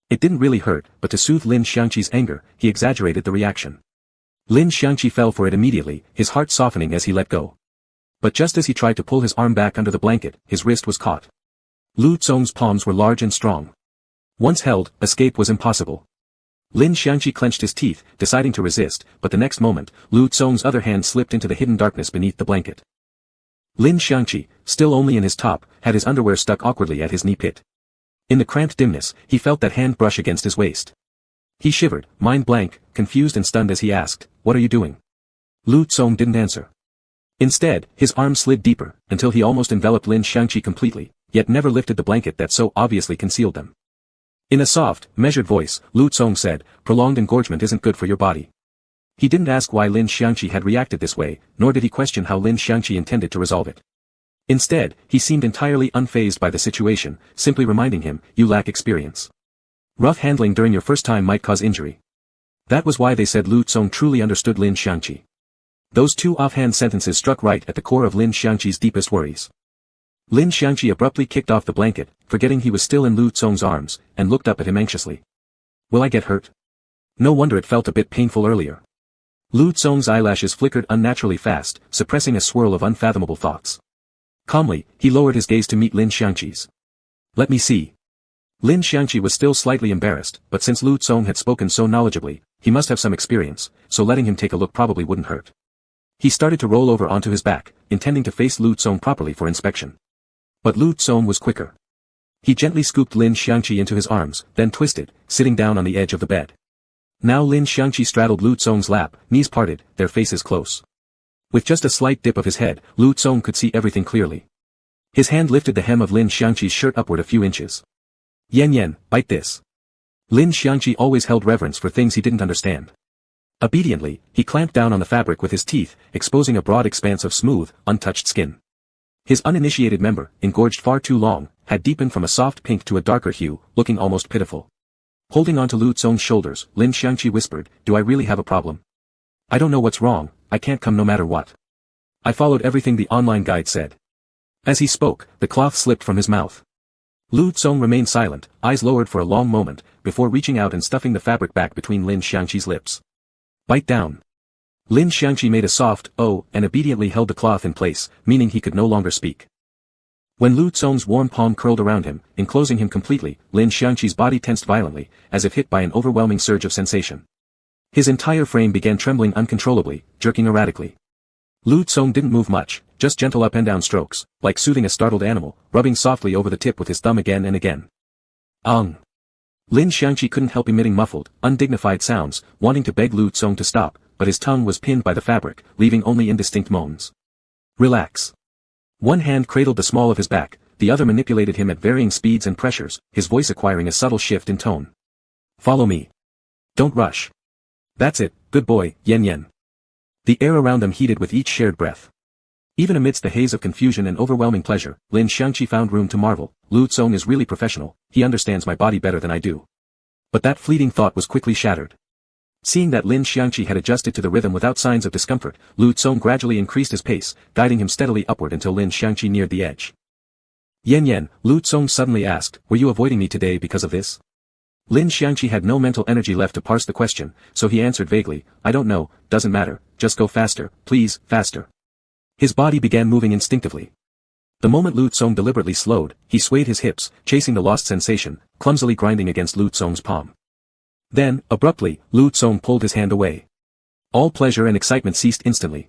It didn't really hurt, but to soothe Lin Xiangqi's anger, he exaggerated the reaction. Lin Xiangqi fell for it immediately, his heart softening as he let go. But just as he tried to pull his arm back under the blanket, his wrist was caught. Lu Tsong's palms were large and strong. Once held, escape was impossible. Lin Xiangqi clenched his teeth, deciding to resist, but the next moment, Lu Tsong's other hand slipped into the hidden darkness beneath the blanket. Lin Xiangqi, still only in his top, had his underwear stuck awkwardly at his knee pit. In the cramped dimness, he felt that hand brush against his waist. He shivered, mind blank, confused and stunned as he asked, "What are you doing?" Lu Tsong didn't answer. Instead, his arm slid deeper, until he almost enveloped Lin Xiangqi completely, yet never lifted the blanket that so obviously concealed them. In a soft, measured voice, Lu Tsong said, "Prolonged engorgement isn't good for your body." He didn't ask why Lin Xiangqi had reacted this way, nor did he question how Lin Xiangqi intended to resolve it. Instead, he seemed entirely unfazed by the situation, simply reminding him, "You lack experience. Rough handling during your first time might cause injury." That was why they said Lu Tsong truly understood Lin Xiangqi. Those two offhand sentences struck right at the core of Lin Xiangqi's deepest worries. Lin Xiangqi abruptly kicked off the blanket, forgetting he was still in Lu Tsong's arms, and looked up at him anxiously. "Will I get hurt?" No wonder it felt a bit painful earlier. Lu Tsong's eyelashes flickered unnaturally fast, suppressing a swirl of unfathomable thoughts. Calmly, he lowered his gaze to meet Lin Xiangqi's. "Let me see." Lin Xiangqi was still slightly embarrassed, but since Lu Tsong had spoken so knowledgeably, he must have some experience, so letting him take a look probably wouldn't hurt. He started to roll over onto his back, intending to face Lu Tsong properly for inspection. But Lu Tsong was quicker. He gently scooped Lin Xiangqi into his arms, then twisted, sitting down on the edge of the bed. Now Lin Xiangqi straddled Lu Tsong's lap, knees parted, their faces close. With just a slight dip of his head, Lu Tsong could see everything clearly. His hand lifted the hem of Lin Xiangqi's shirt upward a few inches. "Yen yen, bite this." Lin Xiangqi always held reverence for things he didn't understand. Obediently, he clamped down on the fabric with his teeth, exposing a broad expanse of smooth, untouched skin. His uninitiated member, engorged far too long, had deepened from a soft pink to a darker hue, looking almost pitiful. Holding onto Lu Tsong's shoulders, Lin Xiangqi whispered, "Do I really have a problem? I don't know what's wrong, I can't come no matter what. I followed everything the online guide said." As he spoke, the cloth slipped from his mouth. Lu Tsong remained silent, eyes lowered for a long moment, before reaching out and stuffing the fabric back between Lin Xiangqi's lips. "Bite down." Lin Xiangqi made a soft "oh" and obediently held the cloth in place, meaning he could no longer speak. When Lu Tsong's warm palm curled around him, enclosing him completely, Lin Xiangqi's body tensed violently, as if hit by an overwhelming surge of sensation. His entire frame began trembling uncontrollably, jerking erratically. Lu Tsong didn't move much, just gentle up and down strokes, like soothing a startled animal, rubbing softly over the tip with his thumb again and again. Lin Xiangqi couldn't help emitting muffled, undignified sounds, wanting to beg Lu Tsong to stop, but his tongue was pinned by the fabric, leaving only indistinct moans. "Relax." One hand cradled the small of his back, the other manipulated him at varying speeds and pressures, his voice acquiring a subtle shift in tone. "Follow me. Don't rush. That's it, good boy, yen yen." The air around them heated with each shared breath. Even amidst the haze of confusion and overwhelming pleasure, Lin Xiangqi found room to marvel. Lu Tsong is really professional, he understands my body better than I do. But that fleeting thought was quickly shattered. Seeing that Lin Xiangqi had adjusted to the rhythm without signs of discomfort, Lu Tsong gradually increased his pace, guiding him steadily upward until Lin Xiangqi neared the edge. "Yen yen," Lu Tsong suddenly asked, "were you avoiding me today because of this?" Lin Xiangqi had no mental energy left to parse the question, so he answered vaguely, "I don't know, doesn't matter, just go faster, please, faster." His body began moving instinctively. The moment Lu Tsong deliberately slowed, he swayed his hips, chasing the lost sensation, clumsily grinding against Lu Tsong's palm. Then, abruptly, Lu Tsong pulled his hand away. All pleasure and excitement ceased instantly.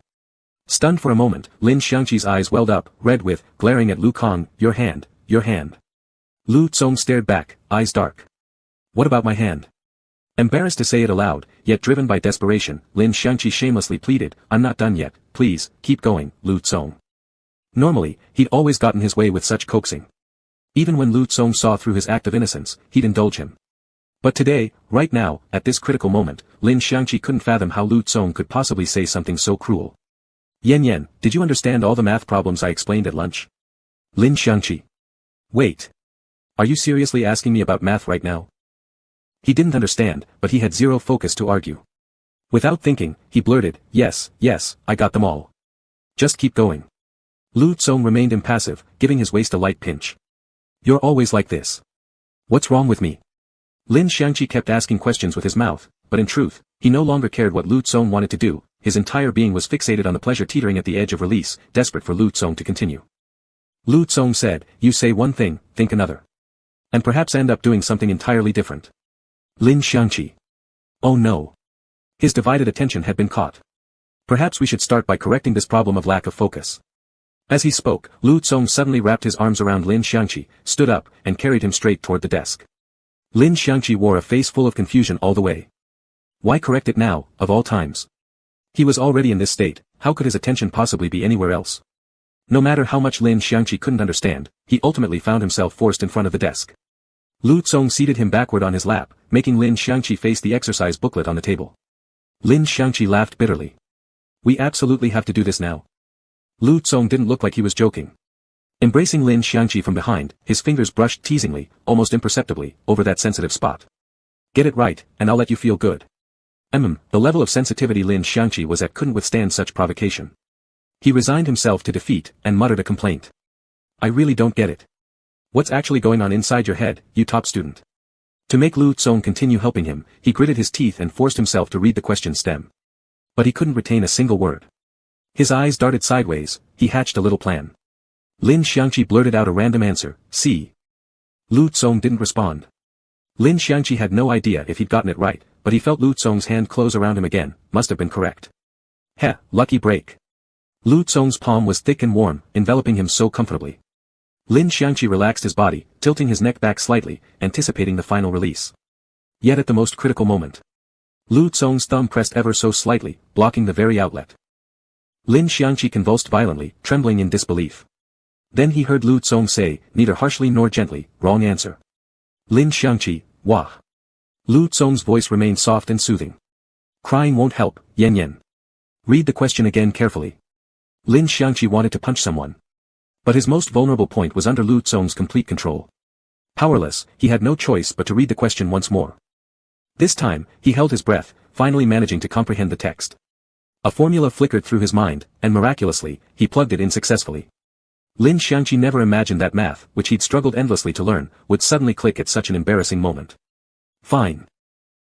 Stunned for a moment, Lin Xiangqi's eyes welled up, red with, glaring at Lu Kong, your hand, your hand." Lu Tsong stared back, eyes dark. "What about my hand?" Embarrassed to say it aloud, yet driven by desperation, Lin Xiangqi shamelessly pleaded, "I'm not done yet, please, keep going, Lu Tsong." Normally, he'd always gotten his way with such coaxing. Even when Lu Tsong saw through his act of innocence, he'd indulge him. But today, right now, at this critical moment, Lin Xiangqi couldn't fathom how Lu Tsong could possibly say something so cruel. Yan, did you understand all the math problems I explained at lunch? Lin Xiangqi. Wait. Are you seriously asking me about math right now? He didn't understand, but he had zero focus to argue. Without thinking, he blurted, yes, I got them all. Just keep going. Lu Tsong remained impassive, giving his waist a light pinch. You're always like this. What's wrong with me? Lin Xiangqi kept asking questions with his mouth, but in truth, he no longer cared what Lu Tsong wanted to do. His entire being was fixated on the pleasure teetering at the edge of release, desperate for Lu Tsong to continue. Lu Tsong said, you say one thing, think another. And perhaps end up doing something entirely different. Lin Xiangqi. Oh no. His divided attention had been caught. Perhaps we should start by correcting this problem of lack of focus. As he spoke, Lu Tsong suddenly wrapped his arms around Lin Xiangqi, stood up, and carried him straight toward the desk. Lin Xiangqi wore a face full of confusion all the way. Why correct it now, of all times? He was already in this state, how could his attention possibly be anywhere else? No matter how much Lin Xiangqi couldn't understand, he ultimately found himself forced in front of the desk. Lu Tsong seated him backward on his lap, making Lin Xiangqi face the exercise booklet on the table. Lin Xiangqi laughed bitterly. We absolutely have to do this now. Lu Tsong didn't look like he was joking. Embracing Lin Xiangqi from behind, his fingers brushed teasingly, almost imperceptibly, over that sensitive spot. Get it right, and I'll let you feel good. The level of sensitivity Lin Xiangqi was at couldn't withstand such provocation. He resigned himself to defeat, and muttered a complaint. I really don't get it. What's actually going on inside your head, you top student? To make Lu Tsong continue helping him, he gritted his teeth and forced himself to read the question stem. But he couldn't retain a single word. His eyes darted sideways, he hatched a little plan. Lin Xiangqi blurted out a random answer, C. Lu Tsong didn't respond. Lin Xiangqi had no idea if he'd gotten it right, but he felt Lu Tsong's hand close around him again, must have been correct. Heh, lucky break. Lu Tsong's palm was thick and warm, enveloping him so comfortably. Lin Xiangqi relaxed his body, tilting his neck back slightly, anticipating the final release. Yet at the most critical moment, Lu Tsong's thumb pressed ever so slightly, blocking the very outlet. Lin Xiangqi convulsed violently, trembling in disbelief. Then he heard Lu Tsong say, neither harshly nor gently, wrong answer. Lin Xiangqi, wah. Lu Tsong's voice remained soft and soothing. Crying won't help, Yan. Read the question again carefully. Lin Xiangqi wanted to punch someone. But his most vulnerable point was under Lu Tsong's complete control. Powerless, he had no choice but to read the question once more. This time, he held his breath, finally managing to comprehend the text. A formula flickered through his mind, and miraculously, he plugged it in successfully. Lin Xiangqi never imagined that math, which he'd struggled endlessly to learn, would suddenly click at such an embarrassing moment. Fine.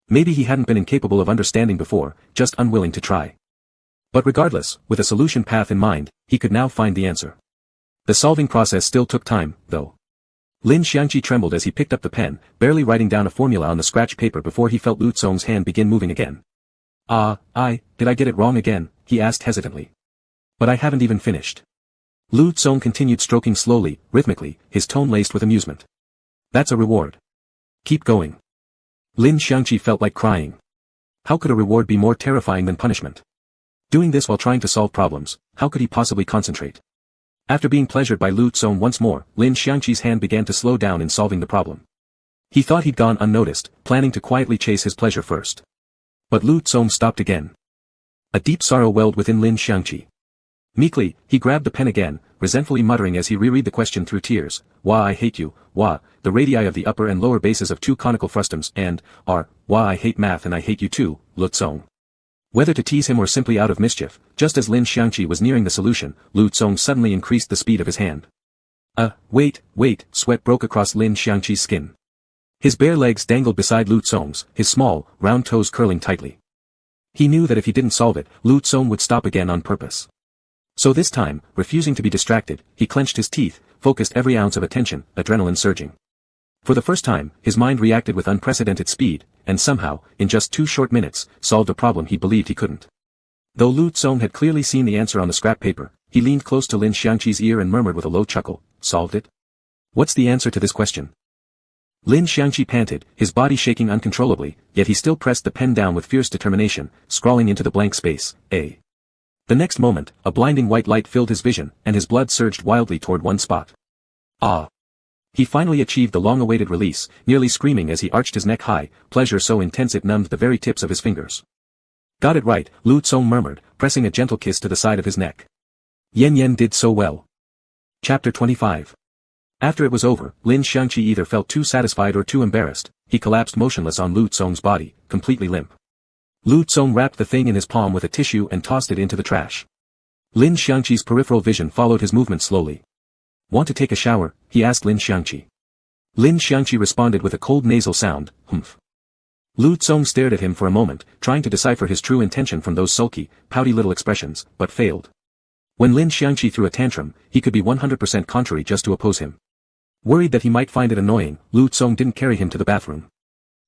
Maybe he hadn't been incapable of understanding before, just unwilling to try. But regardless, with a solution path in mind, he could now find the answer. The solving process still took time, though. Lin Xiangqi trembled as he picked up the pen, barely writing down a formula on the scratch paper before he felt Lu Tsong's hand begin moving again. Did I get it wrong again? He asked hesitantly. But I haven't even finished. Lu Tsong continued stroking slowly, rhythmically, his tone laced with amusement. That's a reward. Keep going. Lin Xiangqi felt like crying. How could a reward be more terrifying than punishment? Doing this while trying to solve problems, how could he possibly concentrate? After being pleasured by Lu Tsong once more, Lin Xiangqi's hand began to slow down in solving the problem. He thought he'd gone unnoticed, planning to quietly chase his pleasure first. But Lu Tsong stopped again. A deep sorrow welled within Lin Xiangqi. Meekly, he grabbed the pen again, resentfully muttering as he reread the question through tears, Wah I hate you, wah, the radii of the upper and lower bases of two conical frustums, and, wah I hate math and I hate you too, Lu Tsong. Whether to tease him or simply out of mischief, just as Lin Xiangqi was nearing the solution, Lu Tsong suddenly increased the speed of his hand. Wait, sweat broke across Lin Xiangqi's skin. His bare legs dangled beside Lu Tsong's, his small, round toes curling tightly. He knew that if he didn't solve it, Lu Tsong would stop again on purpose. So this time, refusing to be distracted, he clenched his teeth, focused every ounce of attention, adrenaline surging. For the first time, his mind reacted with unprecedented speed, and somehow, in just 2 short minutes, solved a problem he believed he couldn't. Though Lu Tsong had clearly seen the answer on the scrap paper, he leaned close to Lin Xiangqi's ear and murmured with a low chuckle, solved it? What's the answer to this question? Lin Xiangqi panted, his body shaking uncontrollably, yet he still pressed the pen down with fierce determination, scrawling into the blank space, A. The next moment, a blinding white light filled his vision, and his blood surged wildly toward one spot. He finally achieved the long-awaited release, nearly screaming as he arched his neck high, pleasure so intense it numbed the very tips of his fingers. Got it right, Lu Tsong murmured, pressing a gentle kiss to the side of his neck. Yen Yen did so well. Chapter 25. After it was over, Lin Xiangqi either felt too satisfied or too embarrassed. He collapsed motionless on Lu Tsong's body, completely limp. Lu Tsong wrapped the thing in his palm with a tissue and tossed it into the trash. Lin Xiangqi's peripheral vision followed his movement slowly. Want to take a shower? He asked Lin Xiangqi. Lin Xiangqi responded with a cold nasal sound, humph. Lu Tsong stared at him for a moment, trying to decipher his true intention from those sulky, pouty little expressions, but failed. When Lin Xiangqi threw a tantrum, he could be 100% contrary just to oppose him. Worried that he might find it annoying, Lu Tsong didn't carry him to the bathroom.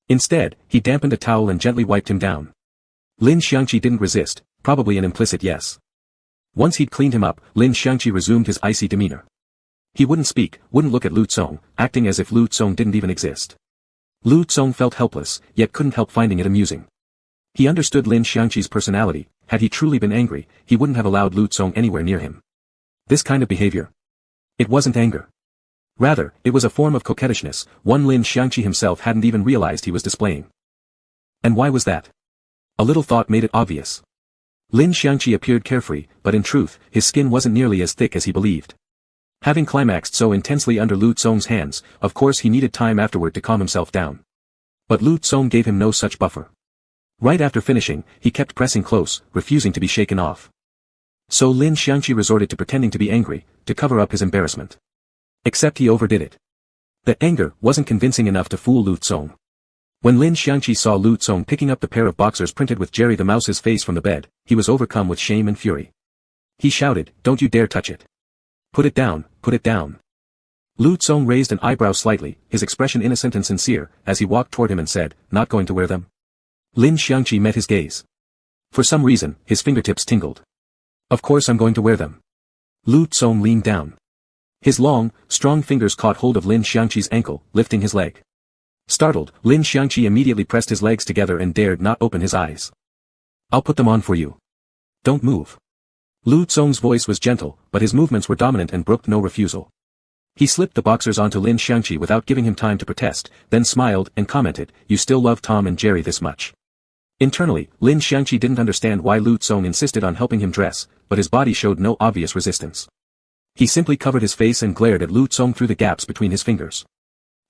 Instead, he dampened a towel and gently wiped him down. Lin Xiangqi didn't resist, probably an implicit yes. Once he'd cleaned him up, Lin Xiangqi resumed his icy demeanor. He wouldn't speak, wouldn't look at Lu Tsong, acting as if Lu Tsong didn't even exist. Lu Tsong felt helpless, yet couldn't help finding it amusing. He understood Lin Xiangqi's personality. Had he truly been angry, he wouldn't have allowed Lu Tsong anywhere near him. This kind of behavior. It wasn't anger. Rather, it was a form of coquettishness, one Lin Xiangqi himself hadn't even realized he was displaying. And why was that? A little thought made it obvious. Lin Xiangqi appeared carefree, but in truth, his skin wasn't nearly as thick as he believed. Having climaxed so intensely under Lu Tsong's hands, of course he needed time afterward to calm himself down. But Lu Tsong gave him no such buffer. Right after finishing, he kept pressing close, refusing to be shaken off. So Lin Xiangqi resorted to pretending to be angry, to cover up his embarrassment. Except he overdid it. The anger wasn't convincing enough to fool Lu Tsong. When Lin Xiangqi saw Lu Tsong picking up the pair of boxers printed with Jerry the Mouse's face from the bed, he was overcome with shame and fury. He shouted, "Don't you dare touch it. Put it down, put it down." Lu Tsong raised an eyebrow slightly, his expression innocent and sincere, as he walked toward him and said, "Not going to wear them?" Lin Xiangqi met his gaze. For some reason, his fingertips tingled. "Of course I'm going to wear them." Lu Tsong leaned down. His long, strong fingers caught hold of Lin Xiangqi's ankle, lifting his leg. Startled, Lin Xiangqi immediately pressed his legs together and dared not open his eyes. "I'll put them on for you. Don't move." Lu Tsong's voice was gentle, but his movements were dominant and brooked no refusal. He slipped the boxers onto Lin Xiangqi without giving him time to protest, then smiled and commented, "You still love Tom and Jerry this much." Internally, Lin Xiangqi didn't understand why Lu Tsong insisted on helping him dress, but his body showed no obvious resistance. He simply covered his face and glared at Lu Tsong through the gaps between his fingers.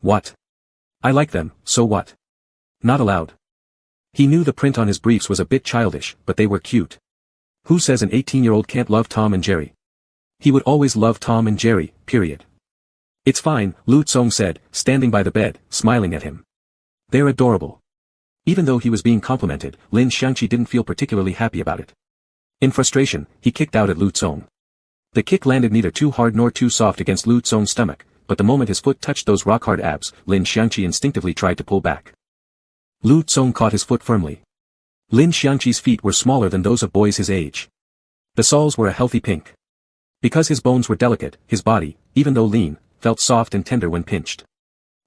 "What? I like them, so what? Not allowed." He knew the print on his briefs was a bit childish, but they were cute. Who says an 18-year-old can't love Tom and Jerry? He would always love Tom and Jerry, period. "It's fine," Lu Tsong said, standing by the bed, smiling at him. "They're adorable." Even though he was being complimented, Lin Xiangqi didn't feel particularly happy about it. In frustration, he kicked out at Lu Tsong. The kick landed neither too hard nor too soft against Lu Tsong's stomach, but the moment his foot touched those rock-hard abs, Lin Xiangqi instinctively tried to pull back. Lu Tsong caught his foot firmly. Lin Xiangqi's feet were smaller than those of boys his age. The soles were a healthy pink. Because his bones were delicate, his body, even though lean, felt soft and tender when pinched.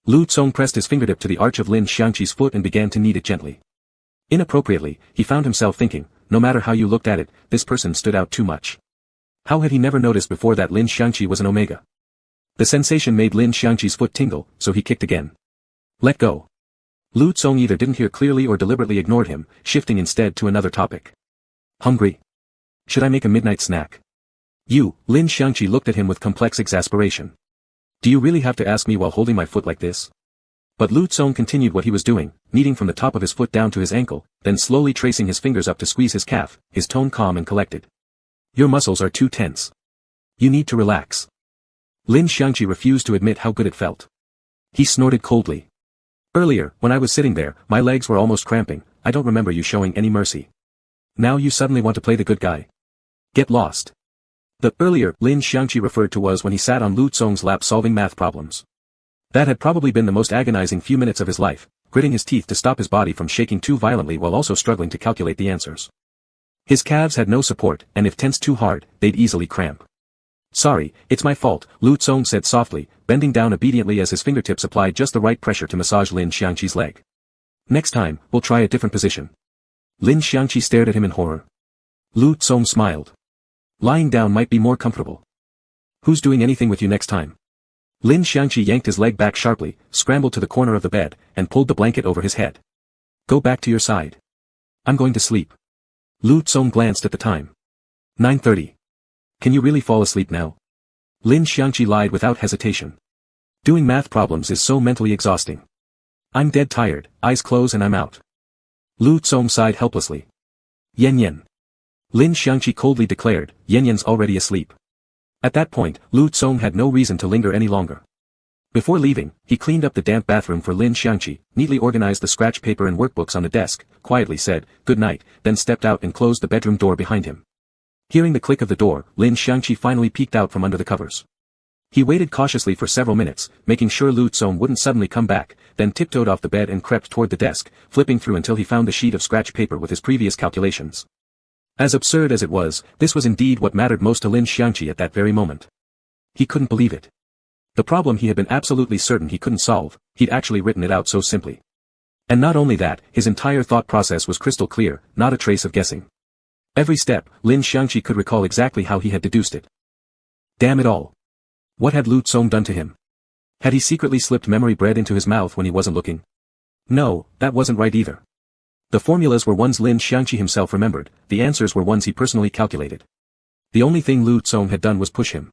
Lu Tsong pressed his fingertip to the arch of Lin Xiangqi's foot and began to knead it gently. Inappropriately, he found himself thinking, no matter how you looked at it, this person stood out too much. How had he never noticed before that Lin Xiangqi was an omega? The sensation made Lin Xiangqi's foot tingle, so he kicked again. "Let go." Lu Tsong either didn't hear clearly or deliberately ignored him, shifting instead to another topic. "Hungry? Should I make a midnight snack?" Lin Xiangqi looked at him with complex exasperation. "Do you really have to ask me while holding my foot like this?" But Lu Tsong continued what he was doing, kneading from the top of his foot down to his ankle, then slowly tracing his fingers up to squeeze his calf, his tone calm and collected. "Your muscles are too tense. You need to relax." Lin Xiangqi refused to admit how good it felt. He snorted coldly. "Earlier, when I was sitting there, my legs were almost cramping. I don't remember you showing any mercy. Now you suddenly want to play the good guy. Get lost." The earlier Lin Xiangqi referred to was when he sat on Lu Tsong's lap solving math problems. That had probably been the most agonizing few minutes of his life, gritting his teeth to stop his body from shaking too violently while also struggling to calculate the answers. His calves had no support, and if tensed too hard, they'd easily cramp. "Sorry, it's my fault," Lu Tsong said softly, bending down obediently as his fingertips applied just the right pressure to massage Lin Xiangqi's leg. "Next time, we'll try a different position." Lin Xiangqi stared at him in horror. Lu Tsong smiled. "Lying down might be more comfortable. Who's doing anything with you next time?" Lin Xiangqi yanked his leg back sharply, scrambled to the corner of the bed, and pulled the blanket over his head. Go back to your side. I'm going to sleep. Lu Tsong glanced at the time. 9:30. Can you really fall asleep now? Lin Xiangqi lied without hesitation. Doing math problems is so mentally exhausting. I'm dead tired, eyes close and I'm out. Lu Tsong sighed helplessly. Yan. Lin Xiangqi coldly declared, Yan's already asleep. At that point, Lu Tsong had no reason to linger any longer. Before leaving, he cleaned up the damp bathroom for Lin Xiangqi, neatly organized the scratch paper and workbooks on the desk, quietly said, good night, then stepped out and closed the bedroom door behind him. Hearing the click of the door, Lin Xiangqi finally peeked out from under the covers. He waited cautiously for several minutes, making sure Lu Tsong wouldn't suddenly come back, then tiptoed off the bed and crept toward the desk, flipping through until he found the sheet of scratch paper with his previous calculations. As absurd as it was, this was indeed what mattered most to Lin Xiangqi at that very moment. He couldn't believe it. The problem he had been absolutely certain he couldn't solve, he'd actually written it out so simply. And not only that, his entire thought process was crystal clear, not a trace of guessing. Every step, Lin Xiangqi could recall exactly how he had deduced it. Damn it all. What had Lu Tsong done to him? Had he secretly slipped memory bread into his mouth when he wasn't looking? No, that wasn't right either. The formulas were ones Lin Xiangqi himself remembered, the answers were ones he personally calculated. The only thing Lu Tsong had done was push him.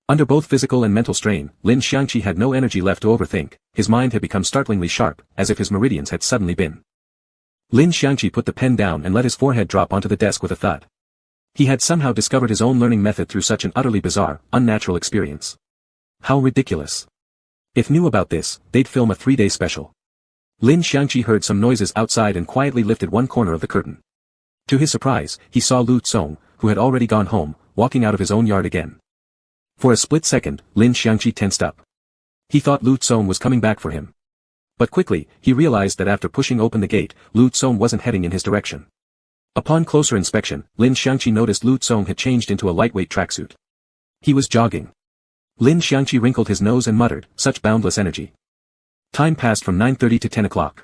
Under both physical and mental strain, Lin Xiangqi had no energy left to overthink, his mind had become startlingly sharp, as if his meridians had suddenly been. Lin Xiangqi put the pen down and let his forehead drop onto the desk with a thud. He had somehow discovered his own learning method through such an utterly bizarre, unnatural experience. How ridiculous. If knew about this, they'd film a 3-day special. Lin Xiangqi heard some noises outside and quietly lifted one corner of the curtain. To his surprise, he saw Lu Tsong, who had already gone home, walking out of his own yard again. For a split second, Lin Xiangqi tensed up. He thought Lu Tsong was coming back for him. But quickly, he realized that after pushing open the gate, Lu Tsong wasn't heading in his direction. Upon closer inspection, Lin Xiangqi noticed Lu Tsong had changed into a lightweight tracksuit. He was jogging. Lin Xiangqi wrinkled his nose and muttered, such boundless energy. Time passed from 9:30 to 10 o'clock.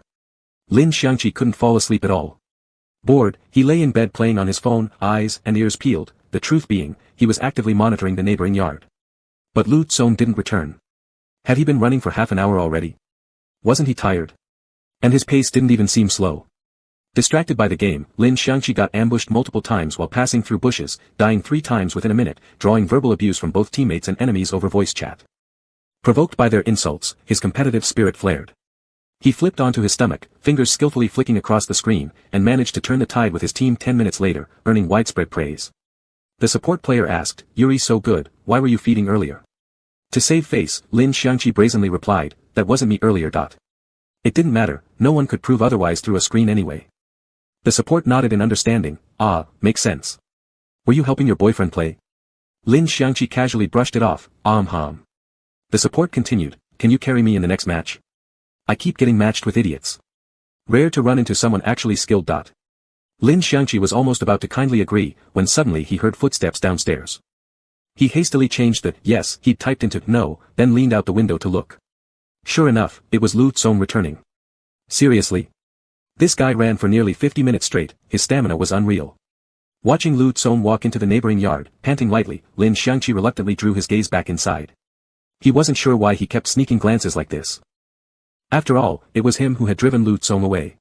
Lin Xiangqi couldn't fall asleep at all. Bored, he lay in bed playing on his phone, eyes and ears peeled, the truth being, he was actively monitoring the neighboring yard. But Lu Tsong didn't return. Had he been running for half an hour already? Wasn't he tired? And his pace didn't even seem slow. Distracted by the game, Lin Xiangqi got ambushed multiple times while passing through bushes, dying 3 times within a minute, drawing verbal abuse from both teammates and enemies over voice chat. Provoked by their insults, his competitive spirit flared. He flipped onto his stomach, fingers skillfully flicking across the screen, and managed to turn the tide with his team 10 minutes later, earning widespread praise. The support player asked, "Yuri's so good, why were you feeding earlier?" To save face, Lin Xiangqi brazenly replied, "That wasn't me earlier. It didn't matter, no one could prove otherwise through a screen anyway." The support nodded in understanding, "Makes sense. Were you helping your boyfriend play?" Lin Xiangqi casually brushed it off, The support continued, "Can you carry me in the next match? I keep getting matched with idiots. Rare to run into someone actually skilled. Lin Xiangqi was almost about to kindly agree, when suddenly he heard footsteps downstairs. He hastily changed the yes he'd typed into no, then leaned out the window to look. Sure enough, it was Lu Tsong returning. Seriously? This guy ran for nearly 50 minutes straight, his stamina was unreal. Watching Lu Tsong walk into the neighboring yard, panting lightly, Lin Xiangqi reluctantly drew his gaze back inside. He wasn't sure why he kept sneaking glances like this. After all, it was him who had driven Lu Tsong away.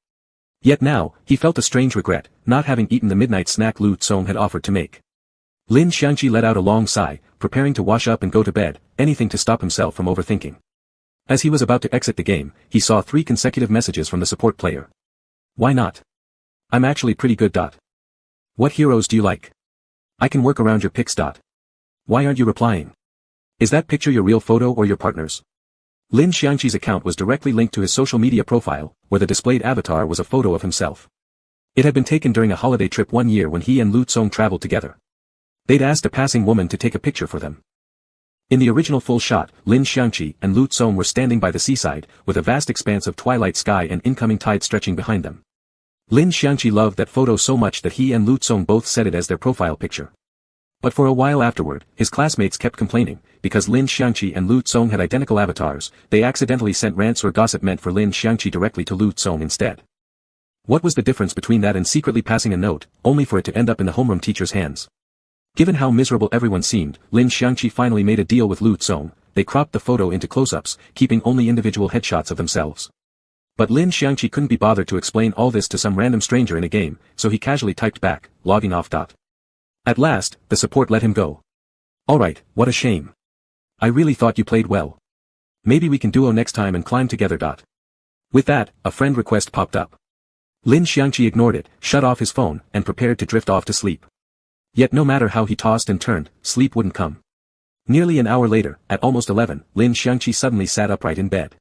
Yet now, he felt a strange regret, not having eaten the midnight snack Lu Tsong had offered to make. Lin Xiangqi let out a long sigh, preparing to wash up and go to bed, anything to stop himself from overthinking. As he was about to exit the game, he saw 3 consecutive messages from the support player. Why not? I'm actually pretty good. What heroes do you like? I can work around your pics. Why aren't you replying? Is that picture your real photo or your partner's? Lin Xiangqi's account was directly linked to his social media profile, where the displayed avatar was a photo of himself. It had been taken during a holiday trip one year when he and Lu Tsong traveled together. They'd asked a passing woman to take a picture for them. In the original full shot, Lin Xiangqi and Lu Tsong were standing by the seaside, with a vast expanse of twilight sky and incoming tide stretching behind them. Lin Xiangqi loved that photo so much that he and Lu Tsong both set it as their profile picture. But for a while afterward, his classmates kept complaining, because Lin Xiangqi and Lu Tsong had identical avatars, they accidentally sent rants or gossip meant for Lin Xiangqi directly to Lu Tsong instead. What was the difference between that and secretly passing a note, only for it to end up in the homeroom teacher's hands? Given how miserable everyone seemed, Lin Xiangqi finally made a deal with Lu Tsong, they cropped the photo into close-ups, keeping only individual headshots of themselves. But Lin Xiangqi couldn't be bothered to explain all this to some random stranger in a game, so he casually typed back, logging off. At last, the support let him go. Alright, what a shame. I really thought you played well. Maybe we can duo next time and climb together. With that, a friend request popped up. Lin Xiangqi ignored it, shut off his phone, and prepared to drift off to sleep. Yet no matter how he tossed and turned, sleep wouldn't come. Nearly an hour later, at almost 11, Lin Xiangqi suddenly sat upright in bed.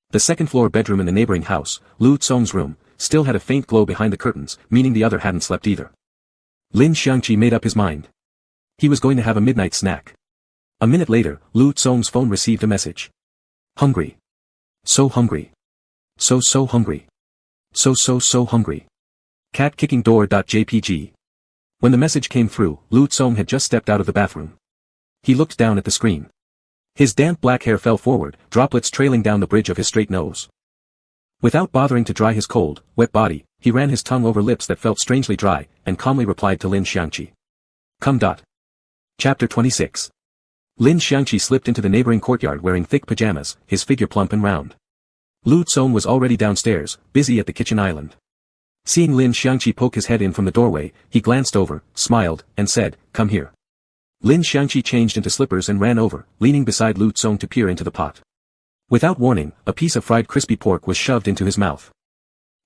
The second-floor bedroom in the neighboring house, Lu Tsong's room, still had a faint glow behind the curtains, meaning the other hadn't slept either. Lin Xiangqi made up his mind. He was going to have a midnight snack. A minute later, Lu Tsong's phone received a message. Hungry. So hungry. So hungry. So hungry. Cat kicking door.jpg. When the message came through, Lu Tsong had just stepped out of the bathroom. He looked down at the screen. His damp black hair fell forward, droplets trailing down the bridge of his straight nose. Without bothering to dry his cold, wet body, he ran his tongue over lips that felt strangely dry, and calmly replied to Lin Xiangqi. Come. Chapter 26. Lin Xiangqi slipped into the neighboring courtyard wearing thick pajamas, his figure plump and round. Lu Tsong was already downstairs, busy at the kitchen island. Seeing Lin Xiangqi poke his head in from the doorway, he glanced over, smiled, and said, Come here. Lin Xiangqi changed into slippers and ran over, leaning beside Lu Tsong to peer into the pot. Without warning, a piece of fried crispy pork was shoved into his mouth.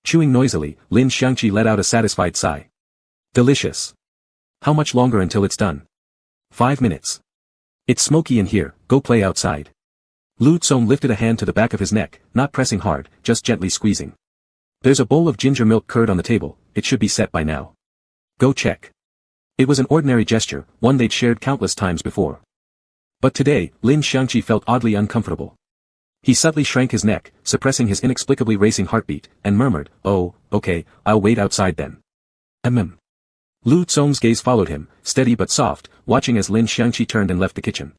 Chewing noisily, Lin Xiangqi let out a satisfied sigh. Delicious. How much longer until it's done? 5 minutes. It's smoky in here, go play outside. Lu Tsong lifted a hand to the back of his neck, not pressing hard, just gently squeezing. There's a bowl of ginger milk curd on the table, it should be set by now. Go check. It was an ordinary gesture, one they'd shared countless times before. But today, Lin Xiangqi felt oddly uncomfortable. He subtly shrank his neck, suppressing his inexplicably racing heartbeat, and murmured, Oh, okay, I'll wait outside then. Lu Tsong's gaze followed him, steady but soft, watching as Lin Xiangqi turned and left the kitchen.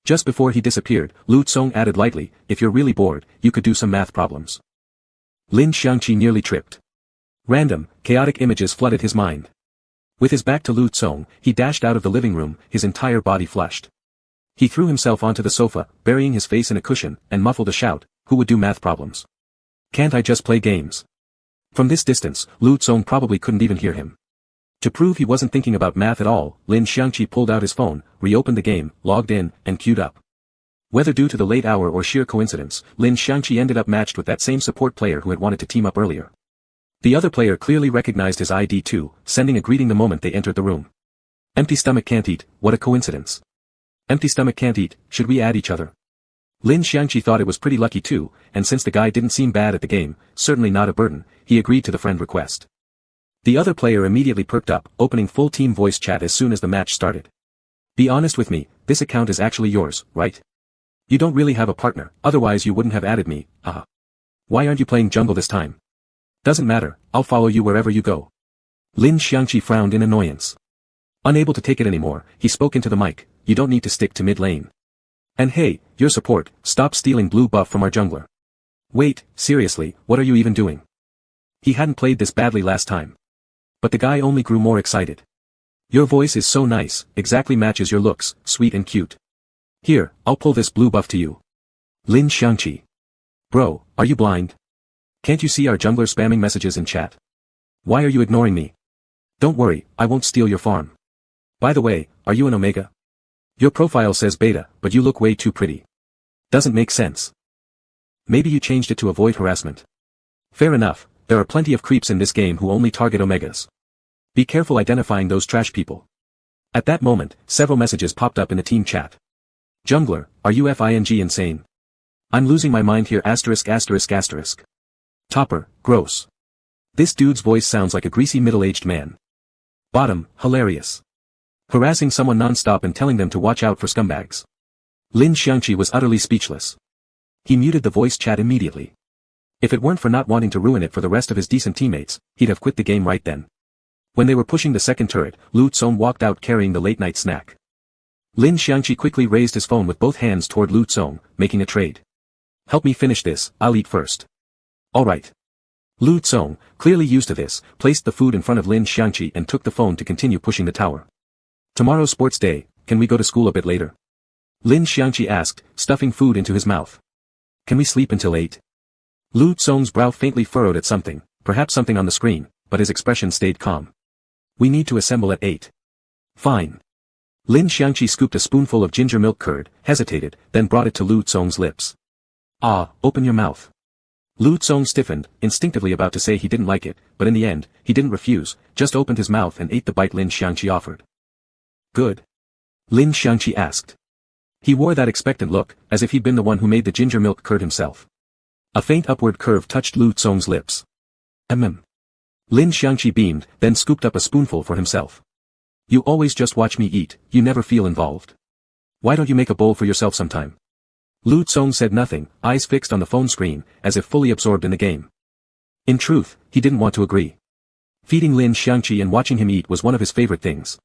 Just before he disappeared, Lu Tsong added lightly, If you're really bored, you could do some math problems. Lin Xiangqi nearly tripped. Random, chaotic images flooded his mind. With his back to Lu Tsong, he dashed out of the living room, his entire body flushed. He threw himself onto the sofa, burying his face in a cushion, and muffled a shout, Who would do math problems? Can't I just play games? From this distance, Lu Tsong probably couldn't even hear him. To prove he wasn't thinking about math at all, Lin Xiangqi pulled out his phone, reopened the game, logged in, and queued up. Whether due to the late hour or sheer coincidence, Lin Xiangqi ended up matched with that same support player who had wanted to team up earlier. The other player clearly recognized his ID too, sending a greeting the moment they entered the room. Empty stomach can't eat, what a coincidence. Empty stomach can't eat, should we add each other? Lin Xiangqi thought it was pretty lucky too, and since the guy didn't seem bad at the game, certainly not a burden, he agreed to the friend request. The other player immediately perked up, opening full team voice chat as soon as the match started. Be honest with me, this account is actually yours, right? You don't really have a partner, otherwise you wouldn't have added me, haha. Why aren't you playing jungle this time? Doesn't matter, I'll follow you wherever you go. Lin Xiangqi frowned in annoyance. Unable to take it anymore, he spoke into the mic, You don't need to stick to mid lane. And hey, your support, stop stealing blue buff from our jungler. Wait, seriously, what are you even doing? He hadn't played this badly last time. But the guy only grew more excited. Your voice is so nice, exactly matches your looks, sweet and cute. Here, I'll pull this blue buff to you. Lin Xiangqi. Bro, are you blind? Can't you see our jungler spamming messages in chat? Why are you ignoring me? Don't worry, I won't steal your farm. By the way, are you an Omega? Your profile says beta, but you look way too pretty. Doesn't make sense. Maybe you changed it to avoid harassment. Fair enough, there are plenty of creeps in this game who only target Omegas. Be careful identifying those trash people. At that moment, several messages popped up in the team chat. Jungler, are you FING insane? I'm losing my mind here ******. Topper, gross. This dude's voice sounds like a greasy middle-aged man. Bottom, hilarious. Harassing someone non-stop and telling them to watch out for scumbags. Lin Xiangqi was utterly speechless. He muted the voice chat immediately. If it weren't for not wanting to ruin it for the rest of his decent teammates, he'd have quit the game right then. When they were pushing the second turret, Lu Tsong walked out carrying the late-night snack. Lin Xiangqi quickly raised his phone with both hands toward Lu Tsong, making a trade. Help me finish this, I'll eat first. Alright. Lu Tsong, clearly used to this, placed the food in front of Lin Xiangqi and took the phone to continue pushing the tower. Tomorrow's sports day, can we go to school a bit later? Lin Xiangqi asked, stuffing food into his mouth. Can we sleep until 8? Lu Tsong's brow faintly furrowed at something, perhaps something on the screen, but his expression stayed calm. We need to assemble at 8. Fine. Lin Xiangqi scooped a spoonful of ginger milk curd, hesitated, then brought it to Lu Tsong's lips. Ah, open your mouth. Lu Tsong stiffened, instinctively about to say he didn't like it, but in the end, he didn't refuse, just opened his mouth and ate the bite Lin Xiangqi offered. Good? Lin Xiangqi asked. He wore that expectant look, as if he'd been the one who made the ginger milk curd himself. A faint upward curve touched Lu Tsong's lips. Lin Xiangqi beamed, then scooped up a spoonful for himself. You always just watch me eat, you never feel involved. Why don't you make a bowl for yourself sometime? Lu Tsong said nothing, eyes fixed on the phone screen, as if fully absorbed in the game. In truth, he didn't want to agree. Feeding Lin Xiangqi and watching him eat was one of his favorite things.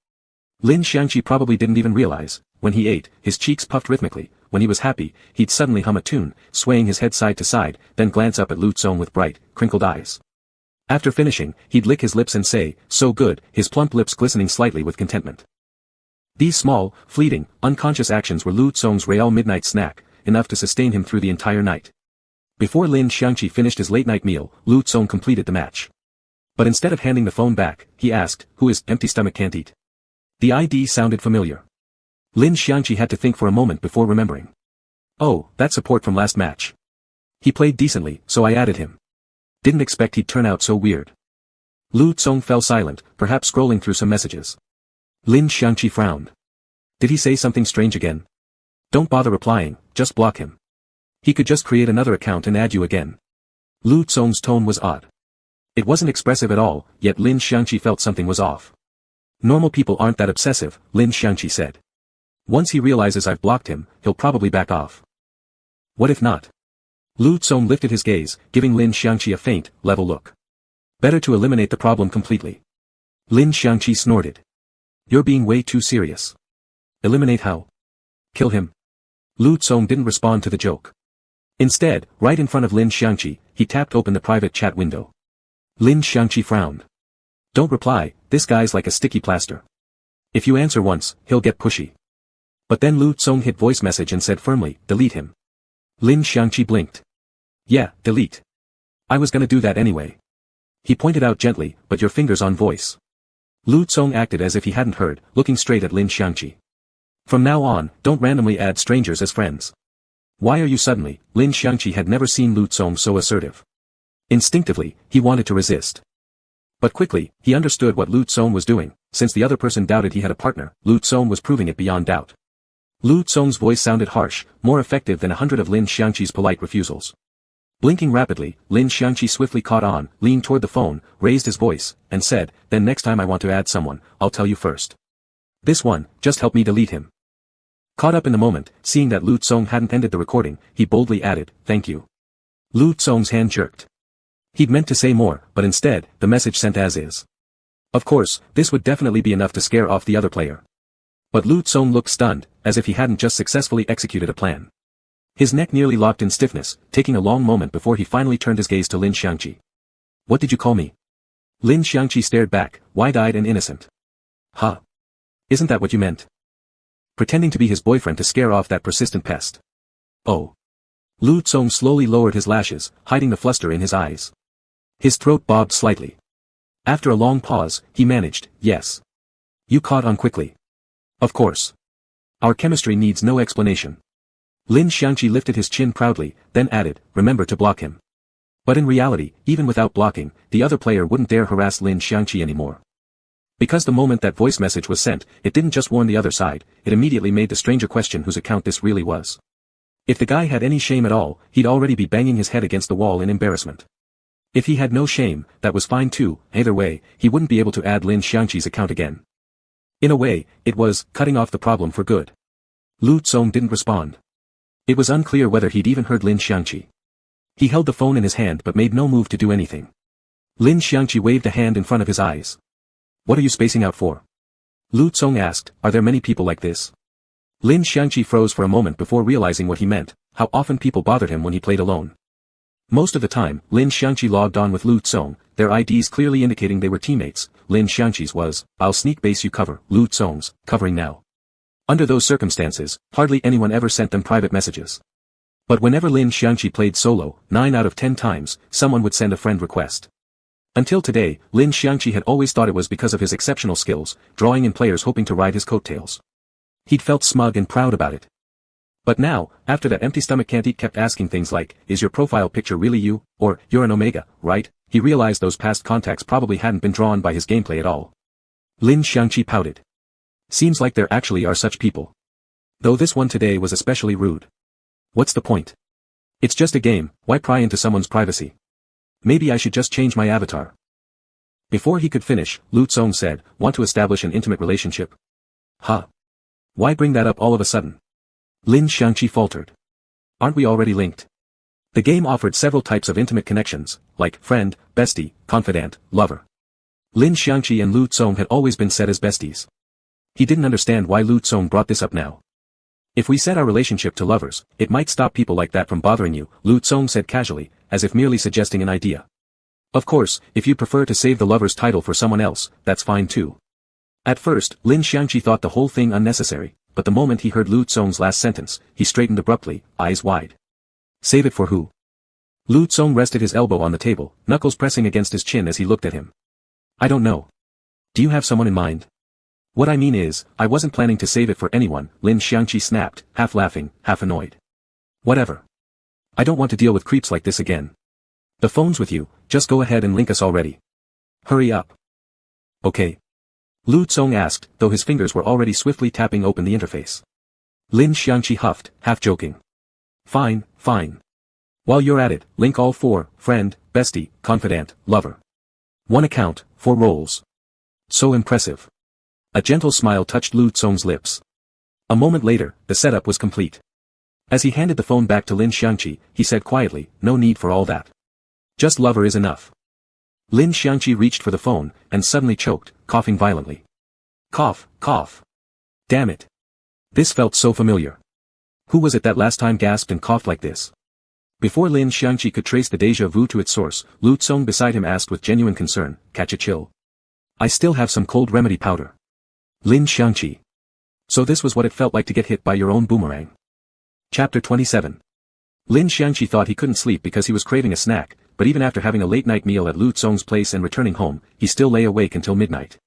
Lin Xiangqi probably didn't even realize, when he ate, his cheeks puffed rhythmically. When he was happy, he'd suddenly hum a tune, swaying his head side to side, then glance up at Lu Tsong with bright, crinkled eyes. After finishing, he'd lick his lips and say, so good, his plump lips glistening slightly with contentment. These small, fleeting, unconscious actions were Lu Tsong's real midnight snack, enough to sustain him through the entire night. Before Lin Xiangqi finished his late-night meal, Lu Tsong completed the match. But instead of handing the phone back, he asked, who is empty stomach can't eat? The ID sounded familiar. Lin Xiangqi had to think for a moment before remembering. Oh, that support from last match. He played decently, so I added him. Didn't expect he'd turn out so weird. Lu Tsong fell silent, perhaps scrolling through some messages. Lin Xiangqi frowned. Did he say something strange again? Don't bother replying, just block him. He could just create another account and add you again. Lu Tsong's tone was odd. It wasn't expressive at all, yet Lin Xiangqi felt something was off. Normal people aren't that obsessive, Lin Xiangqi said. Once he realizes I've blocked him, he'll probably back off. What if not? Lu Tsong lifted his gaze, giving Lin Xiangqi a faint, level look. Better to eliminate the problem completely. Lin Xiangqi snorted. You're being way too serious. Eliminate how? Kill him. Lu Tsong didn't respond to the joke. Instead, right in front of Lin Xiangqi, he tapped open the private chat window. Lin Xiangqi frowned. Don't reply, this guy's like a sticky plaster. If you answer once, he'll get pushy. But then Lu Tsong hit voice message and said firmly, delete him. Lin Xiangqi blinked. Yeah, delete. I was gonna do that anyway. He pointed out gently, but your fingers on voice. Lu Tsong acted as if he hadn't heard, looking straight at Lin Xiangqi. From now on, don't randomly add strangers as friends. Why are you suddenly? Lin Xiangqi had never seen Lu Tsong so assertive. Instinctively, he wanted to resist. But quickly, he understood what Lu Tsong was doing. Since the other person doubted he had a partner, Lu Tsong was proving it beyond doubt. Lu Tsong's voice sounded harsh, more effective than 100 of Lin Xiangqi's polite refusals. Blinking rapidly, Lin Xiangqi swiftly caught on, leaned toward the phone, raised his voice, and said, then next time I want to add someone, I'll tell you first. This one, just help me delete him. Caught up in the moment, seeing that Lu Tsong hadn't ended the recording, he boldly added, thank you. Lu Tsong's hand jerked. He'd meant to say more, but instead, the message sent as is. Of course, this would definitely be enough to scare off the other player. But Lu Tsong looked stunned, as if he hadn't just successfully executed a plan. His neck nearly locked in stiffness, taking a long moment before he finally turned his gaze to Lin Xiangqi. What did you call me? Lin Xiangqi stared back, wide-eyed and innocent. Huh? Isn't that what you meant? Pretending to be his boyfriend to scare off that persistent pest. Oh. Lu Tsong slowly lowered his lashes, hiding the fluster in his eyes. His throat bobbed slightly. After a long pause, he managed, yes. You caught on quickly. Of course. Our chemistry needs no explanation. Lin Xiangqi lifted his chin proudly, then added, remember to block him. But in reality, even without blocking, the other player wouldn't dare harass Lin Xiangqi anymore. Because the moment that voice message was sent, it didn't just warn the other side, it immediately made the stranger question whose account this really was. If the guy had any shame at all, he'd already be banging his head against the wall in embarrassment. If he had no shame, that was fine too, either way, he wouldn't be able to add Lin Xiangqi's account again. In a way, it was cutting off the problem for good. Lu Tsong didn't respond. It was unclear whether he'd even heard Lin Xiangqi. He held the phone in his hand but made no move to do anything. Lin Xiangqi waved a hand in front of his eyes. What are you spacing out for? Lu Tsong asked, are there many people like this? Lin Xiangqi froze for a moment before realizing what he meant, how often people bothered him when he played alone. Most of the time, Lin Xiangqi logged on with Lu Tsong, their IDs clearly indicating they were teammates. Lin Xiangqi's was, I'll sneak base you cover, Lu Tsong's, covering now. Under those circumstances, hardly anyone ever sent them private messages. But whenever Lin Xiangqi played solo, 9 out of 10 times, someone would send a friend request. Until today, Lin Xiangqi had always thought it was because of his exceptional skills, drawing in players hoping to ride his coattails. He'd felt smug and proud about it. But now, after that empty stomach can't eat kept asking things like, is your profile picture really you, or, you're an Omega, right? He realized those past contacts probably hadn't been drawn by his gameplay at all. Lin Xiangqi pouted. Seems like there actually are such people. Though this one today was especially rude. What's the point? It's just a game, why pry into someone's privacy? Maybe I should just change my avatar. Before he could finish, Lu Tsong said, want to establish an intimate relationship? Huh. Why bring that up all of a sudden? Lin Xiangqi faltered. Aren't we already linked? The game offered several types of intimate connections, like friend, bestie, confidant, lover. Lin Xiangqi and Lu Tsong had always been set as besties. He didn't understand why Lu Tsong brought this up now. If we set our relationship to lovers, it might stop people like that from bothering you, Lu Tsong said casually, as if merely suggesting an idea. Of course, if you prefer to save the lover's title for someone else, that's fine too. At first, Lin Xiangqi thought the whole thing unnecessary, but the moment he heard Lu Tsong's last sentence, he straightened abruptly, eyes wide. Save it for who? Lu Tsong rested his elbow on the table, knuckles pressing against his chin as he looked at him. I don't know. Do you have someone in mind? What I mean is, I wasn't planning to save it for anyone, Lin Xiangqi snapped, half laughing, half annoyed. Whatever. I don't want to deal with creeps like this again. The phone's with you, just go ahead and link us already. Hurry up. Okay. Lu Tsong asked, though his fingers were already swiftly tapping open the interface. Lin Xiangqi huffed, half joking. Fine, fine. While you're at it, link all 4, friend, bestie, confidant, lover. 1 account, 4 roles. So impressive. A gentle smile touched Lu Tsong's lips. A moment later, the setup was complete. As he handed the phone back to Lin Xiangqi, he said quietly, no need for all that. Just lover is enough. Lin Xiangqi reached for the phone, and suddenly choked, coughing violently. Cough, cough. Damn it. This felt so familiar. Who was it that last time gasped and coughed like this? Before Lin Xiangqi could trace the déjà vu to its source, Lu Tsong beside him asked with genuine concern, catch a chill. I still have some cold remedy powder. Lin Xiangqi. So this was what it felt like to get hit by your own boomerang. Chapter 27. Lin Xiangqi thought he couldn't sleep because he was craving a snack, but even after having a late-night meal at Lu Tsong's place and returning home, he still lay awake until midnight.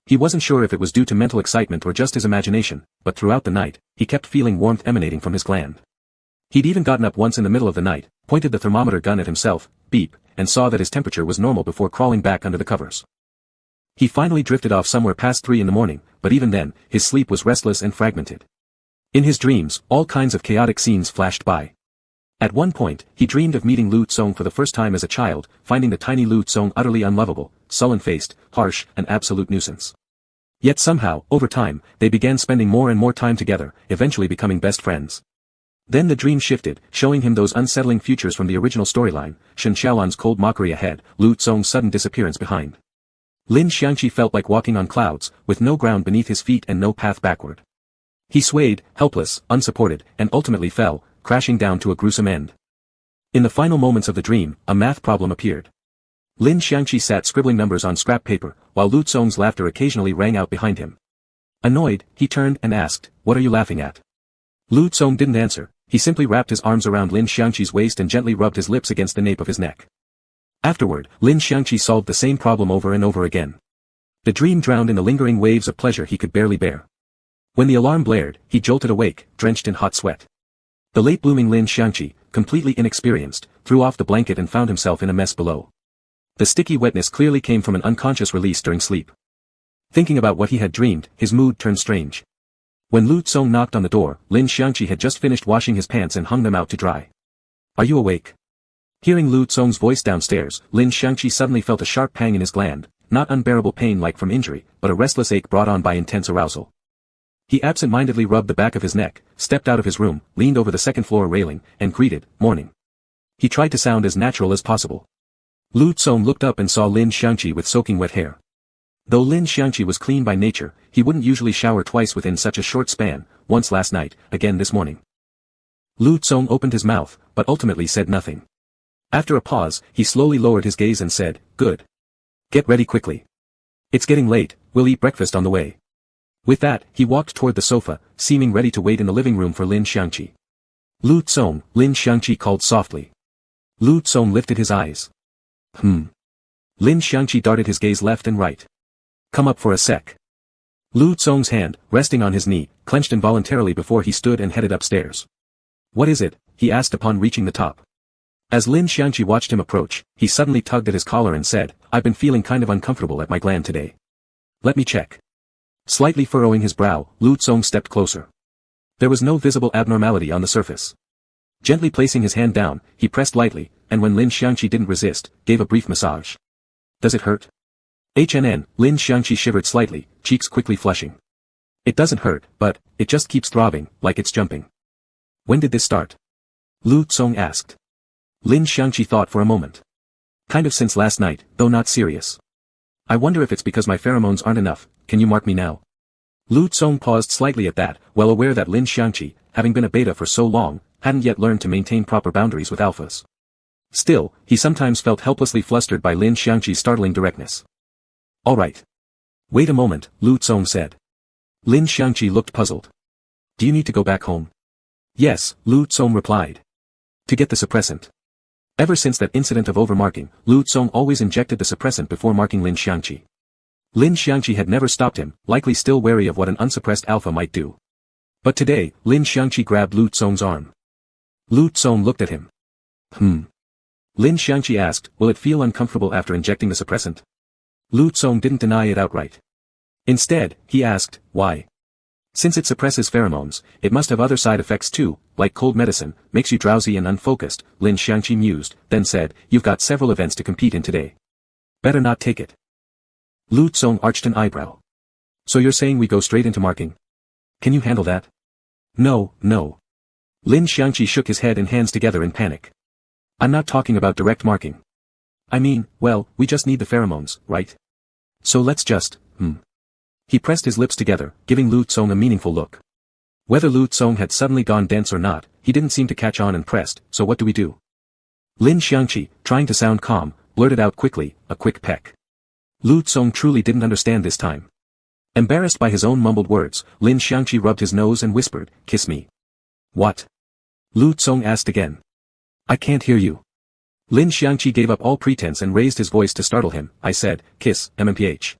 He wasn't sure if it was due to mental excitement or just his imagination, but throughout the night, he kept feeling warmth emanating from his gland. He'd even gotten up once in the middle of the night, pointed the thermometer gun at himself, beep, and saw that his temperature was normal before crawling back under the covers. He finally drifted off somewhere past 3 in the morning, but even then, his sleep was restless and fragmented. In his dreams, all kinds of chaotic scenes flashed by. At one point, he dreamed of meeting Lu Tsong for the first time as a child, finding the tiny Lu Tsong utterly unlovable, sullen-faced, harsh, an absolute nuisance. Yet somehow, over time, they began spending more and more time together, eventually becoming best friends. Then the dream shifted, showing him those unsettling futures from the original storyline, Shen Xiaolan's cold mockery ahead, Lu Tsong's sudden disappearance behind. Lin Xiangqi felt like walking on clouds, with no ground beneath his feet and no path backward. He swayed, helpless, unsupported, and ultimately fell, crashing down to a gruesome end. In the final moments of the dream, a math problem appeared. Lin Xiangqi sat scribbling numbers on scrap paper, while Lu Tsong's laughter occasionally rang out behind him. Annoyed, he turned and asked, "What are you laughing at?" Lu Tsong didn't answer, he simply wrapped his arms around Lin Xiangqi's waist and gently rubbed his lips against the nape of his neck. Afterward, Lin Xiangqi solved the same problem over and over again. The dream drowned in the lingering waves of pleasure he could barely bear. When the alarm blared, he jolted awake, drenched in hot sweat. The late-blooming Lin Xiangqi, completely inexperienced, threw off the blanket and found himself in a mess below. The sticky wetness clearly came from an unconscious release during sleep. Thinking about what he had dreamed, his mood turned strange. When Lu Tsong knocked on the door, Lin Xiangqi had just finished washing his pants and hung them out to dry. "Are you awake?" Hearing Lu Tsong's voice downstairs, Lin Xiangqi suddenly felt a sharp pang in his gland, not unbearable pain like from injury, but a restless ache brought on by intense arousal. He absent-mindedly rubbed the back of his neck, stepped out of his room, leaned over the second-floor railing, and greeted, "Morning." He tried to sound as natural as possible. Lu Tsong looked up and saw Lin Xiangqi with soaking wet hair. Though Lin Xiangqi was clean by nature, he wouldn't usually shower twice within such a short span, once last night, again this morning. Lu Tsong opened his mouth, but ultimately said nothing. After a pause, he slowly lowered his gaze and said, "Good. Get ready quickly. It's getting late, we'll eat breakfast on the way." With that, he walked toward the sofa, seeming ready to wait in the living room for Lin Xiangqi. Lu Tsong, Lin Xiangqi called softly. Lu Tsong lifted his eyes. Lin Xiangqi darted his gaze left and right. Come up for a sec. Lu Tsong's hand, resting on his knee, clenched involuntarily before he stood and headed upstairs. What is it? He asked upon reaching the top. As Lin Xiangqi watched him approach, he suddenly tugged at his collar and said, I've been feeling kind of uncomfortable at my gland today. Let me check. Slightly furrowing his brow, Lu Tsong stepped closer. There was no visible abnormality on the surface. Gently placing his hand down, he pressed lightly, and when Lin Xiangqi didn't resist, gave a brief massage. Does it hurt? Lin Xiangqi shivered slightly, cheeks quickly flushing. It doesn't hurt, but, it just keeps throbbing, like it's jumping. When did this start? Lu Tsong asked. Lin Xiangqi thought for a moment. Kind of since last night, though not serious. I wonder if it's because my pheromones aren't enough, can you mark me now? Lu Tsong paused slightly at that, well aware that Lin Xiangqi, having been a beta for so long, hadn't yet learned to maintain proper boundaries with alphas. Still, he sometimes felt helplessly flustered by Lin Xiangqi's startling directness. All right. Wait a moment, Lu Tsong said. Lin Xiangqi looked puzzled. Do you need to go back home? Yes, Lu Tsong replied. To get the suppressant. Ever since that incident of overmarking, Lu Tsong always injected the suppressant before marking Lin Xiangqi. Lin Xiangqi had never stopped him, likely still wary of what an unsuppressed alpha might do. But today, Lin Xiangqi grabbed Lu Tsong's arm. Lu Tsong looked at him. Lin Xiangqi asked, will it feel uncomfortable after injecting the suppressant? Lu Tsong didn't deny it outright. Instead, he asked, why? Since it suppresses pheromones, it must have other side effects too, like cold medicine, makes you drowsy and unfocused, Lin Xiangqi mused, then said, you've got several events to compete in today. Better not take it. Lu Tsong arched an eyebrow. So you're saying we go straight into marking? Can you handle that? No. Lin Xiangqi shook his head and hands together in panic. I'm not talking about direct marking. I mean, well, we just need the pheromones, right? So let's just, He pressed his lips together, giving Lu Tsong a meaningful look. Whether Lu Tsong had suddenly gone dense or not, he didn't seem to catch on and pressed, so what do we do? Lin Xiangqi, trying to sound calm, blurted out quickly, a quick peck. Lu Tsong truly didn't understand this time. Embarrassed by his own mumbled words, Lin Xiangqi rubbed his nose and whispered, kiss me. What? Lu Tsong asked again. I can't hear you. Lin Xiangqi gave up all pretense and raised his voice to startle him. I said, kiss, MMPH.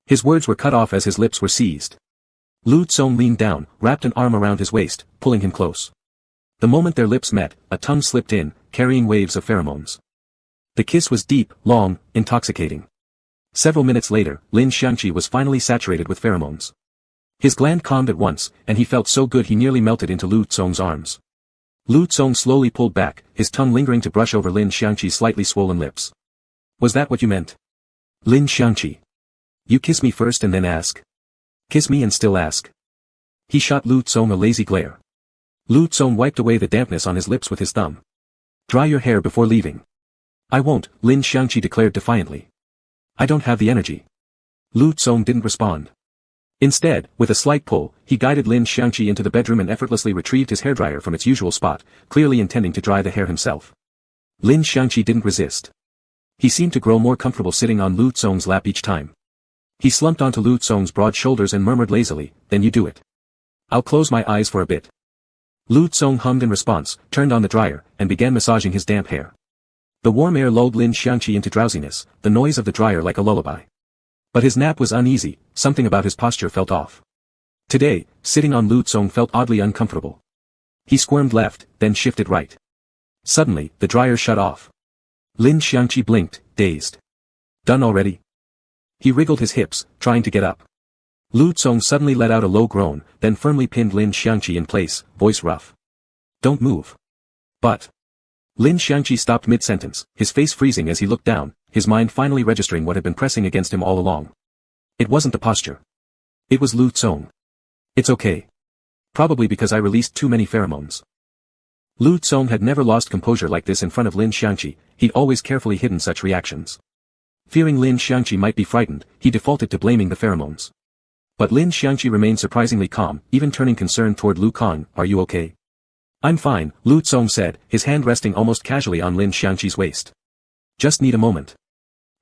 His words were cut off as his lips were seized. Lu Tsong leaned down, wrapped an arm around his waist, pulling him close. The moment their lips met, a tongue slipped in, carrying waves of pheromones. The kiss was deep, long, intoxicating. Several minutes later, Lin Xiangqi was finally saturated with pheromones. His gland calmed at once, and he felt so good he nearly melted into Lu Tsong's arms. Lu Tsong slowly pulled back, his tongue lingering to brush over Lin Xiangqi's slightly swollen lips. Was that what you meant? Lin Xiangqi. You kiss me first and then ask. Kiss me and still ask. He shot Lu Tsong a lazy glare. Lu Tsong wiped away the dampness on his lips with his thumb. Dry your hair before leaving. I won't, Lin Xiangqi declared defiantly. I don't have the energy. Lu Tsong didn't respond. Instead, with a slight pull, he guided Lin Xiangqi into the bedroom and effortlessly retrieved his hairdryer from its usual spot, clearly intending to dry the hair himself. Lin Xiangqi didn't resist. He seemed to grow more comfortable sitting on Lu Tsong's lap each time. He slumped onto Lu Tsong's broad shoulders and murmured lazily, then you do it. I'll close my eyes for a bit. Lu Tsong hummed in response, turned on the dryer, and began massaging his damp hair. The warm air lulled Lin Xiangqi into drowsiness, the noise of the dryer like a lullaby. But his nap was uneasy, something about his posture felt off. Today, sitting on Lu Tsong felt oddly uncomfortable. He squirmed left, then shifted right. Suddenly, the dryer shut off. Lin Xiangqi blinked, dazed. Done already? He wriggled his hips, trying to get up. Lu Tsong suddenly let out a low groan, then firmly pinned Lin Xiangqi in place, voice rough. Don't move. But. Lin Xiangqi stopped mid-sentence, his face freezing as he looked down, his mind finally registering what had been pressing against him all along. It wasn't the posture. It was Lu Tsong. It's okay. Probably because I released too many pheromones. Lu Tsong had never lost composure like this in front of Lin Xiangqi, he'd always carefully hidden such reactions. Fearing Lin Xiangqi might be frightened, he defaulted to blaming the pheromones. But Lin Xiangqi remained surprisingly calm, even turning concern toward Lu Kang. Are you okay? I'm fine, Lu Tsong said, his hand resting almost casually on Lin Xiangqi's waist. Just need a moment.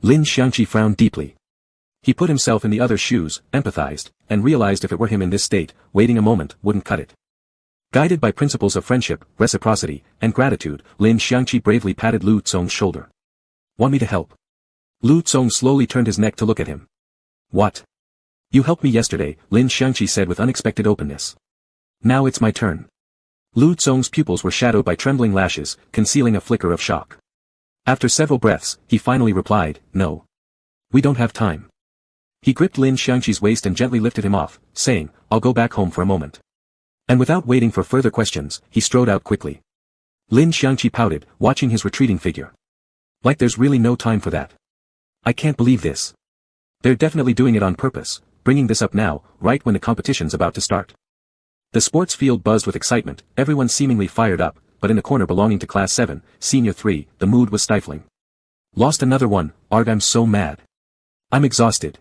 Lin Xiangqi frowned deeply. He put himself in the other's shoes, empathized, and realized if it were him in this state, waiting a moment wouldn't cut it. Guided by principles of friendship, reciprocity, and gratitude, Lin Xiangqi bravely patted Lu Tsong's shoulder. Want me to help? Lu Tsong slowly turned his neck to look at him. What? You helped me yesterday, Lin Xiangqi said with unexpected openness. Now it's my turn. Lu Tsong's pupils were shadowed by trembling lashes, concealing a flicker of shock. After several breaths, he finally replied, no. We don't have time. He gripped Lin Xiangqi's waist and gently lifted him off, saying, I'll go back home for a moment. And without waiting for further questions, he strode out quickly. Lin Xiangqi pouted, watching his retreating figure. Like there's really no time for that. I can't believe this. They're definitely doing it on purpose, bringing this up now, right when the competition's about to start. The sports field buzzed with excitement, everyone seemingly fired up, but in the corner belonging to Class 7, Senior 3, the mood was stifling. Lost another one, Arg, I'm so mad. I'm exhausted.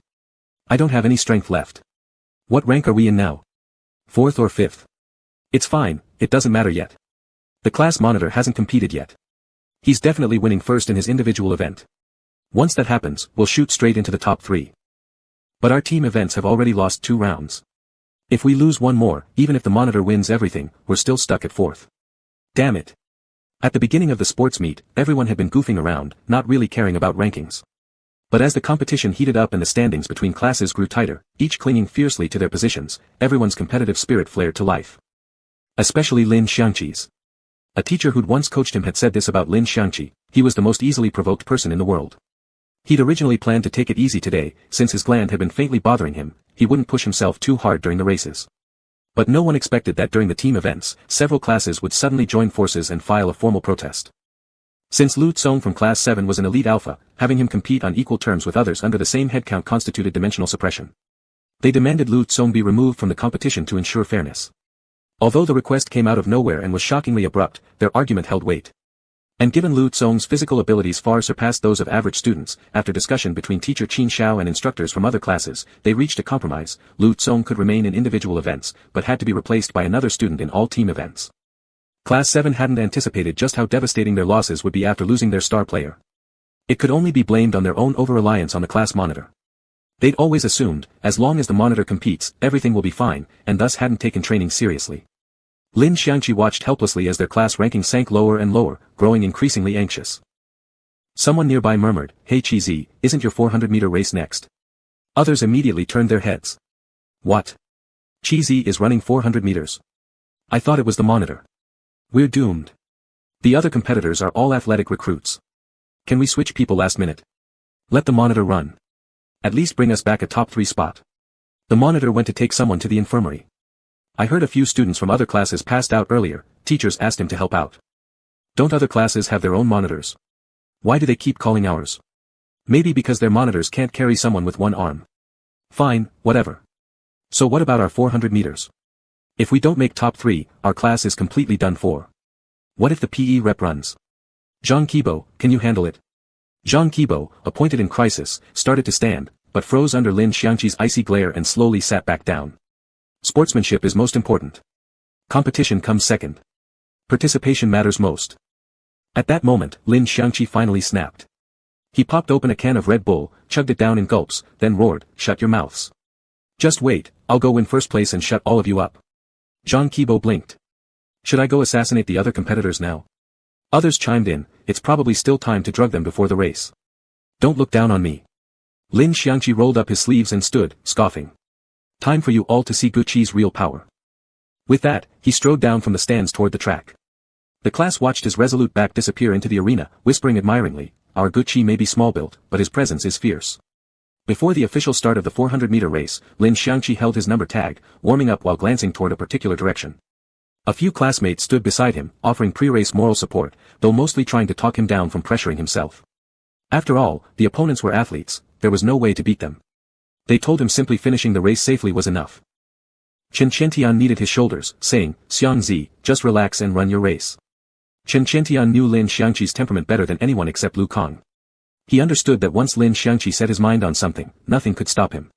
I don't have any strength left. What rank are we in now? 4th or 5th? It's fine, it doesn't matter yet. The class monitor hasn't competed yet. He's definitely winning first in his individual event. Once that happens, we'll shoot straight into the top 3. But our team events have already lost 2 rounds. If we lose one more, even if the monitor wins everything, we're still stuck at 4th. Damn it. At the beginning of the sports meet, everyone had been goofing around, not really caring about rankings. But as the competition heated up and the standings between classes grew tighter, each clinging fiercely to their positions, everyone's competitive spirit flared to life. Especially Lin Xiangqi's. A teacher who'd once coached him had said this about Lin Xiangqi: he was the most easily provoked person in the world. He'd originally planned to take it easy today, since his gland had been faintly bothering him, he wouldn't push himself too hard during the races. But no one expected that during the team events, several classes would suddenly join forces and file a formal protest. Since Lu Tsong from Class 7 was an elite alpha, having him compete on equal terms with others under the same headcount constituted dimensional suppression. They demanded Lu Tsong be removed from the competition to ensure fairness. Although the request came out of nowhere and was shockingly abrupt, their argument held weight. And given Lu Tsong's physical abilities far surpassed those of average students, after discussion between teacher Qin Xiao and instructors from other classes, they reached a compromise. Lu Tsong could remain in individual events, but had to be replaced by another student in all team events. Class 7 hadn't anticipated just how devastating their losses would be after losing their star player. It could only be blamed on their own over-reliance on the class monitor. They'd always assumed, as long as the monitor competes, everything will be fine, and thus hadn't taken training seriously. Lin Xiangqi watched helplessly as their class ranking sank lower and lower, growing increasingly anxious. Someone nearby murmured, Hey Qizi, isn't your 400-meter race next? Others immediately turned their heads. What? Qizi is running 400 meters. I thought it was the monitor. We're doomed. The other competitors are all athletic recruits. Can we switch people last minute? Let the monitor run. At least bring us back a top 3 spot. The monitor went to take someone to the infirmary. I heard a few students from other classes passed out earlier, teachers asked him to help out. Don't other classes have their own monitors? Why do they keep calling ours? Maybe because their monitors can't carry someone with one arm. Fine, whatever. So what about our 400 meters? If we don't make top 3, our class is completely done for. What if the PE rep runs? Zhang Qibo, can you handle it? Zhang Qibo, appointed in crisis, started to stand, but froze under Lin Xiangqi's icy glare and slowly sat back down. Sportsmanship is most important. Competition comes second. Participation matters most. At that moment, Lin Xiangqi finally snapped. He popped open a can of Red Bull, chugged it down in gulps, then roared, Shut your mouths. Just wait, I'll go win first place and shut all of you up. Zhang Qibo blinked. Should I go assassinate the other competitors now? Others chimed in, it's probably still time to drug them before the race. Don't look down on me. Lin Xiangqi rolled up his sleeves and stood, scoffing. Time for you all to see Guqi's real power. With that, he strode down from the stands toward the track. The class watched his resolute back disappear into the arena, whispering admiringly, Our Guqi may be small-built, but his presence is fierce. Before the official start of the 400-meter race, Lin Xiangqi held his number tag, warming up while glancing toward a particular direction. A few classmates stood beside him, offering pre-race moral support, though mostly trying to talk him down from pressuring himself. After all, the opponents were athletes, there was no way to beat them. They told him simply finishing the race safely was enough. Chen Qiantian kneaded his shoulders, saying, Xiangzi, just relax and run your race. Chen Qiantian knew Lin Xiangqi's temperament better than anyone except Lu Kang. He understood that once Lin Xiangqi set his mind on something, nothing could stop him.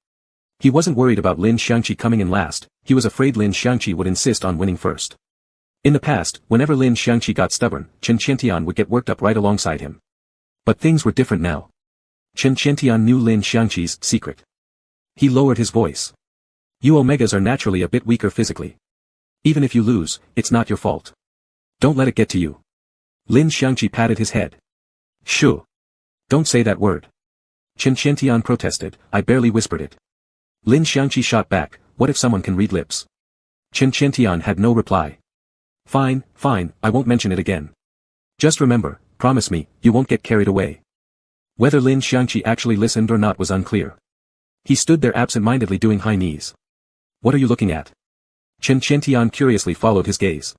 He wasn't worried about Lin Xiangqi coming in last, he was afraid Lin Xiangqi would insist on winning first. In the past, whenever Lin Xiangqi got stubborn, Chen Qiantian would get worked up right alongside him. But things were different now. Chen Qiantian knew Lin Xiangqi's secret. He lowered his voice. You Omegas are naturally a bit weaker physically. Even if you lose, it's not your fault. Don't let it get to you. Lin Xiangqi patted his head. Shoo. Don't say that word. Chen Qiantian protested, I barely whispered it. Lin Xiangqi shot back, what if someone can read lips? Chen Qiantian had no reply. Fine, fine, I won't mention it again. Just remember, promise me, you won't get carried away. Whether Lin Xiangqi actually listened or not was unclear. He stood there absent-mindedly doing high knees. What are you looking at? Chen Qiantian curiously followed his gaze.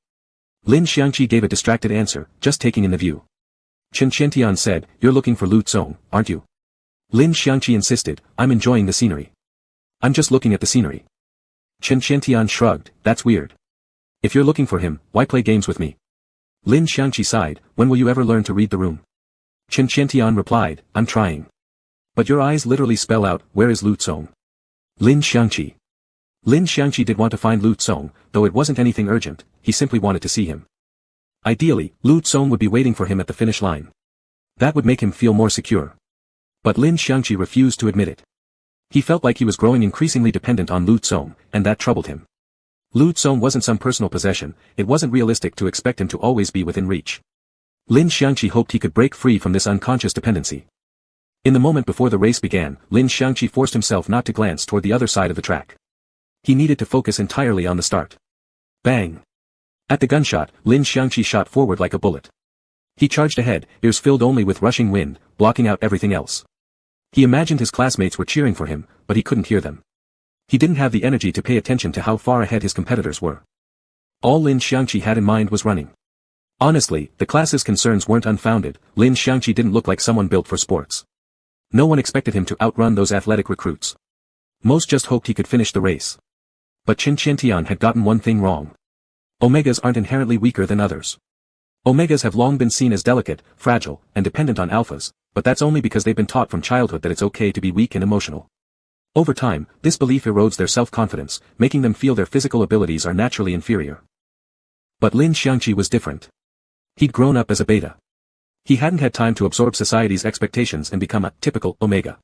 Lin Xiangqi gave a distracted answer, just taking in the view. Chen Qiantian said, you're looking for Lu Tsong, aren't you? Lin Xiangqi insisted, I'm enjoying the scenery. I'm just looking at the scenery. Chen Qiantian shrugged, that's weird. If you're looking for him, why play games with me? Lin Xiangqi sighed, when will you ever learn to read the room? Chen Qiantian replied, I'm trying. But your eyes literally spell out, where is Lu Tsong? Lin Xiangqi. Lin Xiangqi did want to find Lu Tsong, though it wasn't anything urgent, he simply wanted to see him. Ideally, Lu Tsong would be waiting for him at the finish line. That would make him feel more secure. But Lin Xiangqi refused to admit it. He felt like he was growing increasingly dependent on Lu Tsong, and that troubled him. Lu Tsong wasn't some personal possession, it wasn't realistic to expect him to always be within reach. Lin Xiangqi hoped he could break free from this unconscious dependency. In the moment before the race began, Lin Xiangqi forced himself not to glance toward the other side of the track. He needed to focus entirely on the start. Bang! At the gunshot, Lin Xiangqi shot forward like a bullet. He charged ahead, ears filled only with rushing wind, blocking out everything else. He imagined his classmates were cheering for him, but he couldn't hear them. He didn't have the energy to pay attention to how far ahead his competitors were. All Lin Xiangqi had in mind was running. Honestly, the class's concerns weren't unfounded, Lin Xiangqi didn't look like someone built for sports. No one expected him to outrun those athletic recruits. Most just hoped he could finish the race. But Chen Qiantian had gotten one thing wrong. Omegas aren't inherently weaker than others. Omegas have long been seen as delicate, fragile, and dependent on alphas, but that's only because they've been taught from childhood that it's okay to be weak and emotional. Over time, this belief erodes their self-confidence, making them feel their physical abilities are naturally inferior. But Lin Xiangqi was different. He'd grown up as a beta. He hadn't had time to absorb society's expectations and become a typical omega.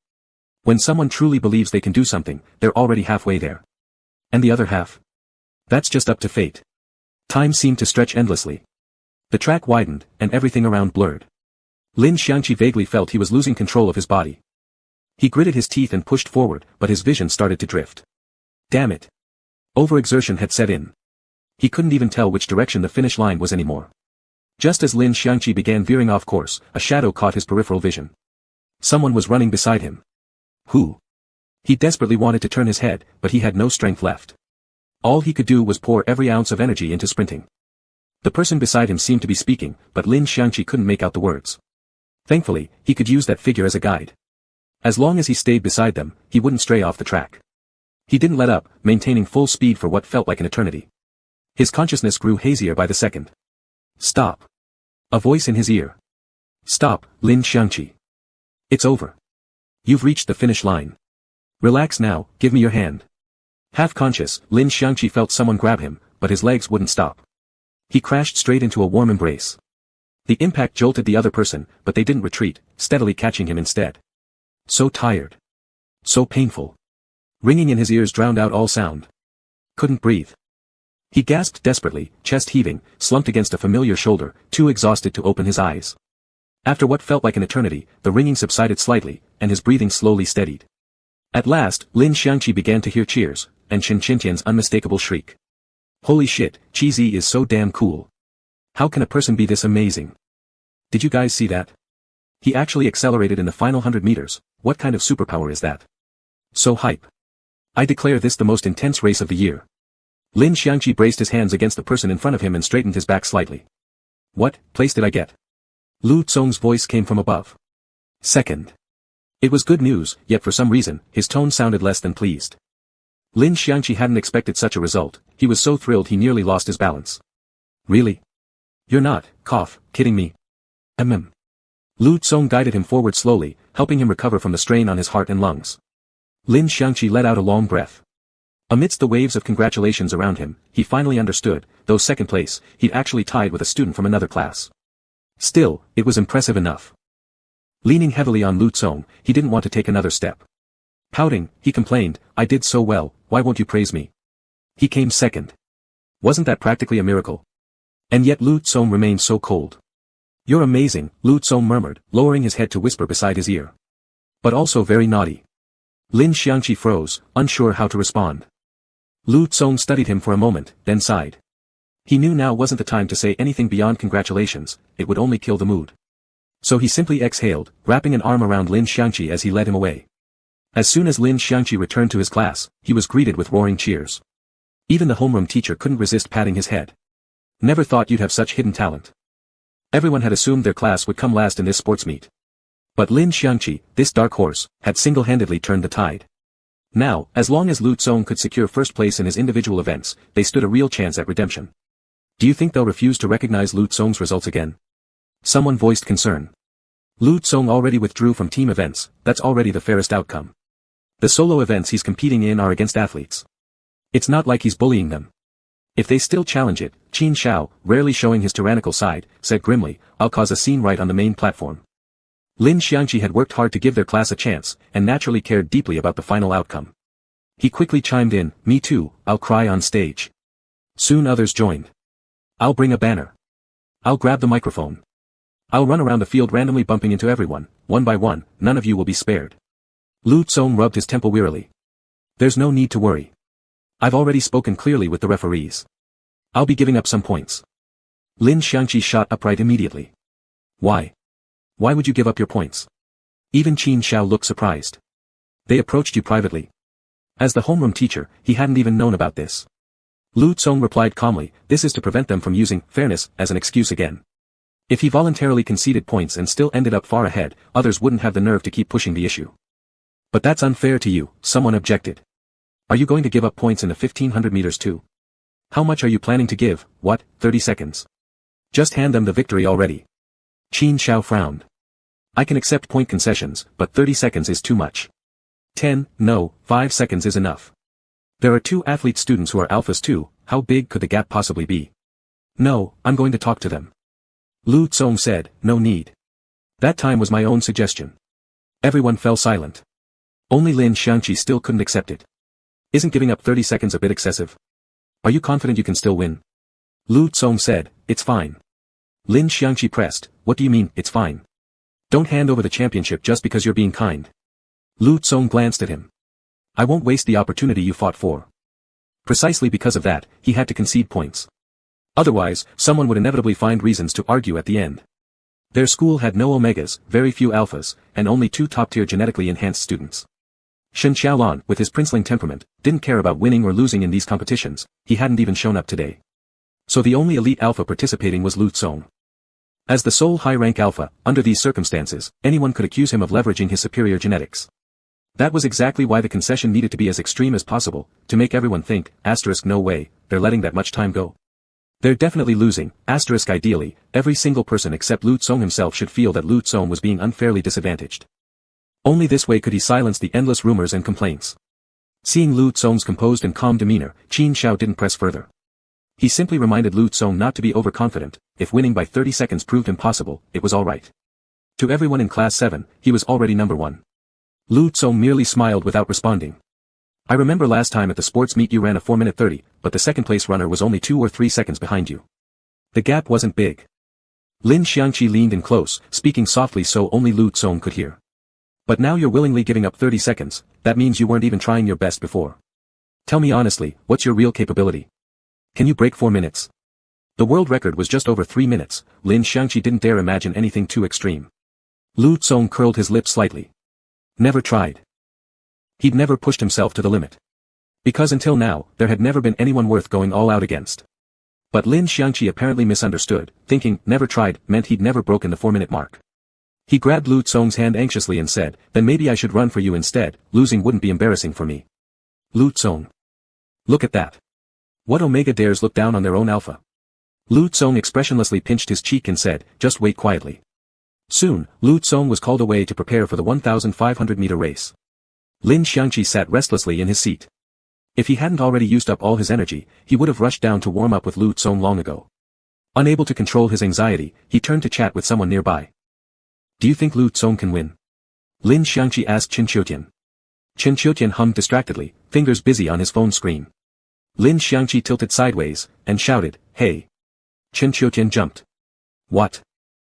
When someone truly believes they can do something, they're already halfway there. And the other half? That's just up to fate. Time seemed to stretch endlessly. The track widened, and everything around blurred. Lin Xiangqi vaguely felt he was losing control of his body. He gritted his teeth and pushed forward, but his vision started to drift. Damn it. Overexertion had set in. He couldn't even tell which direction the finish line was anymore. Just as Lin Xiangqi began veering off course, a shadow caught his peripheral vision. Someone was running beside him. Who? He desperately wanted to turn his head, but he had no strength left. All he could do was pour every ounce of energy into sprinting. The person beside him seemed to be speaking, but Lin Xiangqi couldn't make out the words. Thankfully, he could use that figure as a guide. As long as he stayed beside them, he wouldn't stray off the track. He didn't let up, maintaining full speed for what felt like an eternity. His consciousness grew hazier by the second. Stop. A voice in his ear. Stop, Lin Xiangqi. It's over. You've reached the finish line. Relax now, give me your hand. Half-conscious, Lin Xiangqi felt someone grab him, but his legs wouldn't stop. He crashed straight into a warm embrace. The impact jolted the other person, but they didn't retreat, steadily catching him instead. So tired. So painful. Ringing in his ears drowned out all sound. Couldn't breathe. He gasped desperately, chest heaving, slumped against a familiar shoulder, too exhausted to open his eyes. After what felt like an eternity, the ringing subsided slightly, and his breathing slowly steadied. At last, Lin Xiangqi began to hear cheers, and Chen Qiantian's unmistakable shriek. Holy shit, Chi-Zi is so damn cool. How can a person be this amazing? Did you guys see that? He actually accelerated in the final 100 meters, what kind of superpower is that? So hype. I declare this the most intense race of the year. Lin Xiangqi braced his hands against the person in front of him and straightened his back slightly. What place did I get? Lu Tsong's voice came from above. Second. It was good news, yet for some reason, his tone sounded less than pleased. Lin Xiangqi hadn't expected such a result, he was so thrilled he nearly lost his balance. Really? You're not, kidding me? Lu Tsong guided him forward slowly, helping him recover from the strain on his heart and lungs. Lin Xiangqi let out a long breath. Amidst the waves of congratulations around him, he finally understood, though second place, he'd actually tied with a student from another class. Still, it was impressive enough. Leaning heavily on Lu Tsong, he didn't want to take another step. Pouting, he complained, I did so well, why won't you praise me? He came second. Wasn't that practically a miracle? And yet Lu Tsong remained so cold. You're amazing, Lu Tsong murmured, lowering his head to whisper beside his ear. But also very naughty. Lin Xiangqi froze, unsure how to respond. Lu Tsong studied him for a moment, then sighed. He knew now wasn't the time to say anything beyond congratulations, it would only kill the mood. So he simply exhaled, wrapping an arm around Lin Xiangqi as he led him away. As soon as Lin Xiangqi returned to his class, he was greeted with roaring cheers. Even the homeroom teacher couldn't resist patting his head. Never thought you'd have such hidden talent. Everyone had assumed their class would come last in this sports meet. But Lin Xiangqi, this dark horse, had single-handedly turned the tide. Now, as long as Lu Tsong could secure first place in his individual events, they stood a real chance at redemption. Do you think they'll refuse to recognize Lu Tsong's results again? Someone voiced concern. Lu Tsong already withdrew from team events, that's already the fairest outcome. The solo events he's competing in are against athletes. It's not like he's bullying them. If they still challenge it, Qin Xiao, rarely showing his tyrannical side, said grimly, I'll cause a scene right on the main platform. Lin Xiangqi had worked hard to give their class a chance, and naturally cared deeply about the final outcome. He quickly chimed in, me too, I'll cry on stage. Soon others joined. I'll bring a banner. I'll grab the microphone. I'll run around the field randomly bumping into everyone, one by one, none of you will be spared. Lu Tsong rubbed his temple wearily. There's no need to worry. I've already spoken clearly with the referees. I'll be giving up some points. Lin Xiangqi shot upright immediately. Why? Why would you give up your points? Even Qin Xiao looked surprised. They approached you privately. As the homeroom teacher, he hadn't even known about this. Lu Tsong replied calmly, this is to prevent them from using fairness as an excuse again. If he voluntarily conceded points and still ended up far ahead, others wouldn't have the nerve to keep pushing the issue. But that's unfair to you, someone objected. Are you going to give up points in the 1500 meters too? How much are you planning to give, what, 30 seconds? Just hand them the victory already. Qin Xiao frowned. I can accept point concessions, but 30 seconds is too much. 5 seconds is enough. There are 2 athlete students who are alphas too, how big could the gap possibly be? No, I'm going to talk to them. Lu Tsong said, no need. That time was my own suggestion. Everyone fell silent. Only Lin Xiangqi still couldn't accept it. Isn't giving up 30 seconds a bit excessive? Are you confident you can still win? Lu Tsong said, it's fine. Lin Xiangqi pressed, what do you mean, it's fine? Don't hand over the championship just because you're being kind. Lu Tsong glanced at him. I won't waste the opportunity you fought for. Precisely because of that, he had to concede points. Otherwise, someone would inevitably find reasons to argue at the end. Their school had no omegas, very few alphas, and only 2 top-tier genetically enhanced students. Shen Xiaolan, with his princeling temperament, didn't care about winning or losing in these competitions, he hadn't even shown up today. So the only elite alpha participating was Lu Tsong. As the sole high-rank alpha, under these circumstances, anyone could accuse him of leveraging his superior genetics. That was exactly why the concession needed to be as extreme as possible, to make everyone think, no way, they're letting that much time go. They're definitely losing, ideally, every single person except Lu Tsong himself should feel that Lu Tsong was being unfairly disadvantaged. Only this way could he silence the endless rumors and complaints. Seeing Lu Tsong's composed and calm demeanor, Qin Xiao didn't press further. He simply reminded Lu Tsong not to be overconfident, if winning by 30 seconds proved impossible, it was alright. To everyone in Class 7, he was already number 1. Lu Tsong merely smiled without responding. I remember last time at the sports meet you ran a 4-minute 30, but the second-place runner was only 2 or 3 seconds behind you. The gap wasn't big. Lin Xiangqi leaned in close, speaking softly so only Lu Tsong could hear. But now you're willingly giving up 30 seconds, that means you weren't even trying your best before. Tell me honestly, what's your real capability? Can you break 4 minutes? The world record was just over 3 minutes, Lin Xiangqi didn't dare imagine anything too extreme. Lu Tsong curled his lips slightly. Never tried. He'd never pushed himself to the limit. Because until now, there had never been anyone worth going all out against. But Lin Xiangqi apparently misunderstood, thinking, never tried, meant he'd never broken the 4-minute mark. He grabbed Lu Tsong's hand anxiously and said, then maybe I should run for you instead, losing wouldn't be embarrassing for me. Lu Tsong. Look at that. What Omega dares look down on their own alpha? Lu Tsong expressionlessly pinched his cheek and said, just wait quietly. Soon, Lu Tsong was called away to prepare for the 1,500-meter race. Lin Xiangqi sat restlessly in his seat. If he hadn't already used up all his energy, he would have rushed down to warm up with Lu Tsong long ago. Unable to control his anxiety, he turned to chat with someone nearby. Do you think Lu Tsong can win? Lin Xiangqi asked Qin Qiutian. Chen Qiutian hummed distractedly, fingers busy on his phone screen. Lin Xiangqi tilted sideways, and shouted, "Hey!" Chen Qiutian jumped. "What?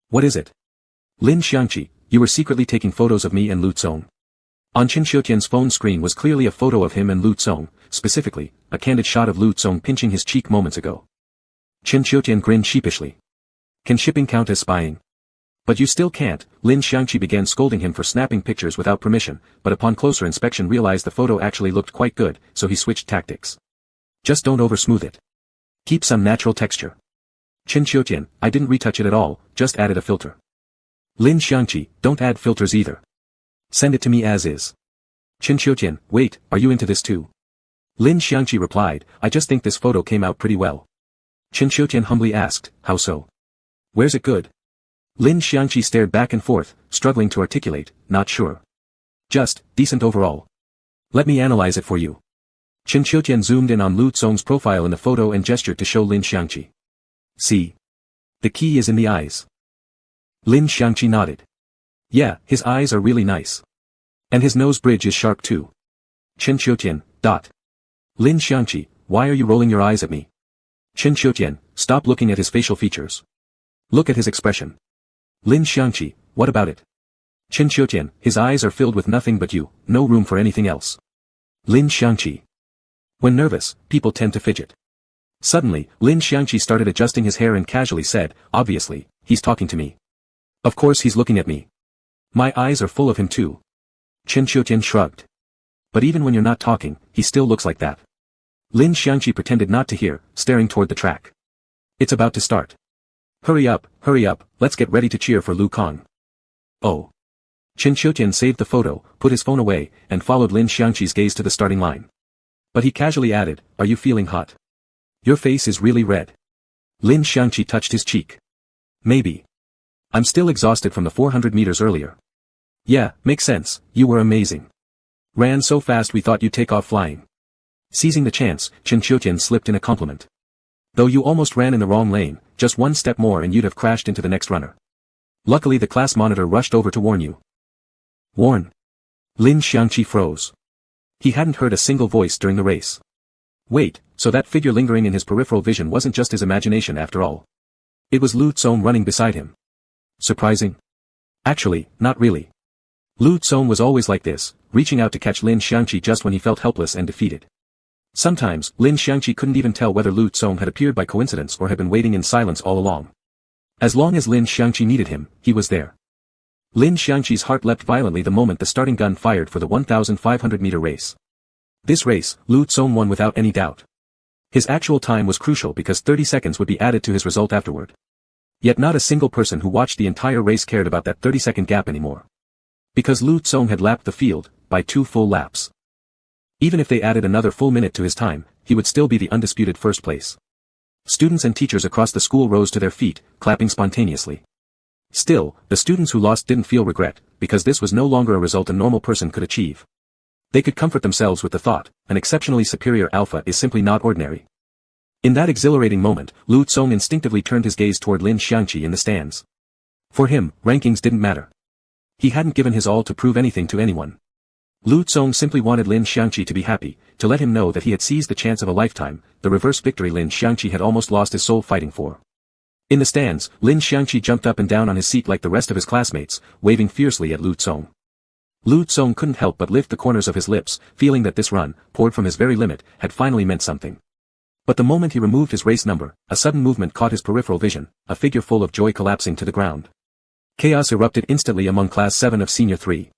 What is it?" "Lin Xiangqi, you were secretly taking photos of me and Lu Cong." On Chen Qiutian's phone screen was clearly a photo of him and Lu Cong, specifically, a candid shot of Lu Cong pinching his cheek moments ago. Chen Qiutian grinned sheepishly. "Can shipping count as spying?" "But you still can't." Lin Xiangqi began scolding him for snapping pictures without permission, but upon closer inspection realized the photo actually looked quite good, so he switched tactics. "Just don't over-smooth it. Keep some natural texture." "Chen Qiutian, I didn't retouch it at all, just added a filter." "Lin Xiangqi, don't add filters either. Send it to me as is." Chen Qiutian, "Wait, are you into this too?" Lin Xiangqi replied, "I just think this photo came out pretty well." Chen Qiutian humbly asked, "How so? Where's it good?" Lin Xiangqi stared back and forth, struggling to articulate, "Not sure. Just, decent overall. Let me analyze it for you." Chen Qiutian zoomed in on Lu Cong's profile in the photo and gestured to show Lin Xiangqi. "See? The key is in the eyes." Lin Xiangqi nodded. "Yeah, his eyes are really nice. And his nose bridge is sharp too." Chen Qiutian, dot. "Lin Xiangqi, why are you rolling your eyes at me?" Chen Qiutian, "Stop looking at his facial features. Look at his expression." Lin Xiangqi, "What about it?" Chen Qiutian, "His eyes are filled with nothing but you, no room for anything else." Lin Xiangqi. When nervous, people tend to fidget. Suddenly, Lin Xiangqi started adjusting his hair and casually said, "Obviously, he's talking to me. Of course he's looking at me. My eyes are full of him too." Chen Qiutian shrugged. "But even when you're not talking, he still looks like that." Lin Xiangqi pretended not to hear, staring toward the track. "It's about to start. Hurry up, let's get ready to cheer for Lu Cong." "Oh." Chen Qiutian saved the photo, put his phone away, and followed Lin Xiangqi's gaze to the starting line. But he casually added, "Are you feeling hot? Your face is really red." Lin Xiangqi touched his cheek. "Maybe. I'm still exhausted from the 400 meters earlier." "Yeah, makes sense, you were amazing. Ran so fast we thought you'd take off flying." Seizing the chance, Chen Qiutian slipped in a compliment. "Though you almost ran in the wrong lane, just one step more and you'd have crashed into the next runner. Luckily the class monitor rushed over to warn you." "Warn?" Lin Xiangqi froze. He hadn't heard a single voice during the race. Wait, so that figure lingering in his peripheral vision wasn't just his imagination after all. It was Lu Cong running beside him. Surprising? Actually, not really. Lu Cong was always like this, reaching out to catch Lin Xiangqi just when he felt helpless and defeated. Sometimes, Lin Xiangqi couldn't even tell whether Lu Cong had appeared by coincidence or had been waiting in silence all along. As long as Lin Xiangqi needed him, he was there. Lin Xiangqi's heart leapt violently the moment the starting gun fired for the 1,500-meter race. This race, Lu Cong won without any doubt. His actual time was crucial because 30 seconds would be added to his result afterward. Yet not a single person who watched the entire race cared about that 30-second gap anymore. Because Lu Cong had lapped the field, by 2 full laps. Even if they added another full minute to his time, he would still be the undisputed first place. Students and teachers across the school rose to their feet, clapping spontaneously. Still, the students who lost didn't feel regret, because this was no longer a result a normal person could achieve. They could comfort themselves with the thought, an exceptionally superior alpha is simply not ordinary. In that exhilarating moment, Lu Cong instinctively turned his gaze toward Lin Xiangqi in the stands. For him, rankings didn't matter. He hadn't given his all to prove anything to anyone. Lu Cong simply wanted Lin Xiangqi to be happy, to let him know that he had seized the chance of a lifetime, the reverse victory Lin Xiangqi had almost lost his soul fighting for. In the stands, Lin Xiangqi jumped up and down on his seat like the rest of his classmates, waving fiercely at Lu Cong. Lu Cong couldn't help but lift the corners of his lips, feeling that this run, poured from his very limit, had finally meant something. But the moment he removed his race number, a sudden movement caught his peripheral vision, a figure full of joy collapsing to the ground. Chaos erupted instantly among Class 7 of Senior 3.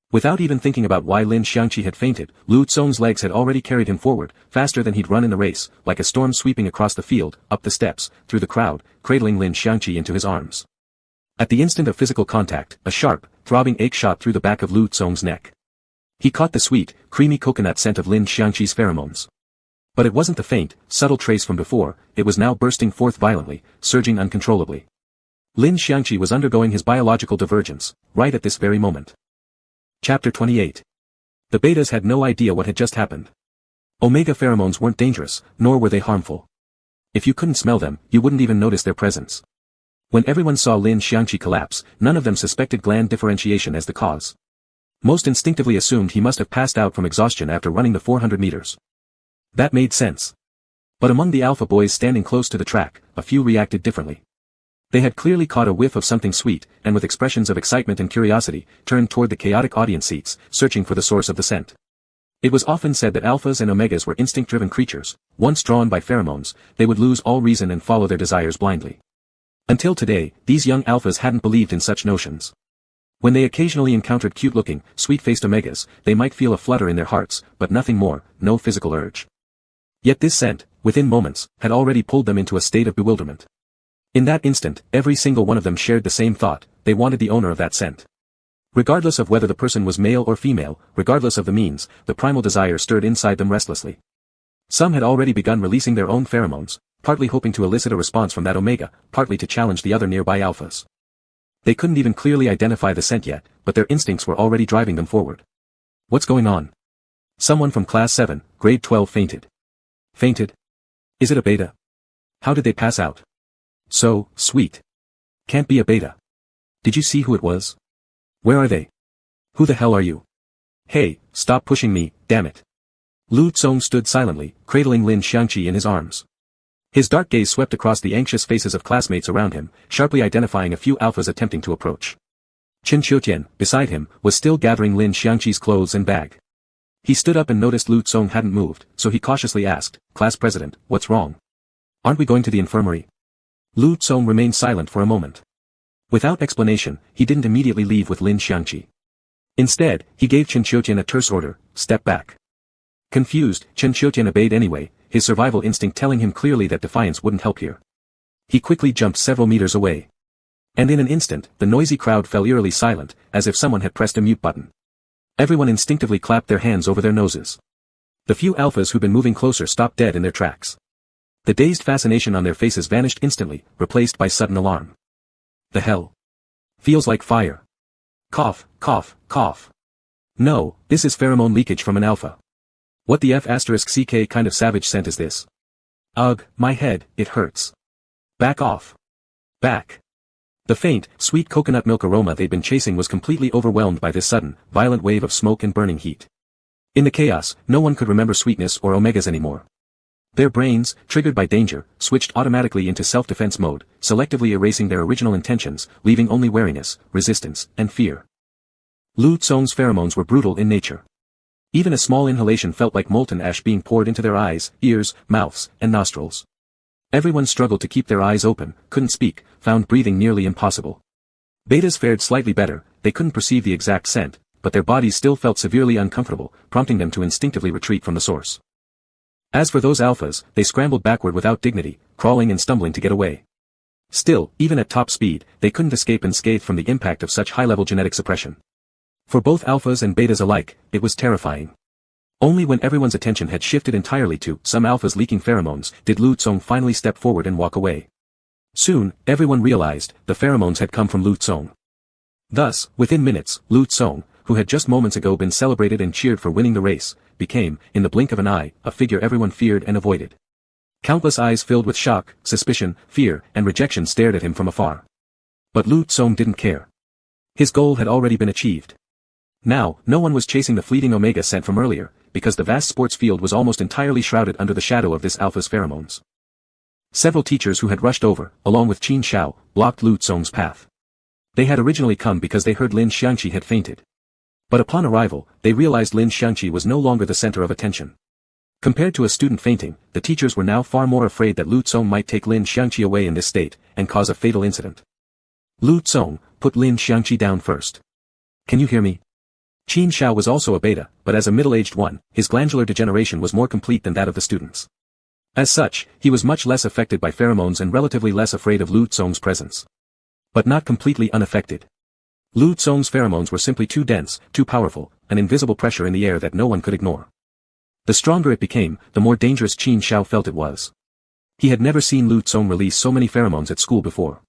Without even thinking about why Lin Xiangqi had fainted, Lu Cong's legs had already carried him forward, faster than he'd run in the race, like a storm sweeping across the field, up the steps, through the crowd, cradling Lin Xiangqi into his arms. At the instant of physical contact, a sharp, throbbing ache shot through the back of Lu Cong's neck. He caught the sweet, creamy coconut scent of Lin Xiangqi's pheromones. But it wasn't the faint, subtle trace from before, it was now bursting forth violently, surging uncontrollably. Lin Xiangqi was undergoing his biological divergence, right at this very moment. Chapter 28. The betas had no idea what had just happened. Omega pheromones weren't dangerous, nor were they harmful. If you couldn't smell them, you wouldn't even notice their presence. When everyone saw Lin Xiangqi collapse, none of them suspected gland differentiation as the cause. Most instinctively assumed he must have passed out from exhaustion after running the 400 meters. That made sense. But among the alpha boys standing close to the track, a few reacted differently. They had clearly caught a whiff of something sweet, and with expressions of excitement and curiosity, turned toward the chaotic audience seats, searching for the source of the scent. It was often said that alphas and omegas were instinct-driven creatures. Once drawn by pheromones, they would lose all reason and follow their desires blindly. Until today, these young alphas hadn't believed in such notions. When they occasionally encountered cute-looking, sweet-faced omegas, they might feel a flutter in their hearts, but nothing more, no physical urge. Yet this scent, within moments, had already pulled them into a state of bewilderment. In that instant, every single one of them shared the same thought: they wanted the owner of that scent. Regardless of whether the person was male or female, regardless of the means, the primal desire stirred inside them restlessly. Some had already begun releasing their own pheromones, partly hoping to elicit a response from that omega, partly to challenge the other nearby alphas. They couldn't even clearly identify the scent yet, but their instincts were already driving them forward. What's going on? Someone from Class 7, Grade 12 fainted. Fainted? Is it a beta? How did they pass out? So sweet. Can't be a beta. Did you see who it was? Where are they? Who the hell are you? Hey, stop pushing me, damn it. Lu Tsong stood silently, cradling Lin Xiangqi in his arms. His dark gaze swept across the anxious faces of classmates around him, sharply identifying a few alphas attempting to approach. Chen Qiutian, beside him, was still gathering Lin Xiangqi's clothes and bag. He stood up and noticed Lu Tsong hadn't moved, so he cautiously asked, "Class president, what's wrong? Aren't we going to the infirmary?" Lu Tsong remained silent for a moment. Without explanation, he didn't immediately leave with Lin Xiangqi. Instead, he gave Chen Qiutian a terse order: "Step back." Confused, Chen Qiutian obeyed anyway, his survival instinct telling him clearly that defiance wouldn't help here. He quickly jumped several meters away. And in an instant, the noisy crowd fell eerily silent, as if someone had pressed a mute button. Everyone instinctively clapped their hands over their noses. The few alphas who'd been moving closer stopped dead in their tracks. The dazed fascination on their faces vanished instantly, replaced by sudden alarm. The hell? Feels like fire. Cough, cough, cough. No, this is pheromone leakage from an alpha. What the F***ck kind of savage scent is this? Ugh, my head, it hurts. Back off. Back. The faint, sweet coconut milk aroma they'd been chasing was completely overwhelmed by this sudden, violent wave of smoke and burning heat. In the chaos, no one could remember sweetness or omegas anymore. Their brains, triggered by danger, switched automatically into self-defense mode, selectively erasing their original intentions, leaving only wariness, resistance, and fear. Lu Tsong's pheromones were brutal in nature. Even a small inhalation felt like molten ash being poured into their eyes, ears, mouths, and nostrils. Everyone struggled to keep their eyes open, couldn't speak, found breathing nearly impossible. Betas fared slightly better, they couldn't perceive the exact scent, but their bodies still felt severely uncomfortable, prompting them to instinctively retreat from the source. As for those alphas, they scrambled backward without dignity, crawling and stumbling to get away. Still, even at top speed, they couldn't escape unscathed from the impact of such high-level genetic suppression. For both alphas and betas alike, it was terrifying. Only when everyone's attention had shifted entirely to some alphas leaking pheromones did Lu Tsong finally step forward and walk away. Soon, everyone realized the pheromones had come from Lu Tsong. Thus, within minutes, Lu Tsong, who had just moments ago been celebrated and cheered for winning the race, became, in the blink of an eye, a figure everyone feared and avoided. Countless eyes filled with shock, suspicion, fear, and rejection stared at him from afar. But Lu Tsong didn't care. His goal had already been achieved. Now, no one was chasing the fleeting omega scent from earlier, because the vast sports field was almost entirely shrouded under the shadow of this alpha's pheromones. Several teachers who had rushed over, along with Qin Xiao, blocked Lu Tsong's path. They had originally come because they heard Lin Xiangqi had fainted. But upon arrival, they realized Lin Xiangqi was no longer the center of attention. Compared to a student fainting, the teachers were now far more afraid that Lu Tsong might take Lin Xiangqi away in this state, and cause a fatal incident. Lu Tsong, put Lin Xiangqi down first. Can you hear me? Qin Xiao was also a beta, but as a middle-aged one, his glandular degeneration was more complete than that of the students. As such, he was much less affected by pheromones and relatively less afraid of Lu Tsong's presence. But not completely unaffected. Lu Tsong's pheromones were simply too dense, too powerful, an invisible pressure in the air that no one could ignore. The stronger it became, the more dangerous Qin Xiao felt it was. He had never seen Lu Tsong release so many pheromones at school before.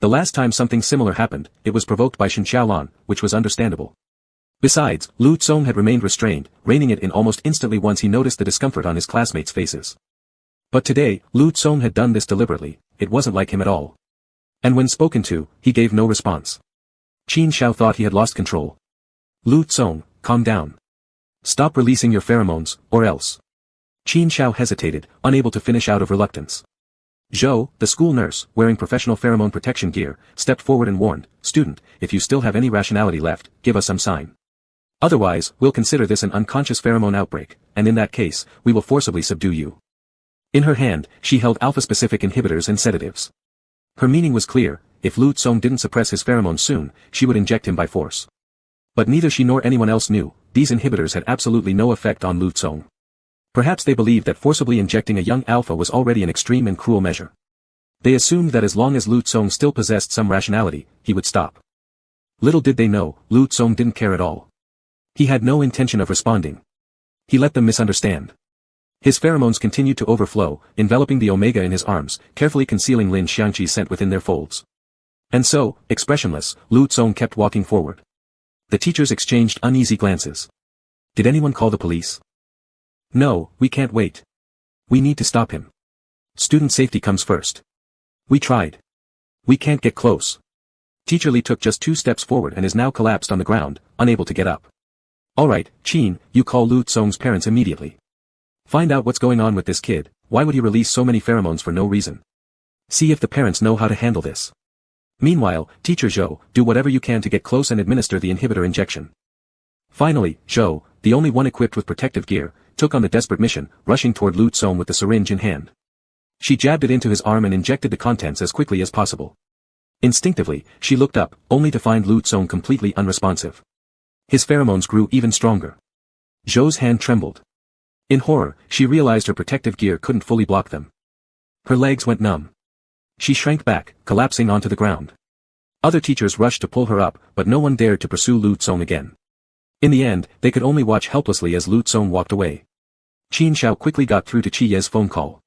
The last time something similar happened, it was provoked by Shen Xiaolan, which was understandable. Besides, Lu Tsong had remained restrained, reining it in almost instantly once he noticed the discomfort on his classmates' faces. But today, Lu Tsong had done this deliberately, it wasn't like him at all. And when spoken to, he gave no response. Qin Xiao thought he had lost control. Lu Tsong, calm down. Stop releasing your pheromones, or else. Qin Xiao hesitated, unable to finish out of reluctance. Zhou, the school nurse, wearing professional pheromone protection gear, stepped forward and warned, "Student, if you still have any rationality left, give us some sign. Otherwise, we'll consider this an unconscious pheromone outbreak, and in that case, we will forcibly subdue you." In her hand, she held alpha-specific inhibitors and sedatives. Her meaning was clear: if Lu Tsong didn't suppress his pheromones soon, she would inject him by force. But neither she nor anyone else knew, these inhibitors had absolutely no effect on Lu Tsong. Perhaps they believed that forcibly injecting a young alpha was already an extreme and cruel measure. They assumed that as long as Lu Tsong still possessed some rationality, he would stop. Little did they know, Lu Tsong didn't care at all. He had no intention of responding. He let them misunderstand. His pheromones continued to overflow, enveloping the Omega in his arms, carefully concealing Lin Xiangqi's scent within their folds. And so, expressionless, Lu Tsong kept walking forward. The teachers exchanged uneasy glances. Did anyone call the police? No, we can't wait. We need to stop him. Student safety comes first. We tried. We can't get close. Teacher Li took just 2 steps forward and is now collapsed on the ground, unable to get up. Alright, Qin, you call Lu Tsong's parents immediately. Find out what's going on with this kid. Why would he release so many pheromones for no reason? See if the parents know how to handle this. Meanwhile, Teacher Zhou, do whatever you can to get close and administer the inhibitor injection. Finally, Zhou, the only one equipped with protective gear, took on the desperate mission, rushing toward Lu Tsong with the syringe in hand. She jabbed it into his arm and injected the contents as quickly as possible. Instinctively, she looked up, only to find Lu Tsong completely unresponsive. His pheromones grew even stronger. Zhou's hand trembled. In horror, she realized her protective gear couldn't fully block them. Her legs went numb. She shrank back, collapsing onto the ground. Other teachers rushed to pull her up, but no one dared to pursue Lu Tsong again. In the end, they could only watch helplessly as Lu Tsong walked away. Qin Xiao quickly got through to Qi Ye's phone call.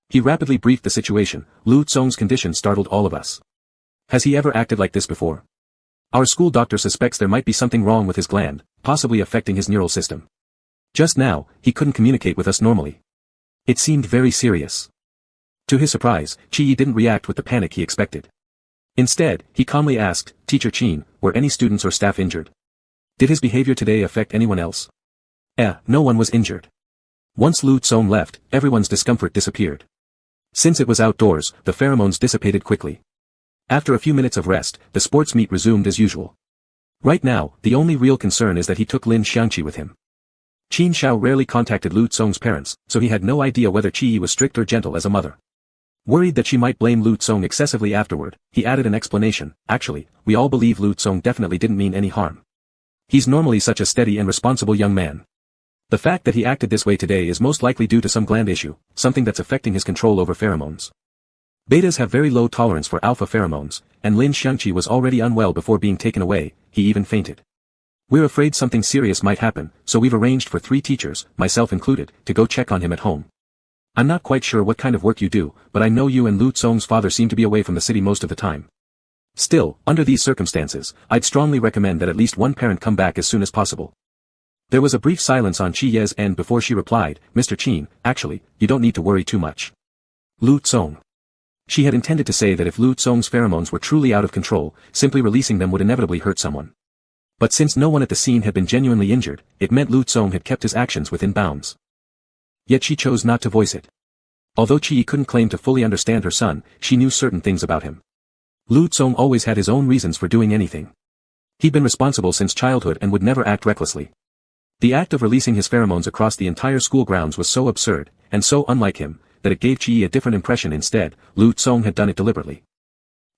He rapidly briefed the situation. Lu Tsong's condition startled all of us. Has he ever acted like this before? Our school doctor suspects there might be something wrong with his gland, possibly affecting his neural system. Just now, he couldn't communicate with us normally. It seemed very serious. To his surprise, Qi Yi didn't react with the panic he expected. Instead, he calmly asked, "Teacher Qin, were any students or staff injured? Did his behavior today affect anyone else?" No one was injured. Once Lu Tsong left, everyone's discomfort disappeared. Since it was outdoors, the pheromones dissipated quickly. After a few minutes of rest, the sports meet resumed as usual. Right now, the only real concern is that he took Lin Xiangqi with him. Qin Xiao rarely contacted Lu Tsong's parents, so he had no idea whether Qi Yi was strict or gentle as a mother. Worried that she might blame Lu Tsong excessively afterward, he added an explanation: "Actually, we all believe Lu Tsong definitely didn't mean any harm. He's normally such a steady and responsible young man. The fact that he acted this way today is most likely due to some gland issue, something that's affecting his control over pheromones. Betas have very low tolerance for alpha pheromones, and Lin Xiangqi was already unwell before being taken away, he even fainted. We're afraid something serious might happen, so we've arranged for 3 teachers, myself included, to go check on him at home. I'm not quite sure what kind of work you do, but I know you and Lu Tsong's father seem to be away from the city most of the time. Still, under these circumstances, I'd strongly recommend that at least one parent come back as soon as possible." There was a brief silence on Qi Ye's end before she replied, "Mr. Qin, actually, you don't need to worry too much. Lu Tsong." She had intended to say that if Lu Tsong's pheromones were truly out of control, simply releasing them would inevitably hurt someone. But since no one at the scene had been genuinely injured, it meant Lu Tsong had kept his actions within bounds. Yet she chose not to voice it. Although Qi Yi couldn't claim to fully understand her son, she knew certain things about him. Lu Tsong always had his own reasons for doing anything. He'd been responsible since childhood and would never act recklessly. The act of releasing his pheromones across the entire school grounds was so absurd, and so unlike him, that it gave Qi Yi a different impression. Instead, Lu Tsong had done it deliberately.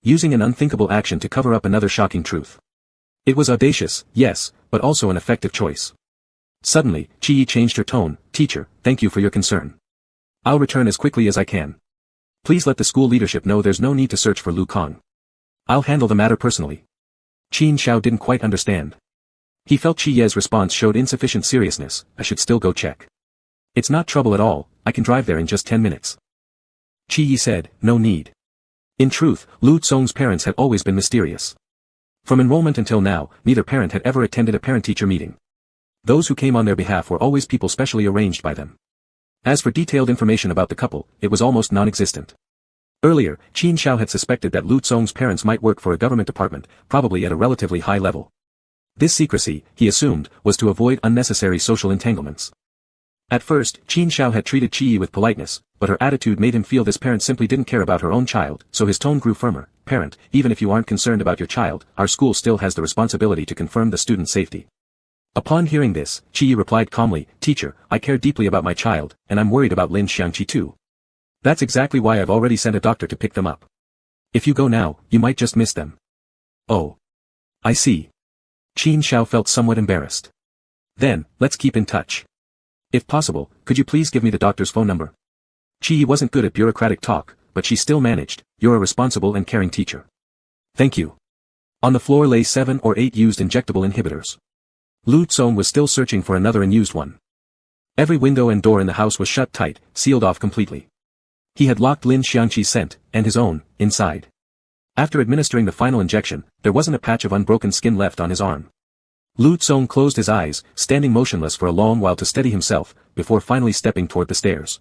Using an unthinkable action to cover up another shocking truth. It was audacious, yes, but also an effective choice. Suddenly, Qi Yi changed her tone. "Teacher, thank you for your concern. I'll return as quickly as I can. Please let the school leadership know there's no need to search for Lu Kang. I'll handle the matter personally." Qin Xiao didn't quite understand. He felt Qi Ye's response showed insufficient seriousness. "I should still go check. It's not trouble at all, I can drive there in just 10 minutes. Qi Yi said, "No need." In truth, Lu Tsong's parents had always been mysterious. From enrollment until now, neither parent had ever attended a parent-teacher meeting. Those who came on their behalf were always people specially arranged by them. As for detailed information about the couple, it was almost non-existent. Earlier, Qin Xiao had suspected that Lu Tsong's parents might work for a government department, probably at a relatively high level. This secrecy, he assumed, was to avoid unnecessary social entanglements. At first, Qin Xiao had treated Qi Yi with politeness, but her attitude made him feel this parent simply didn't care about her own child, so his tone grew firmer. Parent, even if you aren't concerned about your child, our school still has the responsibility to confirm the student's safety. Upon hearing this, Qi Yi replied calmly, Teacher, I care deeply about my child, and I'm worried about Lin Xiangqi too. That's exactly why I've already sent a doctor to pick them up. If you go now, you might just miss them. Oh. I see. Qin Xiao felt somewhat embarrassed. Then, let's keep in touch. If possible, could you please give me the doctor's phone number? Qi Yi wasn't good at bureaucratic talk, but she still managed. You're a responsible and caring teacher. Thank you. On the floor lay 7 or 8 used injectable inhibitors. Lu Tsong was still searching for another unused one. Every window and door in the house was shut tight, sealed off completely. He had locked Lin Xiangqi's scent, and his own, inside. After administering the final injection, there wasn't a patch of unbroken skin left on his arm. Lu Tsong closed his eyes, standing motionless for a long while to steady himself, before finally stepping toward the stairs.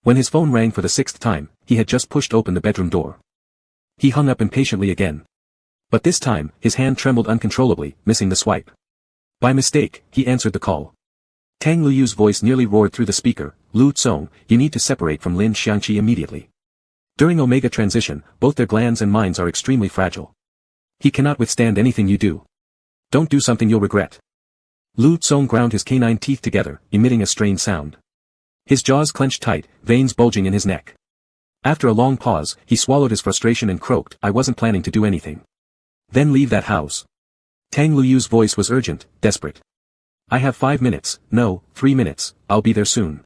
When his phone rang for the 6th time, he had just pushed open the bedroom door. He hung up impatiently again. But this time, his hand trembled uncontrollably, missing the swipe. By mistake, he answered the call. Tang Luyu's voice nearly roared through the speaker, Lu Tsong, you need to separate from Lin Xiangqi immediately. During Omega transition, both their glands and minds are extremely fragile. He cannot withstand anything you do. Don't do something you'll regret. Lu Tsong ground his canine teeth together, emitting a strained sound. His jaws clenched tight, veins bulging in his neck. After a long pause, he swallowed his frustration and croaked, I wasn't planning to do anything. Then leave that house. Tang Luyu's voice was urgent, desperate. I have 5 minutes, no, 3 minutes, I'll be there soon.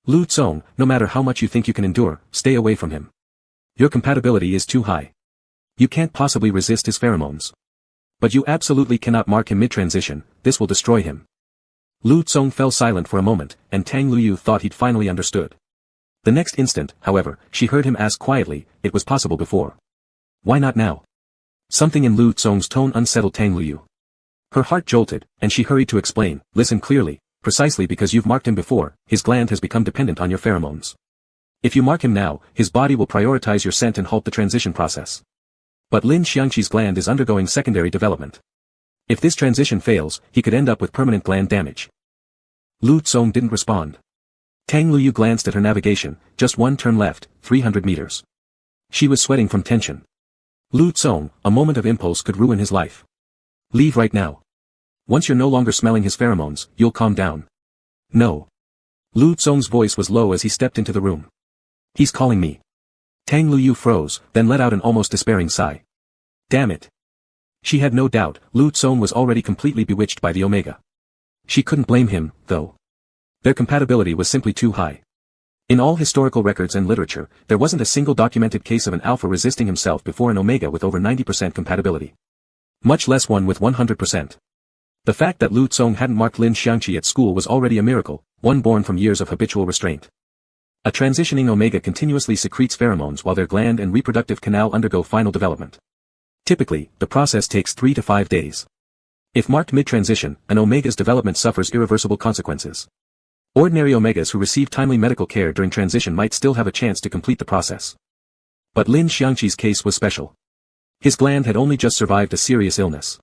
Lu Tsong, no matter how much you think you can endure, stay away from him. Your compatibility is too high. You can't possibly resist his pheromones. But you absolutely cannot mark him mid-transition, this will destroy him. Lu Tsong fell silent for a moment, and Tang Luyu thought he'd finally understood. The next instant, however, she heard him ask quietly, it was possible before. Why not now? Something in Lu Tsong's tone unsettled Tang Luyu. Her heart jolted, and she hurried to explain, listen clearly, precisely because you've marked him before, his gland has become dependent on your pheromones. If you mark him now, his body will prioritize your scent and halt the transition process. But Lin Xiangqi's gland is undergoing secondary development. If this transition fails, he could end up with permanent gland damage. Lu Tsong didn't respond. Tang Luyu glanced at her navigation, just one turn left, 300 meters. She was sweating from tension. Lu Tsong, a moment of impulse could ruin his life. Leave right now. Once you're no longer smelling his pheromones, you'll calm down. No. Lu Tsong's voice was low as he stepped into the room. He's calling me. Tang Luyu froze, then let out an almost despairing sigh. Damn it. She had no doubt, Lu Tsong was already completely bewitched by the Omega. She couldn't blame him, though. Their compatibility was simply too high. In all historical records and literature, there wasn't a single documented case of an alpha resisting himself before an Omega with over 90% compatibility. Much less one with 100%. The fact that Lu Tsong hadn't marked Lin Xiangqi at school was already a miracle, one born from years of habitual restraint. A transitioning Omega continuously secretes pheromones while their gland and reproductive canal undergo final development. Typically, the process takes 3 to 5 days. If marked mid-transition, an Omega's development suffers irreversible consequences. Ordinary Omegas who receive timely medical care during transition might still have a chance to complete the process. But Lin Xiangqi's case was special. His gland had only just survived a serious illness.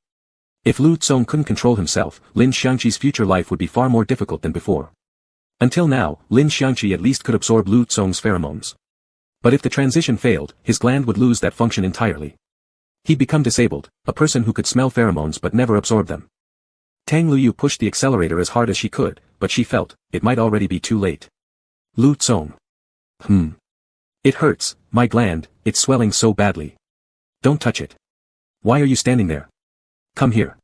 If Lu Tsong couldn't control himself, Lin Xiangqi's future life would be far more difficult than before. Until now, Lin Xiangqi at least could absorb Lu Tsong's pheromones. But if the transition failed, his gland would lose that function entirely. He'd become disabled, a person who could smell pheromones but never absorb them. Tang Luyu pushed the accelerator as hard as she could, but she felt, it might already be too late. Lu Tsong. It hurts, my gland, it's swelling so badly. Don't touch it. Why are you standing there? Come here.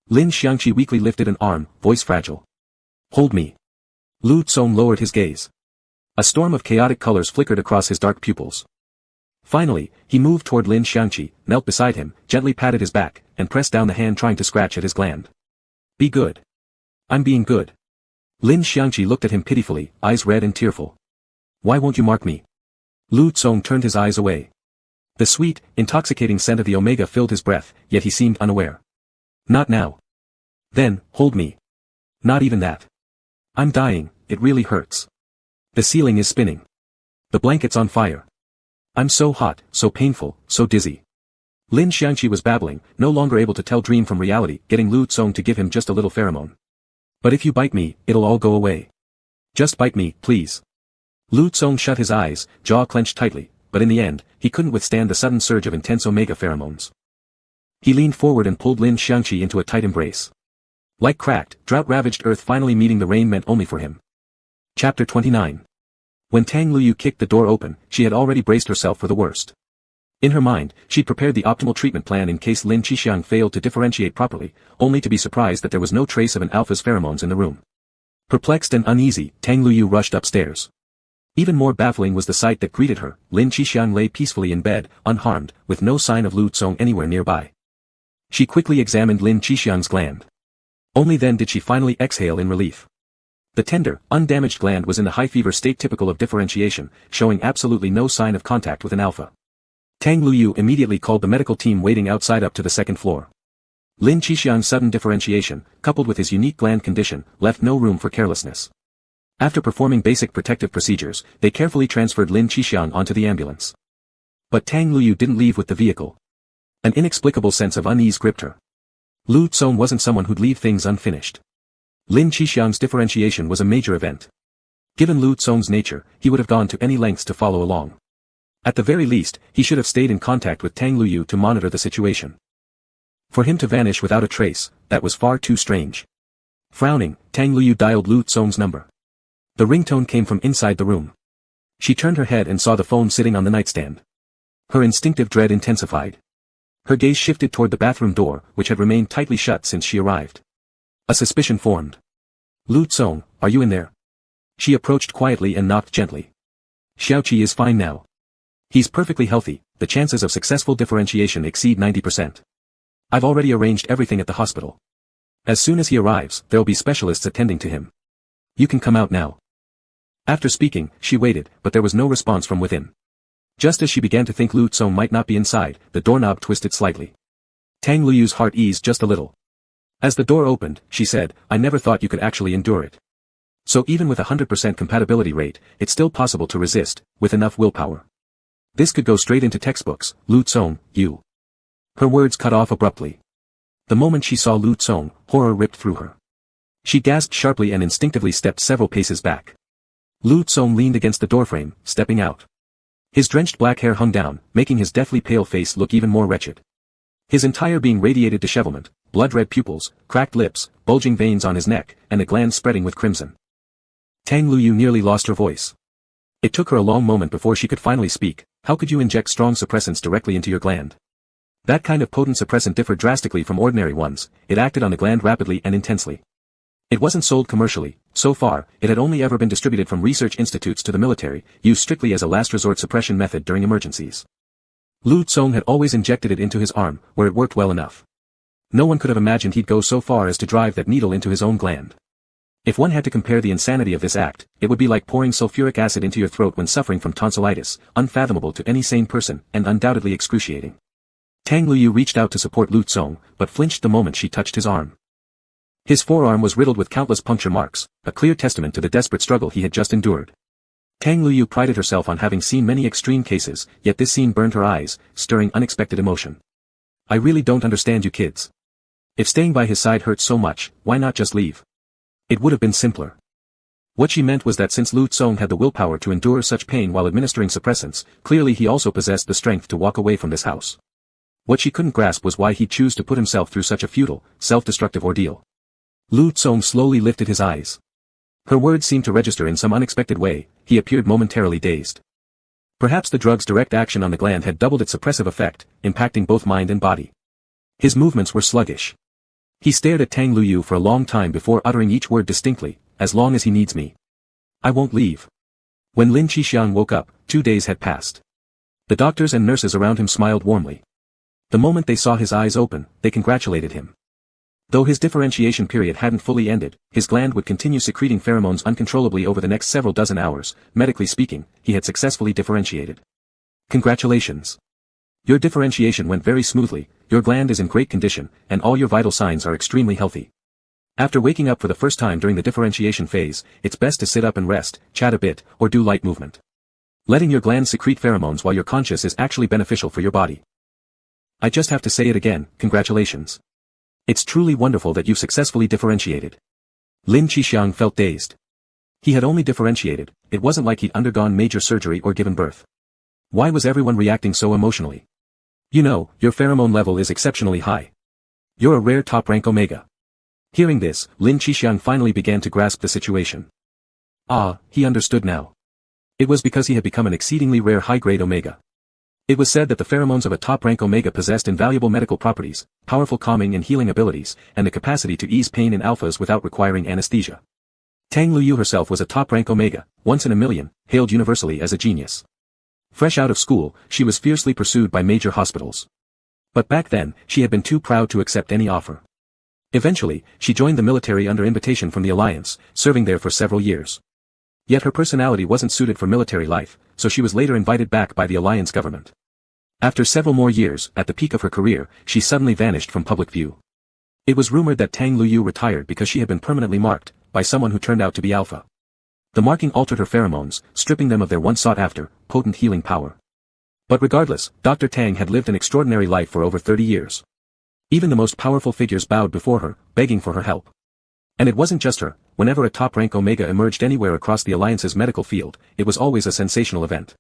Lin Xiangqi weakly lifted an arm, voice fragile. Hold me. Lu Tsong lowered his gaze. A storm of chaotic colors flickered across his dark pupils. Finally, he moved toward Lin Xiangqi, knelt beside him, gently patted his back, and pressed down the hand trying to scratch at his gland. Be good. I'm being good. Lin Xiangqi looked at him pitifully, eyes red and tearful. Why won't you mark me? Lu Tsong turned his eyes away. The sweet, intoxicating scent of the Omega filled his breath, yet he seemed unaware. Not now. Then, hold me. Not even that. I'm dying, it really hurts. The ceiling is spinning. The blanket's on fire. I'm so hot, so painful, so dizzy. Lin Xiangqi was babbling, no longer able to tell dream from reality, getting Lu Tsong to give him just a little pheromone. But if you bite me, it'll all go away. Just bite me, please. Lu Tsong shut his eyes, jaw clenched tightly, but in the end, he couldn't withstand the sudden surge of intense omega pheromones. He leaned forward and pulled Lin Xiangqi into a tight embrace. Like cracked, drought-ravaged earth finally meeting the rain meant only for him. Chapter 29. When Tang Luyu kicked the door open, she had already braced herself for the worst. In her mind, she prepared the optimal treatment plan in case Lin Xiangqi failed to differentiate properly, only to be surprised that there was no trace of an alpha's pheromones in the room. Perplexed and uneasy, Tang Luyu rushed upstairs. Even more baffling was the sight that greeted her. Lin Xiangqi lay peacefully in bed, unharmed, with no sign of Lu Tsong anywhere nearby. She quickly examined Lin Xiangqi's gland. Only then did she finally exhale in relief. The tender, undamaged gland was in the high fever state typical of differentiation, showing absolutely no sign of contact with an alpha. Tang Luyu immediately called the medical team waiting outside up to the second floor. Lin Xiangqi's sudden differentiation, coupled with his unique gland condition, left no room for carelessness. After performing basic protective procedures, they carefully transferred Lin Xiangqi onto the ambulance. But Tang Luyu didn't leave with the vehicle. An inexplicable sense of unease gripped her. Lu Tsong wasn't someone who'd leave things unfinished. Lin Xiangqi's differentiation was a major event. Given Lu Tsong's nature, he would have gone to any lengths to follow along. At the very least, he should have stayed in contact with Tang Luyu to monitor the situation. For him to vanish without a trace, that was far too strange. Frowning, Tang Luyu dialed Lu Tsong's number. The ringtone came from inside the room. She turned her head and saw the phone sitting on the nightstand. Her instinctive dread intensified. Her gaze shifted toward the bathroom door, which had remained tightly shut since she arrived. A suspicion formed. Lu Tsong, are you in there? She approached quietly and knocked gently. Xiaoqi is fine now. He's perfectly healthy, the chances of successful differentiation exceed 90%. I've already arranged everything at the hospital. As soon as he arrives, there'll be specialists attending to him. You can come out now. After speaking, she waited, but there was no response from within. Just as she began to think Lu Tsong might not be inside, the doorknob twisted slightly. Tang Luyu's heart eased just a little. As the door opened, she said, I never thought you could actually endure it. So even with a 100% compatibility rate, it's still possible to resist, with enough willpower. This could go straight into textbooks. Lu Tsong, you. Her words cut off abruptly. The moment she saw Lu Tsong, horror ripped through her. She gasped sharply and instinctively stepped several paces back. Lu Tsong leaned against the doorframe, stepping out. His drenched black hair hung down, making his deathly pale face look even more wretched. His entire being radiated dishevelment, blood-red pupils, cracked lips, bulging veins on his neck, and a gland spreading with crimson. Tang Luyu nearly lost her voice. It took her a long moment before she could finally speak. How could you inject strong suppressants directly into your gland? That kind of potent suppressant differed drastically from ordinary ones. It acted on the gland rapidly and intensely. It wasn't sold commercially. So far, it had only ever been distributed from research institutes to the military, used strictly as a last resort suppression method during emergencies. Lu Tsong had always injected it into his arm, where it worked well enough. No one could have imagined he'd go so far as to drive that needle into his own gland. If one had to compare the insanity of this act, it would be like pouring sulfuric acid into your throat when suffering from tonsillitis, unfathomable to any sane person, and undoubtedly excruciating. Tang Luyu reached out to support Lu Tsong, but flinched the moment she touched his arm. His forearm was riddled with countless puncture marks, a clear testament to the desperate struggle he had just endured. Tang Luyu prided herself on having seen many extreme cases, yet this scene burned her eyes, stirring unexpected emotion. I really don't understand you kids. If staying by his side hurts so much, why not just leave? It would have been simpler. What she meant was that since Lu Tsong had the willpower to endure such pain while administering suppressants, clearly he also possessed the strength to walk away from this house. What she couldn't grasp was why he'd choose to put himself through such a futile, self-destructive ordeal. Lu Tsong slowly lifted his eyes. Her words seemed to register in some unexpected way. He appeared momentarily dazed. Perhaps the drug's direct action on the gland had doubled its suppressive effect, impacting both mind and body. His movements were sluggish. He stared at Tang Luyu for a long time before uttering each word distinctly, as long as he needs me. I won't leave. When Lin Xiangqi woke up, 2 days had passed. The doctors and nurses around him smiled warmly. The moment they saw his eyes open, they congratulated him. Though his differentiation period hadn't fully ended, his gland would continue secreting pheromones uncontrollably over the next several dozen hours. Medically speaking, he had successfully differentiated. Congratulations. Your differentiation went very smoothly, your gland is in great condition, and all your vital signs are extremely healthy. After waking up for the first time during the differentiation phase, it's best to sit up and rest, chat a bit, or do light movement. Letting your gland secrete pheromones while you're conscious is actually beneficial for your body. I just have to say it again, congratulations. It's truly wonderful that you've successfully differentiated. Lin Xiangqi felt dazed. He had only differentiated, it wasn't like he'd undergone major surgery or given birth. Why was everyone reacting so emotionally? You know, your pheromone level is exceptionally high. You're a rare top-rank Omega. Hearing this, Lin Xiangqi finally began to grasp the situation. Ah, he understood now. It was because he had become an exceedingly rare high-grade Omega. It was said that the pheromones of a top-rank Omega possessed invaluable medical properties, powerful calming and healing abilities, and the capacity to ease pain in alphas without requiring anesthesia. Tang Luyu herself was a top-rank Omega, once in a million, hailed universally as a genius. Fresh out of school, she was fiercely pursued by major hospitals. But back then, she had been too proud to accept any offer. Eventually, she joined the military under invitation from the Alliance, serving there for several years. Yet her personality wasn't suited for military life, so she was later invited back by the Alliance government. After several more years, at the peak of her career, she suddenly vanished from public view. It was rumored that Tang Luyu retired because she had been permanently marked, by someone who turned out to be alpha. The marking altered her pheromones, stripping them of their once sought-after, potent healing power. But regardless, Dr. Tang had lived an extraordinary life for over 30 years. Even the most powerful figures bowed before her, begging for her help. And it wasn't just her, whenever a top-rank Omega emerged anywhere across the Alliance's medical field, it was always a sensational event.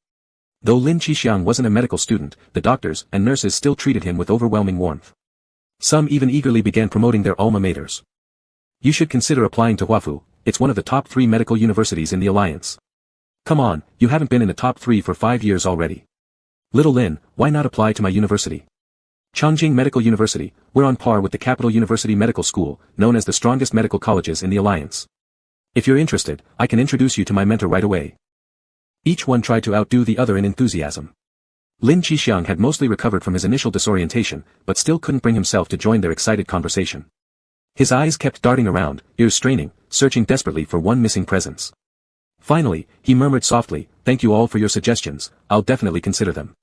Though Lin Xiangqi wasn't a medical student, the doctors and nurses still treated him with overwhelming warmth. Some even eagerly began promoting their alma maters. You should consider applying to Huafu, it's one of the top 3 medical universities in the Alliance. Come on, you haven't been in the top 3 for 5 years already. Little Lin, why not apply to my university? Chongqing Medical University, we're on par with the Capital University Medical School, known as the strongest medical colleges in the Alliance. If you're interested, I can introduce you to my mentor right away. Each one tried to outdo the other in enthusiasm. Lin Xiangqi had mostly recovered from his initial disorientation, but still couldn't bring himself to join their excited conversation. His eyes kept darting around, ears straining, searching desperately for one missing presence. Finally, he murmured softly, "Thank you all for your suggestions, I'll definitely consider them.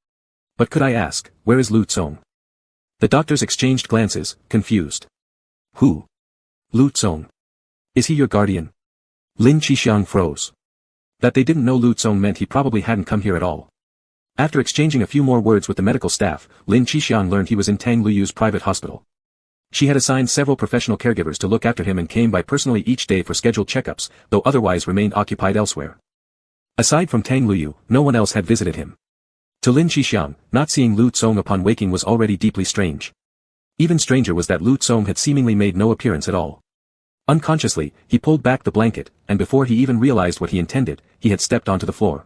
But could I ask, where is Lu Tsong?" The doctors exchanged glances, confused. Who? Lu Tsong. Is he your guardian? Lin Xiangqi froze. That they didn't know Lu Tsong meant he probably hadn't come here at all. After exchanging a few more words with the medical staff, Lin Xiangqi learned he was in Tang Luyu's private hospital. She had assigned several professional caregivers to look after him and came by personally each day for scheduled checkups, though otherwise remained occupied elsewhere. Aside from Tang Luyu, no one else had visited him. To Lin Xiangqi, not seeing Lu Tsong upon waking was already deeply strange. Even stranger was that Lu Tsong had seemingly made no appearance at all. Unconsciously, he pulled back the blanket, and before he even realized what he intended, he had stepped onto the floor.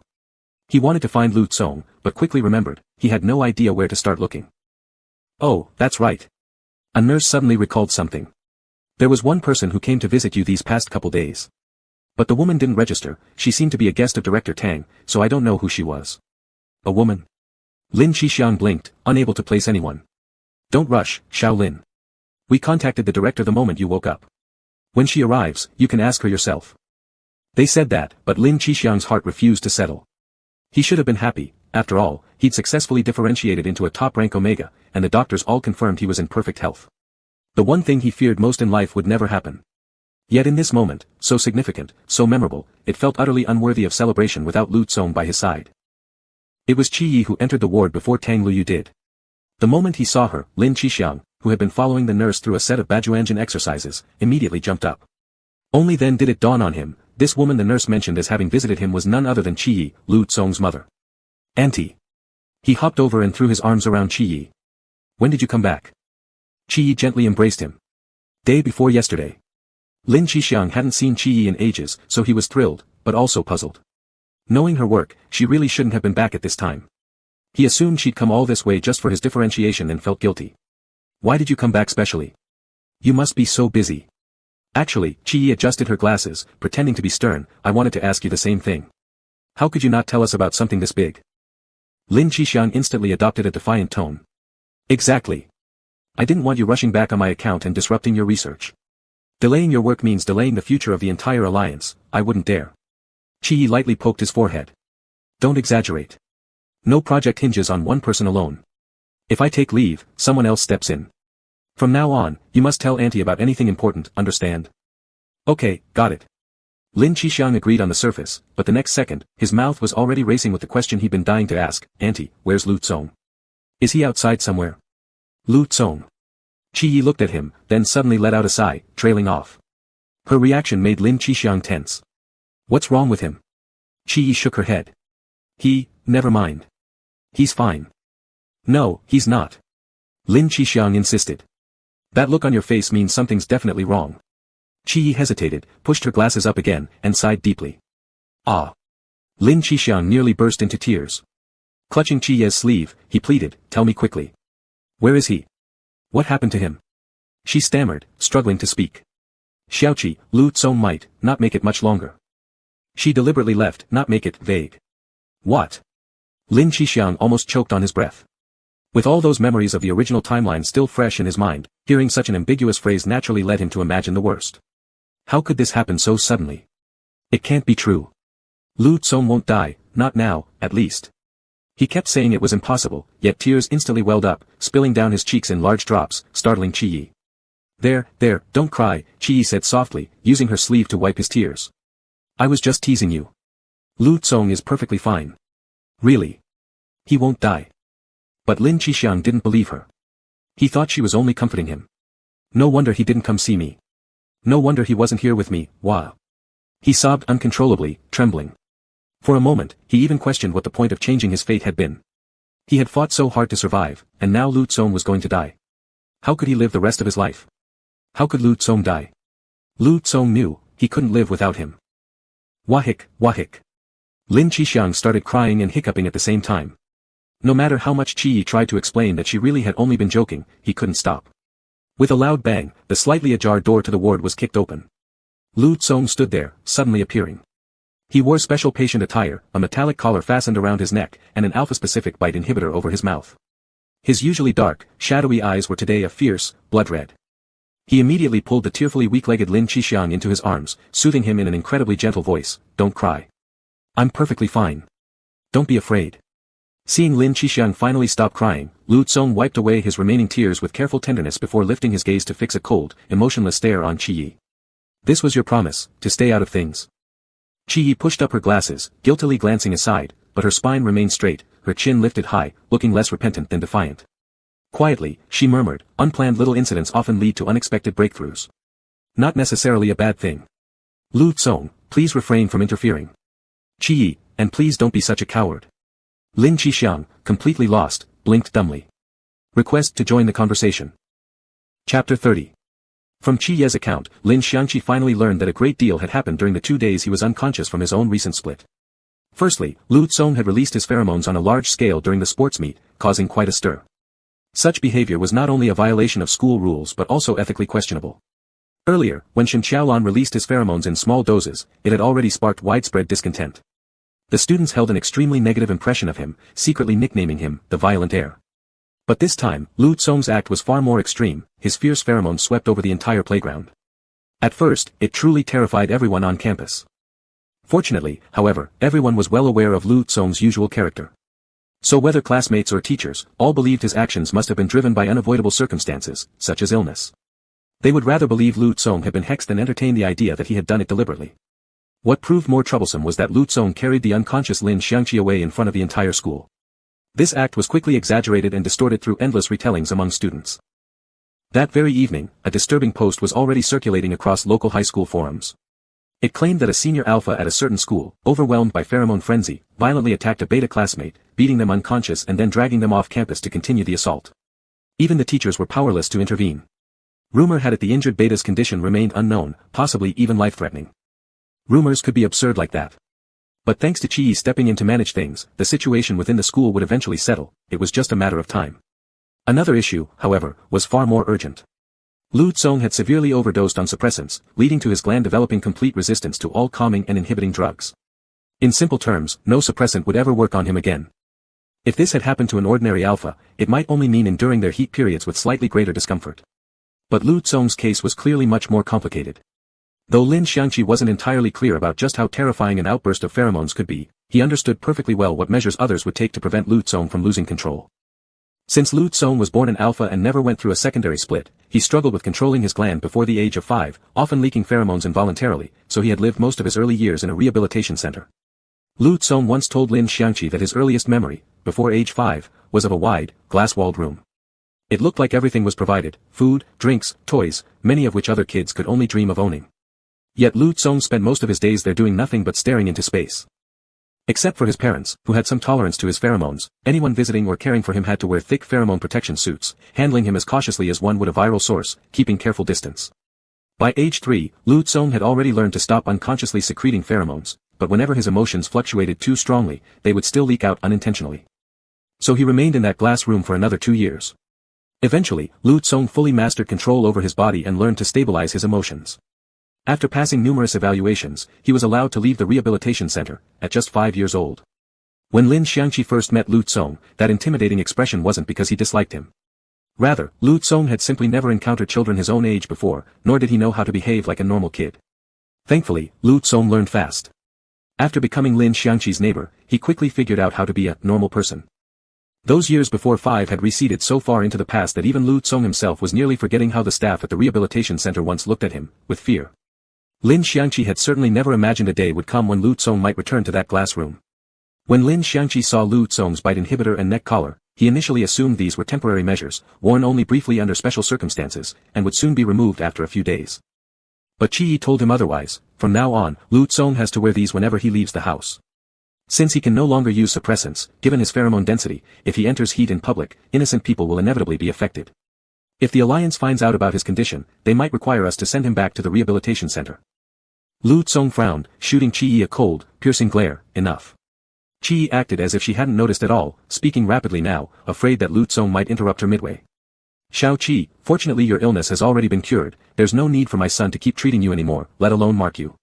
He wanted to find Lu Tsong, but quickly remembered, he had no idea where to start looking. Oh, that's right. A nurse suddenly recalled something. There was one person who came to visit you these past couple days. But the woman didn't register, she seemed to be a guest of Director Tang, so I don't know who she was. A woman? Lin Xiangqi blinked, unable to place anyone. Don't rush, Shaolin. We contacted the director the moment you woke up. When she arrives, you can ask her yourself. They said that, but Lin Xiangqi's heart refused to settle. He should have been happy, after all, he'd successfully differentiated into a top-rank Omega, and the doctors all confirmed he was in perfect health. The one thing he feared most in life would never happen. Yet in this moment, so significant, so memorable, it felt utterly unworthy of celebration without Lu Tsong by his side. It was Qi Yi who entered the ward before Tang Luyu did. The moment he saw her, Lin Xiangqi, who had been following the nurse through a set of Bajuanjin exercises, immediately jumped up. Only then did it dawn on him, this woman the nurse mentioned as having visited him was none other than Qi Yi, Lu Tsong's mother. Auntie. He hopped over and threw his arms around Qi Yi. When did you come back? Qi Yi gently embraced him. Day before yesterday. Lin Xiangqi hadn't seen Qi Yi in ages, so he was thrilled, but also puzzled. Knowing her work, she really shouldn't have been back at this time. He assumed she'd come all this way just for his differentiation and felt guilty. Why did you come back specially? You must be so busy. Actually, Qi Yi adjusted her glasses, pretending to be stern, I wanted to ask you the same thing. How could you not tell us about something this big? Lin Xiangqi instantly adopted a defiant tone. Exactly. I didn't want you rushing back on my account and disrupting your research. Delaying your work means delaying the future of the entire alliance, I wouldn't dare. Qi Yi lightly poked his forehead. Don't exaggerate. No project hinges on one person alone. If I take leave, someone else steps in. From now on, you must tell Auntie about anything important, understand? Okay, got it. Lin Xiangqi agreed on the surface, but the next second, his mouth was already racing with the question he'd been dying to ask, Auntie, where's Lu Tsong? Is he outside somewhere? Lu Tsong. Qi looked at him, then suddenly let out a sigh, trailing off. Her reaction made Lin Xiangqi tense. What's wrong with him? Qi shook her head. Never mind. He's fine. No, he's not. Lin Xiangqi insisted. That look on your face means something's definitely wrong. Qi hesitated, pushed her glasses up again, and sighed deeply. Ah. Lin Xiangqi nearly burst into tears. Clutching Qi's sleeve, he pleaded, tell me quickly. Where is he? What happened to him? She stammered, struggling to speak. Xiaoqi, Lu Tsong might not make it much longer. She deliberately left, not make it vague. What? Lin Xiangqi almost choked on his breath. With all those memories of the original timeline still fresh in his mind, hearing such an ambiguous phrase naturally led him to imagine the worst. How could this happen so suddenly? It can't be true. Lu Tsong won't die, not now, at least. He kept saying it was impossible, yet tears instantly welled up, spilling down his cheeks in large drops, startling Qi. There, don't cry, Qi said softly, using her sleeve to wipe his tears. I was just teasing you. Lu Tsong is perfectly fine. Really? He won't die. But Lin Xiangqi didn't believe her. He thought she was only comforting him. No wonder he didn't come see me. No wonder he wasn't here with me, wow. He sobbed uncontrollably, trembling. For a moment, he even questioned what the point of changing his fate had been. He had fought so hard to survive, and now Lu Tsong was going to die. How could he live the rest of his life? How could Lu Tsong die? Lu Tsong knew, he couldn't live without him. Wahik. Lin Xiangqi started crying and hiccuping at the same time. No matter how much Qi tried to explain that she really had only been joking, he couldn't stop. With a loud bang, the slightly ajar door to the ward was kicked open. Lu Tsong stood there, suddenly appearing. He wore special patient attire, a metallic collar fastened around his neck, and an alpha-specific bite inhibitor over his mouth. His usually dark, shadowy eyes were today a fierce, blood red. He immediately pulled the tearfully weak-legged Lin Xiangqi into his arms, soothing him in an incredibly gentle voice, don't cry. I'm perfectly fine. Don't be afraid. Seeing Lin Xiangqi finally stop crying, Lu Tsong wiped away his remaining tears with careful tenderness before lifting his gaze to fix a cold, emotionless stare on Qi. This was your promise, to stay out of things. Qi pushed up her glasses, guiltily glancing aside, but her spine remained straight, her chin lifted high, looking less repentant than defiant. Quietly, she murmured, unplanned little incidents often lead to unexpected breakthroughs. Not necessarily a bad thing. Lu Tsong, please refrain from interfering. Qi, and please don't be such a coward. Lin Xiangqi, completely lost, blinked dumbly. Request to join the conversation. Chapter 30. From Qi's account, Lin Xiangqi finally learned that a great deal had happened during the 2 days he was unconscious from his own recent split. Firstly, Lu Tsong had released his pheromones on a large scale during the sports meet, causing quite a stir. Such behavior was not only a violation of school rules but also ethically questionable. Earlier, when Shen Qiaolan released his pheromones in small doses, it had already sparked widespread discontent. The students held an extremely negative impression of him, secretly nicknaming him, the violent heir. But this time, Lu Tsong's act was far more extreme, his fierce pheromones swept over the entire playground. At first, it truly terrified everyone on campus. Fortunately, however, everyone was well aware of Lu Tsong's usual character. So whether classmates or teachers, all believed his actions must have been driven by unavoidable circumstances, such as illness. They would rather believe Lu Tsong had been hexed than entertain the idea that he had done it deliberately. What proved more troublesome was that Lu Tsong carried the unconscious Lin Xiangqi away in front of the entire school. This act was quickly exaggerated and distorted through endless retellings among students. That very evening, a disturbing post was already circulating across local high school forums. It claimed that a senior alpha at a certain school, overwhelmed by pheromone frenzy, violently attacked a beta classmate, beating them unconscious and then dragging them off campus to continue the assault. Even the teachers were powerless to intervene. Rumor had it the injured beta's condition remained unknown, possibly even life-threatening. Rumors could be absurd like that. But thanks to Qi stepping in to manage things, the situation within the school would eventually settle, it was just a matter of time. Another issue, however, was far more urgent. Lu Tsong had severely overdosed on suppressants, leading to his gland developing complete resistance to all calming and inhibiting drugs. In simple terms, no suppressant would ever work on him again. If this had happened to an ordinary alpha, it might only mean enduring their heat periods with slightly greater discomfort. But Lu Tsong's case was clearly much more complicated. Though Lin Xiangqi wasn't entirely clear about just how terrifying an outburst of pheromones could be, he understood perfectly well what measures others would take to prevent Lu Tsong from losing control. Since Lu Tsong was born an alpha and never went through a secondary split, he struggled with controlling his gland before the age of 5, often leaking pheromones involuntarily, so he had lived most of his early years in a rehabilitation center. Lu Tsong once told Lin Xiangqi that his earliest memory, before age 5, was of a wide, glass-walled room. It looked like everything was provided: food, drinks, toys, many of which other kids could only dream of owning. Yet Lu Tsong spent most of his days there doing nothing but staring into space. Except for his parents, who had some tolerance to his pheromones, anyone visiting or caring for him had to wear thick pheromone protection suits, handling him as cautiously as one would a viral source, keeping careful distance. By age 3, Lu Tsong had already learned to stop unconsciously secreting pheromones, but whenever his emotions fluctuated too strongly, they would still leak out unintentionally. So he remained in that glass room for another 2 years. Eventually, Lu Tsong fully mastered control over his body and learned to stabilize his emotions. After passing numerous evaluations, he was allowed to leave the rehabilitation center, at just 5 years old. When Lin Xiangqi first met Lu Tsong, that intimidating expression wasn't because he disliked him. Rather, Lu Tsong had simply never encountered children his own age before, nor did he know how to behave like a normal kid. Thankfully, Lu Tsong learned fast. After becoming Lin Xiangqi's neighbor, he quickly figured out how to be a normal person. Those years before 5 had receded so far into the past that even Lu Tsong himself was nearly forgetting how the staff at the rehabilitation center once looked at him, with fear. Lin Xiangqi had certainly never imagined a day would come when Lu Tsong might return to that glass room. When Lin Xiangqi saw Lu Tsong's bite inhibitor and neck collar, he initially assumed these were temporary measures, worn only briefly under special circumstances, and would soon be removed after a few days. But Qi told him otherwise. From now on, Lu Tsong has to wear these whenever he leaves the house. Since he can no longer use suppressants, given his pheromone density, if he enters heat in public, innocent people will inevitably be affected. If the Alliance finds out about his condition, they might require us to send him back to the rehabilitation center. Lu Tsong frowned, shooting Qi a cold, piercing glare. Enough. Qi acted as if she hadn't noticed at all, speaking rapidly now, afraid that Lu Tsong might interrupt her midway. Xiao Qi, fortunately your illness has already been cured, there's no need for my son to keep treating you anymore, let alone mark you.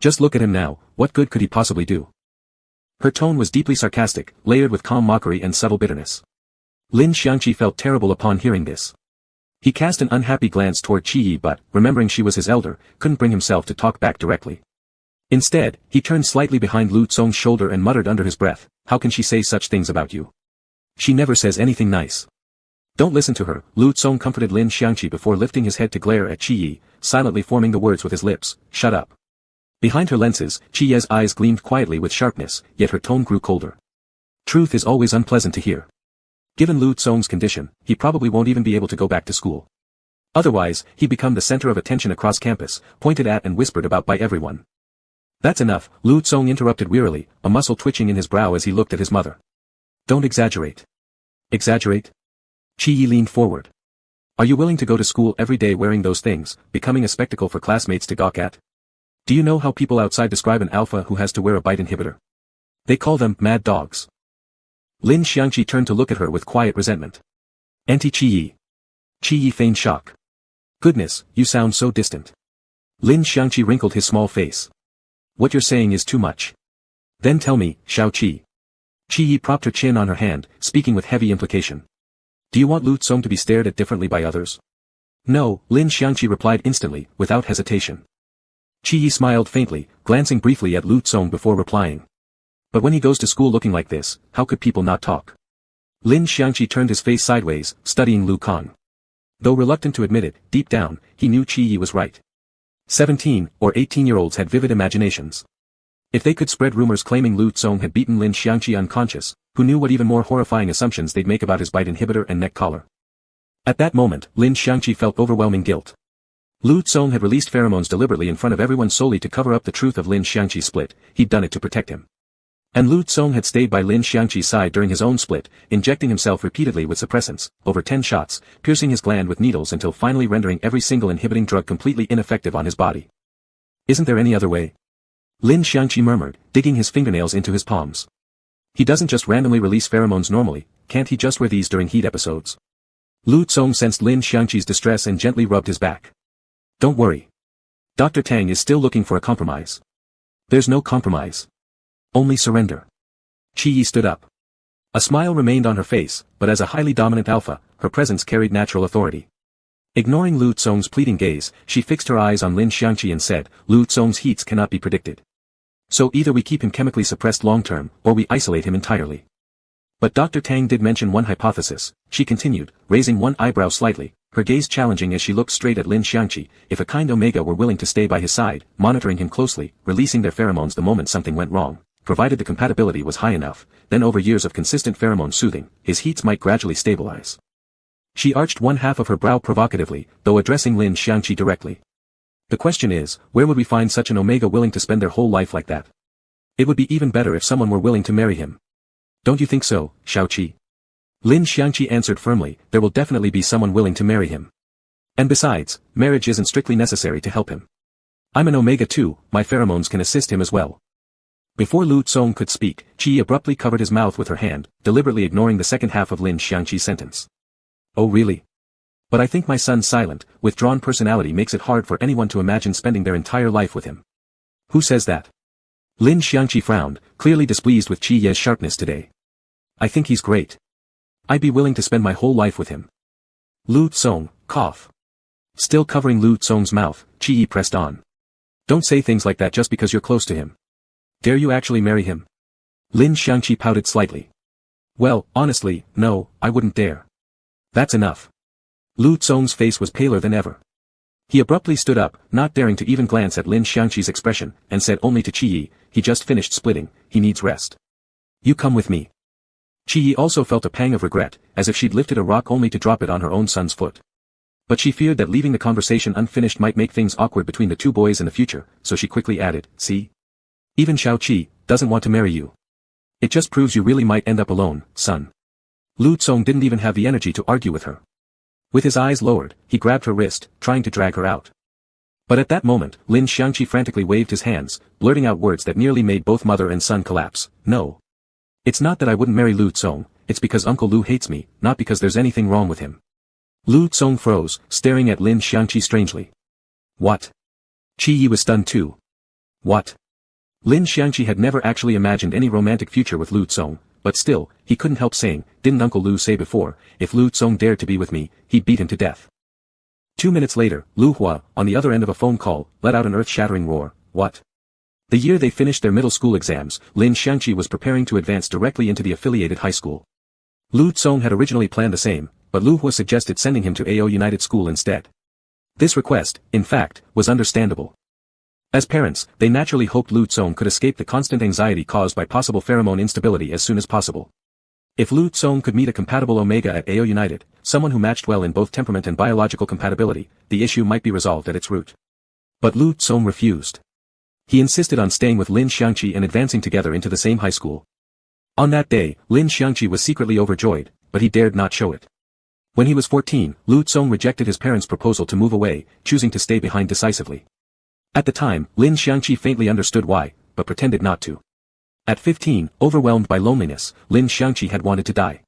Just look at him now, what good could he possibly do? Her tone was deeply sarcastic, layered with calm mockery and subtle bitterness. Lin Xiangqi felt terrible upon hearing this. He cast an unhappy glance toward Qi but, remembering she was his elder, couldn't bring himself to talk back directly. Instead, he turned slightly behind Lu Tsong's shoulder and muttered under his breath, how can she say such things about you? She never says anything nice. Don't listen to her, Lu Tsong comforted Lin Xiangqi before lifting his head to glare at Qi, silently forming the words with his lips, shut up. Behind her lenses, Qi's eyes gleamed quietly with sharpness, yet her tone grew colder. Truth is always unpleasant to hear. Given Lu Tsong's condition, he probably won't even be able to go back to school. Otherwise, he'd become the center of attention across campus, pointed at and whispered about by everyone. That's enough, Lu Tsong interrupted wearily, a muscle twitching in his brow as he looked at his mother. Don't exaggerate. Exaggerate? Qi leaned forward. Are you willing to go to school every day wearing those things, becoming a spectacle for classmates to gawk at? Do you know how people outside describe an alpha who has to wear a bite inhibitor? They call them mad dogs. Lin Xiangqi turned to look at her with quiet resentment. Auntie Qi. Qi feigned shock. Goodness, you sound so distant. Lin Xiangqi wrinkled his small face. What you're saying is too much. Then tell me, Xiao Qi. Qi propped her chin on her hand, speaking with heavy implication. Do you want Lu Tsong to be stared at differently by others? No, Lin Xiangqi replied instantly, without hesitation. Qi smiled faintly, glancing briefly at Lu Tsong before replying. But when he goes to school looking like this, how could people not talk? Lin Xiangqi turned his face sideways, studying Lu Kang. Though reluctant to admit it, deep down, he knew Qi was right. 17 or 18-year-olds had vivid imaginations. If they could spread rumors claiming Lu Tsong had beaten Lin Xiangqi unconscious, who knew what even more horrifying assumptions they'd make about his bite inhibitor and neck collar. At that moment, Lin Xiangqi felt overwhelming guilt. Lu Tsong had released pheromones deliberately in front of everyone solely to cover up the truth of Lin Xiangqi's split, he'd done it to protect him. And Lu Tsong had stayed by Lin Xiangqi's side during his own split, injecting himself repeatedly with suppressants, over 10 shots, piercing his gland with needles until finally rendering every single inhibiting drug completely ineffective on his body. Isn't there any other way? Lin Xiangqi murmured, digging his fingernails into his palms. He doesn't just randomly release pheromones normally, can't he just wear these during heat episodes? Lu Tsong sensed Lin Xiangqi's distress and gently rubbed his back. Don't worry. Dr. Tang is still looking for a compromise. There's no compromise. Only surrender. Qi stood up. A smile remained on her face, but as a highly dominant alpha, her presence carried natural authority. Ignoring Lu Tsong's pleading gaze, she fixed her eyes on Lin Xiangqi and said, Lu Tsong's heats cannot be predicted. So either we keep him chemically suppressed long-term, or we isolate him entirely. But Dr. Tang did mention one hypothesis, she continued, raising one eyebrow slightly, her gaze challenging as she looked straight at Lin Xiangqi. If a kind Omega were willing to stay by his side, monitoring him closely, releasing their pheromones the moment something went wrong, provided the compatibility was high enough, then over years of consistent pheromone soothing, his heats might gradually stabilize. She arched one half of her brow provocatively, though addressing Lin Xiangqi directly. The question is, where would we find such an omega willing to spend their whole life like that? It would be even better if someone were willing to marry him. Don't you think so, Xiaoqi? Lin Xiangqi answered firmly, there will definitely be someone willing to marry him. And besides, marriage isn't strictly necessary to help him. I'm an omega too, my pheromones can assist him as well. Before Lu Tsong could speak, Qi abruptly covered his mouth with her hand, deliberately ignoring the second half of Lin Xiangqi's sentence. Oh really? But I think my son's silent, withdrawn personality makes it hard for anyone to imagine spending their entire life with him. Who says that? Lin Xiangqi frowned, clearly displeased with Qi Ye's sharpness today. I think he's great. I'd be willing to spend my whole life with him. Lu Tsong, cough. Still covering Lu Tsong's mouth, Qi Yi pressed on. Don't say things like that just because you're close to him. Dare you actually marry him? Lin Xiangqi pouted slightly. Well, honestly, no, I wouldn't dare. That's enough. Lu Tsong's face was paler than ever. He abruptly stood up, not daring to even glance at Lin Xiangqi's expression, and said only to Qi Yi, he just finished splitting, he needs rest. You come with me. Qi Yi also felt a pang of regret, as if she'd lifted a rock only to drop it on her own son's foot. But she feared that leaving the conversation unfinished might make things awkward between the two boys in the future, so she quickly added, see? Even Xiaoqi doesn't want to marry you. It just proves you really might end up alone, son. Lu Tsong didn't even have the energy to argue with her. With his eyes lowered, he grabbed her wrist, trying to drag her out. But at that moment, Lin Xiangqi frantically waved his hands, blurting out words that nearly made both mother and son collapse. No. It's not that I wouldn't marry Lu Tsong, it's because Uncle Lu hates me, not because there's anything wrong with him. Lu Tsong froze, staring at Lin Xiangqi strangely. What? Qi Yi was stunned too. What? Lin Xiangqi had never actually imagined any romantic future with Lu Tsong, but still, he couldn't help saying, didn't Uncle Lu say before, if Lu Tsong dared to be with me, he'd beat him to death. 2 minutes later, Lu Hua, on the other end of a phone call, let out an earth-shattering roar. What? The year they finished their middle school exams, Lin Xiangqi was preparing to advance directly into the affiliated high school. Lu Tsong had originally planned the same, but Lu Hua suggested sending him to AO United School instead. This request, in fact, was understandable. As parents, they naturally hoped Lu Tsong could escape the constant anxiety caused by possible pheromone instability as soon as possible. If Lu Tsong could meet a compatible Omega at AO United, someone who matched well in both temperament and biological compatibility, the issue might be resolved at its root. But Lu Tsong refused. He insisted on staying with Lin Xiangqi and advancing together into the same high school. On that day, Lin Xiangqi was secretly overjoyed, but he dared not show it. When he was 14, Lu Tsong rejected his parents' proposal to move away, choosing to stay behind decisively. At the time, Lin Xiangqi faintly understood why, but pretended not to. At 15, overwhelmed by loneliness, Lin Xiangqi had wanted to die.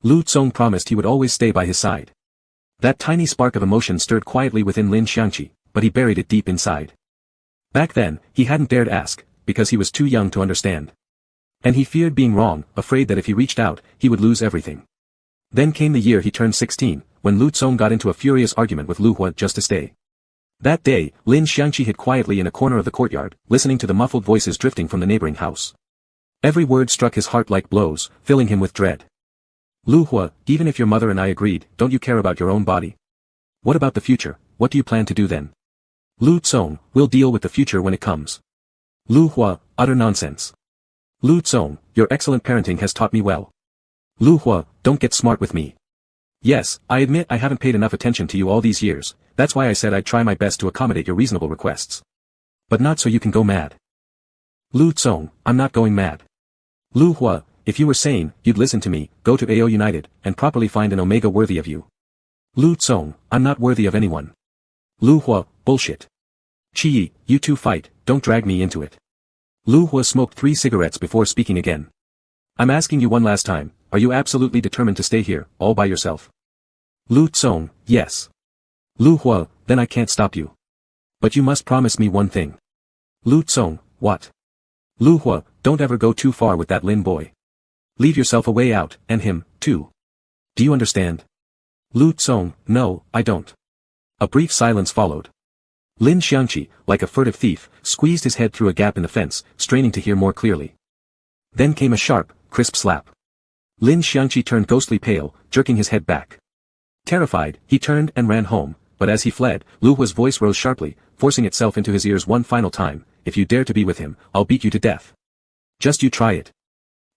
Lu Tsong promised he would always stay by his side. That tiny spark of emotion stirred quietly within Lin Xiangqi, but he buried it deep inside. Back then, he hadn't dared ask, because he was too young to understand. And he feared being wrong, afraid that if he reached out, he would lose everything. Then came the year he turned 16, when Lu Tsong got into a furious argument with Lu Hua just to stay. That day, Lin Xiangqi hid quietly in a corner of the courtyard, listening to the muffled voices drifting from the neighboring house. Every word struck his heart like blows, filling him with dread. Lu Hua, even if your mother and I agreed, don't you care about your own body? What about the future, what do you plan to do then? Lu Tsong, we'll deal with the future when it comes. Lu Hua, utter nonsense. Lu Tsong, your excellent parenting has taught me well. Lu Hua, don't get smart with me. Yes, I admit I haven't paid enough attention to you all these years, that's why I said I'd try my best to accommodate your reasonable requests. But not so you can go mad. Lu Tsong, I'm not going mad. Lu Hua, if you were sane, you'd listen to me, go to AO United, and properly find an Omega worthy of you. Lu Tsong, I'm not worthy of anyone. Lu Hua, bullshit. Qi Yi, you two fight, don't drag me into it. Lu Hua smoked 3 cigarettes before speaking again. I'm asking you one last time, are you absolutely determined to stay here, all by yourself? Lu Tsong, yes. Lu Hua, then I can't stop you. But you must promise me one thing. Lu Tsong, what? Lu Hua, don't ever go too far with that Lin boy. Leave yourself a way out, and him, too. Do you understand? Lu Tsong, no, I don't. A brief silence followed. Lin Xiangqi, like a furtive thief, squeezed his head through a gap in the fence, straining to hear more clearly. Then came a sharp, crisp slap. Lin Xiangqi turned ghostly pale, jerking his head back. Terrified, he turned and ran home, but as he fled, Lu Hua's voice rose sharply, forcing itself into his ears one final time, if you dare to be with him, I'll beat you to death. Just you try it.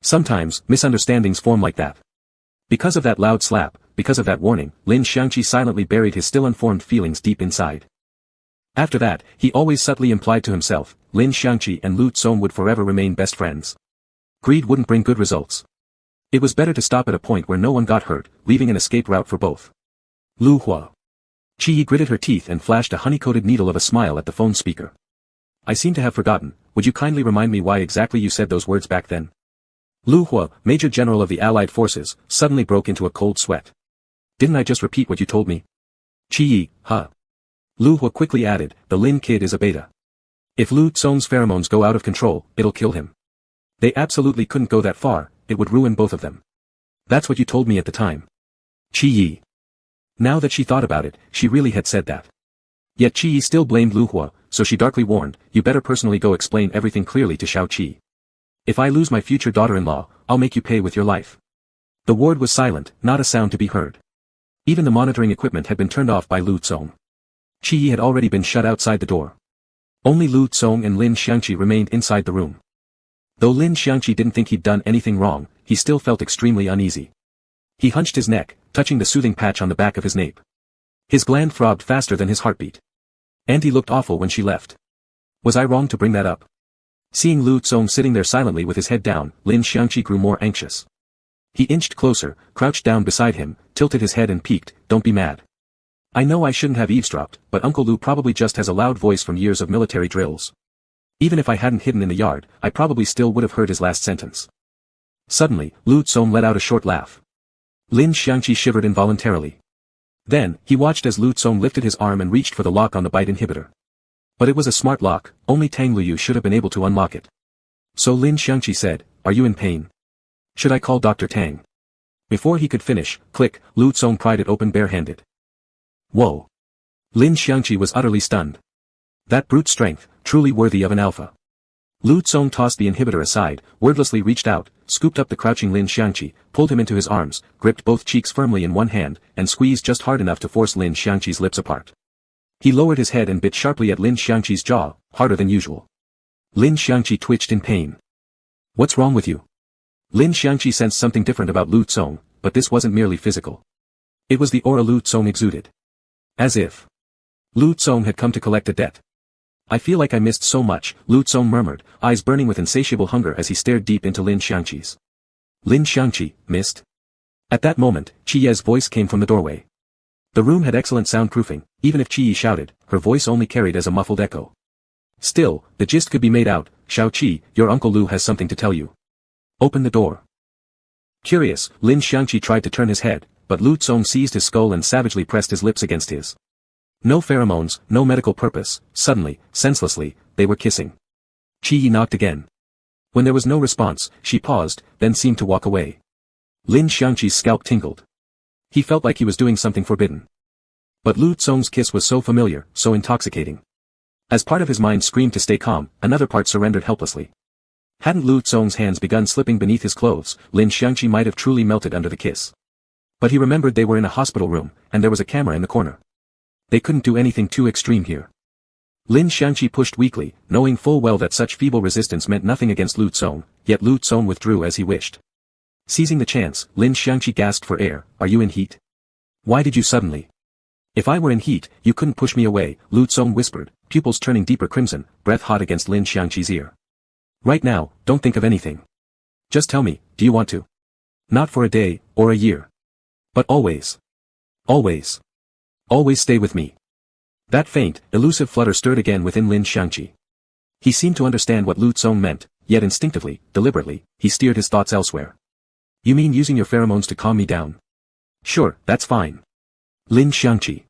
Sometimes, misunderstandings form like that. Because of that loud slap, because of that warning, Lin Xiangqi silently buried his still unformed feelings deep inside. After that, he always subtly implied to himself, Lin Xiangqi and Lu Tsong would forever remain best friends. Greed wouldn't bring good results. It was better to stop at a point where no one got hurt, leaving an escape route for both. Lu Hua. Qi Yi gritted her teeth and flashed a honey-coated needle of a smile at the phone speaker. I seem to have forgotten, would you kindly remind me why exactly you said those words back then? Lu Hua, Major General of the Allied Forces, suddenly broke into a cold sweat. Didn't I just repeat what you told me? Qi Yi, huh? Lu Hua quickly added, the Lin kid is a beta. If Lu Tsong's pheromones go out of control, it'll kill him. They absolutely couldn't go that far, it would ruin both of them. That's what you told me at the time. Qi Yi. Now that she thought about it, she really had said that. Yet Qi Yi still blamed Lu Hua, so she darkly warned, you better personally go explain everything clearly to Shao Qi. If I lose my future daughter-in-law, I'll make you pay with your life. The ward was silent, not a sound to be heard. Even the monitoring equipment had been turned off by Lu Tsong. Qi Yi had already been shut outside the door. Only Lu Tsong and Lin Xiangqi remained inside the room. Though Lin Xiangqi didn't think he'd done anything wrong, he still felt extremely uneasy. He hunched his neck, touching the soothing patch on the back of his nape. His gland throbbed faster than his heartbeat. And he looked awful when she left. Was I wrong to bring that up? Seeing Lu Tsong sitting there silently with his head down, Lin Xiangqi grew more anxious. He inched closer, crouched down beside him, tilted his head and peeked, don't be mad. I know I shouldn't have eavesdropped, but Uncle Lu probably just has a loud voice from years of military drills. Even if I hadn't hidden in the yard, I probably still would have heard his last sentence. Suddenly, Lu Tsong let out a short laugh. Lin Xiangqi shivered involuntarily. Then, he watched as Lu Tsong lifted his arm and reached for the lock on the bite inhibitor. But it was a smart lock, only Tang Luyu should have been able to unlock it. So Lin Xiangqi said, are you in pain? Should I call Dr. Tang? Before he could finish, click, Lu Tsong pried it open barehanded. Whoa! Lin Xiangqi was utterly stunned. That brute strength, truly worthy of an alpha. Lu Tsong tossed the inhibitor aside, wordlessly reached out, scooped up the crouching Lin Xiangqi, pulled him into his arms, gripped both cheeks firmly in one hand, and squeezed just hard enough to force Lin Xiangqi's lips apart. He lowered his head and bit sharply at Lin Xiangqi's jaw, harder than usual. Lin Xiangqi twitched in pain. What's wrong with you? Lin Xiangqi sensed something different about Lu Tsong, but this wasn't merely physical. It was the aura Lu Tsong exuded. As if Lu Tsong had come to collect a debt. I feel like I missed so much, Lu Tsong murmured, eyes burning with insatiable hunger as he stared deep into Lin Xiangqi's. Lin Xiangqi, missed? At that moment, Qi Ye's voice came from the doorway. The room had excellent soundproofing, even if Qi Yi shouted, her voice only carried as a muffled echo. Still, the gist could be made out, Shao Qi, your Uncle Lu has something to tell you. Open the door. Curious, Lin Xiangqi tried to turn his head, but Lu Tsong seized his skull and savagely pressed his lips against his. No pheromones, no medical purpose, suddenly, senselessly, they were kissing. Qi Yi knocked again. When there was no response, she paused, then seemed to walk away. Lin Xiangqi's scalp tingled. He felt like he was doing something forbidden. But Lu Tsong's kiss was so familiar, so intoxicating. As part of his mind screamed to stay calm, another part surrendered helplessly. Hadn't Lu Tsong's hands begun slipping beneath his clothes, Lin Xiangqi might have truly melted under the kiss. But he remembered they were in a hospital room, and there was a camera in the corner. They couldn't do anything too extreme here. Lin Xiangqi pushed weakly, knowing full well that such feeble resistance meant nothing against Lu Tsong, yet Lu Tsong withdrew as he wished. Seizing the chance, Lin Xiangqi gasped for air, are you in heat? Why did you suddenly? If I were in heat, you couldn't push me away, Lu Tsong whispered, pupils turning deeper crimson, breath hot against Lin Xiangqi's ear. Right now, don't think of anything. Just tell me, do you want to? Not for a day, or a year. But always. Always. Always stay with me. That faint, elusive flutter stirred again within Lin Xiangqi. He seemed to understand what Lu Tsong meant, yet instinctively, deliberately, he steered his thoughts elsewhere. You mean using your pheromones to calm me down? Sure, that's fine. Lin Xiangqi.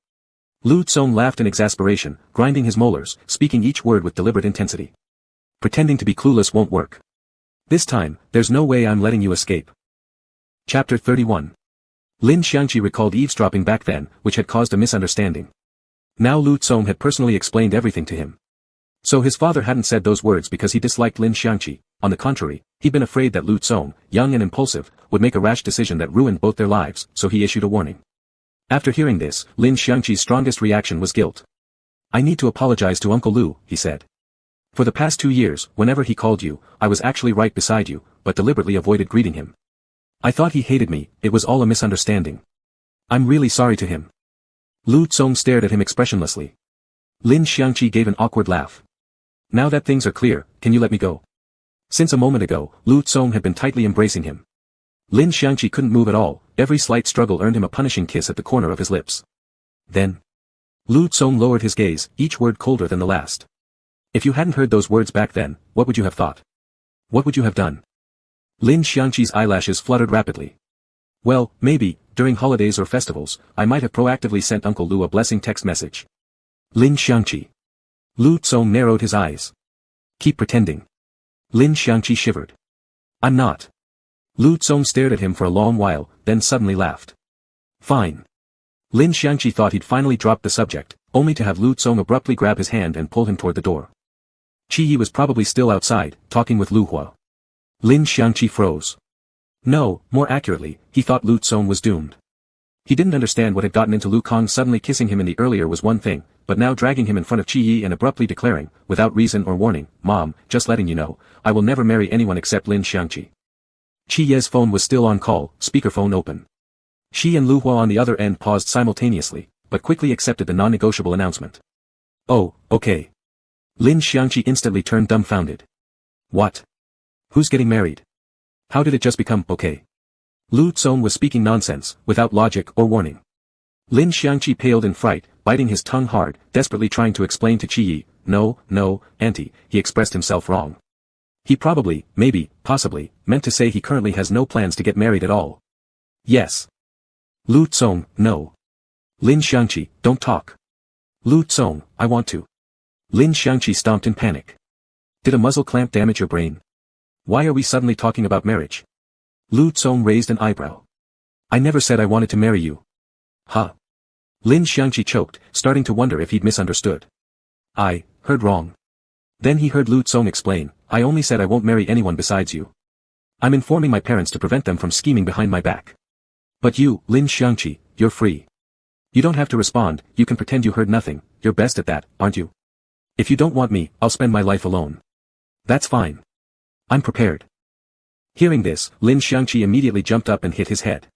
Lu Tsong laughed in exasperation, grinding his molars, speaking each word with deliberate intensity. Pretending to be clueless won't work. This time, there's no way I'm letting you escape. Chapter 31. Lin Xiangqi recalled eavesdropping back then, which had caused a misunderstanding. Now Lu Tsong had personally explained everything to him. So his father hadn't said those words because he disliked Lin Xiangqi, on the contrary, he'd been afraid that Lu Tsong, young and impulsive, would make a rash decision that ruined both their lives, so he issued a warning. After hearing this, Lin Xiangqi's strongest reaction was guilt. I need to apologize to Uncle Lu, he said. For the past 2 years, whenever he called you, I was actually right beside you, but deliberately avoided greeting him. I thought he hated me, it was all a misunderstanding. I'm really sorry to him. Lu Tsong stared at him expressionlessly. Lin Xiangqi gave an awkward laugh. Now that things are clear, can you let me go? Since a moment ago, Lu Tsong had been tightly embracing him. Lin Xiangqi couldn't move at all, every slight struggle earned him a punishing kiss at the corner of his lips. Then, Lu Tsong lowered his gaze, each word colder than the last. If you hadn't heard those words back then, what would you have thought? What would you have done? Lin Xiangqi's eyelashes fluttered rapidly. Well, maybe, during holidays or festivals, I might have proactively sent Uncle Lu a blessing text message. Lin Xiangqi. Lu Tsong narrowed his eyes. Keep pretending. Lin Xiangqi shivered. I'm not. Lu Tsong stared at him for a long while, then suddenly laughed. Fine. Lin Xiangqi thought he'd finally dropped the subject, only to have Lu Tsong abruptly grab his hand and pull him toward the door. Qi Yi was probably still outside, talking with Lu Hua. Lin Xiangqi froze. No, more accurately, he thought Lu Tsong was doomed. He didn't understand what had gotten into Lu Kong suddenly kissing him in the earlier was one thing, but now dragging him in front of Qi Yi and abruptly declaring, without reason or warning, Mom, just letting you know, I will never marry anyone except Lin Xiangqi. Qi Ye's phone was still on call, speakerphone open. She and Lu Hua on the other end paused simultaneously, but quickly accepted the non-negotiable announcement. Oh, okay. Lin Xiangqi instantly turned dumbfounded. What? Who's getting married? How did it just become okay? Lu Tsong was speaking nonsense, without logic or warning. Lin Xiangqi paled in fright, biting his tongue hard, desperately trying to explain to Qi Yi, no, auntie, he expressed himself wrong. He probably, maybe, possibly, meant to say he currently has no plans to get married at all. Yes. Lu Tsong, no. Lin Xiangqi, don't talk. Lu Tsong, I want to. Lin Xiangqi stomped in panic. Did a muzzle clamp damage your brain? Why are we suddenly talking about marriage? Lu Tsong raised an eyebrow. I never said I wanted to marry you. Huh? Lin Xiangqi choked, starting to wonder if he'd misunderstood. I heard wrong. Then he heard Lu Tsong explain, I only said I won't marry anyone besides you. I'm informing my parents to prevent them from scheming behind my back. But you, Lin Xiangqi, you're free. You don't have to respond, you can pretend you heard nothing, you're best at that, aren't you? If you don't want me, I'll spend my life alone. That's fine. I'm prepared. Hearing this, Lin Xiangqi immediately jumped up and hit his head.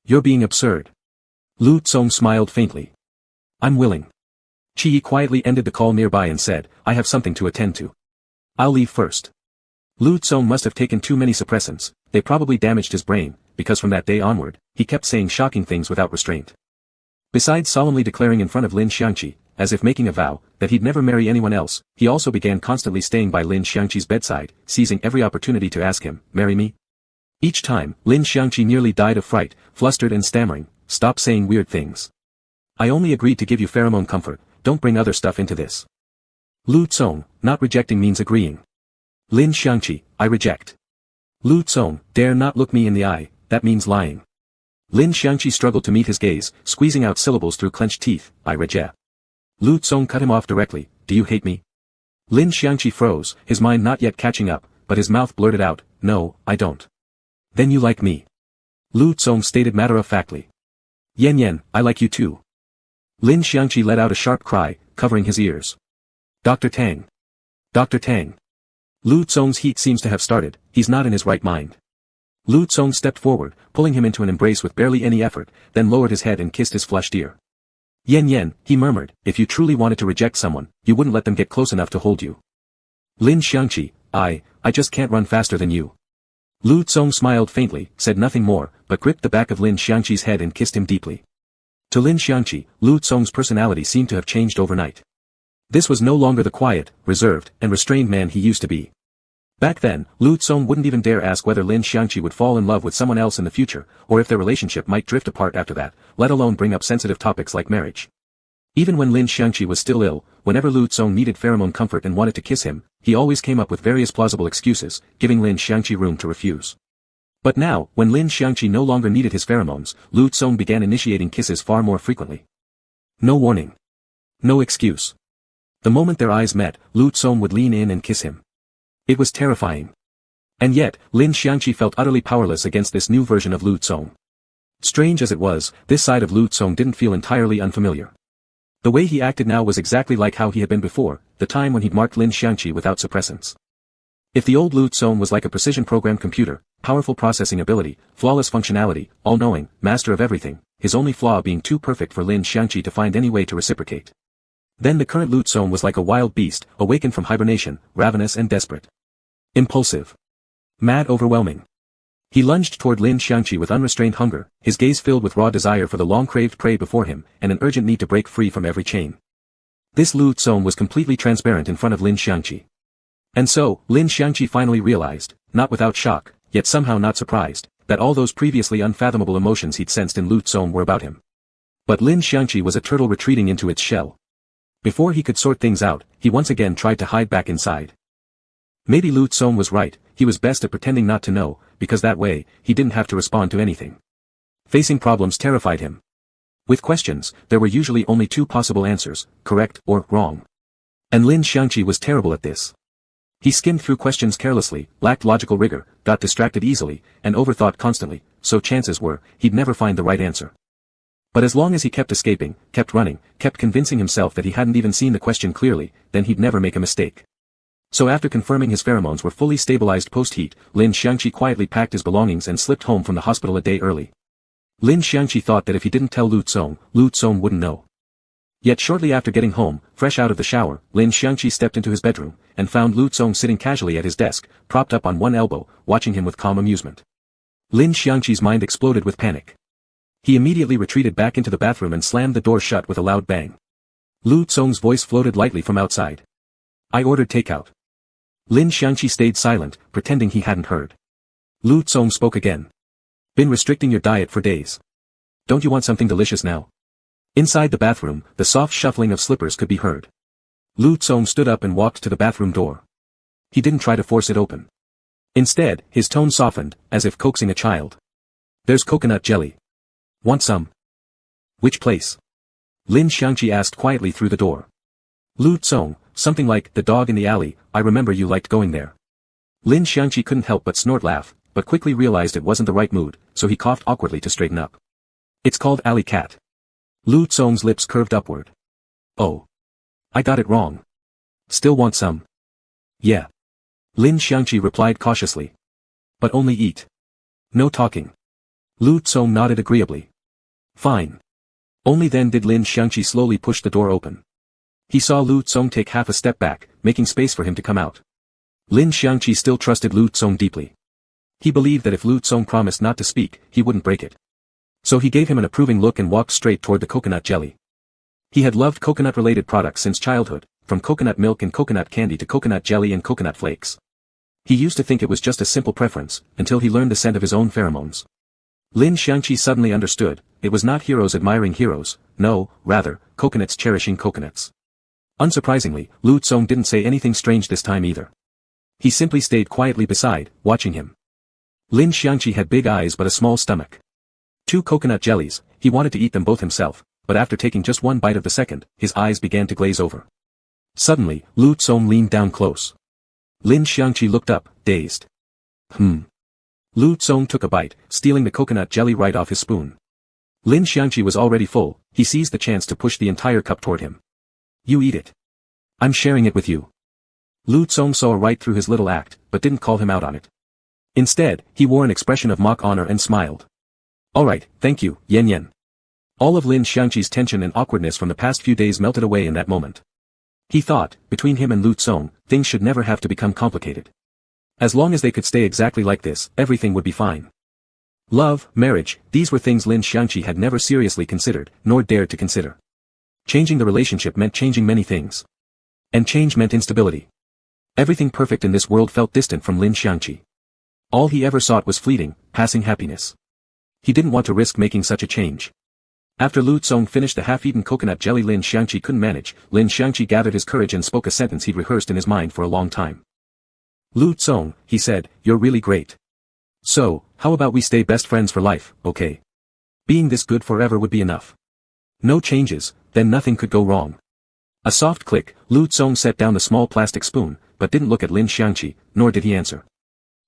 You're being absurd. Lu Tsong smiled faintly. I'm willing. Qi Yi quietly ended the call nearby and said, I have something to attend to. I'll leave first. Lu Tsong must have taken too many suppressants, they probably damaged his brain, because from that day onward, he kept saying shocking things without restraint. Besides solemnly declaring in front of Lin Xiangqi, as if making a vow, that he'd never marry anyone else, he also began constantly staying by Lin Xiangqi's bedside, seizing every opportunity to ask him, marry me? Each time, Lin Xiangqi nearly died of fright, flustered and stammering, stop saying weird things. I only agreed to give you pheromone comfort, don't bring other stuff into this. Lu Tsong, not rejecting means agreeing. Lin Xiangqi, I reject. Lu Tsong, dare not look me in the eye, that means lying. Lin Xiangqi struggled to meet his gaze, squeezing out syllables through clenched teeth, I reject. Lu Tsong cut him off directly, do you hate me? Lin Xiangqi froze, his mind not yet catching up, but his mouth blurted out, no, I don't. Then you like me. Lu Tsong stated matter-of-factly. Yen, I like you too. Lin Xiangqi let out a sharp cry, covering his ears. Dr. Tang. Dr. Tang. Lu Tsong's heat seems to have started, he's not in his right mind. Lu Tsong stepped forward, pulling him into an embrace with barely any effort, then lowered his head and kissed his flushed ear. Yen, he murmured, if you truly wanted to reject someone, you wouldn't let them get close enough to hold you. Lin Xiangqi, I just can't run faster than you. Lu Tsong smiled faintly, said nothing more, but gripped the back of Lin Xiangqi's head and kissed him deeply. To Lin Xiangqi, Lu Tsong's personality seemed to have changed overnight. This was no longer the quiet, reserved, and restrained man he used to be. Back then, Lu Tsong wouldn't even dare ask whether Lin Xiangqi would fall in love with someone else in the future, or if their relationship might drift apart after that, let alone bring up sensitive topics like marriage. Even when Lin Xiangqi was still ill, whenever Lu Tsong needed pheromone comfort and wanted to kiss him, he always came up with various plausible excuses, giving Lin Xiangqi room to refuse. But now, when Lin Xiangqi no longer needed his pheromones, Lu Tsong began initiating kisses far more frequently. No warning. No excuse. The moment their eyes met, Lu Tsong would lean in and kiss him. It was terrifying. And yet, Lin Xiangqi felt utterly powerless against this new version of Lu Tsong. Strange as it was, this side of Lu Tsong didn't feel entirely unfamiliar. The way he acted now was exactly like how he had been before, the time when he'd marked Lin Xiangqi without suppressants. If the old Lu Tsong was like a precision-programmed computer, powerful processing ability, flawless functionality, all-knowing, master of everything, his only flaw being too perfect for Lin Xiangqi to find any way to reciprocate. Then the current Lu Tsong was like a wild beast, awakened from hibernation, ravenous and desperate. Impulsive. Mad, overwhelming. He lunged toward Lin Xiangqi with unrestrained hunger, his gaze filled with raw desire for the long-craved prey before him, and an urgent need to break free from every chain. This Lu Tsong was completely transparent in front of Lin Xiangqi. And so, Lin Xiangqi finally realized, not without shock, yet somehow not surprised, that all those previously unfathomable emotions he'd sensed in Lu Tsong were about him. But Lin Xiangqi was a turtle retreating into its shell. Before he could sort things out, he once again tried to hide back inside. Maybe Lu Tsong was right, he was best at pretending not to know, because that way, he didn't have to respond to anything. Facing problems terrified him. With questions, there were usually only two possible answers, correct or wrong. And Lin Xiangqi was terrible at this. He skimmed through questions carelessly, lacked logical rigor, got distracted easily, and overthought constantly, so chances were, he'd never find the right answer. But as long as he kept escaping, kept running, kept convincing himself that he hadn't even seen the question clearly, then he'd never make a mistake. So after confirming his pheromones were fully stabilized post-heat, Lin Xiangqi quietly packed his belongings and slipped home from the hospital a day early. Lin Xiangqi thought that if he didn't tell Lu Tsong wouldn't know. Yet shortly after getting home, fresh out of the shower, Lin Xiangqi stepped into his bedroom, and found Lu Tsong sitting casually at his desk, propped up on one elbow, watching him with calm amusement. Lin Xiangqi's mind exploded with panic. He immediately retreated back into the bathroom and slammed the door shut with a loud bang. Lu Tsong's voice floated lightly from outside. "I ordered takeout." Lin Xiangqi stayed silent, pretending he hadn't heard. Lu Tsong spoke again. "Been restricting your diet for days. Don't you want something delicious now?" Inside the bathroom, the soft shuffling of slippers could be heard. Lu Tsong stood up and walked to the bathroom door. He didn't try to force it open. Instead, his tone softened, as if coaxing a child. "There's coconut jelly. Want some?" "Which place?" Lin Xiangqi asked quietly through the door. Lu Tsong, something like, "The dog in the alley, I remember you liked going there." Lin Xiangqi couldn't help but laugh, but quickly realized it wasn't the right mood, so he coughed awkwardly to straighten up. "It's called Alley Cat." Lu Tsong's lips curved upward. "Oh. I got it wrong. Still want some?" "Yeah." Lin Xiangqi replied cautiously. "But only eat. No talking." Lu Tsong nodded agreeably. "Fine." Only then did Lin Xiangqi slowly push the door open. He saw Lu Tsong take half a step back, making space for him to come out. Lin Xiangqi still trusted Lu Tsong deeply. He believed that if Lu Tsong promised not to speak, he wouldn't break it. So he gave him an approving look and walked straight toward the coconut jelly. He had loved coconut-related products since childhood, from coconut milk and coconut candy to coconut jelly and coconut flakes. He used to think it was just a simple preference, until he learned the scent of his own pheromones. Lin Xiangqi suddenly understood, it was not heroes admiring heroes, no, rather, coconuts cherishing coconuts. Unsurprisingly, Lu Tsong didn't say anything strange this time either. He simply stayed quietly beside, watching him. Lin Xiangqi had big eyes but a small stomach. 2 coconut jellies, he wanted to eat them both himself, but after taking just one bite of the second, his eyes began to glaze over. Suddenly, Lu Tsong leaned down close. Lin Xiangqi looked up, dazed. Lu Tsong took a bite, stealing the coconut jelly right off his spoon. Lin Xiangqi was already full, he seized the chance to push the entire cup toward him. "You eat it. I'm sharing it with you." Lu Tsong saw right through his little act, but didn't call him out on it. Instead, he wore an expression of mock honor and smiled. "All right, thank you, Yen Yen." All of Lin Xiangqi's tension and awkwardness from the past few days melted away in that moment. He thought, between him and Lu Tsong, things should never have to become complicated. As long as they could stay exactly like this, everything would be fine. Love, marriage, these were things Lin Xiangqi had never seriously considered, nor dared to consider. Changing the relationship meant changing many things. And change meant instability. Everything perfect in this world felt distant from Lin Xiangqi. All he ever sought was fleeting, passing happiness. He didn't want to risk making such a change. After Lu Tsong finished the half-eaten coconut jelly Lin Xiangqi couldn't manage, Lin Xiangqi gathered his courage and spoke a sentence he'd rehearsed in his mind for a long time. "Lu Tsong," he said, "you're really great. So, how about we stay best friends for life, okay? Being this good forever would be enough. No changes, then nothing could go wrong." A soft click, Lu Tsong set down the small plastic spoon, but didn't look at Lin Xiangqi, nor did he answer.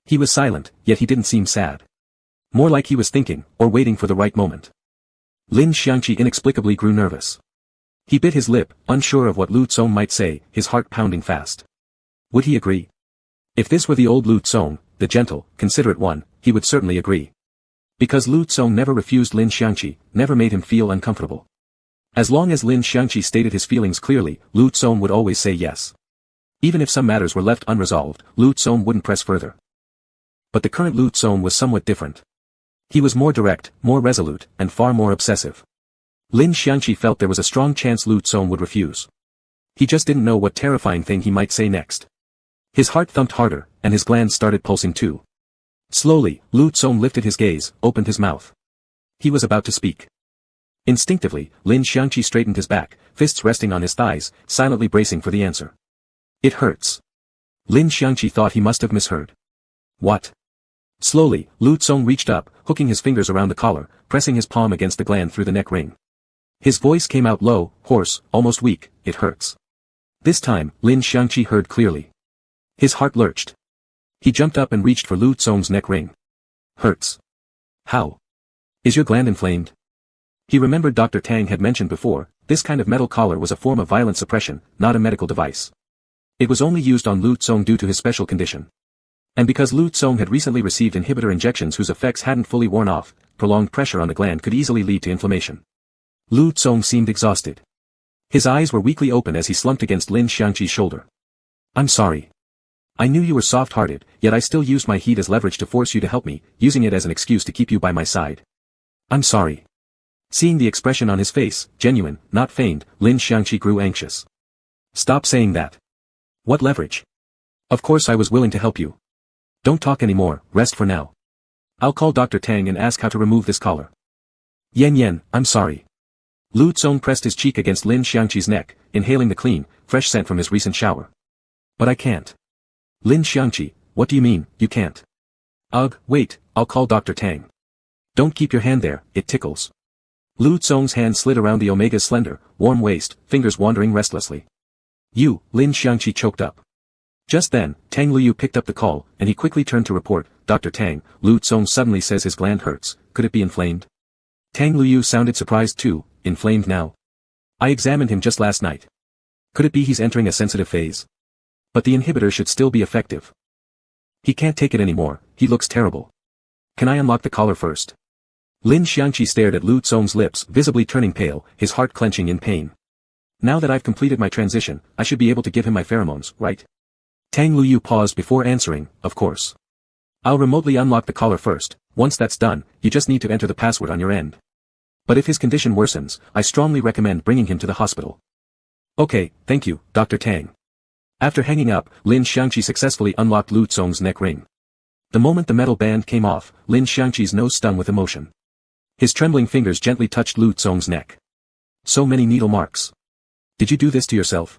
He was silent, yet he didn't seem sad. More like he was thinking, or waiting for the right moment. Lin Xiangqi inexplicably grew nervous. He bit his lip, unsure of what Lu Tsong might say, his heart pounding fast. Would he agree? If this were the old Lu Tsong, the gentle, considerate one, he would certainly agree. Because Lu Tsong never refused Lin Xiangqi, never made him feel uncomfortable. As long as Lin Xiangqi stated his feelings clearly, Lu Tsong would always say yes. Even if some matters were left unresolved, Lu Tsong wouldn't press further. But the current Lu Tsong was somewhat different. He was more direct, more resolute, and far more obsessive. Lin Xiangqi felt there was a strong chance Lu Tsong would refuse. He just didn't know what terrifying thing he might say next. His heart thumped harder, and his glands started pulsing too. Slowly, Lu Tsong lifted his gaze, opened his mouth. He was about to speak. Instinctively, Lin Xiangqi straightened his back, fists resting on his thighs, silently bracing for the answer. It hurts. Lin Xiangqi thought he must have misheard. What? Slowly, Lu Tsong reached up, hooking his fingers around the collar, pressing his palm against the gland through the neck ring. His voice came out low, hoarse, almost weak. It hurts. This time, Lin Xiangqi heard clearly. His heart lurched. He jumped up and reached for Lu Tsong's neck ring. Hurts. How? Is your gland inflamed? He remembered Dr. Tang had mentioned before, this kind of metal collar was a form of violent suppression, not a medical device. It was only used on Lu Tsong due to his special condition. And because Lu Tsong had recently received inhibitor injections whose effects hadn't fully worn off, prolonged pressure on the gland could easily lead to inflammation. Lu Tsong seemed exhausted. His eyes were weakly open as he slumped against Lin Xiangqi's shoulder. I'm sorry. I knew you were soft-hearted, yet I still used my heat as leverage to force you to help me, using it as an excuse to keep you by my side. I'm sorry. Seeing the expression on his face, genuine, not feigned, Lin Xiangqi grew anxious. Stop saying that. What leverage? Of course I was willing to help you. Don't talk anymore, rest for now. I'll call Dr. Tang and ask how to remove this collar. Yen, I'm sorry. Lu Tsong pressed his cheek against Lin Xiangqi's neck, inhaling the clean, fresh scent from his recent shower. But I can't. Lin Xiangqi, what do you mean, you can't? Ugh, wait, I'll call Dr. Tang. Don't keep your hand there, it tickles. Lu Tsong's hand slid around the Omega's slender, warm waist, fingers wandering restlessly. You, Lin Xiangqi choked up. Just then, Tang Luyu picked up the call, and he quickly turned to report, Dr. Tang, Lu Tsong suddenly says his gland hurts, could it be inflamed? Tang Luyu sounded surprised too, inflamed now. I examined him just last night. Could it be he's entering a sensitive phase? But the inhibitor should still be effective. He can't take it anymore, he looks terrible. Can I unlock the collar first? Lin Xiangqi stared at Lu Tsong's lips, visibly turning pale, his heart clenching in pain. Now that I've completed my transition, I should be able to give him my pheromones, right? Tang Luyu paused before answering, of course. I'll remotely unlock the collar first, once that's done, you just need to enter the password on your end. But if his condition worsens, I strongly recommend bringing him to the hospital. Okay, thank you, Dr. Tang. After hanging up, Lin Xiangqi successfully unlocked Lu Tsong's neck ring. The moment the metal band came off, Lin Xiangqi's nose stung with emotion. His trembling fingers gently touched Lu Tsong's neck. So many needle marks. Did you do this to yourself?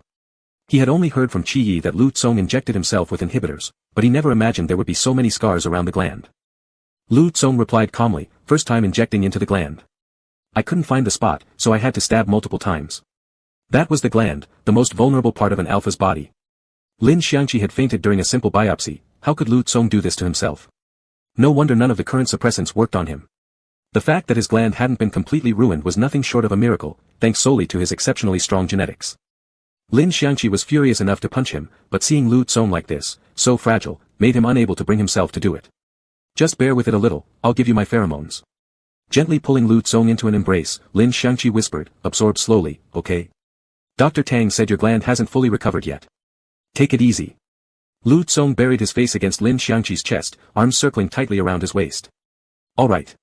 He had only heard from Qi Yi that Lu Tsong injected himself with inhibitors, but he never imagined there would be so many scars around the gland. Lu Tsong replied calmly, first time injecting into the gland. I couldn't find the spot, so I had to stab multiple times. That was the gland, the most vulnerable part of an alpha's body. Lin Xiangqi had fainted during a simple biopsy, how could Lu Tsong do this to himself? No wonder none of the current suppressants worked on him. The fact that his gland hadn't been completely ruined was nothing short of a miracle, thanks solely to his exceptionally strong genetics. Lin Xiangqi was furious enough to punch him, but seeing Lu Tsong like this, so fragile, made him unable to bring himself to do it. Just bear with it a little, I'll give you my pheromones. Gently pulling Lu Tsong into an embrace, Lin Xiangqi whispered, absorb slowly, okay? Dr. Tang said your gland hasn't fully recovered yet. Take it easy. Lu Tsong buried his face against Lin Xiangqi's chest, arms circling tightly around his waist. Alright.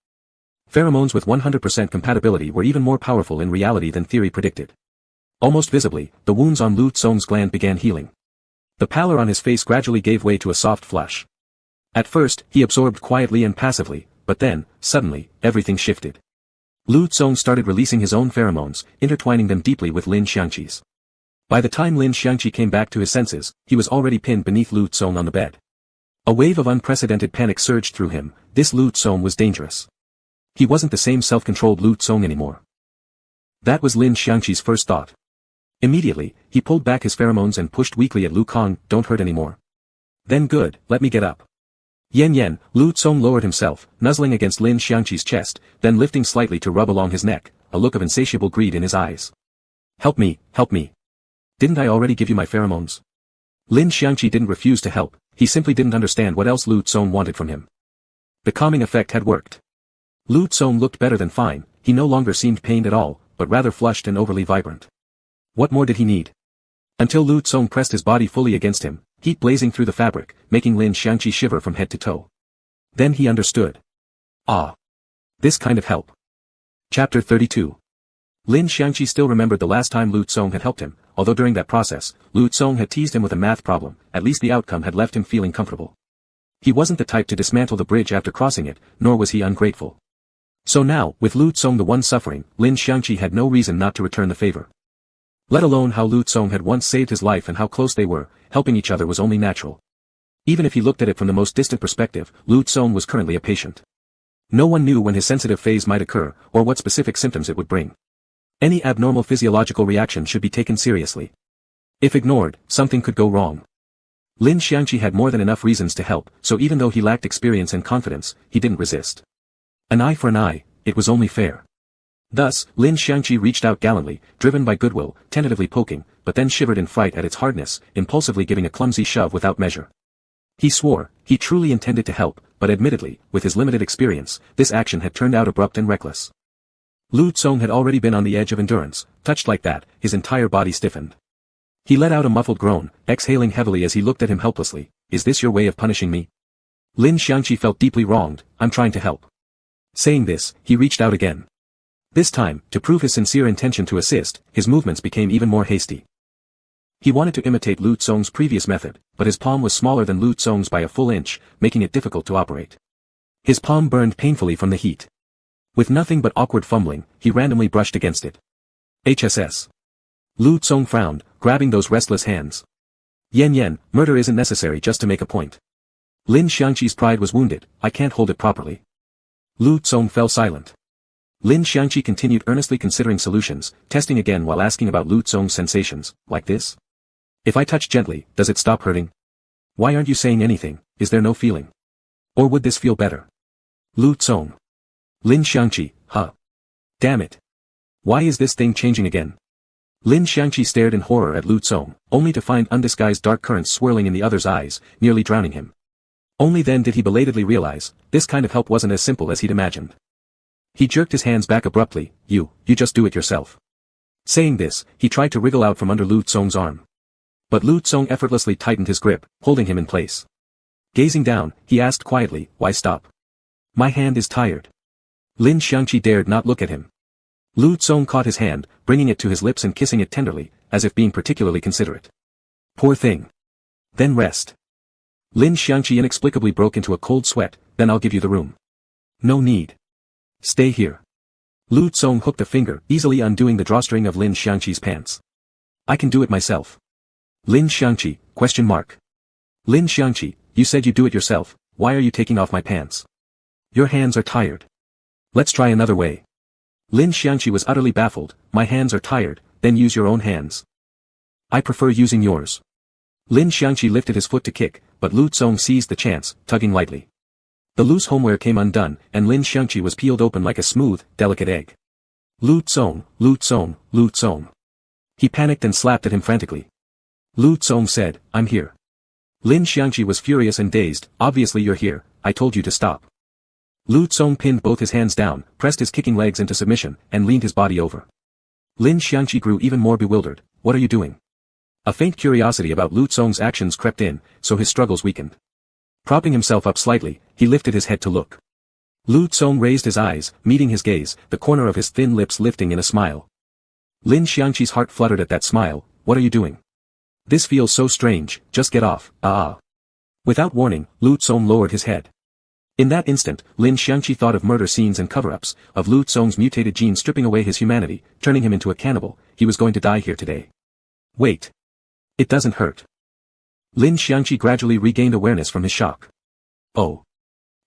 Pheromones with 100% compatibility were even more powerful in reality than theory predicted. Almost visibly, the wounds on Lu Tsong's gland began healing. The pallor on his face gradually gave way to a soft flush. At first, he absorbed quietly and passively, but then, suddenly, everything shifted. Lu Tsong started releasing his own pheromones, intertwining them deeply with Lin Xiangqi's. By the time Lin Xiangqi came back to his senses, he was already pinned beneath Lu Tsong on the bed. A wave of unprecedented panic surged through him, this Lu Tsong was dangerous. He wasn't the same self-controlled Lu Tsong anymore. That was Lin Xiangqi's first thought. Immediately, he pulled back his pheromones and pushed weakly at Lu Kong, don't hurt anymore. Then good, let me get up. Yen, Lu Tsong lowered himself, nuzzling against Lin Xiangqi's chest, then lifting slightly to rub along his neck, a look of insatiable greed in his eyes. Help me. Didn't I already give you my pheromones? Lin Xiangqi didn't refuse to help, he simply didn't understand what else Lu Tsong wanted from him. The calming effect had worked. Lu Tsong looked better than fine, he no longer seemed pained at all, but rather flushed and overly vibrant. What more did he need? Until Lu Tsong pressed his body fully against him, heat blazing through the fabric, making Lin Xiangqi shiver from head to toe. Then he understood. Ah. This kind of help. Chapter 32. Lin Xiangqi still remembered the last time Lu Tsong had helped him, although during that process, Lu Tsong had teased him with a math problem, at least the outcome had left him feeling comfortable. He wasn't the type to dismantle the bridge after crossing it, nor was he ungrateful. So now, with Lu Tsong the one suffering, Lin Xiangqi had no reason not to return the favor. Let alone how Lu Tsong had once saved his life and how close they were, helping each other was only natural. Even if he looked at it from the most distant perspective, Lu Tsong was currently a patient. No one knew when his sensitive phase might occur, or what specific symptoms it would bring. Any abnormal physiological reaction should be taken seriously. If ignored, something could go wrong. Lin Xiangqi had more than enough reasons to help, so even though he lacked experience and confidence, he didn't resist. An eye for an eye, it was only fair. Thus, Lin Xiangqi reached out gallantly, driven by goodwill, tentatively poking, but then shivered in fright at its hardness, impulsively giving a clumsy shove without measure. He swore, he truly intended to help, but admittedly, with his limited experience, this action had turned out abrupt and reckless. Lu Tsong had already been on the edge of endurance, touched like that, his entire body stiffened. He let out a muffled groan, exhaling heavily as he looked at him helplessly. Is this your way of punishing me? Lin Xiangqi felt deeply wronged. I'm trying to help. Saying this, he reached out again. This time, to prove his sincere intention to assist, his movements became even more hasty. He wanted to imitate Lu Tsong's previous method, but his palm was smaller than Lu Tsong's by a full inch, making it difficult to operate. His palm burned painfully from the heat. With nothing but awkward fumbling, he randomly brushed against it. HSS. Lu Tsong frowned, grabbing those restless hands. Yen, murder isn't necessary just to make a point. Lin Xiangqi's pride was wounded, I can't hold it properly. Lu Tsong fell silent. Lin Xiangqi continued earnestly considering solutions, testing again while asking about Lu Tsong's sensations, like this? If I touch gently, does it stop hurting? Why aren't you saying anything, is there no feeling? Or would this feel better? Lu Tsong. Lin Xiangqi, huh? Damn it. Why is this thing changing again? Lin Xiangqi stared in horror at Lu Tsong, only to find undisguised dark currents swirling in the other's eyes, nearly drowning him. Only then did he belatedly realize, this kind of help wasn't as simple as he'd imagined. He jerked his hands back abruptly, you just do it yourself. Saying this, he tried to wriggle out from under Lu Tsong's arm. But Lu Tsong effortlessly tightened his grip, holding him in place. Gazing down, he asked quietly, why stop? My hand is tired. Lin Xiangqi dared not look at him. Lu Tsong caught his hand, bringing it to his lips and kissing it tenderly, as if being particularly considerate. Poor thing. Then rest. Lin Xiangqi inexplicably broke into a cold sweat, then I'll give you the room. No need. Stay here. Lu Tsong hooked a finger, easily undoing the drawstring of Lin Xiangqi's pants. I can do it myself. Lin Xiangqi, ? Lin Xiangqi, you said you do it yourself, why are you taking off my pants? Your hands are tired. Let's try another way. Lin Xiangqi was utterly baffled, my hands are tired, then use your own hands. I prefer using yours. Lin Xiangqi lifted his foot to kick, but Lu Tsong seized the chance, tugging lightly. The loose homeware came undone, and Lin Xiangqi was peeled open like a smooth, delicate egg. Lu Tsong, Lu Tsong, Lu Tsong. He panicked and slapped at him frantically. Lu Tsong said, I'm here. Lin Xiangqi was furious and dazed, obviously you're here, I told you to stop. Lu Tsong pinned both his hands down, pressed his kicking legs into submission, and leaned his body over. Lin Xiangqi grew even more bewildered, what are you doing? A faint curiosity about Lu Tsong's actions crept in, so his struggles weakened. Propping himself up slightly, he lifted his head to look. Lu Tsong raised his eyes, meeting his gaze, the corner of his thin lips lifting in a smile. Lin Xiangqi's heart fluttered at that smile, what are you doing? This feels so strange, just get off, Without warning, Lu Tsong lowered his head. In that instant, Lin Xiangqi thought of murder scenes and cover-ups, of Lu Tsong's mutated gene stripping away his humanity, turning him into a cannibal, he was going to die here today. Wait. It doesn't hurt. Lin Xiangqi gradually regained awareness from his shock. Oh.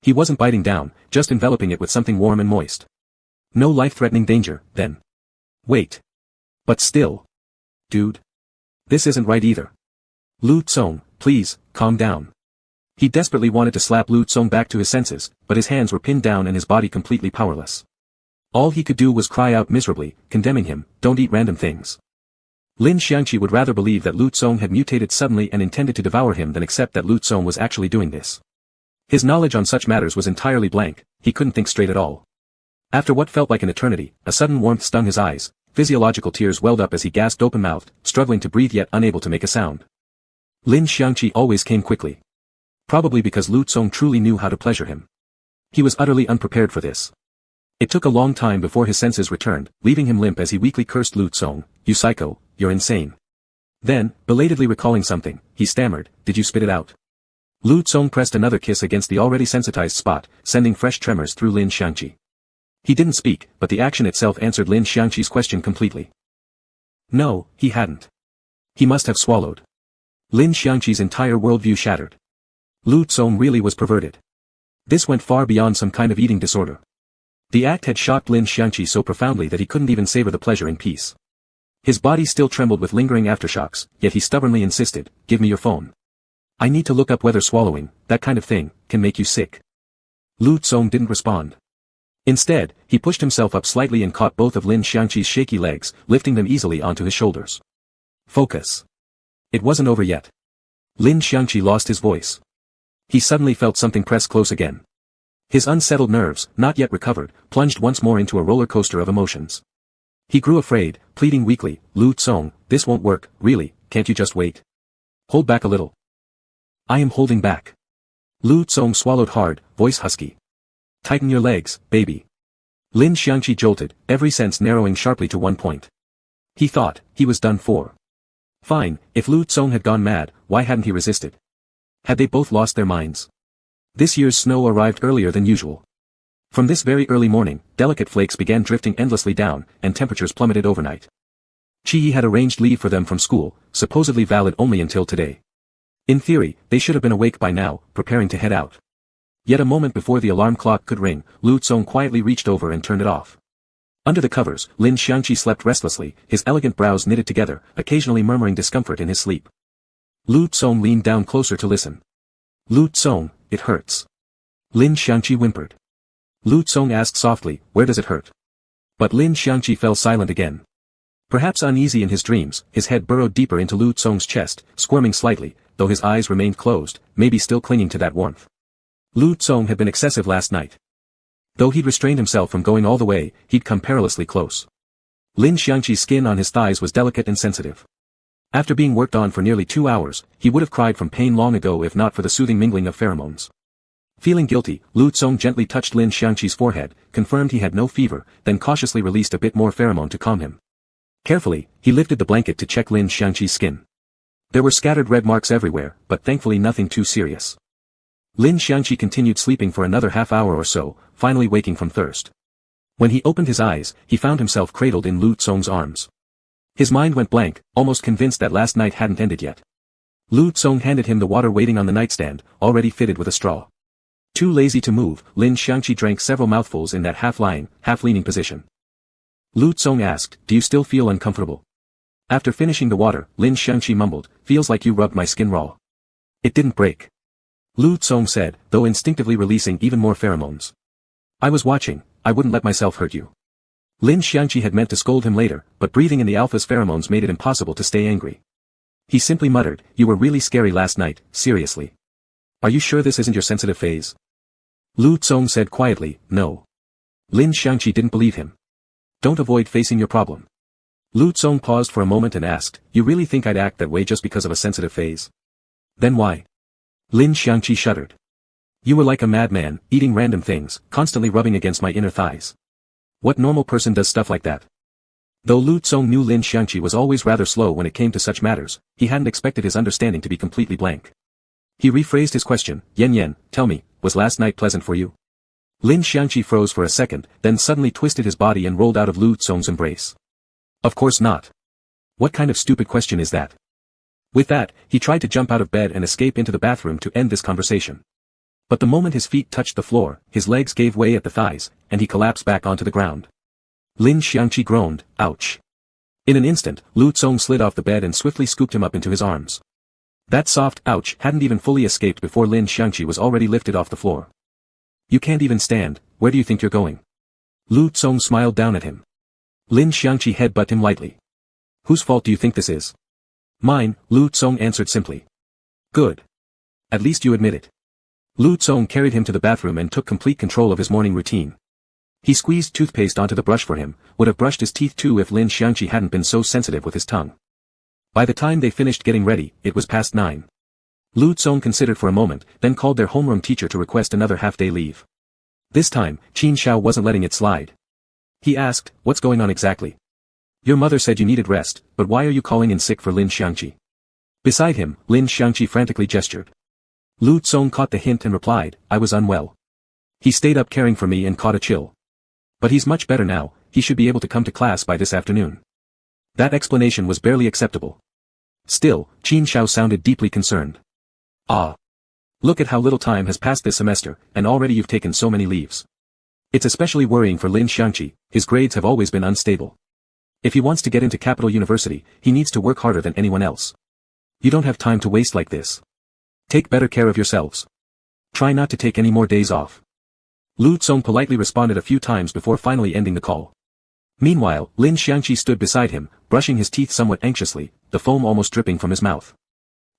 He wasn't biting down, just enveloping it with something warm and moist. No life-threatening danger, then. Wait. But still. Dude. This isn't right either. Lu Tsong, please, calm down. He desperately wanted to slap Lu Tsong back to his senses, but his hands were pinned down and his body completely powerless. All he could do was cry out miserably, condemning him, don't eat random things. Lin Xiangqi would rather believe that Lu Tsong had mutated suddenly and intended to devour him than accept that Lu Tsong was actually doing this. His knowledge on such matters was entirely blank, he couldn't think straight at all. After what felt like an eternity, a sudden warmth stung his eyes, physiological tears welled up as he gasped open-mouthed, struggling to breathe yet unable to make a sound. Lin Xiangqi always came quickly. Probably because Lu Tsong truly knew how to pleasure him. He was utterly unprepared for this. It took a long time before his senses returned, leaving him limp as he weakly cursed Lu Tsong, "You psycho, you're insane." Then, belatedly recalling something, he stammered, "Did you spit it out?" Lu Tsong pressed another kiss against the already sensitized spot, sending fresh tremors through Lin Xiangqi. He didn't speak, but the action itself answered Lin Xiangqi's question completely. No, he hadn't. He must have swallowed. Lin Xiangqi's entire worldview shattered. Lu Tsong really was perverted. This went far beyond some kind of eating disorder. The act had shocked Lin Xiangqi so profoundly that he couldn't even savor the pleasure in peace. His body still trembled with lingering aftershocks, yet he stubbornly insisted, "Give me your phone. I need to look up whether swallowing, that kind of thing, can make you sick." Lu Tsong didn't respond. Instead, he pushed himself up slightly and caught both of Lin Xiangqi's shaky legs, lifting them easily onto his shoulders. Focus. It wasn't over yet. Lin Xiangqi lost his voice. He suddenly felt something press close again. His unsettled nerves, not yet recovered, plunged once more into a roller coaster of emotions. He grew afraid, pleading weakly, "Lu Tsong, this won't work, really, can't you just wait? Hold back a little." "I am holding back." Lu Tsong swallowed hard, voice husky. "Tighten your legs, baby." Lin Xiangqi jolted, every sense narrowing sharply to one point. He thought, he was done for. Fine, if Lu Tsong had gone mad, why hadn't he resisted? Had they both lost their minds? This year's snow arrived earlier than usual. From this very early morning, delicate flakes began drifting endlessly down, and temperatures plummeted overnight. Chi had arranged leave for them from school, supposedly valid only until today. In theory, they should have been awake by now, preparing to head out. Yet a moment before the alarm clock could ring, Lu Tsong quietly reached over and turned it off. Under the covers, Lin Xiangqi slept restlessly, his elegant brows knitted together, occasionally murmuring discomfort in his sleep. Lu Tsong leaned down closer to listen. "Lu Tsong, it hurts." Lin Xiangqi whimpered. Lu Tsong asked softly, "Where does it hurt?" But Lin Xiangqi fell silent again. Perhaps uneasy in his dreams, his head burrowed deeper into Lu Tsong's chest, squirming slightly, though his eyes remained closed, maybe still clinging to that warmth. Lu Tsong had been excessive last night. Though he'd restrained himself from going all the way, he'd come perilously close. Lin Xiangqi's skin on his thighs was delicate and sensitive. After being worked on for nearly 2 hours, he would have cried from pain long ago if not for the soothing mingling of pheromones. Feeling guilty, Lu Tsong gently touched Lin Xiangqi's forehead, confirmed he had no fever, then cautiously released a bit more pheromone to calm him. Carefully, he lifted the blanket to check Lin Xiangqi's skin. There were scattered red marks everywhere, but thankfully nothing too serious. Lin Xiangqi continued sleeping for another half hour or so, finally waking from thirst. When he opened his eyes, he found himself cradled in Lu Tsong's arms. His mind went blank, almost convinced that last night hadn't ended yet. Lu Tsong handed him the water waiting on the nightstand, already fitted with a straw. Too lazy to move, Lin Xiangqi drank several mouthfuls in that half-lying, half-leaning position. Lu Tsong asked, "Do you still feel uncomfortable?" After finishing the water, Lin Xiangqi mumbled, "Feels like you rubbed my skin raw." "It didn't break." Lu Tsong said, though instinctively releasing even more pheromones. "I was watching, I wouldn't let myself hurt you." Lin Xiangqi had meant to scold him later, but breathing in the alpha's pheromones made it impossible to stay angry. He simply muttered, "You were really scary last night, seriously. Are you sure this isn't your sensitive phase?" Lu Tsong said quietly, "No." Lin Xiangqi didn't believe him. "Don't avoid facing your problem." Lu Tsong paused for a moment and asked, "You really think I'd act that way just because of a sensitive phase? Then why?" Lin Xiangqi shuddered. "You were like a madman, eating random things, constantly rubbing against my inner thighs. What normal person does stuff like that?" Though Lu Tsong knew Lin Xiangqi was always rather slow when it came to such matters, he hadn't expected his understanding to be completely blank. He rephrased his question, Yen, tell me, was last night pleasant for you?" Lin Xiangqi froze for a second, then suddenly twisted his body and rolled out of Lu Tsong's embrace. "Of course not. What kind of stupid question is that?" With that, he tried to jump out of bed and escape into the bathroom to end this conversation. But the moment his feet touched the floor, his legs gave way at the thighs, and he collapsed back onto the ground. Lin Xiangqi groaned, "Ouch." In an instant, Lu Tsong slid off the bed and swiftly scooped him up into his arms. That soft "ouch" hadn't even fully escaped before Lin Xiangqi was already lifted off the floor. "You can't even stand, where do you think you're going?" Lu Tsong smiled down at him. Lin Xiangqi headbutted him lightly. "Whose fault do you think this is?" "Mine," Lu Tsong answered simply. "Good. At least you admit it." Lu Tsong carried him to the bathroom and took complete control of his morning routine. He squeezed toothpaste onto the brush for him, would have brushed his teeth too if Lin Xiangqi hadn't been so sensitive with his tongue. By the time they finished getting ready, it was past 9. Lu Tsong considered for a moment, then called their homeroom teacher to request another half-day leave. This time, Qin Shao wasn't letting it slide. He asked, "What's going on exactly? Your mother said you needed rest, but why are you calling in sick for Lin Xiangqi?" Beside him, Lin Xiangqi frantically gestured. Lu Tsong caught the hint and replied, "I was unwell. He stayed up caring for me and caught a chill. But he's much better now, he should be able to come to class by this afternoon." That explanation was barely acceptable. Still, Qin Shao sounded deeply concerned. "Ah. Look at how little time has passed this semester, and already you've taken so many leaves. It's especially worrying for Lin Xiangqi, his grades have always been unstable. If he wants to get into Capital University, he needs to work harder than anyone else. You don't have time to waste like this. Take better care of yourselves. Try not to take any more days off." Lu Tsong politely responded a few times before finally ending the call. Meanwhile, Lin Xiangqi stood beside him, brushing his teeth somewhat anxiously, the foam almost dripping from his mouth.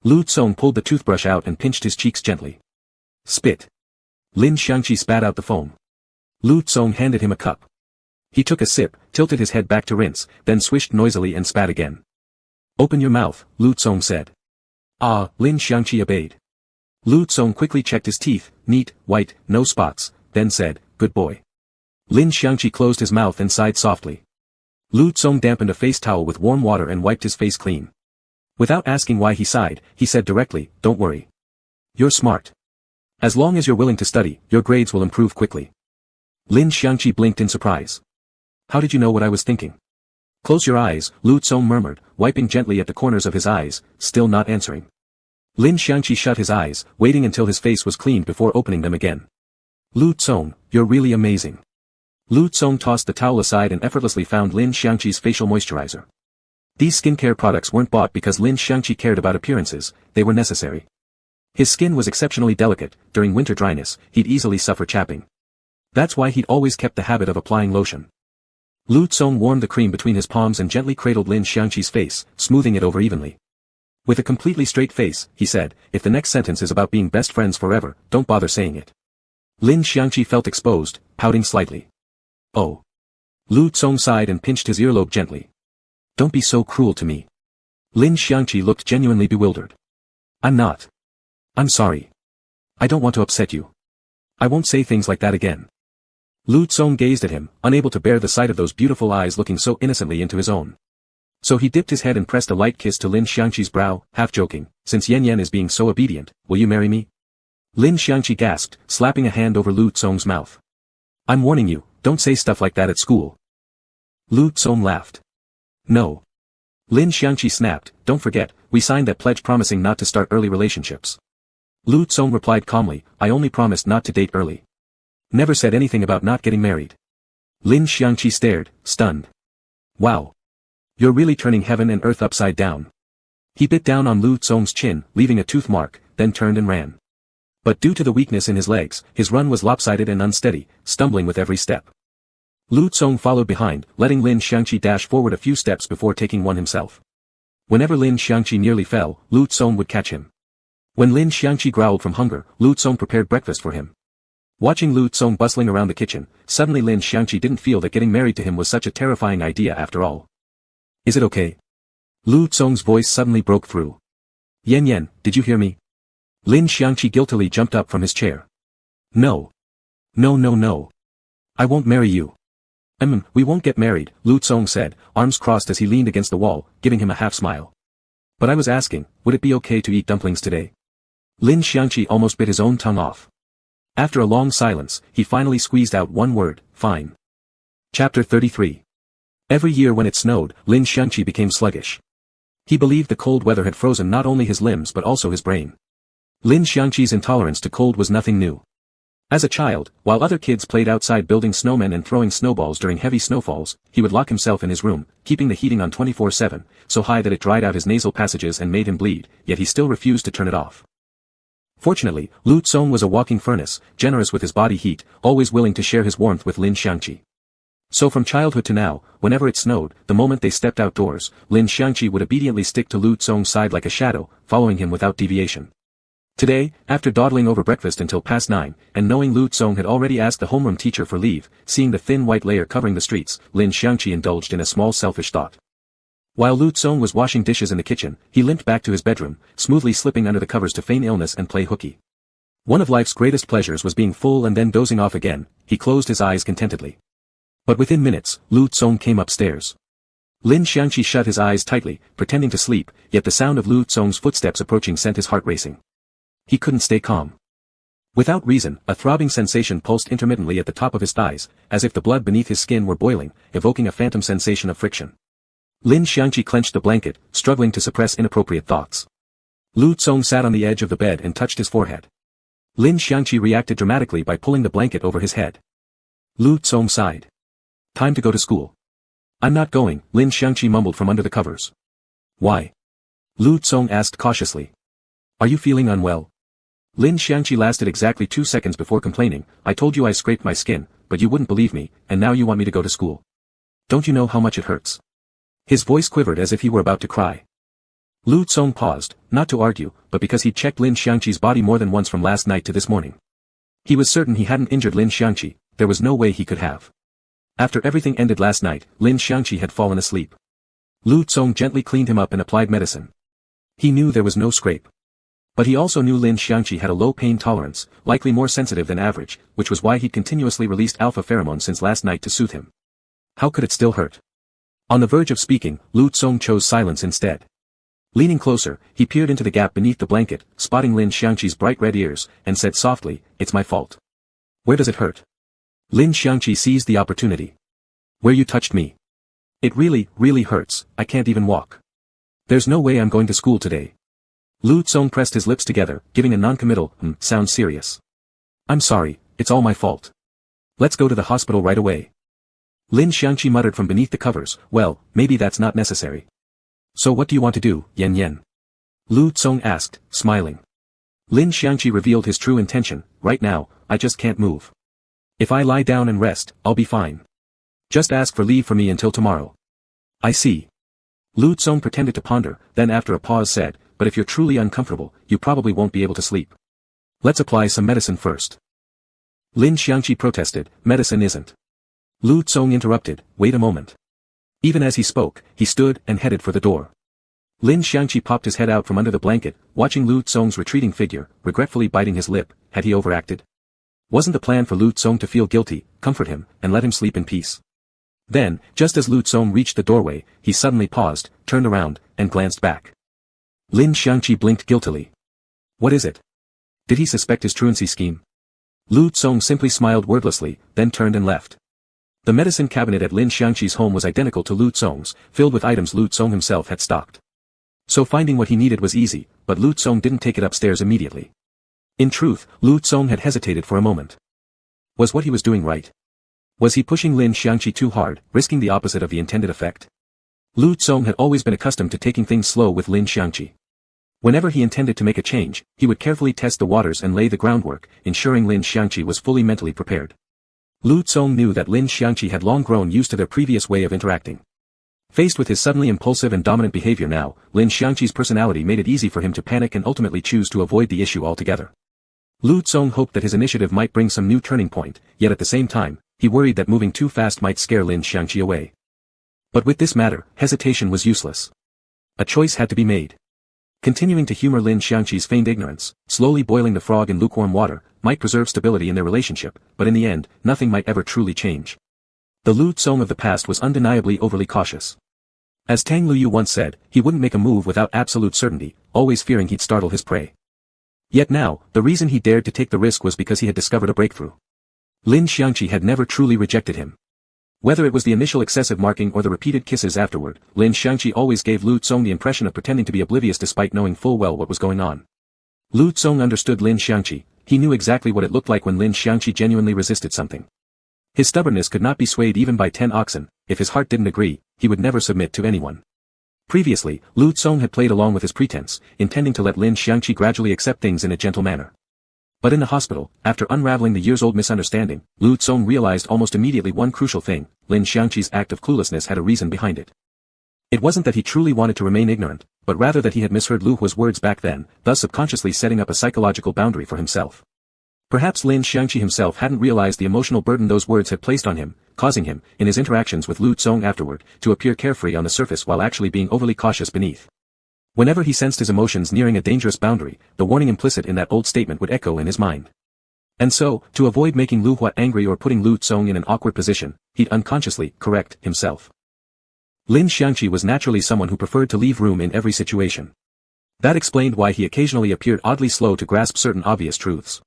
Lu Tsong pulled the toothbrush out and pinched his cheeks gently. "Spit." Lin Xiangqi spat out the foam. Lu Tsong handed him a cup. He took a sip, tilted his head back to rinse, then swished noisily and spat again. "Open your mouth," Lu Tsong said. "Ah," Lin Xiangqi obeyed. Lu Tsong quickly checked his teeth, neat, white, no spots, then said, "Good boy." Lin Xiangqi closed his mouth and sighed softly. Lu Tsong dampened a face towel with warm water and wiped his face clean. Without asking why he sighed, he said directly, "Don't worry. You're smart. As long as you're willing to study, your grades will improve quickly." Lin Xiangqi blinked in surprise. "How did you know what I was thinking?" "Close your eyes," Lu Tsong murmured, wiping gently at the corners of his eyes, still not answering. Lin Xiangqi shut his eyes, waiting until his face was cleaned before opening them again. "Lu Tsong, you're really amazing." Lu Tsong tossed the towel aside and effortlessly found Lin Xiangqi's facial moisturizer. These skincare products weren't bought because Lin Xiangqi cared about appearances, they were necessary. His skin was exceptionally delicate, during winter dryness, he'd easily suffer chapping. That's why he'd always kept the habit of applying lotion. Lu Tsong warmed the cream between his palms and gently cradled Lin Xiangqi's face, smoothing it over evenly. With a completely straight face, he said, "If the next sentence is about being best friends forever, don't bother saying it." Lin Xiangqi felt exposed, pouting slightly. "Oh." Lu Tsong sighed and pinched his earlobe gently. "Don't be so cruel to me." Lin Xiangqi looked genuinely bewildered. "I'm not. I'm sorry. I don't want to upset you. I won't say things like that again." Lu Tsong gazed at him, unable to bear the sight of those beautiful eyes looking so innocently into his own. So he dipped his head and pressed a light kiss to Lin Xiangqi's brow, half joking, "Since Yan Yan is being so obedient, will you marry me?" Lin Xiangqi gasped, slapping a hand over Lu Tsong's mouth. "I'm warning you, don't say stuff like that at school." Lu Tsong laughed. "No." Lin Xiangqi snapped, "Don't forget, we signed that pledge promising not to start early relationships." Lu Tsong replied calmly, "I only promised not to date early. Never said anything about not getting married." Lin Xiangqi stared, stunned. "Wow. You're really turning heaven and earth upside down." He bit down on Lu Tsong's chin, leaving a tooth mark, then turned and ran. But due to the weakness in his legs, his run was lopsided and unsteady, stumbling with every step. Lu Tsong followed behind, letting Lin Xiangqi dash forward a few steps before taking one himself. Whenever Lin Xiangqi nearly fell, Lu Tsong would catch him. When Lin Xiangqi growled from hunger, Lu Tsong prepared breakfast for him. Watching Lu Tsong bustling around the kitchen, suddenly Lin Xiangqi didn't feel that getting married to him was such a terrifying idea after all. "Is it okay?" Lu Tsong's voice suddenly broke through. "Yan Yan, did you hear me?" Lin Xiangqi guiltily jumped up from his chair. "No. No no no. I won't marry you." We won't get married," Lu Tsong said, arms crossed as he leaned against the wall, giving him a half-smile. "But I was asking, would it be okay to eat dumplings today?" Lin Xiangqi almost bit his own tongue off. After a long silence, he finally squeezed out one word, "Fine." Chapter 33. Every year when it snowed, Lin Xiangqi became sluggish. He believed the cold weather had frozen not only his limbs but also his brain. Lin Xiangqi's intolerance to cold was nothing new. As a child, while other kids played outside building snowmen and throwing snowballs during heavy snowfalls, he would lock himself in his room, keeping the heating on 24/7, so high that it dried out his nasal passages and made him bleed, yet he still refused to turn it off. Fortunately, Lu Tsong was a walking furnace, generous with his body heat, always willing to share his warmth with Lin Xiangqi. So from childhood to now, whenever it snowed, the moment they stepped outdoors, Lin Xiangqi would obediently stick to Lu Tsong's side like a shadow, following him without deviation. Today, after dawdling over breakfast until past 9, and knowing Lu Tsong had already asked the homeroom teacher for leave, seeing the thin white layer covering the streets, Lin Xiangqi indulged in a small selfish thought. While Lu Tsong was washing dishes in the kitchen, he limped back to his bedroom, smoothly slipping under the covers to feign illness and play hooky. One of life's greatest pleasures was being full and then dozing off again. He closed his eyes contentedly. But within minutes, Lu Tsong came upstairs. Lin Xiangqi shut his eyes tightly, pretending to sleep, yet the sound of Lu Tsong's footsteps approaching sent his heart racing. He couldn't stay calm. Without reason, a throbbing sensation pulsed intermittently at the top of his thighs, as if the blood beneath his skin were boiling, evoking a phantom sensation of friction. Lin Xiangqi clenched the blanket, struggling to suppress inappropriate thoughts. Lu Tsong sat on the edge of the bed and touched his forehead. Lin Xiangqi reacted dramatically by pulling the blanket over his head. Lu Tsong sighed. Time to go to school. I'm not going, Lin Xiangqi mumbled from under the covers. Why? Lu Tsong asked cautiously. Are you feeling unwell? Lin Xiangqi lasted exactly 2 seconds before complaining. I told you I scraped my skin, but you wouldn't believe me, and now you want me to go to school. Don't you know how much it hurts? His voice quivered as if he were about to cry. Lu Tsong paused, not to argue, but because he'd checked Lin Xiangqi's body more than once from last night to this morning. He was certain he hadn't injured Lin Xiangqi, there was no way he could have. After everything ended last night, Lin Xiangqi had fallen asleep. Lu Tsong gently cleaned him up and applied medicine. He knew there was no scrape. But he also knew Lin Xiangqi had a low pain tolerance, likely more sensitive than average, which was why he'd continuously released alpha pheromone since last night to soothe him. How could it still hurt? On the verge of speaking, Lu Tsong chose silence instead. Leaning closer, he peered into the gap beneath the blanket, spotting Lin Xiangqi's bright red ears, and said softly, It's my fault. Where does it hurt? Lin Xiangqi seized the opportunity. Where you touched me. It really, really hurts, I can't even walk. There's no way I'm going to school today. Lu Tsong pressed his lips together, giving a non-committal, sound serious. I'm sorry, it's all my fault. Let's go to the hospital right away. Lin Xiangqi muttered from beneath the covers, well, maybe that's not necessary. So what do you want to do, Yan Yan? Lu Tsong asked, smiling. Lin Xiangqi revealed his true intention, right now, I just can't move. If I lie down and rest, I'll be fine. Just ask for leave for me until tomorrow. I see. Lu Tsong pretended to ponder, then after a pause said, but if you're truly uncomfortable, you probably won't be able to sleep. Let's apply some medicine first. Lin Xiangqi protested, medicine isn't. Lu Tsong interrupted, wait a moment. Even as he spoke, he stood and headed for the door. Lin Xiangqi popped his head out from under the blanket, watching Lu Tsong's retreating figure, regretfully biting his lip. Had he overacted? Wasn't the plan for Lu Tsong to feel guilty, comfort him, and let him sleep in peace? Then, just as Lu Tsong reached the doorway, he suddenly paused, turned around, and glanced back. Lin Xiangqi blinked guiltily. What is it? Did he suspect his truancy scheme? Lu Tsong simply smiled wordlessly, then turned and left. The medicine cabinet at Lin Xiangqi's home was identical to Lu Tsong's, filled with items Lu Tsong himself had stocked. So finding what he needed was easy, but Lu Tsong didn't take it upstairs immediately. In truth, Lu Tsong had hesitated for a moment. Was what he was doing right? Was he pushing Lin Xiangqi too hard, risking the opposite of the intended effect? Lu Tsong had always been accustomed to taking things slow with Lin Xiangqi. Whenever he intended to make a change, he would carefully test the waters and lay the groundwork, ensuring Lin Xiangqi was fully mentally prepared. Lu Tsong knew that Lin Xiangqi had long grown used to their previous way of interacting. Faced with his suddenly impulsive and dominant behavior now, Lin Xiangqi's personality made it easy for him to panic and ultimately choose to avoid the issue altogether. Lu Tsong hoped that his initiative might bring some new turning point, yet at the same time, he worried that moving too fast might scare Lin Xiangqi away. But with this matter, hesitation was useless. A choice had to be made. Continuing to humor Lin Xiangqi's feigned ignorance, slowly boiling the frog in lukewarm water, might preserve stability in their relationship, but in the end, nothing might ever truly change. The Lu Tsong of the past was undeniably overly cautious. As Tang Luyu once said, he wouldn't make a move without absolute certainty, always fearing he'd startle his prey. Yet now, the reason he dared to take the risk was because he had discovered a breakthrough. Lin Xiangqi had never truly rejected him. Whether it was the initial excessive marking or the repeated kisses afterward, Lin Xiangqi always gave Lu Tsong the impression of pretending to be oblivious despite knowing full well what was going on. Lu Tsong understood Lin Xiangqi, he knew exactly what it looked like when Lin Xiangqi genuinely resisted something. His stubbornness could not be swayed even by 10 oxen, if his heart didn't agree, he would never submit to anyone. Previously, Lu Tsong had played along with his pretense, intending to let Lin Xiangqi gradually accept things in a gentle manner. But in the hospital, after unraveling the years-old misunderstanding, Lu Tsong realized almost immediately one crucial thing: Lin Xiangqi's act of cluelessness had a reason behind it. It wasn't that he truly wanted to remain ignorant, but rather that he had misheard Lu Hua's words back then, thus subconsciously setting up a psychological boundary for himself. Perhaps Lin Xiangqi himself hadn't realized the emotional burden those words had placed on him, causing him, in his interactions with Lu Zong afterward, to appear carefree on the surface while actually being overly cautious beneath. Whenever he sensed his emotions nearing a dangerous boundary, the warning implicit in that old statement would echo in his mind. And so, to avoid making Lu Hua angry or putting Lu Zong in an awkward position, he'd unconsciously correct himself. Lin Xiangqi was naturally someone who preferred to leave room in every situation. That explained why he occasionally appeared oddly slow to grasp certain obvious truths.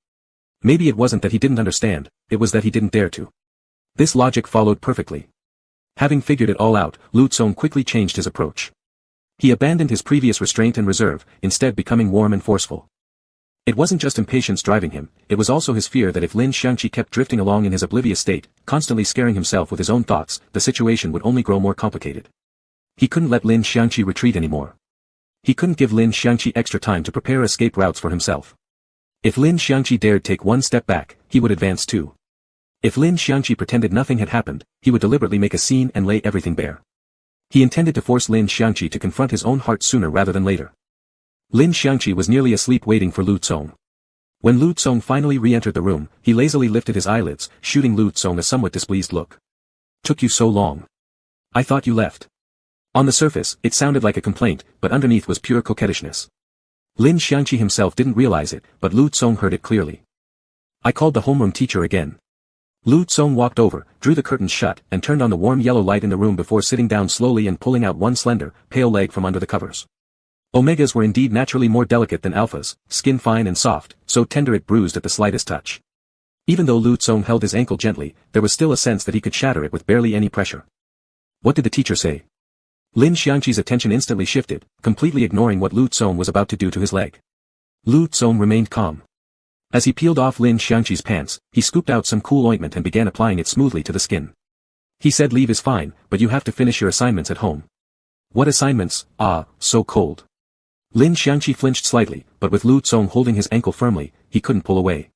Maybe it wasn't that he didn't understand, it was that he didn't dare to. This logic followed perfectly. Having figured it all out, Lu Zong quickly changed his approach. He abandoned his previous restraint and reserve, instead becoming warm and forceful. It wasn't just impatience driving him, it was also his fear that if Lin Xiangqi kept drifting along in his oblivious state, constantly scaring himself with his own thoughts, the situation would only grow more complicated. He couldn't let Lin Xiangqi retreat anymore. He couldn't give Lin Xiangqi extra time to prepare escape routes for himself. If Lin Xiangqi dared take one step back, he would advance too. If Lin Xiangqi pretended nothing had happened, he would deliberately make a scene and lay everything bare. He intended to force Lin Xiangqi to confront his own heart sooner rather than later. Lin Xiangqi was nearly asleep waiting for Lu Zong. When Lu Zong finally re-entered the room, he lazily lifted his eyelids, shooting Lu Zong a somewhat displeased look. "Took you so long. I thought you left." On the surface, it sounded like a complaint, but underneath was pure coquettishness. Lin Xiangqi himself didn't realize it, but Lu Zong heard it clearly. "I called the homeroom teacher again." Lu Zong walked over, drew the curtains shut, and turned on the warm yellow light in the room before sitting down slowly and pulling out one slender, pale leg from under the covers. Omegas were indeed naturally more delicate than alphas, skin fine and soft, so tender it bruised at the slightest touch. Even though Lu Zong held his ankle gently, there was still a sense that he could shatter it with barely any pressure. What did the teacher say? Lin Xiangqi's attention instantly shifted, completely ignoring what Lu Zong was about to do to his leg. Lu Zong remained calm. As he peeled off Lin Xiangqi's pants, he scooped out some cool ointment and began applying it smoothly to the skin. He said, "Leave is fine, but you have to finish your assignments at home." "What assignments? Ah, so cold." Lin Xiangqi flinched slightly, but with Lu Zong holding his ankle firmly, he couldn't pull away.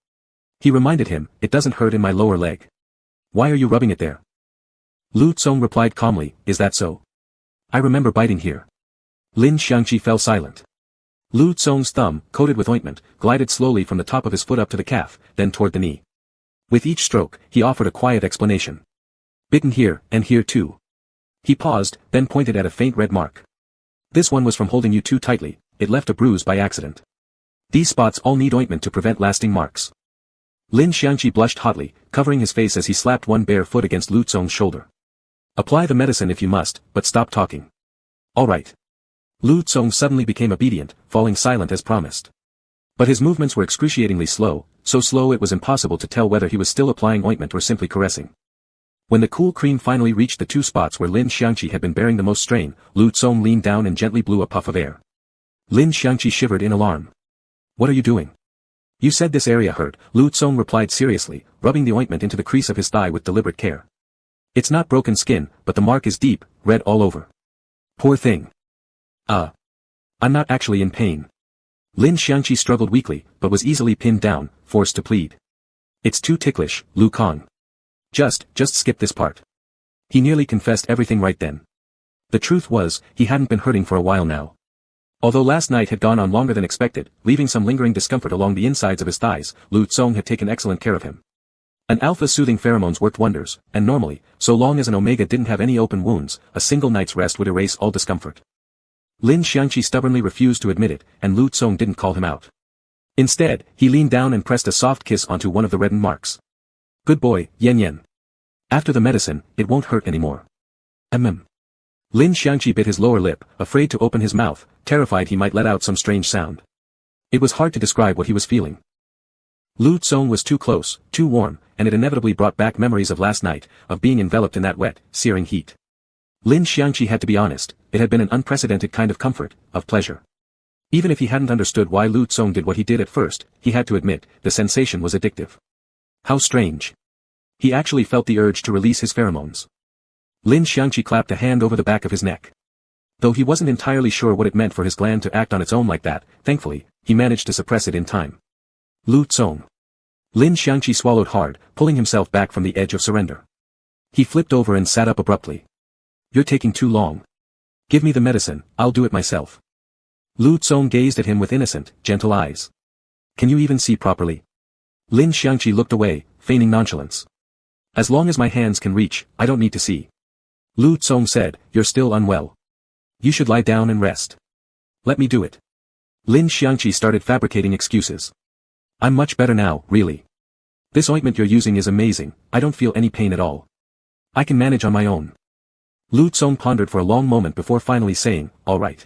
He reminded him, "It doesn't hurt in my lower leg. Why are you rubbing it there?" Lu Zong replied calmly, "Is that so? I remember biting here." Lin Xiangqi fell silent. Lu Zong's thumb, coated with ointment, glided slowly from the top of his foot up to the calf, then toward the knee. With each stroke, he offered a quiet explanation. "Bitten here, and here too." He paused, then pointed at a faint red mark. "This one was from holding you too tightly, it left a bruise by accident. These spots all need ointment to prevent lasting marks." Lin Xiangqi blushed hotly, covering his face as he slapped one bare foot against Lu Zong's shoulder. "Apply the medicine if you must, but stop talking." "All right." Lu Zong suddenly became obedient, falling silent as promised. But his movements were excruciatingly slow, so slow it was impossible to tell whether he was still applying ointment or simply caressing. When the cool cream finally reached the two spots where Lin Xiangqi had been bearing the most strain, Lu Zong leaned down and gently blew a puff of air. Lin Xiangqi shivered in alarm. "What are you doing?" "You said this area hurt," Lu Zong replied seriously, rubbing the ointment into the crease of his thigh with deliberate care. "It's not broken skin, but the mark is deep, red all over." "Poor thing." I'm not actually in pain." Lin Xiangqi struggled weakly, but was easily pinned down, forced to plead. "It's too ticklish, Lu Kong. Just skip this part." He nearly confessed everything right then. The truth was, he hadn't been hurting for a while now. Although last night had gone on longer than expected, leaving some lingering discomfort along the insides of his thighs, Lu Zong had taken excellent care of him. An alpha's soothing pheromones worked wonders, and normally, so long as an omega didn't have any open wounds, a single night's rest would erase all discomfort. Lin Xiangqi stubbornly refused to admit it, and Lu Zong didn't call him out. Instead, he leaned down and pressed a soft kiss onto one of the reddened marks. "Good boy, Yan. After the medicine, it won't hurt anymore." Lin Xiangqi bit his lower lip, afraid to open his mouth, terrified he might let out some strange sound. It was hard to describe what he was feeling. Lu Zong was too close, too warm, and it inevitably brought back memories of last night, of being enveloped in that wet, searing heat. Lin Xiangqi had to be honest, it had been an unprecedented kind of comfort, of pleasure. Even if he hadn't understood why Lu Zong did what he did at first, he had to admit, the sensation was addictive. How strange. He actually felt the urge to release his pheromones. Lin Xiangqi clapped a hand over the back of his neck. Though he wasn't entirely sure what it meant for his gland to act on its own like that, thankfully, he managed to suppress it in time. Lu Zong. Lin Xiangqi swallowed hard, pulling himself back from the edge of surrender. He flipped over and sat up abruptly. "You're taking too long. Give me the medicine, I'll do it myself." Lu Tsong gazed at him with innocent, gentle eyes. Can you even see properly? Lin Xiangqi looked away, feigning nonchalance. As long as my hands can reach, I don't need to see. Lu Tsong said, you're still unwell. You should lie down and rest. Let me do it. Lin Xiangqi started fabricating excuses. I'm much better now, really. This ointment you're using is amazing, I don't feel any pain at all. I can manage on my own. Lu Tsong pondered for a long moment before finally saying, all right.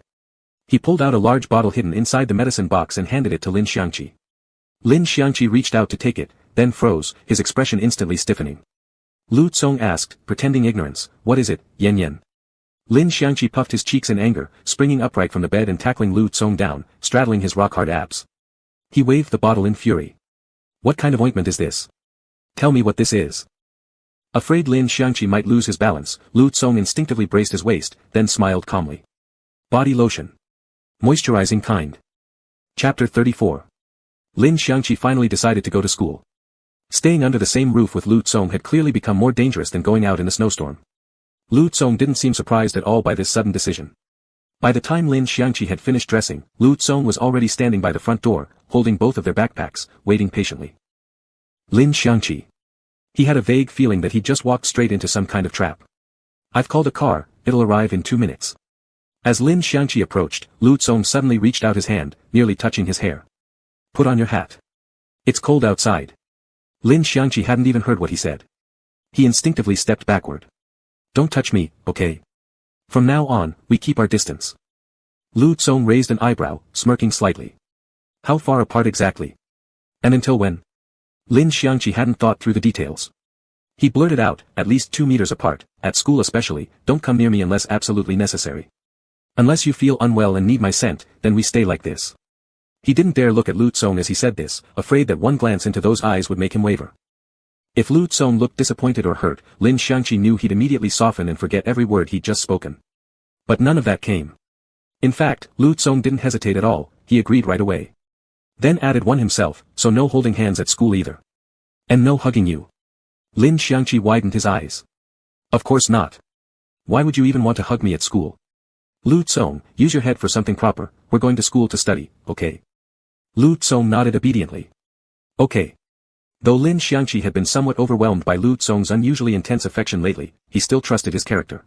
He pulled out a large bottle hidden inside the medicine box and handed it to Lin Xiangqi. Lin Xiangqi reached out to take it, then froze, his expression instantly stiffening. Lu Tsong asked, pretending ignorance, what is it, Yen Yen? Lin Xiangqi puffed his cheeks in anger, springing upright from the bed and tackling Lu Tsong down, straddling his rock-hard abs. He waved the bottle in fury. What kind of ointment is this? Tell me what this is. Afraid Lin Xiangqi might lose his balance, Lu Tsong instinctively braced his waist, then smiled calmly. Body lotion. Moisturizing kind. Chapter 34. Lin Xiangqi finally decided to go to school. Staying under the same roof with Lu Tsong had clearly become more dangerous than going out in a snowstorm. Lu Tsong didn't seem surprised at all by this sudden decision. By the time Lin Xiangqi had finished dressing, Lu Tsong was already standing by the front door, holding both of their backpacks, waiting patiently. Lin Xiangqi. He had a vague feeling that he'd just walked straight into some kind of trap. I've called a car, it'll arrive in 2 minutes. As Lin Xiangqi approached, Lu Tsong suddenly reached out his hand, nearly touching his hair. Put on your hat. It's cold outside. Lin Xiangqi hadn't even heard what he said. He instinctively stepped backward. Don't touch me, okay? From now on, we keep our distance. Lu Tsong raised an eyebrow, smirking slightly. How far apart exactly? And until when? Lin Xiangqi hadn't thought through the details. He blurted out, at least 2 meters apart, at school especially, don't come near me unless absolutely necessary. Unless you feel unwell and need my scent, then we stay like this. He didn't dare look at Lu Tsong as he said this, afraid that one glance into those eyes would make him waver. If Lu Tsong looked disappointed or hurt, Lin Xiangqi knew he'd immediately soften and forget every word he'd just spoken. But none of that came. In fact, Lu Tsong didn't hesitate at all, he agreed right away. Then added one himself, so no holding hands at school either. And no hugging you. Lin Xiangqi widened his eyes. Of course not. Why would you even want to hug me at school? Lu Tsong, use your head for something proper, we're going to school to study, okay? Lu Tsong nodded obediently. Okay. Though Lin Xiangqi had been somewhat overwhelmed by Lu Tsong's unusually intense affection lately, he still trusted his character.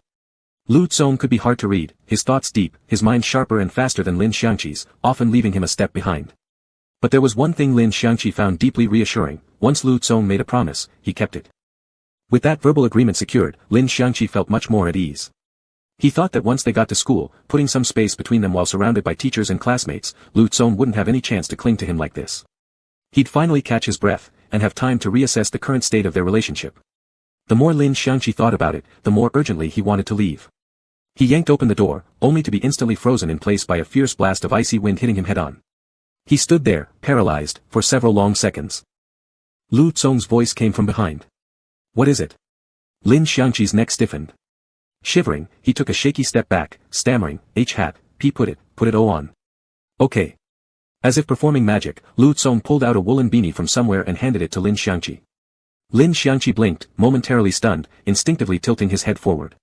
Lu Tsong could be hard to read, his thoughts deep, his mind sharper and faster than Lin Xiangqi's, often leaving him a step behind. But there was one thing Lin Xiangqi found deeply reassuring, once Lu Tsong made a promise, he kept it. With that verbal agreement secured, Lin Xiangqi felt much more at ease. He thought that once they got to school, putting some space between them while surrounded by teachers and classmates, Lu Tsong wouldn't have any chance to cling to him like this. He'd finally catch his breath, and have time to reassess the current state of their relationship. The more Lin Xiangqi thought about it, the more urgently he wanted to leave. He yanked open the door, only to be instantly frozen in place by a fierce blast of icy wind hitting him head-on. He stood there, paralyzed, for several long seconds. Lu Tsong's voice came from behind. What is it? Lin Xiangqi's neck stiffened. Shivering, he took a shaky step back, stammering, H-hat, put it on. Okay. As if performing magic, Lu Tsong pulled out a woolen beanie from somewhere and handed it to Lin Xiangqi. Lin Xiangqi blinked, momentarily stunned, instinctively tilting his head forward.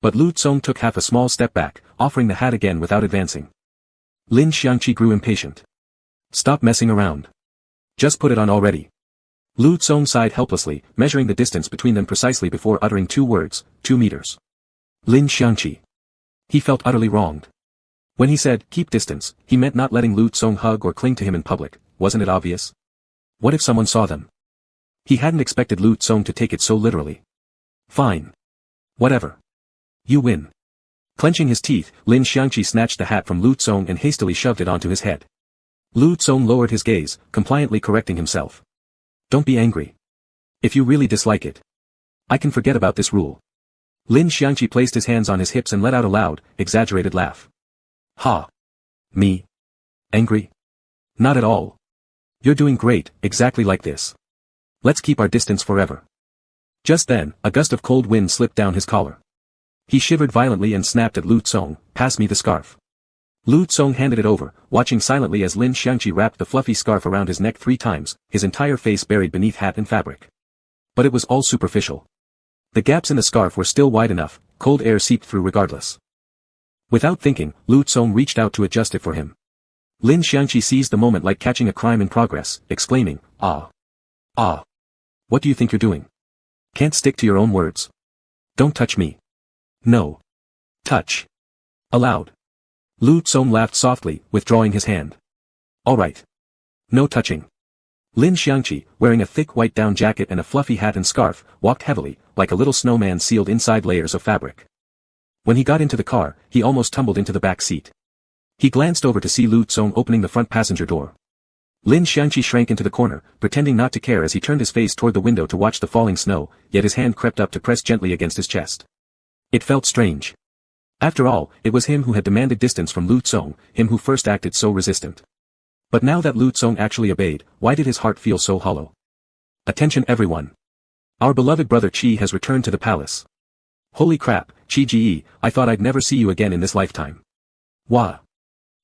But Lu Tsong took half a small step back, offering the hat again without advancing. Lin Xiangqi grew impatient. Stop messing around. Just put it on already. Lu Tsong sighed helplessly, measuring the distance between them precisely before uttering 2 words, 2 meters. Lin Xiangqi. He felt utterly wronged. When he said, keep distance, he meant not letting Lu Tsong hug or cling to him in public, wasn't it obvious? What if someone saw them? He hadn't expected Lu Tsong to take it so literally. Fine. Whatever. You win. Clenching his teeth, Lin Xiangqi snatched the hat from Lu Tsong and hastily shoved it onto his head. Lu Tsong lowered his gaze, compliantly correcting himself. Don't be angry. If you really dislike it, I can forget about this rule. Lin Xiangqi placed his hands on his hips and let out a loud, exaggerated laugh. Ha. Me? Angry? Not at all. You're doing great, exactly like this. Let's keep our distance forever. Just then, a gust of cold wind slipped down his collar. He shivered violently and snapped at Lu Tsong, pass me the scarf. Lu Tsong handed it over, watching silently as Lin Xiangqi wrapped the fluffy scarf around his neck 3 times, his entire face buried beneath hat and fabric. But it was all superficial. The gaps in the scarf were still wide enough, cold air seeped through regardless. Without thinking, Lu Tsong reached out to adjust it for him. Lin Xiangqi seized the moment like catching a crime in progress, exclaiming, "Ah! Ah! What do you think you're doing? Can't stick to your own words. Don't touch me. No. Touch." Aloud. Lu Tsong laughed softly, withdrawing his hand. "All right. No touching." Lin Xiangqi, wearing a thick white down jacket and a fluffy hat and scarf, walked heavily, like a little snowman sealed inside layers of fabric. When he got into the car, he almost tumbled into the back seat. He glanced over to see Lu Tsong opening the front passenger door. Lin Xiangqi shrank into the corner, pretending not to care as he turned his face toward the window to watch the falling snow, yet his hand crept up to press gently against his chest. It felt strange. After all, it was him who had demanded distance from Lu Tsong, him who first acted so resistant. But now that Lu Tsong actually obeyed, why did his heart feel so hollow? "Attention everyone. Our beloved brother Qi has returned to the palace. Holy crap, Qi Ji, I thought I'd never see you again in this lifetime. Wah.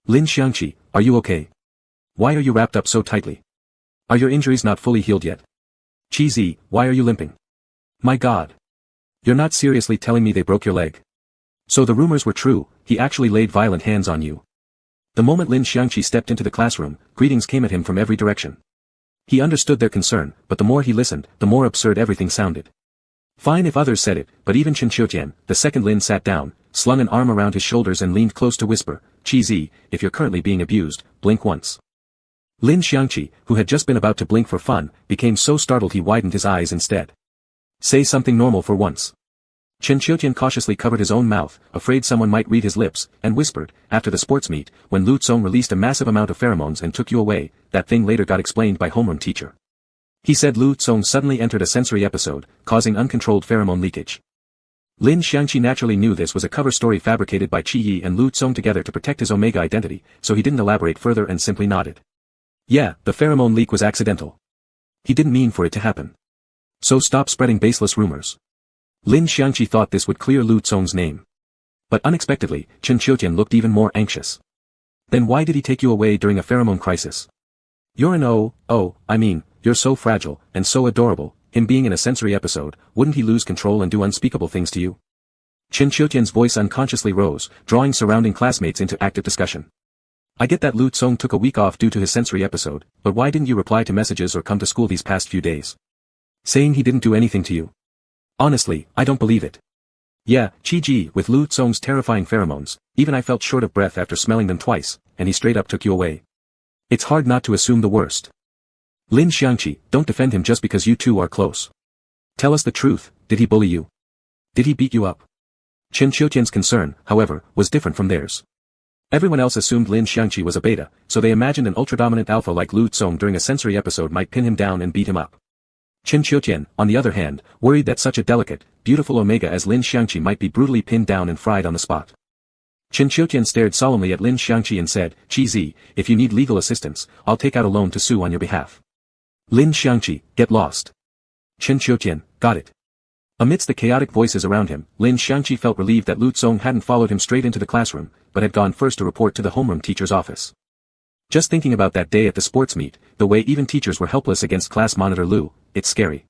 Lin Xiangqi, are you okay? Why are you wrapped up so tightly? Are your injuries not fully healed yet? Qi Zi, why are you limping? My god. You're not seriously telling me they broke your leg? So the rumors were true, he actually laid violent hands on you." The moment Lin Xiangqi stepped into the classroom, greetings came at him from every direction. He understood their concern, but the more he listened, the more absurd everything sounded. Fine if others said it, but even Chen Qiujian, the second Lin, sat down, slung an arm around his shoulders and leaned close to whisper, "Qi Zi, if you're currently being abused, blink once." Lin Xiangqi, who had just been about to blink for fun, became so startled he widened his eyes instead. "Say something normal for once." Chen Qiujian cautiously covered his own mouth, afraid someone might read his lips, and whispered, "After the sports meet, when Lu Tsong released a massive amount of pheromones and took you away, that thing later got explained by homeroom teacher. He said Lu Tsong suddenly entered a sensory episode, causing uncontrolled pheromone leakage." Lin Xiangqi naturally knew this was a cover story fabricated by Qi Yi and Lu Tsong together to protect his Omega identity, so he didn't elaborate further and simply nodded. "Yeah, the pheromone leak was accidental. He didn't mean for it to happen. So stop spreading baseless rumors." Lin Xiangqi thought this would clear Lu Tsong's name. But unexpectedly, Chen Qiujian looked even more anxious. "Then why did he take you away during a pheromone crisis? You're an you're so fragile, and so adorable, him being in a sensory episode, wouldn't he lose control and do unspeakable things to you?" Chen Qiujian's voice unconsciously rose, drawing surrounding classmates into active discussion. "I get that Lu Tsong took a week off due to his sensory episode, but why didn't you reply to messages or come to school these past few days? Saying he didn't do anything to you? Honestly, I don't believe it." "Yeah, Qi Ji, with Lu Tsong's terrifying pheromones, even I felt short of breath after smelling them twice, and he straight up took you away. It's hard not to assume the worst. Lin Xiangqi, don't defend him just because you two are close. Tell us the truth, did he bully you? Did he beat you up?" Chen Qiujian's concern, however, was different from theirs. Everyone else assumed Lin Xiangqi was a beta, so they imagined an ultra-dominant alpha like Lu Tsong during a sensory episode might pin him down and beat him up. Chen Qiujian, on the other hand, worried that such a delicate, beautiful Omega as Lin Xiangqi might be brutally pinned down and fried on the spot. Chen Qiujian stared solemnly at Lin Xiangqi and said, "Qi Zi, if you need legal assistance, I'll take out a loan to sue on your behalf." Lin Xiangqi, get lost. Chen Qiujian, got it. Amidst the chaotic voices around him, Lin Xiangqi felt relieved that Lu Tsong hadn't followed him straight into the classroom, but had gone first to report to the homeroom teacher's office. Just thinking about that day at the sports meet, the way even teachers were helpless against class monitor Lu, it's scary.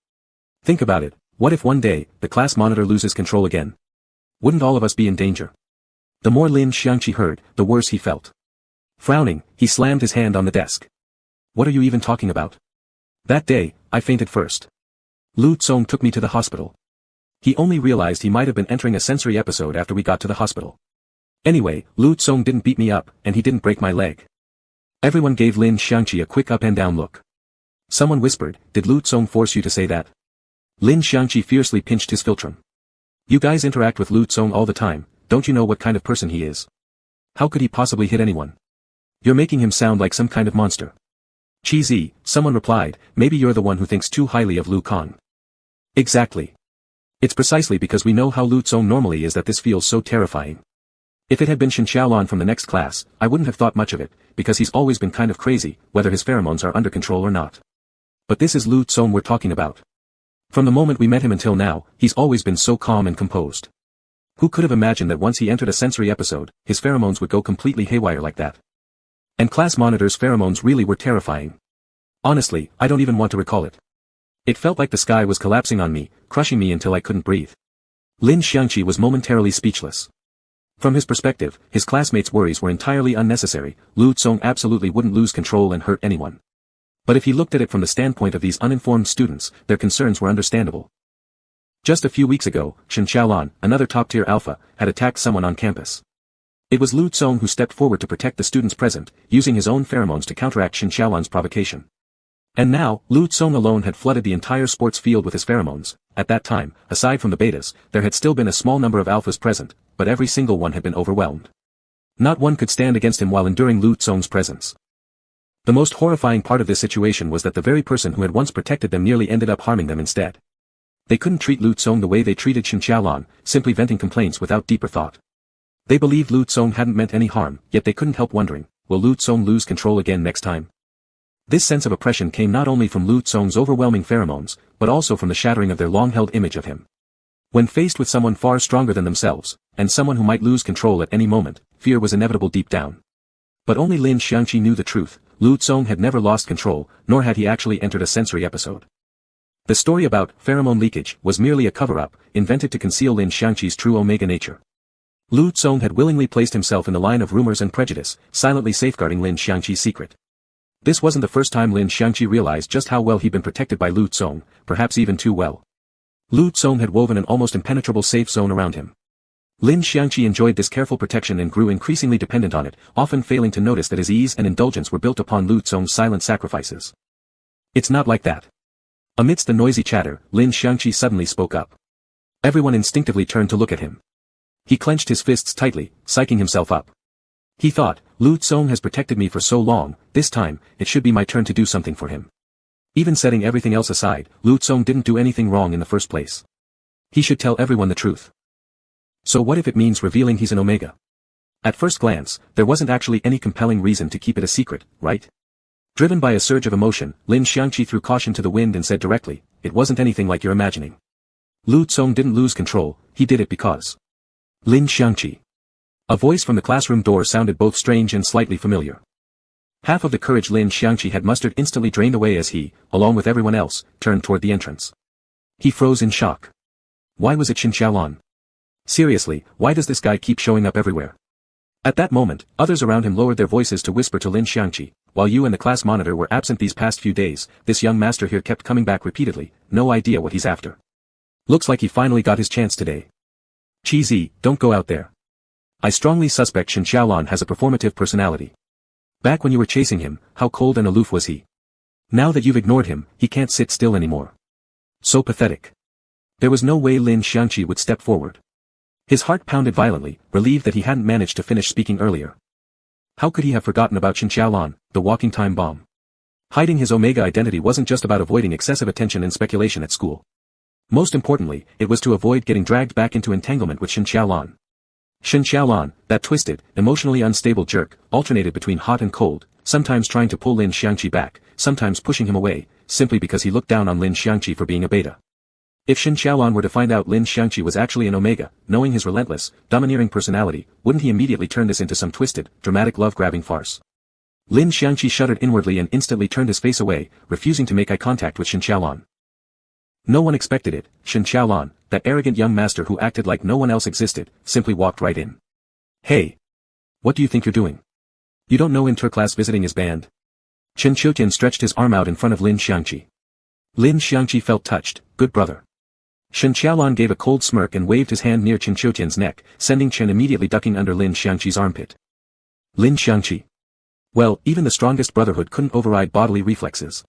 Think about it, what if one day, the class monitor loses control again? Wouldn't all of us be in danger? The more Lin Xiangqi heard, the worse he felt. Frowning, he slammed his hand on the desk. "What are you even talking about? That day, I fainted first. Lu Tsong took me to the hospital. He only realized he might have been entering a sensory episode after we got to the hospital. Anyway, Lu Tsong didn't beat me up, and he didn't break my leg." Everyone gave Lin Xiangqi a quick up and down look. Someone whispered, "Did Lu Tsong force you to say that?" Lin Xiangqi fiercely pinched his philtrum. "You guys interact with Lu Tsong all the time, don't you know what kind of person he is? How could he possibly hit anyone? You're making him sound like some kind of monster." "Qi Zi," someone replied, "maybe you're the one who thinks too highly of Lu Kang." "Exactly. It's precisely because we know how Lu Tsong normally is that this feels so terrifying. If it had been Shen Xiaolan from the next class, I wouldn't have thought much of it, because he's always been kind of crazy, whether his pheromones are under control or not. But this is Lu Tsong we're talking about. From the moment we met him until now, he's always been so calm and composed. Who could have imagined that once he entered a sensory episode, his pheromones would go completely haywire like that? And class monitor's pheromones really were terrifying. Honestly, I don't even want to recall it. It felt like the sky was collapsing on me, crushing me until I couldn't breathe." Lin Xiangqi was momentarily speechless. From his perspective, his classmates' worries were entirely unnecessary. Lu Tsong absolutely wouldn't lose control and hurt anyone. But if he looked at it from the standpoint of these uninformed students, their concerns were understandable. Just a few weeks ago, Shen Xiaolan, another top-tier alpha, had attacked someone on campus. It was Lu Tsong who stepped forward to protect the students present, using his own pheromones to counteract Shen Xiaolan's provocation. And now, Lu Tsong alone had flooded the entire sports field with his pheromones. At that time, aside from the betas, there had still been a small number of alphas present, but every single one had been overwhelmed. Not one could stand against him while enduring Lu Tsong's presence. The most horrifying part of this situation was that the very person who had once protected them nearly ended up harming them instead. They couldn't treat Lu Tsong the way they treated Shen Xiaolan, simply venting complaints without deeper thought. They believed Lu Tsong hadn't meant any harm, yet they couldn't help wondering, will Lu Tsong lose control again next time? This sense of oppression came not only from Lu Tsong's overwhelming pheromones, but also from the shattering of their long-held image of him. When faced with someone far stronger than themselves, and someone who might lose control at any moment, fear was inevitable deep down. But only Lin Xiangqi knew the truth. Lu Tsong had never lost control, nor had he actually entered a sensory episode. The story about pheromone leakage was merely a cover-up, invented to conceal Lin Xiangqi's true Omega nature. Lu Tsong had willingly placed himself in the line of rumors and prejudice, silently safeguarding Lin Xiangqi's secret. This wasn't the first time Lin Xiangqi realized just how well he'd been protected by Lu Tsong, perhaps even too well. Lu Tsong had woven an almost impenetrable safe zone around him. Lin Xiangqi enjoyed this careful protection and grew increasingly dependent on it, often failing to notice that his ease and indulgence were built upon Lu Tsong's silent sacrifices. It's not like that. Amidst the noisy chatter, Lin Xiangqi suddenly spoke up. Everyone instinctively turned to look at him. He clenched his fists tightly, psyching himself up. He thought, Lu Tsong has protected me for so long, this time, it should be my turn to do something for him. Even setting everything else aside, Lu Tsong didn't do anything wrong in the first place. He should tell everyone the truth. So what if it means revealing he's an Omega? At first glance, there wasn't actually any compelling reason to keep it a secret, right? Driven by a surge of emotion, Lin Xiangqi threw caution to the wind and said directly, it wasn't anything like you're imagining. Lu Tsong didn't lose control, he did it because. Lin Xiangqi. A voice from the classroom door sounded both strange and slightly familiar. Half of the courage Lin Xiangqi had mustered instantly drained away as he, along with everyone else, turned toward the entrance. He froze in shock. Why was it Shen Xiaolan? Seriously, why does this guy keep showing up everywhere? At that moment, others around him lowered their voices to whisper to Lin Xiangqi, while you and the class monitor were absent these past few days, this young master here kept coming back repeatedly, no idea what he's after. Looks like he finally got his chance today. Chi, don't go out there. I strongly suspect Shen Xiaolan has a performative personality. Back when you were chasing him, how cold and aloof was he? Now that you've ignored him, he can't sit still anymore. So pathetic. There was no way Lin Xiangqi would step forward. His heart pounded violently, relieved that he hadn't managed to finish speaking earlier. How could he have forgotten about Shen Xiaolan, the walking time bomb? Hiding his Omega identity wasn't just about avoiding excessive attention and speculation at school. Most importantly, it was to avoid getting dragged back into entanglement with Shen Xiaolan. Shen Xiaolan, that twisted, emotionally unstable jerk, alternated between hot and cold, sometimes trying to pull Lin Xiangqi back, sometimes pushing him away, simply because he looked down on Lin Xiangqi for being a beta. If Shen Xiaolan were to find out Lin Xiangqi was actually an Omega, knowing his relentless, domineering personality, wouldn't he immediately turn this into some twisted, dramatic love-grabbing farce? Lin Xiangqi shuddered inwardly and instantly turned his face away, refusing to make eye contact with Shen Xiaolan. No one expected it. Shen Xiaolan, that arrogant young master who acted like no one else existed, simply walked right in. Hey! What do you think you're doing? You don't know interclass visiting is banned? Chen Qiutian stretched his arm out in front of Lin Xiangqi. Lin Xiangqi felt touched, good brother. Shen Xiaolan gave a cold smirk and waved his hand near Chen Qiutian's neck, sending Chen immediately ducking under Lin Xiangqi's armpit. Lin Xiangqi. Well, even the strongest brotherhood couldn't override bodily reflexes.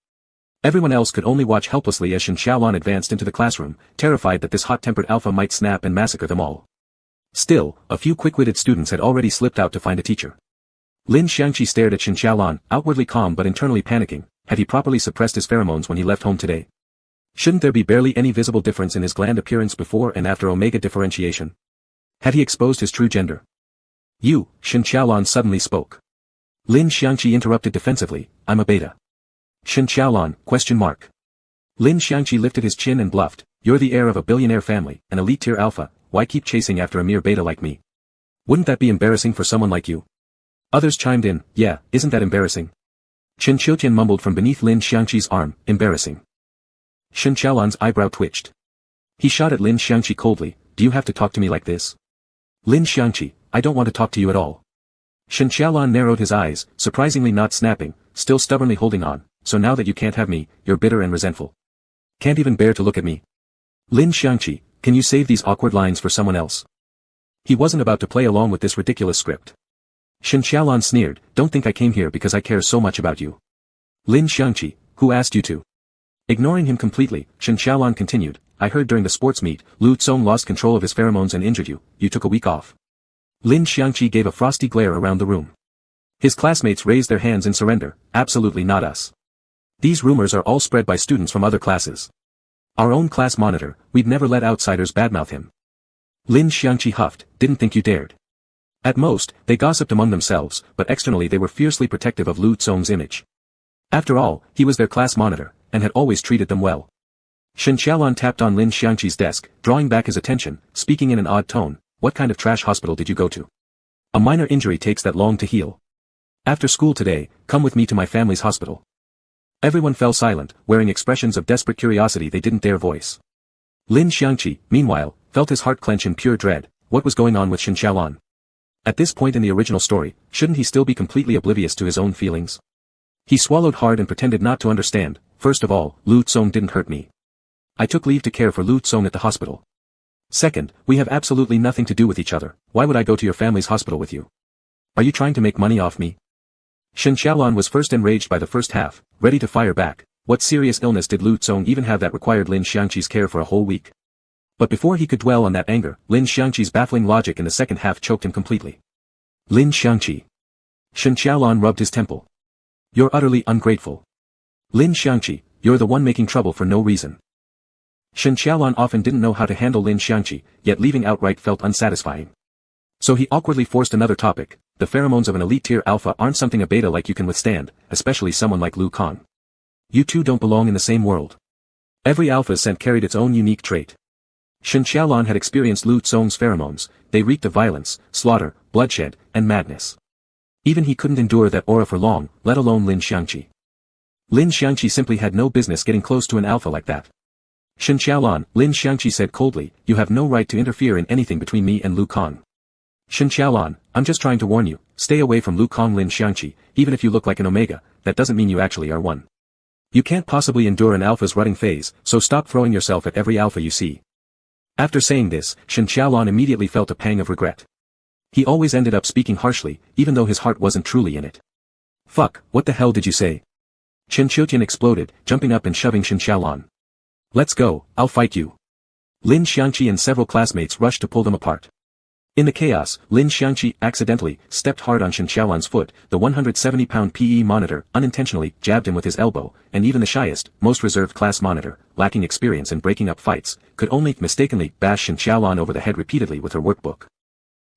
Everyone else could only watch helplessly as Shen Xiaolan advanced into the classroom, terrified that this hot-tempered alpha might snap and massacre them all. Still, a few quick-witted students had already slipped out to find a teacher. Lin Xiangqi stared at Shen Xiaolan, outwardly calm but internally panicking. Had he properly suppressed his pheromones when he left home today? Shouldn't there be barely any visible difference in his gland appearance before and after Omega differentiation? Had he exposed his true gender? You, Shen Xiaolan suddenly spoke. Lin Xiangqi interrupted defensively, I'm a beta. Shen Xiaolan, ? Lin Xiangqi lifted his chin and bluffed, you're the heir of a billionaire family, an elite tier alpha, why keep chasing after a mere beta like me? Wouldn't that be embarrassing for someone like you? Others chimed in, yeah, isn't that embarrassing? Chen Qiutian mumbled from beneath Lin Xiangqi's arm, embarrassing. Shen Xiaolan's eyebrow twitched. He shot at Lin Xiangqi coldly, do you have to talk to me like this? Lin Xiangqi, I don't want to talk to you at all. Shen Xiaolan narrowed his eyes, surprisingly not snapping, still stubbornly holding on, so now that you can't have me, you're bitter and resentful. Can't even bear to look at me. Lin Xiangqi, can you save these awkward lines for someone else? He wasn't about to play along with this ridiculous script. Shen Xiaolan sneered, don't think I came here because I care so much about you. Lin Xiangqi, who asked you to? Ignoring him completely, Shen Xiaolan continued, I heard during the sports meet, Lu Tsong lost control of his pheromones and injured you, you took a week off. Lin Xiangqi gave a frosty glare around the room. His classmates raised their hands in surrender, absolutely not us. These rumors are all spread by students from other classes. Our own class monitor, we'd never let outsiders badmouth him. Lin Xiangqi huffed, didn't think you dared. At most, they gossiped among themselves, but externally they were fiercely protective of Lu Tsong's image. After all, he was their class monitor, and had always treated them well. Shen Xiaolan tapped on Lin Xiangqi's desk, drawing back his attention, speaking in an odd tone, what kind of trash hospital did you go to? A minor injury takes that long to heal. After school today, come with me to my family's hospital. Everyone fell silent, wearing expressions of desperate curiosity they didn't dare voice. Lin Xiangqi, meanwhile, felt his heart clench in pure dread, what was going on with Shen Xiaolan? At this point in the original story, shouldn't he still be completely oblivious to his own feelings? He swallowed hard and pretended not to understand, first of all, Lu Tsong didn't hurt me. I took leave to care for Lu Tsong at the hospital. Second, we have absolutely nothing to do with each other, why would I go to your family's hospital with you? Are you trying to make money off me? Shen Xiaolan was first enraged by the first half, ready to fire back, what serious illness did Lu Tsong even have that required Lin Xiangqi's care for a whole week? But before he could dwell on that anger, Lin Xiangqi's baffling logic in the second half choked him completely. Lin Xiangqi. Shen Xiaolan rubbed his temple. You're utterly ungrateful. Lin Xiangqi, you're the one making trouble for no reason. Shen Xiaolan often didn't know how to handle Lin Xiangqi, yet leaving outright felt unsatisfying. So he awkwardly forced another topic, the pheromones of an elite tier alpha aren't something a beta like you can withstand, especially someone like Lu Kang. You two don't belong in the same world. Every alpha's scent carried its own unique trait. Shen Xiaolan had experienced Lu Tsong's pheromones, they reeked of violence, slaughter, bloodshed, and madness. Even he couldn't endure that aura for long, let alone Lin Xiangqi. Lin Xiangqi simply had no business getting close to an alpha like that. Shen Xiaolan, Lin Xiangqi said coldly, you have no right to interfere in anything between me and Lu Kang. Shen Xiaolan, I'm just trying to warn you, stay away from Lu Kang. Lin Xiangqi, even if you look like an omega, that doesn't mean you actually are one. You can't possibly endure an alpha's rutting phase, so stop throwing yourself at every alpha you see. After saying this, Shen Xiaolan immediately felt a pang of regret. He always ended up speaking harshly, even though his heart wasn't truly in it. Fuck, what the hell did you say? Chen Qiutian exploded, jumping up and shoving Shen Xiaolan. Let's go, I'll fight you. Lin Xiangqi and several classmates rushed to pull them apart. In the chaos, Lin Xiangqi accidentally stepped hard on Shen Xiaolan's foot, the 170-pound PE monitor unintentionally jabbed him with his elbow, and even the shyest, most reserved class monitor, lacking experience in breaking up fights, could only mistakenly bash Shen Xiaolan over the head repeatedly with her workbook.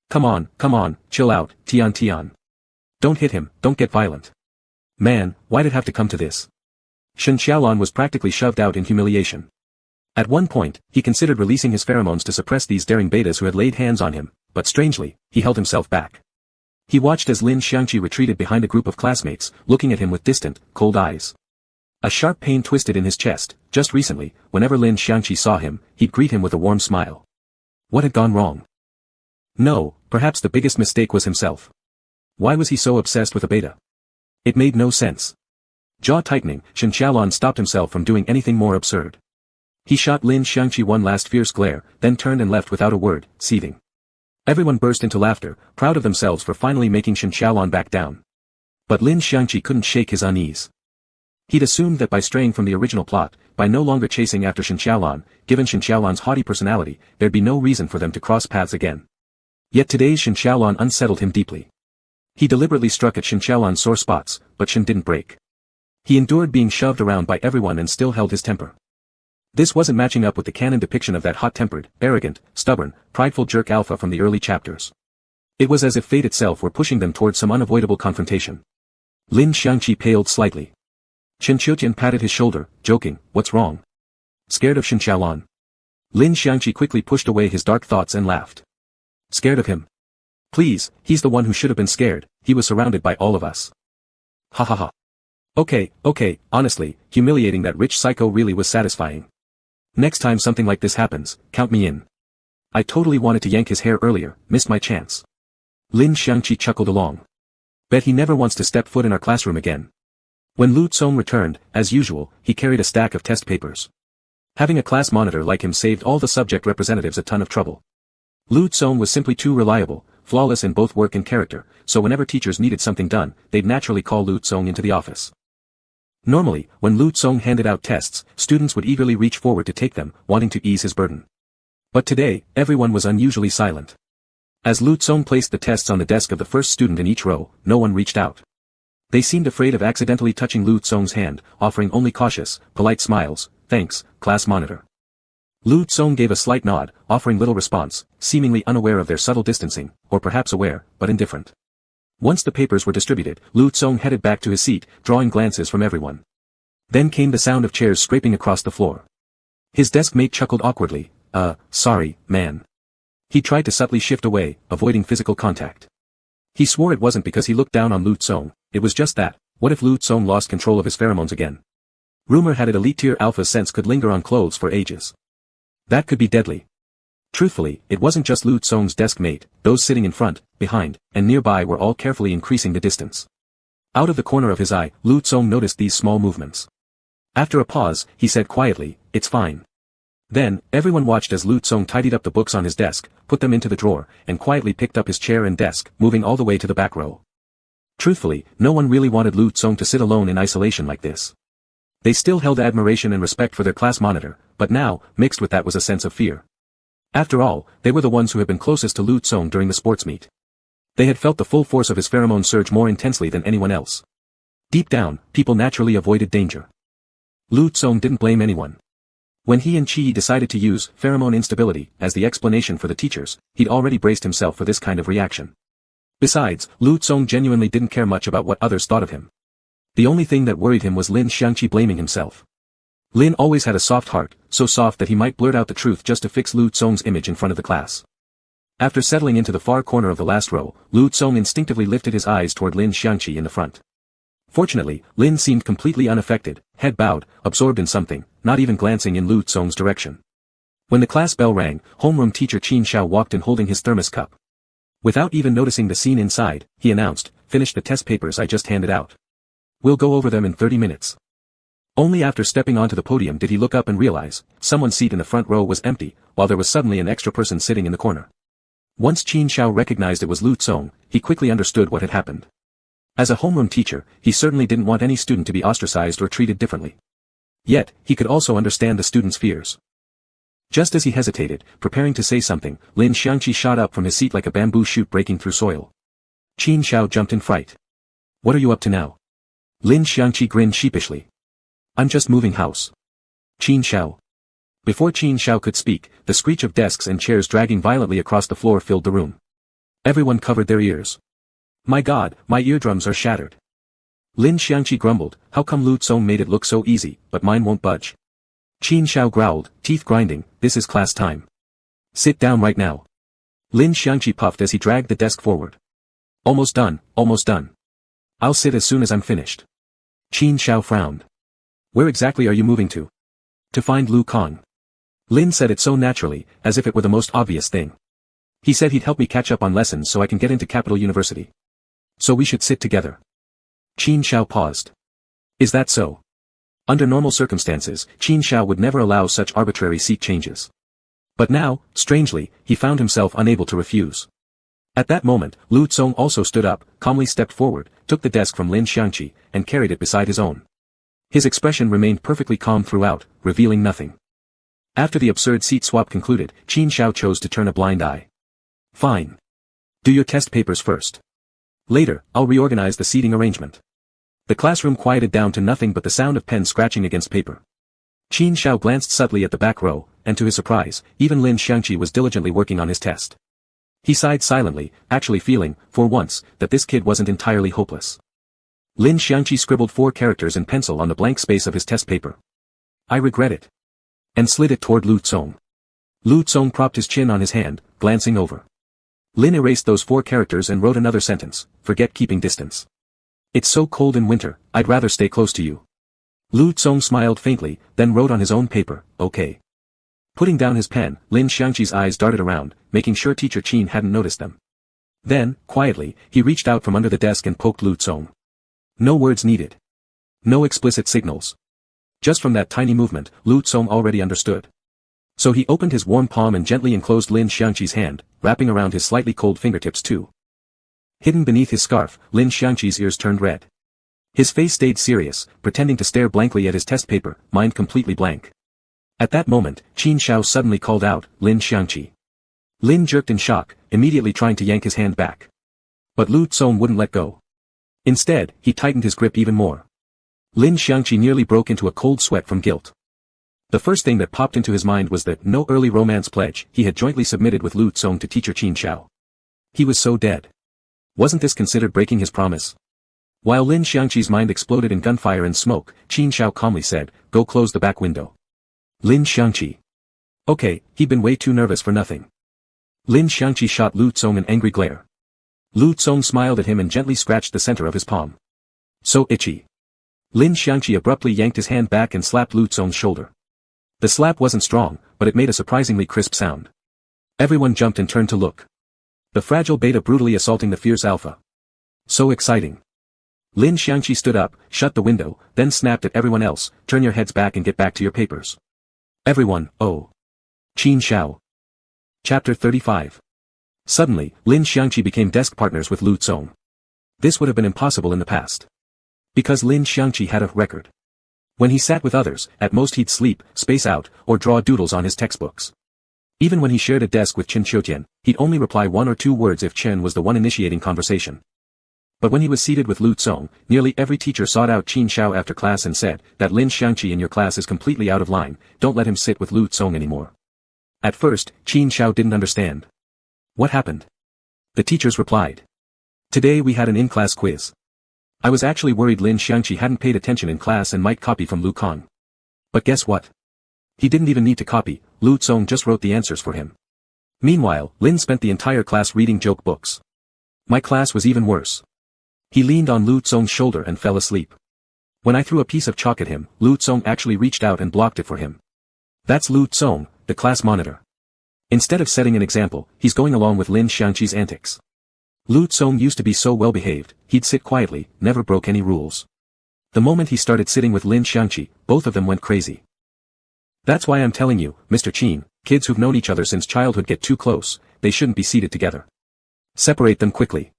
Come on, chill out, Tian. Don't hit him, don't get violent. Man, why'd it have to come to this? Shen Xiaolan was practically shoved out in humiliation. At one point, he considered releasing his pheromones to suppress these daring betas who had laid hands on him, but strangely, he held himself back. He watched as Lin Xiangqi retreated behind a group of classmates, looking at him with distant, cold eyes. A sharp pain twisted in his chest. Just recently, whenever Lin Xiangqi saw him, he'd greet him with a warm smile. What had gone wrong? No, perhaps the biggest mistake was himself. Why was he so obsessed with a beta? It made no sense. Jaw tightening, Shen Xiaolan stopped himself from doing anything more absurd. He shot Lin Xiangqi one last fierce glare, then turned and left without a word, seething. Everyone burst into laughter, proud of themselves for finally making Shen Xiaolan back down. But Lin Xiangqi couldn't shake his unease. He'd assumed that by straying from the original plot, by no longer chasing after Shen Xiaolan, given Shen Xiaolan's haughty personality, there'd be no reason for them to cross paths again. Yet today's Shen Xiaolan unsettled him deeply. He deliberately struck at Shen Xiaolan's sore spots, but Shen didn't break. He endured being shoved around by everyone and still held his temper. This wasn't matching up with the canon depiction of that hot-tempered, arrogant, stubborn, prideful jerk alpha from the early chapters. It was as if fate itself were pushing them towards some unavoidable confrontation. Lin Xiangqi paled slightly. Chen Qiutian patted his shoulder, joking, what's wrong? Scared of Shen Xiaolan? Lin Xiangqi quickly pushed away his dark thoughts and laughed. Scared of him? Please, he's the one who should have been scared, he was surrounded by all of us. Ha ha ha. Okay, honestly, humiliating that rich psycho really was satisfying. Next time something like this happens, count me in. I totally wanted to yank his hair earlier, missed my chance. Lin Xiangqi chuckled along. Bet he never wants to step foot in our classroom again. When Lu Tsong returned, as usual, he carried a stack of test papers. Having a class monitor like him saved all the subject representatives a ton of trouble. Lu Tsong was simply too reliable, flawless in both work and character, so whenever teachers needed something done, they'd naturally call Lu Tsong into the office. Normally, when Lu Tsong handed out tests, students would eagerly reach forward to take them, wanting to ease his burden. But today, everyone was unusually silent. As Lu Tsong placed the tests on the desk of the first student in each row, no one reached out. They seemed afraid of accidentally touching Lu Tsong's hand, offering only cautious, polite smiles. Thanks, class monitor. Lu Tsong gave a slight nod, offering little response, seemingly unaware of their subtle distancing, or perhaps aware, but indifferent. Once the papers were distributed, Lu Tsong headed back to his seat, drawing glances from everyone. Then came the sound of chairs scraping across the floor. His desk mate chuckled awkwardly. Sorry, man. He tried to subtly shift away, avoiding physical contact. He swore it wasn't because he looked down on Lu Tsong, it was just that, what if Lu Tsong lost control of his pheromones again? Rumor had it elite tier alpha scents could linger on clothes for ages. That could be deadly. Truthfully, it wasn't just Lu Tsong's desk mate, those sitting in front, behind, and nearby were all carefully increasing the distance. Out of the corner of his eye, Lu Tsong noticed these small movements. After a pause, he said quietly, "It's fine." Then, everyone watched as Lu Tsong tidied up the books on his desk, put them into the drawer, and quietly picked up his chair and desk, moving all the way to the back row. Truthfully, no one really wanted Lu Tsong to sit alone in isolation like this. They still held admiration and respect for their class monitor, but now, mixed with that was a sense of fear. After all, they were the ones who had been closest to Lu Tsong during the sports meet. They had felt the full force of his pheromone surge more intensely than anyone else. Deep down, people naturally avoided danger. Lu Tsong didn't blame anyone. When he and Qi decided to use pheromone instability as the explanation for the teachers, he'd already braced himself for this kind of reaction. Besides, Lu Tsong genuinely didn't care much about what others thought of him. The only thing that worried him was Lin Xiangqi blaming himself. Lin always had a soft heart, so soft that he might blurt out the truth just to fix Lu Tsong's image in front of the class. After settling into the far corner of the last row, Lu Tsong instinctively lifted his eyes toward Lin Xiangqi in the front. Fortunately, Lin seemed completely unaffected, head bowed, absorbed in something, not even glancing in Lu Tsong's direction. When the class bell rang, homeroom teacher Qin Xiao walked in holding his thermos cup. Without even noticing the scene inside, he announced, "Finish the test papers I just handed out. We'll go over them in 30 minutes. Only after stepping onto the podium did he look up and realize, someone's seat in the front row was empty, while there was suddenly an extra person sitting in the corner. Once Qin Xiao recognized it was Lu Tsong, he quickly understood what had happened. As a homeroom teacher, he certainly didn't want any student to be ostracized or treated differently. Yet, he could also understand the student's fears. Just as he hesitated, preparing to say something, Lin Xiangqi shot up from his seat like a bamboo shoot breaking through soil. Qin Xiao jumped in fright. "What are you up to now?" Lin Xiangqi grinned sheepishly. "I'm just moving house." Qin Xiao. Before Qin Xiao could speak, the screech of desks and chairs dragging violently across the floor filled the room. Everyone covered their ears. "My God, my eardrums are shattered." Lin Xiangqi grumbled, "How come Lu Tsong made it look so easy, but mine won't budge?" Qin Xiao growled, teeth grinding, "This is class time. Sit down right now." Lin Xiangqi puffed as he dragged the desk forward. Almost done, almost done. I'll sit as soon as I'm finished." Qin Xiao frowned. "Where exactly are you moving to?" "To find Lu Kong." Lin said it so naturally, as if it were the most obvious thing. "He said he'd help me catch up on lessons so I can get into Capital University. So we should sit together." Qin Xiao paused. "Is that so?" Under normal circumstances, Qin Xiao would never allow such arbitrary seat changes. But now, strangely, he found himself unable to refuse. At that moment, Lu Tsong also stood up, calmly stepped forward, took the desk from Lin Xiangqi, and carried it beside his own. His expression remained perfectly calm throughout, revealing nothing. After the absurd seat swap concluded, Qin Xiao chose to turn a blind eye. "Fine. Do your test papers first. Later, I'll reorganize the seating arrangement." The classroom quieted down to nothing but the sound of pens scratching against paper. Qin Xiao glanced subtly at the back row, and to his surprise, even Lin Xiangqi was diligently working on his test. He sighed silently, actually feeling, for once, that this kid wasn't entirely hopeless. Lin Xiangqi scribbled 4 characters in pencil on the blank space of his test paper. "I regret it." And slid it toward Lu Tsong. Lu Tsong propped his chin on his hand, glancing over. Lin erased those 4 characters and wrote another sentence, "Forget keeping distance. It's so cold in winter, I'd rather stay close to you." Lu Tsong smiled faintly, then wrote on his own paper, "Okay." Putting down his pen, Lin Xiangqi's eyes darted around, making sure teacher Qin hadn't noticed them. Then, quietly, he reached out from under the desk and poked Lu Tsong. No words needed. No explicit signals. Just from that tiny movement, Lu Tsong already understood. So he opened his warm palm and gently enclosed Lin Xiangqi's hand, wrapping around his slightly cold fingertips too. Hidden beneath his scarf, Lin Xiangqi's ears turned red. His face stayed serious, pretending to stare blankly at his test paper, mind completely blank. At that moment, Qin Shao suddenly called out, "Lin Xiangqi." Lin jerked in shock, immediately trying to yank his hand back. But Lu Tsong wouldn't let go. Instead, he tightened his grip even more. Lin Xiangqi nearly broke into a cold sweat from guilt. The first thing that popped into his mind was that no early romance pledge he had jointly submitted with Lu Tsong to teacher Qin Shao. He was so dead. Wasn't this considered breaking his promise? While Lin Xiangqi's mind exploded in gunfire and smoke, Qin Shao calmly said, "Go close the back window." Lin Xiangqi. Okay, he'd been way too nervous for nothing. Lin Xiangqi shot Lu Tsong an angry glare. Lu Tsong smiled at him and gently scratched the center of his palm. So itchy. Lin Xiangqi abruptly yanked his hand back and slapped Lu Tsong's shoulder. The slap wasn't strong, but it made a surprisingly crisp sound. Everyone jumped and turned to look. The fragile beta brutally assaulting the fierce alpha. So exciting. Lin Xiangqi stood up, shut the window, then snapped at everyone else, "Turn your heads back and get back to your papers." Everyone, oh. Qin Shao. Chapter 35. Suddenly, Lin Xiangqi became desk partners with Lu Tsong. This would have been impossible in the past. Because Lin Xiangqi had a record. When he sat with others, at most he'd sleep, space out, or draw doodles on his textbooks. Even when he shared a desk with Chen Qiutian, he'd only reply one or two words if Chen was the one initiating conversation. But when he was seated with Lu Tsong, nearly every teacher sought out Qin Shao after class and said, "That Lin Xiangqi in your class is completely out of line, don't let him sit with Lu Tsong anymore." At first, Qin Shao didn't understand. What happened? The teachers replied. "Today we had an in-class quiz. I was actually worried Lin Xiangqi hadn't paid attention in class and might copy from Lu Kong. But guess what? He didn't even need to copy, Lu Tsong just wrote the answers for him. Meanwhile, Lin spent the entire class reading joke books. My class was even worse. He leaned on Lu Tsong's shoulder and fell asleep. When I threw a piece of chalk at him, Lu Tsong actually reached out and blocked it for him. That's Lu Tsong, the class monitor. Instead of setting an example, he's going along with Lin Xiangqi's antics. Lu Tsong used to be so well behaved, he'd sit quietly, never broke any rules. The moment he started sitting with Lin Xiangqi, both of them went crazy. That's why I'm telling you, Mr. Qin, kids who've known each other since childhood get too close, they shouldn't be seated together. Separate them quickly.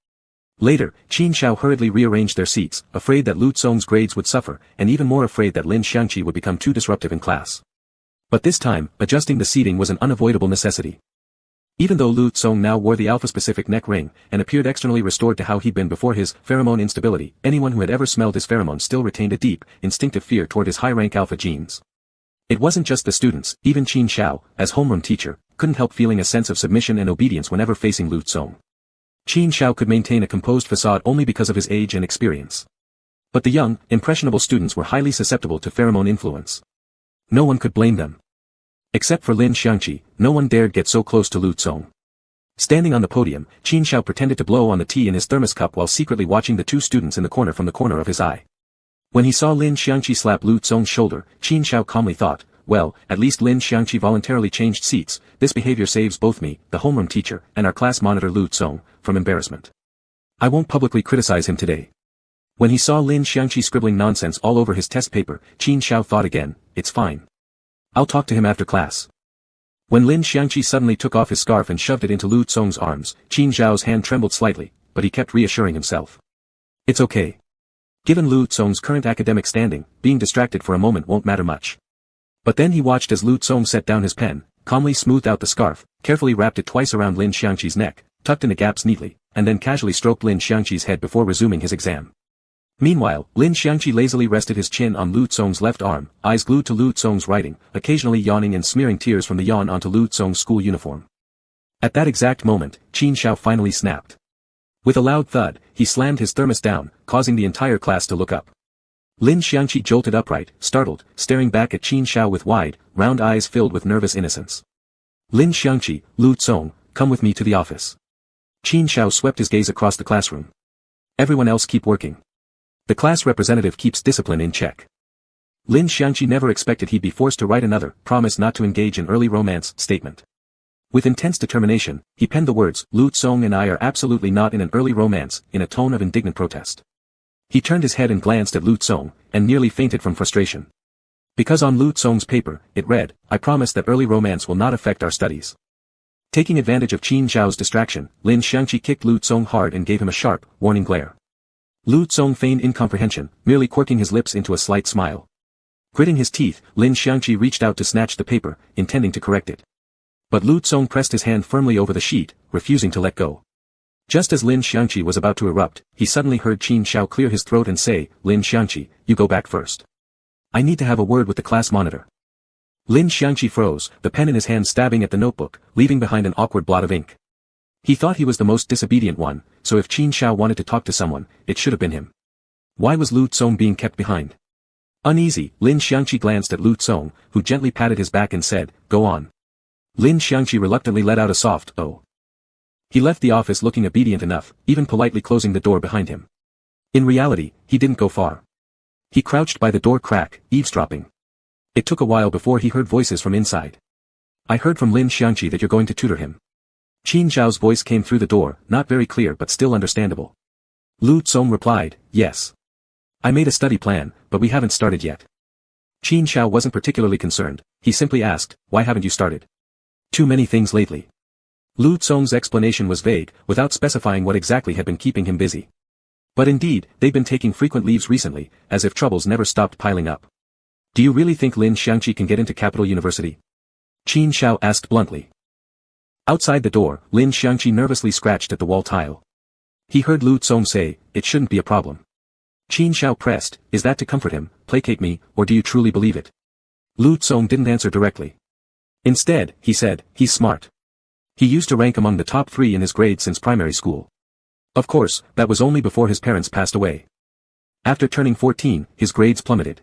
Later, Qin Shao hurriedly rearranged their seats, afraid that Lu Tsong's grades would suffer, and even more afraid that Lin Xiangqi would become too disruptive in class. But this time, adjusting the seating was an unavoidable necessity. Even though Lu Tsong now wore the alpha-specific neck ring, and appeared externally restored to how he'd been before his pheromone instability, anyone who had ever smelled his pheromone still retained a deep, instinctive fear toward his high-rank alpha genes. It wasn't just the students, even Qin Shao, as homeroom teacher, couldn't help feeling a sense of submission and obedience whenever facing Lu Tsong. Qin Shao could maintain a composed facade only because of his age and experience. But the young, impressionable students were highly susceptible to pheromone influence. No one could blame them. Except for Lin Xiangqi, no one dared get so close to Lu Tsong. Standing on the podium, Qin Shao pretended to blow on the tea in his thermos cup while secretly watching the two students in the corner from the corner of his eye. When he saw Lin Xiangqi slap Lu Tsong's shoulder, Qin Shao calmly thought, well, at least Lin Xiangqi voluntarily changed seats, this behavior saves both me, the homeroom teacher, and our class monitor Lu Tsong, from embarrassment. I won't publicly criticize him today. When he saw Lin Xiangqi scribbling nonsense all over his test paper, Qin Shao thought again, it's fine. I'll talk to him after class. When Lin Xiangqi suddenly took off his scarf and shoved it into Lu Tsong's arms, Qin Shao's hand trembled slightly, but he kept reassuring himself. It's okay. Given Lu Tsong's current academic standing, being distracted for a moment won't matter much. But then he watched as Lu Tsong set down his pen, calmly smoothed out the scarf, carefully wrapped it twice around Lin Xiangqi's neck, tucked in the gaps neatly, and then casually stroked Lin Xiangqi's head before resuming his exam. Meanwhile, Lin Xiangqi lazily rested his chin on Lu Tsong's left arm, eyes glued to Lu Tsong's writing, occasionally yawning and smearing tears from the yawn onto Lu Tsong's school uniform. At that exact moment, Qin Shao finally snapped. With a loud thud, he slammed his thermos down, causing the entire class to look up. Lin Xiangqi jolted upright, startled, staring back at Qin Shao with wide, round eyes filled with nervous innocence. Lin Xiangqi, Lu Tsong, come with me to the office. Qin Shao swept his gaze across the classroom. Everyone else keep working. The class representative keeps discipline in check. Lin Xiangqi never expected he'd be forced to write another, promise not to engage in early romance, statement. With intense determination, he penned the words, "Lu Tsong and I are absolutely not in an early romance," in a tone of indignant protest. He turned his head and glanced at Lu Tsong, and nearly fainted from frustration. Because on Lu Tsong's paper, it read, "I promise that early romance will not affect our studies." Taking advantage of Qin Zhao's distraction, Lin Xiangqi kicked Lu Tsong hard and gave him a sharp, warning glare. Lu Tsong feigned incomprehension, merely quirking his lips into a slight smile. Gritting his teeth, Lin Xiangqi reached out to snatch the paper, intending to correct it. But Lu Tsong pressed his hand firmly over the sheet, refusing to let go. Just as Lin Xiangqi was about to erupt, he suddenly heard Qin Zhao clear his throat and say, "Lin Xiangqi, you go back first. I need to have a word with the class monitor." Lin Xiangqi froze, the pen in his hand stabbing at the notebook, leaving behind an awkward blot of ink. He thought he was the most disobedient one, so if Qin Zhao wanted to talk to someone, it should have been him. Why was Lu Tsong being kept behind? Uneasy, Lin Xiangqi glanced at Lu Tsong, who gently patted his back and said, "Go on." Lin Xiangqi reluctantly let out a soft, "Oh." He left the office looking obedient enough, even politely closing the door behind him. In reality, he didn't go far. He crouched by the door crack, eavesdropping. It took a while before he heard voices from inside. "I heard from Lin Xiangqi that you're going to tutor him." Qin Zhao's voice came through the door, not very clear but still understandable. Lu Tsong replied, "Yes. I made a study plan, but we haven't started yet." Qin Zhao wasn't particularly concerned, he simply asked, "Why haven't you started?" "Too many things lately." Lu Tsong's explanation was vague, without specifying what exactly had been keeping him busy. But indeed, they'd been taking frequent leaves recently, as if troubles never stopped piling up. "Do you really think Lin Xiangqi can get into Capital University?" Qin Zhao asked bluntly. Outside the door, Lin Xiangqi nervously scratched at the wall tile. He heard Lu Tsong say, "It shouldn't be a problem." Qin Zhao pressed, "Is that to comfort him, placate me, or do you truly believe it?" Lu Tsong didn't answer directly. Instead, he said, "He's smart. He used to rank among the top 3 in his grade since primary school. Of course, that was only before his parents passed away. After turning 14, his grades plummeted.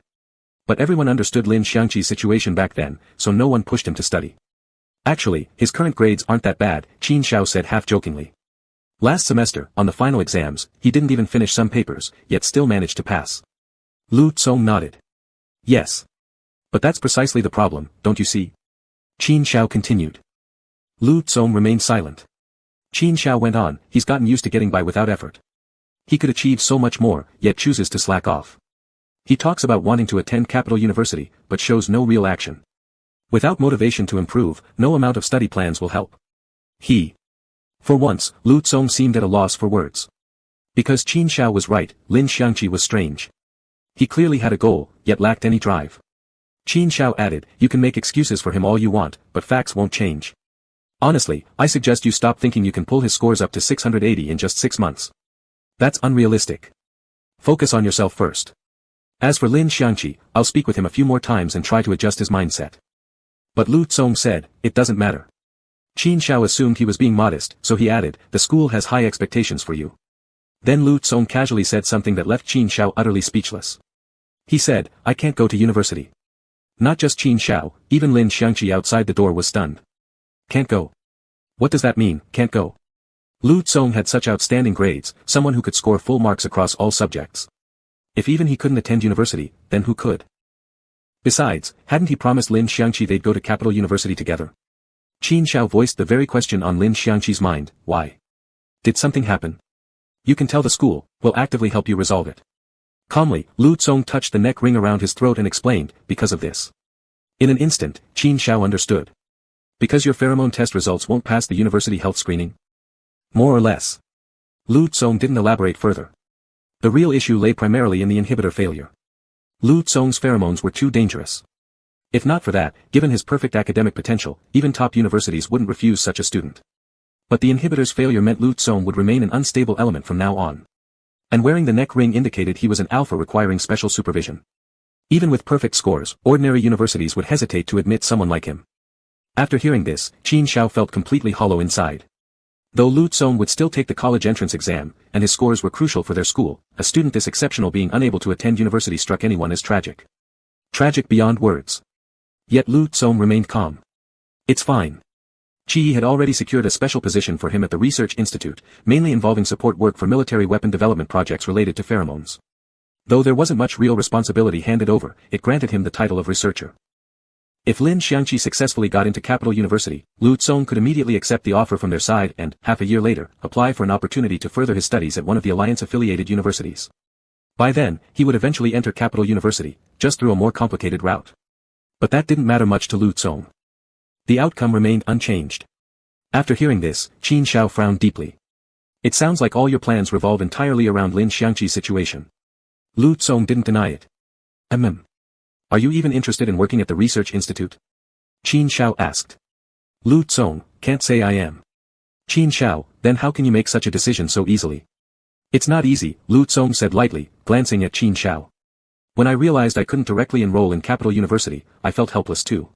But everyone understood Lin Xiangqi's situation back then, so no one pushed him to study. Actually, his current grades aren't that bad," Qin Zhao said half-jokingly. "Last semester, on the final exams, he didn't even finish some papers, yet still managed to pass." Lu Tsong nodded. "Yes. But that's precisely the problem, don't you see?" Qin Zhao continued. Lu Tsong remained silent. Qin Zhao went on, "He's gotten used to getting by without effort. He could achieve so much more, yet chooses to slack off. He talks about wanting to attend Capital University, but shows no real action. Without motivation to improve, no amount of study plans will help. For once, Lu Tsong seemed at a loss for words. Because Qin Zhao was right, Lin Xiangqi was strange. He clearly had a goal, yet lacked any drive. Qin Zhao added, "You can make excuses for him all you want, but facts won't change. Honestly, I suggest you stop thinking you can pull his scores up to 680 in just 6 months. That's unrealistic. Focus on yourself first. As for Lin Xiangqi, I'll speak with him a few more times and try to adjust his mindset." But Lu Tsong said, "It doesn't matter." Qin Zhao assumed he was being modest, so he added, "The school has high expectations for you." Then Lu Tsong casually said something that left Qin Zhao utterly speechless. He said, "I can't go to university." Not just Qin Zhao, even Lin Xiangqi outside the door was stunned. "Can't go? What does that mean, can't go?" Lu Tsong had such outstanding grades, someone who could score full marks across all subjects. If even he couldn't attend university, then who could? Besides, hadn't he promised Lin Xiangqi they'd go to Capital University together? Qin Zhao voiced the very question on Lin Xiangqi's mind, "Why? Did something happen?" "You can tell the school, we'll actively help you resolve it." Calmly, Lu Tsong touched the neck ring around his throat and explained, "Because of this." In an instant, Qin Zhao understood. "Because your pheromone test results won't pass the university health screening?" "More or less." Lu Tsong didn't elaborate further. The real issue lay primarily in the inhibitor failure. Lu Tsong's pheromones were too dangerous. If not for that, given his perfect academic potential, even top universities wouldn't refuse such a student. But the inhibitor's failure meant Lu Tsong would remain an unstable element from now on. And wearing the neck ring indicated he was an alpha requiring special supervision. Even with perfect scores, ordinary universities would hesitate to admit someone like him. After hearing this, Qin Zhao felt completely hollow inside. Though Lu Tsong would still take the college entrance exam, and his scores were crucial for their school, a student this exceptional being unable to attend university struck anyone as tragic. Tragic beyond words. Yet Lu Tsong remained calm. "It's fine." Qi had already secured a special position for him at the Research Institute, mainly involving support work for military weapon development projects related to pheromones. Though there wasn't much real responsibility handed over, it granted him the title of researcher. If Lin Xiangqi successfully got into Capital University, Lu Tsong could immediately accept the offer from their side and, half a year later, apply for an opportunity to further his studies at one of the Alliance-affiliated universities. By then, he would eventually enter Capital University, just through a more complicated route. But that didn't matter much to Lu Tsong. The outcome remained unchanged. After hearing this, Qin Xiao frowned deeply. It sounds like all your plans revolve entirely around Lin Xiangqi's situation. Lu Tsong didn't deny it. Are you even interested in working at the research institute? Qin Xiao asked. Lu Tsong, can't say I am. Qin Xiao, then how can you make such a decision so easily? It's not easy, Lu Tsong said lightly, glancing at Qin Xiao. When I realized I couldn't directly enroll in Capital University, I felt helpless too.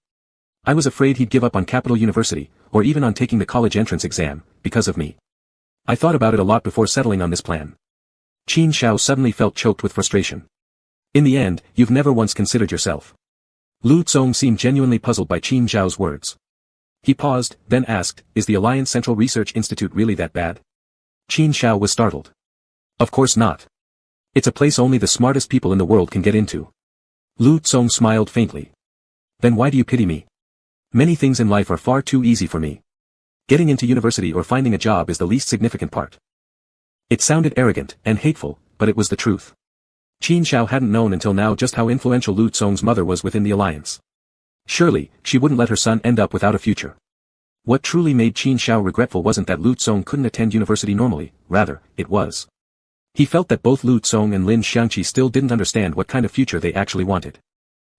I was afraid he'd give up on Capital University, or even on taking the college entrance exam, because of me. I thought about it a lot before settling on this plan. Qin Xiao suddenly felt choked with frustration. In the end, you've never once considered yourself. Lu Tsong seemed genuinely puzzled by Qin Xiao's words. He paused, then asked, is the Alliance Central Research Institute really that bad? Qin Xiao was startled. Of course not. It's a place only the smartest people in the world can get into. Lu Tsong smiled faintly. Then why do you pity me? Many things in life are far too easy for me. Getting into university or finding a job is the least significant part. It sounded arrogant and hateful, but it was the truth. Qin Xiao hadn't known until now just how influential Lu Tsong's mother was within the alliance. Surely, she wouldn't let her son end up without a future. What truly made Qin Xiao regretful wasn't that Lu Tsong couldn't attend university normally, rather, it was. He felt that both Lu Tsong and Lin Xiangqi still didn't understand what kind of future they actually wanted.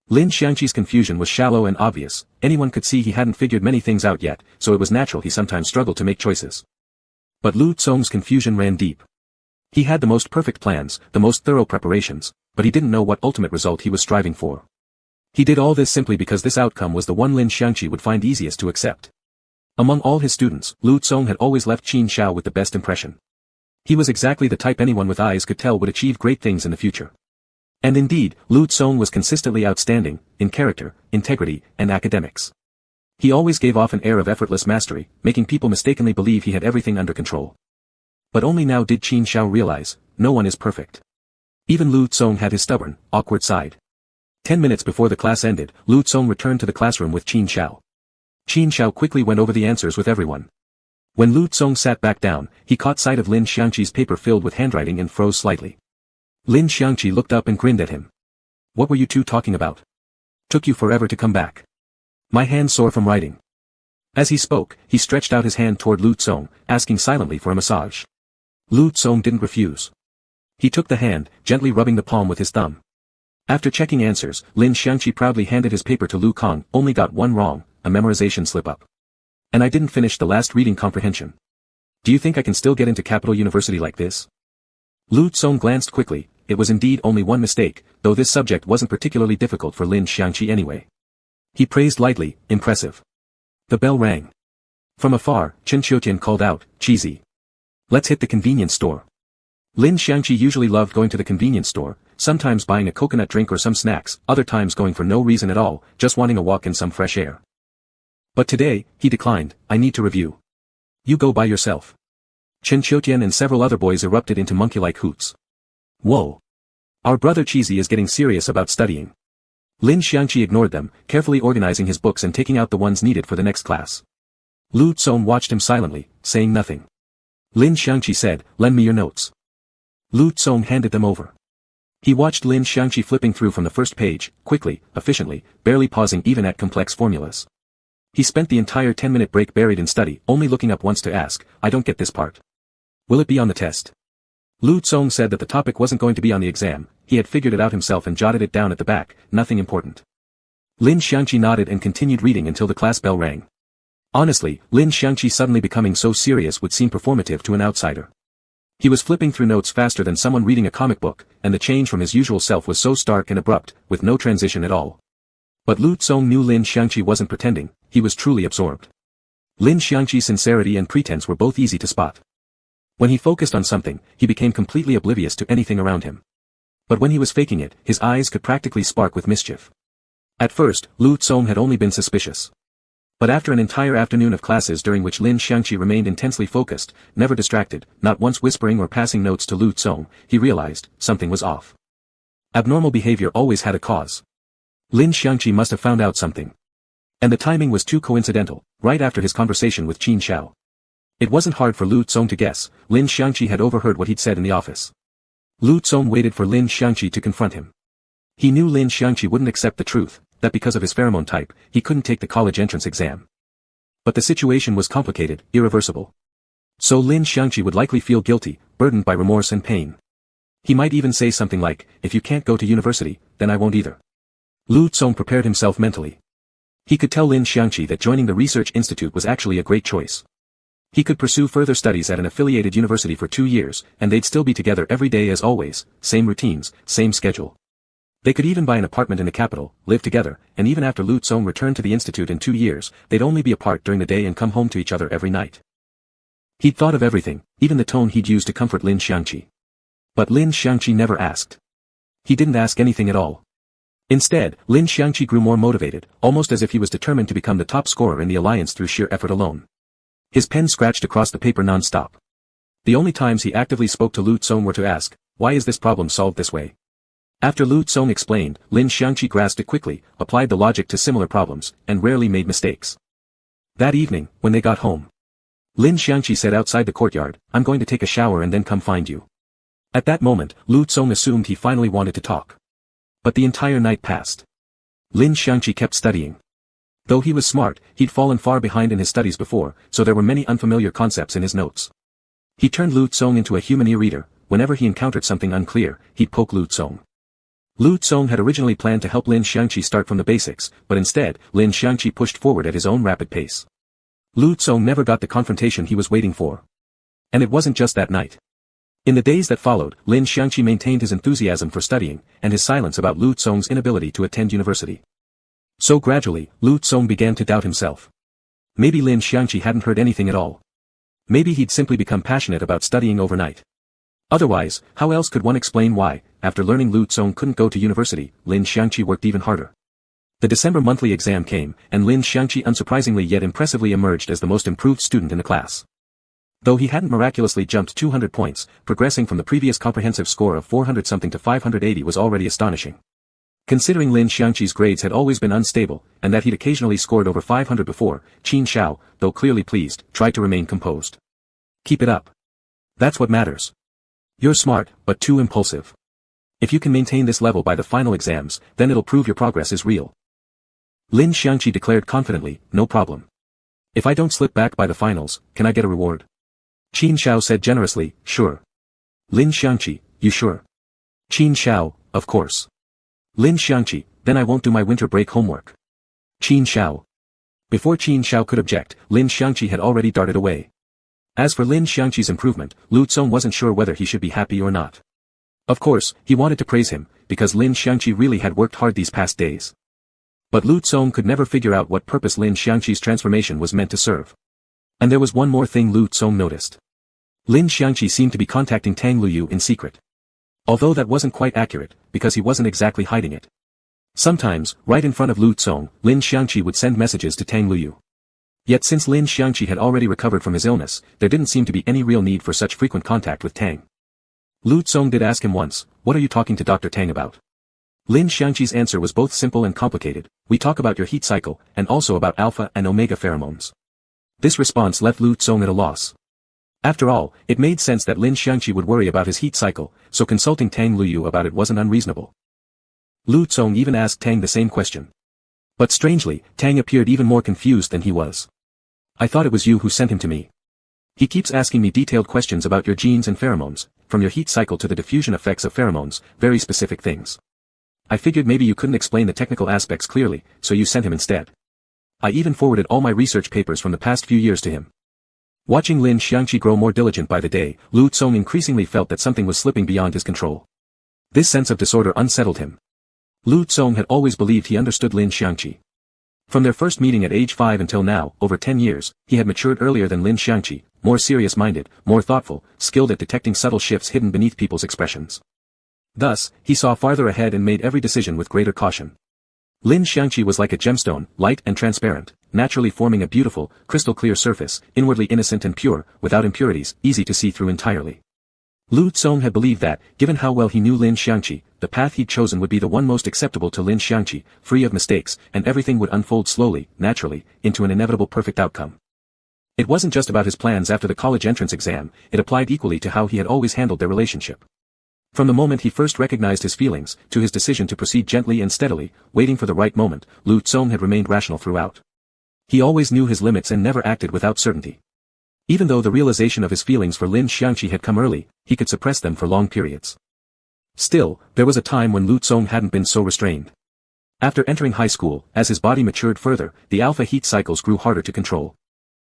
Lin Xiangqi's confusion was shallow and obvious, anyone could see he hadn't figured many things out yet, so it was natural he sometimes struggled to make choices. But Lu Tsong's confusion ran deep. He had the most perfect plans, the most thorough preparations, but he didn't know what ultimate result he was striving for. He did all this simply because this outcome was the one Lin Xiangqi would find easiest to accept. Among all his students, Lu Tsong had always left Qin Xiao with the best impression. He was exactly the type anyone with eyes could tell would achieve great things in the future. And indeed, Lu Tsong was consistently outstanding, in character, integrity, and academics. He always gave off an air of effortless mastery, making people mistakenly believe he had everything under control. But only now did Qin Xiao realize, no one is perfect. Even Lu Tsong had his stubborn, awkward side. 10 minutes before the class ended, Lu Tsong returned to the classroom with Qin Xiao. Qin Xiao quickly went over the answers with everyone. When Lu Tsong sat back down, he caught sight of Lin Xiangqi's paper filled with handwriting and froze slightly. Lin Xiangqi looked up and grinned at him. What were you two talking about? Took you forever to come back. My hand's sore from writing. As he spoke, he stretched out his hand toward Lu Tsong, asking silently for a massage. Lu Tsong didn't refuse. He took the hand, gently rubbing the palm with his thumb. After checking answers, Lin Xiangqi proudly handed his paper to Lu Kong, only got one wrong, a memorization slip-up. And I didn't finish the last reading comprehension. Do you think I can still get into Capital University like this? Lu Tsong glanced quickly, it was indeed only one mistake, though this subject wasn't particularly difficult for Lin Xiangqi anyway. He praised lightly, impressive. The bell rang. From afar, Chen Qiutian called out, cheesy. Let's hit the convenience store. Lin Xiangqi usually loved going to the convenience store, sometimes buying a coconut drink or some snacks, other times going for no reason at all, just wanting a walk in some fresh air. But today, he declined, I need to review. You go by yourself. Chen Qiutian and several other boys erupted into monkey-like hoots. Whoa! Our brother Cheesy is getting serious about studying. Lin Xiangqi ignored them, carefully organizing his books and taking out the ones needed for the next class. Lu Tsong watched him silently, saying nothing. Lin Xiangqi said, lend me your notes. Lu Tsong handed them over. He watched Lin Xiangqi flipping through from the first page, quickly, efficiently, barely pausing even at complex formulas. He spent the entire 10-minute break buried in study, only looking up once to ask, I don't get this part. Will it be on the test? Lu Tsong said that the topic wasn't going to be on the exam, he had figured it out himself and jotted it down at the back, nothing important. Lin Xiangqi nodded and continued reading until the class bell rang. Honestly, Lin Xiangqi suddenly becoming so serious would seem performative to an outsider. He was flipping through notes faster than someone reading a comic book, and the change from his usual self was so stark and abrupt, with no transition at all. But Lu Tsong knew Lin Xiangqi wasn't pretending, he was truly absorbed. Lin Xiangqi's sincerity and pretense were both easy to spot. When he focused on something, he became completely oblivious to anything around him. But when he was faking it, his eyes could practically spark with mischief. At first, Lu Tsong had only been suspicious. But after an entire afternoon of classes during which Lin Xiangqi remained intensely focused, never distracted, not once whispering or passing notes to Lu Tsong, he realized, something was off. Abnormal behavior always had a cause. Lin Xiangqi must have found out something. And the timing was too coincidental, right after his conversation with Qin Xiao. It wasn't hard for Lu Tsong to guess, Lin Xiangqi had overheard what he'd said in the office. Lu Tsong waited for Lin Xiangqi to confront him. He knew Lin Xiangqi wouldn't accept the truth, that because of his pheromone type, he couldn't take the college entrance exam. But the situation was complicated, irreversible. So Lin Xiangqi would likely feel guilty, burdened by remorse and pain. He might even say something like, if you can't go to university, then I won't either. Lu Tsong prepared himself mentally. He could tell Lin Xiangqi that joining the research institute was actually a great choice. He could pursue further studies at an affiliated university for 2 years, and they'd still be together every day as always, same routines, same schedule. They could even buy an apartment in the capital, live together, and even after Lu Tsong returned to the institute in 2 years, they'd only be apart during the day and come home to each other every night. He'd thought of everything, even the tone he'd used to comfort Lin Xiangqi. But Lin Xiangqi never asked. He didn't ask anything at all. Instead, Lin Xiangqi grew more motivated, almost as if he was determined to become the top scorer in the alliance through sheer effort alone. His pen scratched across the paper non-stop. The only times he actively spoke to Lu Tsong were to ask, why is this problem solved this way? After Lu Tsong explained, Lin Xiangqi grasped it quickly, applied the logic to similar problems, and rarely made mistakes. That evening, when they got home, Lin Xiangqi said outside the courtyard, I'm going to take a shower and then come find you. At that moment, Lu Tsong assumed he finally wanted to talk. But the entire night passed. Lin Xiangqi kept studying. Though he was smart, he'd fallen far behind in his studies before, so there were many unfamiliar concepts in his notes. He turned Lu Tsong into a human e-reader. Whenever he encountered something unclear, he'd poke Lu Tsong. Lu Tsong had originally planned to help Lin Xiangqi start from the basics, but instead, Lin Xiangqi pushed forward at his own rapid pace. Lu Tsong never got the confrontation he was waiting for. And it wasn't just that night. In the days that followed, Lin Xiangqi maintained his enthusiasm for studying, and his silence about Lu Tsong's inability to attend university. So gradually, Lu Tsong began to doubt himself. Maybe Lin Xiangqi hadn't heard anything at all. Maybe he'd simply become passionate about studying overnight. Otherwise, how else could one explain why, after learning Lu Tsong couldn't go to university, Lin Xiangqi worked even harder? The December monthly exam came, and Lin Xiangqi unsurprisingly yet impressively emerged as the most improved student in the class. Though he hadn't miraculously jumped 200 points, progressing from the previous comprehensive score of 400-something to 580 was already astonishing. Considering Lin Xiangqi's grades had always been unstable, and that he'd occasionally scored over 500 before, Qin Xiao, though clearly pleased, tried to remain composed. Keep it up. That's what matters. You're smart, but too impulsive. If you can maintain this level by the final exams, then it'll prove your progress is real. Lin Xiangqi declared confidently, no problem. If I don't slip back by the finals, can I get a reward? Qin Xiao said generously, sure. Lin Xiangqi, you sure? Qin Xiao, of course. Lin Xiangqi, then I won't do my winter break homework. Qin Xiao. Before Qin Xiao could object, Lin Xiangqi had already darted away. As for Lin Xiangqi's improvement, Lu Tsong wasn't sure whether he should be happy or not. Of course, he wanted to praise him, because Lin Xiangqi really had worked hard these past days. But Lu Tsong could never figure out what purpose Lin Xiangqi's transformation was meant to serve. And there was one more thing Lu Tsong noticed. Lin Xiangqi seemed to be contacting Tang Luyu in secret. Although that wasn't quite accurate, because he wasn't exactly hiding it. Sometimes, right in front of Lu Tsong, Lin Xiangqi would send messages to Tang Luyu. Yet since Lin Xiangqi had already recovered from his illness, there didn't seem to be any real need for such frequent contact with Tang. Lu Tsong did ask him once, what are you talking to Dr. Tang about? Lin Xiangqi's answer was both simple and complicated, we talk about your heat cycle, and also about alpha and omega pheromones. This response left Lu Tsong at a loss. After all, it made sense that Lin Xiangqi would worry about his heat cycle, so consulting Tang Luyu about it wasn't unreasonable. Lu Tsong even asked Tang the same question. But strangely, Tang appeared even more confused than he was. I thought it was you who sent him to me. He keeps asking me detailed questions about your genes and pheromones, from your heat cycle to the diffusion effects of pheromones, very specific things. I figured maybe you couldn't explain the technical aspects clearly, so you sent him instead. I even forwarded all my research papers from the past few years to him. Watching Lin Xiangqi grow more diligent by the day, Lu Tsong increasingly felt that something was slipping beyond his control. This sense of disorder unsettled him. Lu Tsong had always believed he understood Lin Xiangqi. From their first meeting at age 5 until now, over 10 years, he had matured earlier than Lin Xiangqi, more serious-minded, more thoughtful, skilled at detecting subtle shifts hidden beneath people's expressions. Thus, he saw farther ahead and made every decision with greater caution. Lin Xiangqi was like a gemstone, light and transparent, naturally forming a beautiful, crystal-clear surface, inwardly innocent and pure, without impurities, easy to see through entirely. Lu Tsong had believed that, given how well he knew Lin Xiangqi, the path he'd chosen would be the one most acceptable to Lin Xiangqi, free of mistakes, and everything would unfold slowly, naturally, into an inevitable perfect outcome. It wasn't just about his plans after the college entrance exam, it applied equally to how he had always handled their relationship. From the moment he first recognized his feelings, to his decision to proceed gently and steadily, waiting for the right moment, Lu Tsong had remained rational throughout. He always knew his limits and never acted without certainty. Even though the realization of his feelings for Lin Xiangqi had come early, he could suppress them for long periods. Still, there was a time when Lu Tsong hadn't been so restrained. After entering high school, as his body matured further, the alpha heat cycles grew harder to control.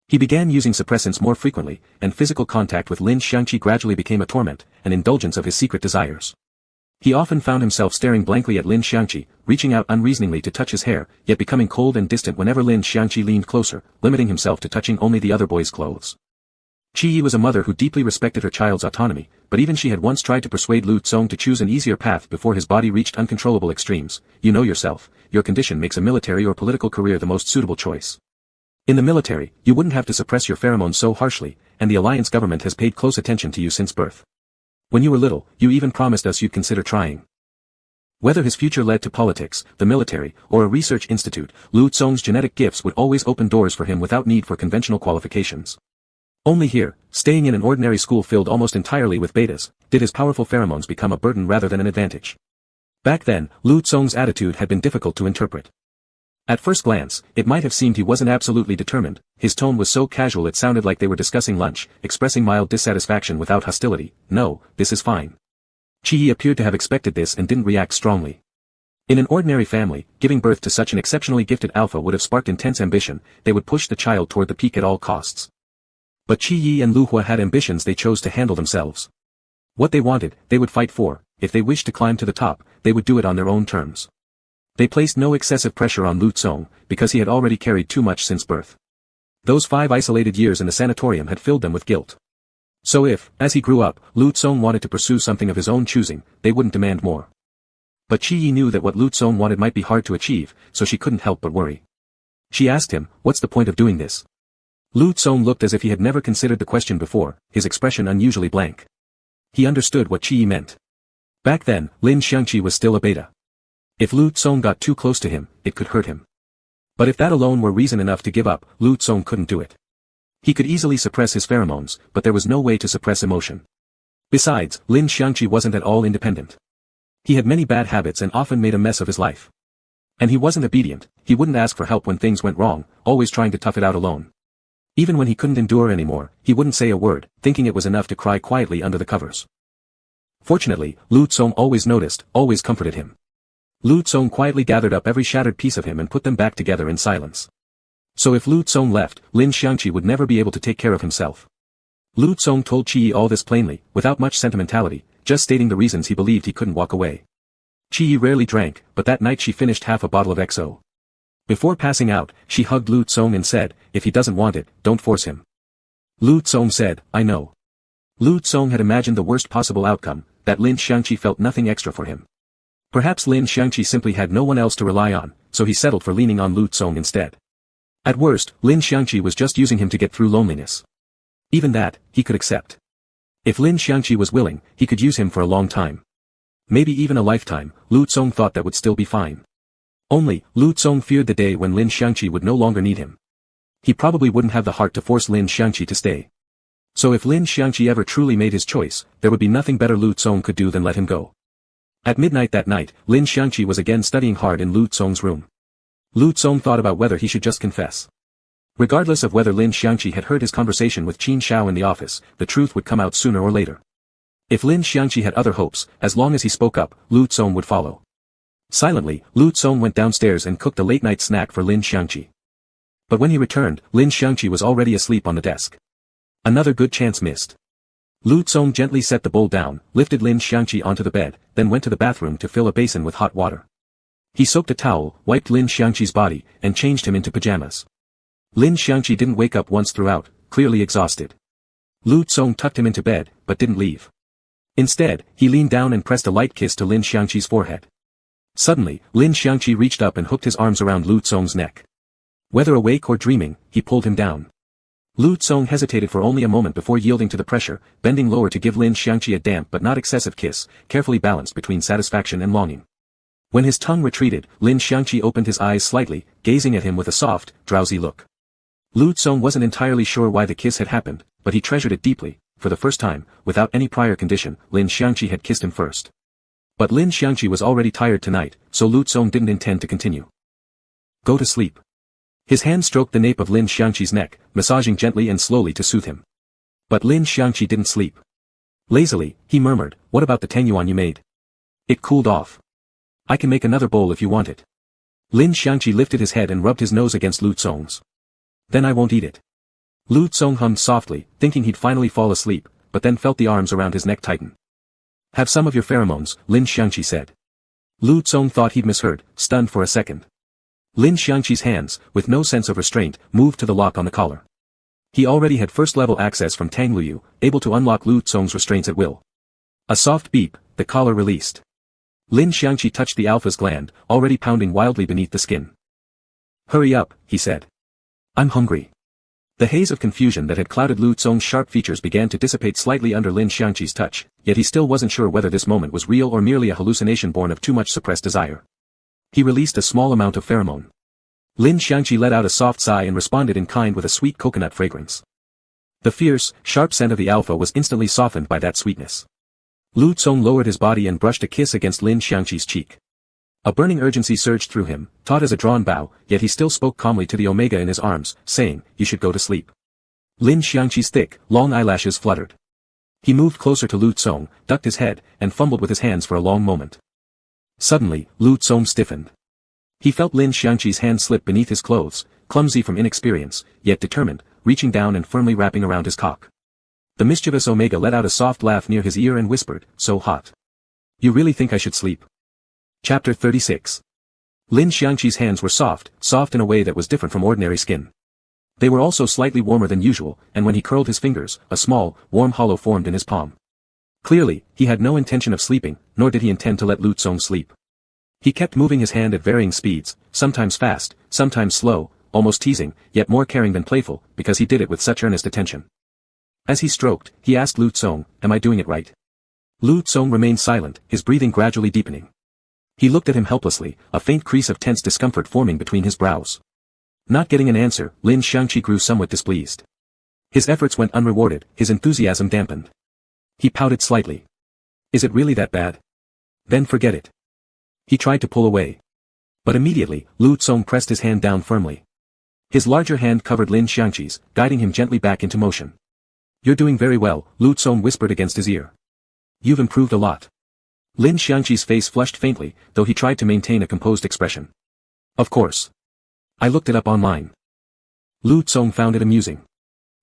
He began using suppressants more frequently, and physical contact with Lin Xiangqi gradually became a torment, an indulgence of his secret desires. He often found himself staring blankly at Lin Xiangqi, reaching out unreasoningly to touch his hair, yet becoming cold and distant whenever Lin Xiangqi leaned closer, limiting himself to touching only the other boy's clothes. Qi was a mother who deeply respected her child's autonomy, but even she had once tried to persuade Lu Tsong to choose an easier path before his body reached uncontrollable extremes. You know yourself, your condition makes a military or political career the most suitable choice. In the military, you wouldn't have to suppress your pheromones so harshly, and the alliance government has paid close attention to you since birth. When you were little, you even promised us you'd consider trying. Whether his future led to politics, the military, or a research institute, Lu Tsong's genetic gifts would always open doors for him without need for conventional qualifications. Only here, staying in an ordinary school filled almost entirely with betas, did his powerful pheromones become a burden rather than an advantage. Back then, Lu Tsong's attitude had been difficult to interpret. At first glance, it might have seemed he wasn't absolutely determined. His tone was so casual it sounded like they were discussing lunch, expressing mild dissatisfaction without hostility. No, this is fine. Qi appeared to have expected this and didn't react strongly. In an ordinary family, giving birth to such an exceptionally gifted alpha would have sparked intense ambition. They would push the child toward the peak at all costs. But Qi Yi and Lu Hua had ambitions they chose to handle themselves. What they wanted, they would fight for. If they wished to climb to the top, they would do it on their own terms. They placed no excessive pressure on Lu Tsong, because he had already carried too much since birth. Those 5 isolated years in the sanatorium had filled them with guilt. So if, as he grew up, Lu Tsong wanted to pursue something of his own choosing, they wouldn't demand more. But Qi Yi knew that what Lu Tsong wanted might be hard to achieve, so she couldn't help but worry. She asked him, "What's the point of doing this?" Lu Tsong looked as if he had never considered the question before, his expression unusually blank. He understood what Qi Yi meant. Back then, Lin Xiangqi was still a beta. If Lu Tsong got too close to him, it could hurt him. But if that alone were reason enough to give up, Lu Tsong couldn't do it. He could easily suppress his pheromones, but there was no way to suppress emotion. Besides, Lin Xiangqi wasn't at all independent. He had many bad habits and often made a mess of his life. And he wasn't obedient. He wouldn't ask for help when things went wrong, always trying to tough it out alone. Even when he couldn't endure anymore, he wouldn't say a word, thinking it was enough to cry quietly under the covers. Fortunately, Lu Tsong always noticed, always comforted him. Lu Tsong quietly gathered up every shattered piece of him and put them back together in silence. So if Lu Tsong left, Lin Xiangqi would never be able to take care of himself. Lu Tsong told Qi Yi all this plainly, without much sentimentality, just stating the reasons he believed he couldn't walk away. Qi Yi rarely drank, but that night she finished half a bottle of engsub. Before passing out, she hugged Lu Tsong and said, "If he doesn't want it, don't force him." Lu Tsong said, "I know." Lu Tsong had imagined the worst possible outcome, that Lin Xiangqi felt nothing extra for him. Perhaps Lin Xiangqi simply had no one else to rely on, so he settled for leaning on Lu Tsong instead. At worst, Lin Xiangqi was just using him to get through loneliness. Even that, he could accept. If Lin Xiangqi was willing, he could use him for a long time. Maybe even a lifetime. Lu Tsong thought that would still be fine. Only, Lu Tsong feared the day when Lin Xiangqi would no longer need him. He probably wouldn't have the heart to force Lin Xiangqi to stay. So if Lin Xiangqi ever truly made his choice, there would be nothing better Lu Tsong could do than let him go. At midnight that night, Lin Xiangqi was again studying hard in Lu Tsong's room. Lu Tsong thought about whether he should just confess. Regardless of whether Lin Xiangqi had heard his conversation with Qin Shao in the office, the truth would come out sooner or later. If Lin Xiangqi had other hopes, as long as he spoke up, Lu Tsong would follow. Silently, Lu Tsong went downstairs and cooked a late-night snack for Lin Xiangqi. But when he returned, Lin Xiangqi was already asleep on the desk. Another good chance missed. Lu Tsong gently set the bowl down, lifted Lin Xiangqi onto the bed, then went to the bathroom to fill a basin with hot water. He soaked a towel, wiped Lin Xiangqi's body, and changed him into pajamas. Lin Xiangqi didn't wake up once throughout, clearly exhausted. Lu Tsong tucked him into bed, but didn't leave. Instead, he leaned down and pressed a light kiss to Lin Xiangqi's forehead. Suddenly, Lin Xiangqi reached up and hooked his arms around Lu Tsong's neck. Whether awake or dreaming, he pulled him down. Lu Tsong hesitated for only a moment before yielding to the pressure, bending lower to give Lin Xiangqi a damp but not excessive kiss, carefully balanced between satisfaction and longing. When his tongue retreated, Lin Xiangqi opened his eyes slightly, gazing at him with a soft, drowsy look. Lu Tsong wasn't entirely sure why the kiss had happened, but he treasured it deeply. For the first time, without any prior condition, Lin Xiangqi had kissed him first. But Lin Xiangqi was already tired tonight, so Lu Tsong didn't intend to continue. Go to sleep. His hand stroked the nape of Lin Xiangqi's neck, massaging gently and slowly to soothe him. But Lin Xiangqi didn't sleep. Lazily, he murmured, "What about the 10 yuan you made? It cooled off. I can make another bowl if you want it." Lin Xiangqi lifted his head and rubbed his nose against Lu Tsong's. "Then I won't eat it." Lu Tsong hummed softly, thinking he'd finally fall asleep, but then felt the arms around his neck tighten. "Have some of your pheromones," Lin Xiangqi said. Lu Tsong thought he'd misheard, stunned for a second. Lin Xiangqi's hands, with no sense of restraint, moved to the lock on the collar. He already had first-level access from Tang Luyu, able to unlock Lu Tsong's restraints at will. A soft beep, the collar released. Lin Xiangqi touched the alpha's gland, already pounding wildly beneath the skin. "Hurry up," he said. "I'm hungry." The haze of confusion that had clouded Lu Tsong's sharp features began to dissipate slightly under Lin Xiangqi's touch, yet he still wasn't sure whether this moment was real or merely a hallucination born of too much suppressed desire. He released a small amount of pheromone. Lin Xiangqi let out a soft sigh and responded in kind with a sweet coconut fragrance. The fierce, sharp scent of the alpha was instantly softened by that sweetness. Lu Tsong lowered his body and brushed a kiss against Lin Xiangqi's cheek. A burning urgency surged through him, taut as a drawn bow, yet he still spoke calmly to the Omega in his arms, saying, "You should go to sleep." Lin Xiangqi's thick, long eyelashes fluttered. He moved closer to Lu Tsong, ducked his head, and fumbled with his hands for a long moment. Suddenly, Lu Tsong stiffened. He felt Lin Xiangqi's hand slip beneath his clothes, clumsy from inexperience, yet determined, reaching down and firmly wrapping around his cock. The mischievous Omega let out a soft laugh near his ear and whispered, "So hot. You really think I should sleep?" Chapter 36. Lin Xiangqi's hands were soft in a way that was different from ordinary skin. They were also slightly warmer than usual, and when he curled his fingers, a small, warm hollow formed in his palm. Clearly, he had no intention of sleeping, nor did he intend to let Lu Tsong sleep. He kept moving his hand at varying speeds, sometimes fast, sometimes slow, almost teasing, yet more caring than playful, because he did it with such earnest attention. As he stroked, he asked Lu Tsong, "Am I doing it right?" Lu Tsong remained silent, his breathing gradually deepening. He looked at him helplessly, a faint crease of tense discomfort forming between his brows. Not getting an answer, Lin Xiangqi grew somewhat displeased. His efforts went unrewarded, his enthusiasm dampened. He pouted slightly. "Is it really that bad? Then forget it." He tried to pull away. But immediately, Lu Tsong pressed his hand down firmly. His larger hand covered Lin Xiangqi's, guiding him gently back into motion. "You're doing very well," Lu Tsong whispered against his ear. "You've improved a lot." Lin Xiangqi's face flushed faintly, though he tried to maintain a composed expression. "Of course. I looked it up online." Lu Tsong found it amusing.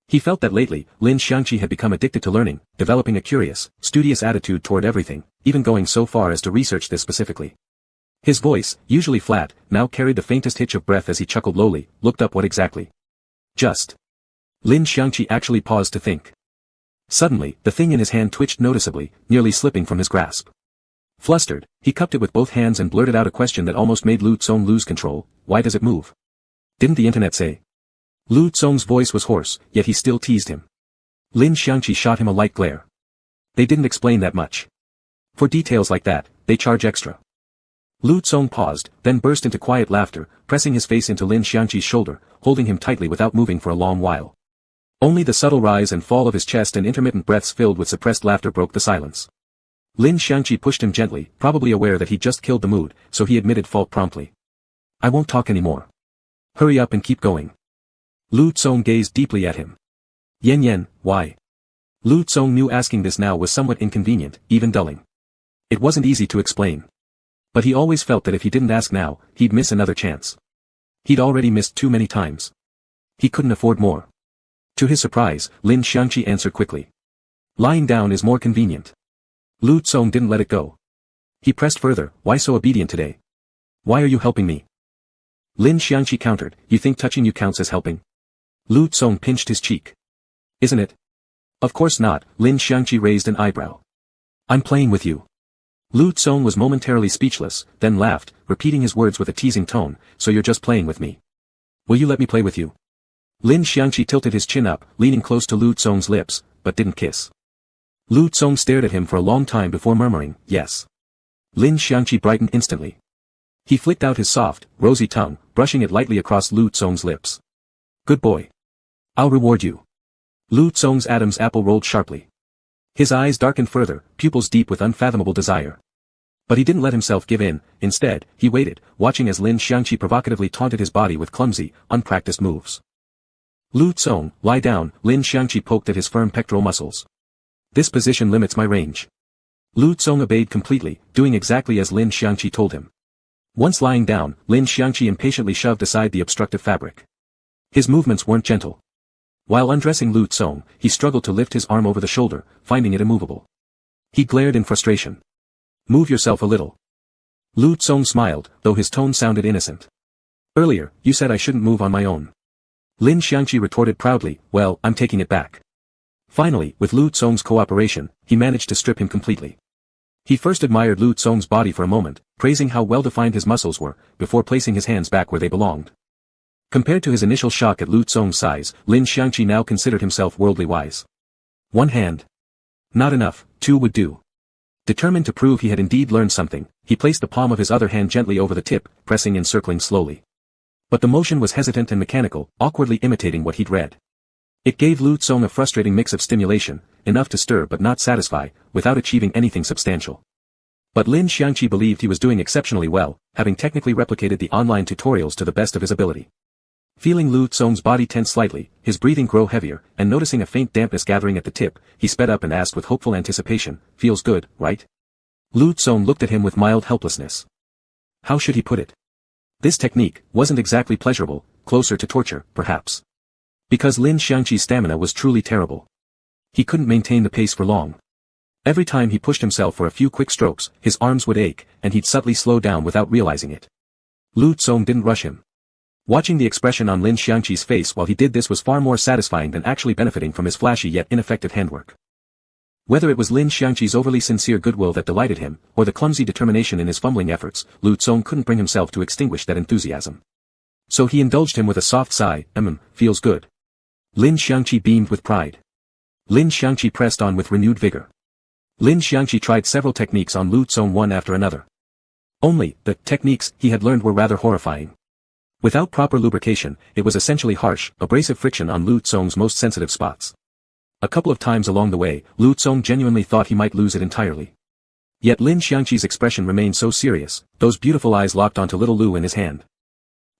He felt that lately, Lin Xiangqi had become addicted to learning, developing a curious, studious attitude toward everything, even going so far as to research this specifically. His voice, usually flat, now carried the faintest hitch of breath as he chuckled lowly, "Looked up what exactly?" "Just." Lin Xiangqi actually paused to think. Suddenly, the thing in his hand twitched noticeably, nearly slipping from his grasp. Flustered, he cupped it with both hands and blurted out a question that almost made Lu Tsong lose control, "Why does it move? Didn't the internet say?" Lu Tsong's voice was hoarse, yet he still teased him. Lin Xiangqi shot him a light glare. "They didn't explain that much. For details like that, they charge extra." Lu Tsong paused, then burst into quiet laughter, pressing his face into Lin Xiangqi's shoulder, holding him tightly without moving for a long while. Only the subtle rise and fall of his chest and intermittent breaths filled with suppressed laughter broke the silence. Lin Xiangqi pushed him gently, probably aware that he'd just killed the mood, so he admitted fault promptly. "I won't talk anymore. Hurry up and keep going." Lu Tsong gazed deeply at him. "Yen, why?" Lu Tsong knew asking this now was somewhat inconvenient, even dulling. It wasn't easy to explain. But he always felt that if he didn't ask now, he'd miss another chance. He'd already missed too many times. He couldn't afford more. To his surprise, Lin Xiangqi answered quickly. "Lying down is more convenient." Lu Tsong didn't let it go. He pressed further, "Why so obedient today? Why are you helping me?" Lin Xiangqi countered, "You think touching you counts as helping?" Lu Tsong pinched his cheek. "Isn't it?" "Of course not," Lin Xiangqi raised an eyebrow. "I'm playing with you." Lu Tsong was momentarily speechless, then laughed, repeating his words with a teasing tone, "So you're just playing with me? Will you let me play with you?" Lin Xiangqi tilted his chin up, leaning close to Lu Tsong's lips, but didn't kiss. Lu Tsong stared at him for a long time before murmuring, yes. Lin Xiangqi brightened instantly. He flicked out his soft, rosy tongue, brushing it lightly across Lu Tsong's lips. Good boy. I'll reward you. Lu Tsong's Adam's apple rolled sharply. His eyes darkened further, pupils deep with unfathomable desire. But he didn't let himself give in. Instead, he waited, watching as Lin Xiangqi provocatively taunted his body with clumsy, unpracticed moves. Lu Tsong, lie down, Lin Xiangqi poked at his firm pectoral muscles. This position limits my range. Lu Tsong obeyed completely, doing exactly as Lin Xiangqi told him. Once lying down, Lin Xiangqi impatiently shoved aside the obstructive fabric. His movements weren't gentle. While undressing Lu Tsong, he struggled to lift his arm over the shoulder, finding it immovable. He glared in frustration. Move yourself a little. Lu Tsong smiled, though his tone sounded innocent. Earlier, you said I shouldn't move on my own. Lin Xiangqi retorted proudly, well, I'm taking it back. Finally, with Lu Tsong's cooperation, he managed to strip him completely. He first admired Lu Tsong's body for a moment, praising how well-defined his muscles were, before placing his hands back where they belonged. Compared to his initial shock at Lu Tsong's size, Lin Xiangqi now considered himself worldly wise. One hand. Not enough, two would do. Determined to prove he had indeed learned something, he placed the palm of his other hand gently over the tip, pressing and circling slowly. But the motion was hesitant and mechanical, awkwardly imitating what he'd read. It gave Lu Tsong a frustrating mix of stimulation, enough to stir but not satisfy, without achieving anything substantial. But Lin Xiangqi believed he was doing exceptionally well, having technically replicated the online tutorials to the best of his ability. Feeling Lu Tsong's body tense slightly, his breathing grow heavier, and noticing a faint dampness gathering at the tip, he sped up and asked with hopeful anticipation, feels good, right? Lu Tsong looked at him with mild helplessness. How should he put it? This technique wasn't exactly pleasurable, closer to torture, perhaps. Because Lin Xiangqi's stamina was truly terrible. He couldn't maintain the pace for long. Every time he pushed himself for a few quick strokes, his arms would ache, and he'd subtly slow down without realizing it. Lu Tsong didn't rush him. Watching the expression on Lin Xiangqi's face while he did this was far more satisfying than actually benefiting from his flashy yet ineffective handwork. Whether it was Lin Xiangqi's overly sincere goodwill that delighted him, or the clumsy determination in his fumbling efforts, Lu Tsong couldn't bring himself to extinguish that enthusiasm. So he indulged him with a soft sigh, feels good. Lin Xiangqi beamed with pride. Lin Xiangqi pressed on with renewed vigor. Lin Xiangqi tried several techniques on Lu Tsong one after another. Only, the techniques he had learned were rather horrifying. Without proper lubrication, it was essentially harsh, abrasive friction on Lu Tsong's most sensitive spots. A couple of times along the way, Lu Tsong genuinely thought he might lose it entirely. Yet Lin Xiangqi's expression remained so serious, those beautiful eyes locked onto little Lu in his hand.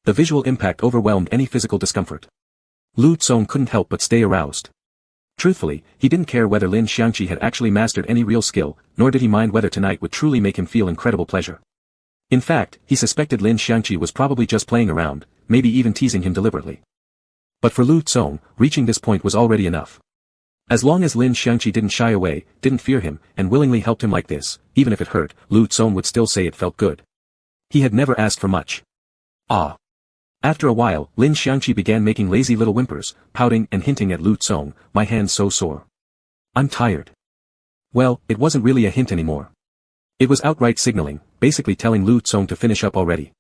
The visual impact overwhelmed any physical discomfort. Lu Tsong couldn't help but stay aroused. Truthfully, he didn't care whether Lin Xiangqi had actually mastered any real skill, nor did he mind whether tonight would truly make him feel incredible pleasure. In fact, he suspected Lin Xiangqi was probably just playing around, maybe even teasing him deliberately. But for Lu Tsong, reaching this point was already enough. As long as Lin Xiangqi didn't shy away, didn't fear him, and willingly helped him like this, even if it hurt, Lu Tsong would still say it felt good. He had never asked for much. Ah. After a while, Lin Xiangqi began making lazy little whimpers, pouting and hinting at Lu Tsong, my hand's so sore. I'm tired. Well, it wasn't really a hint anymore. It was outright signaling, basically telling Lu Tsong to finish up already.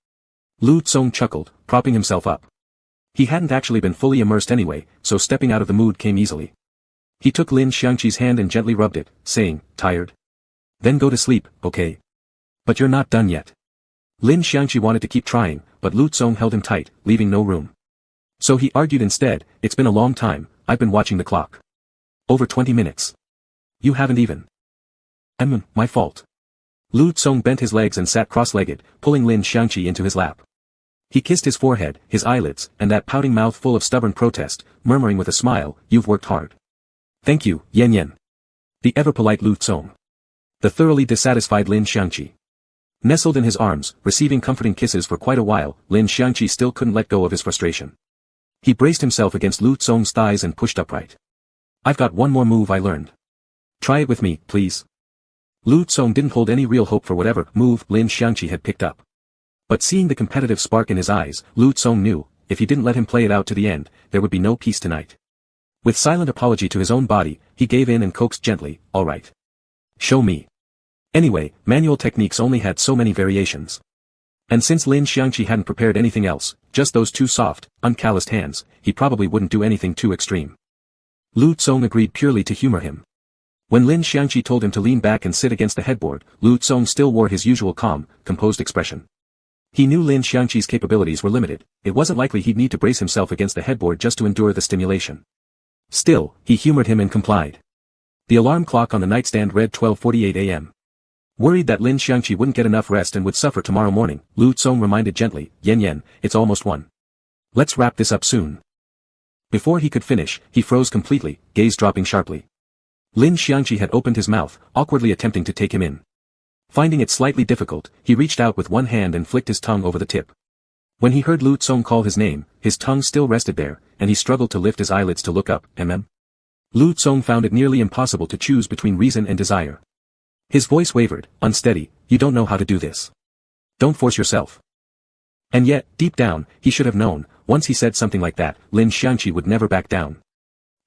Lu Tsong chuckled, propping himself up. He hadn't actually been fully immersed anyway, so stepping out of the mood came easily. He took Lin Xiangqi's hand and gently rubbed it, saying, tired? Then go to sleep, okay? But you're not done yet. Lin Xiangqi wanted to keep trying, but Lu Tsong held him tight, leaving no room. So he argued instead, it's been a long time, I've been watching the clock. Over 20 minutes. You haven't even. My fault. Lu Tsong bent his legs and sat cross-legged, pulling Lin Xiangqi into his lap. He kissed his forehead, his eyelids, and that pouting mouth full of stubborn protest, murmuring with a smile, you've worked hard. Thank you, Yan Yan. The ever-polite Lu Tsong. The thoroughly dissatisfied Lin Xiangqi. Nestled in his arms, receiving comforting kisses for quite a while, Lin Xiangqi still couldn't let go of his frustration. He braced himself against Lu Tsong's thighs and pushed upright. I've got one more move I learned. Try it with me, please. Lu Tsong didn't hold any real hope for whatever move Lin Xiangqi had picked up. But seeing the competitive spark in his eyes, Lu Tsong knew, if he didn't let him play it out to the end, there would be no peace tonight. With silent apology to his own body, he gave in and coaxed gently, all right. Show me. Anyway, manual techniques only had so many variations. And since Lin Xiangqi hadn't prepared anything else, just those two soft, uncalloused hands, he probably wouldn't do anything too extreme. Lu Tsong agreed purely to humor him. When Lin Xiangqi told him to lean back and sit against the headboard, Lu Tsong still wore his usual calm, composed expression. He knew Lin Xiangqi's capabilities were limited, it wasn't likely he'd need to brace himself against the headboard just to endure the stimulation. Still, he humored him and complied. The alarm clock on the nightstand read 12:48 a.m. Worried that Lin Xiangqi wouldn't get enough rest and would suffer tomorrow morning, Lu Tsong reminded gently, Yen, it's almost 1. Let's wrap this up soon. Before he could finish, he froze completely, gaze dropping sharply. Lin Xiangqi had opened his mouth, awkwardly attempting to take him in. Finding it slightly difficult, he reached out with one hand and flicked his tongue over the tip. When he heard Lu Tsong call his name, his tongue still rested there, and he struggled to lift his eyelids to look up, Lu Tsong found it nearly impossible to choose between reason and desire. His voice wavered, unsteady, you don't know how to do this. Don't force yourself. And yet, deep down, he should have known, once he said something like that, Lin Xiangqi would never back down.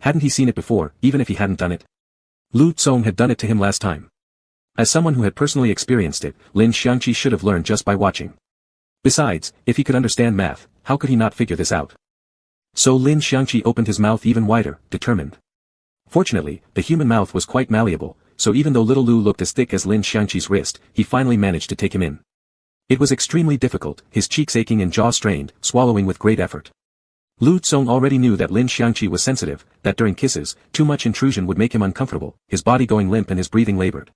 Hadn't he seen it before, even if he hadn't done it? Lu Tsong had done it to him last time. As someone who had personally experienced it, Lin Xiangqi should have learned just by watching. Besides, if he could understand math, how could he not figure this out? So Lin Xiangqi opened his mouth even wider, determined. Fortunately, the human mouth was quite malleable, so even though little Lu looked as thick as Lin Xiangqi's wrist, he finally managed to take him in. It was extremely difficult, his cheeks aching and jaw strained, swallowing with great effort. Lu Tsong already knew that Lin Xiangqi was sensitive, that during kisses, too much intrusion would make him uncomfortable, his body going limp and his breathing labored.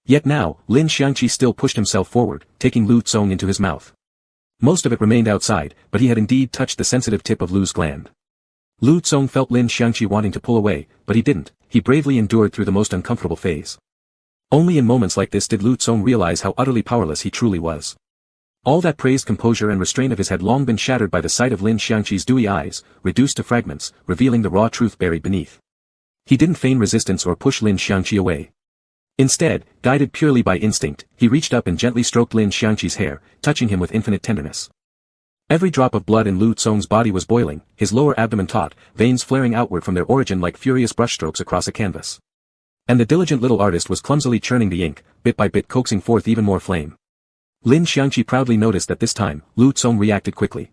Yet now, Lin Xiangqi still pushed himself forward, taking Lu Tsong into his mouth. Most of it remained outside, but he had indeed touched the sensitive tip of Lu's gland. Lu Tsong felt Lin Xiangqi wanting to pull away, but he didn't, he bravely endured through the most uncomfortable phase. Only in moments like this did Lu Tsong realize how utterly powerless he truly was. All that praised composure and restraint of his had long been shattered by the sight of Lin Xiangqi's dewy eyes, reduced to fragments, revealing the raw truth buried beneath. He didn't feign resistance or push Lin Xiangqi away. Instead, guided purely by instinct, he reached up and gently stroked Lin Xiangqi's hair, touching him with infinite tenderness. Every drop of blood in Lu Tsong's body was boiling, his lower abdomen taut, veins flaring outward from their origin like furious brushstrokes across a canvas. And the diligent little artist was clumsily churning the ink, bit by bit coaxing forth even more flame. Lin Xiangqi proudly noticed that this time, Lu Tsong reacted quickly.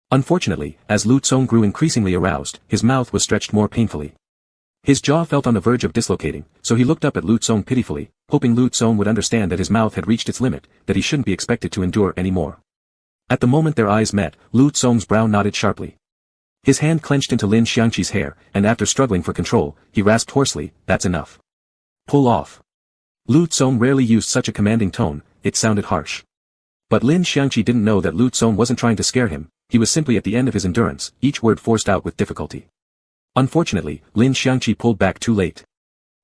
Unfortunately, as Lu Tsong grew increasingly aroused, his mouth was stretched more painfully. His jaw felt on the verge of dislocating, so he looked up at Lu Tsong pitifully, hoping Lu Tsong would understand that his mouth had reached its limit, that he shouldn't be expected to endure any more. At the moment their eyes met, Lu Tsong's brow nodded sharply. His hand clenched into Lin Xiangqi's hair, and after struggling for control, he rasped hoarsely, "That's enough. Pull off." Lu Tsong rarely used such a commanding tone, it sounded harsh. But Lin Xiangqi didn't know that Lu Tsong wasn't trying to scare him, he was simply at the end of his endurance, each word forced out with difficulty. Unfortunately, Lin Xiangqi pulled back too late.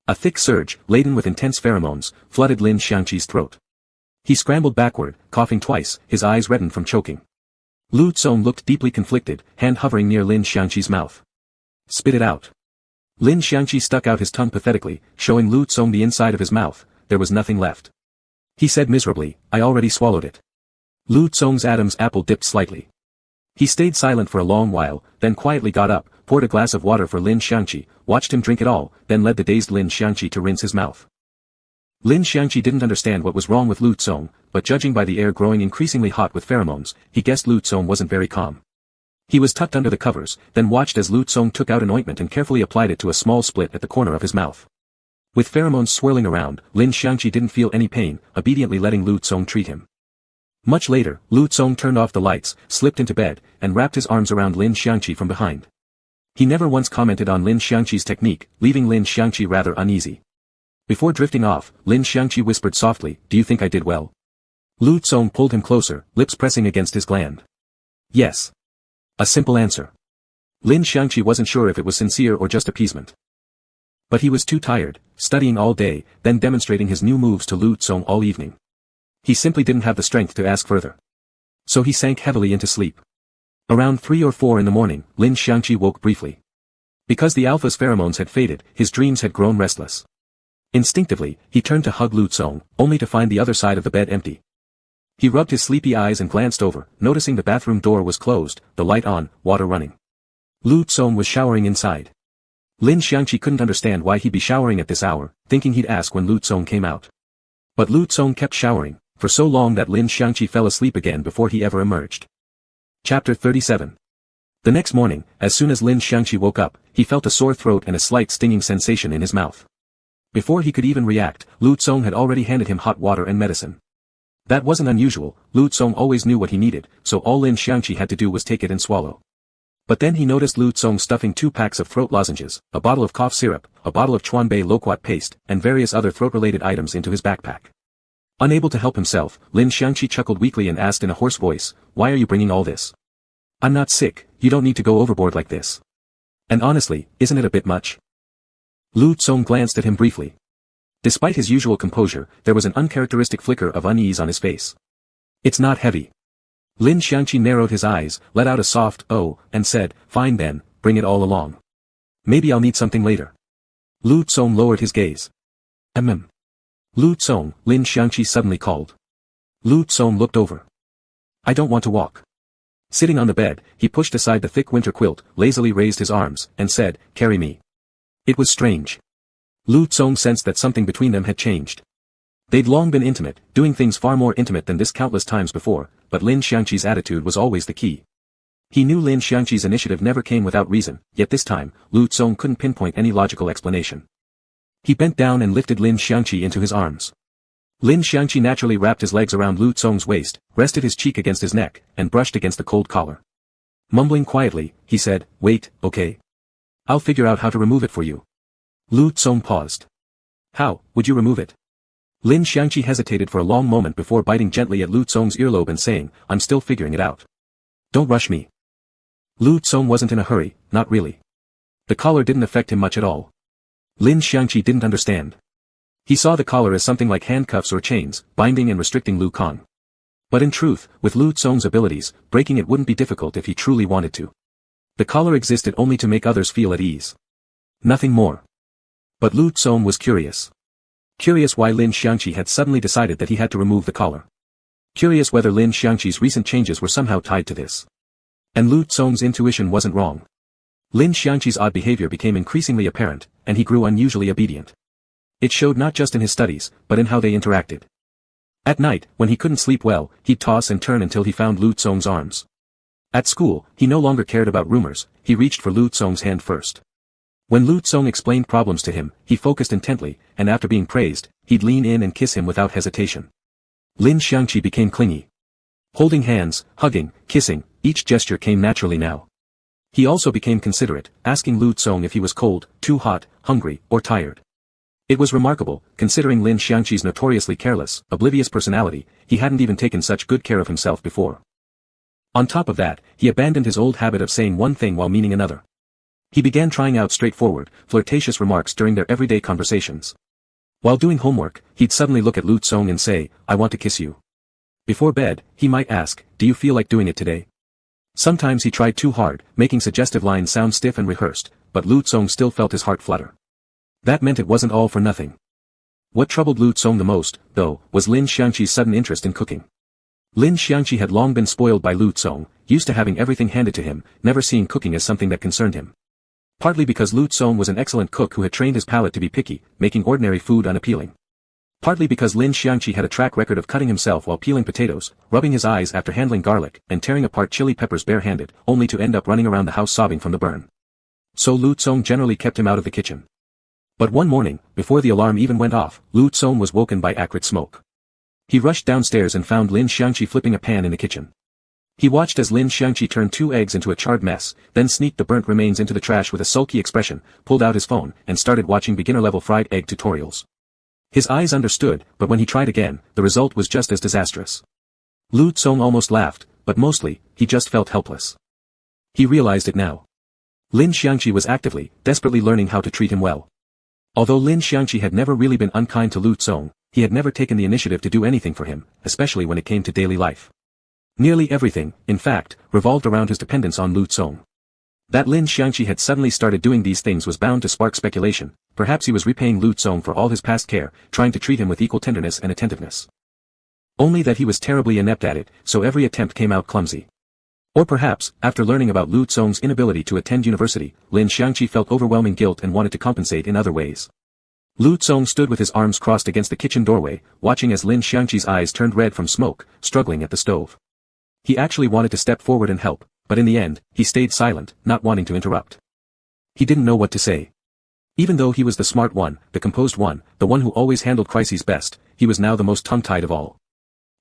A thick surge, laden with intense pheromones, flooded Lin Xiangqi's throat. He scrambled backward, coughing twice, his eyes reddened from choking. Lu Tsong looked deeply conflicted, hand hovering near Lin Xiangqi's mouth. "Spit it out." Lin Xiangqi stuck out his tongue pathetically, showing Lu Tsong the inside of his mouth, there was nothing left. He said miserably, "I already swallowed it." Lu Tsong's Adam's apple dipped slightly. He stayed silent for a long while, then quietly got up, poured a glass of water for Lin Xiangqi, watched him drink it all, then led the dazed Lin Xiangqi to rinse his mouth. Lin Xiangqi didn't understand what was wrong with Lu Tsong, but judging by the air growing increasingly hot with pheromones, he guessed Lu Tsong wasn't very calm. He was tucked under the covers, then watched as Lu Tsong took out an ointment and carefully applied it to a small split at the corner of his mouth. With pheromones swirling around, Lin Xiangqi didn't feel any pain, obediently letting Lu Tsong treat him. Much later, Lu Tsong turned off the lights, slipped into bed, and wrapped his arms around Lin Xiangqi from behind. He never once commented on Lin Xiangqi's technique, leaving Lin Xiangqi rather uneasy. Before drifting off, Lin Xiangqi whispered softly, "Do you think I did well?" Lu Tsong pulled him closer, lips pressing against his gland. "Yes." A simple answer. Lin Xiangqi wasn't sure if it was sincere or just appeasement. But he was too tired, studying all day, then demonstrating his new moves to Lu Tsong all evening. He simply didn't have the strength to ask further. So he sank heavily into sleep. Around 3 or 4 in the morning, Lin Xiangqi woke briefly. Because the alpha's pheromones had faded, his dreams had grown restless. Instinctively, he turned to hug Lu Tsong, only to find the other side of the bed empty. He rubbed his sleepy eyes and glanced over, noticing the bathroom door was closed, the light on, water running. Lu Tsong was showering inside. Lin Xiangqi couldn't understand why he'd be showering at this hour, thinking he'd ask when Lu Tsong came out. But Lu Tsong kept showering, for so long that Lin Xiangqi fell asleep again before he ever emerged. Chapter 37. The next morning, as soon as Lin Xiangqi woke up, he felt a sore throat and a slight stinging sensation in his mouth. Before he could even react, Lu Tsong had already handed him hot water and medicine. That wasn't unusual. Lu Tsong always knew what he needed, so all Lin Xiangqi had to do was take it and swallow. But then he noticed Lu Tsong stuffing 2 packs of throat lozenges, a bottle of cough syrup, a bottle of Chuanbei loquat paste, and various other throat-related items into his backpack. Unable to help himself, Lin Xiangqi chuckled weakly and asked in a hoarse voice, "Why are you bringing all this? I'm not sick, you don't need to go overboard like this. And honestly, isn't it a bit much?" Lu Tsong glanced at him briefly. Despite his usual composure, there was an uncharacteristic flicker of unease on his face. "It's not heavy." Lin Xiangqi narrowed his eyes, let out a soft "oh," and said, "Fine then, bring it all along. Maybe I'll need something later." Lu Tsong lowered his gaze. Lu Tsong," Lin Xiangqi suddenly called. Lu Tsong looked over. "I don't want to walk." Sitting on the bed, he pushed aside the thick winter quilt, lazily raised his arms, and said, "Carry me." It was strange. Lu Tsong sensed that something between them had changed. They'd long been intimate, doing things far more intimate than this countless times before, but Lin Xiangqi's attitude was always the key. He knew Lin Xiangqi's initiative never came without reason, yet this time, Lu Tsong couldn't pinpoint any logical explanation. He bent down and lifted Lin Xiangqi into his arms. Lin Xiangqi naturally wrapped his legs around Lu Tsong's waist, rested his cheek against his neck, and brushed against the cold collar. Mumbling quietly, he said, "Wait, okay? I'll figure out how to remove it for you." Lu Tsong paused. "How would you remove it?" Lin Xiangqi hesitated for a long moment before biting gently at Lu Tsong's earlobe and saying, "I'm still figuring it out. Don't rush me." Lu Tsong wasn't in a hurry, not really. The collar didn't affect him much at all. Lin Xiangqi didn't understand. He saw the collar as something like handcuffs or chains, binding and restricting Lu Kang. But in truth, with Lu Tsong's abilities, breaking it wouldn't be difficult if he truly wanted to. The collar existed only to make others feel at ease. Nothing more. But Lu Tsong was curious. Curious why Lin Xiangqi had suddenly decided that he had to remove the collar. Curious whether Lin Xiangqi's recent changes were somehow tied to this. And Lu Tsong's intuition wasn't wrong. Lin Xiangqi's odd behavior became increasingly apparent, and he grew unusually obedient. It showed not just in his studies, but in how they interacted. At night, when he couldn't sleep well, he'd toss and turn until he found Lu Tsong's arms. At school, he no longer cared about rumors, he reached for Lu Tsong's hand first. When Lu Tsong explained problems to him, he focused intently, and after being praised, he'd lean in and kiss him without hesitation. Lin Xiangqi became clingy. Holding hands, hugging, kissing, each gesture came naturally now. He also became considerate, asking Lu Tsong if he was cold, too hot, hungry, or tired. It was remarkable, considering Lin Xiangqi's notoriously careless, oblivious personality, he hadn't even taken such good care of himself before. On top of that, he abandoned his old habit of saying one thing while meaning another. He began trying out straightforward, flirtatious remarks during their everyday conversations. While doing homework, he'd suddenly look at Lu Tsong and say, "I want to kiss you." Before bed, he might ask, "Do you feel like doing it today?" Sometimes he tried too hard, making suggestive lines sound stiff and rehearsed, but Lu Tsong still felt his heart flutter. That meant it wasn't all for nothing. What troubled Lu Tsong the most, though, was Lin Xiangqi's sudden interest in cooking. Lin Xiangqi had long been spoiled by Lu Tsong, used to having everything handed to him, never seeing cooking as something that concerned him. Partly because Lu Tsong was an excellent cook who had trained his palate to be picky, making ordinary food unappealing. Partly because Lin Xiangqi had a track record of cutting himself while peeling potatoes, rubbing his eyes after handling garlic, and tearing apart chili peppers barehanded, only to end up running around the house sobbing from the burn. So Lu Tsong generally kept him out of the kitchen. But one morning, before the alarm even went off, Lu Tsong was woken by acrid smoke. He rushed downstairs and found Lin Xiangqi flipping a pan in the kitchen. He watched as Lin Xiangqi turned 2 eggs into a charred mess, then sneaked the burnt remains into the trash with a sulky expression, pulled out his phone, and started watching beginner-level fried egg tutorials. His eyes understood, but when he tried again, the result was just as disastrous. Lu Tsong almost laughed, but mostly, he just felt helpless. He realized it now. Lin Xiangqi was actively, desperately learning how to treat him well. Although Lin Xiangqi had never really been unkind to Lu Tsong, he had never taken the initiative to do anything for him, especially when it came to daily life. Nearly everything, in fact, revolved around his dependence on Lu Tsong. That Lin Xiangqi had suddenly started doing these things was bound to spark speculation. Perhaps he was repaying Lu Tsong for all his past care, trying to treat him with equal tenderness and attentiveness. Only that he was terribly inept at it, so every attempt came out clumsy. Or perhaps, after learning about Lu Tsong's inability to attend university, Lin Xiangqi felt overwhelming guilt and wanted to compensate in other ways. Lu Tsong stood with his arms crossed against the kitchen doorway, watching as Lin Xiangqi's eyes turned red from smoke, struggling at the stove. He actually wanted to step forward and help, but in the end, he stayed silent, not wanting to interrupt. He didn't know what to say. Even though he was the smart one, the composed one, the one who always handled crises best, he was now the most tongue-tied of all.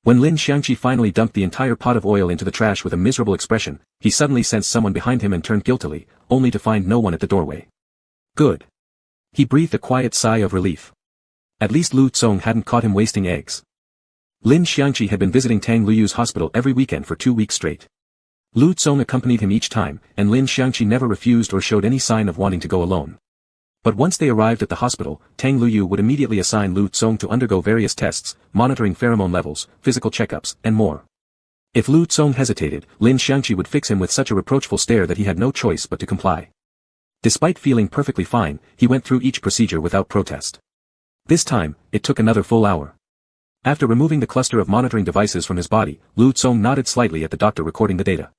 When Lin Xiangqi finally dumped the entire pot of oil into the trash with a miserable expression, he suddenly sensed someone behind him and turned guiltily, only to find no one at the doorway. Good. He breathed a quiet sigh of relief. At least Lu Tsong hadn't caught him wasting eggs. Lin Xiangqi had been visiting Tang Luyu's hospital every weekend for 2 weeks straight. Lu Tsong accompanied him each time, and Lin Xiangqi never refused or showed any sign of wanting to go alone. But once they arrived at the hospital, Tang Luyu would immediately assign Lu Tsong to undergo various tests, monitoring pheromone levels, physical checkups, and more. If Lu Tsong hesitated, Lin Xiangqi would fix him with such a reproachful stare that he had no choice but to comply. Despite feeling perfectly fine, he went through each procedure without protest. This time, it took another full hour. After removing the cluster of monitoring devices from his body, Lu Tsong nodded slightly at the doctor recording the data.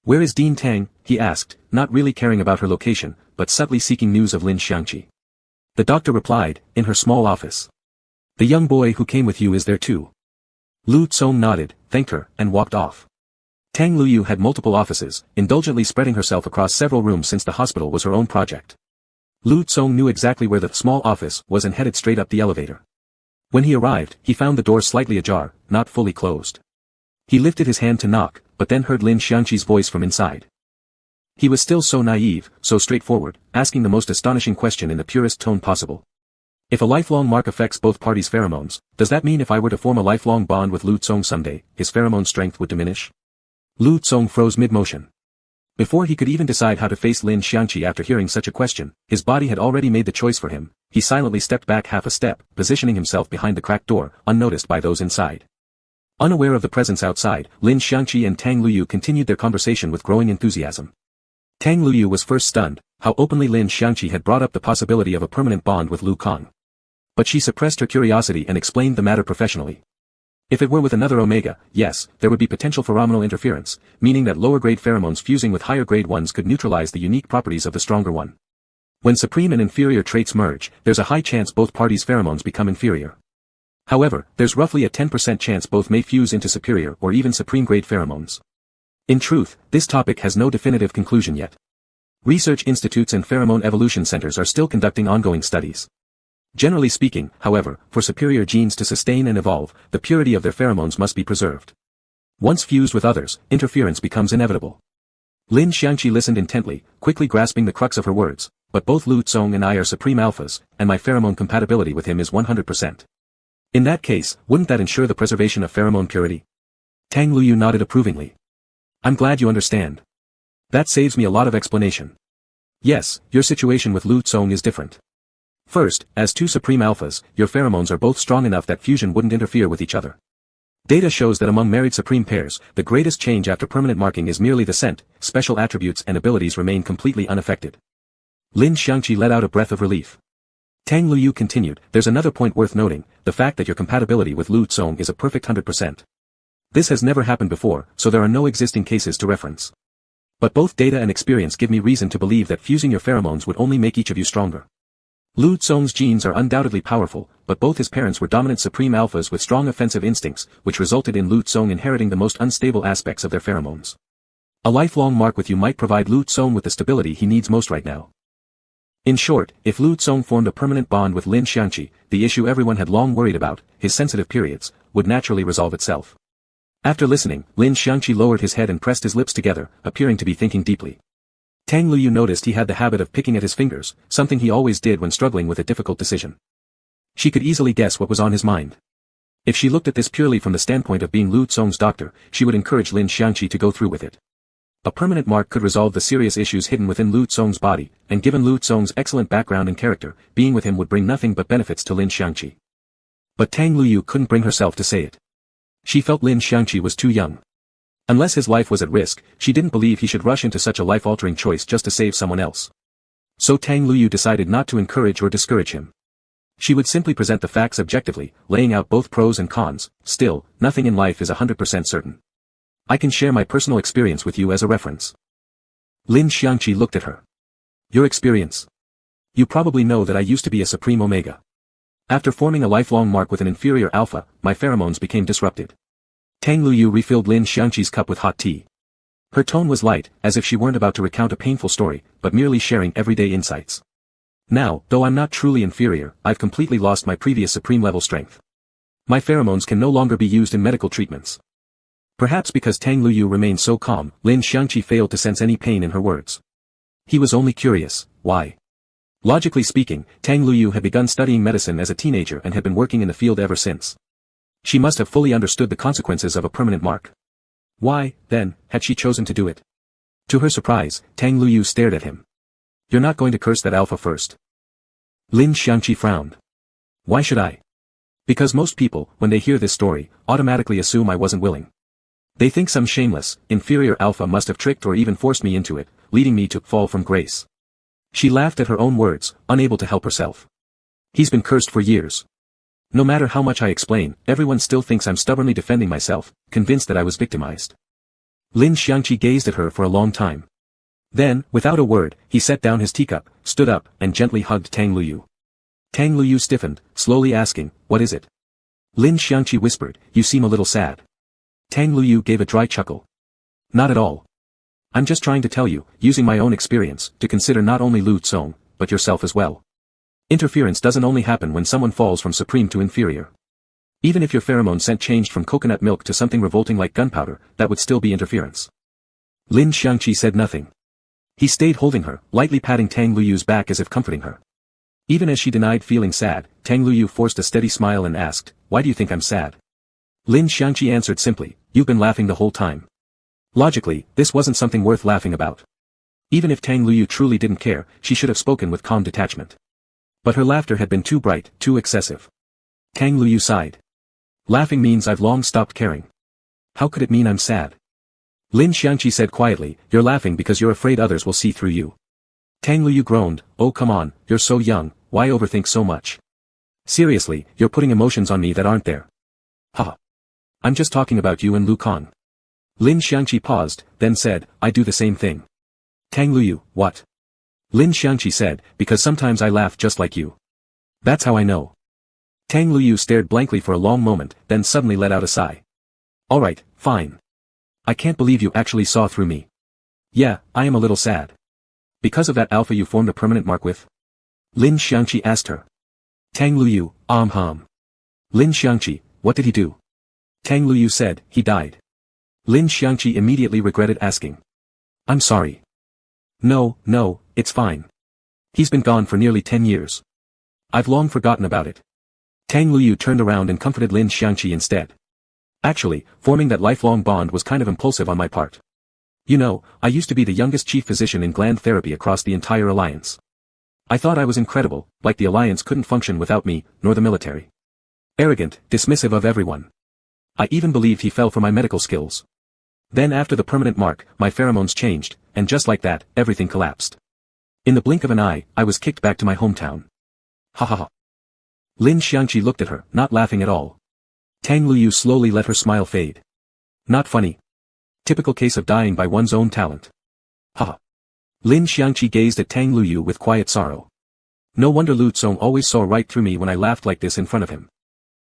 "Where is Dean Tang?" he asked, not really caring about her location, but subtly seeking news of Lin Xiangqi. The doctor replied, "In her small office. The young boy who came with you is there too." Lu Tsong nodded, thanked her, and walked off. Tang Luyu had multiple offices, indulgently spreading herself across several rooms since the hospital was her own project. Lu Tsong knew exactly where the small office was and headed straight up the elevator. When he arrived, he found the door slightly ajar, not fully closed. He lifted his hand to knock, but then heard Lin Xiangqi's voice from inside. He was still so naive, so straightforward, asking the most astonishing question in the purest tone possible. "If a lifelong mark affects both parties' pheromones, does that mean if I were to form a lifelong bond with Lu Tsong someday, his pheromone strength would diminish?" Lu Tsong froze mid-motion. Before he could even decide how to face Lin Xiangqi after hearing such a question, his body had already made the choice for him. He silently stepped back half a step, positioning himself behind the cracked door, unnoticed by those inside. Unaware of the presence outside, Lin Xiangqi and Tang Luyu continued their conversation with growing enthusiasm. Tang Luyu was first stunned, how openly Lin Xiangqi had brought up the possibility of a permanent bond with Lu Kang. But she suppressed her curiosity and explained the matter professionally. If it were with another omega, yes, there would be potential pheromonal interference, meaning that lower-grade pheromones fusing with higher-grade ones could neutralize the unique properties of the stronger one. When supreme and inferior traits merge, there's a high chance both parties' pheromones become inferior. However, there's roughly a 10% chance both may fuse into superior or even supreme-grade pheromones. In truth, this topic has no definitive conclusion yet. Research institutes and pheromone evolution centers are still conducting ongoing studies. Generally speaking, however, for superior genes to sustain and evolve, the purity of their pheromones must be preserved. Once fused with others, interference becomes inevitable. Lin Xiangqi listened intently, quickly grasping the crux of her words, "But both Lu Tsong and I are supreme alphas, and my pheromone compatibility with him is 100%. In that case, wouldn't that ensure the preservation of pheromone purity?" Tang Luyu nodded approvingly. "I'm glad you understand. That saves me a lot of explanation. Yes, your situation with Lu Tsong is different. First, as two supreme alphas, your pheromones are both strong enough that fusion wouldn't interfere with each other. Data shows that among married supreme pairs, the greatest change after permanent marking is merely the scent, special attributes and abilities remain completely unaffected." Lin Xiangqi let out a breath of relief. Tang Luyu continued, "There's another point worth noting, the fact that your compatibility with Lu Tsong is a perfect 100%. This has never happened before, so there are no existing cases to reference. But both data and experience give me reason to believe that fusing your pheromones would only make each of you stronger. Lu Tsong's genes are undoubtedly powerful, but both his parents were dominant supreme alphas with strong offensive instincts, which resulted in Lu Tsong inheriting the most unstable aspects of their pheromones. A lifelong mark with you might provide Lu Tsong with the stability he needs most right now." In short, if Lu Tsong formed a permanent bond with Lin Xiangqi, the issue everyone had long worried about, his sensitive periods, would naturally resolve itself. After listening, Lin Xiangqi lowered his head and pressed his lips together, appearing to be thinking deeply. Tang Luyu noticed he had the habit of picking at his fingers, something he always did when struggling with a difficult decision. She could easily guess what was on his mind. If she looked at this purely from the standpoint of being Lu Tsong's doctor, she would encourage Lin Xiangqi to go through with it. A permanent mark could resolve the serious issues hidden within Lu Tsong's body, and given Lu Tsong's excellent background and character, being with him would bring nothing but benefits to Lin Xiangqi. But Tang Luyu couldn't bring herself to say it. She felt Lin Xiangqi was too young. Unless his life was at risk, she didn't believe he should rush into such a life-altering choice just to save someone else. So Tang Luyu decided not to encourage or discourage him. She would simply present the facts objectively, laying out both pros and cons. Still, nothing in life is 100% certain. I can share my personal experience with you as a reference. Lin Xiangqi looked at her. Your experience? You probably know that I used to be a supreme omega. After forming a lifelong mark with an inferior alpha, my pheromones became disrupted. Tang Luyu refilled Lin Xiangqi's cup with hot tea. Her tone was light, as if she weren't about to recount a painful story, but merely sharing everyday insights. Now, though I'm not truly inferior, I've completely lost my previous supreme-level strength. My pheromones can no longer be used in medical treatments. Perhaps because Tang Luyu remained so calm, Lin Xiangqi failed to sense any pain in her words. He was only curious, why? Logically speaking, Tang Luyu had begun studying medicine as a teenager and had been working in the field ever since. She must have fully understood the consequences of a permanent mark. Why, then, had she chosen to do it? To her surprise, Tang Luyu stared at him. You're not going to curse that alpha first? Lin Xiangqi frowned. Why should I? Because most people, when they hear this story, automatically assume I wasn't willing. They think some shameless, inferior alpha must have tricked or even forced me into it, leading me to fall from grace. She laughed at her own words, unable to help herself. He's been cursed for years. No matter how much I explain, everyone still thinks I'm stubbornly defending myself, convinced that I was victimized. Lin Xiangqi gazed at her for a long time. Then, without a word, he set down his teacup, stood up, and gently hugged Tang Luyu. Tang Luyu stiffened, slowly asking, what is it? Lin Xiangqi whispered, you seem a little sad. Tang Luyu gave a dry chuckle. Not at all. I'm just trying to tell you, using my own experience, to consider not only Lu Tsong, but yourself as well. Interference doesn't only happen when someone falls from supreme to inferior. Even if your pheromone scent changed from coconut milk to something revolting like gunpowder, that would still be interference. Lin Xiangqi said nothing. He stayed holding her, lightly patting Tang Luyu's back as if comforting her. Even as she denied feeling sad, Tang Luyu forced a steady smile and asked, why do you think I'm sad? Lin Xiangqi answered simply, you've been laughing the whole time. Logically, this wasn't something worth laughing about. Even if Tang Luyu truly didn't care, she should have spoken with calm detachment. But her laughter had been too bright, too excessive. Tang Luyu sighed. Laughing means I've long stopped caring. How could it mean I'm sad? Lin Xiangqi said quietly, you're laughing because you're afraid others will see through you. Tang Luyu groaned, oh come on, you're so young, why overthink so much? Seriously, you're putting emotions on me that aren't there. Haha. I'm just talking about you and Lu Kang. Lin Xiangqi paused, then said, I do the same thing. Tang Luyu, what? Lin Xiangqi said, because sometimes I laugh just like you. That's how I know. Tang Luyu stared blankly for a long moment, then suddenly let out a sigh. Alright, fine. I can't believe you actually saw through me. Yeah, I am a little sad. Because of that alpha you formed a permanent mark with? Lin Xiangqi asked her. Tang Luyu, Lin Xiangqi, what did he do? Tang Luyu said, he died. Lin Xiangqi immediately regretted asking. I'm sorry. No, it's fine. He's been gone for nearly 10 years. I've long forgotten about it. Tang Luyu turned around and comforted Lin Xiangqi instead. Actually, forming that lifelong bond was kind of impulsive on my part. You know, I used to be the youngest chief physician in gland therapy across the entire alliance. I thought I was incredible, like the alliance couldn't function without me, nor the military. Arrogant, dismissive of everyone. I even believed he fell for my medical skills. Then after the permanent mark, my pheromones changed, and just like that, everything collapsed. In the blink of an eye, I was kicked back to my hometown. Ha ha ha. Lin Xiangqi looked at her, not laughing at all. Tang Luyu slowly let her smile fade. Not funny. Typical case of dying by one's own talent. Ha ha. Lin Xiangqi gazed at Tang Luyu with quiet sorrow. No wonder Lu Tsong always saw right through me when I laughed like this in front of him.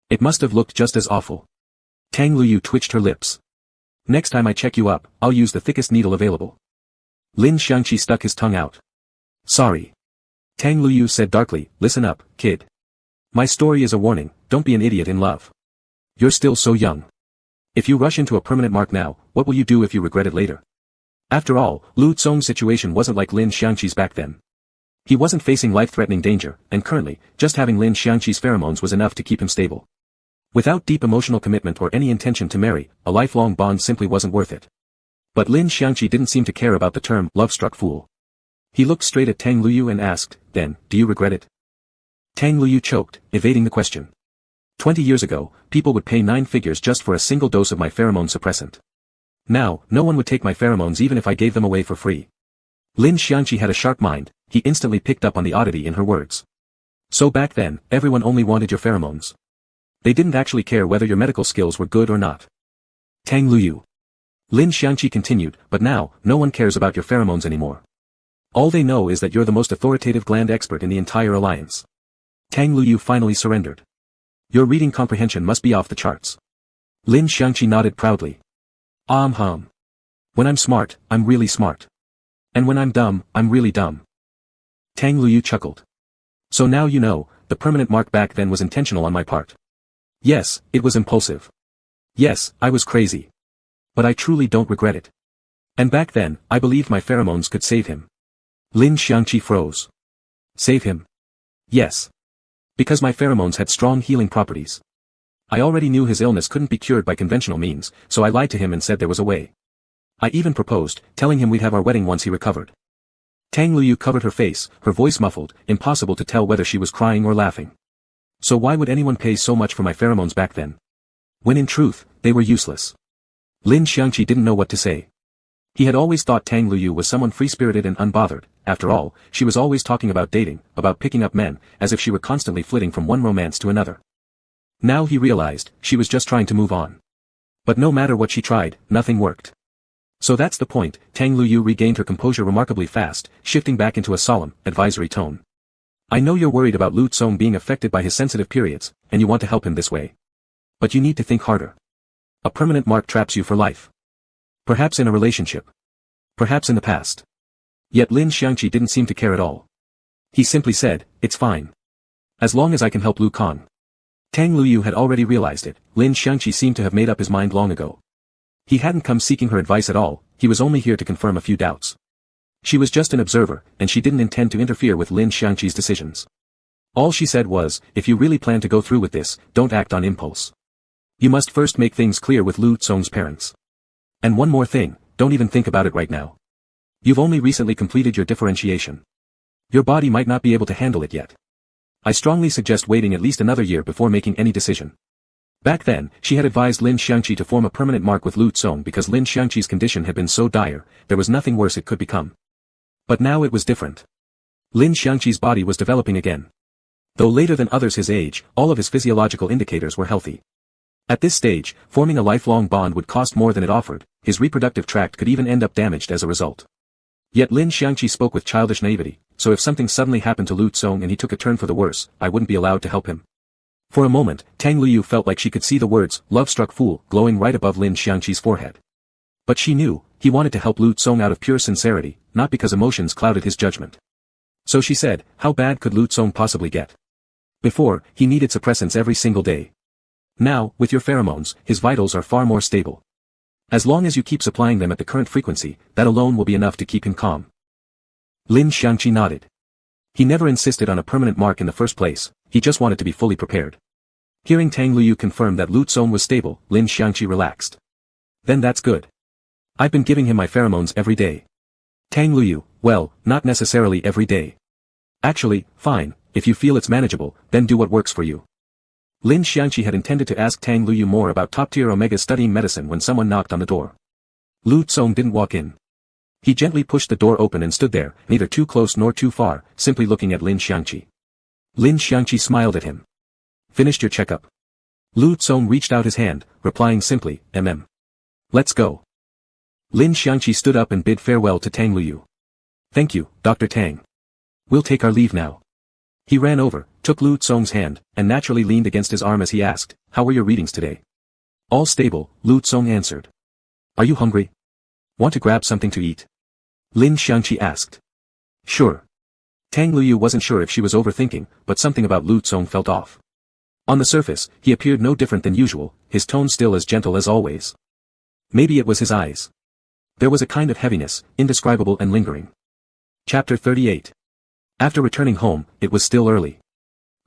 It must have looked just as awful. Tang Luyu twitched her lips. Next time I check you up, I'll use the thickest needle available. Lin Xiangqi stuck his tongue out. Sorry. Tang Luyu said darkly, listen up, kid. My story is a warning, don't be an idiot in love. You're still so young. If you rush into a permanent mark now, what will you do if you regret it later? After all, Lu Tsong's situation wasn't like Lin Xiangqi's back then. He wasn't facing life-threatening danger, and currently, just having Lin Xiangqi's pheromones was enough to keep him stable. Without deep emotional commitment or any intention to marry, a lifelong bond simply wasn't worth it. But Lin Xiangqi didn't seem to care about the term love-struck fool. He looked straight at Tang Luyu and asked, then, do you regret it? Tang Luyu choked, evading the question. 20 years ago, people would pay 9 figures just for a single dose of my pheromone suppressant. Now, no one would take my pheromones even if I gave them away for free. Lin Xiangqi had a sharp mind, he instantly picked up on the oddity in her words. So back then, everyone only wanted your pheromones. They didn't actually care whether your medical skills were good or not. Tang Luyu. Lin Xiangqi continued, but now, no one cares about your pheromones anymore. All they know is that you're the most authoritative gland expert in the entire alliance. Tang Luyu finally surrendered. Your reading comprehension must be off the charts. Lin Xiangqi nodded proudly. When I'm smart, I'm really smart. And when I'm dumb, I'm really dumb. Tang Luyu chuckled. So now you know, the permanent mark back then was intentional on my part. Yes, it was impulsive. Yes, I was crazy. But I truly don't regret it. And back then, I believed my pheromones could save him. Lin Xiangqi froze. Save him? Yes. Because my pheromones had strong healing properties. I already knew his illness couldn't be cured by conventional means, so I lied to him and said there was a way. I even proposed, telling him we'd have our wedding once he recovered. Tang Luyu covered her face, her voice muffled, impossible to tell whether she was crying or laughing. So why would anyone pay so much for my pheromones back then? When in truth, they were useless. Lin Xiangqi didn't know what to say. He had always thought Tang Luyu was someone free-spirited and unbothered. After all, she was always talking about dating, about picking up men, as if she were constantly flitting from one romance to another. Now he realized, she was just trying to move on. But no matter what she tried, nothing worked. So that's the point. Tang Luyu regained her composure remarkably fast, shifting back into a solemn, advisory tone. I know you're worried about Lu Tsong being affected by his sensitive periods, and you want to help him this way. But you need to think harder. A permanent mark traps you for life. Perhaps in a relationship. Perhaps in the past. Yet Lin Xiangqi didn't seem to care at all. He simply said, it's fine. As long as I can help Lu Kang. Tang Luyu had already realized it. Lin Xiangqi seemed to have made up his mind long ago. He hadn't come seeking her advice at all, he was only here to confirm a few doubts. She was just an observer, and she didn't intend to interfere with Lin Xiangqi's decisions. All she said was, if you really plan to go through with this, don't act on impulse. You must first make things clear with Lu Tsong's parents. And one more thing, don't even think about it right now. You've only recently completed your differentiation. Your body might not be able to handle it yet. I strongly suggest waiting at least another year before making any decision. Back then, she had advised Lin Xiangqi to form a permanent mark with Lu Tsong because Lin Xiangqi's condition had been so dire, there was nothing worse it could become. But now it was different. Lin Xiangqi's body was developing again. Though later than others his age, all of his physiological indicators were healthy. At this stage, forming a lifelong bond would cost more than it offered, his reproductive tract could even end up damaged as a result. Yet Lin Xiangqi spoke with childish naivety, so if something suddenly happened to Lu Tsong and he took a turn for the worse, I wouldn't be allowed to help him. For a moment, Tang Luyu felt like she could see the words, love-struck fool, glowing right above Lin Xiangqi's forehead. But she knew, he wanted to help Lu Tsong out of pure sincerity, not because emotions clouded his judgment. So she said, how bad could Lu Tsong possibly get? Before, he needed suppressants every single day. Now, with your pheromones, his vitals are far more stable. As long as you keep supplying them at the current frequency, that alone will be enough to keep him calm. Lin Xiangqi nodded. He never insisted on a permanent mark in the first place, he just wanted to be fully prepared. Hearing Tang Luyu confirm that Lu Tsong was stable, Lin Xiangqi relaxed. Then that's good. I've been giving him my pheromones every day. Tang Luyu, well, not necessarily every day. Actually, fine, if you feel it's manageable, then do what works for you. Lin Xiangqi had intended to ask Tang Luyu more about top-tier Omega studying medicine when someone knocked on the door. Lu Tsong didn't walk in. He gently pushed the door open and stood there, neither too close nor too far, simply looking at Lin Xiangqi. Lin Xiangqi smiled at him. Finished your checkup? Lu Tsong reached out his hand, replying simply, Let's go. Lin Xiangqi stood up and bid farewell to Tang Luyu. Thank you, Dr. Tang. We'll take our leave now. He ran over, took Lu Tsong's hand, and naturally leaned against his arm as he asked, how were your readings today? All stable, Lu Tsong answered. Are you hungry? Want to grab something to eat? Lin Xiangqi asked. Sure. Tang Luyu wasn't sure if she was overthinking, but something about Lu Tsong felt off. On the surface, he appeared no different than usual, his tone still as gentle as always. Maybe it was his eyes. There was a kind of heaviness, indescribable and lingering. Chapter 38. After returning home, it was still early.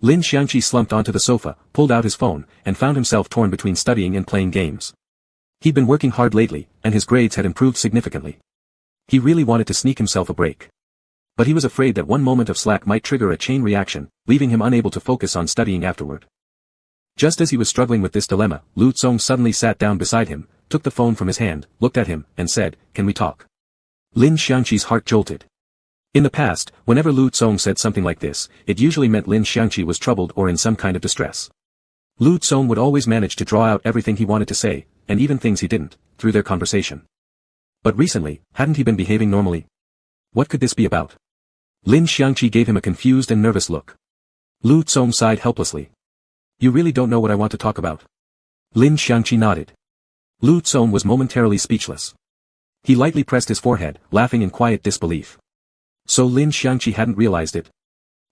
Lin Xiangqi slumped onto the sofa, pulled out his phone, and found himself torn between studying and playing games. He'd been working hard lately, and his grades had improved significantly. He really wanted to sneak himself a break. But he was afraid that one moment of slack might trigger a chain reaction, leaving him unable to focus on studying afterward. Just as he was struggling with this dilemma, Lu Tsong suddenly sat down beside him, took the phone from his hand, looked at him, and said, "Can we talk?" Lin Xiangqi's heart jolted. In the past, whenever Lu Tsong said something like this, it usually meant Lin Xiangqi was troubled or in some kind of distress. Lu Tsong would always manage to draw out everything he wanted to say, and even things he didn't, through their conversation. But recently, hadn't he been behaving normally? What could this be about? Lin Xiangqi gave him a confused and nervous look. Lu Tsong sighed helplessly. You really don't know what I want to talk about? Lin Xiangqi nodded. Lu Tsong was momentarily speechless. He lightly pressed his forehead, laughing in quiet disbelief. So Lin Xiangqi hadn't realized it.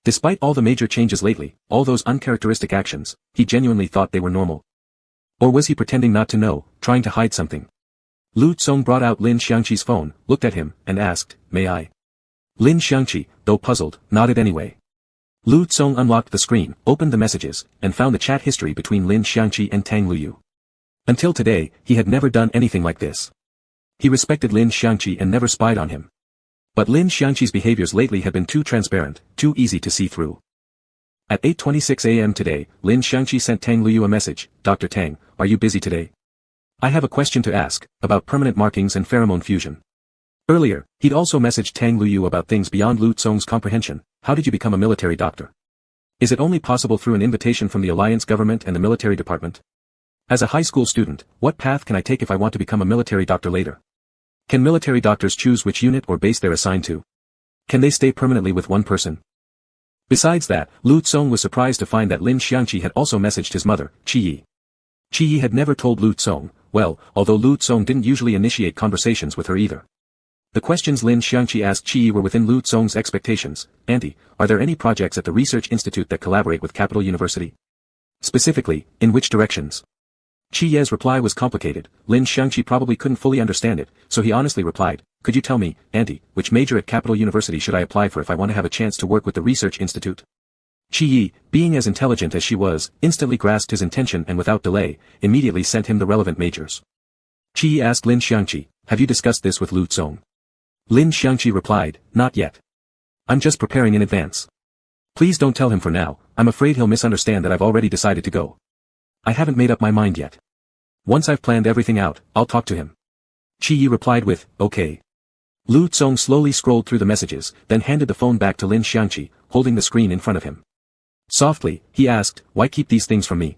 Despite all the major changes lately, all those uncharacteristic actions, he genuinely thought they were normal. Or was he pretending not to know, trying to hide something? Lu Tsong brought out Lin Xiangqi's phone, looked at him, and asked, "May I?" Lin Xiangqi, though puzzled, nodded anyway. Lu Tsong unlocked the screen, opened the messages, and found the chat history between Lin Xiangqi and Tang Luyu. Until today, he had never done anything like this. He respected Lin Xiangqi and never spied on him. But Lin Xiangqi's behaviors lately had been too transparent, too easy to see through. At 8:26 a.m. today, Lin Xiangqi sent Tang Luyu a message. "Dr. Tang, are you busy today? I have a question to ask, about permanent markings and pheromone fusion." Earlier, he'd also messaged Tang Luyu about things beyond Lu Tsong's comprehension. How did you become a military doctor? Is it only possible through an invitation from the alliance government and the military department? As a high school student, what path can I take if I want to become a military doctor later? Can military doctors choose which unit or base they're assigned to? Can they stay permanently with one person? Besides that, Lu Tsong was surprised to find that Lin Xiangqi had also messaged his mother, Qi. Qi had never told Lu Tsong, well, although Lu Tsong didn't usually initiate conversations with her either. The questions Lin Xiangqi asked Qi were within Lu Tsong's expectations. "Auntie, are there any projects at the research institute that collaborate with Capital University? Specifically, in which directions?" Qi's reply was complicated. Lin Xiangqi probably couldn't fully understand it, so he honestly replied, "Could you tell me, Auntie, which major at Capital University should I apply for if I want to have a chance to work with the research institute?" Qi, being as intelligent as she was, instantly grasped his intention and without delay, immediately sent him the relevant majors. Qi asked Lin Xiangqi, "Have you discussed this with Lu Tsong?" Lin Xiangqi replied, "Not yet. I'm just preparing in advance. Please don't tell him for now, I'm afraid he'll misunderstand that I've already decided to go. I haven't made up my mind yet. Once I've planned everything out, I'll talk to him." Qi replied with, "Okay." Lu Tsong slowly scrolled through the messages, then handed the phone back to Lin Xiangqi, holding the screen in front of him. Softly, he asked, "Why keep these things from me?"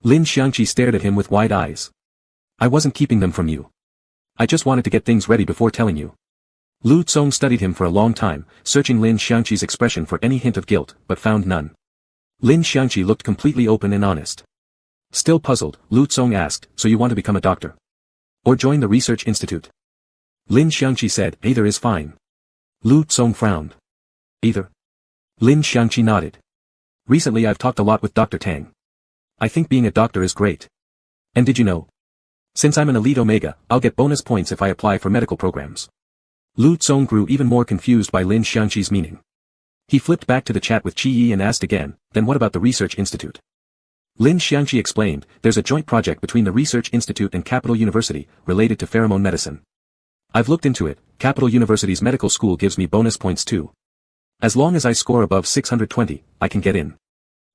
Lin Xiangqi stared at him with wide eyes. "I wasn't keeping them from you. I just wanted to get things ready before telling you." Lu Tsong studied him for a long time, searching Lin Xiangqi's expression for any hint of guilt, but found none. Lin Xiangqi looked completely open and honest. Still puzzled, Lu Tsong asked, "So you want to become a doctor? Or join the research institute?" Lin Xiangqi said, "Either is fine." Lu Tsong frowned. "Either?" Lin Xiangqi nodded. "Recently I've talked a lot with Dr. Tang. I think being a doctor is great. And did you know? Since I'm an elite Omega, I'll get bonus points if I apply for medical programs." Lu Tsong grew even more confused by Lin Xiangqi's meaning. He flipped back to the chat with Qi and asked again, "Then what about the research institute?" Lin Xiangqi explained, "There's a joint project between the Research Institute and Capital University, related to pheromone medicine. I've looked into it, Capital University's medical school gives me bonus points too. As long as I score above 620, I can get in.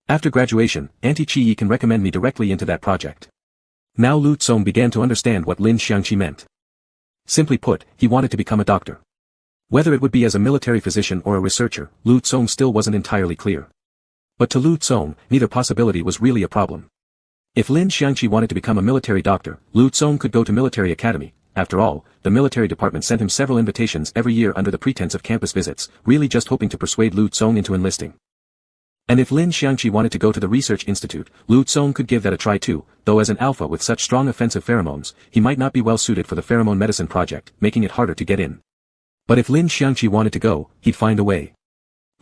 After graduation, Auntie Qi can recommend me directly into that project." Now Lu Tsong began to understand what Lin Xiangqi meant. Simply put, he wanted to become a doctor. Whether it would be as a military physician or a researcher, Lu Tsong still wasn't entirely clear. But to Lu Tsong, neither possibility was really a problem. If Lin Xiangqi wanted to become a military doctor, Lu Tsong could go to military academy. After all, the military department sent him several invitations every year under the pretense of campus visits, really just hoping to persuade Lu Tsong into enlisting. And if Lin Xiangqi wanted to go to the research institute, Lu Tsong could give that a try too, though as an alpha with such strong offensive pheromones, he might not be well suited for the pheromone medicine project, making it harder to get in. But if Lin Xiangqi wanted to go, he'd find a way.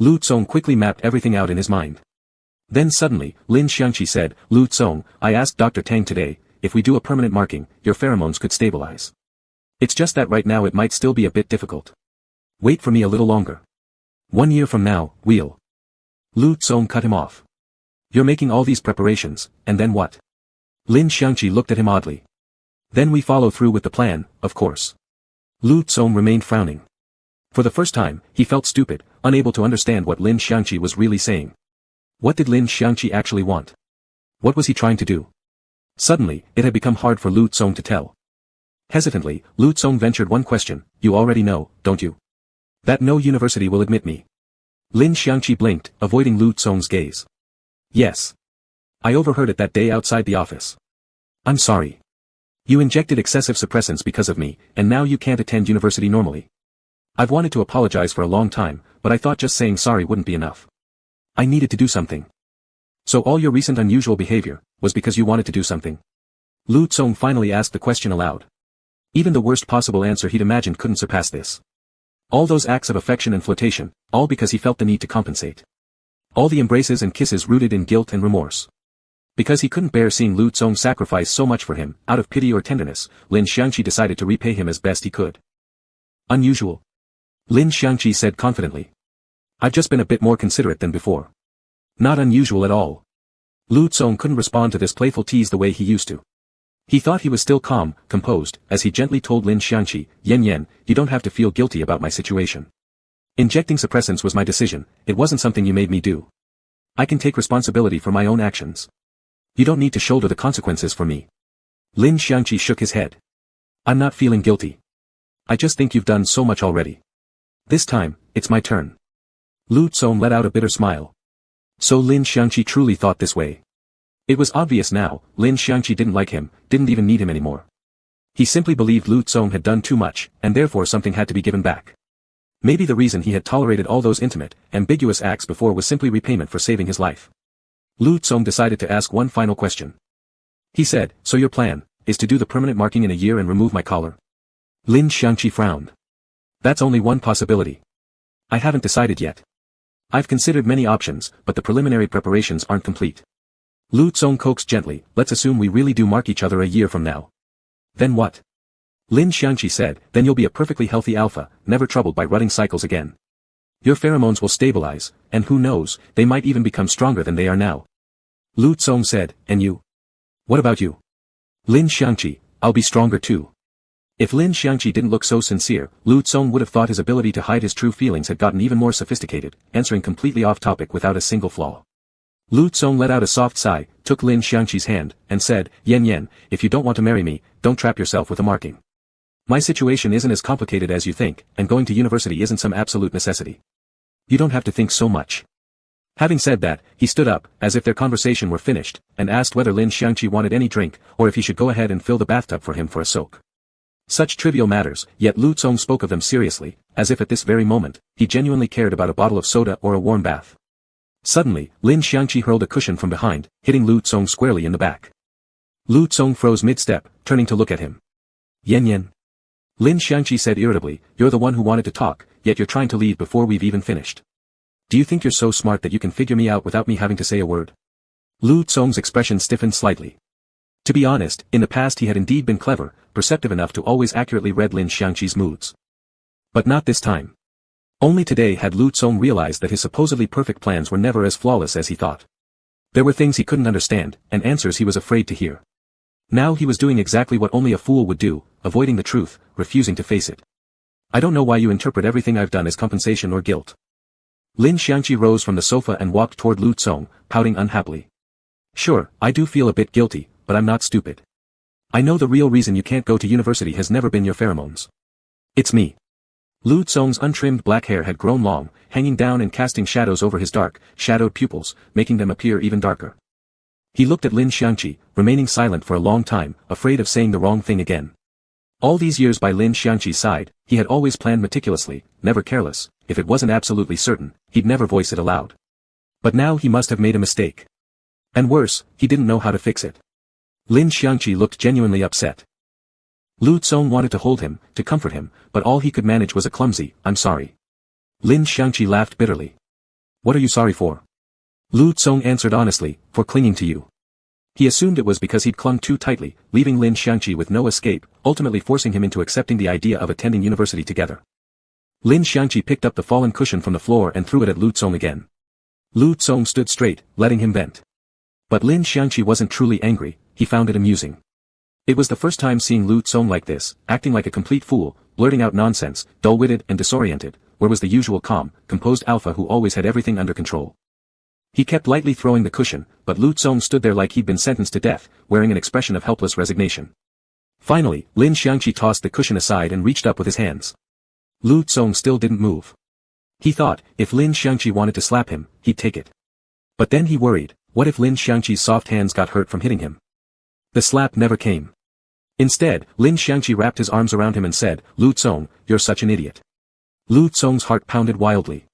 Lu Tsong quickly mapped everything out in his mind. Then suddenly, Lin Xiangqi said, "Lu Tsong, I asked Dr. Tang today, if we do a permanent marking, your pheromones could stabilize. It's just that right now it might still be a bit difficult. Wait for me a little longer. 1 year from now, we'll..." Lu Tsong cut him off. "You're making all these preparations, and then what?" Lin Xiangqi looked at him oddly. "Then we follow through with the plan, of course." Lu Tsong remained frowning. For the first time, he felt stupid, unable to understand what Lin Xiangqi was really saying. What did Lin Xiangqi actually want? What was he trying to do? Suddenly, it had become hard for Lu Tsong to tell. Hesitantly, Lu Tsong ventured one question, "You already know, don't you? That no university will admit me." Lin Xiangqi blinked, avoiding Lu Tsong's gaze. "Yes. I overheard it that day outside the office. I'm sorry. You injected excessive suppressants because of me, and now you can't attend university normally. I've wanted to apologize for a long time, but I thought just saying sorry wouldn't be enough. I needed to do something. So all your recent unusual behavior was because you wanted to do something? Lu Tsong finally asked the question aloud. Even the worst possible answer he'd imagined couldn't surpass this. All those acts of affection and flirtation, all because he felt the need to compensate. All the embraces and kisses rooted in guilt and remorse. Because he couldn't bear seeing Lu Tsong sacrifice so much for him, out of pity or tenderness, Lin Xiangqi decided to repay him as best he could. Unusual. Lin Xiangqi said confidently. I've just been a bit more considerate than before. Not unusual at all. Lu Tsong couldn't respond to this playful tease the way he used to. He thought he was still calm, composed, as he gently told Lin Xiangqi, Yan, you don't have to feel guilty about my situation. Injecting suppressants was my decision, it wasn't something you made me do. I can take responsibility for my own actions. You don't need to shoulder the consequences for me. Lin Xiangqi shook his head. I'm not feeling guilty. I just think you've done so much already. This time, it's my turn. Lu Tsong let out a bitter smile. So Lin Xiangqi truly thought this way. It was obvious now, Lin Xiangqi didn't like him, didn't even need him anymore. He simply believed Lu Tsong had done too much, and therefore something had to be given back. Maybe the reason he had tolerated all those intimate, ambiguous acts before was simply repayment for saving his life. Lu Tsong decided to ask one final question. He said, so your plan is to do the permanent marking in a year and remove my collar? Lin Xiangqi frowned. That's only one possibility. I haven't decided yet. I've considered many options, but the preliminary preparations aren't complete. Lu Tsong coaxed gently, let's assume we really do mark each other a year from now. Then what? Lin Xiangqi said, then you'll be a perfectly healthy alpha, never troubled by rutting cycles again. Your pheromones will stabilize, and who knows, they might even become stronger than they are now. Lu Tsong said, and you? What about you? Lin Xiangqi, I'll be stronger too. If Lin Xiangqi didn't look so sincere, Lu Tsong would have thought his ability to hide his true feelings had gotten even more sophisticated, answering completely off topic without a single flaw. Lu Tsong let out a soft sigh, took Lin Xiangqi's hand, and said, Yan, if you don't want to marry me, don't trap yourself with a marking. My situation isn't as complicated as you think, and going to university isn't some absolute necessity. You don't have to think so much. Having said that, he stood up, as if their conversation were finished, and asked whether Lin Xiangqi wanted any drink, or if he should go ahead and fill the bathtub for him for a soak. Such trivial matters, yet Lu Tsong spoke of them seriously, as if at this very moment, he genuinely cared about a bottle of soda or a warm bath. Suddenly, Lin Xiangqi hurled a cushion from behind, hitting Lu Tsong squarely in the back. Lu Tsong froze mid-step, turning to look at him. Yan. Lin Xiangqi said irritably, you're the one who wanted to talk, yet you're trying to leave before we've even finished. Do you think you're so smart that you can figure me out without me having to say a word? Lu Tsong's expression stiffened slightly. To be honest, in the past he had indeed been clever, perceptive enough to always accurately read Lin Xiangqi's moods. But not this time. Only today had Lu Tsong realized that his supposedly perfect plans were never as flawless as he thought. There were things he couldn't understand, and answers he was afraid to hear. Now he was doing exactly what only a fool would do, avoiding the truth, refusing to face it. I don't know why you interpret everything I've done as compensation or guilt. Lin Xiangqi rose from the sofa and walked toward Lu Tsong, pouting unhappily. Sure, I do feel a bit guilty, but I'm not stupid. I know the real reason you can't go to university has never been your pheromones. It's me. Lu Tsong's untrimmed black hair had grown long, hanging down and casting shadows over his dark, shadowed pupils, making them appear even darker. He looked at Lin Xiangqi, remaining silent for a long time, afraid of saying the wrong thing again. All these years by Lin Xiangqi's side, he had always planned meticulously, never careless. If it wasn't absolutely certain, he'd never voice it aloud. But now he must have made a mistake. And worse, he didn't know how to fix it. Lin Xiangqi looked genuinely upset. Lu Tsong wanted to hold him, to comfort him, but all he could manage was a clumsy, I'm sorry. Lin Xiangqi laughed bitterly. What are you sorry for? Lu Tsong answered honestly, for clinging to you. He assumed it was because he'd clung too tightly, leaving Lin Xiangqi with no escape, ultimately forcing him into accepting the idea of attending university together. Lin Xiangqi picked up the fallen cushion from the floor and threw it at Lu Tsong again. Lu Tsong stood straight, letting him vent. But Lin Xiangqi wasn't truly angry, he found it amusing. It was the first time seeing Lu Tsong like this, acting like a complete fool, blurting out nonsense, dull-witted and disoriented, where was the usual calm, composed alpha who always had everything under control. He kept lightly throwing the cushion, but Lu Tsong stood there like he'd been sentenced to death, wearing an expression of helpless resignation. Finally, Lin Xiangqi tossed the cushion aside and reached up with his hands. Lu Tsong still didn't move. He thought, if Lin Xiangqi wanted to slap him, he'd take it. But then he worried, what if Lin Xiangqi's soft hands got hurt from hitting him? The slap never came. Instead, Lin Xiangqi wrapped his arms around him and said, Lu Tsong, you're such an idiot. Lu Tsong's heart pounded wildly.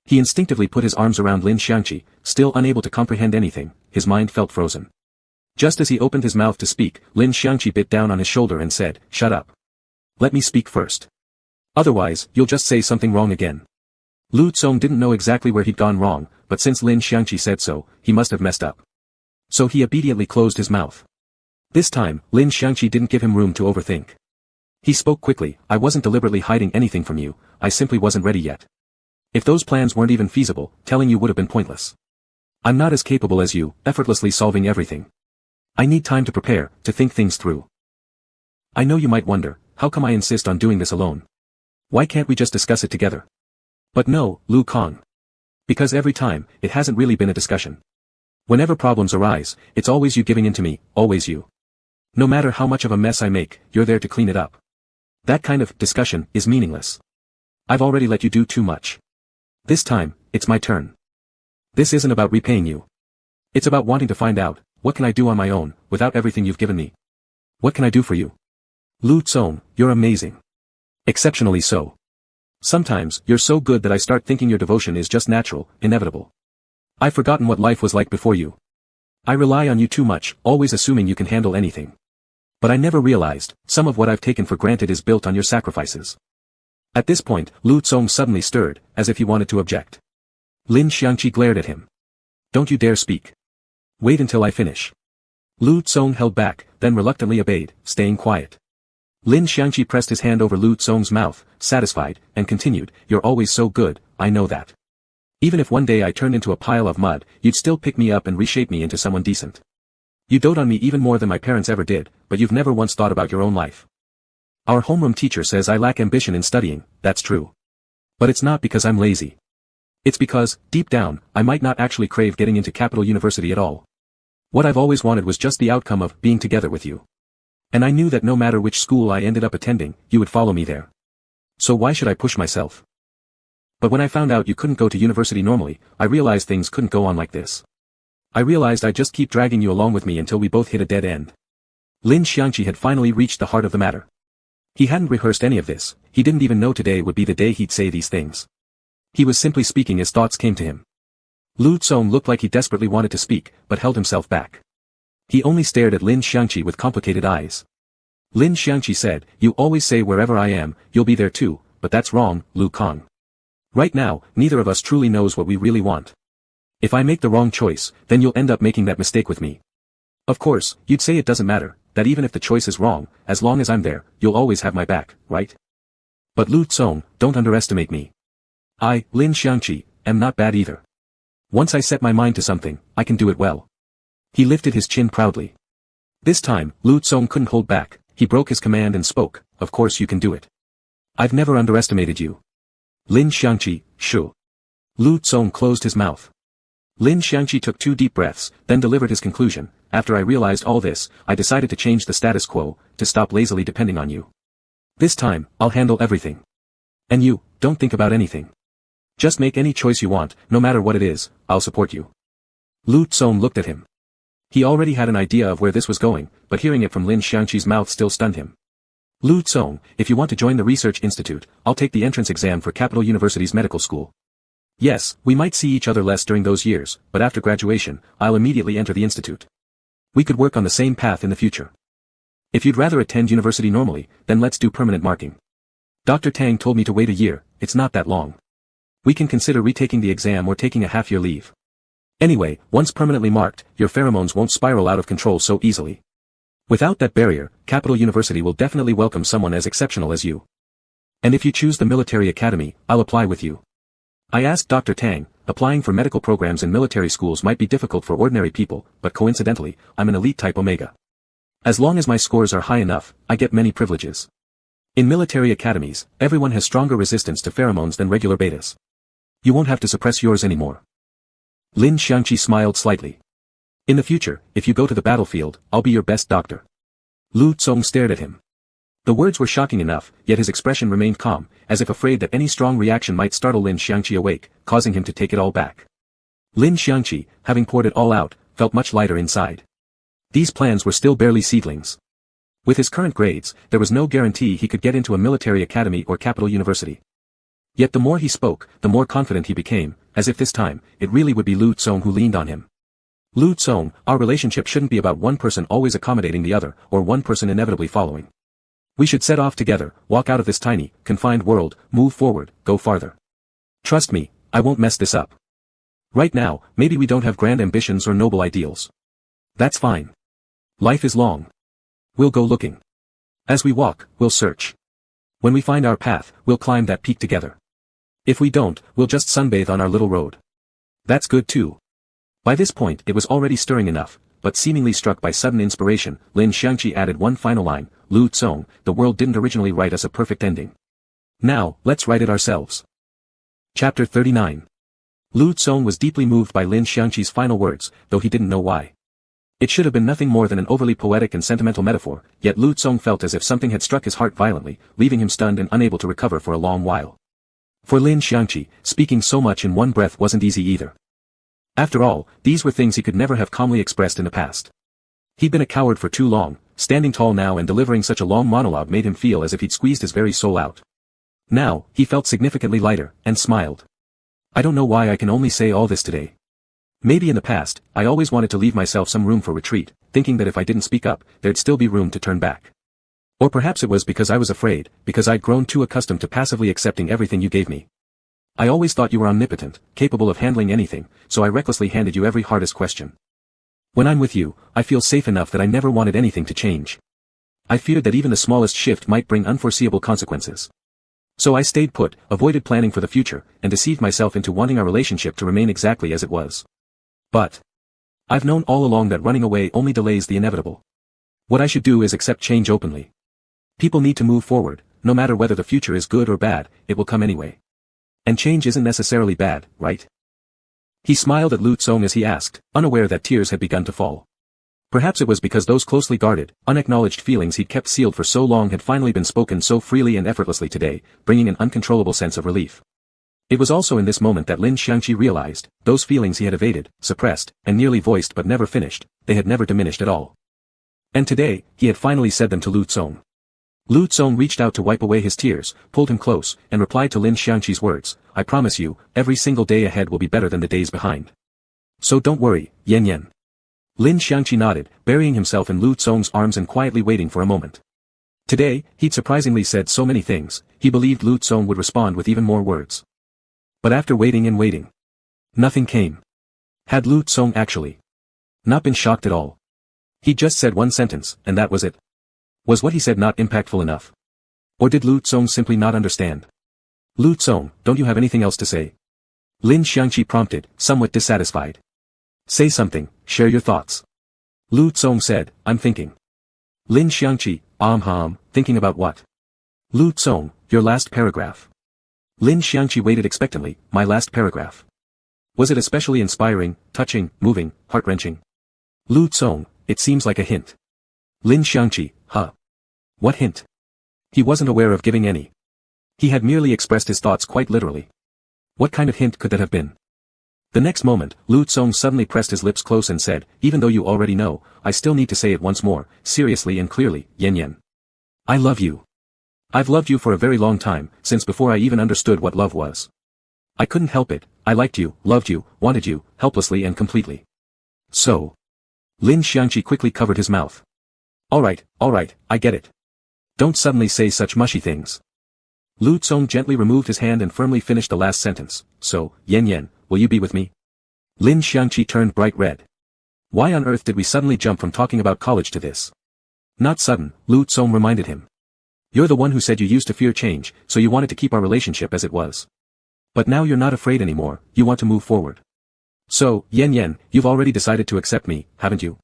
He instinctively put his arms around Lin Xiangqi, still unable to comprehend anything, his mind felt frozen. Just as he opened his mouth to speak, Lin Xiangqi bit down on his shoulder and said, "Shut up. Let me speak first. Otherwise, you'll just say something wrong again." Lu Tsong didn't know exactly where he'd gone wrong, but since Lin Xiangqi said so, he must have messed up. So he obediently closed his mouth. This time, Lin Xiangqi didn't give him room to overthink. He spoke quickly, "I wasn't deliberately hiding anything from you, I simply wasn't ready yet. If those plans weren't even feasible, telling you would have been pointless. I'm not as capable as you, effortlessly solving everything. I need time to prepare, to think things through. I know you might wonder, how come I insist on doing this alone? Why can't we just discuss it together? But no, Lu Kong. Because every time, it hasn't really been a discussion. Whenever problems arise, it's always you giving in to me, always you. No matter how much of a mess I make, you're there to clean it up. That kind of discussion is meaningless. I've already let you do too much. This time, it's my turn. This isn't about repaying you. It's about wanting to find out, what can I do on my own, without everything you've given me? What can I do for you? Lu Tsong, you're amazing. Exceptionally so. Sometimes, you're so good that I start thinking your devotion is just natural, inevitable. I've forgotten what life was like before you. I rely on you too much, always assuming you can handle anything. But I never realized, some of what I've taken for granted is built on your sacrifices." At this point, Lu Tsong suddenly stirred, as if he wanted to object. Lin Xiangqi glared at him. "Don't you dare speak. Wait until I finish." Lu Tsong held back, then reluctantly obeyed, staying quiet. Lin Xiangqi pressed his hand over Lu Tsong's mouth, satisfied, and continued, "You're always so good, I know that. Even if one day I turned into a pile of mud, you'd still pick me up and reshape me into someone decent. You dote on me even more than my parents ever did, but you've never once thought about your own life. Our homeroom teacher says I lack ambition in studying, that's true. But it's not because I'm lazy. It's because, deep down, I might not actually crave getting into Capital University at all. What I've always wanted was just the outcome of being together with you. And I knew that no matter which school I ended up attending, you would follow me there. So why should I push myself? But when I found out you couldn't go to university normally, I realized things couldn't go on like this. I realized I'd just keep dragging you along with me until we both hit a dead end." Lin Xiangqi had finally reached the heart of the matter. He hadn't rehearsed any of this, he didn't even know today would be the day he'd say these things. He was simply speaking as thoughts came to him. Lu Tsong looked like he desperately wanted to speak, but held himself back. He only stared at Lin Xiangqi with complicated eyes. Lin Xiangqi said, "You always say wherever I am, you'll be there too, but that's wrong, Lu Kong. Right now, neither of us truly knows what we really want. If I make the wrong choice, then you'll end up making that mistake with me. Of course, you'd say it doesn't matter, that even if the choice is wrong, as long as I'm there, you'll always have my back, right? But Lu Tsong, don't underestimate me. I, Lin Xiangqi, am not bad either. Once I set my mind to something, I can do it well." He lifted his chin proudly. This time, Lu Tsong couldn't hold back, he broke his command and spoke, "Of course you can do it. I've never underestimated you." Lin Xiangqi, "Sure." Lu Tsong closed his mouth. Lin Xiangqi took 2 deep breaths, then delivered his conclusion, "After I realized all this, I decided to change the status quo, to stop lazily depending on you. This time, I'll handle everything. And you, don't think about anything. Just make any choice you want, no matter what it is, I'll support you." Lu Tsong looked at him. He already had an idea of where this was going, but hearing it from Lin Xiangqi's mouth still stunned him. "Lu Tsong, if you want to join the research institute, I'll take the entrance exam for Capital University's medical school. Yes, we might see each other less during those years, but after graduation, I'll immediately enter the institute. We could work on the same path in the future. If you'd rather attend university normally, then let's do permanent marking. Dr. Tang told me to wait a year, it's not that long. We can consider retaking the exam or taking a half-year leave. Anyway, once permanently marked, your pheromones won't spiral out of control so easily. Without that barrier, Capital University will definitely welcome someone as exceptional as you. And if you choose the military academy, I'll apply with you." I asked Dr. Tang, "Applying for medical programs in military schools might be difficult for ordinary people, but coincidentally, I'm an elite type Omega. As long as my scores are high enough, I get many privileges. In military academies, everyone has stronger resistance to pheromones than regular betas. You won't have to suppress yours anymore." Lin Xiangqi smiled slightly. "In the future, if you go to the battlefield, I'll be your best doctor." Lu Tsong stared at him. The words were shocking enough, yet his expression remained calm, as if afraid that any strong reaction might startle Lin Xiangqi awake, causing him to take it all back. Lin Xiangqi, having poured it all out, felt much lighter inside. These plans were still barely seedlings. With his current grades, there was no guarantee he could get into a military academy or Capital University. Yet the more he spoke, the more confident he became, as if this time, it really would be Lu Tsong who leaned on him. Lu Tsong, our relationship shouldn't be about one person always accommodating the other, or one person inevitably following. We should set off together, walk out of this tiny, confined world, move forward, go farther. Trust me, I won't mess this up. Right now, maybe we don't have grand ambitions or noble ideals. That's fine. Life is long. We'll go looking. As we walk, we'll search. When we find our path, we'll climb that peak together. If we don't, we'll just sunbathe on our little road. That's good too. By this point it was already stirring enough, but seemingly struck by sudden inspiration, Lin Xiangqi added one final line, Lu Tsong, the world didn't originally write us a perfect ending. Now, let's write it ourselves. Chapter 39. Lu Tsong was deeply moved by Lin Xiangqi's final words, though he didn't know why. It should have been nothing more than an overly poetic and sentimental metaphor, yet Lu Tsong felt as if something had struck his heart violently, leaving him stunned and unable to recover for a long while. For Lin Xiangqi, speaking so much in one breath wasn't easy either. After all, these were things he could never have calmly expressed in the past. He'd been a coward for too long, standing tall now and delivering such a long monologue made him feel as if he'd squeezed his very soul out. Now, he felt significantly lighter, and smiled. I don't know why I can only say all this today. Maybe in the past, I always wanted to leave myself some room for retreat, thinking that if I didn't speak up, there'd still be room to turn back. Or perhaps it was because I was afraid, because I'd grown too accustomed to passively accepting everything you gave me. I always thought you were omnipotent, capable of handling anything, so I recklessly handed you every hardest question. When I'm with you, I feel safe enough that I never wanted anything to change. I feared that even the smallest shift might bring unforeseeable consequences. So I stayed put, avoided planning for the future, and deceived myself into wanting our relationship to remain exactly as it was. But I've known all along that running away only delays the inevitable. What I should do is accept change openly. People need to move forward, no matter whether the future is good or bad, it will come anyway. And change isn't necessarily bad, right? He smiled at Lu Tsong as he asked, unaware that tears had begun to fall. Perhaps it was because those closely guarded, unacknowledged feelings he'd kept sealed for so long had finally been spoken so freely and effortlessly today, bringing an uncontrollable sense of relief. It was also in this moment that Lin Xiangqi realized, those feelings he had evaded, suppressed, and nearly voiced but never finished, they had never diminished at all. And today, he had finally said them to Lu Tsong. Lu Tsong reached out to wipe away his tears, pulled him close, and replied to Lin Xiangqi's words, I promise you, every single day ahead will be better than the days behind. So don't worry, Yan Yan. Lin Xiangqi nodded, burying himself in Lu Tsong's arms and quietly waiting for a moment. Today, he'd surprisingly said so many things, he believed Lu Tsong would respond with even more words. But after waiting and waiting, nothing came. Had Lu Tsong actually not been shocked at all? He'd just said one sentence, and that was it. Was what he said not impactful enough? Or did Lu Tsong simply not understand? Lu Tsong, don't you have anything else to say? Lin Xiangqi prompted, somewhat dissatisfied. Say something, share your thoughts. Lu Tsong said, I'm thinking. Lin Xiangqi, thinking about what? Lu Tsong, your last paragraph. Lin Xiangqi waited expectantly, my last paragraph. Was it especially inspiring, touching, moving, heart-wrenching? Lu Tsong, it seems like a hint. Lin Xiangqi, huh? What hint? He wasn't aware of giving any. He had merely expressed his thoughts quite literally. What kind of hint could that have been? The next moment, Lu Tsong suddenly pressed his lips close and said, even though you already know, I still need to say it once more, seriously and clearly, Yan Yan. I love you. I've loved you for a very long time, since before I even understood what love was. I couldn't help it, I liked you, loved you, wanted you, helplessly and completely. So. Lin Xiangqi quickly covered his mouth. Alright, I get it. Don't suddenly say such mushy things. Lu Tsong gently removed his hand and firmly finished the last sentence, so, Yan Yan, will you be with me? Lin Xiangqi turned bright red. Why on earth did we suddenly jump from talking about college to this? Not sudden, Lu Tsong reminded him. You're the one who said you used to fear change, so you wanted to keep our relationship as it was. But now you're not afraid anymore, you want to move forward. So, Yan Yan, you've already decided to accept me, haven't you?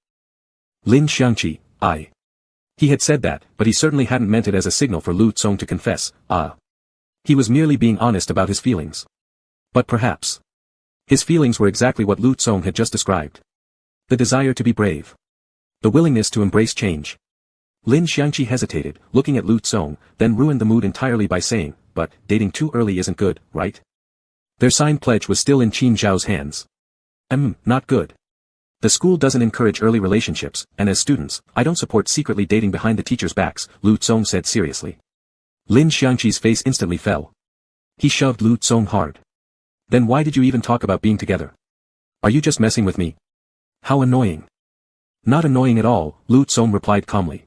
Lin Xiangqi, He had said that, but he certainly hadn't meant it as a signal for Lu Tsong to confess, He was merely being honest about his feelings. But perhaps his feelings were exactly what Lu Tsong had just described. The desire to be brave. The willingness to embrace change. Lin Xiangqi hesitated, looking at Lu Tsong, then ruined the mood entirely by saying, but, dating too early isn't good, right? Their signed pledge was still in Qin Zhao's hands. Not good. The school doesn't encourage early relationships, and as students, I don't support secretly dating behind the teachers' backs, Lu Tsong said seriously. Lin Xiangqi's face instantly fell. He shoved Lu Tsong hard. Then why did you even talk about being together? Are you just messing with me? How annoying. Not annoying at all, Lu Tsong replied calmly.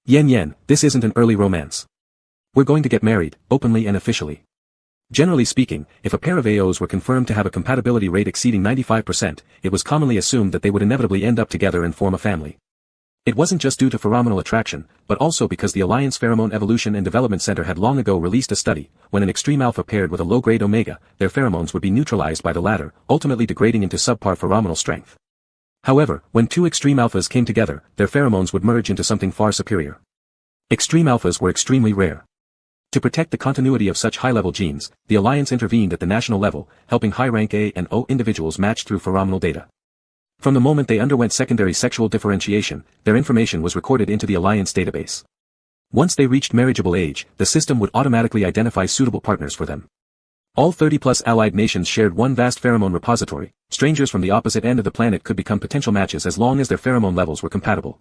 Yen, this isn't an early romance. We're going to get married, openly and officially. Generally speaking, if a pair of AOs were confirmed to have a compatibility rate exceeding 95%, it was commonly assumed that they would inevitably end up together and form a family. It wasn't just due to pheromonal attraction, but also because the Alliance Pheromone Evolution and Development Center had long ago released a study, when an extreme alpha paired with a low-grade omega, their pheromones would be neutralized by the latter, ultimately degrading into subpar pheromonal strength. However, when two extreme alphas came together, their pheromones would merge into something far superior. Extreme alphas were extremely rare. To protect the continuity of such high-level genes, the Alliance intervened at the national level, helping high-rank A and O individuals match through pheromonal data. From the moment they underwent secondary sexual differentiation, their information was recorded into the Alliance database. Once they reached marriageable age, the system would automatically identify suitable partners for them. All 30-plus allied nations shared one vast pheromone repository. Strangers from the opposite end of the planet could become potential matches as long as their pheromone levels were compatible.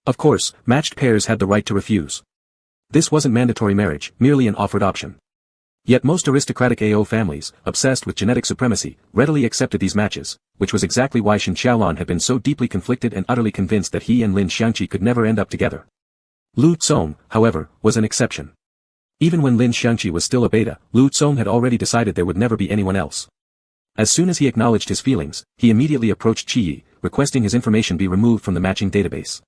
Of course, matched pairs had the right to refuse. This wasn't mandatory marriage, merely an offered option. Yet most aristocratic AO families, obsessed with genetic supremacy, readily accepted these matches, which was exactly why Shen Xiaolan had been so deeply conflicted and utterly convinced that he and Lin Xiangqi could never end up together. Lu Tsong, however, was an exception. Even when Lin Xiangqi was still a beta, Lu Tsong had already decided there would never be anyone else. As soon as he acknowledged his feelings, he immediately approached Qi, requesting his information be removed from the matching database.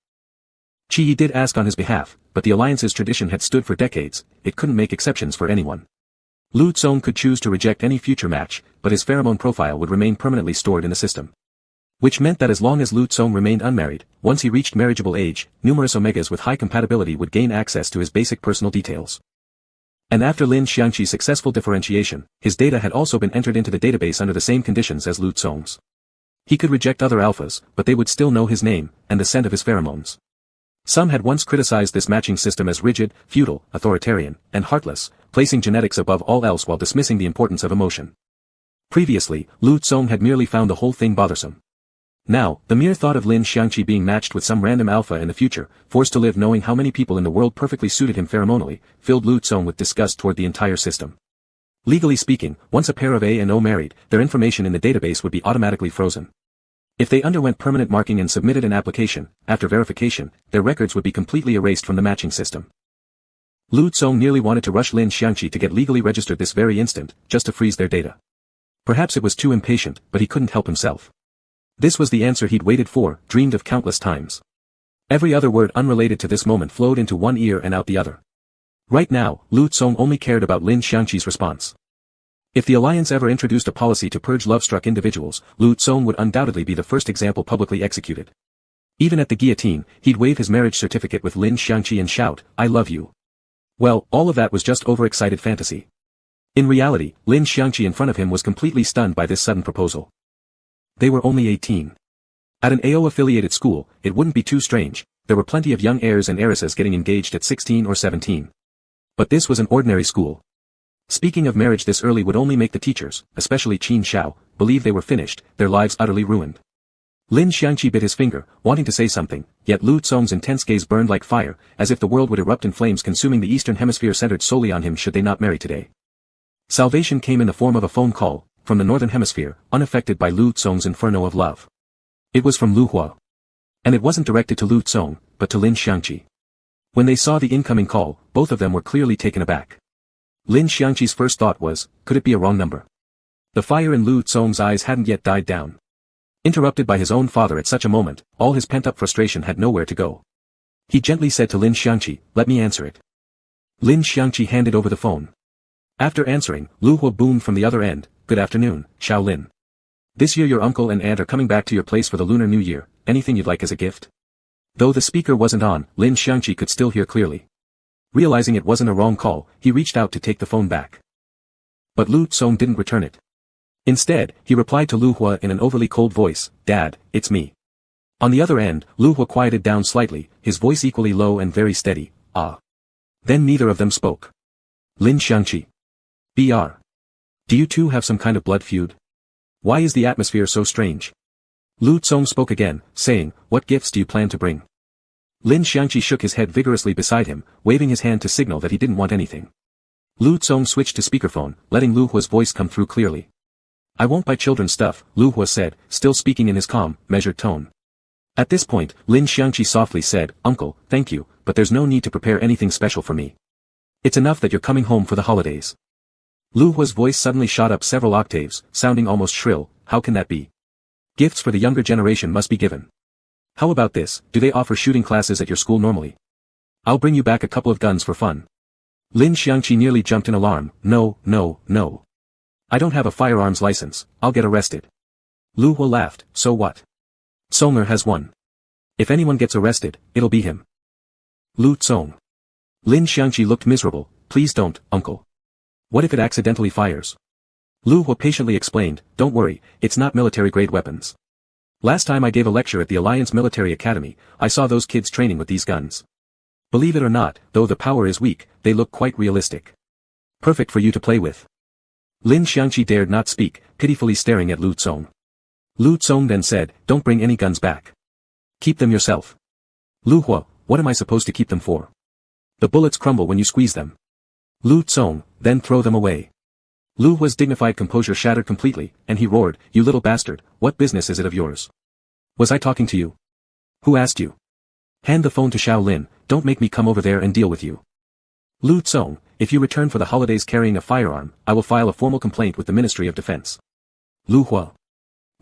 Qi did ask on his behalf, but the Alliance's tradition had stood for decades, it couldn't make exceptions for anyone. Lu Tsong could choose to reject any future match, but his pheromone profile would remain permanently stored in the system. Which meant that as long as Lu Tsong remained unmarried, once he reached marriageable age, numerous omegas with high compatibility would gain access to his basic personal details. And after Lin Xiangqi's successful differentiation, his data had also been entered into the database under the same conditions as Lu Tsong's. He could reject other alphas, but they would still know his name, and the scent of his pheromones. Some had once criticized this matching system as rigid, feudal, authoritarian, and heartless, placing genetics above all else while dismissing the importance of emotion. Previously, Lu Tsong had merely found the whole thing bothersome. Now, the mere thought of Lin Xiangqi being matched with some random alpha in the future, forced to live knowing how many people in the world perfectly suited him pheromonally, filled Lu Tsong with disgust toward the entire system. Legally speaking, once a pair of A and O married, their information in the database would be automatically frozen. If they underwent permanent marking and submitted an application, after verification, their records would be completely erased from the matching system. Lu Tsong nearly wanted to rush Lin Xiangqi to get legally registered this very instant, just to freeze their data. Perhaps it was too impatient, but he couldn't help himself. This was the answer he'd waited for, dreamed of countless times. Every other word unrelated to this moment flowed into one ear and out the other. Right now, Lu Tsong only cared about Lin Xiangqi's response. If the Alliance ever introduced a policy to purge love-struck individuals, Lu Tsong would undoubtedly be the first example publicly executed. Even at the guillotine, he'd wave his marriage certificate with Lin Xiangqi and shout, "I love you." Well, all of that was just overexcited fantasy. In reality, Lin Xiangqi in front of him was completely stunned by this sudden proposal. They were only 18. At an AO-affiliated school, it wouldn't be too strange, there were plenty of young heirs and heiresses getting engaged at 16 or 17. But this was an ordinary school. Speaking of marriage this early would only make the teachers, especially Qin Xiao, believe they were finished, their lives utterly ruined. Lin Xiangqi bit his finger, wanting to say something, yet Lu Tsong's intense gaze burned like fire, as if the world would erupt in flames consuming the Eastern Hemisphere centered solely on him should they not marry today. Salvation came in the form of a phone call, from the Northern Hemisphere, unaffected by Lu Tsong's inferno of love. It was from Lu Hua. And it wasn't directed to Lu Tsong, but to Lin Xiangqi. When they saw the incoming call, both of them were clearly taken aback. Lin Xiangqi's first thought was, could it be a wrong number? The fire in Lu Tsong's eyes hadn't yet died down. Interrupted by his own father at such a moment, all his pent-up frustration had nowhere to go. He gently said to Lin Xiangqi, "Let me answer it." Lin Xiangqi handed over the phone. After answering, Lu Hua boomed from the other end, "Good afternoon, Xiaolin. This year your uncle and aunt are coming back to your place for the Lunar New Year, anything you'd like as a gift?" Though the speaker wasn't on, Lin Xiangqi could still hear clearly. Realizing it wasn't a wrong call, he reached out to take the phone back. But Lu Tsong didn't return it. Instead, he replied to Lu Hua in an overly cold voice, "Dad, it's me." On the other end, Lu Hua quieted down slightly, his voice equally low and very steady, "Ah." Then neither of them spoke. Lin Xiangqi. "Br. Do you two have some kind of blood feud? Why is the atmosphere so strange?" Lu Tsong spoke again, saying, "What gifts do you plan to bring?" Lin Xiangqi shook his head vigorously beside him, waving his hand to signal that he didn't want anything. Lu Tsong switched to speakerphone, letting Lu Hua's voice come through clearly. I won't buy children's stuff, Lu Hua said, still speaking in his calm, measured tone. At this point, Lin Xiangqi softly said, Uncle, thank you, but there's no need to prepare anything special for me. It's enough that you're coming home for the holidays. Lu Hua's voice suddenly shot up several octaves, sounding almost shrill. How can that be? Gifts for the younger generation must be given. How about this, do they offer shooting classes at your school normally? I'll bring you back a couple of guns for fun. Lin Xiangqi nearly jumped in alarm. No, no, no. I don't have a firearms license, I'll get arrested. Lu Hua laughed, so what? Tsonger has one. If anyone gets arrested, it'll be him. Lu Tsong. Lin Xiangqi looked miserable. Please don't, uncle. What if it accidentally fires? Lu Hua patiently explained, don't worry, it's not military-grade weapons. Last time I gave a lecture at the Alliance Military Academy, I saw those kids training with these guns. Believe it or not, though the power is weak, they look quite realistic. Perfect for you to play with. Lin Xiangqi dared not speak, pitifully staring at Lu Tsong. Lu Tsong then said, don't bring any guns back. Keep them yourself. Lu Hua, what am I supposed to keep them for? The bullets crumble when you squeeze them. Lu Tsong, then throw them away. Lu Hua's dignified composure shattered completely, and he roared, you little bastard, what business is it of yours? Was I talking to you? Who asked you? Hand the phone to Xiao Lin, don't make me come over there and deal with you. Lu Tsong, if you return for the holidays carrying a firearm, I will file a formal complaint with the Ministry of Defense. Lu Hua.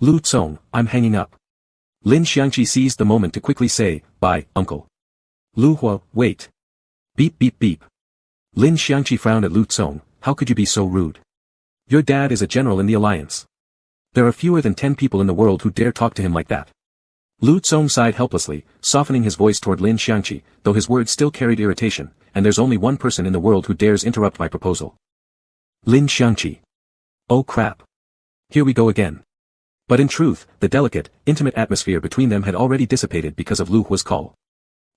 Lu Tsong, I'm hanging up. Lin Xiangqi seized the moment to quickly say, bye, uncle. Lu Hua, wait. Beep beep beep. Lin Xiangqi frowned at Lu Tsong, how could you be so rude? Your dad is a general in the alliance. There are fewer than 10 people in the world who dare talk to him like that. Lu Tsong sighed helplessly, softening his voice toward Lin Xiangqi, though his words still carried irritation, and there's only one person in the world who dares interrupt my proposal. Lin Xiangqi. Oh crap. Here we go again. But in truth, the delicate, intimate atmosphere between them had already dissipated because of Lu Hua's call.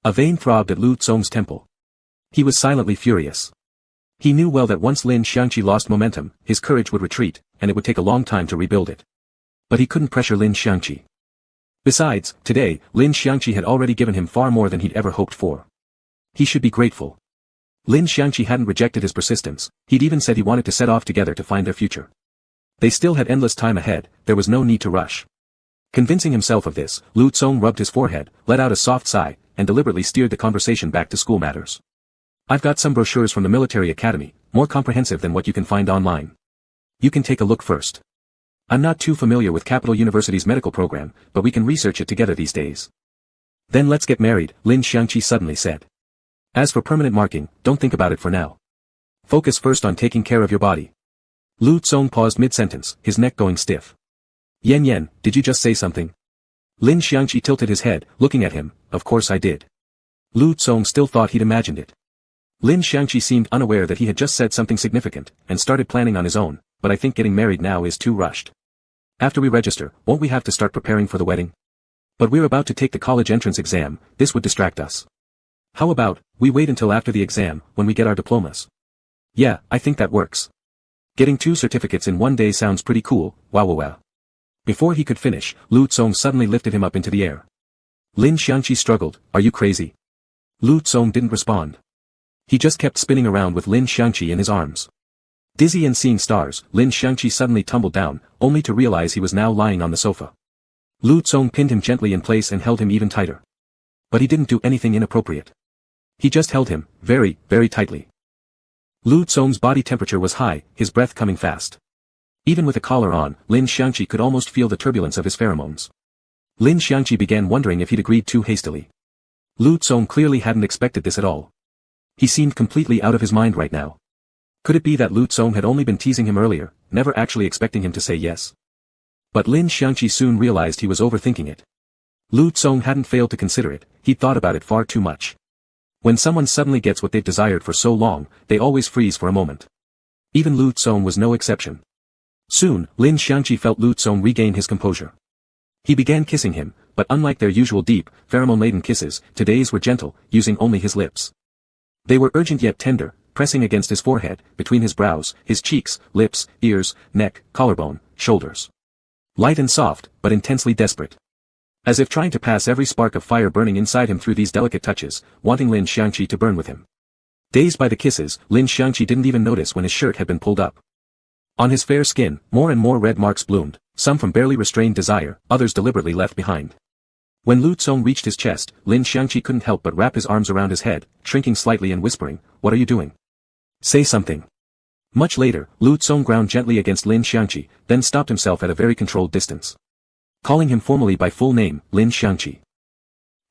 A vein throbbed at Lu Tsong's temple. He was silently furious. He knew well that once Lin Xiangqi lost momentum, his courage would retreat, and it would take a long time to rebuild it. But he couldn't pressure Lin Xiangqi. Besides, today, Lin Xiangqi had already given him far more than he'd ever hoped for. He should be grateful. Lin Xiangqi hadn't rejected his persistence, he'd even said he wanted to set off together to find their future. They still had endless time ahead, there was no need to rush. Convincing himself of this, Lu Tsong rubbed his forehead, let out a soft sigh, and deliberately steered the conversation back to school matters. I've got some brochures from the military academy, more comprehensive than what you can find online. You can take a look first. I'm not too familiar with Capital University's medical program, but we can research it together these days. Then let's get married, Lin Xiangqi suddenly said. As for permanent marking, don't think about it for now. Focus first on taking care of your body. Lu Tsong paused mid-sentence, his neck going stiff. Yan, did you just say something? Lin Xiangqi tilted his head, looking at him, of course I did. Lu Tsong still thought he'd imagined it. Lin Xiangqi seemed unaware that he had just said something significant, and started planning on his own, but I think getting married now is too rushed. After we register, won't we have to start preparing for the wedding? But we're about to take the college entrance exam, this would distract us. How about, we wait until after the exam, when we get our diplomas? Yeah, I think that works. Getting 2 certificates in one day sounds pretty cool, wow. Before he could finish, Lu Tsong suddenly lifted him up into the air. Lin Xiangqi struggled, are you crazy? Lu Tsong didn't respond. He just kept spinning around with Lin Xiangqi in his arms. Dizzy and seeing stars, Lin Xiangqi suddenly tumbled down, only to realize he was now lying on the sofa. Lu Tsong pinned him gently in place and held him even tighter. But he didn't do anything inappropriate. He just held him, very, very tightly. Lu Tsong's body temperature was high, his breath coming fast. Even with a collar on, Lin Xiangqi could almost feel the turbulence of his pheromones. Lin Xiangqi began wondering if he'd agreed too hastily. Lu Tsong clearly hadn't expected this at all. He seemed completely out of his mind right now. Could it be that Lu Tsong had only been teasing him earlier, never actually expecting him to say yes? But Lin Xiangqi soon realized he was overthinking it. Lu Tsong hadn't failed to consider it, he'd thought about it far too much. When someone suddenly gets what they've desired for so long, they always freeze for a moment. Even Lu Tsong was no exception. Soon, Lin Xiangqi felt Lu Tsong regain his composure. He began kissing him, but unlike their usual deep, pheromone-laden kisses, today's were gentle, using only his lips. They were urgent yet tender, pressing against his forehead, between his brows, his cheeks, lips, ears, neck, collarbone, shoulders. Light and soft, but intensely desperate. As if trying to pass every spark of fire burning inside him through these delicate touches, wanting Lin Xiangqi to burn with him. Dazed by the kisses, Lin Xiangqi didn't even notice when his shirt had been pulled up. On his fair skin, more and more red marks bloomed, some from barely restrained desire, others deliberately left behind. When Lu Tsong reached his chest, Lin Xiangqi couldn't help but wrap his arms around his head, shrinking slightly and whispering, "What are you doing? Say something." Much later, Lu Tsong ground gently against Lin Xiangqi, then stopped himself at a very controlled distance. Calling him formally by full name, Lin Xiangqi.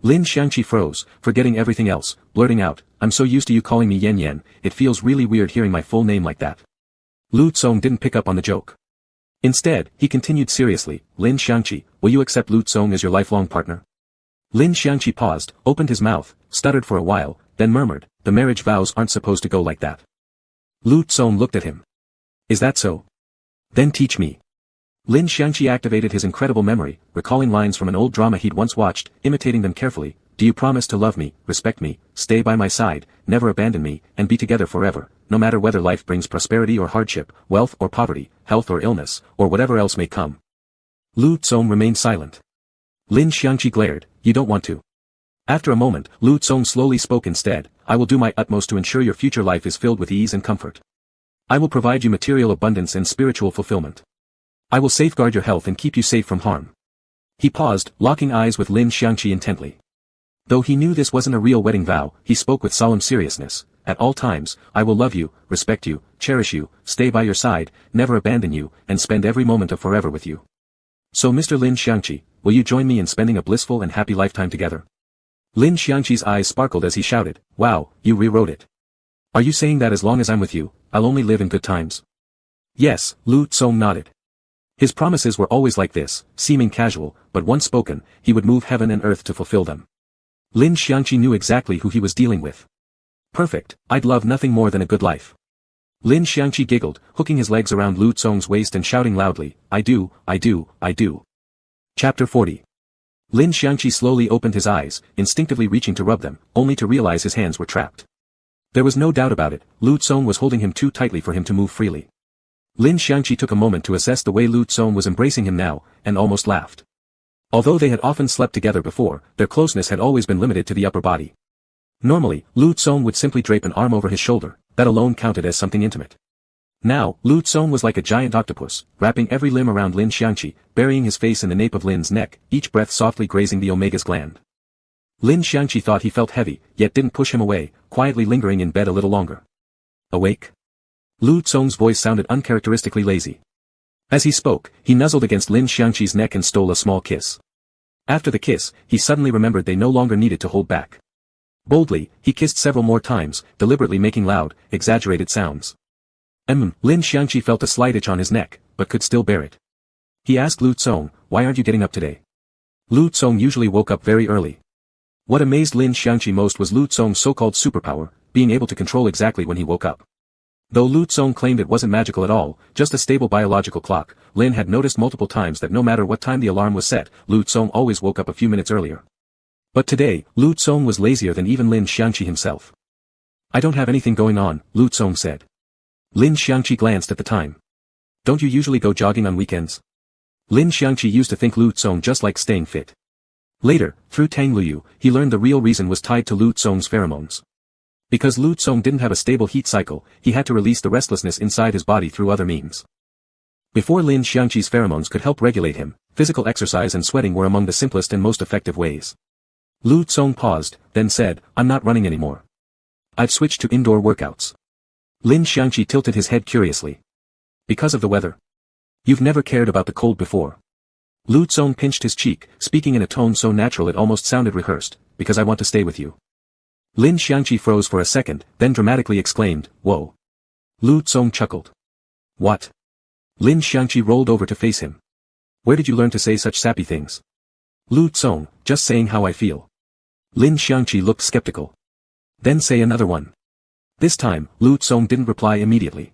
Lin Xiangqi froze, forgetting everything else, blurting out, "I'm so used to you calling me Yan Yan, it feels really weird hearing my full name like that." Lu Tsong didn't pick up on the joke. Instead, he continued seriously, "Lin Xiangqi, will you accept Lu Tsong as your lifelong partner?" Lin Xiangqi paused, opened his mouth, stuttered for a while, then murmured, "The marriage vows aren't supposed to go like that." Lu Tsong looked at him. "Is that so? Then teach me." Lin Xiangqi activated his incredible memory, recalling lines from an old drama he'd once watched, imitating them carefully. "Do you promise to love me, respect me, stay by my side, never abandon me, and be together forever, no matter whether life brings prosperity or hardship, wealth or poverty, health or illness, or whatever else may come?" Lu Tsong remained silent. Lin Xiangqi glared, "You don't want to." After a moment, Lu Tsong slowly spoke instead, "I will do my utmost to ensure your future life is filled with ease and comfort. I will provide you material abundance and spiritual fulfillment. I will safeguard your health and keep you safe from harm." He paused, locking eyes with Lin Xiangqi intently. Though he knew this wasn't a real wedding vow, he spoke with solemn seriousness. "At all times, I will love you, respect you, cherish you, stay by your side, never abandon you, and spend every moment of forever with you. So Mr. Lin Xiangqi, will you join me in spending a blissful and happy lifetime together?" Lin Xiangqi's eyes sparkled as he shouted, "Wow, you rewrote it. Are you saying that as long as I'm with you, I'll only live in good times?" "Yes," Lu Tsong nodded. His promises were always like this, seeming casual, but once spoken, he would move heaven and earth to fulfill them. Lin Xiangqi knew exactly who he was dealing with. "Perfect, I'd love nothing more than a good life." Lin Xiangqi giggled, hooking his legs around Lu Tsong's waist and shouting loudly, "I do, I do, I do." Chapter 40. Lin Xiangqi slowly opened his eyes, instinctively reaching to rub them, only to realize his hands were trapped. There was no doubt about it, Lu Tsong was holding him too tightly for him to move freely. Lin Xiangqi took a moment to assess the way Lu Tsong was embracing him now, and almost laughed. Although they had often slept together before, their closeness had always been limited to the upper body. Normally, Lu Tsong would simply drape an arm over his shoulder, that alone counted as something intimate. Now, Lu Tsong was like a giant octopus, wrapping every limb around Lin Xiangqi, burying his face in the nape of Lin's neck, each breath softly grazing the omega's gland. Lin Xiangqi thought he felt heavy, yet didn't push him away, quietly lingering in bed a little longer. "Awake?" Lu Tsong's voice sounded uncharacteristically lazy. As he spoke, he nuzzled against Lin Xiangqi's neck and stole a small kiss. After the kiss, he suddenly remembered they no longer needed to hold back. Boldly, he kissed several more times, deliberately making loud, exaggerated sounds. Lin Xiangqi felt a slight itch on his neck, but could still bear it. He asked Lu Tsong, "Why aren't you getting up today?" Lu Tsong usually woke up very early. What amazed Lin Xiangqi most was Lu Tsong's so-called superpower, being able to control exactly when he woke up. Though Lu Tsong claimed it wasn't magical at all, just a stable biological clock, Lin had noticed multiple times that no matter what time the alarm was set, Lu Tsong always woke up a few minutes earlier. But today, Lu Tsong was lazier than even Lin Xiangqi himself. "I don't have anything going on," Lu Tsong said. Lin Xiangqi glanced at the time. "Don't you usually go jogging on weekends?" Lin Xiangqi used to think Lu Tsong just liked staying fit. Later, through Tang Luyu, he learned the real reason was tied to Lu Tsong's pheromones. Because Lu Tsong didn't have a stable heat cycle, he had to release the restlessness inside his body through other means. Before Lin Xiangqi's pheromones could help regulate him, physical exercise and sweating were among the simplest and most effective ways. Lu Tsong paused, then said, "I'm not running anymore. I've switched to indoor workouts." Lin Xiangqi tilted his head curiously. "Because of the weather? You've never cared about the cold before." Lu Tsong pinched his cheek, speaking in a tone so natural it almost sounded rehearsed, "Because I want to stay with you." Lin Xiangqi froze for a second, then dramatically exclaimed, "Whoa." Lu Tsong chuckled. "What?" Lin Xiangqi rolled over to face him. "Where did you learn to say such sappy things?" Lu Tsong, "Just saying how I feel." Lin Xiangqi looked skeptical. "Then say another one." This time, Lu Tsong didn't reply immediately.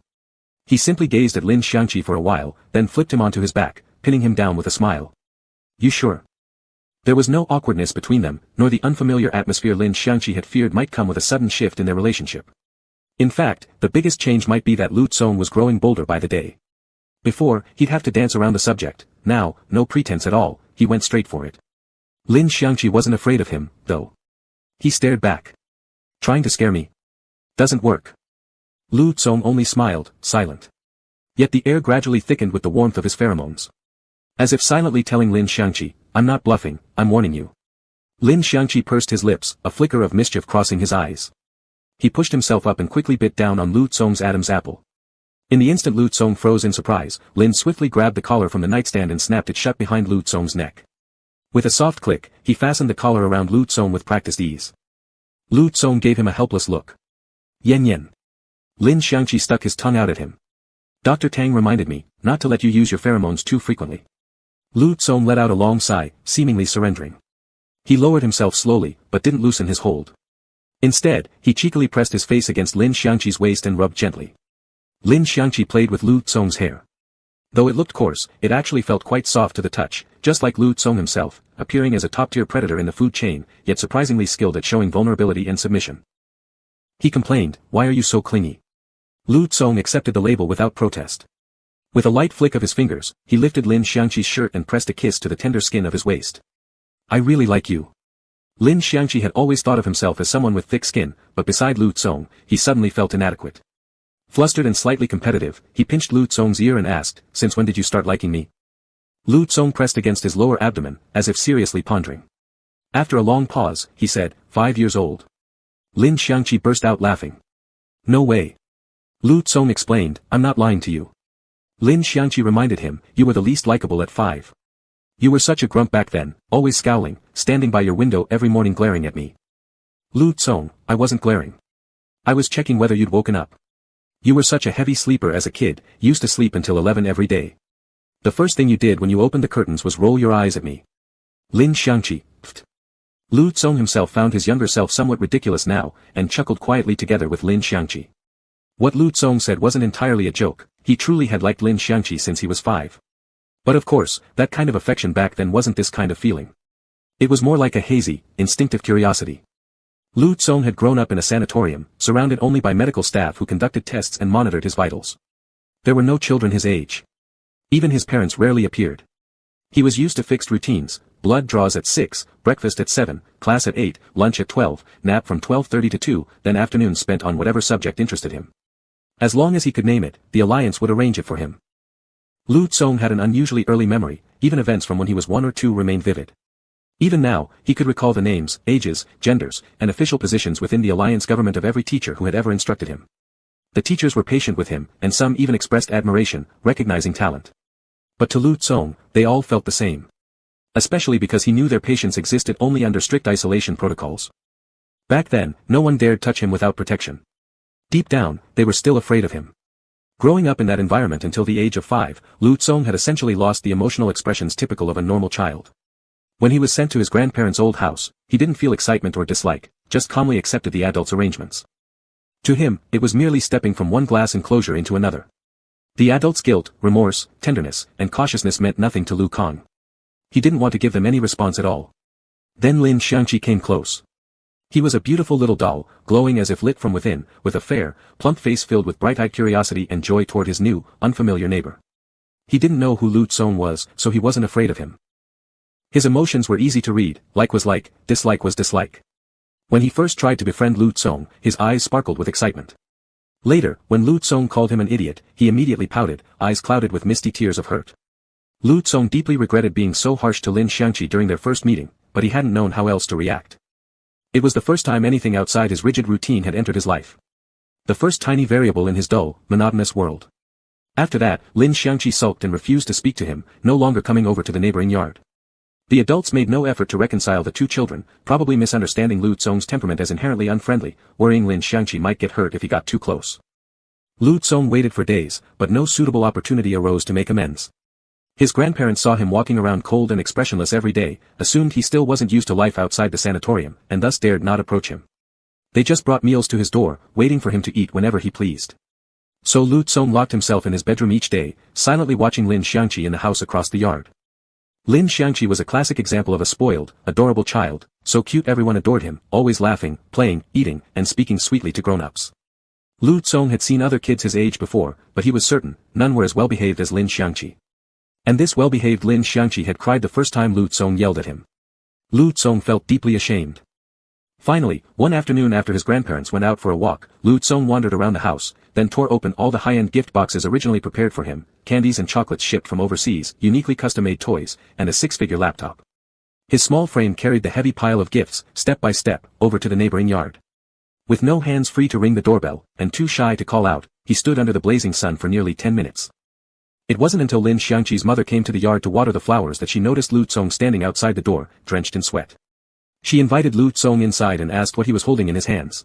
He simply gazed at Lin Xiangqi for a while, then flipped him onto his back, pinning him down with a smile. "You sure?" There was no awkwardness between them, nor the unfamiliar atmosphere Lin Xiangqi had feared might come with a sudden shift in their relationship. In fact, the biggest change might be that Lu Tsong was growing bolder by the day. Before, he'd have to dance around the subject, now, no pretense at all, he went straight for it. Lin Xiangqi wasn't afraid of him, though. He stared back. "Trying to scare me?" Doesn't work. Lu Tsong only smiled, silent. Yet the air gradually thickened with the warmth of his pheromones. As if silently telling Lin Xiangqi, I'm not bluffing, I'm warning you. Lin Xiangqi pursed his lips, a flicker of mischief crossing his eyes. He pushed himself up and quickly bit down on Lu Tsong's Adam's apple. In the instant Lu Tsong froze in surprise, Lin swiftly grabbed the collar from the nightstand and snapped it shut behind Lu Tsong's neck. With a soft click, he fastened the collar around Lu Tsong with practiced ease. Lu Tsong gave him a helpless look. Yen yen. Lin Xiangqi stuck his tongue out at him. Dr. Tang reminded me, not to let you use your pheromones too frequently. Lu Tsong let out a long sigh, seemingly surrendering. He lowered himself slowly, but didn't loosen his hold. Instead, he cheekily pressed his face against Lin Xiangqi's waist and rubbed gently. Lin Xiangqi played with Lu Tsong's hair. Though it looked coarse, it actually felt quite soft to the touch, just like Lu Tsong himself, appearing as a top-tier predator in the food chain, yet surprisingly skilled at showing vulnerability and submission. He complained, why are you so clingy? Lu Tsong accepted the label without protest. With a light flick of his fingers, he lifted Lin Xiangqi's shirt and pressed a kiss to the tender skin of his waist. I really like you. Lin Xiangqi had always thought of himself as someone with thick skin, but beside Lu Tsong, he suddenly felt inadequate. Flustered and slightly competitive, he pinched Lu Tsong's ear and asked, since when did you start liking me? Lu Tsong pressed against his lower abdomen, as if seriously pondering. After a long pause, he said, 5 years old. Lin Xiangqi burst out laughing. No way. Lu Tsong explained, I'm not lying to you. Lin Xiangqi reminded him, you were the least likable at 5. You were such a grump back then, always scowling, standing by your window every morning glaring at me. Lu Tsong, I wasn't glaring. I was checking whether you'd woken up. You were such a heavy sleeper as a kid, used to sleep until 11 every day. The first thing you did when you opened the curtains was roll your eyes at me. Lin Xiangqi, pfft. Lu Tsong himself found his younger self somewhat ridiculous now, and chuckled quietly together with Lin Xiangqi. What Lu Tsong said wasn't entirely a joke, he truly had liked Lin Xiangqi since he was 5. But of course, that kind of affection back then wasn't this kind of feeling. It was more like a hazy, instinctive curiosity. Lu Tsong had grown up in a sanatorium, surrounded only by medical staff who conducted tests and monitored his vitals. There were no children his age. Even his parents rarely appeared. He was used to fixed routines, blood draws at 6, breakfast at 7, class at 8, lunch at 12, nap from 12:30 to 2, then afternoons spent on whatever subject interested him. As long as he could name it, the Alliance would arrange it for him. Lu Tsong had an unusually early memory, even events from when he was 1 or 2 remained vivid. Even now, he could recall the names, ages, genders, and official positions within the Alliance government of every teacher who had ever instructed him. The teachers were patient with him, and some even expressed admiration, recognizing talent. But to Lu Tsong, they all felt the same. Especially because he knew their patience existed only under strict isolation protocols. Back then, no one dared touch him without protection. Deep down, they were still afraid of him. Growing up in that environment until the age of 5, Lu Tsong had essentially lost the emotional expressions typical of a normal child. When he was sent to his grandparents' old house, he didn't feel excitement or dislike, just calmly accepted the adults' arrangements. To him, it was merely stepping from one glass enclosure into another. The adults' guilt, remorse, tenderness, and cautiousness meant nothing to Lu Kang. He didn't want to give them any response at all. Then Lin Xiangqi came close. He was a beautiful little doll, glowing as if lit from within, with a fair, plump face filled with bright-eyed curiosity and joy toward his new, unfamiliar neighbor. He didn't know who Lu Tsong was, so he wasn't afraid of him. His emotions were easy to read, like was like, dislike was dislike. When he first tried to befriend Lu Tsong, his eyes sparkled with excitement. Later, when Lu Tsong called him an idiot, he immediately pouted, eyes clouded with misty tears of hurt. Lu Tsong deeply regretted being so harsh to Lin Xiangqi during their first meeting, but he hadn't known how else to react. It was the first time anything outside his rigid routine had entered his life. The first tiny variable in his dull, monotonous world. After that, Lin Xiangqi sulked and refused to speak to him, no longer coming over to the neighboring yard. The adults made no effort to reconcile the two children, probably misunderstanding Lu Tsong's temperament as inherently unfriendly, worrying Lin Xiangqi might get hurt if he got too close. Lu Tsong waited for days, but no suitable opportunity arose to make amends. His grandparents saw him walking around cold and expressionless every day, assumed he still wasn't used to life outside the sanatorium, and thus dared not approach him. They just brought meals to his door, waiting for him to eat whenever he pleased. So Lu Tsong locked himself in his bedroom each day, silently watching Lin Xiangqi in the house across the yard. Lin Xiangqi was a classic example of a spoiled, adorable child, so cute everyone adored him, always laughing, playing, eating, and speaking sweetly to grown-ups. Lu Tsong had seen other kids his age before, but he was certain, none were as well-behaved as Lin Xiangqi. And this well-behaved Lin Xiangqi had cried the first time Lu Tsong yelled at him. Lu Tsong felt deeply ashamed. Finally, one afternoon after his grandparents went out for a walk, Lu Tsong wandered around the house, then tore open all the high-end gift boxes originally prepared for him, candies and chocolates shipped from overseas, uniquely custom-made toys, and a six-figure laptop. His small frame carried the heavy pile of gifts, step by step, over to the neighboring yard. With no hands free to ring the doorbell, and too shy to call out, he stood under the blazing sun for nearly 10 minutes. It wasn't until Lin Xiangqi's mother came to the yard to water the flowers that she noticed Lu Tsong standing outside the door, drenched in sweat. She invited Lu Tsong inside and asked what he was holding in his hands.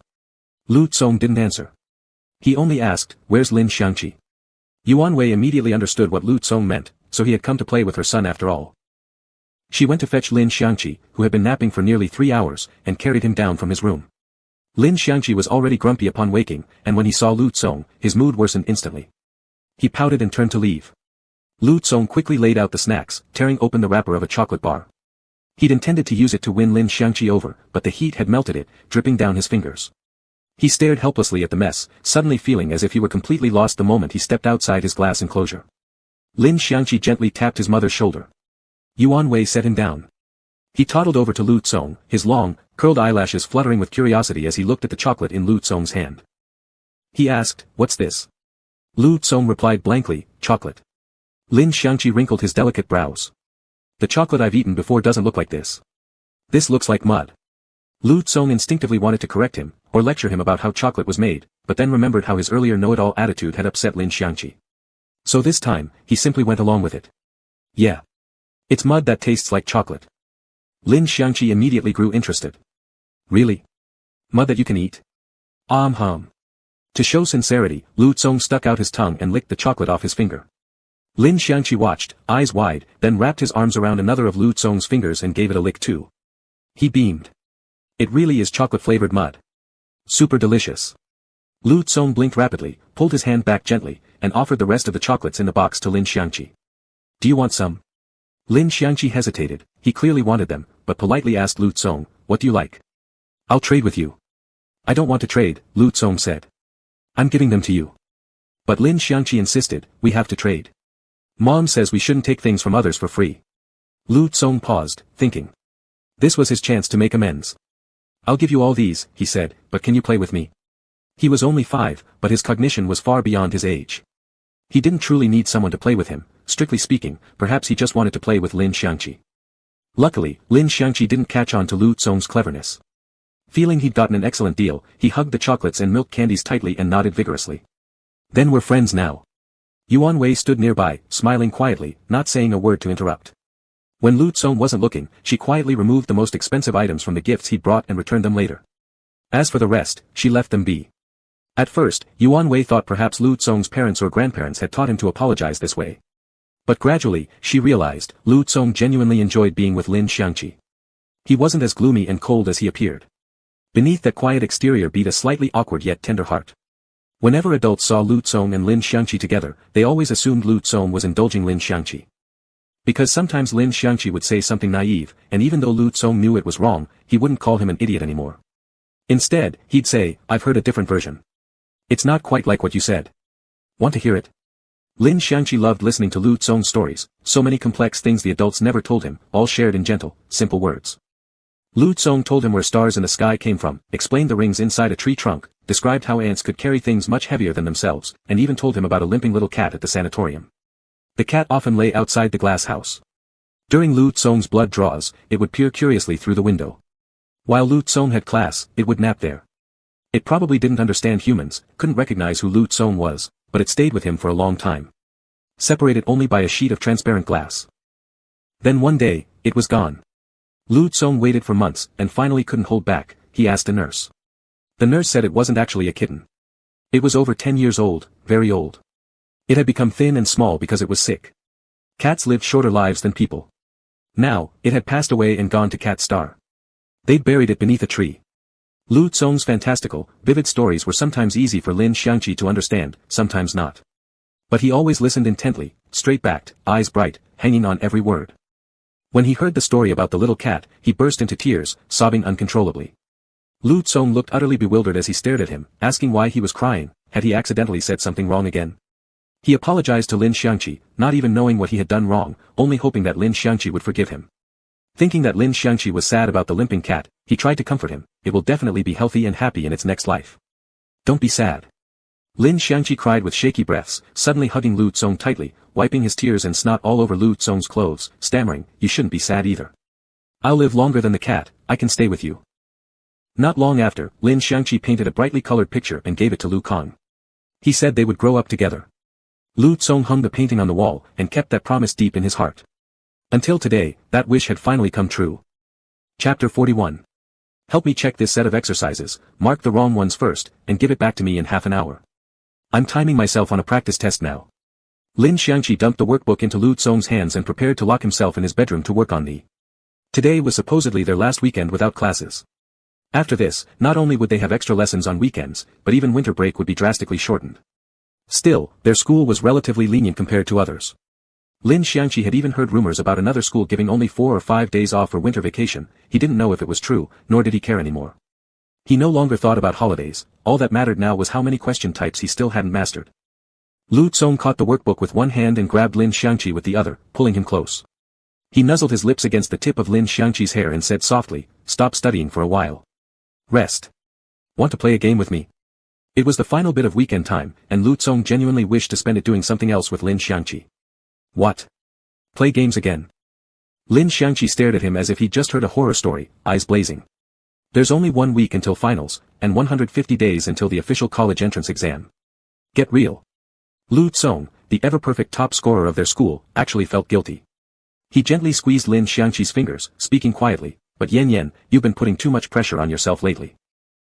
Lu Tsong didn't answer. He only asked, "Where's Lin Xiangqi?" Yuan Wei immediately understood what Lu Tsong meant, so he had come to play with her son after all. She went to fetch Lin Xiangqi, who had been napping for nearly 3 hours, and carried him down from his room. Lin Xiangqi was already grumpy upon waking, and when he saw Lu Tsong, his mood worsened instantly. He pouted and turned to leave. Lu Tsong quickly laid out the snacks, tearing open the wrapper of a chocolate bar. He'd intended to use it to win Lin Xiangqi over, but the heat had melted it, dripping down his fingers. He stared helplessly at the mess, suddenly feeling as if he were completely lost the moment he stepped outside his glass enclosure. Lin Xiangqi gently tapped his mother's shoulder. Yuan Wei set him down. He toddled over to Lu Tsong, his long, curled eyelashes fluttering with curiosity as he looked at the chocolate in Lu Tsong's hand. He asked, "What's this?" Lu Tsong replied blankly, "Chocolate." Lin Xiangqi wrinkled his delicate brows. "The chocolate I've eaten before doesn't look like this. This looks like mud." Lu Tsong instinctively wanted to correct him, or lecture him about how chocolate was made, but then remembered how his earlier know-it-all attitude had upset Lin Xiangqi. So this time, he simply went along with it. "Yeah. It's mud that tastes like chocolate." Lin Xiangqi immediately grew interested. "Really? Mud that you can eat?" To show sincerity, Lu Tsong stuck out his tongue and licked the chocolate off his finger. Lin Xiangqi watched, eyes wide, then wrapped his arms around another of Lu Tsong's fingers and gave it a lick too. He beamed. "It really is chocolate-flavored mud. Super delicious." Lu Tsong blinked rapidly, pulled his hand back gently, and offered the rest of the chocolates in the box to Lin Xiangqi. "Do you want some?" Lin Xiangqi hesitated. He clearly wanted them, but politely asked Lu Tsong, "What do you like?" "I'll trade with you." "I don't want to trade," Lu Tsong said. "I'm giving them to you." But Lin Xiangqi insisted, "We have to trade. Mom says we shouldn't take things from others for free." Lu Tsong paused, thinking. This was his chance to make amends. "I'll give you all these," he said, "but can you play with me?" He was only 5, but his cognition was far beyond his age. He didn't truly need someone to play with him, strictly speaking, perhaps he just wanted to play with Lin Xiangqi. Luckily, Lin Xiangqi didn't catch on to Lu Tsong's cleverness. Feeling he'd gotten an excellent deal, he hugged the chocolates and milk candies tightly and nodded vigorously. "Then we're friends now." Yuan Wei stood nearby, smiling quietly, not saying a word to interrupt. When Lu Tsong wasn't looking, she quietly removed the most expensive items from the gifts he'd brought and returned them later. As for the rest, she left them be. At first, Yuan Wei thought perhaps Lu Tsong's parents or grandparents had taught him to apologize this way. But gradually, she realized, Lu Tsong genuinely enjoyed being with Lin Xiangqi. He wasn't as gloomy and cold as he appeared. Beneath that quiet exterior beat a slightly awkward yet tender heart. Whenever adults saw Lu Tsong and Lin Xiangqi together, they always assumed Lu Tsong was indulging Lin Xiangqi. Because sometimes Lin Xiangqi would say something naive, and even though Lu Tsong knew it was wrong, he wouldn't call him an idiot anymore. Instead, he'd say, "I've heard a different version. It's not quite like what you said. Want to hear it?" Lin Xiangqi loved listening to Lu Tsong's stories, so many complex things the adults never told him, all shared in gentle, simple words. Lu Tsong told him where stars in the sky came from, explained the rings inside a tree trunk, described how ants could carry things much heavier than themselves, and even told him about a limping little cat at the sanatorium. The cat often lay outside the glass house. During Lu Tsong's blood draws, it would peer curiously through the window. While Lu Tsong had class, it would nap there. It probably didn't understand humans, couldn't recognize who Lu Tsong was, but it stayed with him for a long time. Separated only by a sheet of transparent glass. Then one day, it was gone. Lu Tsong waited for months, and finally couldn't hold back. He asked a nurse. The nurse said it wasn't actually a kitten. It was over 10 years old, very old. It had become thin and small because it was sick. Cats lived shorter lives than people. Now, it had passed away and gone to Cat Star. They'd buried it beneath a tree. Lu Tsong's fantastical, vivid stories were sometimes easy for Lin Xiangqi to understand, sometimes not. But he always listened intently, straight-backed, eyes bright, hanging on every word. When he heard the story about the little cat, he burst into tears, sobbing uncontrollably. Lu Tsong looked utterly bewildered as he stared at him, asking why he was crying. Had he accidentally said something wrong again? He apologized to Lin Xiangqi, not even knowing what he had done wrong, only hoping that Lin Xiangqi would forgive him. Thinking that Lin Xiangqi was sad about the limping cat, he tried to comfort him. It will definitely be healthy and happy in its next life. Don't be sad. Lin Xiangqi cried with shaky breaths, suddenly hugging Lu Tsong tightly, wiping his tears and snot all over Lu Tsong's clothes, stammering, "You shouldn't be sad either. I'll live longer than the cat, I can stay with you." Not long after, Lin Xiangqi painted a brightly colored picture and gave it to Lu Kang. He said they would grow up together. Lu Tsong hung the painting on the wall and kept that promise deep in his heart. Until today, that wish had finally come true. Chapter 41. Help me check this set of exercises, mark the wrong ones first, and give it back to me in half an hour. I'm timing myself on a practice test now. Lin Xiangqi dumped the workbook into Lu Tsong's hands and prepared to lock himself in his bedroom to work on the. Today was supposedly their last weekend without classes. After this, not only would they have extra lessons on weekends, but even winter break would be drastically shortened. Still, their school was relatively lenient compared to others. Lin Xiangqi had even heard rumors about another school giving only 4 or 5 days off for winter vacation. He didn't know if it was true, nor did he care anymore. He no longer thought about holidays, all that mattered now was how many question types he still hadn't mastered. Lu Tsong caught the workbook with one hand and grabbed Lin Xiangqi with the other, pulling him close. He nuzzled his lips against the tip of Lin Xiangqi's hair and said softly, "Stop studying for a while. Rest. Want to play a game with me?" It was the final bit of weekend time, and Lu Tsong genuinely wished to spend it doing something else with Lin Xiangqi. What? Play games again? Lin Xiangqi stared at him as if he'd just heard a horror story, eyes blazing. There's only 1 week until finals, and 150 days until the official college entrance exam. Get real. Lu Tsong, the ever-perfect top scorer of their school, actually felt guilty. He gently squeezed Lin Xiangqi's fingers, speaking quietly, "But Yan, you've been putting too much pressure on yourself lately.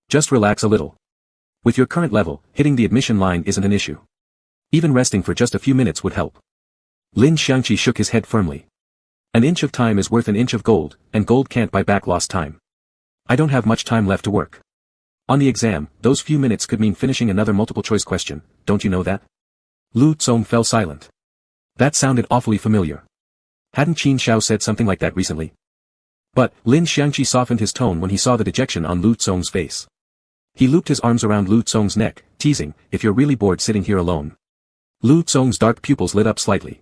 Just relax a little. With your current level, hitting the admission line isn't an issue. Even resting for just a few minutes would help." Lin Xiangqi shook his head firmly. "An inch of time is worth an inch of gold, and gold can't buy back lost time. I don't have much time left to work. On the exam, those few minutes could mean finishing another multiple-choice question, don't you know that?" Lu Tsong fell silent. That sounded awfully familiar. Hadn't Qin Xiao said something like that recently? But, Lin Xiangqi softened his tone when he saw the dejection on Lu Tsong's face. He looped his arms around Lu Tsong's neck, teasing, "If you're really bored sitting here alone." Lu Tsong's dark pupils lit up slightly.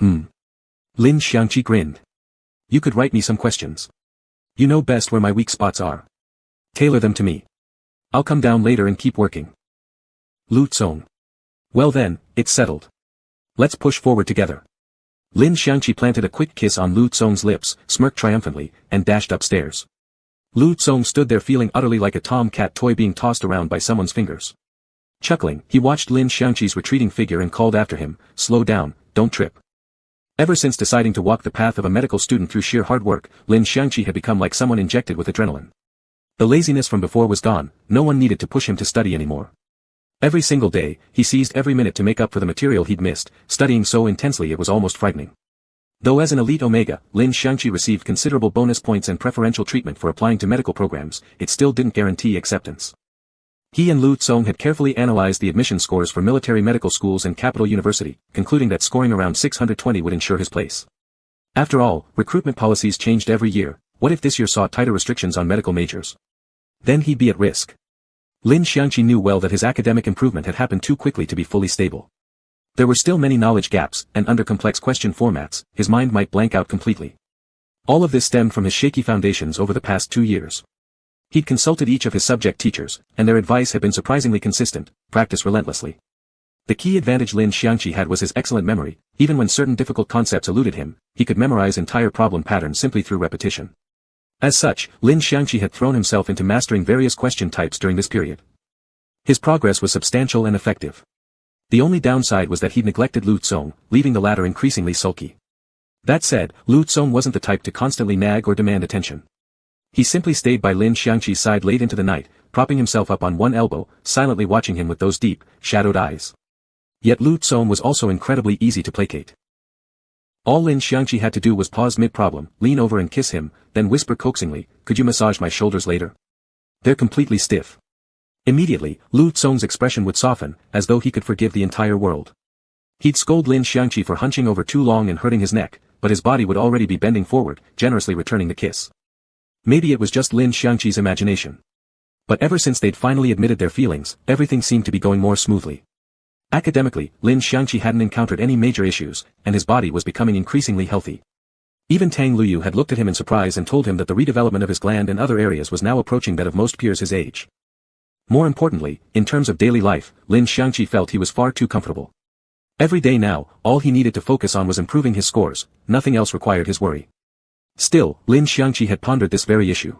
Lin Xiangqi grinned. "You could write me some questions. You know best where my weak spots are. Tailor them to me. I'll come down later and keep working." Lu Tsong. "Well then, it's settled. Let's push forward together." Lin Xiangqi planted a quick kiss on Lu Tsong's lips, smirked triumphantly, and dashed upstairs. Lu Tsong stood there feeling utterly like a tom-cat toy being tossed around by someone's fingers. Chuckling, he watched Lin Xiangqi's retreating figure and called after him, "Slow down, don't trip." Ever since deciding to walk the path of a medical student through sheer hard work, Lin Xiangqi had become like someone injected with adrenaline. The laziness from before was gone, no one needed to push him to study anymore. Every single day, he seized every minute to make up for the material he'd missed, studying so intensely it was almost frightening. Though as an elite Omega, Lin Xiangqi received considerable bonus points and preferential treatment for applying to medical programs, it still didn't guarantee acceptance. He and Lu Tsong had carefully analyzed the admission scores for military medical schools and Capital University, concluding that scoring around 620 would ensure his place. After all, recruitment policies changed every year. What if this year saw tighter restrictions on medical majors? Then he'd be at risk. Lin Xiangqi knew well that his academic improvement had happened too quickly to be fully stable. There were still many knowledge gaps, and under complex question formats, his mind might blank out completely. All of this stemmed from his shaky foundations over the past 2 years. He'd consulted each of his subject teachers, and their advice had been surprisingly consistent: practice relentlessly. The key advantage Lin Xiangqi had was his excellent memory. Even when certain difficult concepts eluded him, he could memorize entire problem patterns simply through repetition. As such, Lin Xiangqi had thrown himself into mastering various question types during this period. His progress was substantial and effective. The only downside was that he'd neglected Lu Tsong, leaving the latter increasingly sulky. That said, Lu Tsong wasn't the type to constantly nag or demand attention. He simply stayed by Lin Xiangqi's side late into the night, propping himself up on one elbow, silently watching him with those deep, shadowed eyes. Yet Lu Tsong was also incredibly easy to placate. All Lin Xiangqi had to do was pause mid-problem, lean over and kiss him, then whisper coaxingly, "Could you massage my shoulders later? They're completely stiff." Immediately, Lu Tsong's expression would soften, as though he could forgive the entire world. He'd scold Lin Xiangqi for hunching over too long and hurting his neck, but his body would already be bending forward, generously returning the kiss. Maybe it was just Lin Xiangqi's imagination. But ever since they'd finally admitted their feelings, everything seemed to be going more smoothly. Academically, Lin Xiangqi hadn't encountered any major issues, and his body was becoming increasingly healthy. Even Tang Luyu had looked at him in surprise and told him that the redevelopment of his gland and other areas was now approaching that of most peers his age. More importantly, in terms of daily life, Lin Xiangqi felt he was far too comfortable. Every day now, all he needed to focus on was improving his scores, nothing else required his worry. Still, Lin Xiangqi had pondered this very issue.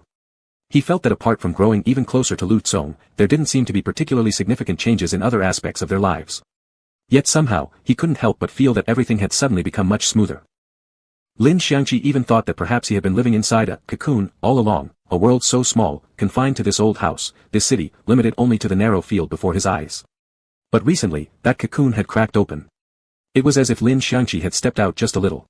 He felt that apart from growing even closer to Lu Tsong, there didn't seem to be particularly significant changes in other aspects of their lives. Yet somehow, he couldn't help but feel that everything had suddenly become much smoother. Lin Xiangqi even thought that perhaps he had been living inside a cocoon all along, a world so small, confined to this old house, this city, limited only to the narrow field before his eyes. But recently, that cocoon had cracked open. It was as if Lin Xiangqi had stepped out just a little.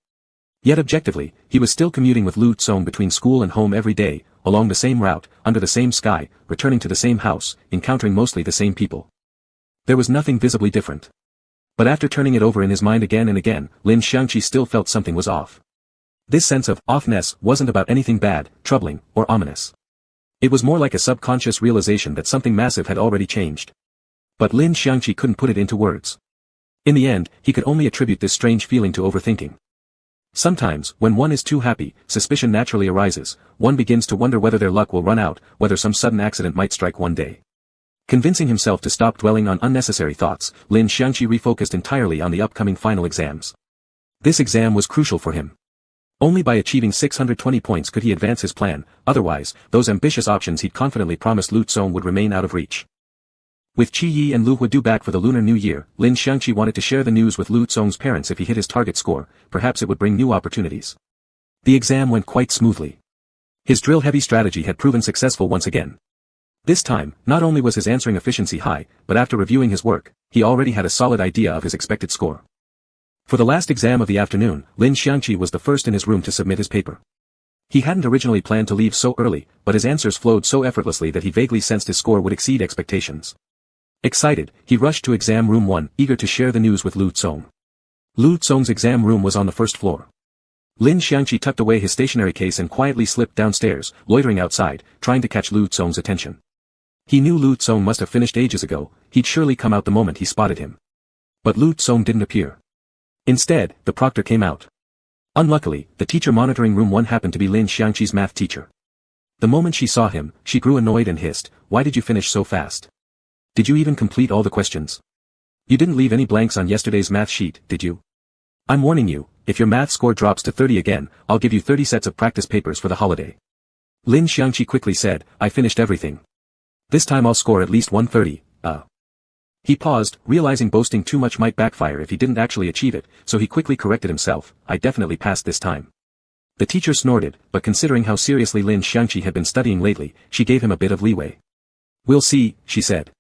Yet objectively, he was still commuting with Lu Tsong between school and home every day, along the same route, under the same sky, returning to the same house, encountering mostly the same people. There was nothing visibly different. But after turning it over in his mind again and again, Lin Xiangqi still felt something was off. This sense of offness wasn't about anything bad, troubling, or ominous. It was more like a subconscious realization that something massive had already changed. But Lin Xiangqi couldn't put it into words. In the end, he could only attribute this strange feeling to overthinking. Sometimes, when one is too happy, suspicion naturally arises, one begins to wonder whether their luck will run out, whether some sudden accident might strike one day. Convincing himself to stop dwelling on unnecessary thoughts, Lin Xiangqi refocused entirely on the upcoming final exams. This exam was crucial for him. Only by achieving 620 points could he advance his plan, otherwise, those ambitious options he'd confidently promised Lu Tsong would remain out of reach. With Qi Yi and Lu Hua due back for the Lunar New Year, Lin Xiangqi wanted to share the news with Lu Tsong's parents if he hit his target score, perhaps it would bring new opportunities. The exam went quite smoothly. His drill-heavy strategy had proven successful once again. This time, not only was his answering efficiency high, but after reviewing his work, he already had a solid idea of his expected score. For the last exam of the afternoon, Lin Xiangqi was the first in his room to submit his paper. He hadn't originally planned to leave so early, but his answers flowed so effortlessly that he vaguely sensed his score would exceed expectations. Excited, he rushed to exam room 1, eager to share the news with Lu Tsong. Lu Tsong's exam room was on the first floor. Lin Xiangqi tucked away his stationery case and quietly slipped downstairs, loitering outside, trying to catch Lu Tsong's attention. He knew Lu Tsong must have finished ages ago, he'd surely come out the moment he spotted him. But Lu Tsong didn't appear. Instead, the proctor came out. Unluckily, the teacher monitoring room 1 happened to be Lin Xiangqi's math teacher. The moment she saw him, she grew annoyed and hissed, "Why did you finish so fast? Did you even complete all the questions? You didn't leave any blanks on yesterday's math sheet, did you? I'm warning you, if your math score drops to 30 again, I'll give you 30 sets of practice papers for the holiday." Lin Xiangqi quickly said, "I finished everything. This time I'll score at least 130, He paused, realizing boasting too much might backfire if he didn't actually achieve it, so he quickly corrected himself, "I definitely passed this time." The teacher snorted, but considering how seriously Lin Xiangqi had been studying lately, she gave him a bit of leeway. "We'll see," she said.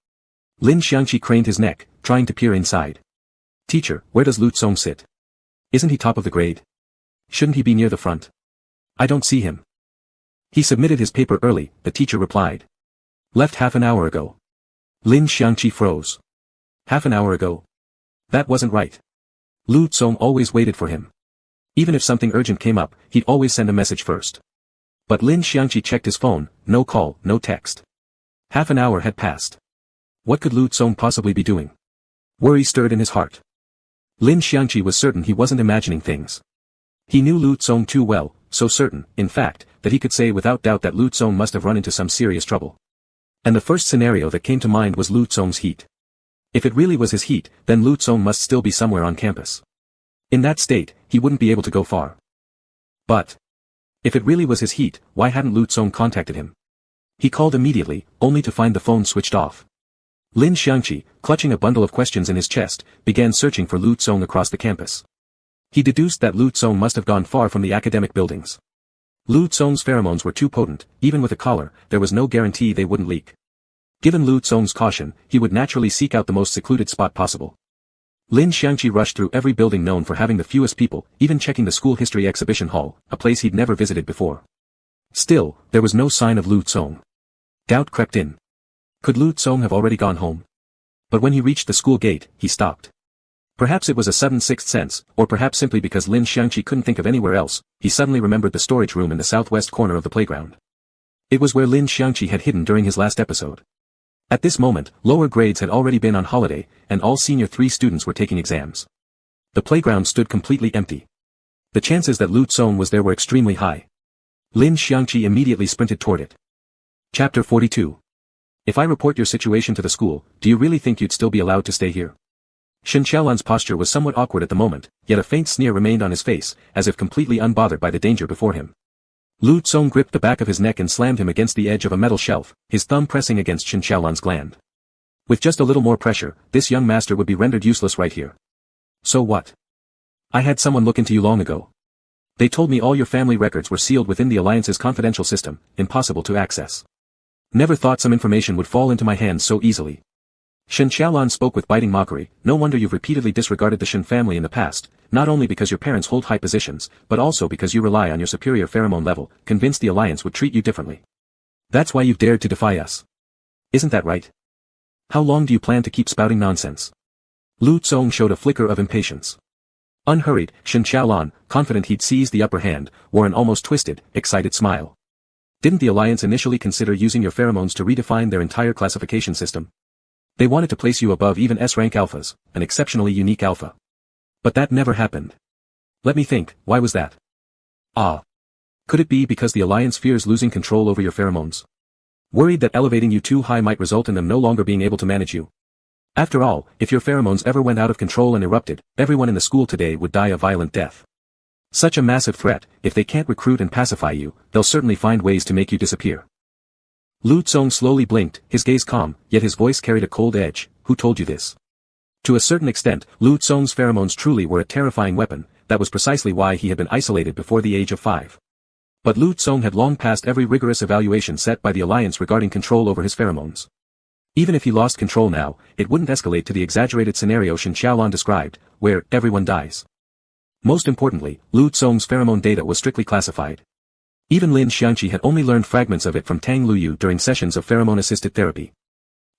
Lin Xiangqi craned his neck, trying to peer inside. "Teacher, where does Lu Tsong sit? Isn't he top of the grade? Shouldn't he be near the front? I don't see him." "He submitted his paper early," the teacher replied. "Left half an hour ago." Lin Xiangqi froze. Half an hour ago? That wasn't right. Lu Tsong always waited for him. Even if something urgent came up, he'd always send a message first. But Lin Xiangqi checked his phone, no call, no text. Half an hour had passed. What could Lu Tsong possibly be doing? Worry stirred in his heart. Lin Xiangqi was certain he wasn't imagining things. He knew Lu Tsong too well, so certain, in fact, that he could say without doubt that Lu Tsong must have run into some serious trouble. And the first scenario that came to mind was Lu Tsong's heat. If it really was his heat, then Lu Tsong must still be somewhere on campus. In that state, he wouldn't be able to go far. But if it really was his heat, why hadn't Lu Tsong contacted him? He called immediately, only to find the phone switched off. Lin Xiangqi, clutching a bundle of questions in his chest, began searching for Lu Tsong across the campus. He deduced that Lu Tsong must have gone far from the academic buildings. Lu Tsong's pheromones were too potent, even with a collar, there was no guarantee they wouldn't leak. Given Lu Tsong's caution, he would naturally seek out the most secluded spot possible. Lin Xiangqi rushed through every building known for having the fewest people, even checking the school history exhibition hall, a place he'd never visited before. Still, there was no sign of Lu Tsong. Doubt crept in. Could Lu Tsong have already gone home? But when he reached the school gate, he stopped. Perhaps it was a sudden sixth sense, or perhaps simply because Lin Xiangqi couldn't think of anywhere else, he suddenly remembered the storage room in the southwest corner of the playground. It was where Lin Xiangqi had hidden during his last episode. At this moment, lower grades had already been on holiday, and all senior 3 students were taking exams. The playground stood completely empty. The chances that Lu Tsong was there were extremely high. Lin Xiangqi immediately sprinted toward it. Chapter 42. If I report your situation to the school, do you really think you'd still be allowed to stay here? Shen Xiaolan's posture was somewhat awkward at the moment, yet a faint sneer remained on his face, as if completely unbothered by the danger before him. Lu Tsong gripped the back of his neck and slammed him against the edge of a metal shelf, his thumb pressing against Shen Xiaolan's gland. With just a little more pressure, this young master would be rendered useless right here. So what? I had someone look into you long ago. They told me all your family records were sealed within the Alliance's confidential system, impossible to access. Never thought some information would fall into my hands so easily. Shen Xiaolan spoke with biting mockery. No wonder you've repeatedly disregarded the Shen family in the past, not only because your parents hold high positions, but also because you rely on your superior pheromone level, convinced the Alliance would treat you differently. That's why you've dared to defy us. Isn't that right? How long do you plan to keep spouting nonsense? Lu Tsong showed a flicker of impatience. Unhurried, Shen Xiaolan, confident he'd seized the upper hand, wore an almost twisted, excited smile. Didn't the Alliance initially consider using your pheromones to redefine their entire classification system? They wanted to place you above even S-rank alphas, an exceptionally unique alpha. But that never happened. Let me think, why was that? Could it be because the Alliance fears losing control over your pheromones? Worried that elevating you too high might result in them no longer being able to manage you? After all, if your pheromones ever went out of control and erupted, everyone in the school today would die a violent death. Such a massive threat, if they can't recruit and pacify you, they'll certainly find ways to make you disappear. Lu Tsong slowly blinked, his gaze calm, yet his voice carried a cold edge. Who told you this? To a certain extent, Lu Tsong's pheromones truly were a terrifying weapon. That was precisely why he had been isolated before the age of 5. But Lu Tsong had long passed every rigorous evaluation set by the Alliance regarding control over his pheromones. Even if he lost control now, it wouldn't escalate to the exaggerated scenario Shen Xiaolan described, where everyone dies. Most importantly, Lu Tsong's pheromone data was strictly classified. Even Lin Xiangqi had only learned fragments of it from Tang Luyu during sessions of pheromone-assisted therapy.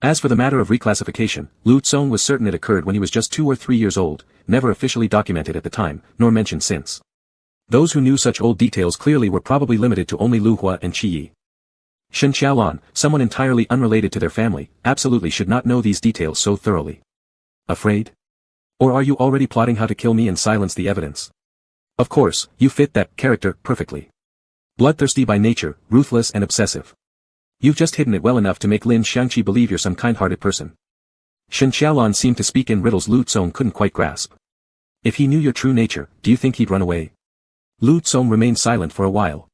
As for the matter of reclassification, Lu Tsong was certain it occurred when he was just 2 or 3 years old, never officially documented at the time, nor mentioned since. Those who knew such old details clearly were probably limited to only Lu Hua and Qi Yi. Shen Xiaolan, someone entirely unrelated to their family, absolutely should not know these details so thoroughly. Afraid? Or are you already plotting how to kill me and silence the evidence? Of course, you fit that character perfectly. Bloodthirsty by nature, ruthless and obsessive. You've just hidden it well enough to make Lin Xiangqi believe you're some kind-hearted person. Shen Xiaolan seemed to speak in riddles Lu Tsong couldn't quite grasp. If he knew your true nature, do you think he'd run away? Lu Tsong remained silent for a while.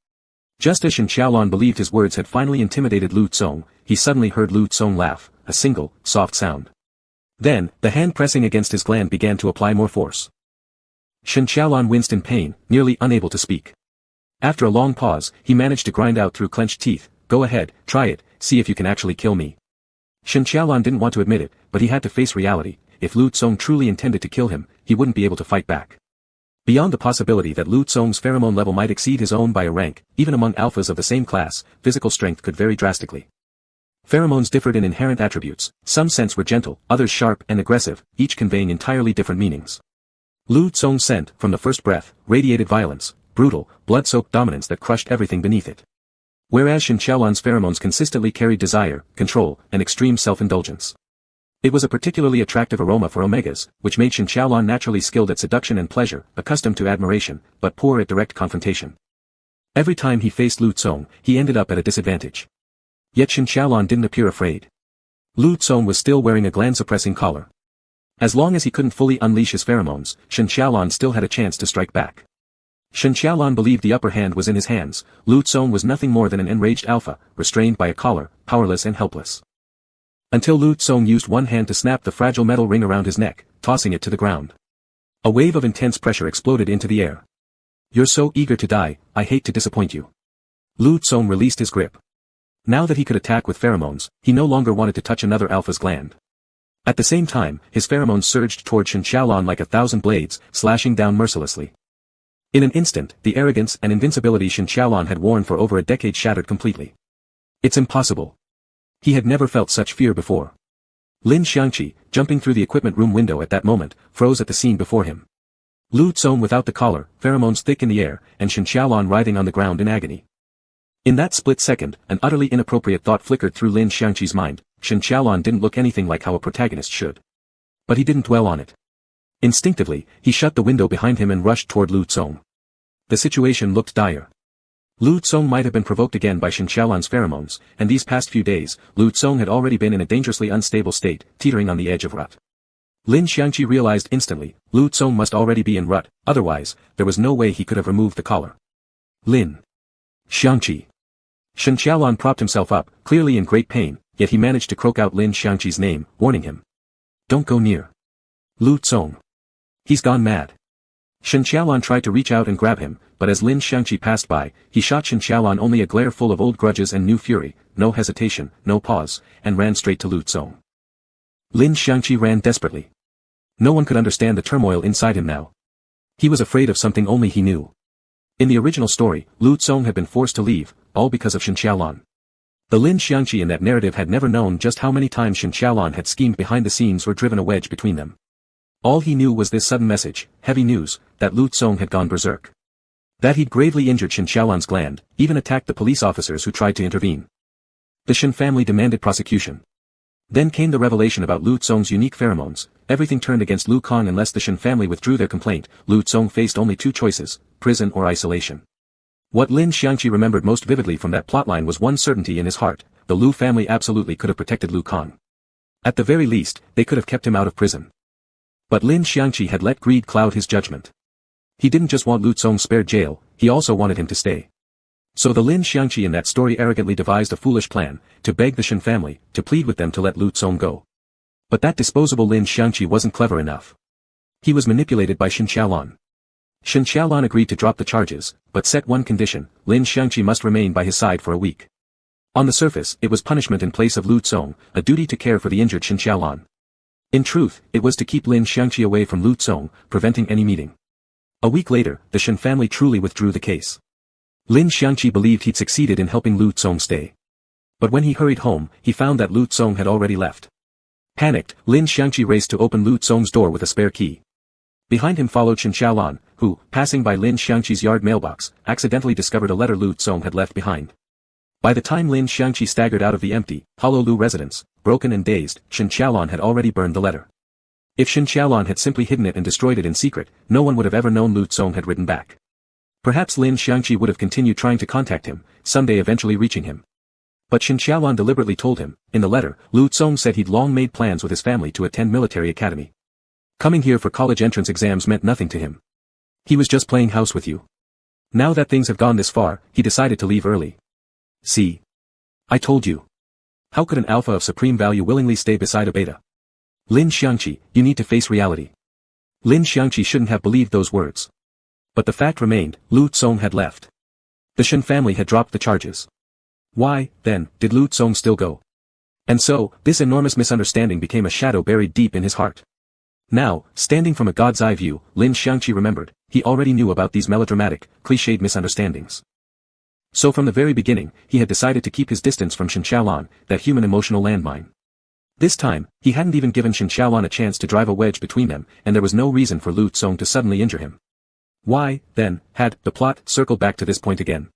Just as Shen Xiaolan believed his words had finally intimidated Lu Tsong, he suddenly heard Lu Tsong laugh, a single, soft sound. Then, the hand pressing against his gland began to apply more force. Shen Xiaolan winced in pain, nearly unable to speak. After a long pause, he managed to grind out through clenched teeth, "Go ahead, try it, see if you can actually kill me." Shen Xiaolan didn't want to admit it, but he had to face reality. If Lu Tsong truly intended to kill him, he wouldn't be able to fight back. Beyond the possibility that Lu Tsong's pheromone level might exceed his own by a rank, even among alphas of the same class, physical strength could vary drastically. Pheromones differed in inherent attributes, some scents were gentle, others sharp and aggressive, each conveying entirely different meanings. Lu Tsong's scent, from the first breath, radiated violence, brutal, blood-soaked dominance that crushed everything beneath it. Whereas Shen Xiaolan's pheromones consistently carried desire, control, and extreme self-indulgence. It was a particularly attractive aroma for omegas, which made Shen Xiaolan naturally skilled at seduction and pleasure, accustomed to admiration, but poor at direct confrontation. Every time he faced Lu Tsong, he ended up at a disadvantage. Yet Shen Xiaolan didn't appear afraid. Lu Tsong was still wearing a gland-suppressing collar. As long as he couldn't fully unleash his pheromones, Shen Xiaolan still had a chance to strike back. Shen Xiaolan believed the upper hand was in his hands. Lu Tsong was nothing more than an enraged alpha, restrained by a collar, powerless and helpless. Until Lu Tsong used one hand to snap the fragile metal ring around his neck, tossing it to the ground. A wave of intense pressure exploded into the air. "You're so eager to die, I hate to disappoint you." Lu Tsong released his grip. Now that he could attack with pheromones, he no longer wanted to touch another alpha's gland. At the same time, his pheromones surged toward Shen Xiaolan like 1,000 blades, slashing down mercilessly. In an instant, the arrogance and invincibility Shen Xiaolan had worn for over a decade shattered completely. It's impossible. He had never felt such fear before. Lin Xiangqi, jumping through the equipment room window at that moment, froze at the scene before him. Lu Tsong without the collar, pheromones thick in the air, and Shen Xiaolan writhing on the ground in agony. In that split second, an utterly inappropriate thought flickered through Lin Xiangqi's mind. Shen Xiaolan didn't look anything like how a protagonist should. But he didn't dwell on it. Instinctively, he shut the window behind him and rushed toward Lu Tsong. The situation looked dire. Lu Tsong might have been provoked again by Shen Xiaolan's pheromones, and these past few days, Lu Tsong had already been in a dangerously unstable state, teetering on the edge of rut. Lin Xiangqi realized instantly, Lu Tsong must already be in rut, otherwise, there was no way he could have removed the collar. Lin Xiangqi. Shen Xiaolan propped himself up, clearly in great pain, yet he managed to croak out Lin Xiangqi's name, warning him. Don't go near Lu Tsong. He's gone mad. Shen Xiaolan tried to reach out and grab him, but as Lin Xiangqi passed by, he shot Shen Xiaolan only a glare full of old grudges and new fury, no hesitation, no pause, and ran straight to Lu Tsong. Lin Xiangqi ran desperately. No one could understand the turmoil inside him now. He was afraid of something only he knew. In the original story, Lu Tsong had been forced to leave, all because of Shen Xiaolan. The Lin Xiangqi in that narrative had never known just how many times Shen Xiaolan had schemed behind the scenes or driven a wedge between them. All he knew was this sudden message, heavy news, that Lu Tsong had gone berserk. That he'd gravely injured Shen Xiaolan's gland, even attacked the police officers who tried to intervene. The Shen family demanded prosecution. Then came the revelation about Lu Tsong's unique pheromones. Everything turned against Lu Kang unless the Shen family withdrew their complaint. Lu Tsong faced only two choices, prison or isolation. What Lin Xiangqi remembered most vividly from that plotline was one certainty in his heart, the Lu family absolutely could have protected Lu Kang. At the very least, they could have kept him out of prison. But Lin Xiangqi had let greed cloud his judgment. He didn't just want Lu Tsong spared jail, he also wanted him to stay. So the Lin Xiangqi in that story arrogantly devised a foolish plan, to beg the Shen family, to plead with them to let Lu Tsong go. But that disposable Lin Xiangqi wasn't clever enough. He was manipulated by Shen Xiaolan. Shen Xiaolan agreed to drop the charges, but set one condition, Lin Xiangqi must remain by his side for a week. On the surface, it was punishment in place of Lu Tsong, a duty to care for the injured Shen Xiaolan. In truth, it was to keep Lin Xiangqi away from Lu Tsong, preventing any meeting. A week later, the Shen family truly withdrew the case. Lin Xiangqi believed he'd succeeded in helping Lu Tsong stay. But when he hurried home, he found that Lu Tsong had already left. Panicked, Lin Xiangqi raced to open Lu Tsong's door with a spare key. Behind him followed Shen Xiaolan, who, passing by Lin Xiangqi's yard mailbox, accidentally discovered a letter Lu Tsong had left behind. By the time Lin Xiangqi staggered out of the empty, hollow Lu residence, broken and dazed, Shen Xiaolan had already burned the letter. If Shen Xiaolan had simply hidden it and destroyed it in secret, no one would have ever known Lu Tsong had written back. Perhaps Lin Xiangqi would have continued trying to contact him, someday eventually reaching him. But Shen Xiaolan deliberately told him, in the letter, Lu Tsong said he'd long made plans with his family to attend military academy. Coming here for college entrance exams meant nothing to him. He was just playing house with you. Now that things have gone this far, he decided to leave early. See? I told you. How could an alpha of supreme value willingly stay beside a beta? Lin Xiangqi, you need to face reality. Lin Xiangqi shouldn't have believed those words. But the fact remained, Lu Tsong had left. The Shen family had dropped the charges. Why, then, did Lu Tsong still go? And so, this enormous misunderstanding became a shadow buried deep in his heart. Now, standing from a god's eye view, Lin Xiangqi remembered, he already knew about these melodramatic, clichéd misunderstandings. So from the very beginning, he had decided to keep his distance from Shen Xiaolan, that human emotional landmine. This time, he hadn't even given Shen Xiaolan a chance to drive a wedge between them, and there was no reason for Lu Tsong to suddenly injure him. Why, then, had the plot circled back to this point again?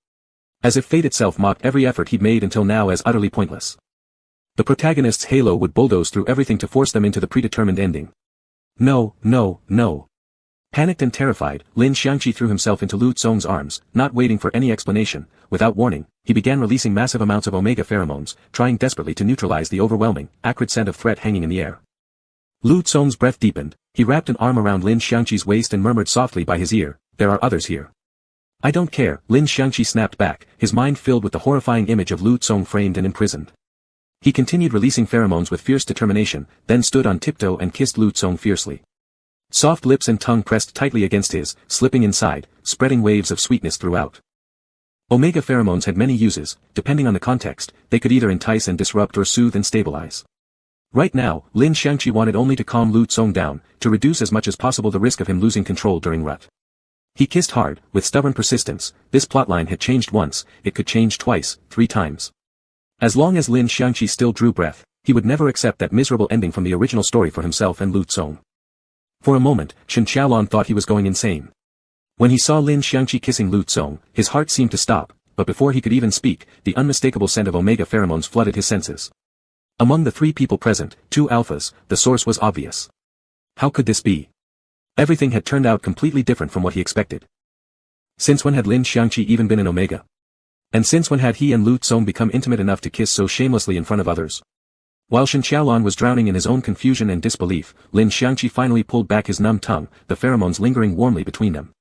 As if fate itself mocked every effort he'd made until now as utterly pointless. The protagonist's halo would bulldoze through everything to force them into the predetermined ending. No, no, no. Panicked and terrified, Lin Xiangqi threw himself into Lu Tsong's arms, not waiting for any explanation. Without warning, he began releasing massive amounts of omega pheromones, trying desperately to neutralize the overwhelming, acrid scent of threat hanging in the air. Lu Tsong's breath deepened, he wrapped an arm around Lin Xiangqi's waist and murmured softly by his ear, "There are others here." "I don't care," Lin Xiangqi snapped back, his mind filled with the horrifying image of Lu Tsong framed and imprisoned. He continued releasing pheromones with fierce determination, then stood on tiptoe and kissed Lu Tsong fiercely. Soft lips and tongue pressed tightly against his, slipping inside, spreading waves of sweetness throughout. Omega pheromones had many uses, depending on the context, they could either entice and disrupt or soothe and stabilize. Right now, Lin Xiangqi wanted only to calm Lu Tsong down, to reduce as much as possible the risk of him losing control during rut. He kissed hard, with stubborn persistence. This plotline had changed once, it could change twice, 3 times. As long as Lin Xiangqi still drew breath, he would never accept that miserable ending from the original story for himself and Lu Tsong. For a moment, Shen Xiaolan thought he was going insane. When he saw Lin Xiangqi kissing Lu Tsong, his heart seemed to stop, but before he could even speak, the unmistakable scent of omega pheromones flooded his senses. Among the 3 people present, 2 alphas, the source was obvious. How could this be? Everything had turned out completely different from what he expected. Since when had Lin Xiangqi even been an Omega? And since when had he and Lu Tsong become intimate enough to kiss so shamelessly in front of others? While Shen Qiaolan was drowning in his own confusion and disbelief, Lin Xiangqi finally pulled back his numb tongue, the pheromones lingering warmly between them.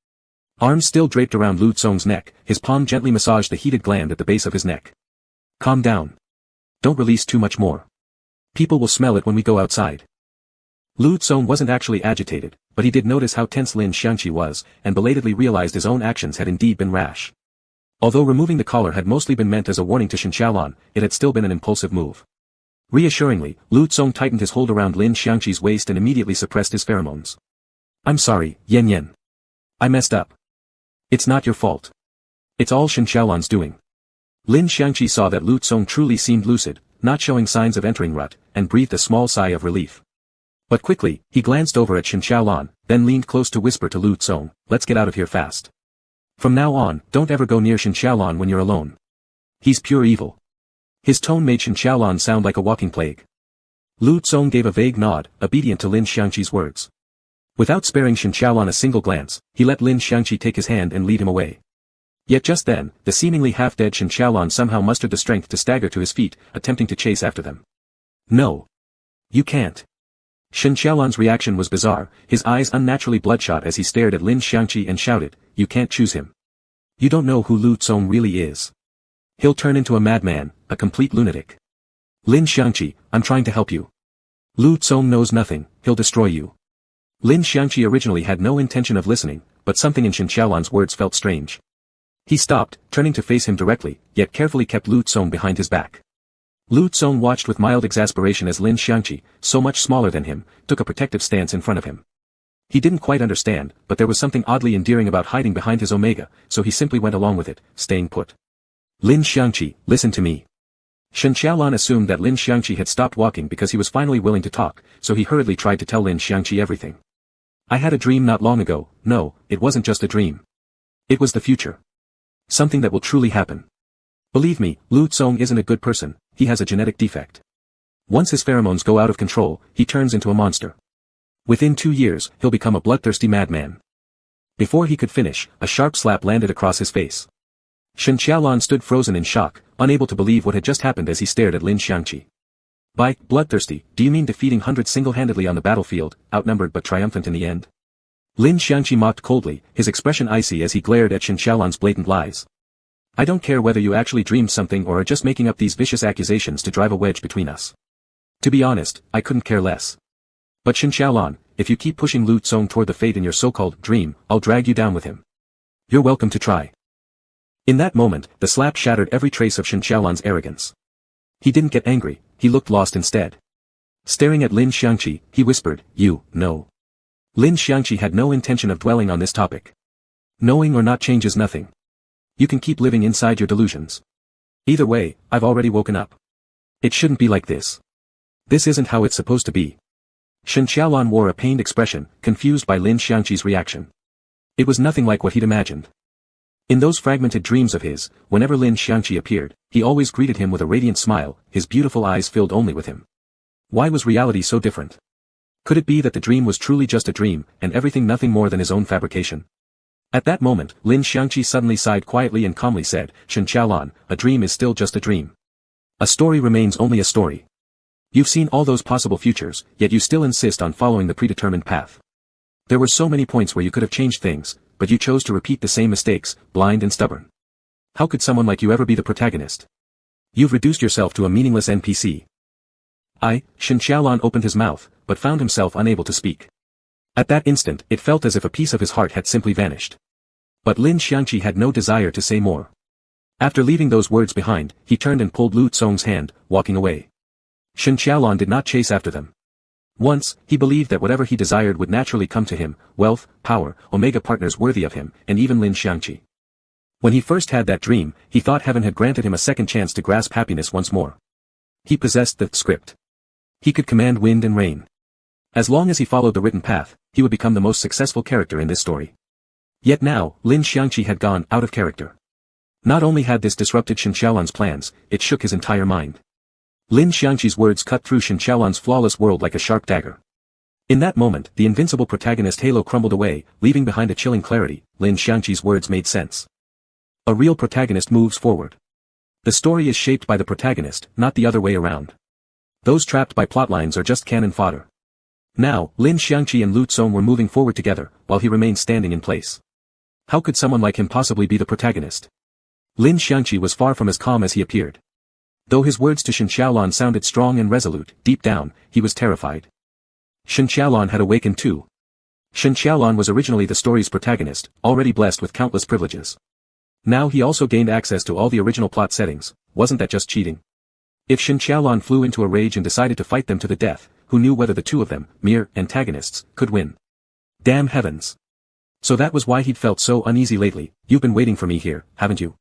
Arms still draped around Lu Tsong's neck, his palm gently massaged the heated gland at the base of his neck. Calm down. Don't release too much more. People will smell it when we go outside. Lu Tsong wasn't actually agitated, but he did notice how tense Lin Xiangqi was, and belatedly realized his own actions had indeed been rash. Although removing the collar had mostly been meant as a warning to Shen Qiaolan, it had still been an impulsive move. Reassuringly, Lu Tsong tightened his hold around Lin Xiangqi's waist and immediately suppressed his pheromones. I'm sorry, Yan Yan. I messed up. It's not your fault. It's all Shen Qiaolan's doing. Lin Xiangqi saw that Lu Tsong truly seemed lucid, not showing signs of entering rut, and breathed a small sigh of relief. But quickly, he glanced over at Shen Qiaolan, then leaned close to whisper to Lu Tsong, let's get out of here fast. From now on, don't ever go near Shen Qiaolan when you're alone. He's pure evil. His tone made Shen Qiaolan sound like a walking plague. Lu Tsong gave a vague nod, obedient to Lin Xiangqi's words. Without sparing Shen Qiaolan a single glance, he let Lin Xiangqi take his hand and lead him away. Yet just then, the seemingly half-dead Shen Qiaolan somehow mustered the strength to stagger to his feet, attempting to chase after them. No. You can't. Shen Qiaolan's reaction was bizarre, his eyes unnaturally bloodshot as he stared at Lin Xiangqi and shouted, you can't choose him. You don't know who Lu Tsong really is. He'll turn into a madman, a complete lunatic. Lin Xiangqi, I'm trying to help you. Lu Tsong knows nothing, he'll destroy you. Lin Xiangqi originally had no intention of listening, but something in Shen Qiaolan's words felt strange. He stopped, turning to face him directly, yet carefully kept Lu Tsong behind his back. Lu Tsong watched with mild exasperation as Lin Xiangqi, so much smaller than him, took a protective stance in front of him. He didn't quite understand, but there was something oddly endearing about hiding behind his Omega, so he simply went along with it, staying put. Lin Xiangqi, listen to me. Shen Qiaolan assumed that Lin Xiangqi had stopped walking because he was finally willing to talk, so he hurriedly tried to tell Lin Xiangqi everything. I had a dream not long ago. No, it wasn't just a dream. It was the future. Something that will truly happen. Believe me, Lu Tsong isn't a good person, he has a genetic defect. Once his pheromones go out of control, he turns into a monster. Within 2 years, he'll become a bloodthirsty madman. Before he could finish, a sharp slap landed across his face. Shen Qiaolan stood frozen in shock, unable to believe what had just happened as he stared at Lin Xiangqi. By bloodthirsty, do you mean defeating hundreds single-handedly on the battlefield, outnumbered but triumphant in the end? Lin Xiangqi mocked coldly, his expression icy as he glared at Shen Qiaolan's blatant lies. I don't care whether you actually dreamed something or are just making up these vicious accusations to drive a wedge between us. To be honest, I couldn't care less. But Shen Qiaolan, if you keep pushing Lu Tsong toward the fate in your so-called dream, I'll drag you down with him. You're welcome to try. In that moment, the slap shattered every trace of Shen Qiaolan's arrogance. He didn't get angry, he looked lost instead. Staring at Lin Xiangqi, he whispered, you know. Lin Xiangqi had no intention of dwelling on this topic. Knowing or not changes nothing. You can keep living inside your delusions. Either way, I've already woken up. It shouldn't be like this. This isn't how it's supposed to be. Shen Qiaolan wore a pained expression, confused by Lin Xiangqi's reaction. It was nothing like what he'd imagined. In those fragmented dreams of his, whenever Lin Xiangqi appeared, he always greeted him with a radiant smile, his beautiful eyes filled only with him. Why was reality so different? Could it be that the dream was truly just a dream, and everything nothing more than his own fabrication? At that moment, Lin Xiangqi suddenly sighed quietly and calmly said, Shen Qiaolan, a dream is still just a dream. A story remains only a story. You've seen all those possible futures, yet you still insist on following the predetermined path. There were so many points where you could have changed things, but you chose to repeat the same mistakes, blind and stubborn. How could someone like you ever be the protagonist? You've reduced yourself to a meaningless NPC. Shen Qiaolan opened his mouth, but found himself unable to speak. At that instant, it felt as if a piece of his heart had simply vanished. But Lin Xiangqi had no desire to say more. After leaving those words behind, he turned and pulled Lu Tsong's hand, walking away. Shen Qiaolan did not chase after them. Once, he believed that whatever he desired would naturally come to him, wealth, power, Omega partners worthy of him, and even Lin Xiangqi. When he first had that dream, he thought heaven had granted him a second chance to grasp happiness once more. He possessed the script. He could command wind and rain. As long as he followed the written path, he would become the most successful character in this story. Yet now, Lin Xiangqi had gone out of character. Not only had this disrupted Shen Qiaolan's plans, it shook his entire mind. Lin Xiangqi's words cut through Shen Qiaolan's flawless world like a sharp dagger. In that moment, the invincible protagonist halo crumbled away, leaving behind a chilling clarity. Lin Xiangqi's words made sense. A real protagonist moves forward. The story is shaped by the protagonist, not the other way around. Those trapped by plotlines are just cannon fodder. Now, Lin Xiangqi and Lu Tsong were moving forward together, while he remained standing in place. How could someone like him possibly be the protagonist? Lin Xiangqi was far from as calm as he appeared. Though his words to Shen Xiaolon sounded strong and resolute, deep down, he was terrified. Shen Xiaolon had awakened too. Shen Xiaolon was originally the story's protagonist, already blessed with countless privileges. Now he also gained access to all the original plot settings. Wasn't that just cheating? If Shen Xiaolon flew into a rage and decided to fight them to the death, who knew whether the two of them, mere antagonists, could win? Damn heavens. So that was why he'd felt so uneasy lately. You've been waiting for me here, haven't you?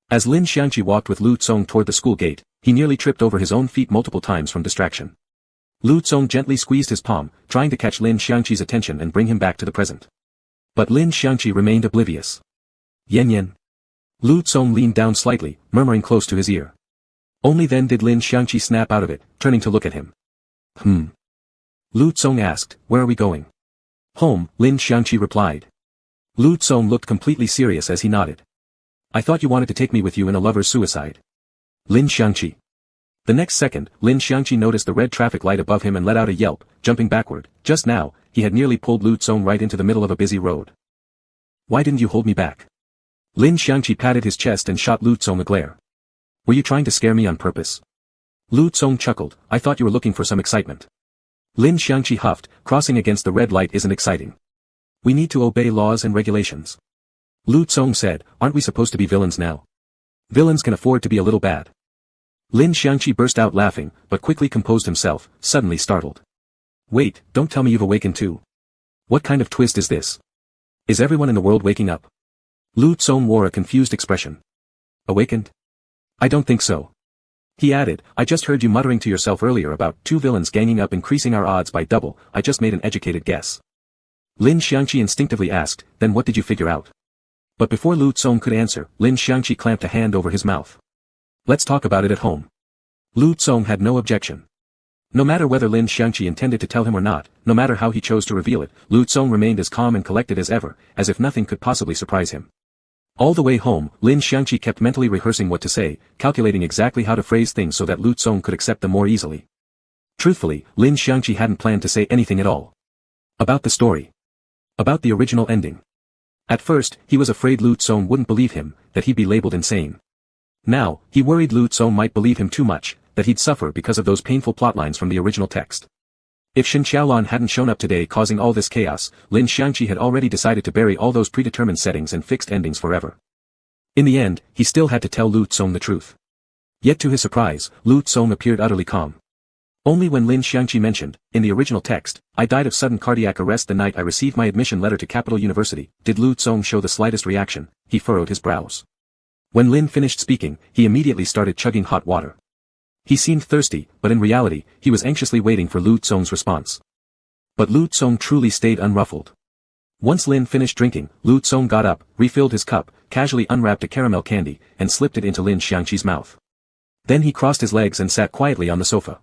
As Lin Xiangqi walked with Lu Tsong toward the school gate, he nearly tripped over his own feet multiple times from distraction. Lu Tsong gently squeezed his palm, trying to catch Lin Xiangqi's attention and bring him back to the present. But Lin Xiangqi remained oblivious. Yen yen. Lu Tsong leaned down slightly, murmuring close to his ear. Only then did Lin Xiangqi snap out of it, turning to look at him. Lu Tsong asked, where are we going? Home, Lin Xiangqi replied. Lu Tsong looked completely serious as he nodded. I thought you wanted to take me with you in a lover's suicide. Lin Xiangqi. The next second, Lin Xiangqi noticed the red traffic light above him and let out a yelp, jumping backward. Just now, he had nearly pulled Lu Tsong right into the middle of a busy road. Why didn't you hold me back? Lin Xiangqi patted his chest and shot Lu Tsong a glare. Were you trying to scare me on purpose? Lu Tsong chuckled, I thought you were looking for some excitement. Lin Xiangqi huffed, crossing against the red light isn't exciting. We need to obey laws and regulations. Lu Tsong said, aren't we supposed to be villains now? Villains can afford to be a little bad. Lin Xiangqi burst out laughing, but quickly composed himself, suddenly startled. Wait, don't tell me you've awakened too. What kind of twist is this? Is everyone in the world waking up? Lu Tsong wore a confused expression. Awakened? I don't think so. He added, I just heard you muttering to yourself earlier about two villains ganging up increasing our odds by double. I just made an educated guess. Lin Xiangqi instinctively asked, then what did you figure out? But before Lu Tsong could answer, Lin Xiangqi clamped a hand over his mouth. Let's talk about it at home. Lu Tsong had no objection. No matter whether Lin Xiangqi intended to tell him or not, no matter how he chose to reveal it, Lu Tsong remained as calm and collected as ever, as if nothing could possibly surprise him. All the way home, Lin Xiangqi kept mentally rehearsing what to say, calculating exactly how to phrase things so that Lu Tsong could accept them more easily. Truthfully, Lin Xiangqi hadn't planned to say anything at all. About the story. About the original ending. At first, he was afraid Lu Tsong wouldn't believe him, that he'd be labeled insane. Now, he worried Lu Tsong might believe him too much, that he'd suffer because of those painful plotlines from the original text. If Shen Xiaolon hadn't shown up today causing all this chaos, Lin Xiangqi had already decided to bury all those predetermined settings and fixed endings forever. In the end, he still had to tell Lu Tsong the truth. Yet to his surprise, Lu Tsong appeared utterly calm. Only when Lin Xiangqi mentioned, in the original text, I died of sudden cardiac arrest the night I received my admission letter to Capital University, did Lu Tsong show the slightest reaction. He furrowed his brows. When Lin finished speaking, he immediately started chugging hot water. He seemed thirsty, but in reality, he was anxiously waiting for Lu Tsong's response. But Lu Tsong truly stayed unruffled. Once Lin finished drinking, Lu Tsong got up, refilled his cup, casually unwrapped a caramel candy, and slipped it into Lin Xiangqi's mouth. Then he crossed his legs and sat quietly on the sofa.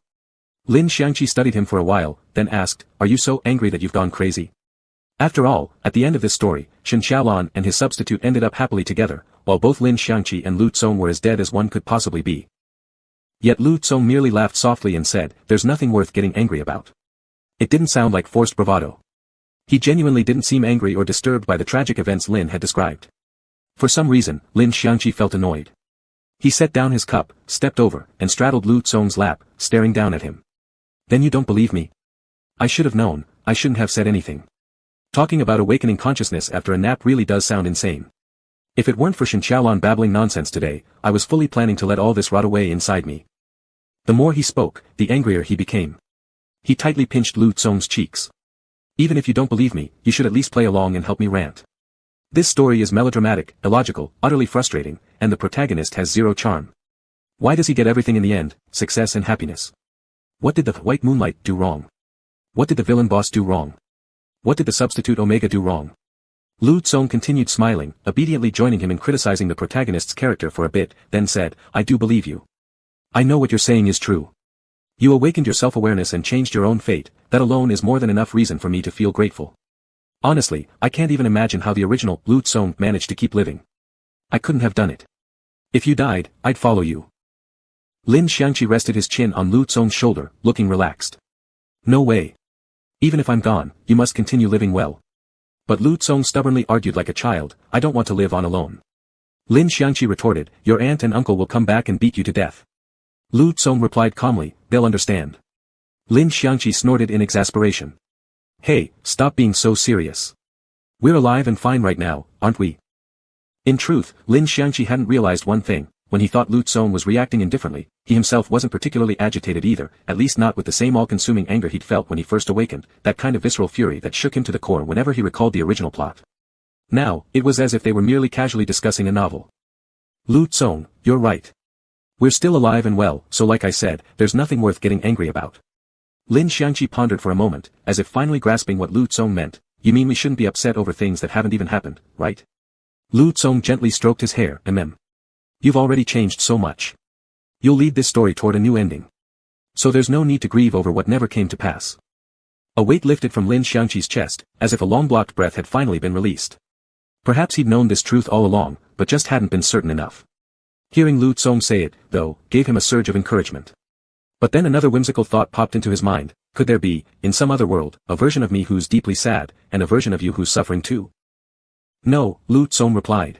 Lin Xiangqi studied him for a while, then asked, are you so angry that you've gone crazy? After all, at the end of this story, Shen Xiaolon and his substitute ended up happily together, while both Lin Xiangqi and Lu Tsong were as dead as one could possibly be. Yet Lu Tsong merely laughed softly and said, there's nothing worth getting angry about. It didn't sound like forced bravado. He genuinely didn't seem angry or disturbed by the tragic events Lin had described. For some reason, Lin Xiangqi felt annoyed. He set down his cup, stepped over, and straddled Lu Tsong's lap, staring down at him. Then you don't believe me? I should have known, I shouldn't have said anything. Talking about awakening consciousness after a nap really does sound insane. If it weren't for Shen Xiaolon babbling nonsense today, I was fully planning to let all this rot away inside me. The more he spoke, the angrier he became. He tightly pinched Lu Tsong's cheeks. Even if you don't believe me, you should at least play along and help me rant. This story is melodramatic, illogical, utterly frustrating, and the protagonist has zero charm. Why does he get everything in the end, success and happiness? What did the white Moonlight do wrong? What did the villain boss do wrong? What did the substitute Omega do wrong? Lu Tsong continued smiling, obediently joining him in criticizing the protagonist's character for a bit, then said, I do believe you. I know what you're saying is true. You awakened your self-awareness and changed your own fate, that alone is more than enough reason for me to feel grateful. Honestly, I can't even imagine how the original Lu Tsong managed to keep living. I couldn't have done it. If you died, I'd follow you. Lin Xiangqi rested his chin on Lu Tsong's shoulder, looking relaxed. No way. Even if I'm gone, you must continue living well. But Lu Tsong stubbornly argued like a child, I don't want to live on alone. Lin Xiangqi retorted, your aunt and uncle will come back and beat you to death. Lu Tsong replied calmly, they'll understand. Lin Xiangqi snorted in exasperation. Hey, stop being so serious. We're alive and fine right now, aren't we? In truth, Lin Xiangqi hadn't realized one thing. When he thought Lu Tsong was reacting indifferently, he himself wasn't particularly agitated either, at least not with the same all-consuming anger he'd felt when he first awakened, that kind of visceral fury that shook him to the core whenever he recalled the original plot. Now, it was as if they were merely casually discussing a novel. Lu Tsong, you're right. We're still alive and well, so like I said, there's nothing worth getting angry about. Lin Xiangqi pondered for a moment, as if finally grasping what Lu Tsong meant. You mean we shouldn't be upset over things that haven't even happened, right? Lu Tsong gently stroked his hair, You've already changed so much. You'll lead this story toward a new ending. So there's no need to grieve over what never came to pass. A weight lifted from Lin Xiangqi's chest, as if a long-blocked breath had finally been released. Perhaps he'd known this truth all along, but just hadn't been certain enough. Hearing Lu Tsong say it, though, gave him a surge of encouragement. But then another whimsical thought popped into his mind, could there be, in some other world, a version of me who's deeply sad, and a version of you who's suffering too? No, Lu Tsong replied.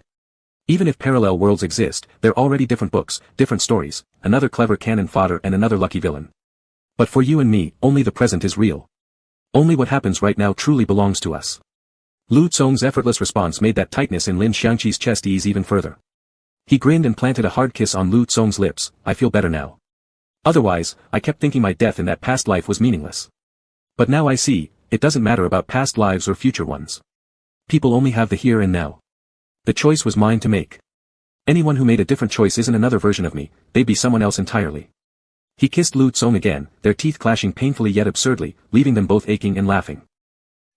Even if parallel worlds exist, they're already different books, different stories, another clever cannon fodder and another lucky villain. But for you and me, only the present is real. Only what happens right now truly belongs to us. Lu Tsong's effortless response made that tightness in Lin Xiangqi's chest ease even further. He grinned and planted a hard kiss on Lu Tsong's lips, I feel better now. Otherwise, I kept thinking my death in that past life was meaningless. But now I see, it doesn't matter about past lives or future ones. People only have the here and now. The choice was mine to make. Anyone who made a different choice isn't another version of me, they'd be someone else entirely. He kissed Lu Tsong again, their teeth clashing painfully yet absurdly, leaving them both aching and laughing.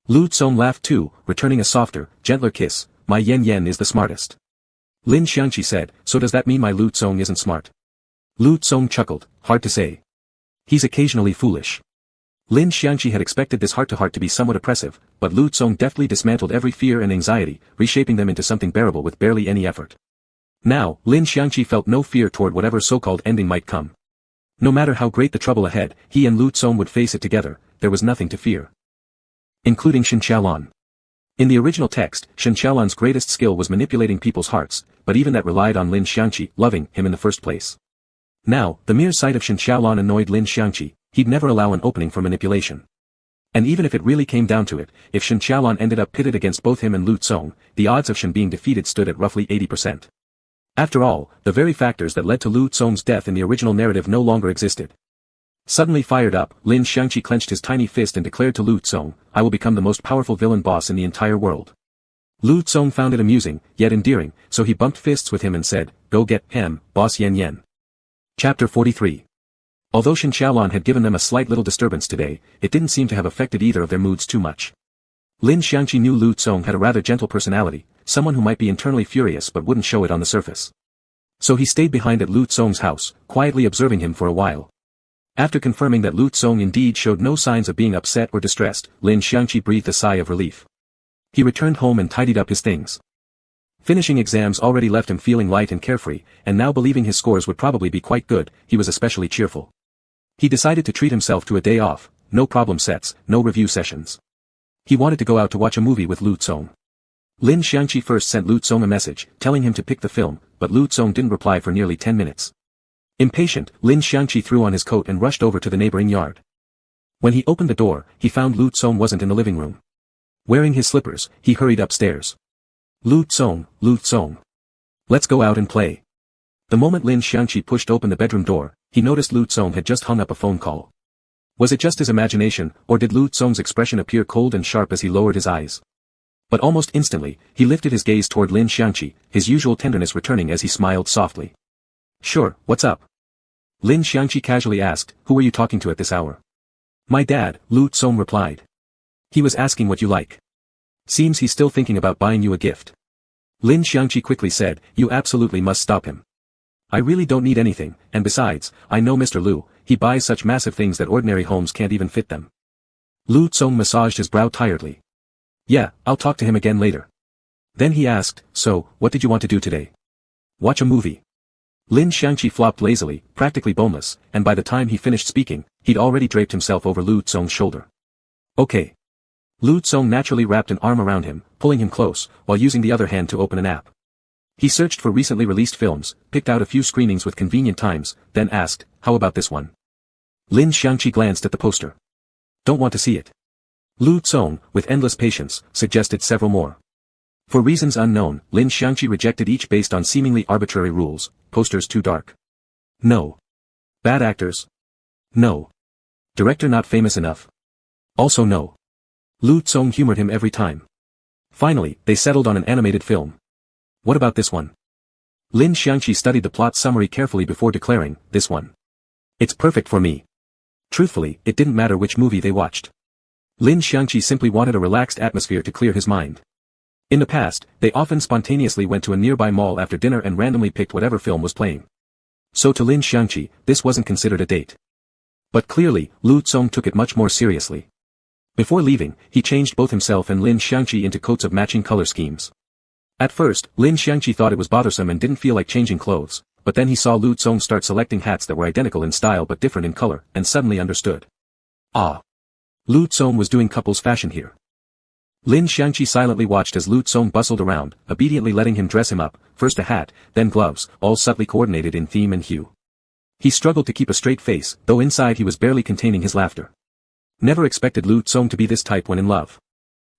Lu Tsong laughed too, returning a softer, gentler kiss, my Yen Yen is the smartest. Lin Xiangqi said, so does that mean my Lu Tsong isn't smart? Lu Tsong chuckled, hard to say. He's occasionally foolish. Lin Xiangqi had expected this heart-to-heart to be somewhat oppressive, but Lu Tsong deftly dismantled every fear and anxiety, reshaping them into something bearable with barely any effort. Now, Lin Xiangqi felt no fear toward whatever so-called ending might come. No matter how great the trouble ahead, he and Lu Tsong would face it together, there was nothing to fear. Including Shen Xiaolan. In the original text, Shen Xiaolan's greatest skill was manipulating people's hearts, but even that relied on Lin Xiangqi loving him in the first place. Now, the mere sight of Shen Xiaolan annoyed Lin Xiangqi. He'd never allow an opening for manipulation. And even if it really came down to it, if Shen Xiaolan ended up pitted against both him and Lu Tsong, the odds of Shen being defeated stood at roughly 80%. After all, the very factors that led to Lu Tsong's death in the original narrative no longer existed. Suddenly fired up, Lin Xiangqi clenched his tiny fist and declared to Lu Tsong, I will become the most powerful villain boss in the entire world. Lu Tsong found it amusing, yet endearing, so he bumped fists with him and said, go get him, boss Yen Yen. Chapter 43. Although Shen Xiaolan had given them a slight little disturbance today, it didn't seem to have affected either of their moods too much. Lin Xiangqi knew Lu Tsong had a rather gentle personality, someone who might be internally furious but wouldn't show it on the surface. So he stayed behind at Lu Tsong's house, quietly observing him for a while. After confirming that Lu Tsong indeed showed no signs of being upset or distressed, Lin Xiangqi breathed a sigh of relief. He returned home and tidied up his things. Finishing exams already left him feeling light and carefree, and now believing his scores would probably be quite good, he was especially cheerful. He decided to treat himself to a day off, no problem sets, no review sessions. He wanted to go out to watch a movie with Lu Tsong. Lin Xiangqi first sent Lu Tsong a message, telling him to pick the film, but Lu Tsong didn't reply for nearly 10 minutes. Impatient, Lin Xiangqi threw on his coat and rushed over to the neighboring yard. When he opened the door, he found Lu Tsong wasn't in the living room. Wearing his slippers, he hurried upstairs. Lu Tsong, Lu Tsong. Let's go out and play. The moment Lin Xiangqi pushed open the bedroom door, he noticed Lu Tsong had just hung up a phone call. Was it just his imagination, or did Lu Tsong's expression appear cold and sharp as he lowered his eyes? But almost instantly, he lifted his gaze toward Lin Xiangqi, his usual tenderness returning as he smiled softly. Sure, what's up? Lin Xiangqi casually asked, who are you talking to at this hour? My dad, Lu Tsong replied. He was asking what you like. Seems he's still thinking about buying you a gift. Lin Xiangqi quickly said, you absolutely must stop him. I really don't need anything, and besides, I know Mr. Lu, he buys such massive things that ordinary homes can't even fit them. Lu Tsong massaged his brow tiredly. Yeah, I'll talk to him again later. Then he asked, so, what did you want to do today? Watch a movie. Lin Xiangqi flopped lazily, practically boneless, and by the time he finished speaking, he'd already draped himself over Lu Tsong's shoulder. Okay. Lu Tsong naturally wrapped an arm around him, pulling him close, while using the other hand to open an app. He searched for recently released films, picked out a few screenings with convenient times, then asked, how about this one? Lin Xiangqi glanced at the poster. Don't want to see it. Lu Tsong, with endless patience, suggested several more. For reasons unknown, Lin Xiangqi rejected each based on seemingly arbitrary rules. Posters too dark. No. Bad actors. No. Director not famous enough. Also no. Lu Tsong humored him every time. Finally, they settled on an animated film. What about this one? Lin Xiangqi studied the plot summary carefully before declaring, this one. It's perfect for me. Truthfully, it didn't matter which movie they watched. Lin Xiangqi simply wanted a relaxed atmosphere to clear his mind. In the past, they often spontaneously went to a nearby mall after dinner and randomly picked whatever film was playing. So to Lin Xiangqi, this wasn't considered a date. But clearly, Lu Tsong took it much more seriously. Before leaving, he changed both himself and Lin Xiangqi into coats of matching color schemes. At first, Lin Xiangqi thought it was bothersome and didn't feel like changing clothes, but then he saw Lu Tsong start selecting hats that were identical in style but different in color, and suddenly understood. Ah. Lu Tsong was doing couples fashion here. Lin Xiangqi silently watched as Lu Tsong bustled around, obediently letting him dress him up, first a hat, then gloves, all subtly coordinated in theme and hue. He struggled to keep a straight face, though inside he was barely containing his laughter. Never expected Lu Tsong to be this type when in love.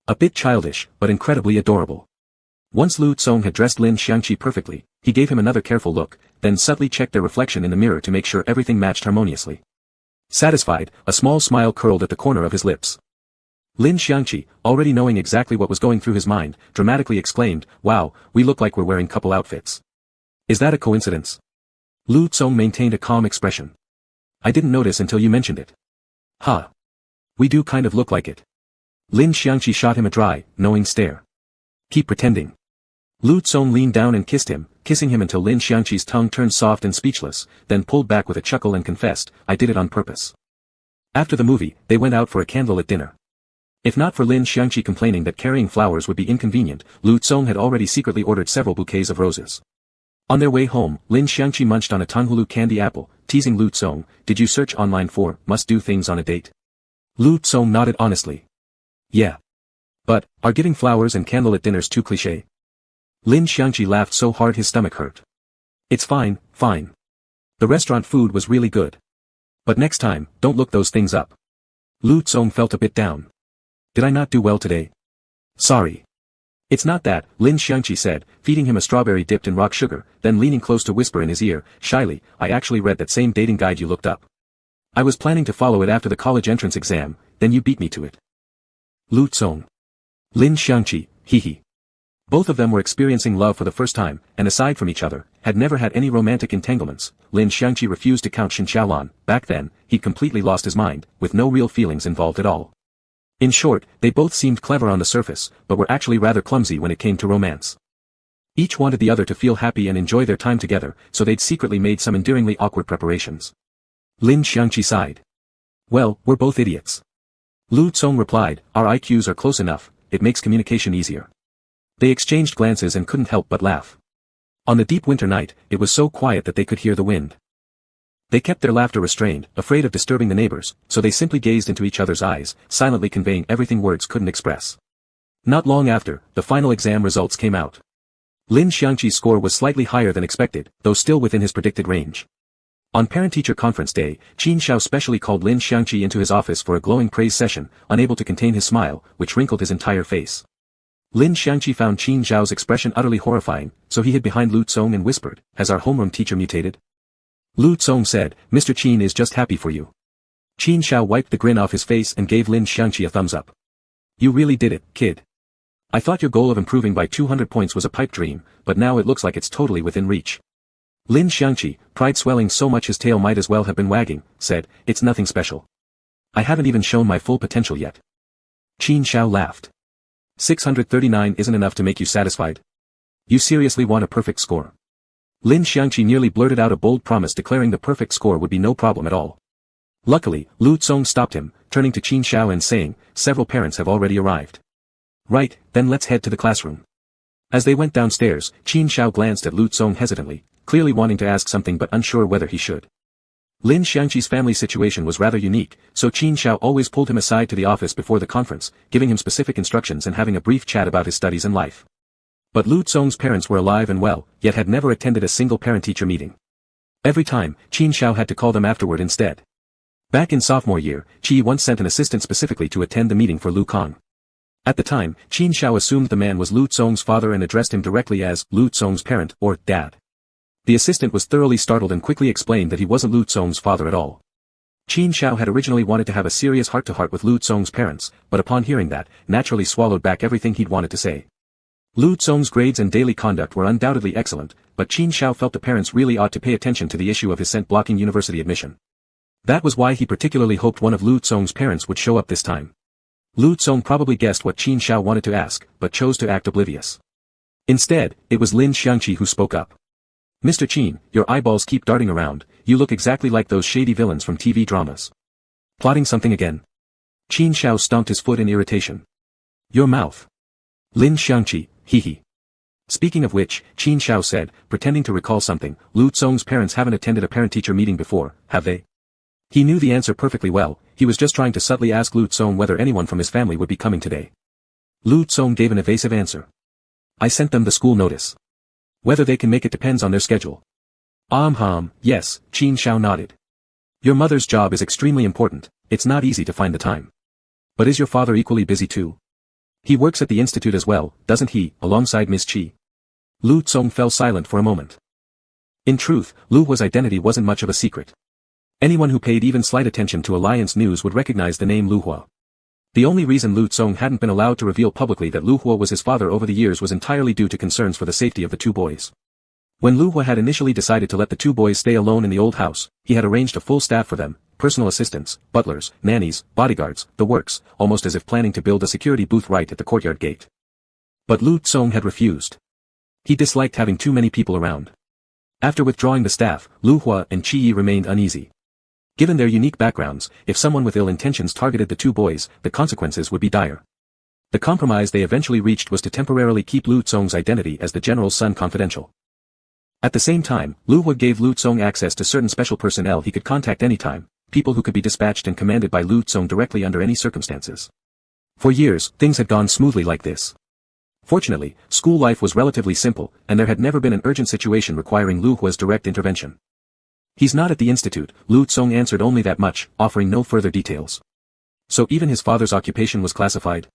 A bit childish, but incredibly adorable. Once Lu Tsong had dressed Lin Xiangqi perfectly, he gave him another careful look, then subtly checked their reflection in the mirror to make sure everything matched harmoniously. Satisfied, a small smile curled at the corner of his lips. Lin Xiangqi, already knowing exactly what was going through his mind, dramatically exclaimed, wow, we look like we're wearing couple outfits. Is that a coincidence? Lu Tsong maintained a calm expression. I didn't notice until you mentioned it. Huh. We do kind of look like it. Lin Xiangqi shot him a dry, knowing stare. Keep pretending. Lu Tsong leaned down and kissed him, kissing him until Lin Xiangqi's tongue turned soft and speechless, then pulled back with a chuckle and confessed, I did it on purpose. After the movie, they went out for a candlelit dinner. If not for Lin Xiangqi complaining that carrying flowers would be inconvenient, Lu Tsong had already secretly ordered several bouquets of roses. On their way home, Lin Xiangqi munched on a Tanghulu candy apple, teasing Lu Tsong, did you search online for must-do things on a date? Lu Tsong nodded honestly. Yeah. But, are giving flowers and candlelit dinners too cliché? Lin Xiangqi laughed so hard his stomach hurt. It's fine, fine. The restaurant food was really good. But next time, don't look those things up. Lu Tsong felt a bit down. Did I not do well today? Sorry. It's not that, Lin Xiangqi said, feeding him a strawberry dipped in rock sugar, then leaning close to whisper in his ear, shyly, I actually read that same dating guide you looked up. I was planning to follow it after the college entrance exam, then you beat me to it. Lu Tsong. Lin Xiangqi, hee. Both of them were experiencing love for the first time, and aside from each other, had never had any romantic entanglements. Lin Xiangqi refused to count Xin Xiaolan. Back then, he'd completely lost his mind, with no real feelings involved at all. In short, they both seemed clever on the surface, but were actually rather clumsy when it came to romance. Each wanted the other to feel happy and enjoy their time together, so they'd secretly made some endearingly awkward preparations. Lin Xiangqi sighed. Well, we're both idiots. Lu Tsong replied, our IQs are close enough, it makes communication easier. They exchanged glances and couldn't help but laugh. On the deep winter night, it was so quiet that they could hear the wind. They kept their laughter restrained, afraid of disturbing the neighbors, so they simply gazed into each other's eyes, silently conveying everything words couldn't express. Not long after, the final exam results came out. Lin Xiangqi's score was slightly higher than expected, though still within his predicted range. On parent-teacher conference day, Qin Xiao specially called Lin Xiangqi into his office for a glowing praise session, unable to contain his smile, which wrinkled his entire face. Lin Xiangqi found Qin Xiao's expression utterly horrifying, so he hid behind Lu Tsong and whispered, has our homeroom teacher mutated? Lu Tsong said, Mr. Qin is just happy for you. Qin Xiao wiped the grin off his face and gave Lin Xiangqi a thumbs up. You really did it, kid. I thought your goal of improving by 200 points was a pipe dream, but now it looks like it's totally within reach. Lin Xiangqi, pride swelling so much his tail might as well have been wagging, said, it's nothing special. I haven't even shown my full potential yet. Qin Xiao laughed. 639 isn't enough to make you satisfied? You seriously want a perfect score? Lin Xiangqi nearly blurted out a bold promise declaring the perfect score would be no problem at all. Luckily, Lu Tsong stopped him, turning to Qin Xiao and saying, "Several parents have already arrived." "Right, then let's head to the classroom." As they went downstairs, Qin Xiao glanced at Lu Tsong hesitantly, clearly wanting to ask something but unsure whether he should. Lin Xiangqi's family situation was rather unique, so Qin Xiao always pulled him aside to the office before the conference, giving him specific instructions and having a brief chat about his studies and life. But Lu Tsong's parents were alive and well, yet had never attended a single parent-teacher meeting. Every time, Qin Xiao had to call them afterward instead. Back in sophomore year, Qi once sent an assistant specifically to attend the meeting for Lu Kang. At the time, Qin Xiao assumed the man was Lu Tsong's father and addressed him directly as Lu Tsong's parent or dad. The assistant was thoroughly startled and quickly explained that he wasn't Lu Tsong's father at all. Qin Xiao had originally wanted to have a serious heart-to-heart with Lu Tsong's parents, but upon hearing that, naturally swallowed back everything he'd wanted to say. Lu Tsong's grades and daily conduct were undoubtedly excellent, but Qin Xiao felt the parents really ought to pay attention to the issue of his blocking university admission. That was why he particularly hoped one of Lu Tsong's parents would show up this time. Lu Tsong probably guessed what Qin Xiao wanted to ask, but chose to act oblivious. Instead, it was Lin Xiangqi who spoke up. "Mr. Qin, your eyeballs keep darting around, you look exactly like those shady villains from TV dramas. Plotting something again?" Qin Xiao stomped his foot in irritation. "Your mouth." Lin Xiangqi, hee. Speaking of which, Qin Xiao said, pretending to recall something, Lu Tsong's parents haven't attended a parent-teacher meeting before, have they? He knew the answer perfectly well, he was just trying to subtly ask Lu Tsong whether anyone from his family would be coming today. Lu Tsong gave an evasive answer. "I sent them the school notice. Whether they can make it depends on their schedule." Yes, Qin Xiao nodded. "Your mother's job is extremely important, it's not easy to find the time. But is your father equally busy too? He works at the institute as well, doesn't he, alongside Miss Qi?" Lu Tsong fell silent for a moment. In truth, Lu Hua's identity wasn't much of a secret. Anyone who paid even slight attention to Alliance news would recognize the name Lu Hua. The only reason Lu Tsong hadn't been allowed to reveal publicly that Lu Hua was his father over the years was entirely due to concerns for the safety of the two boys. When Lu Hua had initially decided to let the two boys stay alone in the old house, he had arranged a full staff for them, personal assistants, butlers, nannies, bodyguards, the works, almost as if planning to build a security booth right at the courtyard gate. But Lu Tsong had refused. He disliked having too many people around. After withdrawing the staff, Lu Hua and Qi Yi remained uneasy. Given their unique backgrounds, if someone with ill intentions targeted the two boys, the consequences would be dire. The compromise they eventually reached was to temporarily keep Lu Tsong's identity as the general's son confidential. At the same time, Lu Hua gave Lu Tsong access to certain special personnel he could contact anytime, people who could be dispatched and commanded by Lu Tsong directly under any circumstances. For years, things had gone smoothly like this. Fortunately, school life was relatively simple, and there had never been an urgent situation requiring Lu Hua's direct intervention. "He's not at the institute," Lu Tsong answered only that much, offering no further details. So even his father's occupation was classified?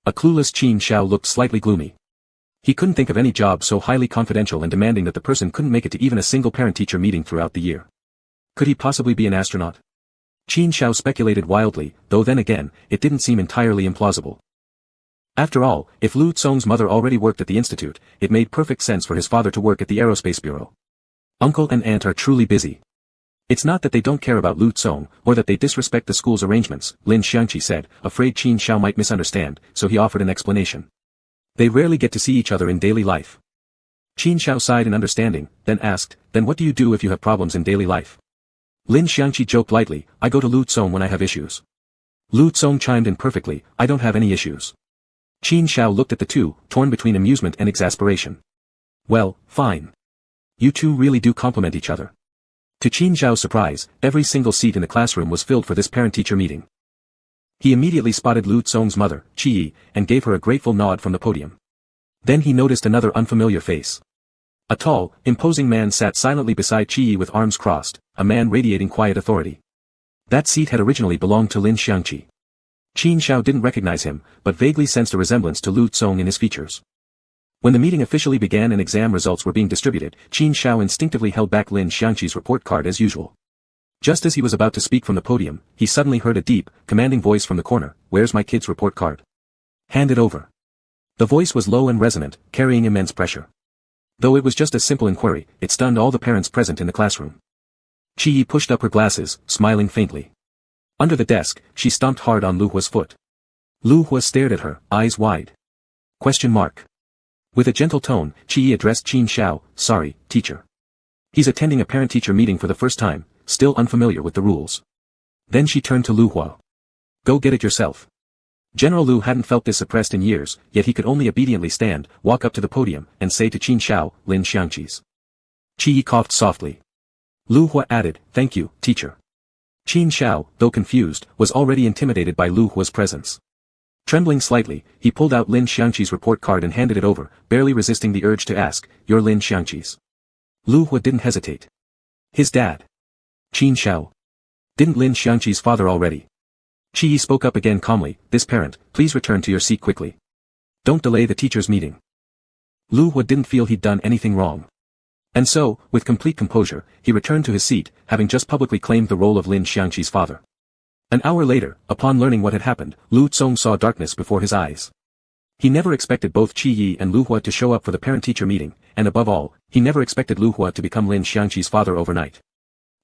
A clueless Qin Xiao looked slightly gloomy. He couldn't think of any job so highly confidential and demanding that the person couldn't make it to even a single parent-teacher meeting throughout the year. Could he possibly be an astronaut? Qin Xiao speculated wildly, though then again, it didn't seem entirely implausible. After all, if Lu Tsong's mother already worked at the institute, it made perfect sense for his father to work at the Aerospace Bureau. Uncle and aunt are truly busy. "It's not that they don't care about Lu Tsong, or that they disrespect the school's arrangements," Lin Xiangqi said, afraid Qin Xiao might misunderstand, so he offered an explanation. "They rarely get to see each other in daily life." Qin Xiao sighed in understanding, then asked, "Then what do you do if you have problems in daily life?" Lin Xiangqi joked lightly, "I go to Lu Tsong when I have issues." Lu Tsong chimed in perfectly, "I don't have any issues." Qin Xiao looked at the two, torn between amusement and exasperation. "Well, fine. You two really do complement each other." To Qin Xiao's surprise, every single seat in the classroom was filled for this parent-teacher meeting. He immediately spotted Lu Tsong's mother, Qi Yi, and gave her a grateful nod from the podium. Then he noticed another unfamiliar face. A tall, imposing man sat silently beside Qi Yi with arms crossed, a man radiating quiet authority. That seat had originally belonged to Lin Xiangqi. Qin Xiao didn't recognize him, but vaguely sensed a resemblance to Lu Tsong in his features. When the meeting officially began and exam results were being distributed, Qin Xiao instinctively held back Lin Xiangqi's report card as usual. Just as he was about to speak from the podium, he suddenly heard a deep, commanding voice from the corner, "Where's my kid's report card? Hand it over." The voice was low and resonant, carrying immense pressure. Though it was just a simple inquiry, it stunned all the parents present in the classroom. Qi Yi pushed up her glasses, smiling faintly. Under the desk, she stomped hard on Lu Hua's foot. Lu Hua stared at her, eyes wide. Question mark. With a gentle tone, Qi Yi addressed Qin Xiao, "Sorry, teacher. He's attending a parent-teacher meeting for the first time, still unfamiliar with the rules." Then she turned to Lu Hua. Go get it yourself. General Lu hadn't felt this oppressed in years, yet he could only obediently stand, walk up to the podium, and say to Qin Xiao, Lin Xiangqi's. Qi coughed softly. Lu Hua added, thank you, teacher. Qin Xiao, though confused, was already intimidated by Lu Hua's presence. Trembling slightly, he pulled out Lin Xiangqi's report card and handed it over, barely resisting the urge to ask, you're Lin Xiangqi's. Lu Hua didn't hesitate. His dad. Qin Xiao. Didn't Lin Xiangqi's father already? Qi spoke up again calmly, this parent, please return to your seat quickly. Don't delay the teacher's meeting. Lu Hua didn't feel he'd done anything wrong. And so, with complete composure, he returned to his seat, having just publicly claimed the role of Lin Xiangqi's father. An hour later, upon learning what had happened, Lu Tsong saw darkness before his eyes. He never expected both Qi Yi and Lu Hua to show up for the parent-teacher meeting, and above all, he never expected Lu Hua to become Lin Xiangqi's father overnight.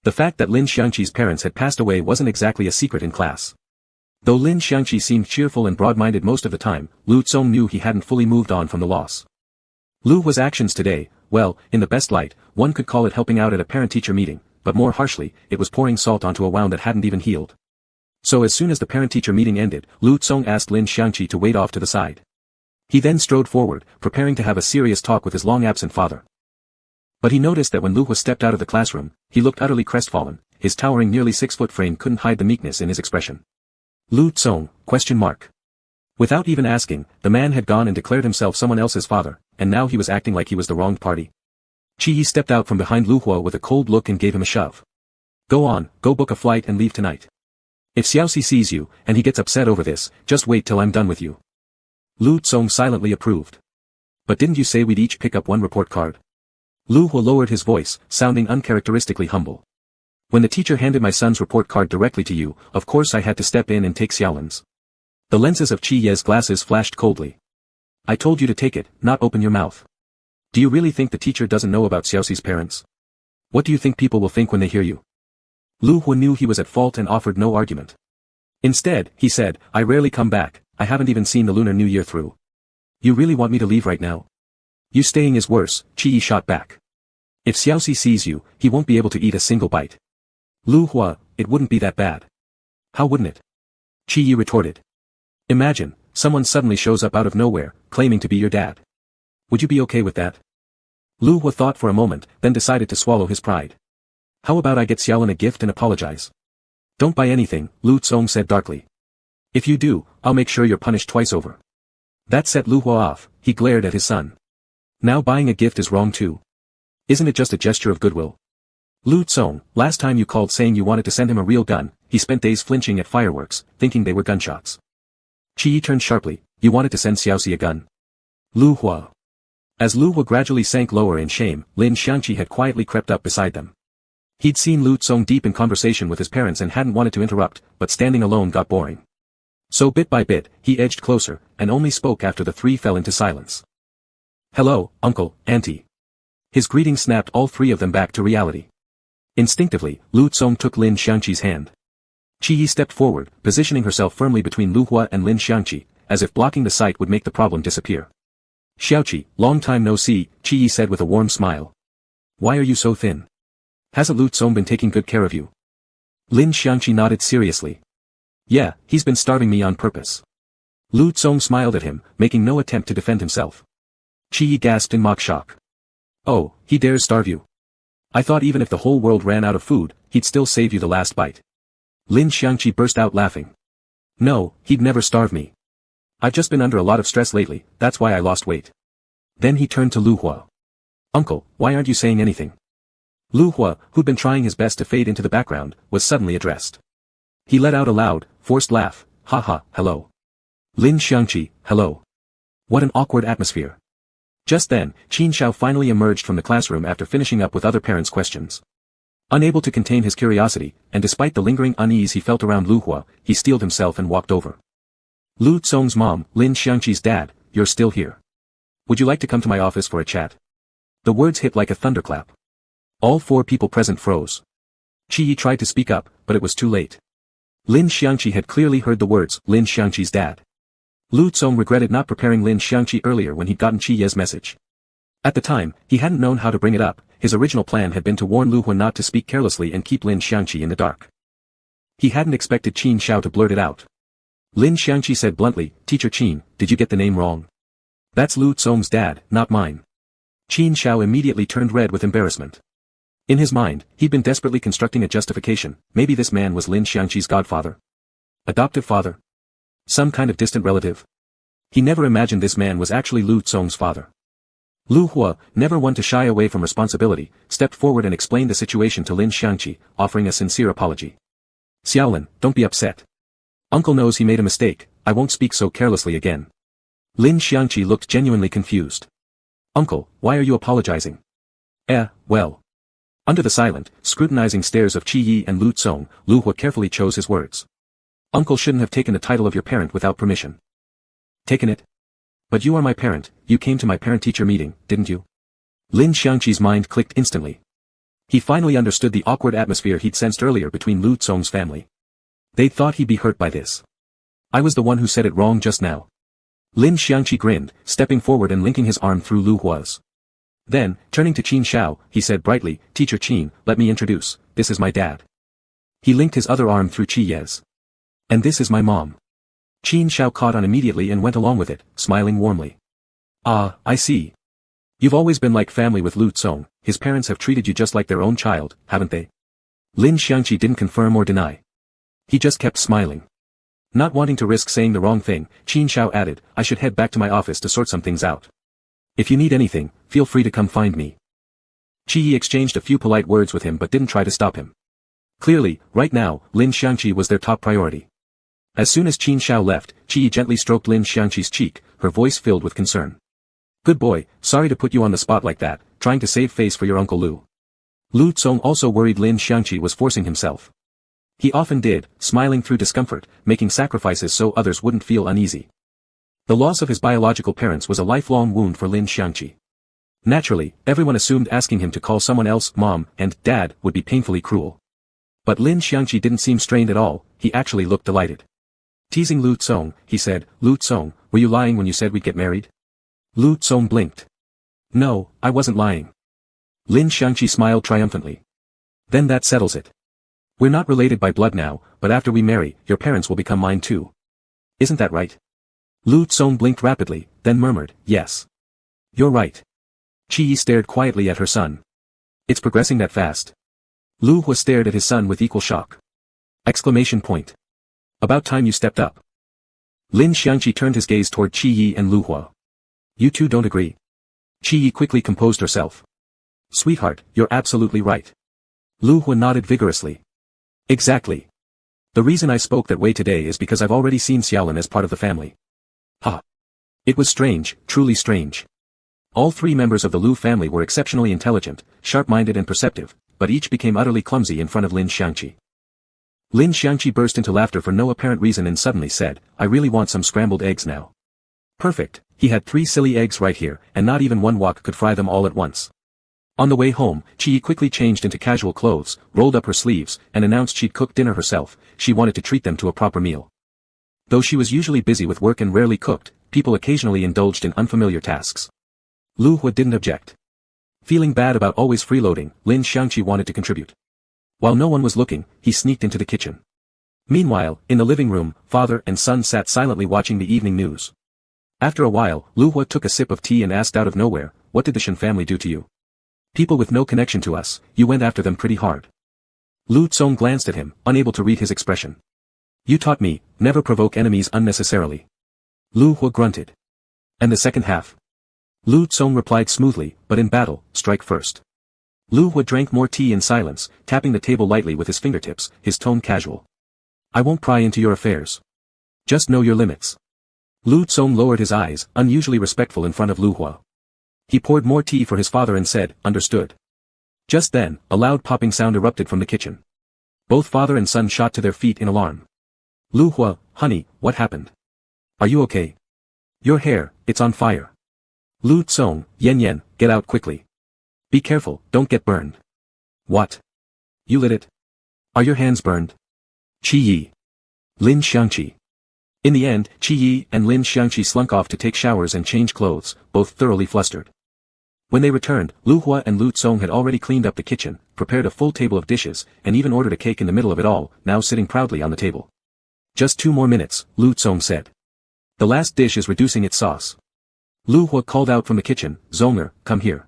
The fact that Lin Xiangqi's parents had passed away wasn't exactly a secret in class. Though Lin Xiangqi seemed cheerful and broad-minded most of the time, Lu Tsong knew he hadn't fully moved on from the loss. Lu Hua's actions today, well, in the best light, one could call it helping out at a parent-teacher meeting, but more harshly, it was pouring salt onto a wound that hadn't even healed. So as soon as the parent-teacher meeting ended, Lu Tsong asked Lin Xiangqi to wait off to the side. He then strode forward, preparing to have a serious talk with his long-absent father. But he noticed that when Lu Hua stepped out of the classroom, he looked utterly crestfallen, his towering nearly 6-foot frame couldn't hide the meekness in his expression. Lu Tsong, ? Without even asking, the man had gone and declared himself someone else's father, and now he was acting like he was the wronged party. Qi Yi stepped out from behind Lu Hua with a cold look and gave him a shove. Go on, go book a flight and leave tonight. If Xiaoxi sees you, and he gets upset over this, just wait till I'm done with you. Lu Tsong silently approved. But didn't you say we'd each pick up one report card? Lu Hua lowered his voice, sounding uncharacteristically humble. When the teacher handed my son's report card directly to you, of course I had to step in and take Xiaolin's. The lenses of Qi Ye's glasses flashed coldly. I told you to take it, not open your mouth. Do you really think the teacher doesn't know about Xiaoxi's parents? What do you think people will think when they hear you? Lu Hua knew he was at fault and offered no argument. Instead, he said, I rarely come back, I haven't even seen the Lunar New Year through. You really want me to leave right now? You staying is worse, Qi Yi shot back. If Xiaoxi sees you, he won't be able to eat a single bite. Lu Hua, it wouldn't be that bad. How wouldn't it? Qi Yi retorted. Imagine, someone suddenly shows up out of nowhere, claiming to be your dad. Would you be okay with that? Lu Hua thought for a moment, then decided to swallow his pride. How about I get Xiaolin a gift and apologize? Don't buy anything, Lu Tsong said darkly. If you do, I'll make sure you're punished twice over. That set Lu Hua off, he glared at his son. Now buying a gift is wrong too. Isn't it just a gesture of goodwill? Lu Tsong, last time you called saying you wanted to send him a real gun, he spent days flinching at fireworks, thinking they were gunshots. Qi Yi turned sharply, you wanted to send Xiaoxi a gun. Lu Hua. As Lu Hua gradually sank lower in shame, Lin Xiangqi had quietly crept up beside them. He'd seen Lu Tsong deep in conversation with his parents and hadn't wanted to interrupt, but standing alone got boring. So bit by bit, he edged closer, and only spoke after the three fell into silence. Hello, uncle, auntie. His greeting snapped all three of them back to reality. Instinctively, Lu Tsong took Lin Xiangqi's hand. Qi Yi stepped forward, positioning herself firmly between Lu Hua and Lin Xiangqi, as if blocking the sight would make the problem disappear. Xiaoqi, long time no see, Qi Yi said with a warm smile. Why are you so thin? Hasn't Lu Tsong been taking good care of you? Lin Xiangqi nodded seriously. Yeah, he's been starving me on purpose. Lu Tsong smiled at him, making no attempt to defend himself. Qi Yi gasped in mock shock. Oh, he dares starve you. I thought even if the whole world ran out of food, he'd still save you the last bite. Lin Xiangqi burst out laughing. No, he'd never starve me. I've just been under a lot of stress lately, that's why I lost weight. Then he turned to Lu Hua. Uncle, why aren't you saying anything? Lu Hua, who'd been trying his best to fade into the background, was suddenly addressed. He let out a loud, forced laugh, ha, hello. Lin Xiangqi, hello. What an awkward atmosphere. Just then, Qin Xiao finally emerged from the classroom after finishing up with other parents' questions. Unable to contain his curiosity, and despite the lingering unease he felt around Lu Hua, he steeled himself and walked over. Lu Tsong's mom, Lin Xiangqi's dad, you're still here. Would you like to come to my office for a chat? The words hit like a thunderclap. All four people present froze. Qi Yi tried to speak up, but it was too late. Lin Xiangqi had clearly heard the words, Lin Xiangqi's dad. Lu Tsong regretted not preparing Lin Xiangqi earlier when he'd gotten Qi Ye's message. At the time, he hadn't known how to bring it up, his original plan had been to warn Lu Hua not to speak carelessly and keep Lin Xiangqi in the dark. He hadn't expected Qin Xiao to blurt it out. Lin Xiangqi said bluntly, Teacher Qin, did you get the name wrong? That's Lu Tsong's dad, not mine. Qin Xiao immediately turned red with embarrassment. In his mind, he'd been desperately constructing a justification. Maybe this man was Lin Xiangqi's godfather. Adoptive father. Some kind of distant relative. He never imagined this man was actually Lu Tsong's father. Lu Hua, never one to shy away from responsibility, stepped forward and explained the situation to Lin Xiangqi, offering a sincere apology. Xiaolin, don't be upset. Uncle knows he made a mistake, I won't speak so carelessly again. Lin Xiangqi looked genuinely confused. Uncle, why are you apologizing? Well. Under the silent, scrutinizing stares of Qi Yi and Lu Tsong, Lu Hua carefully chose his words. Uncle shouldn't have taken the title of your parent without permission. Taken it? But you are my parent, you came to my parent-teacher meeting, didn't you? Lin Xiangqi's mind clicked instantly. He finally understood the awkward atmosphere he'd sensed earlier between Lu Tsong's family. They'd thought he'd be hurt by this. I was the one who said it wrong just now. Lin Xiangqi grinned, stepping forward and linking his arm through Lu Hua's. Then, turning to Qin Xiao, he said brightly, Teacher Qin, let me introduce, this is my dad. He linked his other arm through Qi Ye's. And this is my mom. Qin Xiao caught on immediately and went along with it, smiling warmly. Ah, I see. You've always been like family with Lu Tsong, his parents have treated you just like their own child, haven't they? Lin Xiangqi didn't confirm or deny. He just kept smiling. Not wanting to risk saying the wrong thing, Qin Xiao added, I should head back to my office to sort some things out. If you need anything, feel free to come find me. Qi Yi exchanged a few polite words with him but didn't try to stop him. Clearly, right now, Lin Xiangqi was their top priority. As soon as Qin Xiao left, Qi Yi gently stroked Lin Xiangqi's cheek, her voice filled with concern. Good boy, sorry to put you on the spot like that, trying to save face for your Uncle Lu. Lu Tsong also worried Lin Xiangqi was forcing himself. He often did, smiling through discomfort, making sacrifices so others wouldn't feel uneasy. The loss of his biological parents was a lifelong wound for Lin Xiangqi. Naturally, everyone assumed asking him to call someone else mom and dad would be painfully cruel. But Lin Xiangqi didn't seem strained at all, he actually looked delighted. Teasing Lu Tsong, he said, Lu Tsong, were you lying when you said we'd get married? Lu Tsong blinked. No, I wasn't lying. Lin Xiangqi smiled triumphantly. Then that settles it. We're not related by blood now, but after we marry, your parents will become mine too. Isn't that right? Lu Tsong blinked rapidly, then murmured, yes. You're right. Qi Yi stared quietly at her son. It's progressing that fast. Lu Hua stared at his son with equal shock. Exclamation point. About time you stepped up. Lin Xiangqi turned his gaze toward Qi Yi and Lu Hua. You two don't agree. Qi Yi quickly composed herself. Sweetheart, you're absolutely right. Lu Hua nodded vigorously. Exactly. The reason I spoke that way today is because I've already seen Xiaolin as part of the family. Ha. It was strange, truly strange. All three members of the Lu family were exceptionally intelligent, sharp-minded and perceptive, but each became utterly clumsy in front of Lin Xiangqi. Lin Xiangqi burst into laughter for no apparent reason and suddenly said, I really want some scrambled eggs now. Perfect, he had 3 silly eggs right here, and not even one wok could fry them all at once. On the way home, Qi Yi quickly changed into casual clothes, rolled up her sleeves, and announced she'd cooked dinner herself. She wanted to treat them to a proper meal. Though she was usually busy with work and rarely cooked, people occasionally indulged in unfamiliar tasks. Lu Hua didn't object. Feeling bad about always freeloading, Lin Xiangqi wanted to contribute. While no one was looking, he sneaked into the kitchen. Meanwhile, in the living room, father and son sat silently watching the evening news. After a while, Lu Hua took a sip of tea and asked out of nowhere, what did the Shen family do to you? People with no connection to us, you went after them pretty hard. Lu Tsong glanced at him, unable to read his expression. You taught me, never provoke enemies unnecessarily. Lu Hua grunted. And the second half? Lu Tsong replied smoothly, but in battle, strike first. Lu Hua drank more tea in silence, tapping the table lightly with his fingertips, his tone casual. I won't pry into your affairs. Just know your limits. Lu Tsong lowered his eyes, unusually respectful in front of Lu Hua. He poured more tea for his father and said, understood. Just then, a loud popping sound erupted from the kitchen. Both father and son shot to their feet in alarm. Lu Hua, honey, what happened? Are you okay? Your hair, it's on fire. Lu Tsong, Yen, get out quickly. Be careful, don't get burned. What? You lit it? Are your hands burned? Qi Yi. Lin Xiangqi. In the end, Qi Yi and Lin Xiangqi slunk off to take showers and change clothes, both thoroughly flustered. When they returned, Lu Hua and Lu Tsong had already cleaned up the kitchen, prepared a full table of dishes, and even ordered a cake in the middle of it all, now sitting proudly on the table. Just 2 more minutes, Lu Tsong said. The last dish is reducing its sauce. Lu Hua called out from the kitchen, Zonger, come here.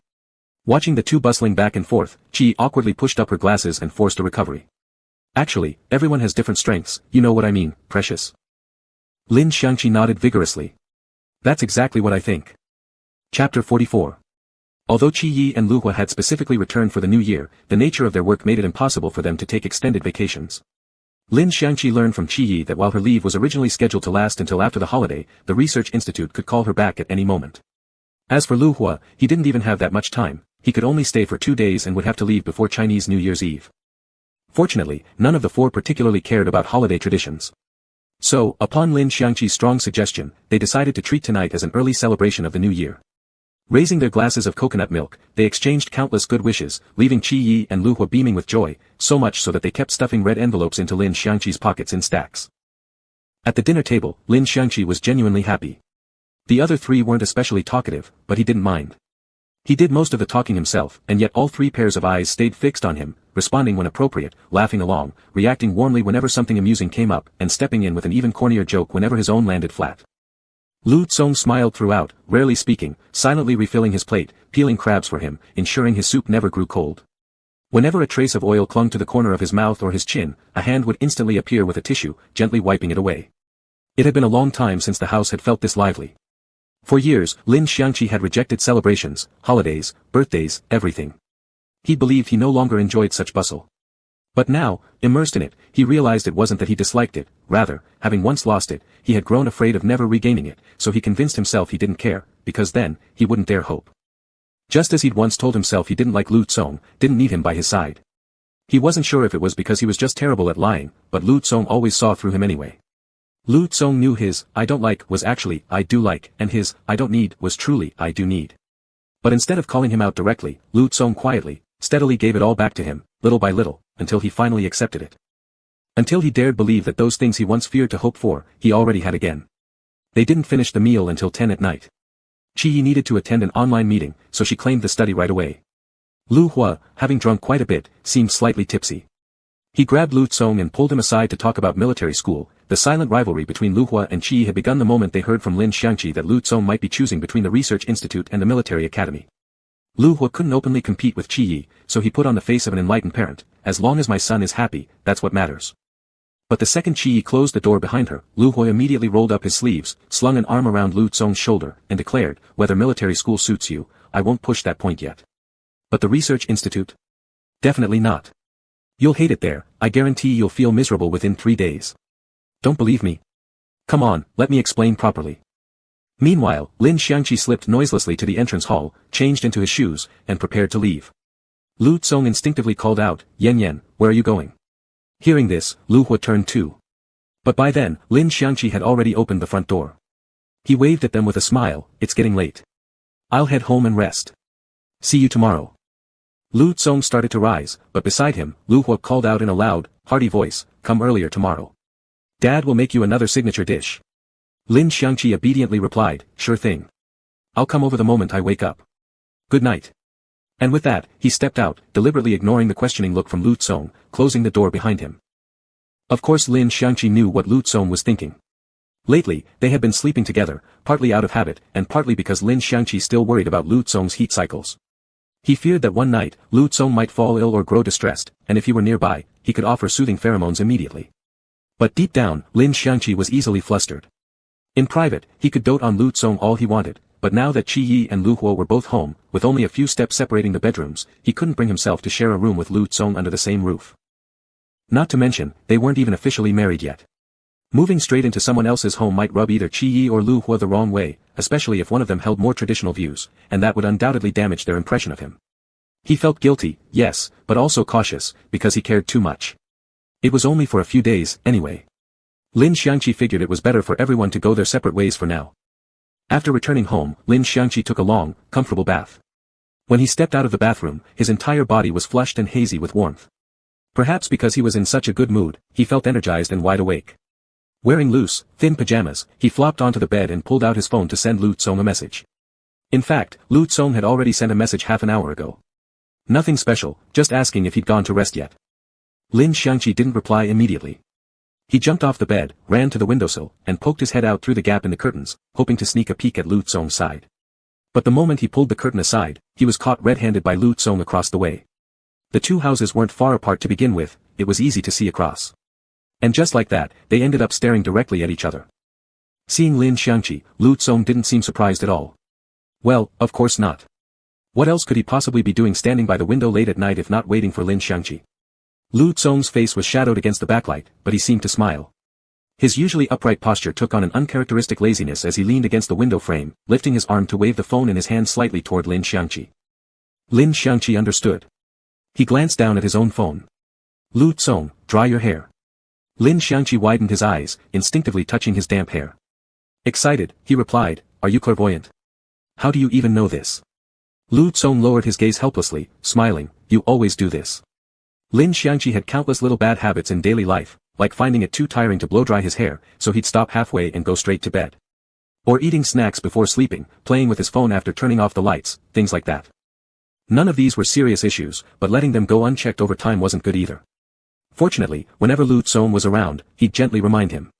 Watching the two bustling back and forth, Qi awkwardly pushed up her glasses and forced a recovery. Actually, everyone has different strengths, you know what I mean, precious. Lin Xiangqi nodded vigorously. That's exactly what I think. Chapter 44. Although Qi Yi and Lu Hua had specifically returned for the new year, the nature of their work made it impossible for them to take extended vacations. Lin Xiangqi learned from Qi Yi that while her leave was originally scheduled to last until after the holiday, the research institute could call her back at any moment. As for Lu Hua, he didn't even have that much time, he could only stay for 2 days and would have to leave before Chinese New Year's Eve. Fortunately, none of the 4 particularly cared about holiday traditions. So, upon Lin Xiangqi's strong suggestion, they decided to treat tonight as an early celebration of the new year. Raising their glasses of coconut milk, they exchanged countless good wishes, leaving Qi Yi and Lu Hua beaming with joy, so much so that they kept stuffing red envelopes into Lin Xiangqi's pockets in stacks. At the dinner table, Lin Xiangqi was genuinely happy. The other 3 weren't especially talkative, but he didn't mind. He did most of the talking himself, and yet all 3 pairs of eyes stayed fixed on him, responding when appropriate, laughing along, reacting warmly whenever something amusing came up, and stepping in with an even cornier joke whenever his own landed flat. Lu Tsong smiled throughout, rarely speaking, silently refilling his plate, peeling crabs for him, ensuring his soup never grew cold. Whenever a trace of oil clung to the corner of his mouth or his chin, a hand would instantly appear with a tissue, gently wiping it away. It had been a long time since the house had felt this lively. For years, Lin Xiangqi had rejected celebrations, holidays, birthdays, everything. He believed he no longer enjoyed such bustle. But now, immersed in it, he realized it wasn't that he disliked it, rather, having once lost it, he had grown afraid of never regaining it, so he convinced himself he didn't care, because then, he wouldn't dare hope. Just as he'd once told himself he didn't like Lu Tsong, didn't need him by his side. He wasn't sure if it was because he was just terrible at lying, but Lu Tsong always saw through him anyway. Lu Tsong knew his, I don't like, was actually, I do like, and his, I don't need, was truly, I do need. But instead of calling him out directly, Lu Tsong quietly, steadily gave it all back to him, little by little, until he finally accepted it. Until he dared believe that those things he once feared to hope for, he already had again. They didn't finish the meal until 10 at night. Qi Yi needed to attend an online meeting, so she claimed the study right away. Lu Hua, having drunk quite a bit, seemed slightly tipsy. He grabbed Lu Tsong and pulled him aside to talk about military school. The silent rivalry between Lu Hua and Qi Yi had begun the moment they heard from Lin Xiangqi that Lu Tsong might be choosing between the research institute and the military academy. Lu Hua couldn't openly compete with Qi Yi, so he put on the face of an enlightened parent, as long as my son is happy, that's what matters. But the second Qi Yi closed the door behind her, Lu Hua immediately rolled up his sleeves, slung an arm around Lu Tsong's shoulder, and declared, whether military school suits you, I won't push that point yet. But the research institute? Definitely not. You'll hate it there, I guarantee you'll feel miserable within 3 days. Don't believe me? Come on, let me explain properly. Meanwhile, Lin Xiangqi slipped noiselessly to the entrance hall, changed into his shoes, and prepared to leave. Lu Tsong instinctively called out, Yan Yan, where are you going? Hearing this, Lu Hua turned too. But by then, Lin Xiangqi had already opened the front door. He waved at them with a smile, it's getting late. I'll head home and rest. See you tomorrow. Lu Tsong started to rise, but beside him, Lu Hua called out in a loud, hearty voice, come earlier tomorrow. Dad will make you another signature dish. Lin Xiangqi obediently replied, sure thing. I'll come over the moment I wake up. Good night. And with that, he stepped out, deliberately ignoring the questioning look from Lu Tsong, closing the door behind him. Of course Lin Xiangqi knew what Lu Tsong was thinking. Lately, they had been sleeping together, partly out of habit, and partly because Lin Xiangqi still worried about Lu Tsong's heat cycles. He feared that one night, Lu Tsong might fall ill or grow distressed, and if he were nearby, he could offer soothing pheromones immediately. But deep down, Lin Xiangqi was easily flustered. In private, he could dote on Lu Tsong all he wanted, but now that Qi Yi and Lu Hua were both home, with only a few steps separating the bedrooms, he couldn't bring himself to share a room with Lu Tsong under the same roof. Not to mention, they weren't even officially married yet. Moving straight into someone else's home might rub either Qi Yi or Lu Hua the wrong way, especially if one of them held more traditional views, and that would undoubtedly damage their impression of him. He felt guilty, yes, but also cautious, because he cared too much. It was only for a few days, anyway. Lin Xiangqi figured it was better for everyone to go their separate ways for now. After returning home, Lin Xiangqi took a long, comfortable bath. When he stepped out of the bathroom, his entire body was flushed and hazy with warmth. Perhaps because he was in such a good mood, he felt energized and wide awake. Wearing loose, thin pajamas, he flopped onto the bed and pulled out his phone to send Lu Tsong a message. In fact, Lu Tsong had already sent a message half an hour ago. Nothing special, just asking if he'd gone to rest yet. Lin Xiangqi didn't reply immediately. He jumped off the bed, ran to the windowsill, and poked his head out through the gap in the curtains, hoping to sneak a peek at Lu Tsong's side. But the moment he pulled the curtain aside, he was caught red-handed by Lu Tsong across the way. The two houses weren't far apart to begin with, it was easy to see across. And just like that, they ended up staring directly at each other. Seeing Lin Xiangqi, Lu Tsong didn't seem surprised at all. Well, of course not. What else could he possibly be doing standing by the window late at night if not waiting for Lin Xiangqi? Lu Tsong's face was shadowed against the backlight, but he seemed to smile. His usually upright posture took on an uncharacteristic laziness as he leaned against the window frame, lifting his arm to wave the phone in his hand slightly toward Lin Xiangqi. Lin Xiangqi understood. He glanced down at his own phone. Lu Tsong, dry your hair. Lin Xiangqi widened his eyes, instinctively touching his damp hair. Excited, he replied, are you clairvoyant? How do you even know this? Lu Tsong lowered his gaze helplessly, smiling, you always do this. Lin Xiangqi had countless little bad habits in daily life, like finding it too tiring to blow-dry his hair, so he'd stop halfway and go straight to bed. Or eating snacks before sleeping, playing with his phone after turning off the lights, things like that. None of these were serious issues, but letting them go unchecked over time wasn't good either. Fortunately, whenever Lu Tsong was around, he'd gently remind him.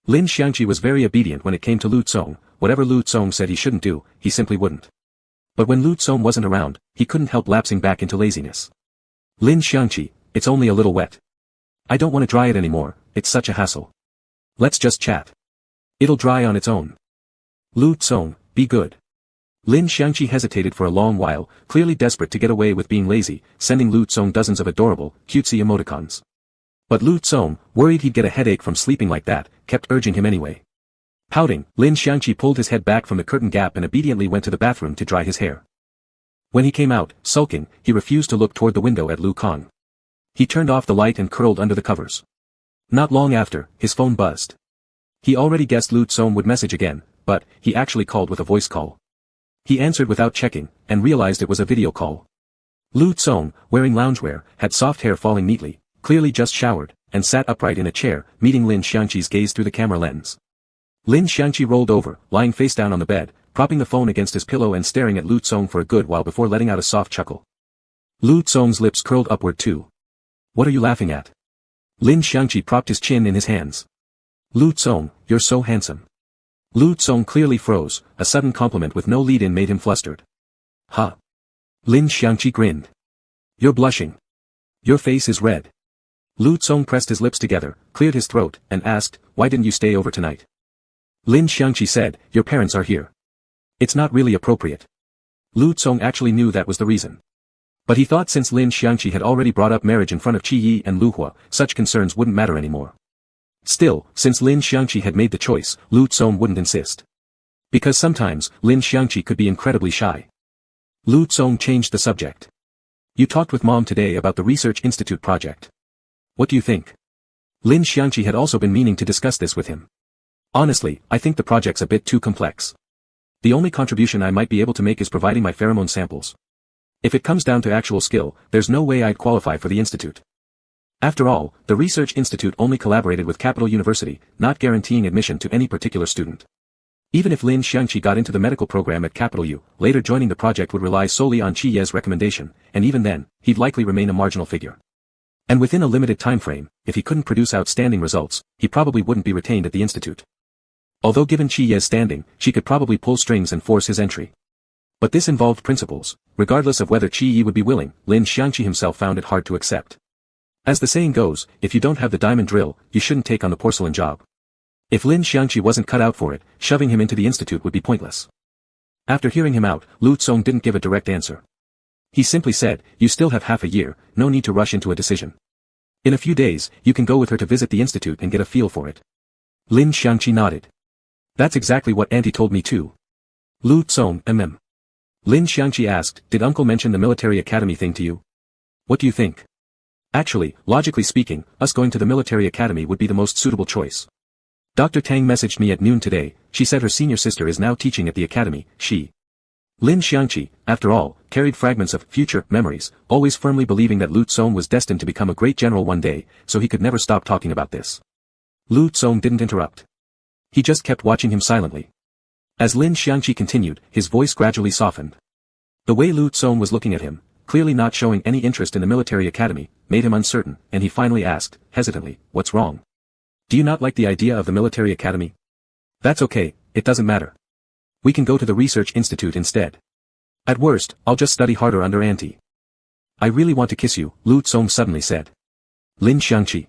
Lin Xiangqi was very obedient when it came to Lu Tsong, whatever Lu Tsong said he shouldn't do, he simply wouldn't. But when Lu Tsong wasn't around, he couldn't help lapsing back into laziness. Lin Xiangqi, it's only a little wet. I don't want to dry it anymore, it's such a hassle. Let's just chat. It'll dry on its own. Lu Tsong, be good. Lin Xiangqi hesitated for a long while, clearly desperate to get away with being lazy, sending Lu Tsong dozens of adorable, cutesy emoticons. But Lu Tsong, worried he'd get a headache from sleeping like that, kept urging him anyway. Pouting, Lin Xiangqi pulled his head back from the curtain gap and obediently went to the bathroom to dry his hair. When he came out, sulking, he refused to look toward the window at Lu Kang. He turned off the light and curled under the covers. Not long after, his phone buzzed. He already guessed Lu Tsong would message again, but he actually called with a voice call. He answered without checking, and realized it was a video call. Lu Tsong, wearing loungewear, had soft hair falling neatly, clearly just showered, and sat upright in a chair, meeting Lin Xiangqi's gaze through the camera lens. Lin Xiangqi rolled over, lying face down on the bed, propping the phone against his pillow and staring at Lu Tsong for a good while before letting out a soft chuckle. Lu Tsong's lips curled upward too. What are you laughing at? Lin Xiangqi propped his chin in his hands. Lu Tsong, you're so handsome. Lu Tsong clearly froze, a sudden compliment with no lead-in made him flustered. Huh? Lin Xiangqi grinned. You're blushing. Your face is red. Lu Tsong pressed his lips together, cleared his throat, and asked, why didn't you stay over tonight? Lin Xiangqi said, your parents are here. It's not really appropriate. Lu Tsong actually knew that was the reason. But he thought since Lin Xiangqi had already brought up marriage in front of Qi Yi and Lu Hua, such concerns wouldn't matter anymore. Still, since Lin Xiangqi had made the choice, Lu Tsong wouldn't insist. Because sometimes, Lin Xiangqi could be incredibly shy. Lu Tsong changed the subject. You talked with Mom today about the Research Institute project. What do you think? Lin Xiangqi had also been meaning to discuss this with him. Honestly, I think the project's a bit too complex. The only contribution I might be able to make is providing my pheromone samples. If it comes down to actual skill, there's no way I'd qualify for the institute. After all, the Research Institute only collaborated with Capital University, not guaranteeing admission to any particular student. Even if Lin Xiangqi got into the medical program at Capital U, later joining the project would rely solely on Qi Ye's recommendation, and even then, he'd likely remain a marginal figure. And within a limited time frame, if he couldn't produce outstanding results, he probably wouldn't be retained at the institute. Although given Qi Ye's standing, she could probably pull strings and force his entry. But this involved principles. Regardless of whether Qi Yi would be willing, Lin Xiangqi himself found it hard to accept. As the saying goes, if you don't have the diamond drill, you shouldn't take on the porcelain job. If Lin Xiangqi wasn't cut out for it, shoving him into the institute would be pointless. After hearing him out, Lu Tsong didn't give a direct answer. He simply said, you still have half a year, no need to rush into a decision. In a few days, you can go with her to visit the institute and get a feel for it. Lin Xiangqi nodded. That's exactly what Auntie told me too. Lu Tsong, Lin Xiangqi asked, did Uncle mention the military academy thing to you? What do you think? Actually, logically speaking, us going to the military academy would be the most suitable choice. Dr. Tang messaged me at noon today, she said her senior sister is now teaching at the academy, Lin Xiangqi, after all, carried fragments of future memories, always firmly believing that Lu Tsong was destined to become a great general one day, so he could never stop talking about this. Lu Tsong didn't interrupt. He just kept watching him silently. As Lin Xiangqi continued, his voice gradually softened. The way Lu Tsong was looking at him, clearly not showing any interest in the military academy, made him uncertain, and he finally asked, hesitantly, "What's wrong? Do you not like the idea of the military academy?" "That's okay, it doesn't matter. We can go to the research institute instead. At worst, I'll just study harder under auntie." "I really want to kiss you," Lu Tsong suddenly said. "Lin Xiangqi."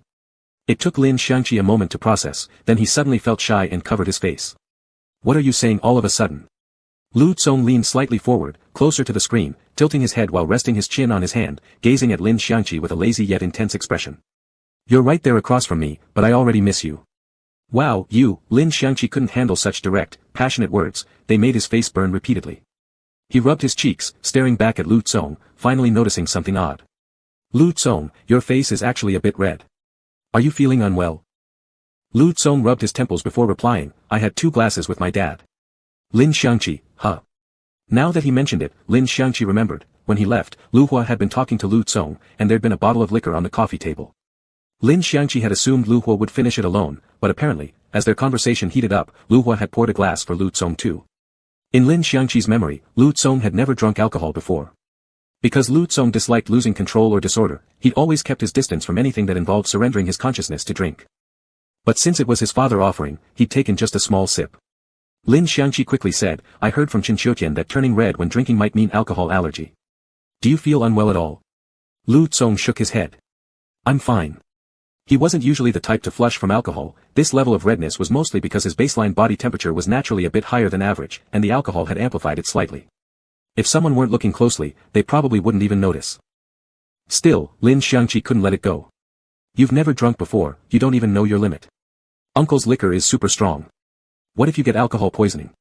It took Lin Xiangqi a moment to process, then he suddenly felt shy and covered his face. "What are you saying all of a sudden?" Lu Tsong leaned slightly forward, closer to the screen, tilting his head while resting his chin on his hand, gazing at Lin Xiangqi with a lazy yet intense expression. "You're right there across from me, but I already miss you." "Wow, you," Lin Xiangqi couldn't handle such direct, passionate words, they made his face burn repeatedly. He rubbed his cheeks, staring back at Lu Tsong, finally noticing something odd. "Lu Tsong, your face is actually a bit red. Are you feeling unwell?" Lu Tsong rubbed his temples before replying, "I had 2 glasses with my dad." Lin Xiangqi, huh? Now that he mentioned it, Lin Xiangqi remembered, when he left, Lu Hua had been talking to Lu Tsong, and there'd been a bottle of liquor on the coffee table. Lin Xiangqi had assumed Lu Hua would finish it alone, but apparently, as their conversation heated up, Lu Hua had poured a glass for Lu Tsong too. In Lin Xiangqi's memory, Lu Tsong had never drunk alcohol before. Because Lu Tsong disliked losing control or disorder, he'd always kept his distance from anything that involved surrendering his consciousness to drink. But since it was his father offering, he'd taken just a small sip. Lin Xiangqi quickly said, "I heard from Qin Xiutian that turning red when drinking might mean alcohol allergy. Do you feel unwell at all?" Lu Tsong shook his head. "I'm fine." He wasn't usually the type to flush from alcohol, this level of redness was mostly because his baseline body temperature was naturally a bit higher than average, and the alcohol had amplified it slightly. If someone weren't looking closely, they probably wouldn't even notice. Still, Lin Xiangqi couldn't let it go. "You've never drunk before, you don't even know your limit. Uncle's liquor is super strong. What if you get alcohol poisoning?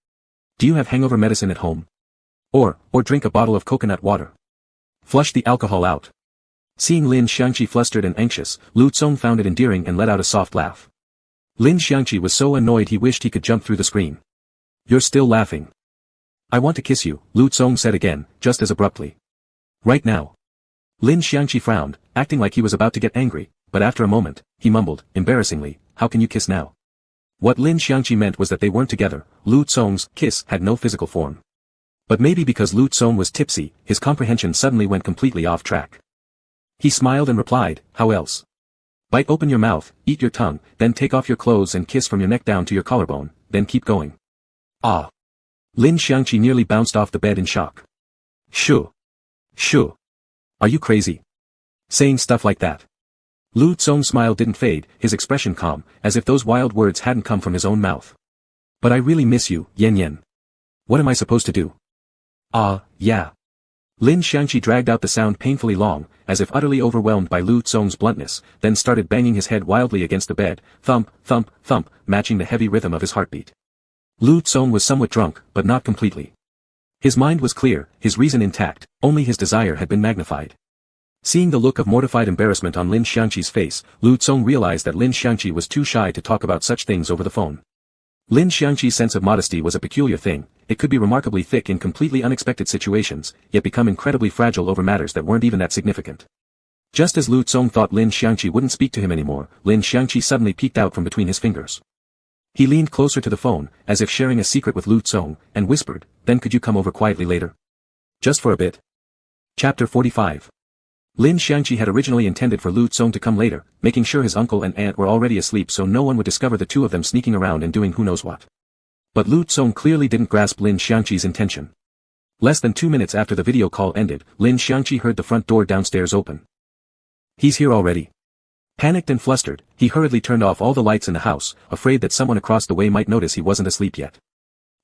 Do you have hangover medicine at home? Or drink a bottle of coconut water. Flush the alcohol out." Seeing Lin Xiangqi flustered and anxious, Lu Tsong found it endearing and let out a soft laugh. Lin Xiangqi was so annoyed he wished he could jump through the screen. "You're still laughing. I want to kiss you," Lu Tsong said again, just as abruptly. "Right now." Lin Xiangqi frowned, acting like he was about to get angry, but after a moment, he mumbled, embarrassingly, "How can you kiss now?" What Lin Xiangqi meant was that they weren't together, Lu Tsong's kiss had no physical form. But maybe because Lu Tsong was tipsy, his comprehension suddenly went completely off track. He smiled and replied, "How else? Bite open your mouth, eat your tongue, then take off your clothes and kiss from your neck down to your collarbone, then keep going." "Ah." Lin Xiangqi nearly bounced off the bed in shock. Shoo. Shoo. Are you crazy? Saying stuff like that?" Lu Tsong's smile didn't fade, his expression calm, as if those wild words hadn't come from his own mouth. "But I really miss you, Yan Yan. What am I supposed to do?" "Ah, yeah." Lin Xiangqi dragged out the sound painfully long, as if utterly overwhelmed by Lu Tsong's bluntness, then started banging his head wildly against the bed, thump, thump, thump, matching the heavy rhythm of his heartbeat. Lu Tsong was somewhat drunk, but not completely. His mind was clear, his reason intact, only his desire had been magnified. Seeing the look of mortified embarrassment on Lin Xiangqi's face, Lu Tsong realized that Lin Xiangqi was too shy to talk about such things over the phone. Lin Xiangqi's sense of modesty was a peculiar thing, it could be remarkably thick in completely unexpected situations, yet become incredibly fragile over matters that weren't even that significant. Just as Lu Tsong thought Lin Xiangqi wouldn't speak to him anymore, Lin Xiangqi suddenly peeked out from between his fingers. He leaned closer to the phone, as if sharing a secret with Lu Tsong, and whispered, "Then could you come over quietly later? Just for a bit?" Chapter 45. Lin Xiangqi had originally intended for Lu Tsong to come later, making sure his uncle and aunt were already asleep so no one would discover the two of them sneaking around and doing who knows what. But Lu Tsong clearly didn't grasp Lin Xiangqi's intention. Less than 2 minutes after the video call ended, Lin Xiangqi heard the front door downstairs open. "He's here already." Panicked and flustered, he hurriedly turned off all the lights in the house, afraid that someone across the way might notice he wasn't asleep yet.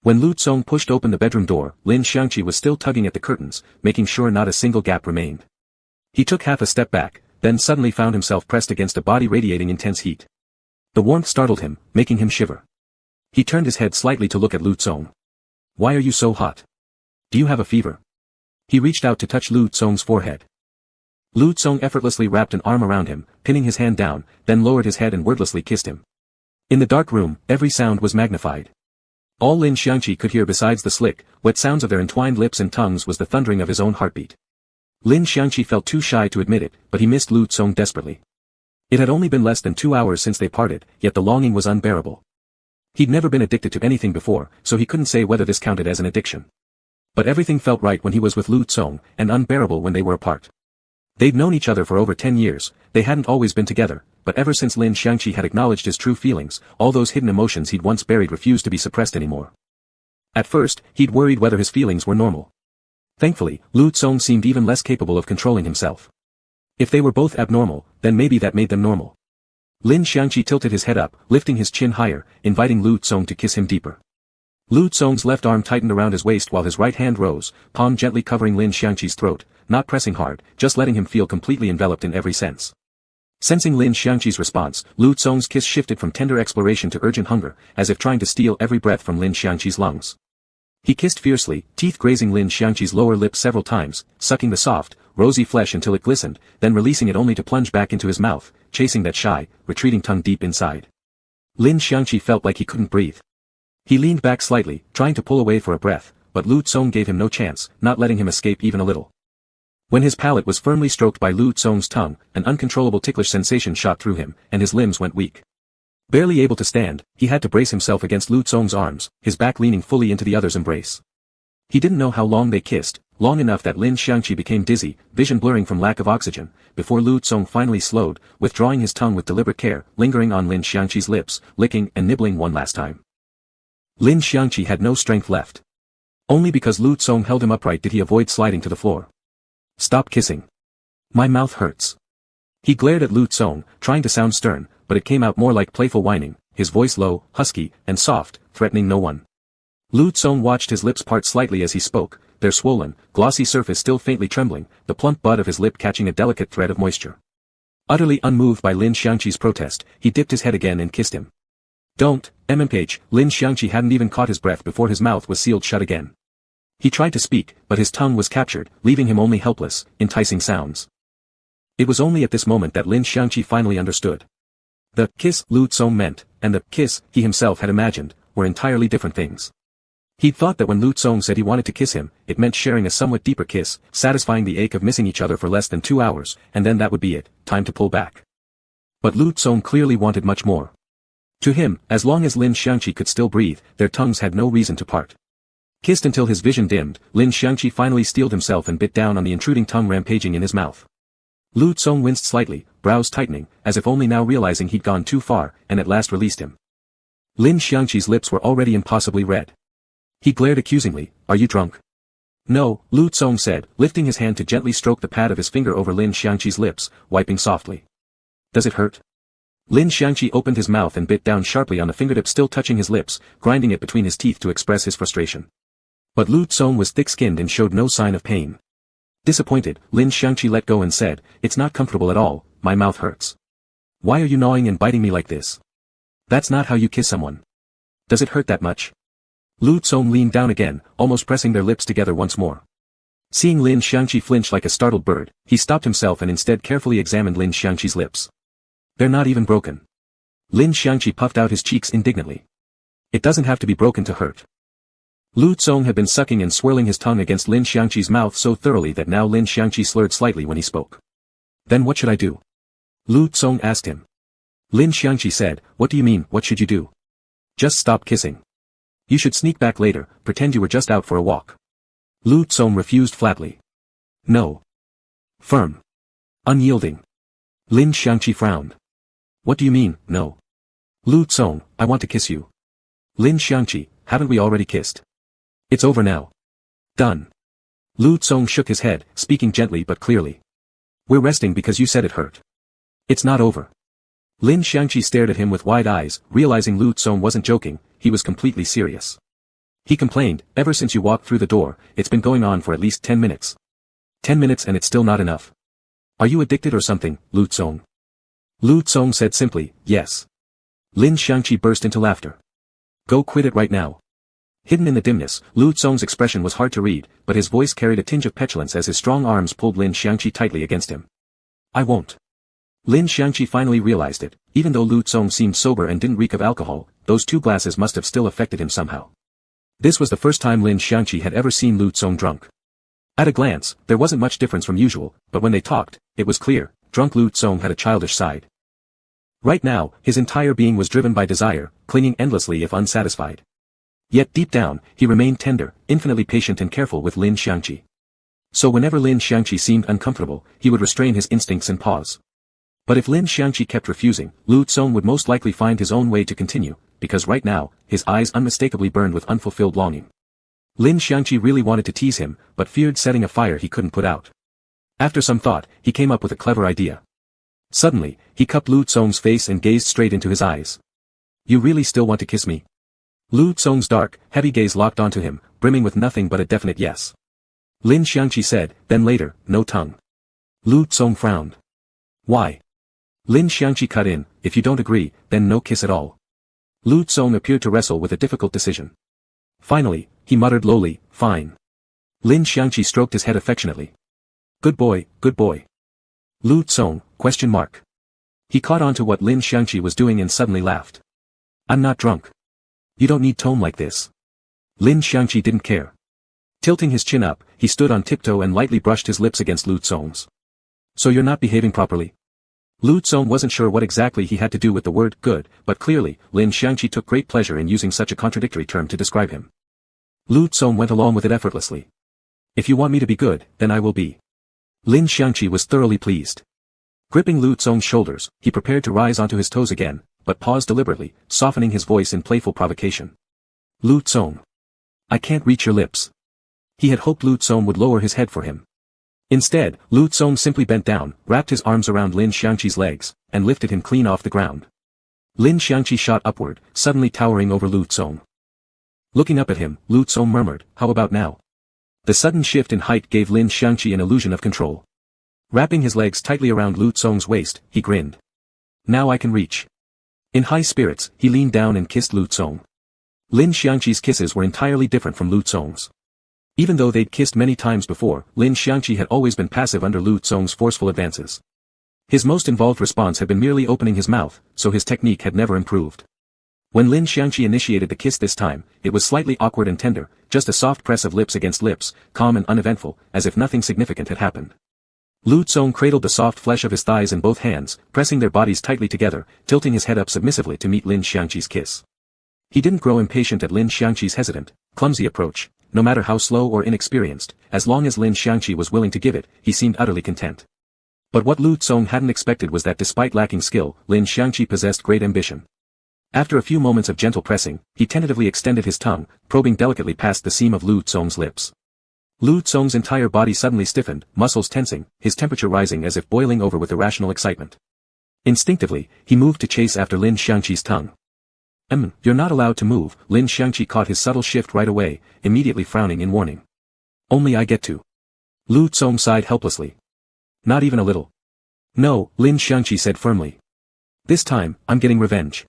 When Lu Tsong pushed open the bedroom door, Lin Xiangqi was still tugging at the curtains, making sure not a single gap remained. He took half a step back, then suddenly found himself pressed against a body radiating intense heat. The warmth startled him, making him shiver. He turned his head slightly to look at Lu Tsong. "Why are you so hot? Do you have a fever?" He reached out to touch Lu Tsong's forehead. Lu Tsong effortlessly wrapped an arm around him, pinning his hand down, then lowered his head and wordlessly kissed him. In the dark room, every sound was magnified. All Lin Xiangqi could hear besides the slick, wet sounds of their entwined lips and tongues was the thundering of his own heartbeat. Lin Xiangqi felt too shy to admit it, but he missed Lu Tsong desperately. It had only been less than 2 hours since they parted, yet the longing was unbearable. He'd never been addicted to anything before, so he couldn't say whether this counted as an addiction. But everything felt right when he was with Lu Tsong, and unbearable when they were apart. They'd known each other for over 10 years, they hadn't always been together, but ever since Lin Xiangqi had acknowledged his true feelings, all those hidden emotions he'd once buried refused to be suppressed anymore. At first, he'd worried whether his feelings were normal. Thankfully, Lu Tsong seemed even less capable of controlling himself. If they were both abnormal, then maybe that made them normal. Lin Xiangqi tilted his head up, lifting his chin higher, inviting Lu Tsong to kiss him deeper. Lu Tsong's left arm tightened around his waist while his right hand rose, palm gently covering Lin Xiangqi's throat, not pressing hard, just letting him feel completely enveloped in every sense. Sensing Lin Xiangqi's response, Lu Tsong's kiss shifted from tender exploration to urgent hunger, as if trying to steal every breath from Lin Xiangqi's lungs. He kissed fiercely, teeth grazing Lin Xiangqi's lower lip several times, sucking the soft, rosy flesh until it glistened, then releasing it only to plunge back into his mouth, chasing that shy, retreating tongue deep inside. Lin Xiangqi felt like he couldn't breathe. He leaned back slightly, trying to pull away for a breath, but Lu Tsong gave him no chance, not letting him escape even a little. When his palate was firmly stroked by Lu Tsong's tongue, an uncontrollable ticklish sensation shot through him, and his limbs went weak. Barely able to stand, he had to brace himself against Lu Tsong's arms, his back leaning fully into the other's embrace. He didn't know how long they kissed, long enough that Lin Xiangqi became dizzy, vision blurring from lack of oxygen, before Lu Tsong finally slowed, withdrawing his tongue with deliberate care, lingering on Lin Xiangqi's lips, licking and nibbling one last time. Lin Xiangqi had no strength left. Only because Lu Tsong held him upright did he avoid sliding to the floor. "Stop kissing. My mouth hurts." He glared at Lu Tsong, trying to sound stern, but it came out more like playful whining, his voice low, husky, and soft, threatening no one. Lu Tsong watched his lips part slightly as he spoke, their swollen, glossy surface still faintly trembling, the plump bud of his lip catching a delicate thread of moisture. Utterly unmoved by Lin Xiangqi's protest, he dipped his head again and kissed him. "Don't, MMH." Lin Xiangqi hadn't even caught his breath before his mouth was sealed shut again. He tried to speak, but his tongue was captured, leaving him only helpless, enticing sounds. It was only at this moment that Lin Xiangqi finally understood. The kiss Lu Tsong meant, and the kiss he himself had imagined, were entirely different things. He'd thought that when Lu Tsong said he wanted to kiss him, it meant sharing a somewhat deeper kiss, satisfying the ache of missing each other for less than 2 hours, and then that would be it, time to pull back. But Lu Tsong clearly wanted much more. To him, as long as Lin Xiangqi could still breathe, their tongues had no reason to part. Kissed until his vision dimmed, Lin Xiangqi finally steeled himself and bit down on the intruding tongue rampaging in his mouth. Lu Tsong winced slightly, brows tightening, as if only now realizing he'd gone too far, and at last released him. Lin Xiangqi's lips were already impossibly red. He glared accusingly, "Are you drunk?" "No," Lu Tsong said, lifting his hand to gently stroke the pad of his finger over Lin Xiangqi's lips, wiping softly. "Does it hurt?" Lin Xiangqi opened his mouth and bit down sharply on the fingertip still touching his lips, grinding it between his teeth to express his frustration. But Lu Tsong was thick-skinned and showed no sign of pain. Disappointed, Lin Xiangqi let go and said, "It's not comfortable at all, my mouth hurts. Why are you gnawing and biting me like this? That's not how you kiss someone. Does it hurt that much?" Lu Tsong leaned down again, almost pressing their lips together once more. Seeing Lin Xiangqi flinch like a startled bird, he stopped himself and instead carefully examined Lin Xiangqi's lips. "They're not even broken." Lin Xiangqi puffed out his cheeks indignantly. "It doesn't have to be broken to hurt." Lu Tsong had been sucking and swirling his tongue against Lin Xiangqi's mouth so thoroughly that now Lin Xiangqi slurred slightly when he spoke. "Then what should I do?" Lu Tsong asked him. Lin Xiangqi said, "What do you mean, what should you do?" "Just stop kissing. You should sneak back later, pretend you were just out for a walk." Lu Tsong refused flatly. "No." Firm. Unyielding. Lin Xiangqi frowned. "What do you mean, no?" "Lu Tsong, I want to kiss you." "Lin Xiangqi, haven't we already kissed? It's over now. Done." Lu Tsong shook his head, speaking gently but clearly. "We're resting because you said it hurt. It's not over." Lin Xiangqi stared at him with wide eyes, realizing Lu Tsong wasn't joking, he was completely serious. He complained, "Ever since you walked through the door, it's been going on for at least 10 minutes. 10 minutes and it's still not enough. Are you addicted or something, Lu Tsong?" Lu Tsong said simply, "Yes." Lin Xiangqi burst into laughter. "Go quit it right now." Hidden in the dimness, Lu Tsong's expression was hard to read, but his voice carried a tinge of petulance as his strong arms pulled Lin Xiangqi tightly against him. "I won't." Lin Xiangqi finally realized it, even though Lu Tsong seemed sober and didn't reek of alcohol, those 2 glasses must have still affected him somehow. This was the first time Lin Xiangqi had ever seen Lu Tsong drunk. At a glance, there wasn't much difference from usual, but when they talked, it was clear, drunk Lu Tsong had a childish side. Right now, his entire being was driven by desire, clinging endlessly if unsatisfied. Yet deep down, he remained tender, infinitely patient and careful with Lin Xiangqi. So whenever Lin Xiangqi seemed uncomfortable, he would restrain his instincts and pause. But if Lin Xiangqi kept refusing, Lu Tsong would most likely find his own way to continue, because right now, his eyes unmistakably burned with unfulfilled longing. Lin Xiangqi really wanted to tease him, but feared setting a fire he couldn't put out. After some thought, he came up with a clever idea. Suddenly, he cupped Lu Tsong's face and gazed straight into his eyes. "You really still want to kiss me?" Lu Tsong's dark, heavy gaze locked onto him, brimming with nothing but a definite yes. Lin Xiangqi said, then later, "No tongue." Lu Tsong frowned. "Why?" Lin Xiangqi cut in, "If you don't agree, then no kiss at all." Lu Tsong appeared to wrestle with a difficult decision. Finally, he muttered lowly, "Fine." Lin Xiangqi stroked his head affectionately. Good boy, good boy." Lu Tsong, ? He caught on to what Lin Xiangqi was doing and suddenly laughed. "I'm not drunk. You don't need tone like this." Lin Xiangqi didn't care. Tilting his chin up, he stood on tiptoe and lightly brushed his lips against Lu Tsong's. "So you're not behaving properly?" Lu Tsong wasn't sure what exactly he had to do with the word good, but clearly, Lin Xiangqi took great pleasure in using such a contradictory term to describe him. Lu Tsong went along with it effortlessly. "If you want me to be good, then I will be." Lin Xiangqi was thoroughly pleased. Gripping Lu Tsong's shoulders, he prepared to rise onto his toes again, but paused deliberately, softening his voice in playful provocation. "Lu Tsong. I can't reach your lips." He had hoped Lu Tsong would lower his head for him. Instead, Lu Tsong simply bent down, wrapped his arms around Lin Xiangqi's legs, and lifted him clean off the ground. Lin Xiangqi shot upward, suddenly towering over Lu Tsong. Looking up at him, Lu Tsong murmured, "How about now?" The sudden shift in height gave Lin Xiangqi an illusion of control. Wrapping his legs tightly around Lu Tsong's waist, he grinned. "Now I can reach." In high spirits, he leaned down and kissed Lu Tsong. Lin Xiangqi's kisses were entirely different from Lu Tsong's. Even though they'd kissed many times before, Lin Xiangqi had always been passive under Lu Tsong's forceful advances. His most involved response had been merely opening his mouth, so his technique had never improved. When Lin Xiangqi initiated the kiss this time, it was slightly awkward and tender, just a soft press of lips against lips, calm and uneventful, as if nothing significant had happened. Lu Tsong cradled the soft flesh of his thighs in both hands, pressing their bodies tightly together, tilting his head up submissively to meet Lin Xiangqi's kiss. He didn't grow impatient at Lin Xiangqi's hesitant, clumsy approach. No matter how slow or inexperienced, as long as Lin Xiangqi was willing to give it, he seemed utterly content. But what Lu Tsong hadn't expected was that despite lacking skill, Lin Xiangqi possessed great ambition. After a few moments of gentle pressing, he tentatively extended his tongue, probing delicately past the seam of Lu Tsong's lips. Lu Tsong's entire body suddenly stiffened, muscles tensing, his temperature rising as if boiling over with irrational excitement. Instinctively, he moved to chase after Lin Xiangqi's tongue. You're not allowed to move." Lin Xiangqi caught his subtle shift right away, immediately frowning in warning. "Only I get to." Lu Tsong sighed helplessly. "Not even a little." "No," Lin Xiangqi said firmly. "This time, I'm getting revenge."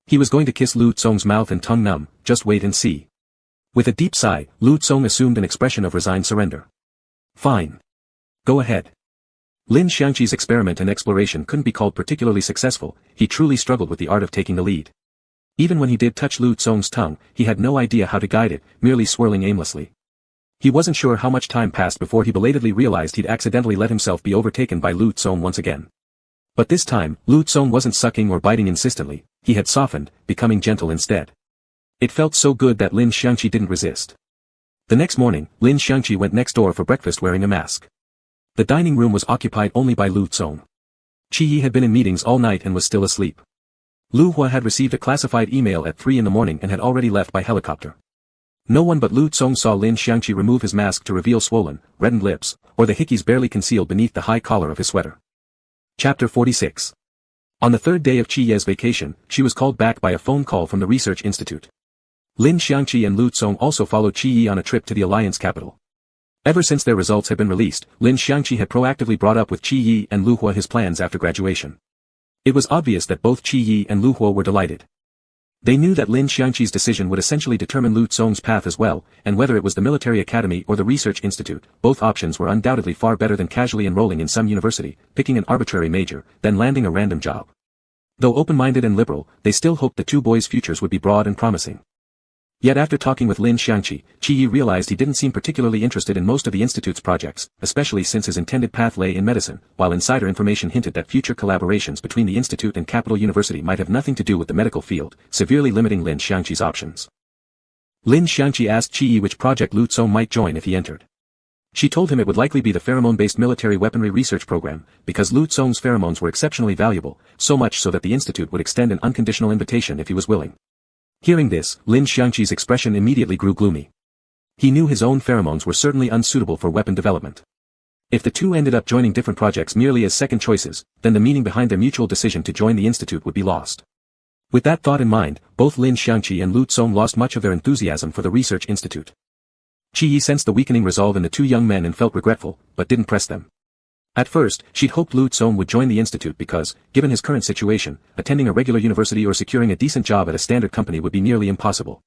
He was going to kiss Lu Tsong's mouth and tongue numb, just wait and see. With a deep sigh, Lu Tsong assumed an expression of resigned surrender. "Fine. Go ahead." Lin Xiangqi's experiment and exploration couldn't be called particularly successful, he truly struggled with the art of taking the lead. Even when he did touch Lu Tsong's tongue, he had no idea how to guide it, merely swirling aimlessly. He wasn't sure how much time passed before he belatedly realized he'd accidentally let himself be overtaken by Lu Tsong once again. But this time, Lu Tsong wasn't sucking or biting insistently, he had softened, becoming gentle instead. It felt so good that Lin Xiangqi didn't resist. The next morning, Lin Xiangqi went next door for breakfast wearing a mask. The dining room was occupied only by Lu Tsong. Qi Yi had been in meetings all night and was still asleep. Lu Hua had received a classified email at 3 in the morning and had already left by helicopter. No one but Lu Tsong saw Lin Xiangqi remove his mask to reveal swollen, reddened lips, or the hickeys barely concealed beneath the high collar of his sweater. Chapter 46. On the third day of Qi Ye's vacation, she was called back by a phone call from the research institute. Lin Xiangqi and Lu Tsong also followed Qi Yi on a trip to the Alliance capital. Ever since their results had been released, Lin Xiangqi had proactively brought up with Qi Yi and Lu Hua his plans after graduation. It was obvious that both Qi Yi and Lu Hua were delighted. They knew that Lin Xiangqi's decision would essentially determine Lu Tsong's path as well, and whether it was the military academy or the research institute, both options were undoubtedly far better than casually enrolling in some university, picking an arbitrary major, then landing a random job. Though open-minded and liberal, they still hoped the two boys' futures would be broad and promising. Yet after talking with Lin Xiangqi, Qi Yi realized he didn't seem particularly interested in most of the institute's projects, especially since his intended path lay in medicine, while insider information hinted that future collaborations between the institute and Capital University might have nothing to do with the medical field, severely limiting Lin Xiangqi's options. Lin Xiangqi asked Qi Yi which project Lu Tsong might join if he entered. She told him it would likely be the pheromone-based military weaponry research program, because Lu Tsong's pheromones were exceptionally valuable, so much so that the institute would extend an unconditional invitation if he was willing. Hearing this, Lin Xiangqi's expression immediately grew gloomy. He knew his own pheromones were certainly unsuitable for weapon development. If the two ended up joining different projects merely as second choices, then the meaning behind their mutual decision to join the institute would be lost. With that thought in mind, both Lin Xiangqi and Lu Tsong lost much of their enthusiasm for the research institute. Qi Yi sensed the weakening resolve in the two young men and felt regretful, but didn't press them. At first, she'd hoped Lu Tsong would join the institute because, given his current situation, attending a regular university or securing a decent job at a standard company would be nearly impossible.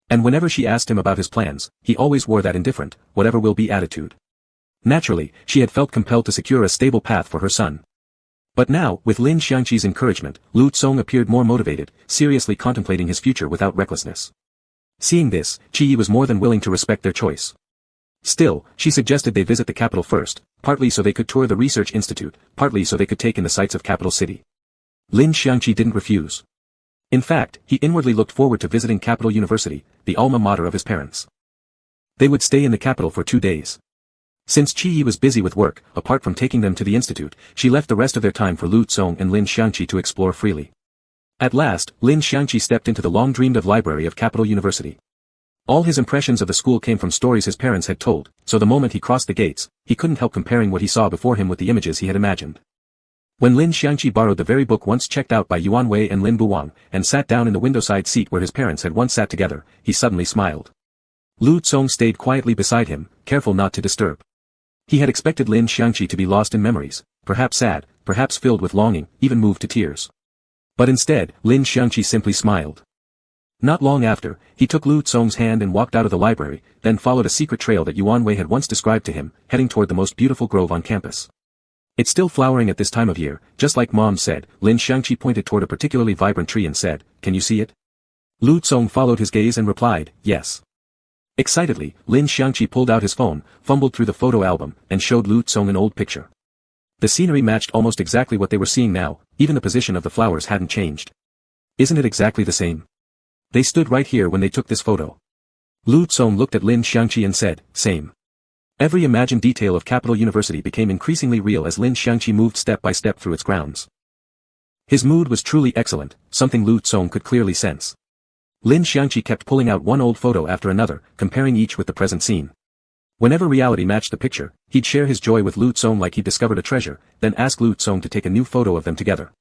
And whenever she asked him about his plans, he always wore that indifferent, whatever will be attitude. Naturally, she had felt compelled to secure a stable path for her son. But now, with Lin Xiangqi's encouragement, Lu Tsong appeared more motivated, seriously contemplating his future without recklessness. Seeing this, Qi Yi was more than willing to respect their choice. Still, she suggested they visit the capital first, partly so they could tour the research institute, partly so they could take in the sights of capital city. Lin Xiangqi didn't refuse. In fact, he inwardly looked forward to visiting Capital University, the alma mater of his parents. They would stay in the capital for 2 days. Since Qi Yi was busy with work, apart from taking them to the institute, she left the rest of their time for Lu Tsong and Lin Xiangqi to explore freely. At last, Lin Xiangqi stepped into the long-dreamed-of library of Capital University. All his impressions of the school came from stories his parents had told, so the moment he crossed the gates, he couldn't help comparing what he saw before him with the images he had imagined. When Lin Xiangqi borrowed the very book once checked out by Yuan Wei and Lin Buwang, and sat down in the window-side seat where his parents had once sat together, he suddenly smiled. Lu Tsong stayed quietly beside him, careful not to disturb. He had expected Lin Xiangqi to be lost in memories, perhaps sad, perhaps filled with longing, even moved to tears. But instead, Lin Xiangqi simply smiled. Not long after, he took Lu Tsong's hand and walked out of the library, then followed a secret trail that Yuan Wei had once described to him, heading toward the most beautiful grove on campus. It's still flowering at this time of year, just like Mom said. Lin Xiangqi pointed toward a particularly vibrant tree and said, "Can you see it?" Lu Tsong followed his gaze and replied, "Yes." Excitedly, Lin Xiangqi pulled out his phone, fumbled through the photo album, and showed Lu Tsong an old picture. The scenery matched almost exactly what they were seeing now, even the position of the flowers hadn't changed. "Isn't it exactly the same? They stood right here when they took this photo." Lu Tsong looked at Lin Xiangqi and said, "Same." Every imagined detail of Capital University became increasingly real as Lin Xiangqi moved step by step through its grounds. His mood was truly excellent, something Lu Tsong could clearly sense. Lin Xiangqi kept pulling out one old photo after another, comparing each with the present scene. Whenever reality matched the picture, he'd share his joy with Lu Tsong like he'd discovered a treasure, then ask Lu Tsong to take a new photo of them together.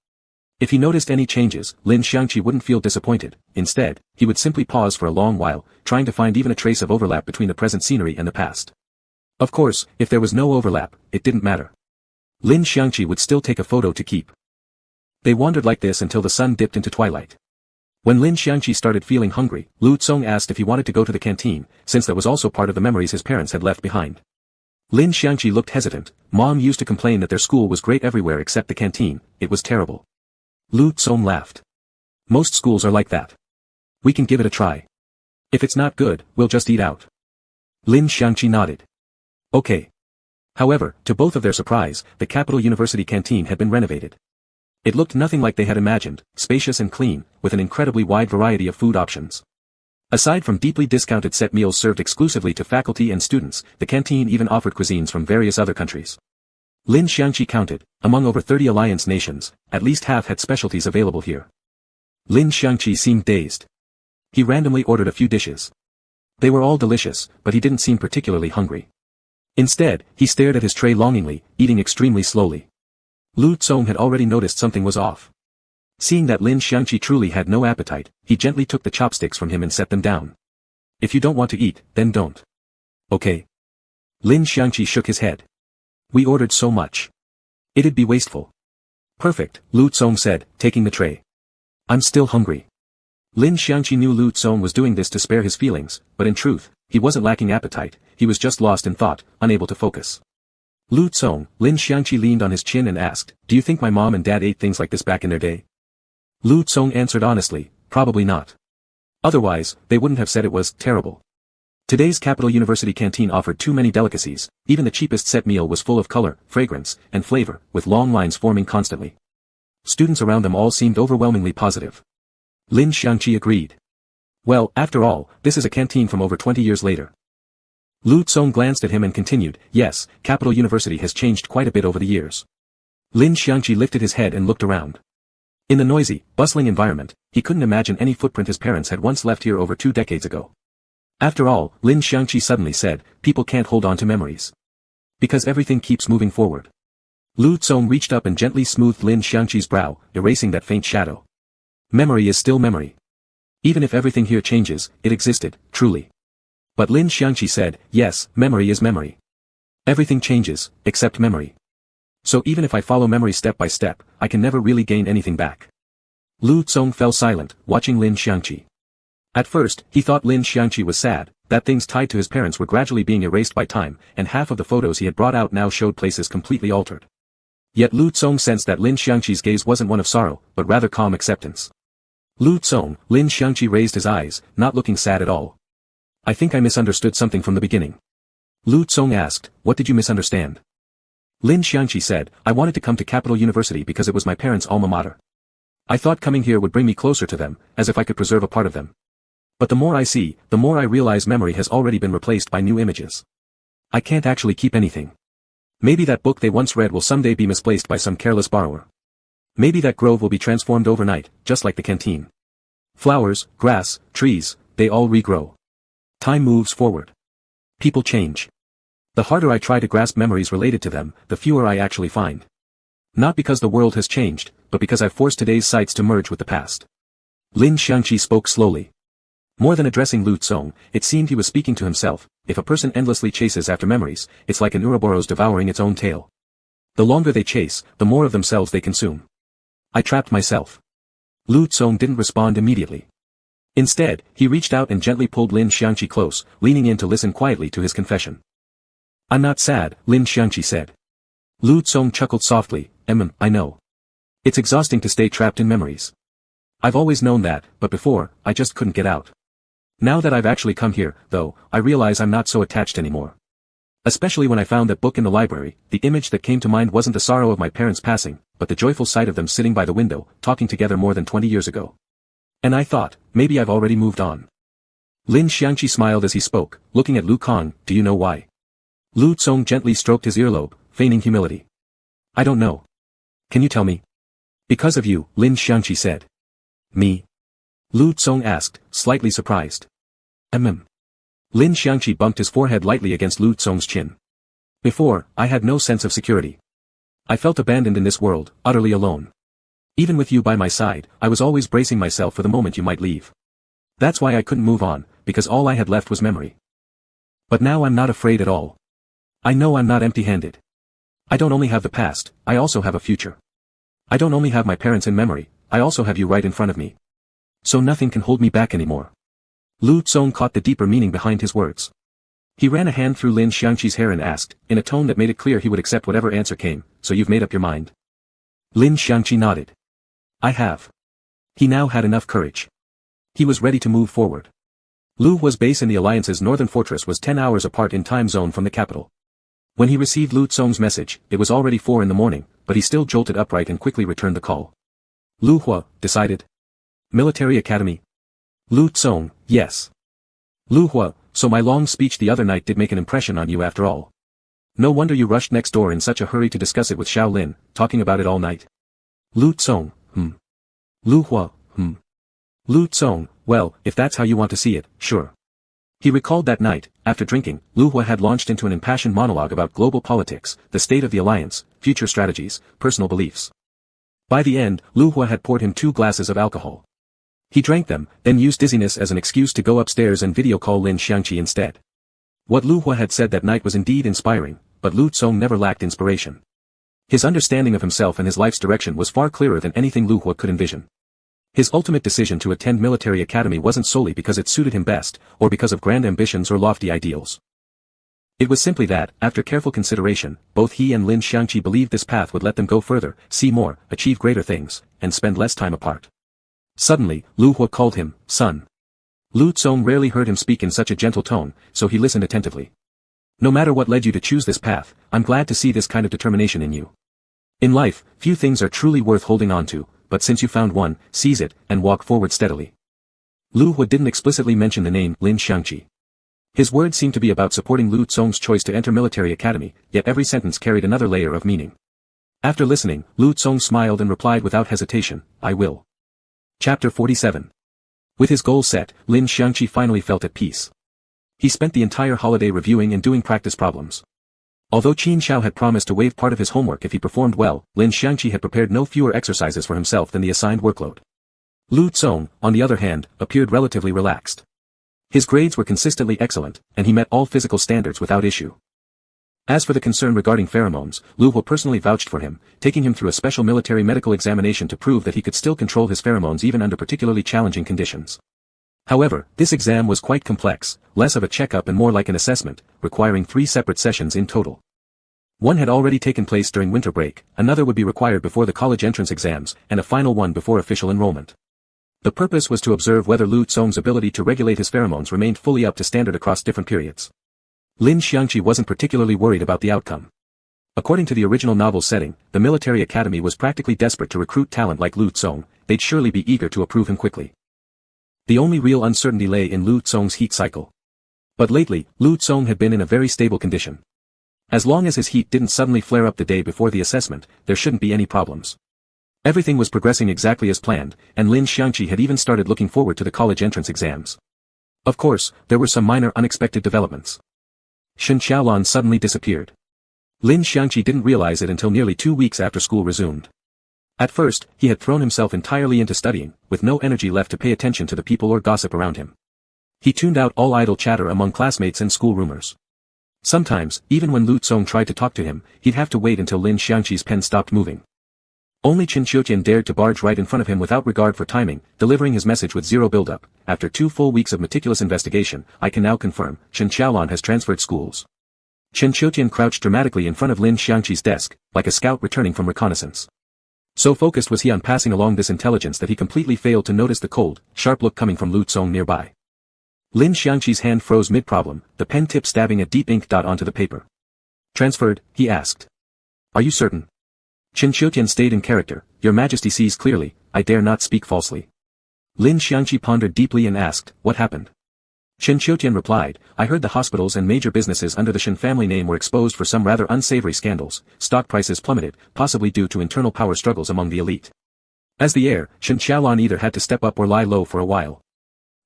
If he noticed any changes, Lin Xiangqi wouldn't feel disappointed. Instead, he would simply pause for a long while, trying to find even a trace of overlap between the present scenery and the past. Of course, if there was no overlap, it didn't matter. Lin Xiangqi would still take a photo to keep. They wandered like this until the sun dipped into twilight. When Lin Xiangqi started feeling hungry, Lu Tsong asked if he wanted to go to the canteen, since that was also part of the memories his parents had left behind. Lin Xiangqi looked hesitant. Mom used to complain that their school was great everywhere except the canteen. It was terrible. Lu Tsong laughed. "Most schools are like that. We can give it a try. If it's not good, we'll just eat out." Lin Xiangqi nodded. "Okay." However, to both of their surprise, the Capital University canteen had been renovated. It looked nothing like they had imagined, spacious and clean, with an incredibly wide variety of food options. Aside from deeply discounted set meals served exclusively to faculty and students, the canteen even offered cuisines from various other countries. Lin Xiangqi counted, among over 30 alliance nations, at least half had specialties available here. Lin Xiangqi seemed dazed. He randomly ordered a few dishes. They were all delicious, but he didn't seem particularly hungry. Instead, he stared at his tray longingly, eating extremely slowly. Lu Tsong had already noticed something was off. Seeing that Lin Xiangqi truly had no appetite, he gently took the chopsticks from him and set them down. "If you don't want to eat, then don't." "Okay." Lin Xiangqi shook his head. "We ordered so much. It'd be wasteful." "Perfect," Lu Tsong said, taking the tray. "I'm still hungry." Lin Xiangqi knew Lu Tsong was doing this to spare his feelings, but in truth, he wasn't lacking appetite, he was just lost in thought, unable to focus. "Lu Tsong," Lin Xiangqi leaned on his chin and asked, "Do you think my mom and dad ate things like this back in their day?" Lu Tsong answered honestly, "Probably not. Otherwise, they wouldn't have said it was terrible." Today's Capital University canteen offered too many delicacies. Even the cheapest set meal was full of color, fragrance, and flavor, with long lines forming constantly. Students around them all seemed overwhelmingly positive. Lin Xiangqi agreed. Well, after all, this is a canteen from over 20 years later. Lu Tsong glanced at him and continued, yes, Capital University has changed quite a bit over the years. Lin Xiangqi lifted his head and looked around. In the noisy, bustling environment, he couldn't imagine any footprint his parents had once left here over 2 decades ago. After all, Lin Xiangqi suddenly said, people can't hold on to memories. Because everything keeps moving forward. Lu Tsong reached up and gently smoothed Lin Xiangqi's brow, erasing that faint shadow. Memory is still memory. Even if everything here changes, it existed, truly. But Lin Xiangqi said, yes, memory is memory. Everything changes, except memory. So even if I follow memory step by step, I can never really gain anything back. Lu Tsong fell silent, watching Lin Xiangqi. At first, he thought Lin Xiangqi was sad, that things tied to his parents were gradually being erased by time, and half of the photos he had brought out now showed places completely altered. Yet Lu Tsong sensed that Lin Xiangqi's gaze wasn't one of sorrow, but rather calm acceptance. Lu Tsong, Lin Xiangqi raised his eyes, not looking sad at all. I think I misunderstood something from the beginning. Lu Tsong asked, what did you misunderstand? Lin Xiangqi said, I wanted to come to Capital University because it was my parents' alma mater. I thought coming here would bring me closer to them, as if I could preserve a part of them. But the more I see, the more I realize memory has already been replaced by new images. I can't actually keep anything. Maybe that book they once read will someday be misplaced by some careless borrower. Maybe that grove will be transformed overnight, just like the canteen. Flowers, grass, trees, they all regrow. Time moves forward. People change. The harder I try to grasp memories related to them, the fewer I actually find. Not because the world has changed, but because I've forced today's sights to merge with the past. Lin Xiangqi spoke slowly. More than addressing Lu Tsong, it seemed he was speaking to himself. If a person endlessly chases after memories, it's like an Ouroboros devouring its own tail. The longer they chase, the more of themselves they consume. I trapped myself. Lu Tsong didn't respond immediately. Instead, he reached out and gently pulled Lin Xiangqi close, leaning in to listen quietly to his confession. I'm not sad, Lin Xiangqi said. Lu Tsong chuckled softly, I know. It's exhausting to stay trapped in memories. I've always known that, but before, I just couldn't get out. Now that I've actually come here, though, I realize I'm not so attached anymore. Especially when I found that book in the library, the image that came to mind wasn't the sorrow of my parents passing, but the joyful sight of them sitting by the window, talking together more than 20 years ago. And I thought, maybe I've already moved on. Lin Xiangqi smiled as he spoke, looking at Lu Kang, do you know why? Lu Tsong gently stroked his earlobe, feigning humility. I don't know. Can you tell me? Because of you, Lin Xiangqi said. Me? Lu Tsong asked, slightly surprised. Lin Xiangqi bumped his forehead lightly against Lu Tsong's chin. Before, I had no sense of security. I felt abandoned in this world, utterly alone. Even with you by my side, I was always bracing myself for the moment you might leave. That's why I couldn't move on, because all I had left was memory. But now I'm not afraid at all. I know I'm not empty-handed. I don't only have the past, I also have a future. I don't only have my parents in memory, I also have you right in front of me. So nothing can hold me back anymore. Lu Tsong caught the deeper meaning behind his words. He ran a hand through Lin Xiangqi's hair and asked, in a tone that made it clear he would accept whatever answer came, so you've made up your mind? Lin Xiangqi nodded. I have. He now had enough courage. He was ready to move forward. Lu Hua's base in the Alliance's northern fortress was 10 hours apart in time zone from the capital. When he received Lu Tsong's message, it was already 4 in the morning, but he still jolted upright and quickly returned the call. Lu Hua, decided. Military Academy. Lu Tsong, yes. Lu Hua, so my long speech the other night did make an impression on you after all. No wonder you rushed next door in such a hurry to discuss it with Xiao Lin, talking about it all night. Lu Tsong, Lu Hua, Lu Tsong, well, if that's how you want to see it, sure. He recalled that night, after drinking, Lu Hua had launched into an impassioned monologue about global politics, the state of the alliance, future strategies, personal beliefs. By the end, Lu Hua had poured him 2 glasses of alcohol. He drank them, then used dizziness as an excuse to go upstairs and video call Lin Xiangqi instead. What Lu Hua had said that night was indeed inspiring, but Lu Tsong never lacked inspiration. His understanding of himself and his life's direction was far clearer than anything Lu Hua could envision. His ultimate decision to attend military academy wasn't solely because it suited him best, or because of grand ambitions or lofty ideals. It was simply that, after careful consideration, both he and Lin Xiangqi believed this path would let them go further, see more, achieve greater things, and spend less time apart. Suddenly, Lu Hua called him, son. Lu Tsong rarely heard him speak in such a gentle tone, so he listened attentively. No matter what led you to choose this path, I'm glad to see this kind of determination in you. In life, few things are truly worth holding on to, but since you found one, seize it, and walk forward steadily. Lu Hua didn't explicitly mention the name Lin Xiangqi. His words seemed to be about supporting Lu Tsong's choice to enter military academy, yet every sentence carried another layer of meaning. After listening, Lu Tsong smiled and replied without hesitation, I will. Chapter 47. With his goal set, Lin Xiangqi finally felt at peace. He spent the entire holiday reviewing and doing practice problems. Although Qin Xiao had promised to waive part of his homework if he performed well, Lin Xiangqi had prepared no fewer exercises for himself than the assigned workload. Lu Tsong, on the other hand, appeared relatively relaxed. His grades were consistently excellent, and he met all physical standards without issue. As for the concern regarding pheromones, Lu Hua personally vouched for him, taking him through a special military medical examination to prove that he could still control his pheromones even under particularly challenging conditions. However, this exam was quite complex, less of a checkup and more like an assessment, requiring 3 separate sessions in total. One had already taken place during winter break, another would be required before the college entrance exams, and a final one before official enrollment. The purpose was to observe whether Lu Tsong's ability to regulate his pheromones remained fully up to standard across different periods. Lin Xiangqi wasn't particularly worried about the outcome. According to the original novel's setting, the military academy was practically desperate to recruit talent like Lu Tsong, they'd surely be eager to approve him quickly. The only real uncertainty lay in Lu Tsong's heat cycle. But lately, Lu Tsong had been in a very stable condition. As long as his heat didn't suddenly flare up the day before the assessment, there shouldn't be any problems. Everything was progressing exactly as planned, and Lin Xiangqi had even started looking forward to the college entrance exams. Of course, there were some minor unexpected developments. Shen Xiaolan suddenly disappeared. Lin Xiangqi didn't realize it until nearly 2 weeks after school resumed. At first, he had thrown himself entirely into studying, with no energy left to pay attention to the people or gossip around him. He tuned out all idle chatter among classmates and school rumors. Sometimes, even when Lu Tsong tried to talk to him, he'd have to wait until Lin Xiangqi's pen stopped moving. Only Chen Qiutian dared to barge right in front of him without regard for timing, delivering his message with zero build-up. After 2 full weeks of meticulous investigation, I can now confirm, Chen Xiaolan has transferred schools. Chen Qiutian crouched dramatically in front of Lin Xiangqi's desk, like a scout returning from reconnaissance. So focused was he on passing along this intelligence that he completely failed to notice the cold, sharp look coming from Lu Tsong nearby. Lin Xiangqi's hand froze mid-problem, the pen tip stabbing a deep ink dot onto the paper. Transferred, he asked. Are you certain? Chen Qiutian stayed in character, Your Majesty sees clearly, I dare not speak falsely. Lin Xiangqi pondered deeply and asked, what happened? Chen Qiutian replied, I heard the hospitals and major businesses under the Shen family name were exposed for some rather unsavory scandals, stock prices plummeted, possibly due to internal power struggles among the elite. As the heir, Shen Xiaolan either had to step up or lie low for a while.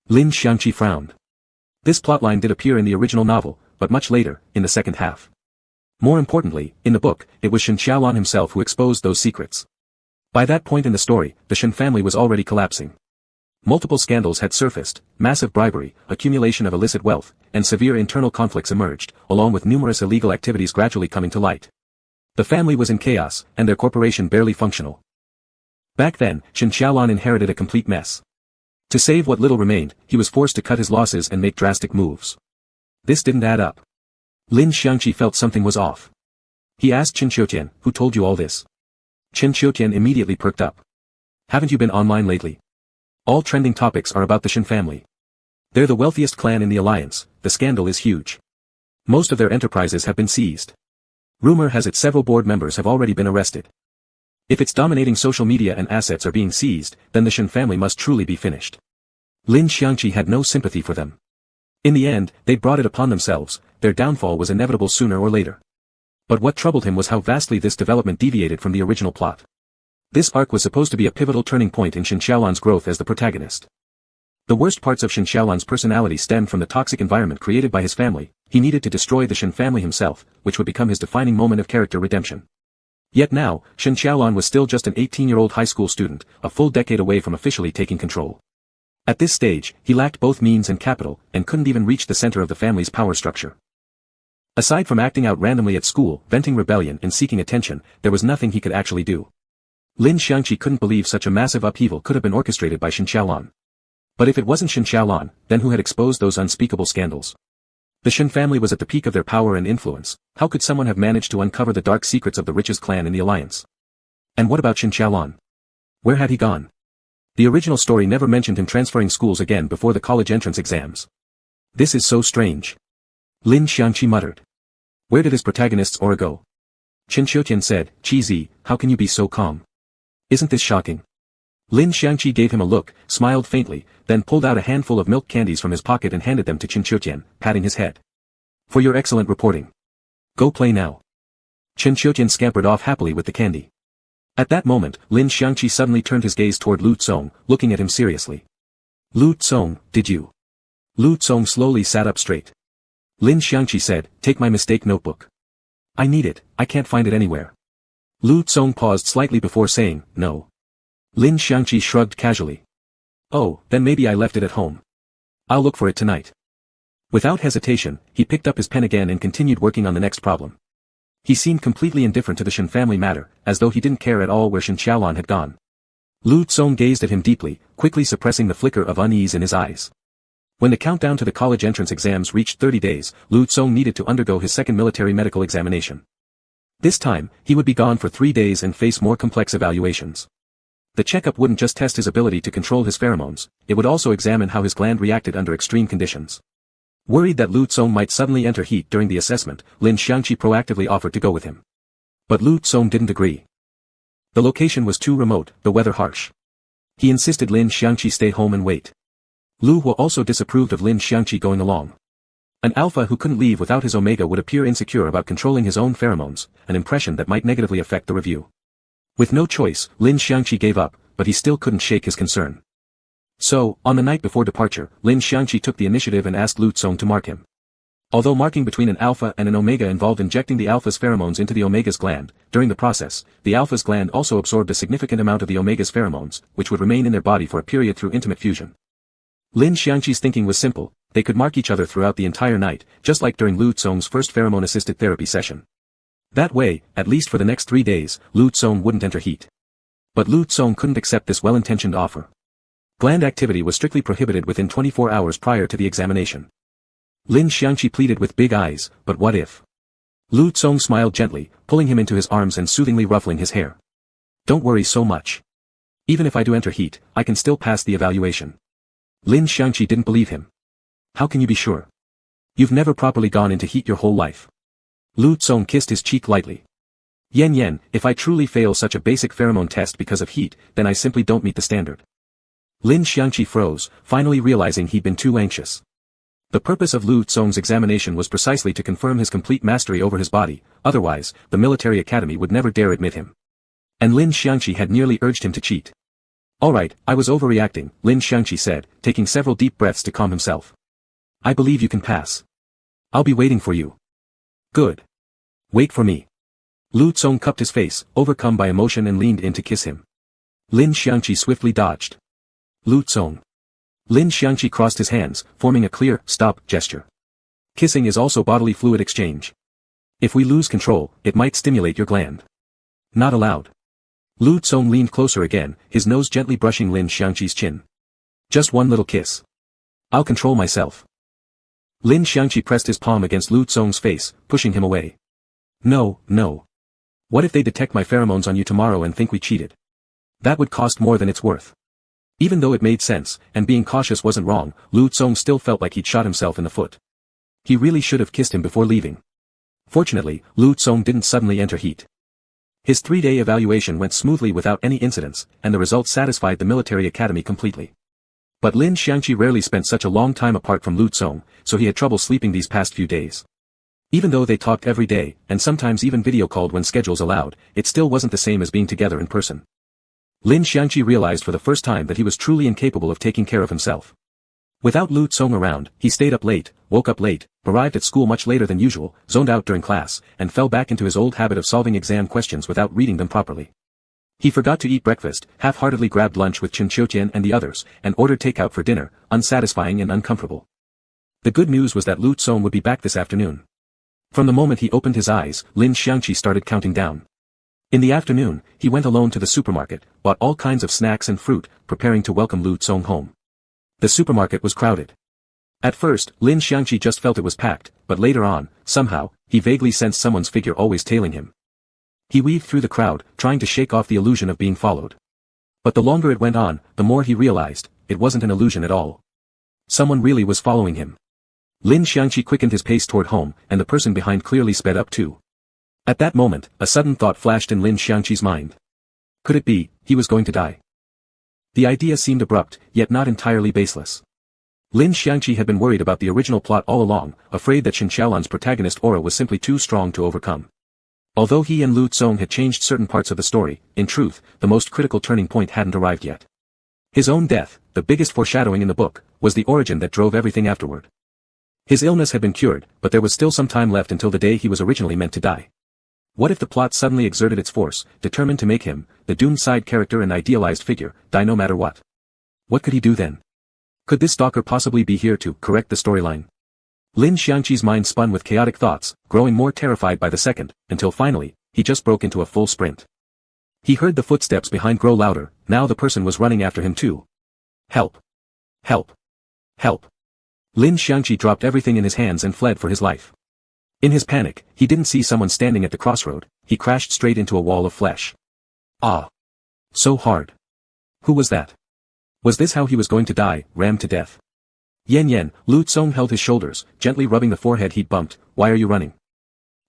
Lin Xiangqi frowned. This plotline did appear in the original novel, but much later, in the second half. More importantly, in the book, it was Shen Xiaolan himself who exposed those secrets. By that point in the story, the Shen family was already collapsing. Multiple scandals had surfaced, massive bribery, accumulation of illicit wealth, and severe internal conflicts emerged, along with numerous illegal activities gradually coming to light. The family was in chaos, and their corporation barely functional. Back then, Shen Xiaolan inherited a complete mess. To save what little remained, he was forced to cut his losses and make drastic moves. This didn't add up. Lin Xiangqi felt something was off. He asked Chen Qiutian, who told you all this? Chen Qiutian immediately perked up. Haven't you been online lately? All trending topics are about the Shen family. They're the wealthiest clan in the alliance, the scandal is huge. Most of their enterprises have been seized. Rumor has it several board members have already been arrested. If its dominating social media and assets are being seized, then the Shen family must truly be finished. Lin Xiangqi had no sympathy for them. In the end, they'd brought it upon themselves, their downfall was inevitable sooner or later. But what troubled him was how vastly this development deviated from the original plot. This arc was supposed to be a pivotal turning point in Shen Xiaolan's growth as the protagonist. The worst parts of Shen Xiaolan's personality stemmed from the toxic environment created by his family. He needed to destroy the Shen family himself, which would become his defining moment of character redemption. Yet now, Shen Xiaolan was still just an 18-year-old high school student, a full decade away from officially taking control. At this stage, he lacked both means and capital, and couldn't even reach the center of the family's power structure. Aside from acting out randomly at school, venting rebellion and seeking attention, there was nothing he could actually do. Lin Xiangqi couldn't believe such a massive upheaval could have been orchestrated by Shen Xiaolan. But if it wasn't Shen Xiaolan, then who had exposed those unspeakable scandals? The Shen family was at the peak of their power and influence. How could someone have managed to uncover the dark secrets of the richest clan in the alliance? And what about Shen Xiaolan? Where had he gone? The original story never mentioned him transferring schools again before the college entrance exams. This is so strange. Lin Xiangqi muttered. Where did his protagonist's aura go? Chen Qiutian said, Qi Zi, how can you be so calm? Isn't this shocking? Lin Xiangqi gave him a look, smiled faintly, then pulled out a handful of milk candies from his pocket and handed them to Chen, patting his head. For your excellent reporting. Go play now. Chen scampered off happily with the candy. At that moment, Lin Xiangqi suddenly turned his gaze toward Lu Tsong, looking at him seriously. Lu Tsong, did you? Lu Tsong slowly sat up straight. Lin Xiangqi said, take my mistake notebook. I need it, I can't find it anywhere. Lu Tsong paused slightly before saying, no. Lin Xiangqi shrugged casually. Oh, then maybe I left it at home. I'll look for it tonight. Without hesitation, he picked up his pen again and continued working on the next problem. He seemed completely indifferent to the Shen family matter, as though he didn't care at all where Shen Xiaolan had gone. Lu Tsong gazed at him deeply, quickly suppressing the flicker of unease in his eyes. When the countdown to the college entrance exams reached 30 days, Lu Tsong needed to undergo his second military medical examination. This time, he would be gone for 3 days and face more complex evaluations. The checkup wouldn't just test his ability to control his pheromones, it would also examine how his gland reacted under extreme conditions. Worried that Lu Tsong might suddenly enter heat during the assessment, Lin Xiangqi proactively offered to go with him. But Lu Tsong didn't agree. The location was too remote, the weather harsh. He insisted Lin Xiangqi stay home and wait. Lu Hua also disapproved of Lin Xiangqi going along. An alpha who couldn't leave without his omega would appear insecure about controlling his own pheromones, an impression that might negatively affect the review. With no choice, Lin Xiangqi gave up, but he still couldn't shake his concern. So, on the night before departure, Lin Xiangqi took the initiative and asked Lu Tsong to mark him. Although marking between an alpha and an omega involved injecting the alpha's pheromones into the omega's gland, during the process, the alpha's gland also absorbed a significant amount of the omega's pheromones, which would remain in their body for a period through intimate fusion. Lin Xiangqi's thinking was simple, they could mark each other throughout the entire night, just like during Lu Tsong's first pheromone-assisted therapy session. That way, at least for the next 3 days, Lu Tsong wouldn't enter heat. But Lu Tsong couldn't accept this well-intentioned offer. Gland activity was strictly prohibited within 24 hours prior to the examination. Lin Xiangqi pleaded with big eyes, but what if? Lu Tsong smiled gently, pulling him into his arms and soothingly ruffling his hair. Don't worry so much. Even if I do enter heat, I can still pass the evaluation. Lin Xiangqi didn't believe him. How can you be sure? You've never properly gone into heat your whole life. Lu Tsong kissed his cheek lightly. Yen, if I truly fail such a basic pheromone test because of heat, then I simply don't meet the standard. Lin Xiangqi froze, finally realizing he'd been too anxious. The purpose of Lu Tsong's examination was precisely to confirm his complete mastery over his body, otherwise, the military academy would never dare admit him. And Lin Xiangqi had nearly urged him to cheat. Alright, I was overreacting, Lin Xiangqi said, taking several deep breaths to calm himself. I believe you can pass. I'll be waiting for you. Good. Wait for me. Lu Tsong cupped his face, overcome by emotion and leaned in to kiss him. Lin Xiangqi swiftly dodged. Lu Tsong. Lin Xiangqi crossed his hands, forming a clear, stop gesture. Kissing is also bodily fluid exchange. If we lose control, it might stimulate your gland. Not allowed. Lu Tsong leaned closer again, his nose gently brushing Lin Xiangqi's chin. Just one little kiss. I'll control myself. Lin Xiangqi pressed his palm against Lu Tsong's face, pushing him away. No. What if they detect my pheromones on you tomorrow and think we cheated? That would cost more than it's worth. Even though it made sense, and being cautious wasn't wrong, Lu Tsong still felt like he'd shot himself in the foot. He really should have kissed him before leaving. Fortunately, Lu Tsong didn't suddenly enter heat. His 3-day evaluation went smoothly without any incidents, and the results satisfied the military academy completely. But Lin Xiangqi rarely spent such a long time apart from Lu Tsong, so he had trouble sleeping these past few days. Even though they talked every day, and sometimes even video called when schedules allowed, it still wasn't the same as being together in person. Lin Xiangqi realized for the first time that he was truly incapable of taking care of himself. Without Lu Tsong around, he stayed up late, woke up late, arrived at school much later than usual, zoned out during class, and fell back into his old habit of solving exam questions without reading them properly. He forgot to eat breakfast, half-heartedly grabbed lunch with Chen Qiuqian and the others, and ordered takeout for dinner, unsatisfying and uncomfortable. The good news was that Lu Tsong would be back this afternoon. From the moment he opened his eyes, Lin Xiangqi started counting down. In the afternoon, he went alone to the supermarket, bought all kinds of snacks and fruit, preparing to welcome Lu Tsong home. The supermarket was crowded. At first, Lin Xiangqi just felt it was packed, but later on, somehow, he vaguely sensed someone's figure always tailing him. He weaved through the crowd, trying to shake off the illusion of being followed. But the longer it went on, the more he realized, it wasn't an illusion at all. Someone really was following him. Lin Xiangqi quickened his pace toward home, and the person behind clearly sped up too. At that moment, a sudden thought flashed in Lin Xiangqi's mind. Could it be, he was going to die? The idea seemed abrupt, yet not entirely baseless. Lin Xiangqi had been worried about the original plot all along, afraid that Shen Qiaolan's protagonist aura was simply too strong to overcome. Although he and Lu Tsong had changed certain parts of the story, in truth, the most critical turning point hadn't arrived yet. His own death, the biggest foreshadowing in the book, was the origin that drove everything afterward. His illness had been cured, but there was still some time left until the day he was originally meant to die. What if the plot suddenly exerted its force, determined to make him, the doomed side character and idealized figure, die no matter what? What could he do then? Could this stalker possibly be here to correct the storyline? Lin Xiangqi's mind spun with chaotic thoughts, growing more terrified by the second, until finally, he just broke into a full sprint. He heard the footsteps behind grow louder, now the person was running after him too. Help! Help! Help! Lin Xiangqi dropped everything in his hands and fled for his life. In his panic, he didn't see someone standing at the crossroad, he crashed straight into a wall of flesh. Ah! So hard. Who was that? Was this how he was going to die, rammed to death? Yen, Lu Tsong held his shoulders, gently rubbing the forehead he'd bumped. Why are you running?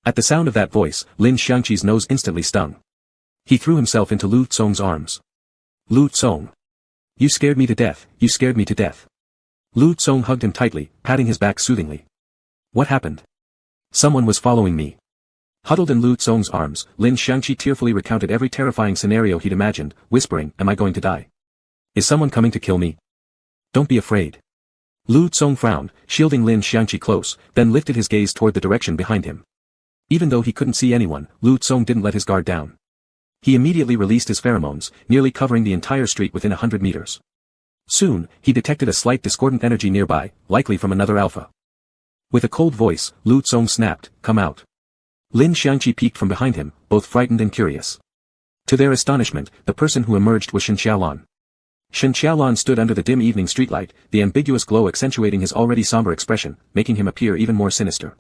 At the sound of that voice, Lin Xiangqi's nose instantly stung. He threw himself into Lu Tsong's arms. Lu Tsong. You scared me to death, you scared me to death. Lu Tsong hugged him tightly, patting his back soothingly. What happened? Someone was following me. Huddled in Lu Tsong's arms, Lin Xiangqi tearfully recounted every terrifying scenario he'd imagined, whispering, am I going to die? Is someone coming to kill me? Don't be afraid. Lu Tsong frowned, shielding Lin Xiangqi close, then lifted his gaze toward the direction behind him. Even though he couldn't see anyone, Lu Tsong didn't let his guard down. He immediately released his pheromones, nearly covering the entire street within 100 meters. Soon, he detected a slight discordant energy nearby, likely from another alpha. With a cold voice, Lu Tsong snapped, come out. Lin Xiangqi peeked from behind him, both frightened and curious. To their astonishment, the person who emerged was Shen Qiaolan. Shen Qiaolan stood under the dim evening streetlight, the ambiguous glow accentuating his already somber expression, making him appear even more sinister.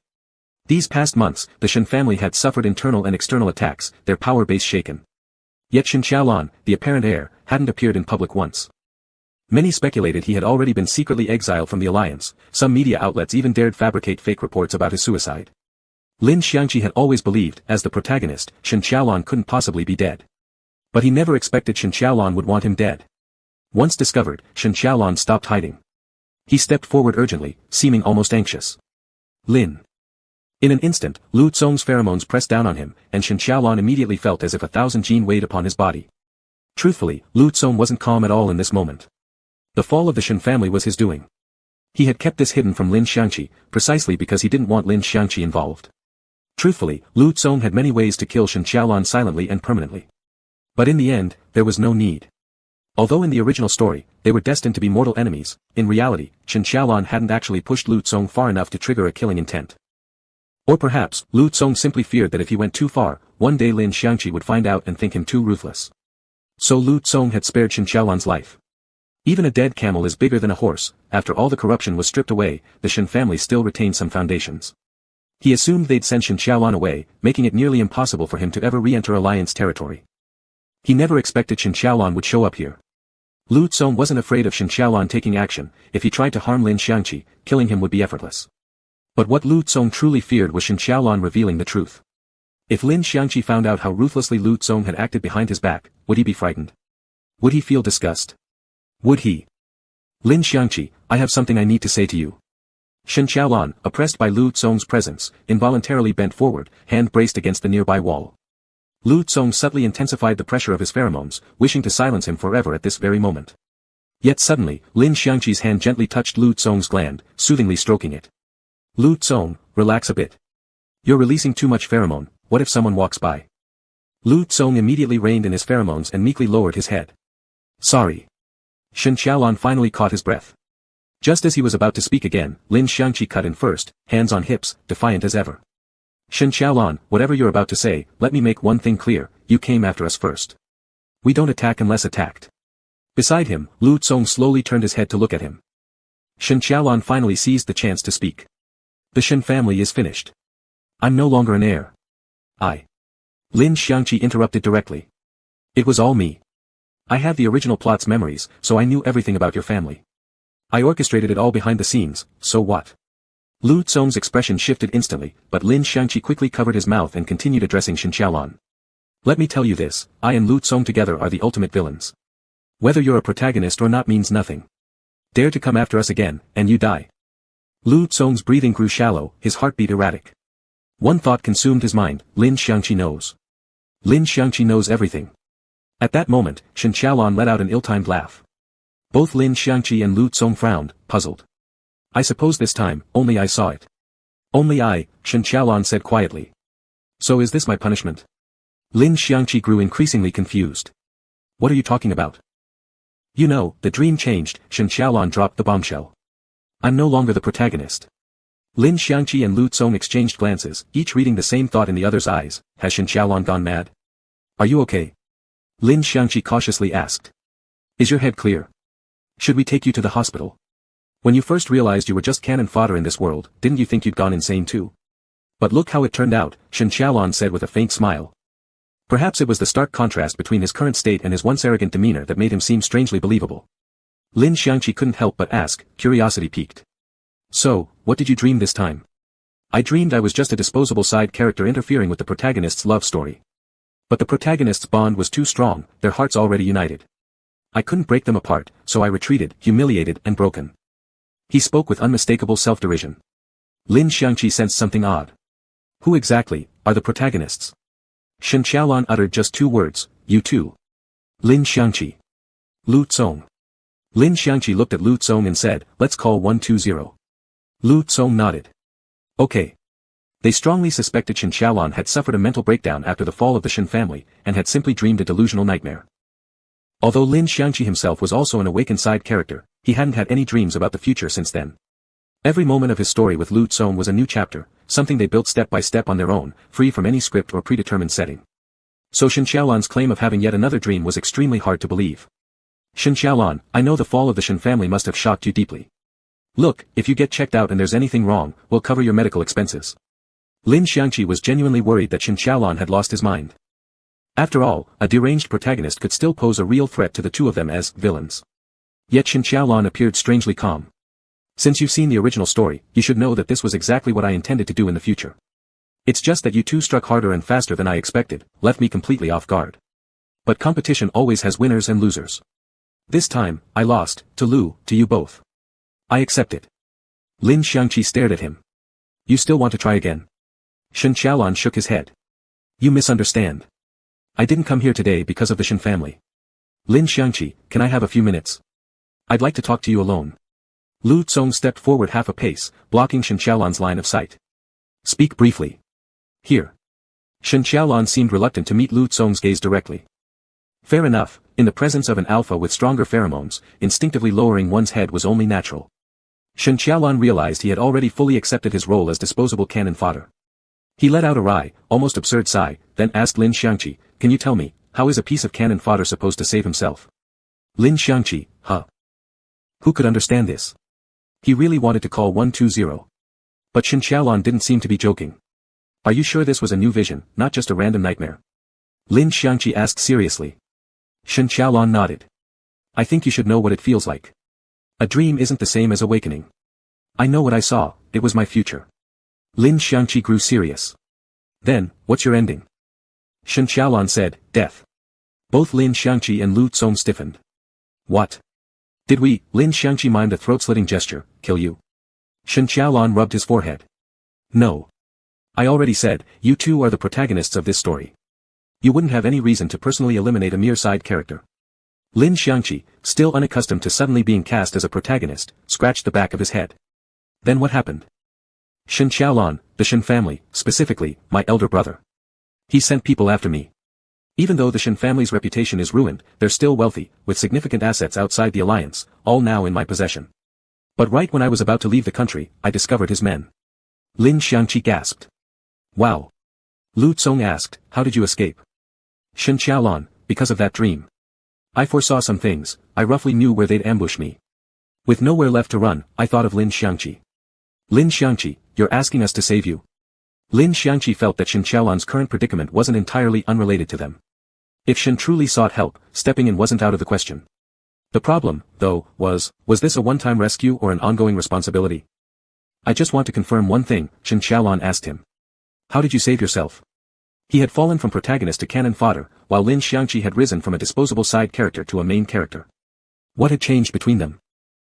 These past months, the Shen family had suffered internal and external attacks, their power base shaken. Yet Shen Qiaolan, the apparent heir, hadn't appeared in public once. Many speculated he had already been secretly exiled from the alliance, some media outlets even dared fabricate fake reports about his suicide. Lin Xiangqi had always believed, as the protagonist, Shen Qiaolan couldn't possibly be dead. But he never expected Shen Qiaolan would want him dead. Once discovered, Shen Qiaolan stopped hiding. He stepped forward urgently, seeming almost anxious. Lin. In an instant, Lu Tsong's pheromones pressed down on him, and Shen Qiaolan immediately felt as if 1,000 gene weighed upon his body. Truthfully, Lu Tsong wasn't calm at all in this moment. The fall of the Shen family was his doing. He had kept this hidden from Lin Xiangqi, precisely because he didn't want Lin Xiangqi involved. Truthfully, Lu Tsong had many ways to kill Shen Qiaolan silently and permanently. But in the end, there was no need. Although in the original story, they were destined to be mortal enemies, in reality, Shen Qiaolan hadn't actually pushed Lu Tsong far enough to trigger a killing intent. Or perhaps, Lu Tsong simply feared that if he went too far, one day Lin Xiangqi would find out and think him too ruthless. So Lu Tsong had spared Shen Qiaolan's life. Even a dead camel is bigger than a horse. After all the corruption was stripped away, the Shen family still retained some foundations. He assumed they'd send Shen Qiaolan away, making it nearly impossible for him to ever re-enter Alliance territory. He never expected Shen Qiaolan would show up here. Lu Tsong wasn't afraid of Shen Qiaolan taking action. If he tried to harm Lin Xiangqi, killing him would be effortless. But what Lu Tsong truly feared was Shen Qiaolan revealing the truth. If Lin Xiangqi found out how ruthlessly Lu Tsong had acted behind his back, would he be frightened? Would he feel disgust? Would he? Lin Xiangqi, I have something I need to say to you. Shen Qiaolan, oppressed by Lu Tsong's presence, involuntarily bent forward, hand braced against the nearby wall. Lu Tsong subtly intensified the pressure of his pheromones, wishing to silence him forever at this very moment. Yet suddenly, Lin Xiangqi's hand gently touched Lu Tsong's gland, soothingly stroking it. Lu Tsong, relax a bit. You're releasing too much pheromone, what if someone walks by? Lu Tsong immediately reined in his pheromones and meekly lowered his head. Sorry. Shen Qiaolan finally caught his breath. Just as he was about to speak again, Lin Xiangqi cut in first, hands on hips, defiant as ever. Shen Qiaolan, whatever you're about to say, let me make one thing clear, you came after us first. We don't attack unless attacked. Beside him, Lu Tsong slowly turned his head to look at him. Shen Qiaolan finally seized the chance to speak. The Shen family is finished. I'm no longer an heir. Lin Xiangqi interrupted directly. It was all me. I had the original plot's memories, so I knew everything about your family. I orchestrated it all behind the scenes, so what? Lu Tsong's expression shifted instantly, but Lin Xiangqi quickly covered his mouth and continued addressing Shen Qiaolan. Let me tell you this, I and Lu Tsong together are the ultimate villains. Whether you're a protagonist or not means nothing. Dare to come after us again, and you die. Lu Tsong's breathing grew shallow, his heartbeat erratic. One thought consumed his mind: Lin Xiangqi knows. Lin Xiangqi knows everything. At that moment, Shen Qiaolon let out an ill-timed laugh. Both Lin Xiangqi and Lu Tsong frowned, puzzled. I suppose this time, only I saw it. Only I, Shen Qiaolon said quietly. So is this my punishment? Lin Xiangqi grew increasingly confused. What are you talking about? You know, the dream changed, Shen Qiaolon dropped the bombshell. I'm no longer the protagonist. Lin Xiangqi and Lu Tsong exchanged glances, each reading the same thought in the other's eyes. Has Shen Qiaolon gone mad? Are you okay? Lin Xiangqi cautiously asked. Is your head clear? Should we take you to the hospital? When you first realized you were just cannon fodder in this world, didn't you think you'd gone insane too? But look how it turned out, Shen Qiaolon said with a faint smile. Perhaps it was the stark contrast between his current state and his once arrogant demeanor that made him seem strangely believable. Lin Xiangqi couldn't help but ask, curiosity piqued. So, what did you dream this time? I dreamed I was just a disposable side character interfering with the protagonist's love story. But the protagonist's bond was too strong, their hearts already united. I couldn't break them apart, so I retreated, humiliated and broken. He spoke with unmistakable self-derision. Lin Xiangqi sensed something odd. Who exactly are the protagonists? Shen Qiaolon uttered just two words, you two. Lin Xiangqi. Lu Tsong. Lin Xiangqi looked at Lu Tsong and said, let's call 120. Lu Tsong nodded. Okay. They strongly suspected Shen Qiaolon had suffered a mental breakdown after the fall of the Shen family, and had simply dreamed a delusional nightmare. Although Lin Xiangqi himself was also an awakened side character, he hadn't had any dreams about the future since then. Every moment of his story with Lu Tsong was a new chapter, something they built step by step on their own, free from any script or predetermined setting. So Shen Qiaolon's claim of having yet another dream was extremely hard to believe. Shen Qiaolon, I know the fall of the Shen family must have shocked you deeply. Look, if you get checked out and there's anything wrong, we'll cover your medical expenses. Lin Xiangqi was genuinely worried that Shen Qiaolon had lost his mind. After all, a deranged protagonist could still pose a real threat to the two of them as villains. Yet Shen Qiaolon appeared strangely calm. Since you've seen the original story, you should know that this was exactly what I intended to do in the future. It's just that you two struck harder and faster than I expected, left me completely off guard. But competition always has winners and losers. This time, I lost, to you both. I accept it. Lin Xiangqi stared at him. You still want to try again? Shen Qiaolon shook his head. You misunderstand. I didn't come here today because of the Shen family. Lin Xiangqi, can I have a few minutes? I'd like to talk to you alone. Lu Tsong stepped forward half a pace, blocking Shen Qiaolon's line of sight. Speak briefly. Here. Shen Qiaolon seemed reluctant to meet Lu Tsong's gaze directly. Fair enough, in the presence of an alpha with stronger pheromones, instinctively lowering one's head was only natural. Shen Qiaolon realized he had already fully accepted his role as disposable cannon fodder. He let out a wry, almost absurd sigh, then asked Lin Xiangqi, can you tell me, how is a piece of cannon fodder supposed to save himself? Lin Xiangqi, huh? Who could understand this? He really wanted to call 120. But Shen Qiaolon didn't seem to be joking. Are you sure this was a new vision, not just a random nightmare? Lin Xiangqi asked seriously. Shen Qiaolon nodded. I think you should know what it feels like. A dream isn't the same as awakening. I know what I saw, it was my future. Lin Xiangqi grew serious. Then, what's your ending? Shen Qiaolon said, death. Both Lin Xiangqi and Lu Tsong stiffened. What? Did we, Lin Xiangqi mimed a throat-slitting gesture, kill you? Shen Qiaolon rubbed his forehead. No. I already said, you two are the protagonists of this story. You wouldn't have any reason to personally eliminate a mere side character. Lin Xiangqi, still unaccustomed to suddenly being cast as a protagonist, scratched the back of his head. Then what happened? Shen Qiaolon, the Shen family, specifically, my elder brother. He sent people after me. Even though the Shen family's reputation is ruined, they're still wealthy, with significant assets outside the alliance, all now in my possession. But right when I was about to leave the country, I discovered his men. Lin Xiangqi gasped. Wow. Lu Tsong asked, how did you escape? Shen Qiaolon, because of that dream. I foresaw some things, I roughly knew where they'd ambush me. With nowhere left to run, I thought of Lin Xiangqi. Lin Xiangqi, you're asking us to save you? Lin Xiangqi felt that Shen Qiaolon's current predicament wasn't entirely unrelated to them. If Shen truly sought help, stepping in wasn't out of the question. The problem, though, was this a one-time rescue or an ongoing responsibility? I just want to confirm one thing, Shen Qiaolon asked him. How did you save yourself? He had fallen from protagonist to cannon fodder, while Lin Xiangqi had risen from a disposable side character to a main character. What had changed between them?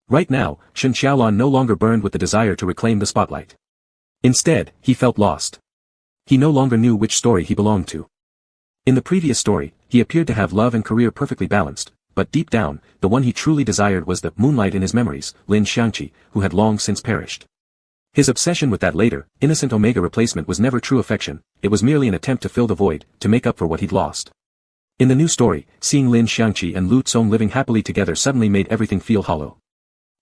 Right now, Shen Xiaolon no longer burned with the desire to reclaim the spotlight. Instead, he felt lost. He no longer knew which story he belonged to. In the previous story, he appeared to have love and career perfectly balanced, but deep down, the one he truly desired was the Moonlight in his memories, Lin Xiangqi, who had long since perished. His obsession with that later, innocent Omega replacement was never true affection, it was merely an attempt to fill the void, to make up for what he'd lost. In the new story, seeing Lin Xiangqi and Lu Tsong living happily together suddenly made everything feel hollow.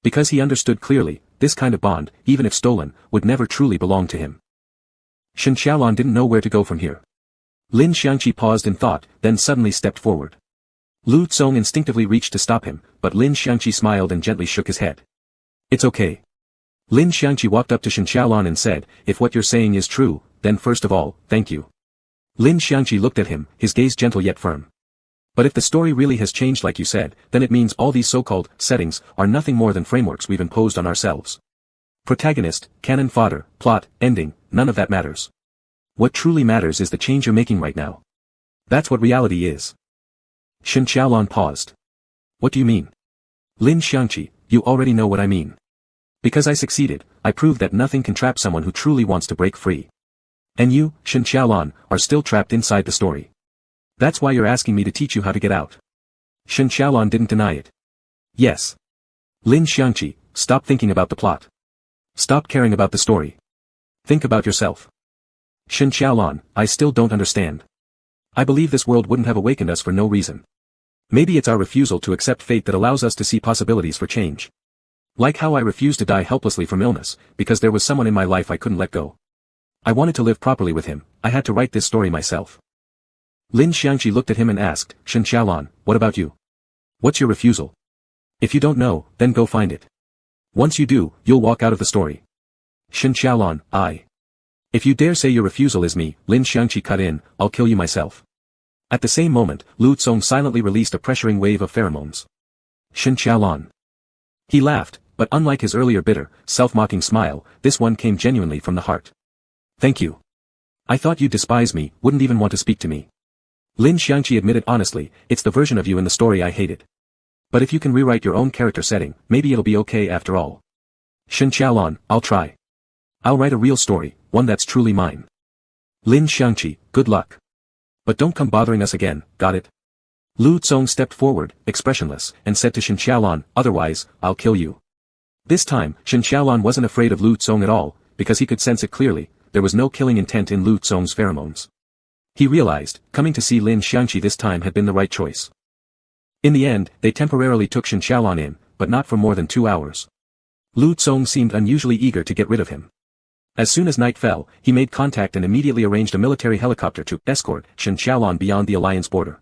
Because he understood clearly, this kind of bond, even if stolen, would never truly belong to him. Shen Xiaolon didn't know where to go from here. Lin Xiangqi paused in thought, then suddenly stepped forward. Lu Tsong instinctively reached to stop him, but Lin Xiangqi smiled and gently shook his head. It's okay. Lin Xiangqi walked up to Shen Xiaolon and said, if what you're saying is true, then first of all, thank you. Lin Xiangqi looked at him, his gaze gentle yet firm. But if the story really has changed like you said, then it means all these so-called settings are nothing more than frameworks we've imposed on ourselves. Protagonist, cannon fodder, plot, ending, none of that matters. What truly matters is the change you're making right now. That's what reality is. Shen Xiaolon paused. What do you mean? Lin Xiangqi, you already know what I mean. Because I succeeded, I proved that nothing can trap someone who truly wants to break free. And you, Shen Xiaolon, are still trapped inside the story. That's why you're asking me to teach you how to get out. Shen Xiaolon didn't deny it. Yes. Lin Xiangqi, stop thinking about the plot. Stop caring about the story. Think about yourself. Shen Xiaolon, I still don't understand. I believe this world wouldn't have awakened us for no reason. Maybe it's our refusal to accept fate that allows us to see possibilities for change. Like how I refused to die helplessly from illness, because there was someone in my life I couldn't let go. I wanted to live properly with him, I had to write this story myself. Lin Xiangqi looked at him and asked, Shen Xiaolon, what about you? What's your refusal? If you don't know, then go find it. Once you do, you'll walk out of the story. Shen Xiaolon, if you dare say your refusal is me, Lin Xiangqi cut in, I'll kill you myself. At the same moment, Lu Tsong silently released a pressuring wave of pheromones. Shen Xiaolon. He laughed, but unlike his earlier bitter, self-mocking smile, this one came genuinely from the heart. Thank you. I thought you'd despise me, wouldn't even want to speak to me. Lin Xiangqi admitted honestly, it's the version of you in the story I hated. But if you can rewrite your own character setting, maybe it'll be okay after all. Shen Xiaolon, I'll try. I'll write a real story, one that's truly mine. Lin Xiangqi, good luck. But don't come bothering us again, got it? Lu Tsong stepped forward, expressionless, and said to Shen Xiaolon, otherwise, I'll kill you. This time, Shen Xiaolon wasn't afraid of Lu Tsong at all, because he could sense it clearly, there was no killing intent in Lu Tsong's pheromones. He realized, coming to see Lin Xiangqi this time had been the right choice. In the end, they temporarily took Shen Xiaolon in, but not for more than 2 hours. Lu Tsong seemed unusually eager to get rid of him. As soon as night fell, he made contact and immediately arranged a military helicopter to escort Shen Xiaolon beyond the alliance border.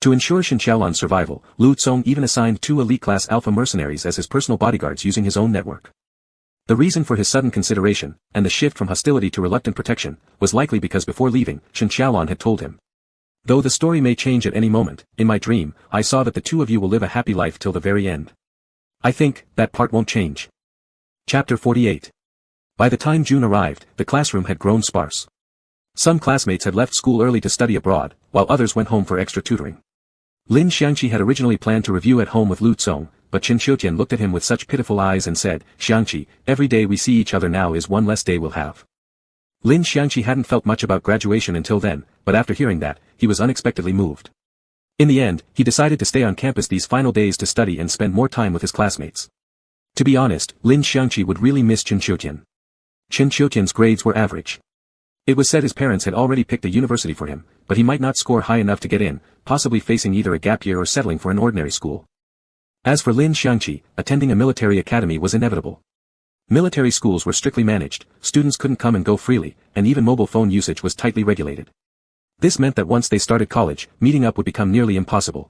To ensure Shen Xiaolon's survival, Lu Tsong even assigned 2 elite-class alpha mercenaries as his personal bodyguards using his own network. The reason for his sudden consideration, and the shift from hostility to reluctant protection, was likely because before leaving, Shen Xiaolon had told him. Though the story may change at any moment, in my dream, I saw that the 2 of you will live a happy life till the very end. I think, that part won't change. Chapter 48. By the time June arrived, the classroom had grown sparse. Some classmates had left school early to study abroad, while others went home for extra tutoring. Lin Xiangqi had originally planned to review at home with Lu Tsong, but Chen Qiutian looked at him with such pitiful eyes and said, Xiangqi, every day we see each other now is one less day we'll have. Lin Xiangqi hadn't felt much about graduation until then, but after hearing that, he was unexpectedly moved. In the end, he decided to stay on campus these final days to study and spend more time with his classmates. To be honest, Lin Xiangqi would really miss Chen Qiutian. Chen Qiutian's grades were average. It was said his parents had already picked a university for him, but he might not score high enough to get in, possibly facing either a gap year or settling for an ordinary school. As for Lin Xiangqi, attending a military academy was inevitable. Military schools were strictly managed, students couldn't come and go freely, and even mobile phone usage was tightly regulated. This meant that once they started college, meeting up would become nearly impossible.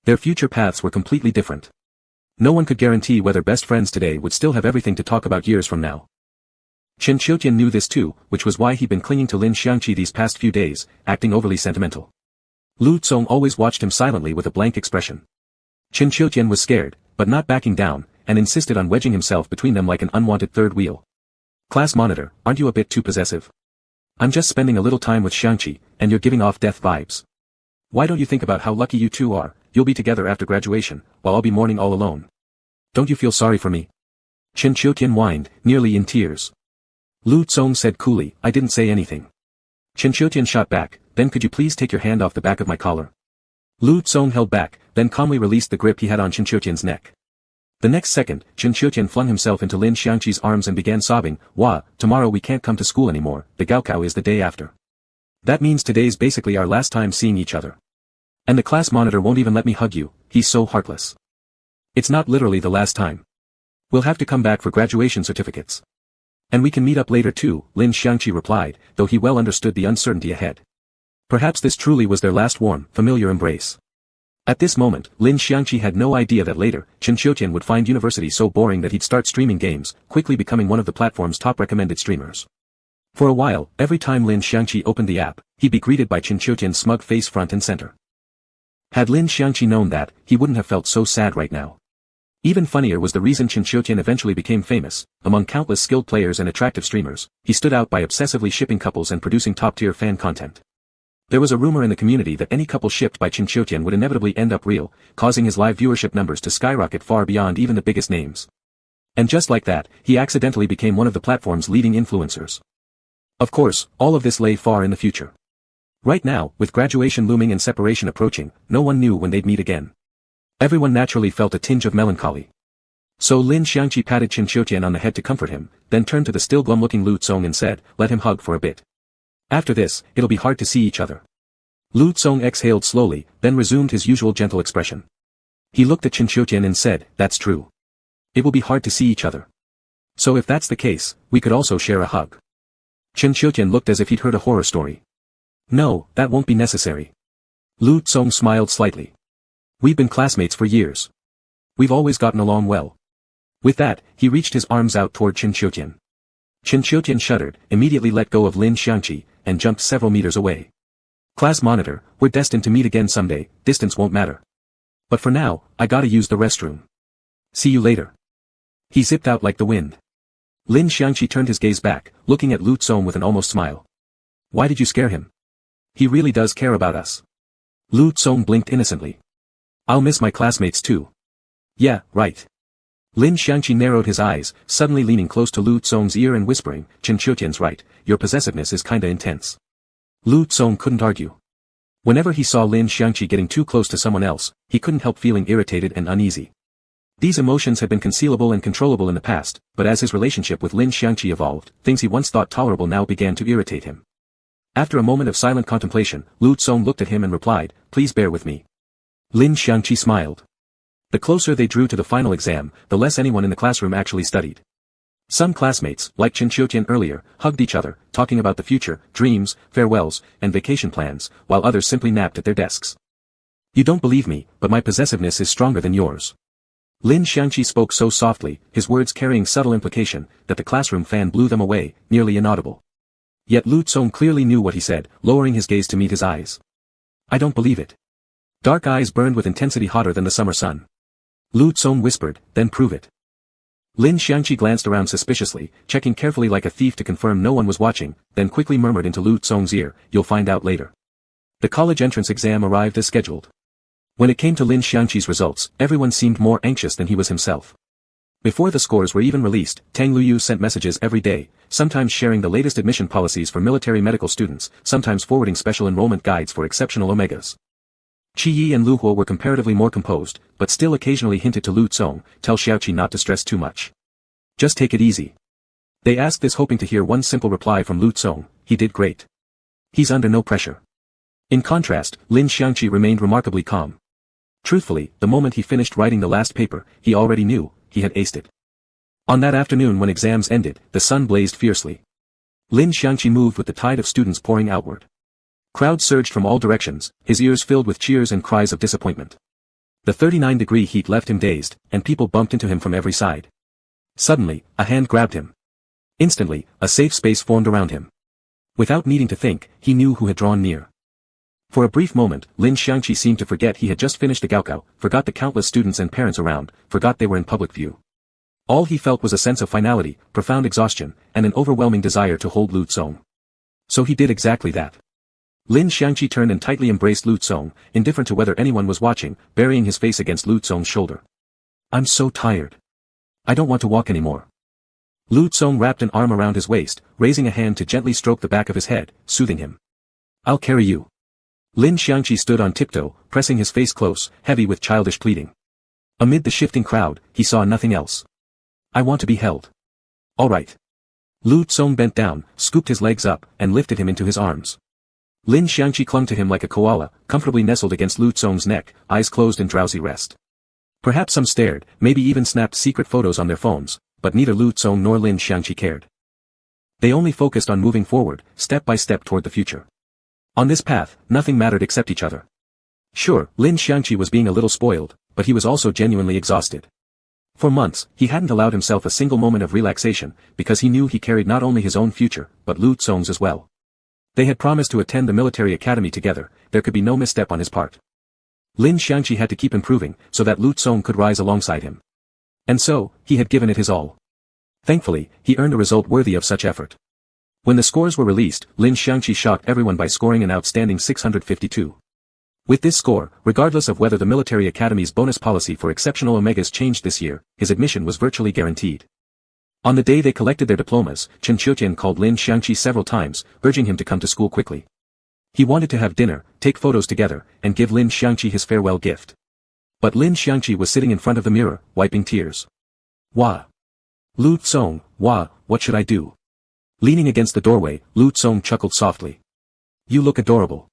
Their future paths were completely different. No one could guarantee whether best friends today would still have everything to talk about years from now. Chen Qiutian knew this too, which was why he'd been clinging to Lin Xiangqi these past few days, acting overly sentimental. Lu Tsong always watched him silently with a blank expression. Chen Qiutian was scared, but not backing down, and insisted on wedging himself between them like an unwanted third wheel. Class monitor, aren't you a bit too possessive? I'm just spending a little time with Xiangqi, and you're giving off death vibes. Why don't you think about how lucky you two are? You'll be together after graduation, while I'll be mourning all alone. Don't you feel sorry for me? Chen Qiutian whined, nearly in tears. Lu Tsong said coolly, I didn't say anything. Chen Qiutian shot back, then could you please take your hand off the back of my collar? Lu Tsong held back, then calmly released the grip he had on Chen Qiutian's neck. The next second, Chen Qiutian flung himself into Lin Xiangqi's arms and began sobbing, Wah, tomorrow we can't come to school anymore, the Gaokao is the day after. That means today's basically our last time seeing each other. And the class monitor won't even let me hug you, he's so heartless. It's not literally the last time. We'll have to come back for graduation certificates. And we can meet up later too, Lin Xiangqi replied, though he well understood the uncertainty ahead. Perhaps this truly was their last warm, familiar embrace. At this moment, Lin Xiangqi had no idea that later, Chen Qiutian would find university so boring that he'd start streaming games, quickly becoming one of the platform's top recommended streamers. For a while, every time Lin Xiangqi opened the app, he'd be greeted by Chen Qiutian's smug face front and center. Had Lin Xiangqi known that, he wouldn't have felt so sad right now. Even funnier was the reason Chen Qiutian eventually became famous. Among countless skilled players and attractive streamers, he stood out by obsessively shipping couples and producing top-tier fan content. There was a rumor in the community that any couple shipped by Chen Qiutian would inevitably end up real, causing his live viewership numbers to skyrocket far beyond even the biggest names. And just like that, he accidentally became one of the platform's leading influencers. Of course, all of this lay far in the future. Right now, with graduation looming and separation approaching, no one knew when they'd meet again. Everyone naturally felt a tinge of melancholy. So Lin Xiangqi patted Chen Qiutian on the head to comfort him, then turned to the still glum-looking Lu Tsong and said, let him hug for a bit. After this, it'll be hard to see each other. Lu Tsong exhaled slowly, then resumed his usual gentle expression. He looked at Chen Qiutian and said, that's true. It will be hard to see each other. So if that's the case, we could also share a hug. Chen Qiutian looked as if he'd heard a horror story. No, that won't be necessary. Lu Tsong smiled slightly. We've been classmates for years. We've always gotten along well. With that, he reached his arms out toward Chen Qiutian. Chen Qiutian shuddered, immediately let go of Lin Xiangqi, and jumped several meters away. Class monitor, we're destined to meet again someday, distance won't matter. But for now, I gotta use the restroom. See you later. He zipped out like the wind. Lin Xiangqi turned his gaze back, looking at Lu Tsong with an almost smile. Why did you scare him? He really does care about us. Lu Tsong blinked innocently. I'll miss my classmates too. Yeah, right. Lin Xiangqi narrowed his eyes, suddenly leaning close to Lu Tsong's ear and whispering, Chen Qiutian's right, your possessiveness is kinda intense. Lu Tsong couldn't argue. Whenever he saw Lin Xiangqi getting too close to someone else, he couldn't help feeling irritated and uneasy. These emotions had been concealable and controllable in the past, but as his relationship with Lin Xiangqi evolved, things he once thought tolerable now began to irritate him. After a moment of silent contemplation, Lu Tsong looked at him and replied, please bear with me. Lin Xiangqi smiled. The closer they drew to the final exam, the less anyone in the classroom actually studied. Some classmates, like Chen Qiutian earlier, hugged each other, talking about the future, dreams, farewells, and vacation plans, while others simply napped at their desks. You don't believe me, but my possessiveness is stronger than yours. Lin Xiangqi spoke so softly, his words carrying subtle implication, that the classroom fan blew them away, nearly inaudible. Yet Lu Tsong clearly knew what he said, lowering his gaze to meet his eyes. I don't believe it. Dark eyes burned with intensity hotter than the summer sun. Lu Tsong whispered, then prove it. Lin Xiangqi glanced around suspiciously, checking carefully like a thief to confirm no one was watching, then quickly murmured into Lu Tsong's ear, you'll find out later. The college entrance exam arrived as scheduled. When it came to Lin Xiangqi's results, everyone seemed more anxious than he was himself. Before the scores were even released, Tang Luyu sent messages every day, sometimes sharing the latest admission policies for military medical students, sometimes forwarding special enrollment guides for exceptional omegas. Qi Yi and Lu Huo were comparatively more composed, but still occasionally hinted to Lu Tsong, tell Xiaoqi not to stress too much. Just take it easy. They asked this hoping to hear one simple reply from Lu Tsong, he did great. He's under no pressure. In contrast, Lin Xiangqi remained remarkably calm. Truthfully, the moment he finished writing the last paper, he already knew, he had aced it. On that afternoon when exams ended, the sun blazed fiercely. Lin Xiangqi moved with the tide of students pouring outward. Crowds surged from all directions, his ears filled with cheers and cries of disappointment. The 39-degree heat left him dazed, and people bumped into him from every side. Suddenly, a hand grabbed him. Instantly, a safe space formed around him. Without needing to think, he knew who had drawn near. For a brief moment, Lin Xiangqi seemed to forget he had just finished the Gaokao, forgot the countless students and parents around, forgot they were in public view. All he felt was a sense of finality, profound exhaustion, and an overwhelming desire to hold Lu Tsong. So he did exactly that. Lin Xiangqi turned and tightly embraced Lu Tsong, indifferent to whether anyone was watching, burying his face against Lu Tsong's shoulder. I'm so tired. I don't want to walk anymore. Lu Tsong wrapped an arm around his waist, raising a hand to gently stroke the back of his head, soothing him. I'll carry you. Lin Xiangqi stood on tiptoe, pressing his face close, heavy with childish pleading. Amid the shifting crowd, he saw nothing else. I want to be held. All right. Lu Tsong bent down, scooped his legs up, and lifted him into his arms. Lin Xiangqi clung to him like a koala, comfortably nestled against Lu Tsong's neck, eyes closed in drowsy rest. Perhaps some stared, maybe even snapped secret photos on their phones, but neither Lu Tsong nor Lin Xiangqi cared. They only focused on moving forward, step by step toward the future. On this path, nothing mattered except each other. Sure, Lin Xiangqi was being a little spoiled, but he was also genuinely exhausted. For months, he hadn't allowed himself a single moment of relaxation, because he knew he carried not only his own future, but Lu Tsong's as well. They had promised to attend the military academy together, there could be no misstep on his part. Lin Xiangqi had to keep improving, so that Lu Tsong could rise alongside him. And so, he had given it his all. Thankfully, he earned a result worthy of such effort. When the scores were released, Lin Xiangqi shocked everyone by scoring an outstanding 652. With this score, regardless of whether the military academy's bonus policy for exceptional omegas changed this year, his admission was virtually guaranteed. On the day they collected their diplomas, Chen Qiujian called Lin Xiangqi several times, urging him to come to school quickly. He wanted to have dinner, take photos together, and give Lin Xiangqi his farewell gift. But Lin Xiangqi was sitting in front of the mirror, wiping tears. Wah! Lu Tsong, wah, what should I do? Leaning against the doorway, Lu Tsong chuckled softly. You look adorable.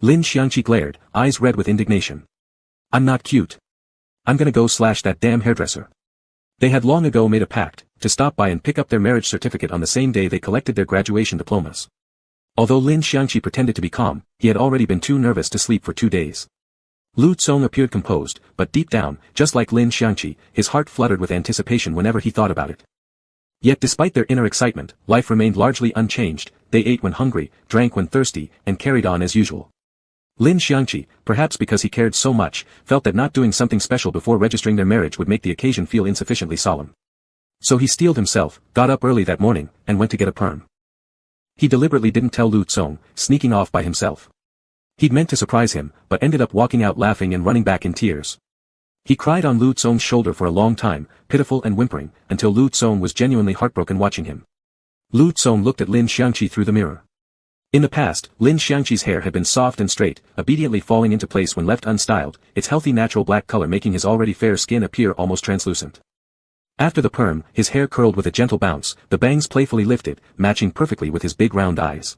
Lin Xiangqi glared, eyes red with indignation. I'm not cute. I'm gonna go slash that damn hairdresser. They had long ago made a pact, to stop by and pick up their marriage certificate on the same day they collected their graduation diplomas. Although Lin Xiangqi pretended to be calm, he had already been too nervous to sleep for 2 days. Lu Tsong appeared composed, but deep down, just like Lin Xiangqi, his heart fluttered with anticipation whenever he thought about it. Yet despite their inner excitement, life remained largely unchanged, they ate when hungry, drank when thirsty, and carried on as usual. Lin Xiangqi, perhaps because he cared so much, felt that not doing something special before registering their marriage would make the occasion feel insufficiently solemn. So he steeled himself, got up early that morning, and went to get a perm. He deliberately didn't tell Lu Tsong, sneaking off by himself. He'd meant to surprise him, but ended up walking out laughing and running back in tears. He cried on Lu Tsong's shoulder for a long time, pitiful and whimpering, until Lu Tsong was genuinely heartbroken watching him. Lu Tsong looked at Lin Xiangqi through the mirror. In the past, Lin Xiangqi's hair had been soft and straight, obediently falling into place when left unstyled, its healthy natural black color making his already fair skin appear almost translucent. After the perm, his hair curled with a gentle bounce, the bangs playfully lifted, matching perfectly with his big round eyes.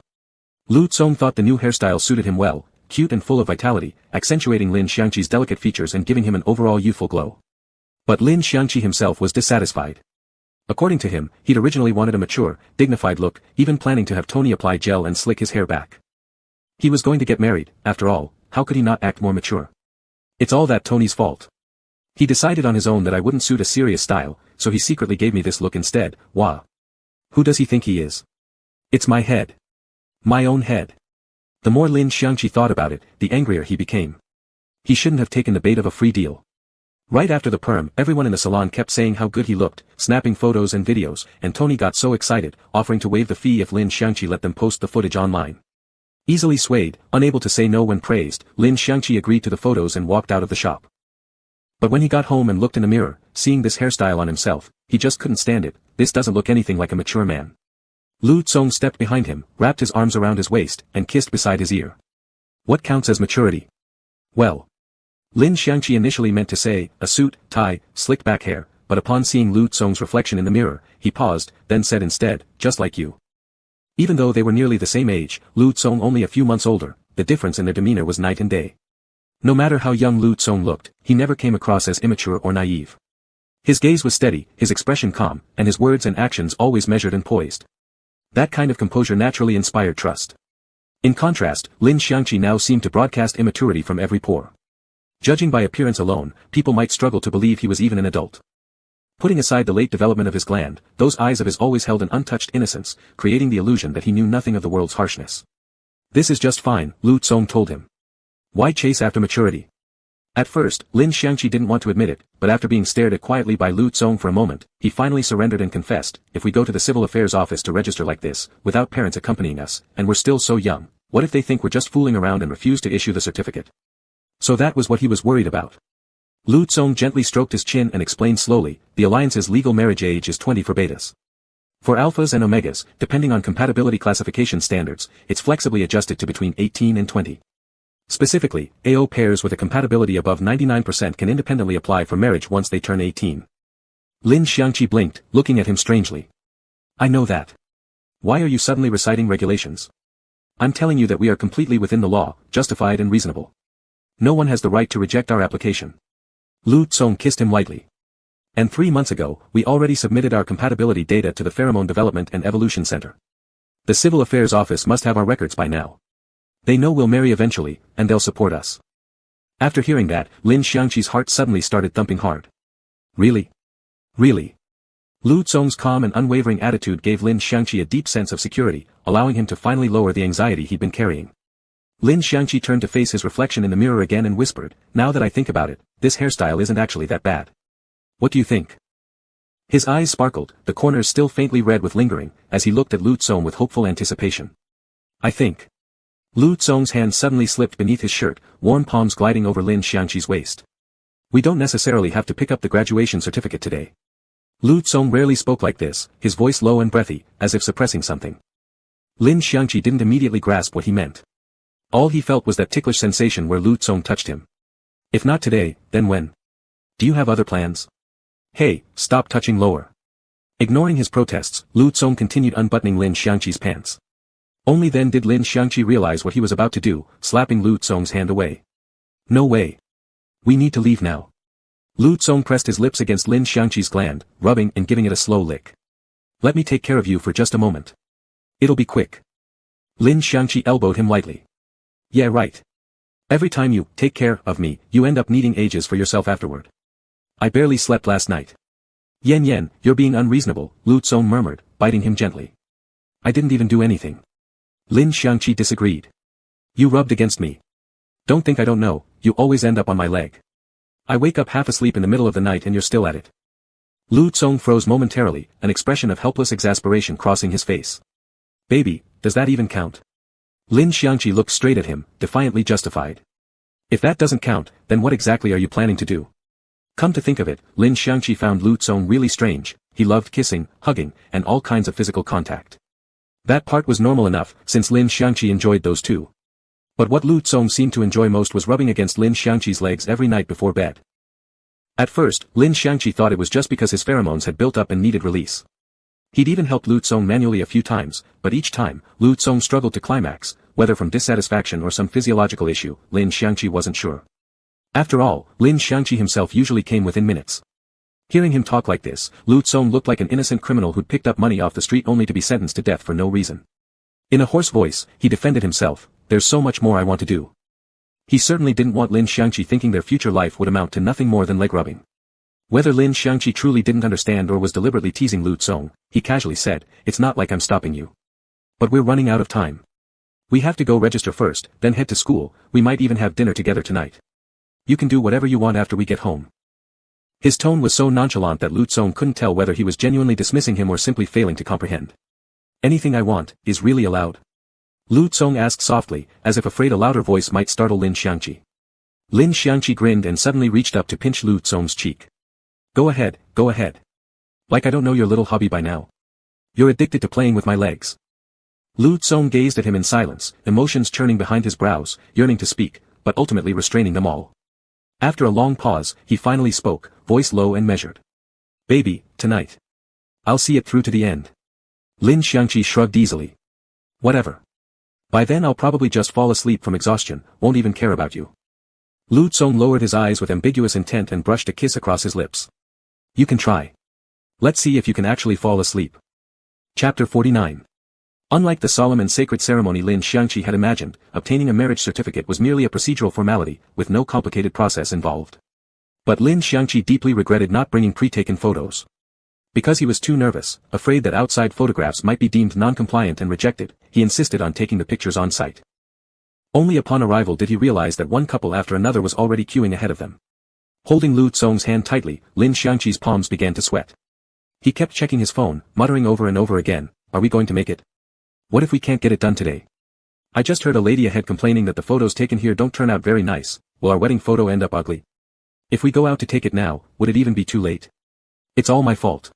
Lu Tsong thought the new hairstyle suited him well, cute and full of vitality, accentuating Lin Xiangqi's delicate features and giving him an overall youthful glow. But Lin Xiangqi himself was dissatisfied. According to him, he'd originally wanted a mature, dignified look, even planning to have Tony apply gel and slick his hair back. He was going to get married, after all, how could he not act more mature? It's all that Tony's fault. He decided on his own that I wouldn't suit a serious style, so he secretly gave me this look instead, wah. Who does he think he is? It's my head. My own head. The more Lin Xiangqi thought about it, the angrier he became. He shouldn't have taken the bait of a free deal. Right after the perm, everyone in the salon kept saying how good he looked, snapping photos and videos, and Tony got so excited, offering to waive the fee if Lin Xiangqi let them post the footage online. Easily swayed, unable to say no when praised, Lin Xiangqi agreed to the photos and walked out of the shop. But when he got home and looked in the mirror, seeing this hairstyle on himself, he just couldn't stand it. This doesn't look anything like a mature man. Lu Tsong stepped behind him, wrapped his arms around his waist, and kissed beside his ear. What counts as maturity? Well, Lin Xiangqi initially meant to say, a suit, tie, slicked back hair, but upon seeing Lu Tsong's reflection in the mirror, he paused, then said instead, just like you. Even though they were nearly the same age, Lu Tsong only a few months older, the difference in their demeanor was night and day. No matter how young Lu Tsong looked, he never came across as immature or naive. His gaze was steady, his expression calm, and his words and actions always measured and poised. That kind of composure naturally inspired trust. In contrast, Lin Xiangqi now seemed to broadcast immaturity from every pore. Judging by appearance alone, people might struggle to believe he was even an adult. Putting aside the late development of his gland, those eyes of his always held an untouched innocence, creating the illusion that he knew nothing of the world's harshness. This is just fine, Lu Tsong told him. Why chase after maturity? At first, Lin Xiangqi didn't want to admit it, but after being stared at quietly by Lu Tsong for a moment, he finally surrendered and confessed, if we go to the civil affairs office to register like this, without parents accompanying us, and we're still so young, what if they think we're just fooling around and refuse to issue the certificate? So that was what he was worried about. Lu Tsong gently stroked his chin and explained slowly, the alliance's legal marriage age is 20 for betas. For alphas and omegas, depending on compatibility classification standards, it's flexibly adjusted to between 18 and 20. Specifically, AO pairs with a compatibility above 99% can independently apply for marriage once they turn 18. Lin Xiangqi blinked, looking at him strangely. I know that. Why are you suddenly reciting regulations? I'm telling you that we are completely within the law, justified and reasonable. No one has the right to reject our application. Lu Tsong kissed him lightly. And 3 months ago, we already submitted our compatibility data to the Pheromone Development and Evolution Center. The Civil Affairs Office must have our records by now. They know we'll marry eventually, and they'll support us. After hearing that, Lin Xiangqi's heart suddenly started thumping hard. Really? Really? Lu Tsong's calm and unwavering attitude gave Lin Xiangqi a deep sense of security, allowing him to finally lower the anxiety he'd been carrying. Lin Xiangqi turned to face his reflection in the mirror again and whispered, now that I think about it, this hairstyle isn't actually that bad. What do you think? His eyes sparkled, the corners still faintly red with lingering, as he looked at Lu Tsong with hopeful anticipation. I think. Lu Tsong's hand suddenly slipped beneath his shirt, warm palms gliding over Lin Xiangqi's waist. We don't necessarily have to pick up the graduation certificate today. Lu Tsong rarely spoke like this, his voice low and breathy, as if suppressing something. Lin Xiangqi didn't immediately grasp what he meant. All he felt was that ticklish sensation where Lu Tsong touched him. If not today, then when? Do you have other plans? Hey, stop touching lower. Ignoring his protests, Lu Tsong continued unbuttoning Lin Xiangqi's pants. Only then did Lin Xiangqi realize what he was about to do, slapping Lu Tsong's hand away. No way. We need to leave now. Lu Tsong pressed his lips against Lin Xiangqi's gland, rubbing and giving it a slow lick. Let me take care of you for just a moment. It'll be quick. Lin Xiangqi elbowed him lightly. Yeah, right. Every time you take care of me, you end up needing ages for yourself afterward. I barely slept last night. Yen, you're being unreasonable, Lu Tsong murmured, biting him gently. I didn't even do anything. Lin Xiangqi disagreed. You rubbed against me. Don't think I don't know, you always end up on my leg. I wake up half asleep in the middle of the night and you're still at it. Lu Tsong froze momentarily, an expression of helpless exasperation crossing his face. Baby, does that even count? Lin Xiangqi looked straight at him, defiantly justified. If that doesn't count, then what exactly are you planning to do? Come to think of it, Lin Xiangqi found Lu Tsong really strange, he loved kissing, hugging, and all kinds of physical contact. That part was normal enough, since Lin Xiangqi enjoyed those too. But what Lu Tsong seemed to enjoy most was rubbing against Lin Xiangqi's legs every night before bed. At first, Lin Xiangqi thought it was just because his pheromones had built up and needed release. He'd even helped Lu Tsong manually a few times, but each time, Lu Tsong struggled to climax, whether from dissatisfaction or some physiological issue, Lin Xiangqi wasn't sure. After all, Lin Xiangqi himself usually came within minutes. Hearing him talk like this, Lu Tsong looked like an innocent criminal who'd picked up money off the street only to be sentenced to death for no reason. In a hoarse voice, he defended himself, there's so much more I want to do. He certainly didn't want Lin Xiangqi thinking their future life would amount to nothing more than leg rubbing. Whether Lin Xiangqi truly didn't understand or was deliberately teasing Lu Tsong, he casually said, it's not like I'm stopping you. But we're running out of time. We have to go register first, then head to school, we might even have dinner together tonight. You can do whatever you want after we get home. His tone was so nonchalant that Lu Tsong couldn't tell whether he was genuinely dismissing him or simply failing to comprehend. Anything I want, is really allowed? Lu Tsong asked softly, as if afraid a louder voice might startle Lin Xiangqi. Lin Xiangqi grinned and suddenly reached up to pinch Lu Tsong's cheek. Go ahead, go ahead. Like I don't know your little hobby by now. You're addicted to playing with my legs. Lu Tsong gazed at him in silence, emotions churning behind his brows, yearning to speak, but ultimately restraining them all. After a long pause, he finally spoke, voice low and measured. Baby, tonight. I'll see it through to the end. Lin Xiangqi shrugged easily. Whatever. By then I'll probably just fall asleep from exhaustion, won't even care about you. Lu Tsong lowered his eyes with ambiguous intent and brushed a kiss across his lips. You can try. Let's see if you can actually fall asleep. Chapter 49. Unlike the solemn and sacred ceremony Lin Xiangqi had imagined, obtaining a marriage certificate was merely a procedural formality, with no complicated process involved. But Lin Xiangqi deeply regretted not bringing pre-taken photos. Because he was too nervous, afraid that outside photographs might be deemed non-compliant and rejected, he insisted on taking the pictures on site. Only upon arrival did he realize that one couple after another was already queuing ahead of them. Holding Lu Tsong's hand tightly, Lin Xiangqi's palms began to sweat. He kept checking his phone, muttering over and over again, "Are we going to make it? What if we can't get it done today? I just heard a lady ahead complaining that the photos taken here don't turn out very nice. Will our wedding photo end up ugly? If we go out to take it now, would it even be too late? It's all my fault.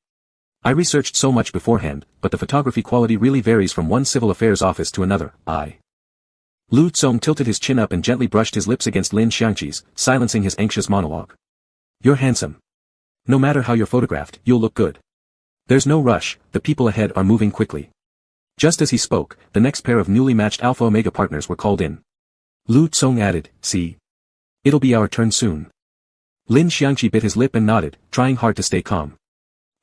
I researched so much beforehand, but the photography quality really varies from one civil affairs office to another." Lu Tsong tilted his chin up and gently brushed his lips against Lin Xiangqi's, silencing his anxious monologue. "You're handsome. No matter how you're photographed, you'll look good. There's no rush, the people ahead are moving quickly." Just as he spoke, the next pair of newly matched Alpha Omega partners were called in. Lu Tsong added, "See? It'll be our turn soon." Lin Xiangqi bit his lip and nodded, trying hard to stay calm.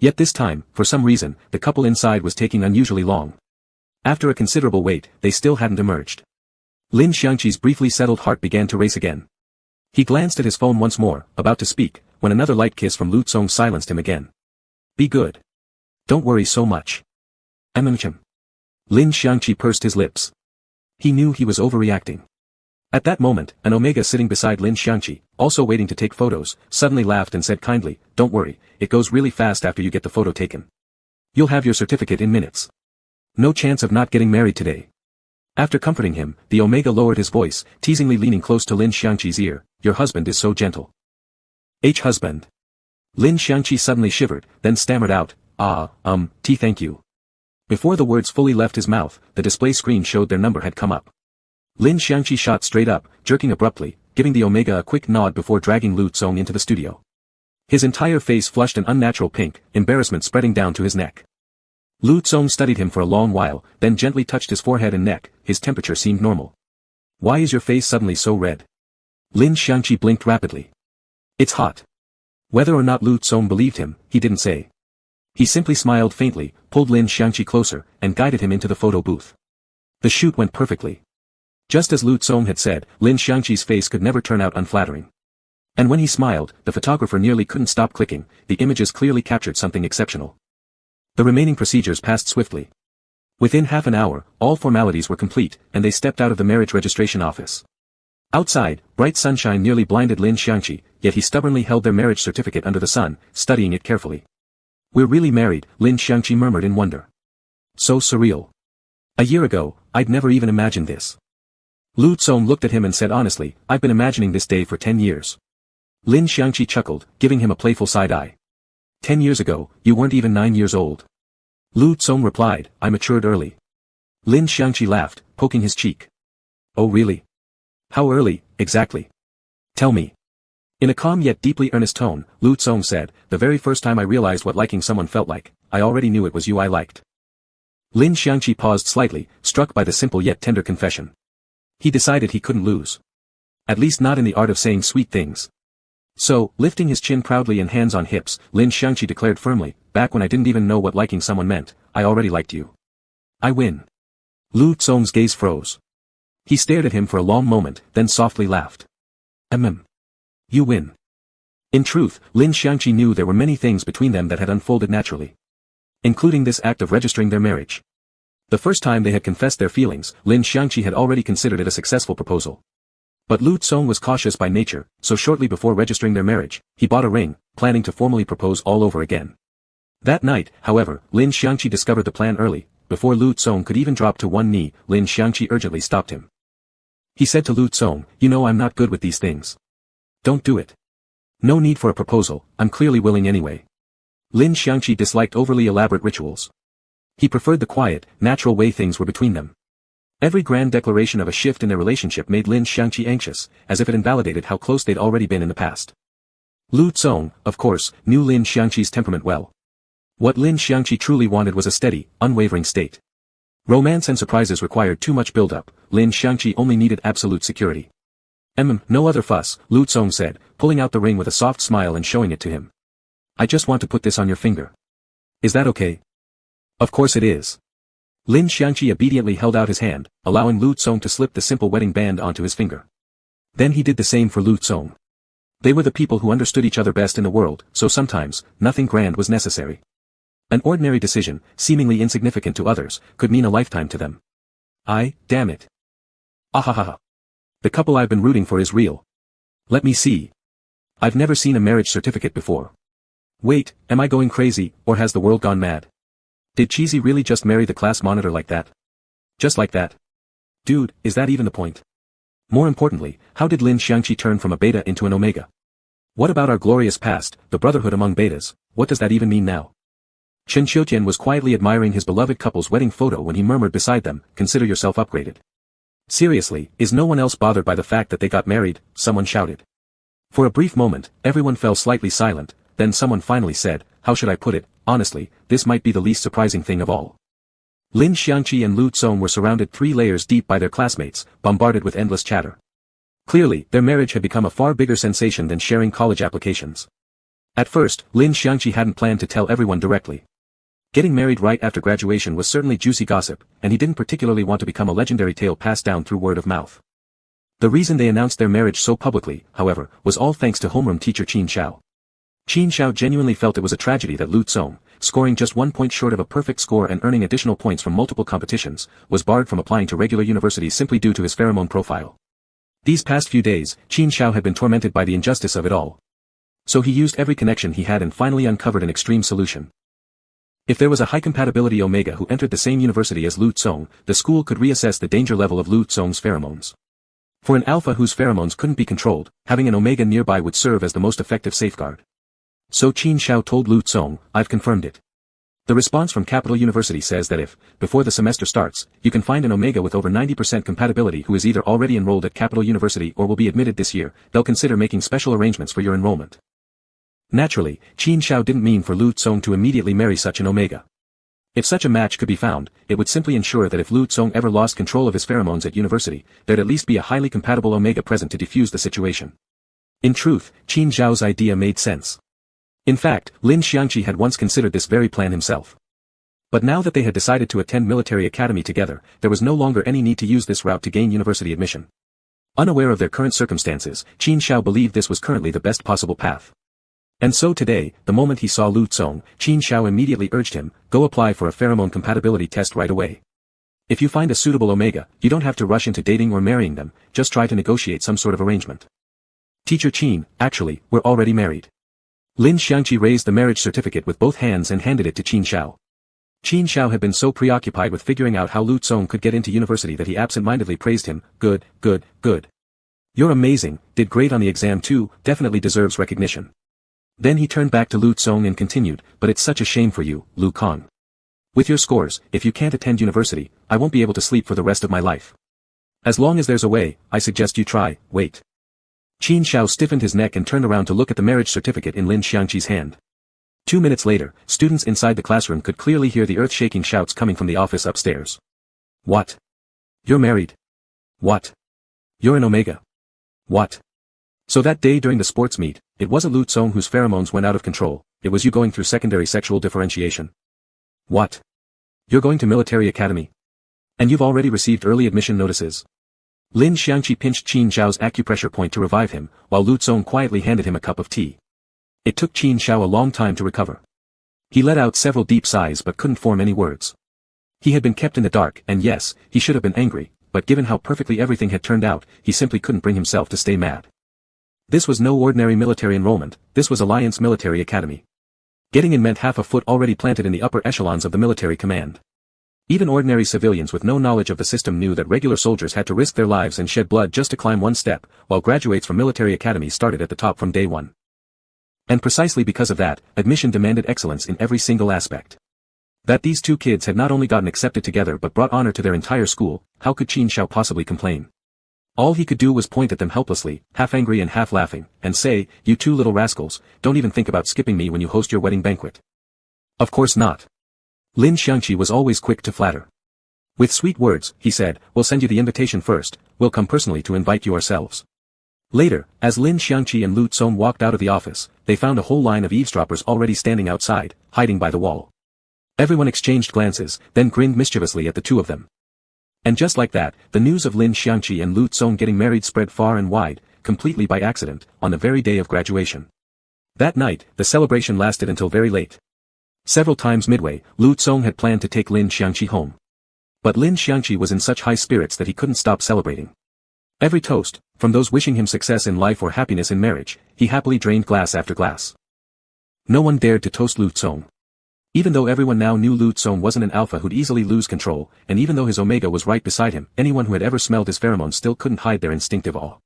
Yet this time, for some reason, the couple inside was taking unusually long. After a considerable wait, they still hadn't emerged. Lin Xiangqi's briefly settled heart began to race again. He glanced at his phone once more, about to speak, when another light kiss from Lu Tsong silenced him again. "Be good. Don't worry so much." Lin Xiangqi pursed his lips. He knew he was overreacting. At that moment, an Omega sitting beside Lin Xiangqi, also waiting to take photos, suddenly laughed and said kindly, "Don't worry, it goes really fast after you get the photo taken. You'll have your certificate in minutes. No chance of not getting married today." After comforting him, the Omega lowered his voice, teasingly leaning close to Lin Xiangqi's ear, "Your husband is so gentle." Husband. Lin Xiangqi suddenly shivered, then stammered out, thank you." Before the words fully left his mouth, the display screen showed their number had come up. Lin Xiangqi shot straight up, jerking abruptly, giving the Omega a quick nod before dragging Lu Tsong into the studio. His entire face flushed an unnatural pink, embarrassment spreading down to his neck. Lu Tsong studied him for a long while, then gently touched his forehead and neck. His temperature seemed normal. "Why is your face suddenly so red?" Lin Xiangqi blinked rapidly. "It's hot." Whether or not Lu Tsong believed him, he didn't say. He simply smiled faintly, pulled Lin Xiangqi closer, and guided him into the photo booth. The shoot went perfectly. Just as Lu Tsong had said, Lin Xiangqi's face could never turn out unflattering. And when he smiled, the photographer nearly couldn't stop clicking. The images clearly captured something exceptional. The remaining procedures passed swiftly. Within half an hour, all formalities were complete, and they stepped out of the marriage registration office. Outside, bright sunshine nearly blinded Lin Xiangqi, yet he stubbornly held their marriage certificate under the sun, studying it carefully. "We're really married," Lin Xiangqi murmured in wonder. "So surreal. A year ago, I'd never even imagined this." Lu Tsong looked at him and said honestly, "I've been imagining this day for 10 years. Lin Xiangqi chuckled, giving him a playful side-eye. 10 years ago, you weren't even 9 years old." Lu Tsong replied, "I matured early." Lin Xiangqi laughed, poking his cheek. "Oh really? How early, exactly? Tell me." In a calm yet deeply earnest tone, Lu Tsong said, "The very first time I realized what liking someone felt like, I already knew it was you I liked." Lin Xiangqi paused slightly, struck by the simple yet tender confession. He decided he couldn't lose. At least not in the art of saying sweet things. So, lifting his chin proudly and hands on hips, Lin Xiangqi declared firmly, "Back when I didn't even know what liking someone meant, I already liked you. I win." Lu Tsong's gaze froze. He stared at him for a long moment, then softly laughed. You win." In truth, Lin Xiangqi knew there were many things between them that had unfolded naturally. Including this act of registering their marriage. The first time they had confessed their feelings, Lin Xiangqi had already considered it a successful proposal. But Lu Tsong was cautious by nature, so shortly before registering their marriage, he bought a ring, planning to formally propose all over again. That night, however, Lin Xiangqi discovered the plan early. Before Lu Tsong could even drop to one knee, Lin Xiangqi urgently stopped him. He said to Lu Tsong, "You know I'm not good with these things. Don't do it. No need for a proposal, I'm clearly willing anyway." Lin Xiangqi disliked overly elaborate rituals. He preferred the quiet, natural way things were between them. Every grand declaration of a shift in their relationship made Lin Xiangqi anxious, as if it invalidated how close they'd already been in the past. Lu Tsong, of course, knew Lin Xiangqi's temperament well. What Lin Xiangqi truly wanted was a steady, unwavering state. Romance and surprises required too much build-up. Lin Xiangqi only needed absolute security. No other fuss, Lu Tsong said, pulling out the ring with a soft smile and showing it to him. "I just want to put this on your finger. Is that okay?" "Of course it is." Lin Xiangqi obediently held out his hand, allowing Lu Tsong to slip the simple wedding band onto his finger. Then he did the same for Lu Tsong. They were the people who understood each other best in the world, so sometimes, nothing grand was necessary. An ordinary decision, seemingly insignificant to others, could mean a lifetime to them. Damn it. Ahahaha. The couple I've been rooting for is real. Let me see. I've never seen a marriage certificate before. Wait, am I going crazy, or has the world gone mad? Did Cheesy really just marry the class monitor like that? Just like that? Dude, is that even the point? More importantly, how did Lin Xiangqi turn from a beta into an omega? What about our glorious past, the brotherhood among betas, what does that even mean now? Chen Qiutian was quietly admiring his beloved couple's wedding photo when he murmured beside them, consider yourself upgraded. Seriously, is no one else bothered by the fact that they got married? Someone shouted. For a brief moment, everyone fell slightly silent, then someone finally said, how should I put it, honestly, this might be the least surprising thing of all. Lin Xiangqi and Lu Tsong were surrounded 3 layers deep by their classmates, bombarded with endless chatter. Clearly, their marriage had become a far bigger sensation than sharing college applications. At first, Lin Xiangqi hadn't planned to tell everyone directly. Getting married right after graduation was certainly juicy gossip, and he didn't particularly want to become a legendary tale passed down through word of mouth. The reason they announced their marriage so publicly, however, was all thanks to homeroom teacher Qin Xiao. Qin Xiao genuinely felt it was a tragedy that Lu Tsong, scoring just 1 point short of a perfect score and earning additional points from multiple competitions, was barred from applying to regular universities simply due to his pheromone profile. These past few days, Qin Xiao had been tormented by the injustice of it all. So he used every connection he had and finally uncovered an extreme solution. If there was a high compatibility omega who entered the same university as Lu Tsong, the school could reassess the danger level of Lu Tsong's pheromones. For an alpha whose pheromones couldn't be controlled, having an omega nearby would serve as the most effective safeguard. So Qin Xiao told Lu Tsong, I've confirmed it. The response from Capital University says that if, before the semester starts, you can find an omega with over 90% compatibility who is either already enrolled at Capital University or will be admitted this year, they'll consider making special arrangements for your enrollment. Naturally, Qin Xiao didn't mean for Lu Tsong to immediately marry such an omega. If such a match could be found, it would simply ensure that if Lu Tsong ever lost control of his pheromones at university, there'd at least be a highly compatible omega present to defuse the situation. In truth, Qin Xiao's idea made sense. In fact, Lin Xiangqi had once considered this very plan himself. But now that they had decided to attend military academy together, there was no longer any need to use this route to gain university admission. Unaware of their current circumstances, Qin Xiao believed this was currently the best possible path. And so today, the moment he saw Lu Tsong, Qin Xiao immediately urged him, go apply for a pheromone compatibility test right away. If you find a suitable omega, you don't have to rush into dating or marrying them, just try to negotiate some sort of arrangement. Teacher Qin, actually, we're already married. Lin Xiangqi raised the marriage certificate with both hands and handed it to Qin Xiao. Qin Xiao had been so preoccupied with figuring out how Lu Tsong could get into university that he absent-mindedly praised him, good, good, good. You're amazing, did great on the exam too, definitely deserves recognition. Then he turned back to Lu Tsong and continued, but it's such a shame for you, Lu Kong. With your scores, if you can't attend university, I won't be able to sleep for the rest of my life. As long as there's a way, I suggest you try, wait. Qin Xiao stiffened his neck and turned around to look at the marriage certificate in Lin Xiangqi's hand. 2 minutes later, students inside the classroom could clearly hear the earth-shaking shouts coming from the office upstairs. What? You're married? What? You're an omega? What? So that day during the sports meet, it wasn't Lu Tsong whose pheromones went out of control, it was you going through secondary sexual differentiation. What? You're going to military academy? And you've already received early admission notices? Lin Xiangqi pinched Qin Xiao's acupressure point to revive him, while Lu Tsong quietly handed him a cup of tea. It took Qin Xiao a long time to recover. He let out several deep sighs but couldn't form any words. He had been kept in the dark, and yes, he should have been angry, but given how perfectly everything had turned out, he simply couldn't bring himself to stay mad. This was no ordinary military enrollment, this was Alliance Military Academy. Getting in meant half a foot already planted in the upper echelons of the military command. Even ordinary civilians with no knowledge of the system knew that regular soldiers had to risk their lives and shed blood just to climb one step, while graduates from military academies started at the top from day one. And precisely because of that, admission demanded excellence in every single aspect. That these two kids had not only gotten accepted together but brought honor to their entire school, how could Qin Xiao possibly complain? All he could do was point at them helplessly, half angry and half laughing, and say, you two little rascals, don't even think about skipping me when you host your wedding banquet. Of course not. Lin Xiangqi was always quick to flatter. With sweet words, he said, we'll send you the invitation first, we'll come personally to invite you ourselves. Later, as Lin Xiangqi and Lu Tsong walked out of the office, they found a whole line of eavesdroppers already standing outside, hiding by the wall. Everyone exchanged glances, then grinned mischievously at the two of them. And just like that, the news of Lin Xiangqi and Lu Tsong getting married spread far and wide, completely by accident, on the very day of graduation. That night, the celebration lasted until very late. Several times midway, Lu Tsong had planned to take Lin Xiangqi home. But Lin Xiangqi was in such high spirits that he couldn't stop celebrating. Every toast, from those wishing him success in life or happiness in marriage, he happily drained glass after glass. No one dared to toast Lu Tsong. Even though everyone now knew Lu Tsong wasn't an alpha who'd easily lose control, and even though his omega was right beside him, anyone who had ever smelled his pheromones still couldn't hide their instinctive awe.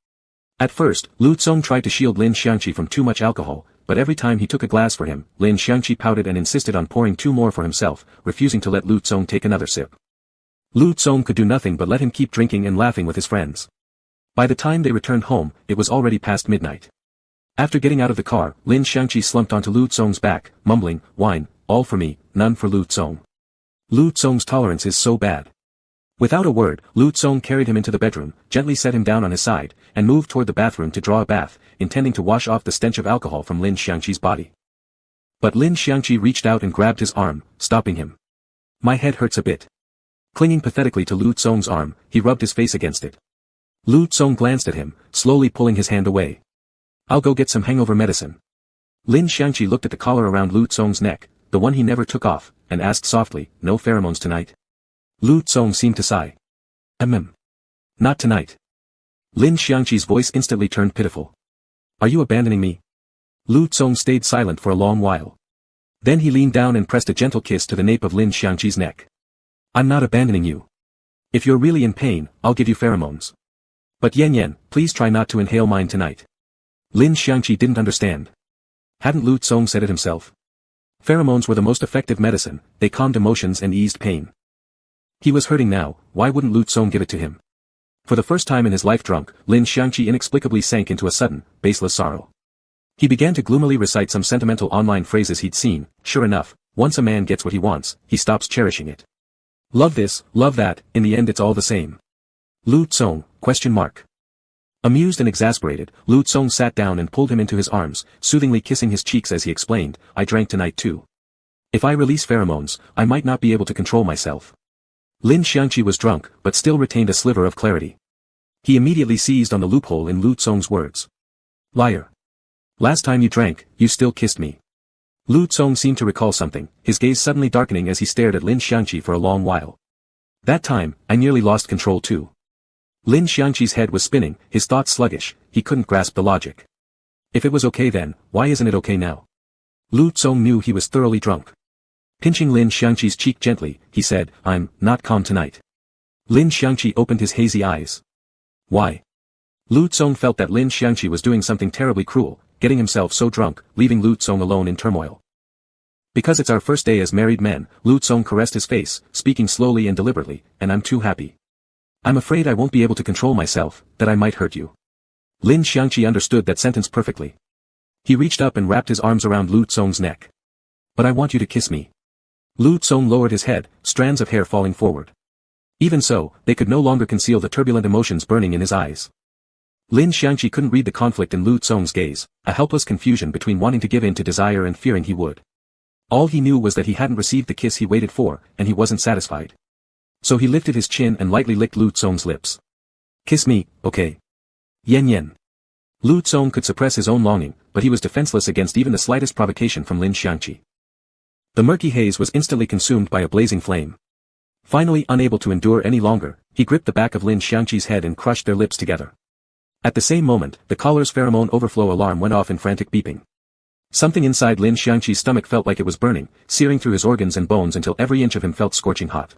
At first, Lu Tsong tried to shield Lin Xiangqi from too much alcohol, but every time he took a glass for him, Lin Xiangqi pouted and insisted on pouring 2 more for himself, refusing to let Lu Tsong take another sip. Lu Tsong could do nothing but let him keep drinking and laughing with his friends. By the time they returned home, it was already past midnight. After getting out of the car, Lin Xiangqi slumped onto Lu Tsong's back, mumbling, "Wine, all for me, none for Lu Tsong. Lu Tsong's tolerance is so bad." Without a word, Lu Tsong carried him into the bedroom, gently set him down on his side, and moved toward the bathroom to draw a bath, intending to wash off the stench of alcohol from Lin Xiangqi's body. But Lin Xiangqi reached out and grabbed his arm, stopping him. "My head hurts a bit." Clinging pathetically to Lu Tsong's arm, he rubbed his face against it. Lu Tsong glanced at him, slowly pulling his hand away. "I'll go get some hangover medicine." Lin Xiangqi looked at the collar around Lu Tsong's neck, the one he never took off, and asked softly, "No pheromones tonight?" Lu Tsong seemed to sigh. Not tonight." Lin Xiangqi's voice instantly turned pitiful. "Are you abandoning me?" Lu Tsong stayed silent for a long while. Then he leaned down and pressed a gentle kiss to the nape of Lin Xiangqi's neck. "I'm not abandoning you. If you're really in pain, I'll give you pheromones. But Yan, please try not to inhale mine tonight." Lin Xiangqi didn't understand. Hadn't Lu Tsong said it himself? Pheromones were the most effective medicine, they calmed emotions and eased pain. He was hurting now, why wouldn't Lu Tsong give it to him? For the first time in his life drunk, Lin Xiangqi inexplicably sank into a sudden, baseless sorrow. He began to gloomily recite some sentimental online phrases he'd seen. Sure enough, once a man gets what he wants, he stops cherishing it. Love this, love that, in the end it's all the same. Lu Tsong, ? Amused and exasperated, Lu Tsong sat down and pulled him into his arms, soothingly kissing his cheeks as he explained, "I drank tonight too. If I release pheromones, I might not be able to control myself." Lin Xiangqi was drunk, but still retained a sliver of clarity. He immediately seized on the loophole in Lu Tsong's words. "Liar. Last time you drank, you still kissed me." Lu Tsong seemed to recall something, his gaze suddenly darkening as he stared at Lin Xiangqi for a long while. "That time, I nearly lost control too." Lin Xiangqi's head was spinning, his thoughts sluggish, he couldn't grasp the logic. If it was okay then, why isn't it okay now? Lu Tsong knew he was thoroughly drunk. Pinching Lin Xiangqi's cheek gently, he said, "I'm not calm tonight." Lin Xiangqi opened his hazy eyes. "Why?" Lu Tsong felt that Lin Xiangqi was doing something terribly cruel, getting himself so drunk, leaving Lu Tsong alone in turmoil. "Because it's our first day as married men," Lu Tsong caressed his face, speaking slowly and deliberately, "and I'm too happy. I'm afraid I won't be able to control myself, that I might hurt you." Lin Xiangqi understood that sentence perfectly. He reached up and wrapped his arms around Lu Tsong's neck. "But I want you to kiss me." Lu Tsong lowered his head, strands of hair falling forward. Even so, they could no longer conceal the turbulent emotions burning in his eyes. Lin Xiangqi couldn't read the conflict in Lu Tsong's gaze, a helpless confusion between wanting to give in to desire and fearing he would. All he knew was that he hadn't received the kiss he waited for, and he wasn't satisfied. So he lifted his chin and lightly licked Lu Tsong's lips. "Kiss me, okay? Yan." Lu Tsong could suppress his own longing, but he was defenseless against even the slightest provocation from Lin Xiangqi. The murky haze was instantly consumed by a blazing flame. Finally unable to endure any longer, he gripped the back of Lin Xiangqi's head and crushed their lips together. At the same moment, the collar's pheromone overflow alarm went off in frantic beeping. Something inside Lin Xiangqi's stomach felt like it was burning, searing through his organs and bones until every inch of him felt scorching hot.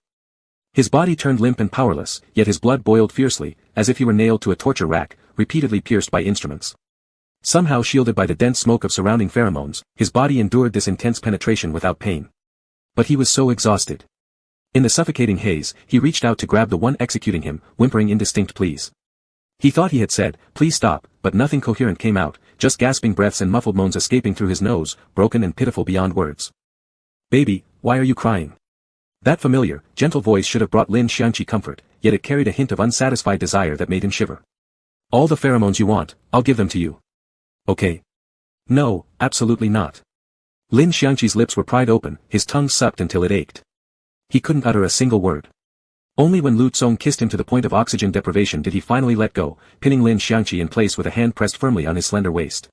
His body turned limp and powerless, yet his blood boiled fiercely, as if he were nailed to a torture rack, repeatedly pierced by instruments. Somehow shielded by the dense smoke of surrounding pheromones, his body endured this intense penetration without pain. But he was so exhausted. In the suffocating haze, he reached out to grab the one executing him, whimpering indistinct pleas. He thought he had said, "Please stop," but nothing coherent came out, just gasping breaths and muffled moans escaping through his nose, broken and pitiful beyond words. "Baby, why are you crying?" That familiar, gentle voice should have brought Lin Xiangqi comfort, yet it carried a hint of unsatisfied desire that made him shiver. "All the pheromones you want, I'll give them to you. Okay?" "No, absolutely not." Lin Xiangqi's lips were pried open, his tongue sucked until it ached. He couldn't utter a single word. Only when Lu Tsong kissed him to the point of oxygen deprivation did he finally let go, pinning Lin Xiangqi in place with a hand pressed firmly on his slender waist.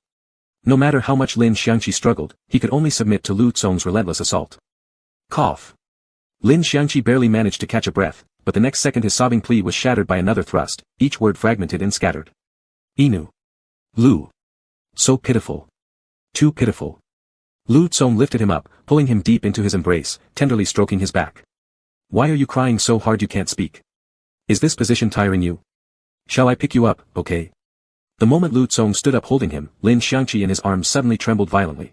No matter how much Lin Xiangqi struggled, he could only submit to Lu Tsong's relentless assault. Cough. Lin Xiangqi barely managed to catch a breath, but the next second his sobbing plea was shattered by another thrust, each word fragmented and scattered. Inu. Lu. So pitiful. Too pitiful. Lu Tsong lifted him up, pulling him deep into his embrace, tenderly stroking his back. Why are you crying so hard you can't speak? Is this position tiring you? Shall I pick you up, okay? The moment Lu Tsong stood up holding him, Lin Xiangqi in his arms suddenly trembled violently.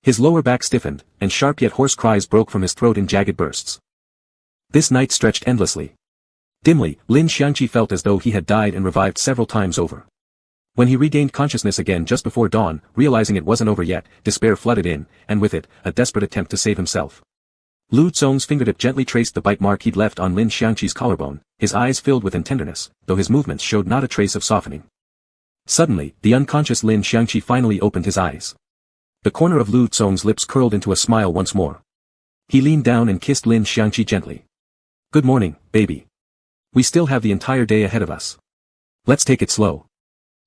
His lower back stiffened, and sharp yet hoarse cries broke from his throat in jagged bursts. This night stretched endlessly. Dimly, Lin Xiangqi felt as though he had died and revived several times over. When he regained consciousness again just before dawn, realizing it wasn't over yet, despair flooded in, and with it, a desperate attempt to save himself. Lu Tsong's fingertip gently traced the bite mark he'd left on Lin Xiangqi's collarbone, his eyes filled with tenderness, though his movements showed not a trace of softening. Suddenly, the unconscious Lin Xiangqi finally opened his eyes. The corner of Lu Tsong's lips curled into a smile once more. He leaned down and kissed Lin Xiangqi gently. Good morning, baby. We still have the entire day ahead of us. Let's take it slow.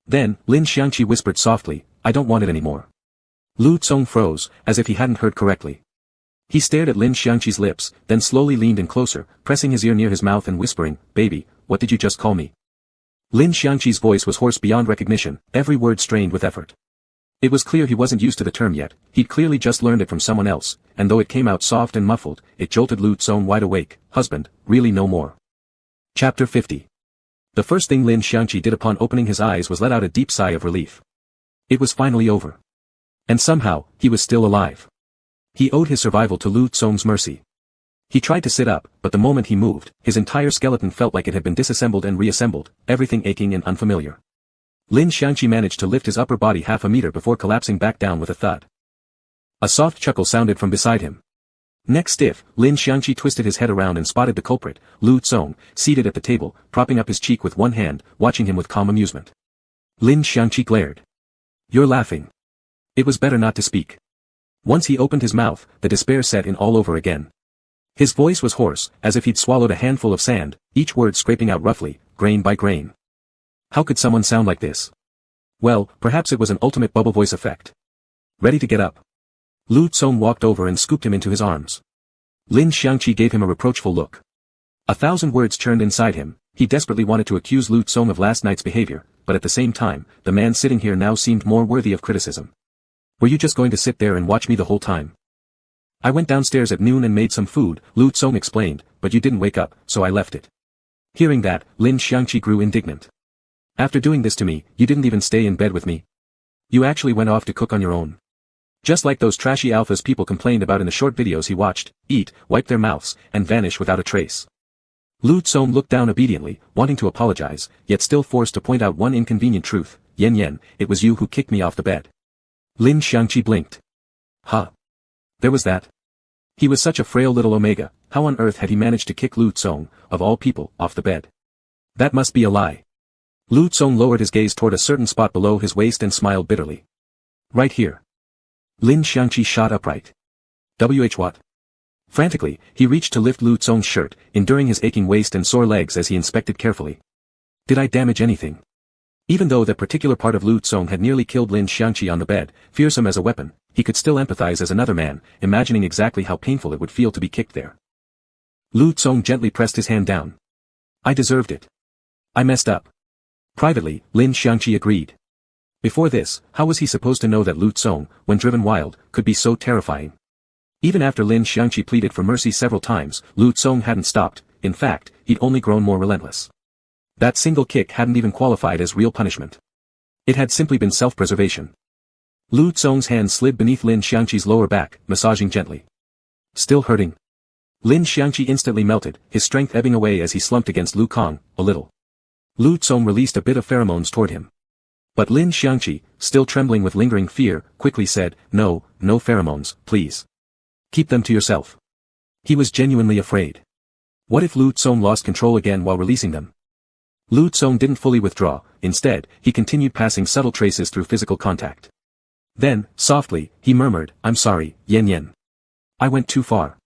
Then, Lin Xiangqi whispered softly, I don't want it anymore. Lu Tsong froze, as if he hadn't heard correctly. He stared at Lin Xiangqi's lips, then slowly leaned in closer, pressing his ear near his mouth and whispering, Baby, what did you just call me? Lin Xiangqi's voice was hoarse beyond recognition, every word strained with effort. It was clear he wasn't used to the term yet, he'd clearly just learned it from someone else, and though it came out soft and muffled, it jolted Lu Tsong wide awake. Husband, really no more. Chapter 50. The first thing Lin Xiangqi did upon opening his eyes was let out a deep sigh of relief. It was finally over. And somehow, he was still alive. He owed his survival to Lu Tsong's mercy. He tried to sit up, but the moment he moved, his entire skeleton felt like it had been disassembled and reassembled, everything aching and unfamiliar. Lin Xiangqi managed to lift his upper body half a meter before collapsing back down with a thud. A soft chuckle sounded from beside him. Neck stiff, Lin Xiangqi twisted his head around and spotted the culprit, Lu Tsong, seated at the table, propping up his cheek with one hand, watching him with calm amusement. Lin Xiangqi glared. You're laughing. It was better not to speak. Once he opened his mouth, the despair set in all over again. His voice was hoarse, as if he'd swallowed a handful of sand, each word scraping out roughly, grain by grain. How could someone sound like this? Well, perhaps it was an ultimate bubble voice effect. Ready to get up? Lu Tsong walked over and scooped him into his arms. Lin Xiangqi gave him a reproachful look. 1,000 words churned inside him, he desperately wanted to accuse Lu Tsong of last night's behavior, but at the same time, the man sitting here now seemed more worthy of criticism. Were you just going to sit there and watch me the whole time? I went downstairs at noon and made some food, Lu Tsong explained, but you didn't wake up, so I left it. Hearing that, Lin Xiangqi grew indignant. After doing this to me, you didn't even stay in bed with me. You actually went off to cook on your own. Just like those trashy alphas people complained about in the short videos he watched, eat, wipe their mouths, and vanish without a trace. Lu Tsong looked down obediently, wanting to apologize, yet still forced to point out one inconvenient truth, Yen, it was you who kicked me off the bed. Lin Xiangqi blinked. Huh. There was that. He was such a frail little omega, how on earth had he managed to kick Lu Tsong, of all people, off the bed? That must be a lie. Lu Tsong lowered his gaze toward a certain spot below his waist and smiled bitterly. Right here. Lin Xiangqi shot upright. What? Frantically, he reached to lift Lu Tsong's shirt, enduring his aching waist and sore legs as he inspected carefully. Did I damage anything? Even though that particular part of Lu Tsong had nearly killed Lin Xiangqi on the bed, fearsome as a weapon, he could still empathize as another man, imagining exactly how painful it would feel to be kicked there. Lu Tsong gently pressed his hand down. I deserved it. I messed up. Privately, Lin Xiangqi agreed. Before this, how was he supposed to know that Lu Tsong, when driven wild, could be so terrifying? Even after Lin Xiangqi pleaded for mercy several times, Lu Tsong hadn't stopped, in fact, he'd only grown more relentless. That single kick hadn't even qualified as real punishment. It had simply been self-preservation. Lu Tsong's hand slid beneath Lin Xiangqi's lower back, massaging gently. Still hurting? Lin Xiangqi instantly melted, his strength ebbing away as he slumped against Lu Kong, a little. Lu Tsong released a bit of pheromones toward him. But Lin Xiangqi, still trembling with lingering fear, quickly said, no pheromones, please. Keep them to yourself. He was genuinely afraid. What if Lu Tsong lost control again while releasing them? Lu Tsong didn't fully withdraw, instead, he continued passing subtle traces through physical contact. Then, softly, he murmured, I'm sorry, Yen. I went too far.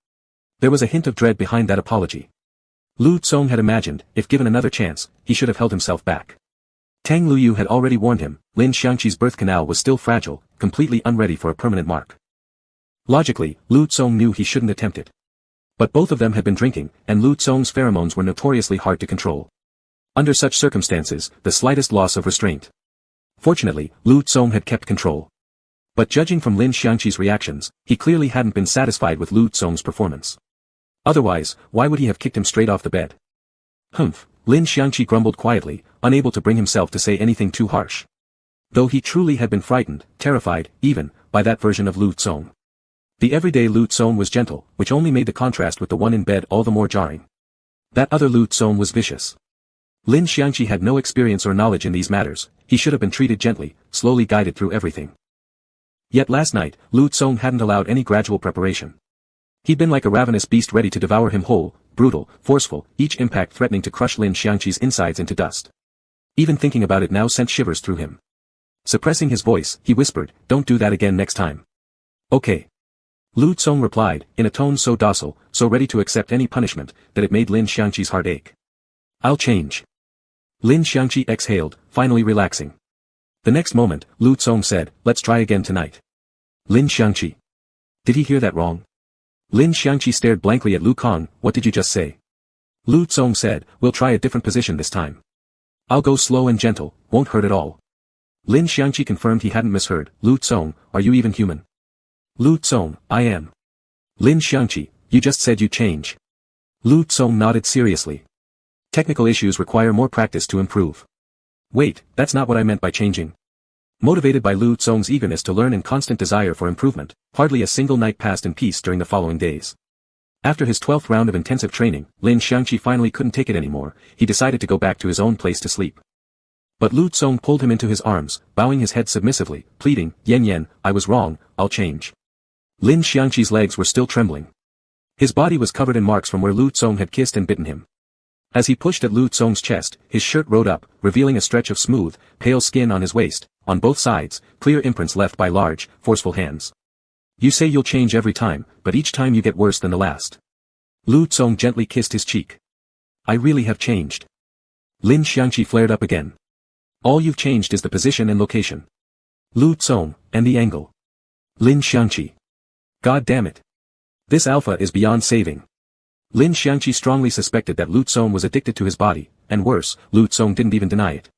There was a hint of dread behind that apology. Lu Tsong had imagined, if given another chance, he should have held himself back. Tang Luyu had already warned him, Lin Xiangqi's birth canal was still fragile, completely unready for a permanent mark. Logically, Lu Tsong knew he shouldn't attempt it. But both of them had been drinking, and Lu Tsong's pheromones were notoriously hard to control. Under such circumstances, the slightest loss of restraint. Fortunately, Lu Tsong had kept control. But judging from Lin Xiangqi's reactions, he clearly hadn't been satisfied with Lu Tsong's performance. Otherwise, why would he have kicked him straight off the bed? Humph, Lin Xiangqi grumbled quietly, unable to bring himself to say anything too harsh. Though he truly had been frightened, terrified, even, by that version of Lu Tsong. The everyday Lu Tsong was gentle, which only made the contrast with the one in bed all the more jarring. That other Lu Tsong was vicious. Lin Xiangqi had no experience or knowledge in these matters, he should have been treated gently, slowly guided through everything. Yet last night, Lu Tsong hadn't allowed any gradual preparation. He'd been like a ravenous beast ready to devour him whole, brutal, forceful, each impact threatening to crush Lin Xiangqi's insides into dust. Even thinking about it now sent shivers through him. Suppressing his voice, he whispered, "Don't do that again next time." "Okay." Lu Tsong replied, in a tone so docile, so ready to accept any punishment, that it made Lin Xiangqi's heart ache. "I'll change." Lin Xiangqi exhaled, finally relaxing. The next moment, Lu Tsong said, "Let's try again tonight." Lin Xiangqi. Did he hear that wrong? Lin Xiangqi stared blankly at Lu Kang. "What did you just say?" Lu Tsong said, "We'll try a different position this time. I'll go slow and gentle, won't hurt at all." Lin Xiangqi confirmed he hadn't misheard. "Lu Tsong, are you even human?" Lu Tsong, "I am." Lin Xiangqi, "You just said you'd change." Lu Tsong nodded seriously. "Technical issues require more practice to improve." "Wait, that's not what I meant by changing." Motivated by Lu Tsong's eagerness to learn and constant desire for improvement, hardly a single night passed in peace during the following days. After his 12th round of intensive training, Lin Xiangqi finally couldn't take it anymore, he decided to go back to his own place to sleep. But Lu Tsong pulled him into his arms, bowing his head submissively, pleading, "Yan, I was wrong, I'll change." Lin Xiangqi's legs were still trembling. His body was covered in marks from where Lu Tsong had kissed and bitten him. As he pushed at Lu Tsong's chest, his shirt rode up, revealing a stretch of smooth, pale skin on his waist, on both sides, clear imprints left by large, forceful hands. "You say you'll change every time, but each time you get worse than the last." Lu Tsong gently kissed his cheek. "I really have changed." Lin Xiangqi flared up again. "All you've changed is the position and location." Lu Tsong, and the angle. Lin Xiangqi. God damn it. This alpha is beyond saving. Lin Xiangqi strongly suspected that Lu Tsong was addicted to his body, and worse, Lu Tsong didn't even deny it.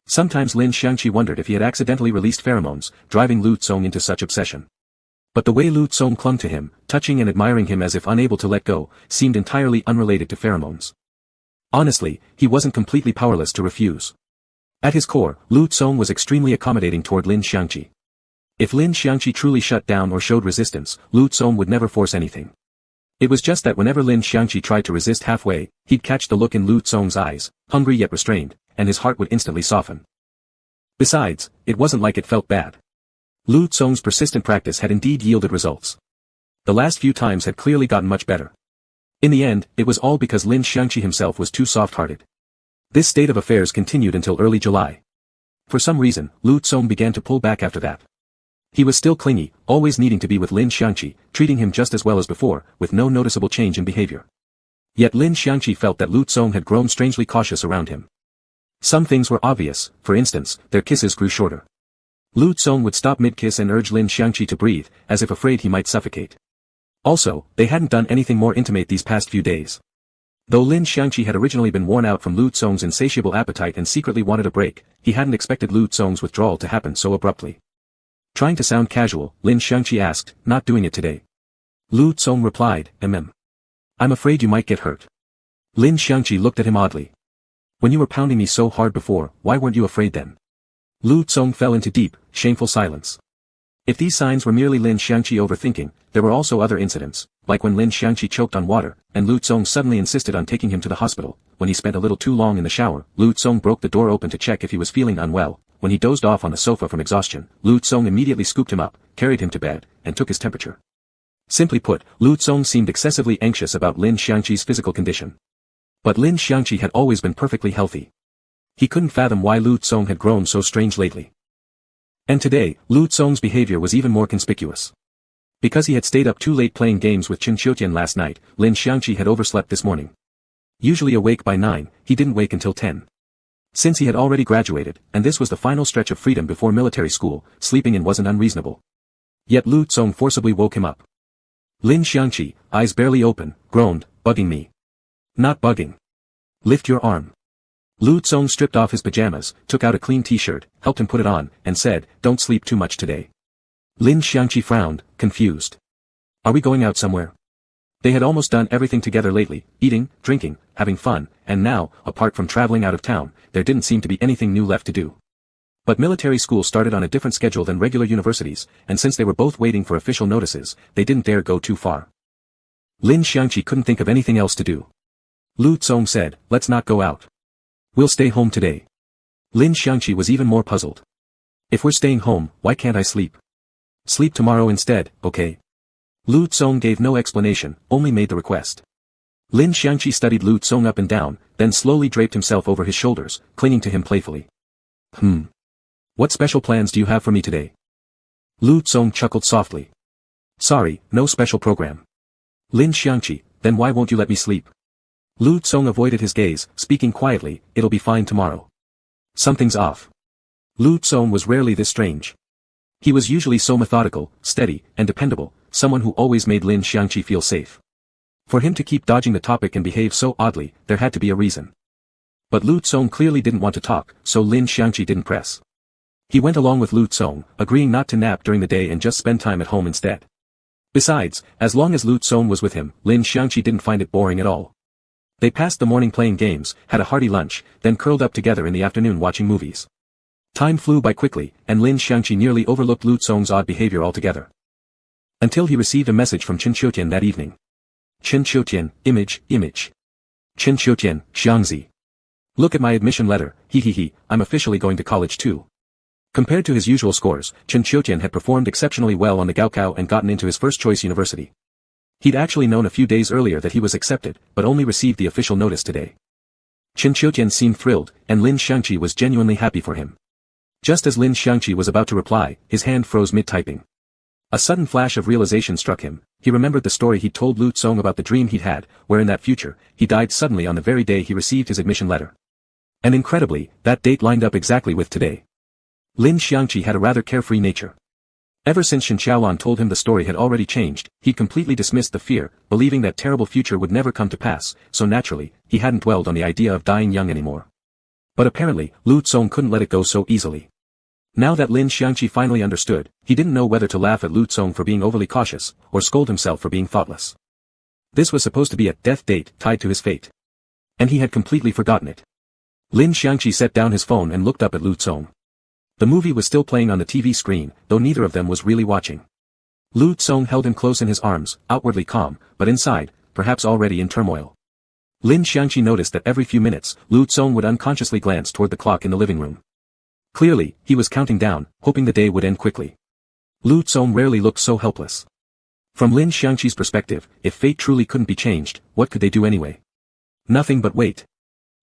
Sometimes Lin Xiangqi wondered if he had accidentally released pheromones, driving Lu Tsong into such obsession. But the way Lu Tsong clung to him, touching and admiring him as if unable to let go, seemed entirely unrelated to pheromones. Honestly, he wasn't completely powerless to refuse. At his core, Lu Tsong was extremely accommodating toward Lin Xiangqi. If Lin Xiangqi truly shut down or showed resistance, Lu Tsong would never force anything. It was just that whenever Lin Xiangqi tried to resist halfway, he'd catch the look in Lu Tsong's eyes, hungry yet restrained, and his heart would instantly soften. Besides, it wasn't like it felt bad. Lu Tsong's persistent practice had indeed yielded results. The last few times had clearly gotten much better. In the end, it was all because Lin Xiangqi himself was too soft-hearted. This state of affairs continued until early July. For some reason, Lu Tsong began to pull back after that. He was still clingy, always needing to be with Lin Xiangqi, treating him just as well as before, with no noticeable change in behavior. Yet Lin Xiangqi felt that Lu Tsong had grown strangely cautious around him. Some things were obvious, for instance, their kisses grew shorter. Lu Tsong would stop mid-kiss and urge Lin Xiangqi to breathe, as if afraid he might suffocate. Also, they hadn't done anything more intimate these past few days. Though Lin Xiangqi had originally been worn out from Lu Tsong's insatiable appetite and secretly wanted a break, he hadn't expected Lu Tsong's withdrawal to happen so abruptly. Trying to sound casual, Lin Xiangqi asked, "Not doing it today?" Lu Tsong replied, "I'm afraid you might get hurt." Lin Xiangqi looked at him oddly. "When you were pounding me so hard before, why weren't you afraid then?" Lu Tsong fell into deep, shameful silence. If these signs were merely Lin Xiangqi overthinking, there were also other incidents, like when Lin Xiangqi choked on water, and Lu Tsong suddenly insisted on taking him to the hospital. When he spent a little too long in the shower, Lu Tsong broke the door open to check if he was feeling unwell. When he dozed off on the sofa from exhaustion, Lu Tsong immediately scooped him up, carried him to bed, and took his temperature. Simply put, Lu Tsong seemed excessively anxious about Lin Xiangqi's physical condition. But Lin Xiangqi had always been perfectly healthy. He couldn't fathom why Lu Tsong had grown so strange lately. And today, Lu Tsong's behavior was even more conspicuous. Because he had stayed up too late playing games with Chen Qiutian last night, Lin Xiangqi had overslept this morning. Usually awake by 9, he didn't wake until 10. Since he had already graduated, and this was the final stretch of freedom before military school, sleeping in wasn't unreasonable. Yet Lu Tsong forcibly woke him up. Lin Xiangqi, eyes barely open, groaned, bugging me. Not bugging. Lift your arm. Lu Tsong stripped off his pajamas, took out a clean t-shirt, helped him put it on, and said, don't sleep too much today. Lin Xiangqi frowned, confused. Are we going out somewhere? They had almost done everything together lately, eating, drinking, having fun, and now, apart from traveling out of town, there didn't seem to be anything new left to do. But military school started on a different schedule than regular universities, and since they were both waiting for official notices, they didn't dare go too far. Lin Xiangqi couldn't think of anything else to do. Lu Tsong said, let's not go out. We'll stay home today. Lin Xiangqi was even more puzzled. If we're staying home, why can't I sleep? Sleep tomorrow instead, okay? Lu Tsong gave no explanation, only made the request. Lin Xiangqi studied Lu Tsong up and down, then slowly draped himself over his shoulders, clinging to him playfully. What special plans do you have for me today? Lu Tsong chuckled softly. Sorry, no special program. Lin Xiangqi, then why won't you let me sleep? Lu Tsong avoided his gaze, speaking quietly, it'll be fine tomorrow. Something's off. Lu Tsong was rarely this strange. He was usually so methodical, steady, and dependable, someone who always made Lin Xiangqi feel safe. For him to keep dodging the topic and behave so oddly, there had to be a reason. But Lu Tsong clearly didn't want to talk, so Lin Xiangqi didn't press. He went along with Lu Tsong, agreeing not to nap during the day and just spend time at home instead. Besides, as long as Lu Tsong was with him, Lin Xiangqi didn't find it boring at all. They passed the morning playing games, had a hearty lunch, then curled up together in the afternoon watching movies. Time flew by quickly, and Lin Xiangqi nearly overlooked Lu Tsong's odd behavior altogether. Until he received a message from Chen Qiutian that evening. Chen Qiutian, image. Chen Qiutian, Xiangzi. Look at my admission letter, I'm officially going to college too. Compared to his usual scores, Chen Qiutian had performed exceptionally well on the Gaokao and gotten into his first choice university. He'd actually known a few days earlier that he was accepted, but only received the official notice today. Chen Qiutian seemed thrilled, and Lin Xiangqi was genuinely happy for him. Just as Lin Xiangqi was about to reply, his hand froze mid-typing. A sudden flash of realization struck him. He remembered the story he'd told Lu Tsong about the dream he'd had, where in that future, he died suddenly on the very day he received his admission letter. And incredibly, that date lined up exactly with today. Lin Xiangqi had a rather carefree nature. Ever since Shen Xiaolan told him the story had already changed, he'd completely dismissed the fear, believing that terrible future would never come to pass, so naturally, he hadn't dwelled on the idea of dying young anymore. But apparently, Lu Tsong couldn't let it go so easily. Now that Lin Xiangqi finally understood, he didn't know whether to laugh at Lu Tsong for being overly cautious, or scold himself for being thoughtless. This was supposed to be a death date tied to his fate. And he had completely forgotten it. Lin Xiangqi set down his phone and looked up at Lu Tsong. The movie was still playing on the TV screen, though neither of them was really watching. Lu Tsong held him close in his arms, outwardly calm, but inside, perhaps already in turmoil. Lin Xiangqi noticed that every few minutes, Lu Tsong would unconsciously glance toward the clock in the living room. Clearly, he was counting down, hoping the day would end quickly. Lu Tsong rarely looked so helpless. From Lin Xiangqi's perspective, if fate truly couldn't be changed, what could they do anyway? Nothing but wait.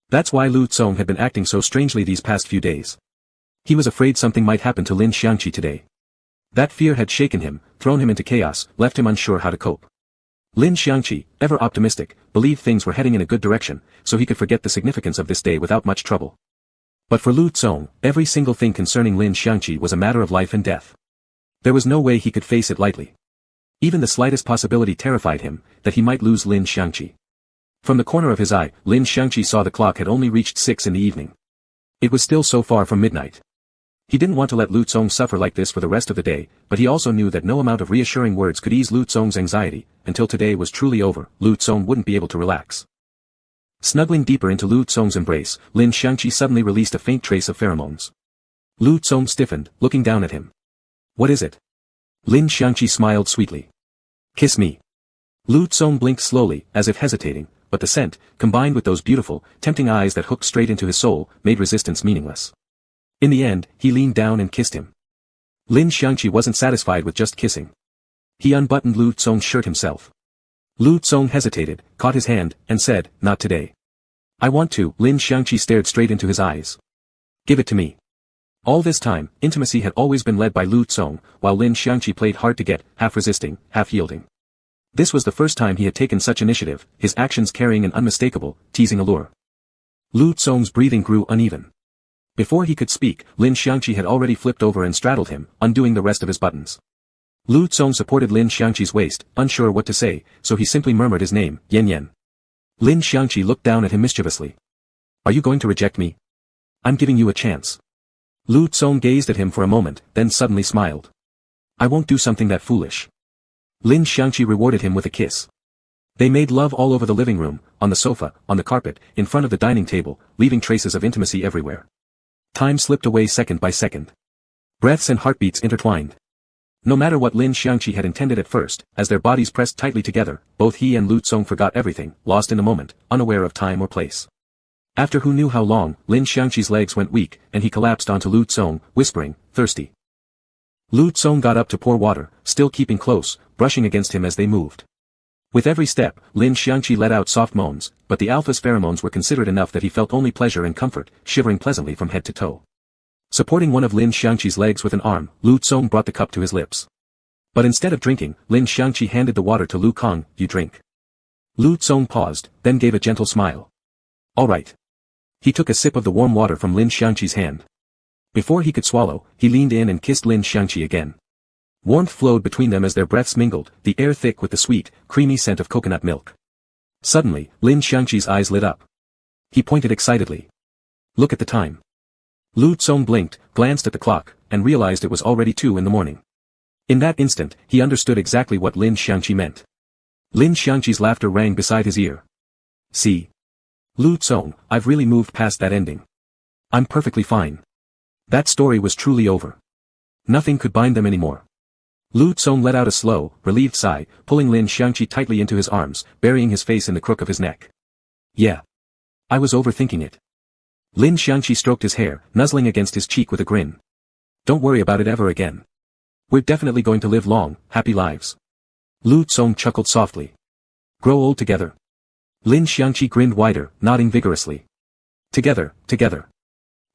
That's why Lu Tsong had been acting so strangely these past few days. He was afraid something might happen to Lin Xiangqi today. That fear had shaken him, thrown him into chaos, left him unsure how to cope. Lin Xiangqi, ever optimistic, believed things were heading in a good direction, so he could forget the significance of this day without much trouble. But for Lu Tsong, every single thing concerning Lin Xiangqi was a matter of life and death. There was no way he could face it lightly. Even the slightest possibility terrified him, that he might lose Lin Xiangqi. From the corner of his eye, Lin Xiangqi saw the clock had only reached 6 in the evening. It was still so far from midnight. He didn't want to let Lu Tsong suffer like this for the rest of the day, but he also knew that no amount of reassuring words could ease Lu Tsong's anxiety. Until today was truly over, Lu Tsong wouldn't be able to relax. Snuggling deeper into Lu Tsong's embrace, Lin Xiangqi suddenly released a faint trace of pheromones. Lu Tsong stiffened, looking down at him. What is it? Lin Xiangqi smiled sweetly. Kiss me. Lu Tsong blinked slowly, as if hesitating, but the scent, combined with those beautiful, tempting eyes that hooked straight into his soul, made resistance meaningless. In the end, he leaned down and kissed him. Lin Xiangqi wasn't satisfied with just kissing. He unbuttoned Lu Tsong's shirt himself. Lu Tsong hesitated, caught his hand, and said, not today. I want to. Lin Xiangqi stared straight into his eyes. Give it to me. All this time, intimacy had always been led by Lu Tsong, while Lin Xiangqi played hard to get, half resisting, half yielding. This was the first time he had taken such initiative, his actions carrying an unmistakable, teasing allure. Lu Tsong's breathing grew uneven. Before he could speak, Lin Xiangqi had already flipped over and straddled him, undoing the rest of his buttons. Lu Tsong supported Lin Xiangqi's waist, unsure what to say, so he simply murmured his name, Yan Yan. Lin Xiangqi looked down at him mischievously. Are you going to reject me? I'm giving you a chance. Lu Tsong gazed at him for a moment, then suddenly smiled. I won't do something that foolish. Lin Xiangqi rewarded him with a kiss. They made love all over the living room, on the sofa, on the carpet, in front of the dining table, leaving traces of intimacy everywhere. Time slipped away second by second. Breaths and heartbeats intertwined. No matter what Lin Xiangqi had intended at first, as their bodies pressed tightly together, both he and Lu Tsong forgot everything, lost in the moment, unaware of time or place. After who knew how long, Lin Xiangqi's legs went weak, and he collapsed onto Lu Tsong, whispering, thirsty. Lu Tsong got up to pour water, still keeping close, brushing against him as they moved. With every step, Lin Xiangqi let out soft moans, but the alpha's pheromones were considerate enough that he felt only pleasure and comfort, shivering pleasantly from head to toe. Supporting one of Lin Xiangqi's legs with an arm, Lu Tsong brought the cup to his lips. But instead of drinking, Lin Xiangqi handed the water to Lu Kang. You drink. Lu Tsong paused, then gave a gentle smile. All right. He took a sip of the warm water from Lin Xiangqi's hand. Before he could swallow, he leaned in and kissed Lin Xiangqi again. Warmth flowed between them as their breaths mingled, the air thick with the sweet, creamy scent of coconut milk. Suddenly, Lin Xiangqi's eyes lit up. He pointed excitedly. Look at the time. Lu Tsong blinked, glanced at the clock, and realized it was already 2 in the morning. In that instant, he understood exactly what Lin Xiangqi meant. Lin Xiangqi's laughter rang beside his ear. See? Lu Tsong, I've really moved past that ending. I'm perfectly fine. That story was truly over. Nothing could bind them anymore. Lu Tsong let out a slow, relieved sigh, pulling Lin Xiangqi tightly into his arms, burying his face in the crook of his neck. Yeah. I was overthinking it. Lin Xiangqi stroked his hair, nuzzling against his cheek with a grin. Don't worry about it ever again. We're definitely going to live long, happy lives. Lu Tsong chuckled softly. Grow old together. Lin Xiangqi grinned wider, nodding vigorously. Together, together.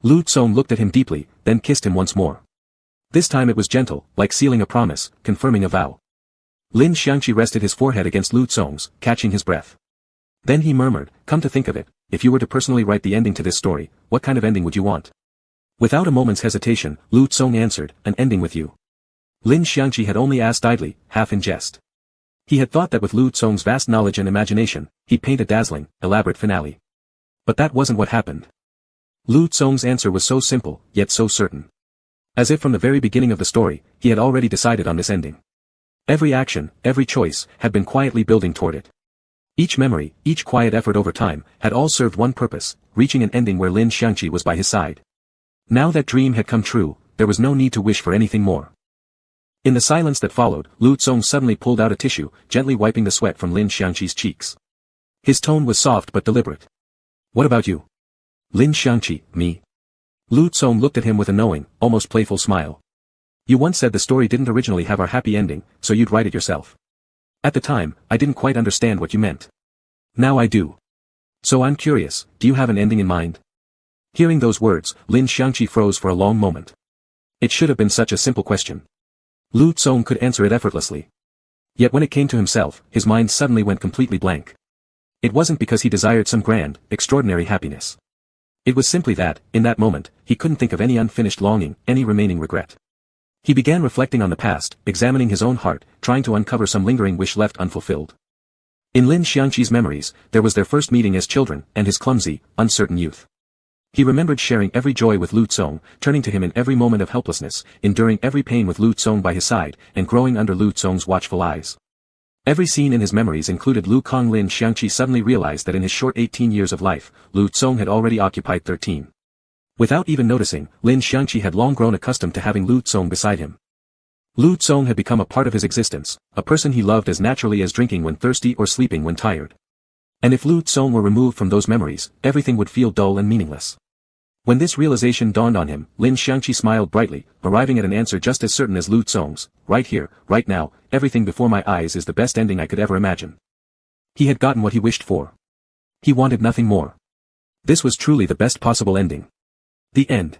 Lu Tsong looked at him deeply, then kissed him once more. This time it was gentle, like sealing a promise, confirming a vow. Lin Xiangqi rested his forehead against Lu Tsong's, catching his breath. Then he murmured, come to think of it, if you were to personally write the ending to this story, what kind of ending would you want? Without a moment's hesitation, Lu Tsong answered, an ending with you. Lin Xiangqi had only asked idly, half in jest. He had thought that with Lu Tsong's vast knowledge and imagination, he'd paint a dazzling, elaborate finale. But that wasn't what happened. Lu Tsong's answer was so simple, yet so certain. As if from the very beginning of the story, he had already decided on this ending. Every action, every choice, had been quietly building toward it. Each memory, each quiet effort over time, had all served one purpose, reaching an ending where Lin Xiangqi was by his side. Now that dream had come true, there was no need to wish for anything more. In the silence that followed, Lu Tsong suddenly pulled out a tissue, gently wiping the sweat from Lin Xiangqi's cheeks. His tone was soft but deliberate. What about you? Lin Xiangqi, me? Lu Tsong looked at him with a knowing, almost playful smile. You once said the story didn't originally have our happy ending, so you'd write it yourself. At the time, I didn't quite understand what you meant. Now I do. So I'm curious, do you have an ending in mind? Hearing those words, Lin Xiangqi froze for a long moment. It should have been such a simple question. Lu Tsong could answer it effortlessly. Yet when it came to himself, his mind suddenly went completely blank. It wasn't because he desired some grand, extraordinary happiness. It was simply that, in that moment, he couldn't think of any unfinished longing, any remaining regret. He began reflecting on the past, examining his own heart, trying to uncover some lingering wish left unfulfilled. In Lin Xiangqi's memories, there was their first meeting as children, and his clumsy, uncertain youth. He remembered sharing every joy with Lu Tsong, turning to him in every moment of helplessness, enduring every pain with Lu Tsong by his side, and growing under Lu Tsong's watchful eyes. Every scene in his memories included Lu Kang. Lin Xiangqi suddenly realized that in his short 18 years of life, Lu Tsong had already occupied 13. Without even noticing, Lin Xiangqi had long grown accustomed to having Lu Tsong beside him. Lu Tsong had become a part of his existence, a person he loved as naturally as drinking when thirsty or sleeping when tired. And if Lu Tsong were removed from those memories, everything would feel dull and meaningless. When this realization dawned on him, Lin Xiangqi smiled brightly, arriving at an answer just as certain as Lu Tsong's. Right here, right now, everything before my eyes is the best ending I could ever imagine. He had gotten what he wished for. He wanted nothing more. This was truly the best possible ending. The end.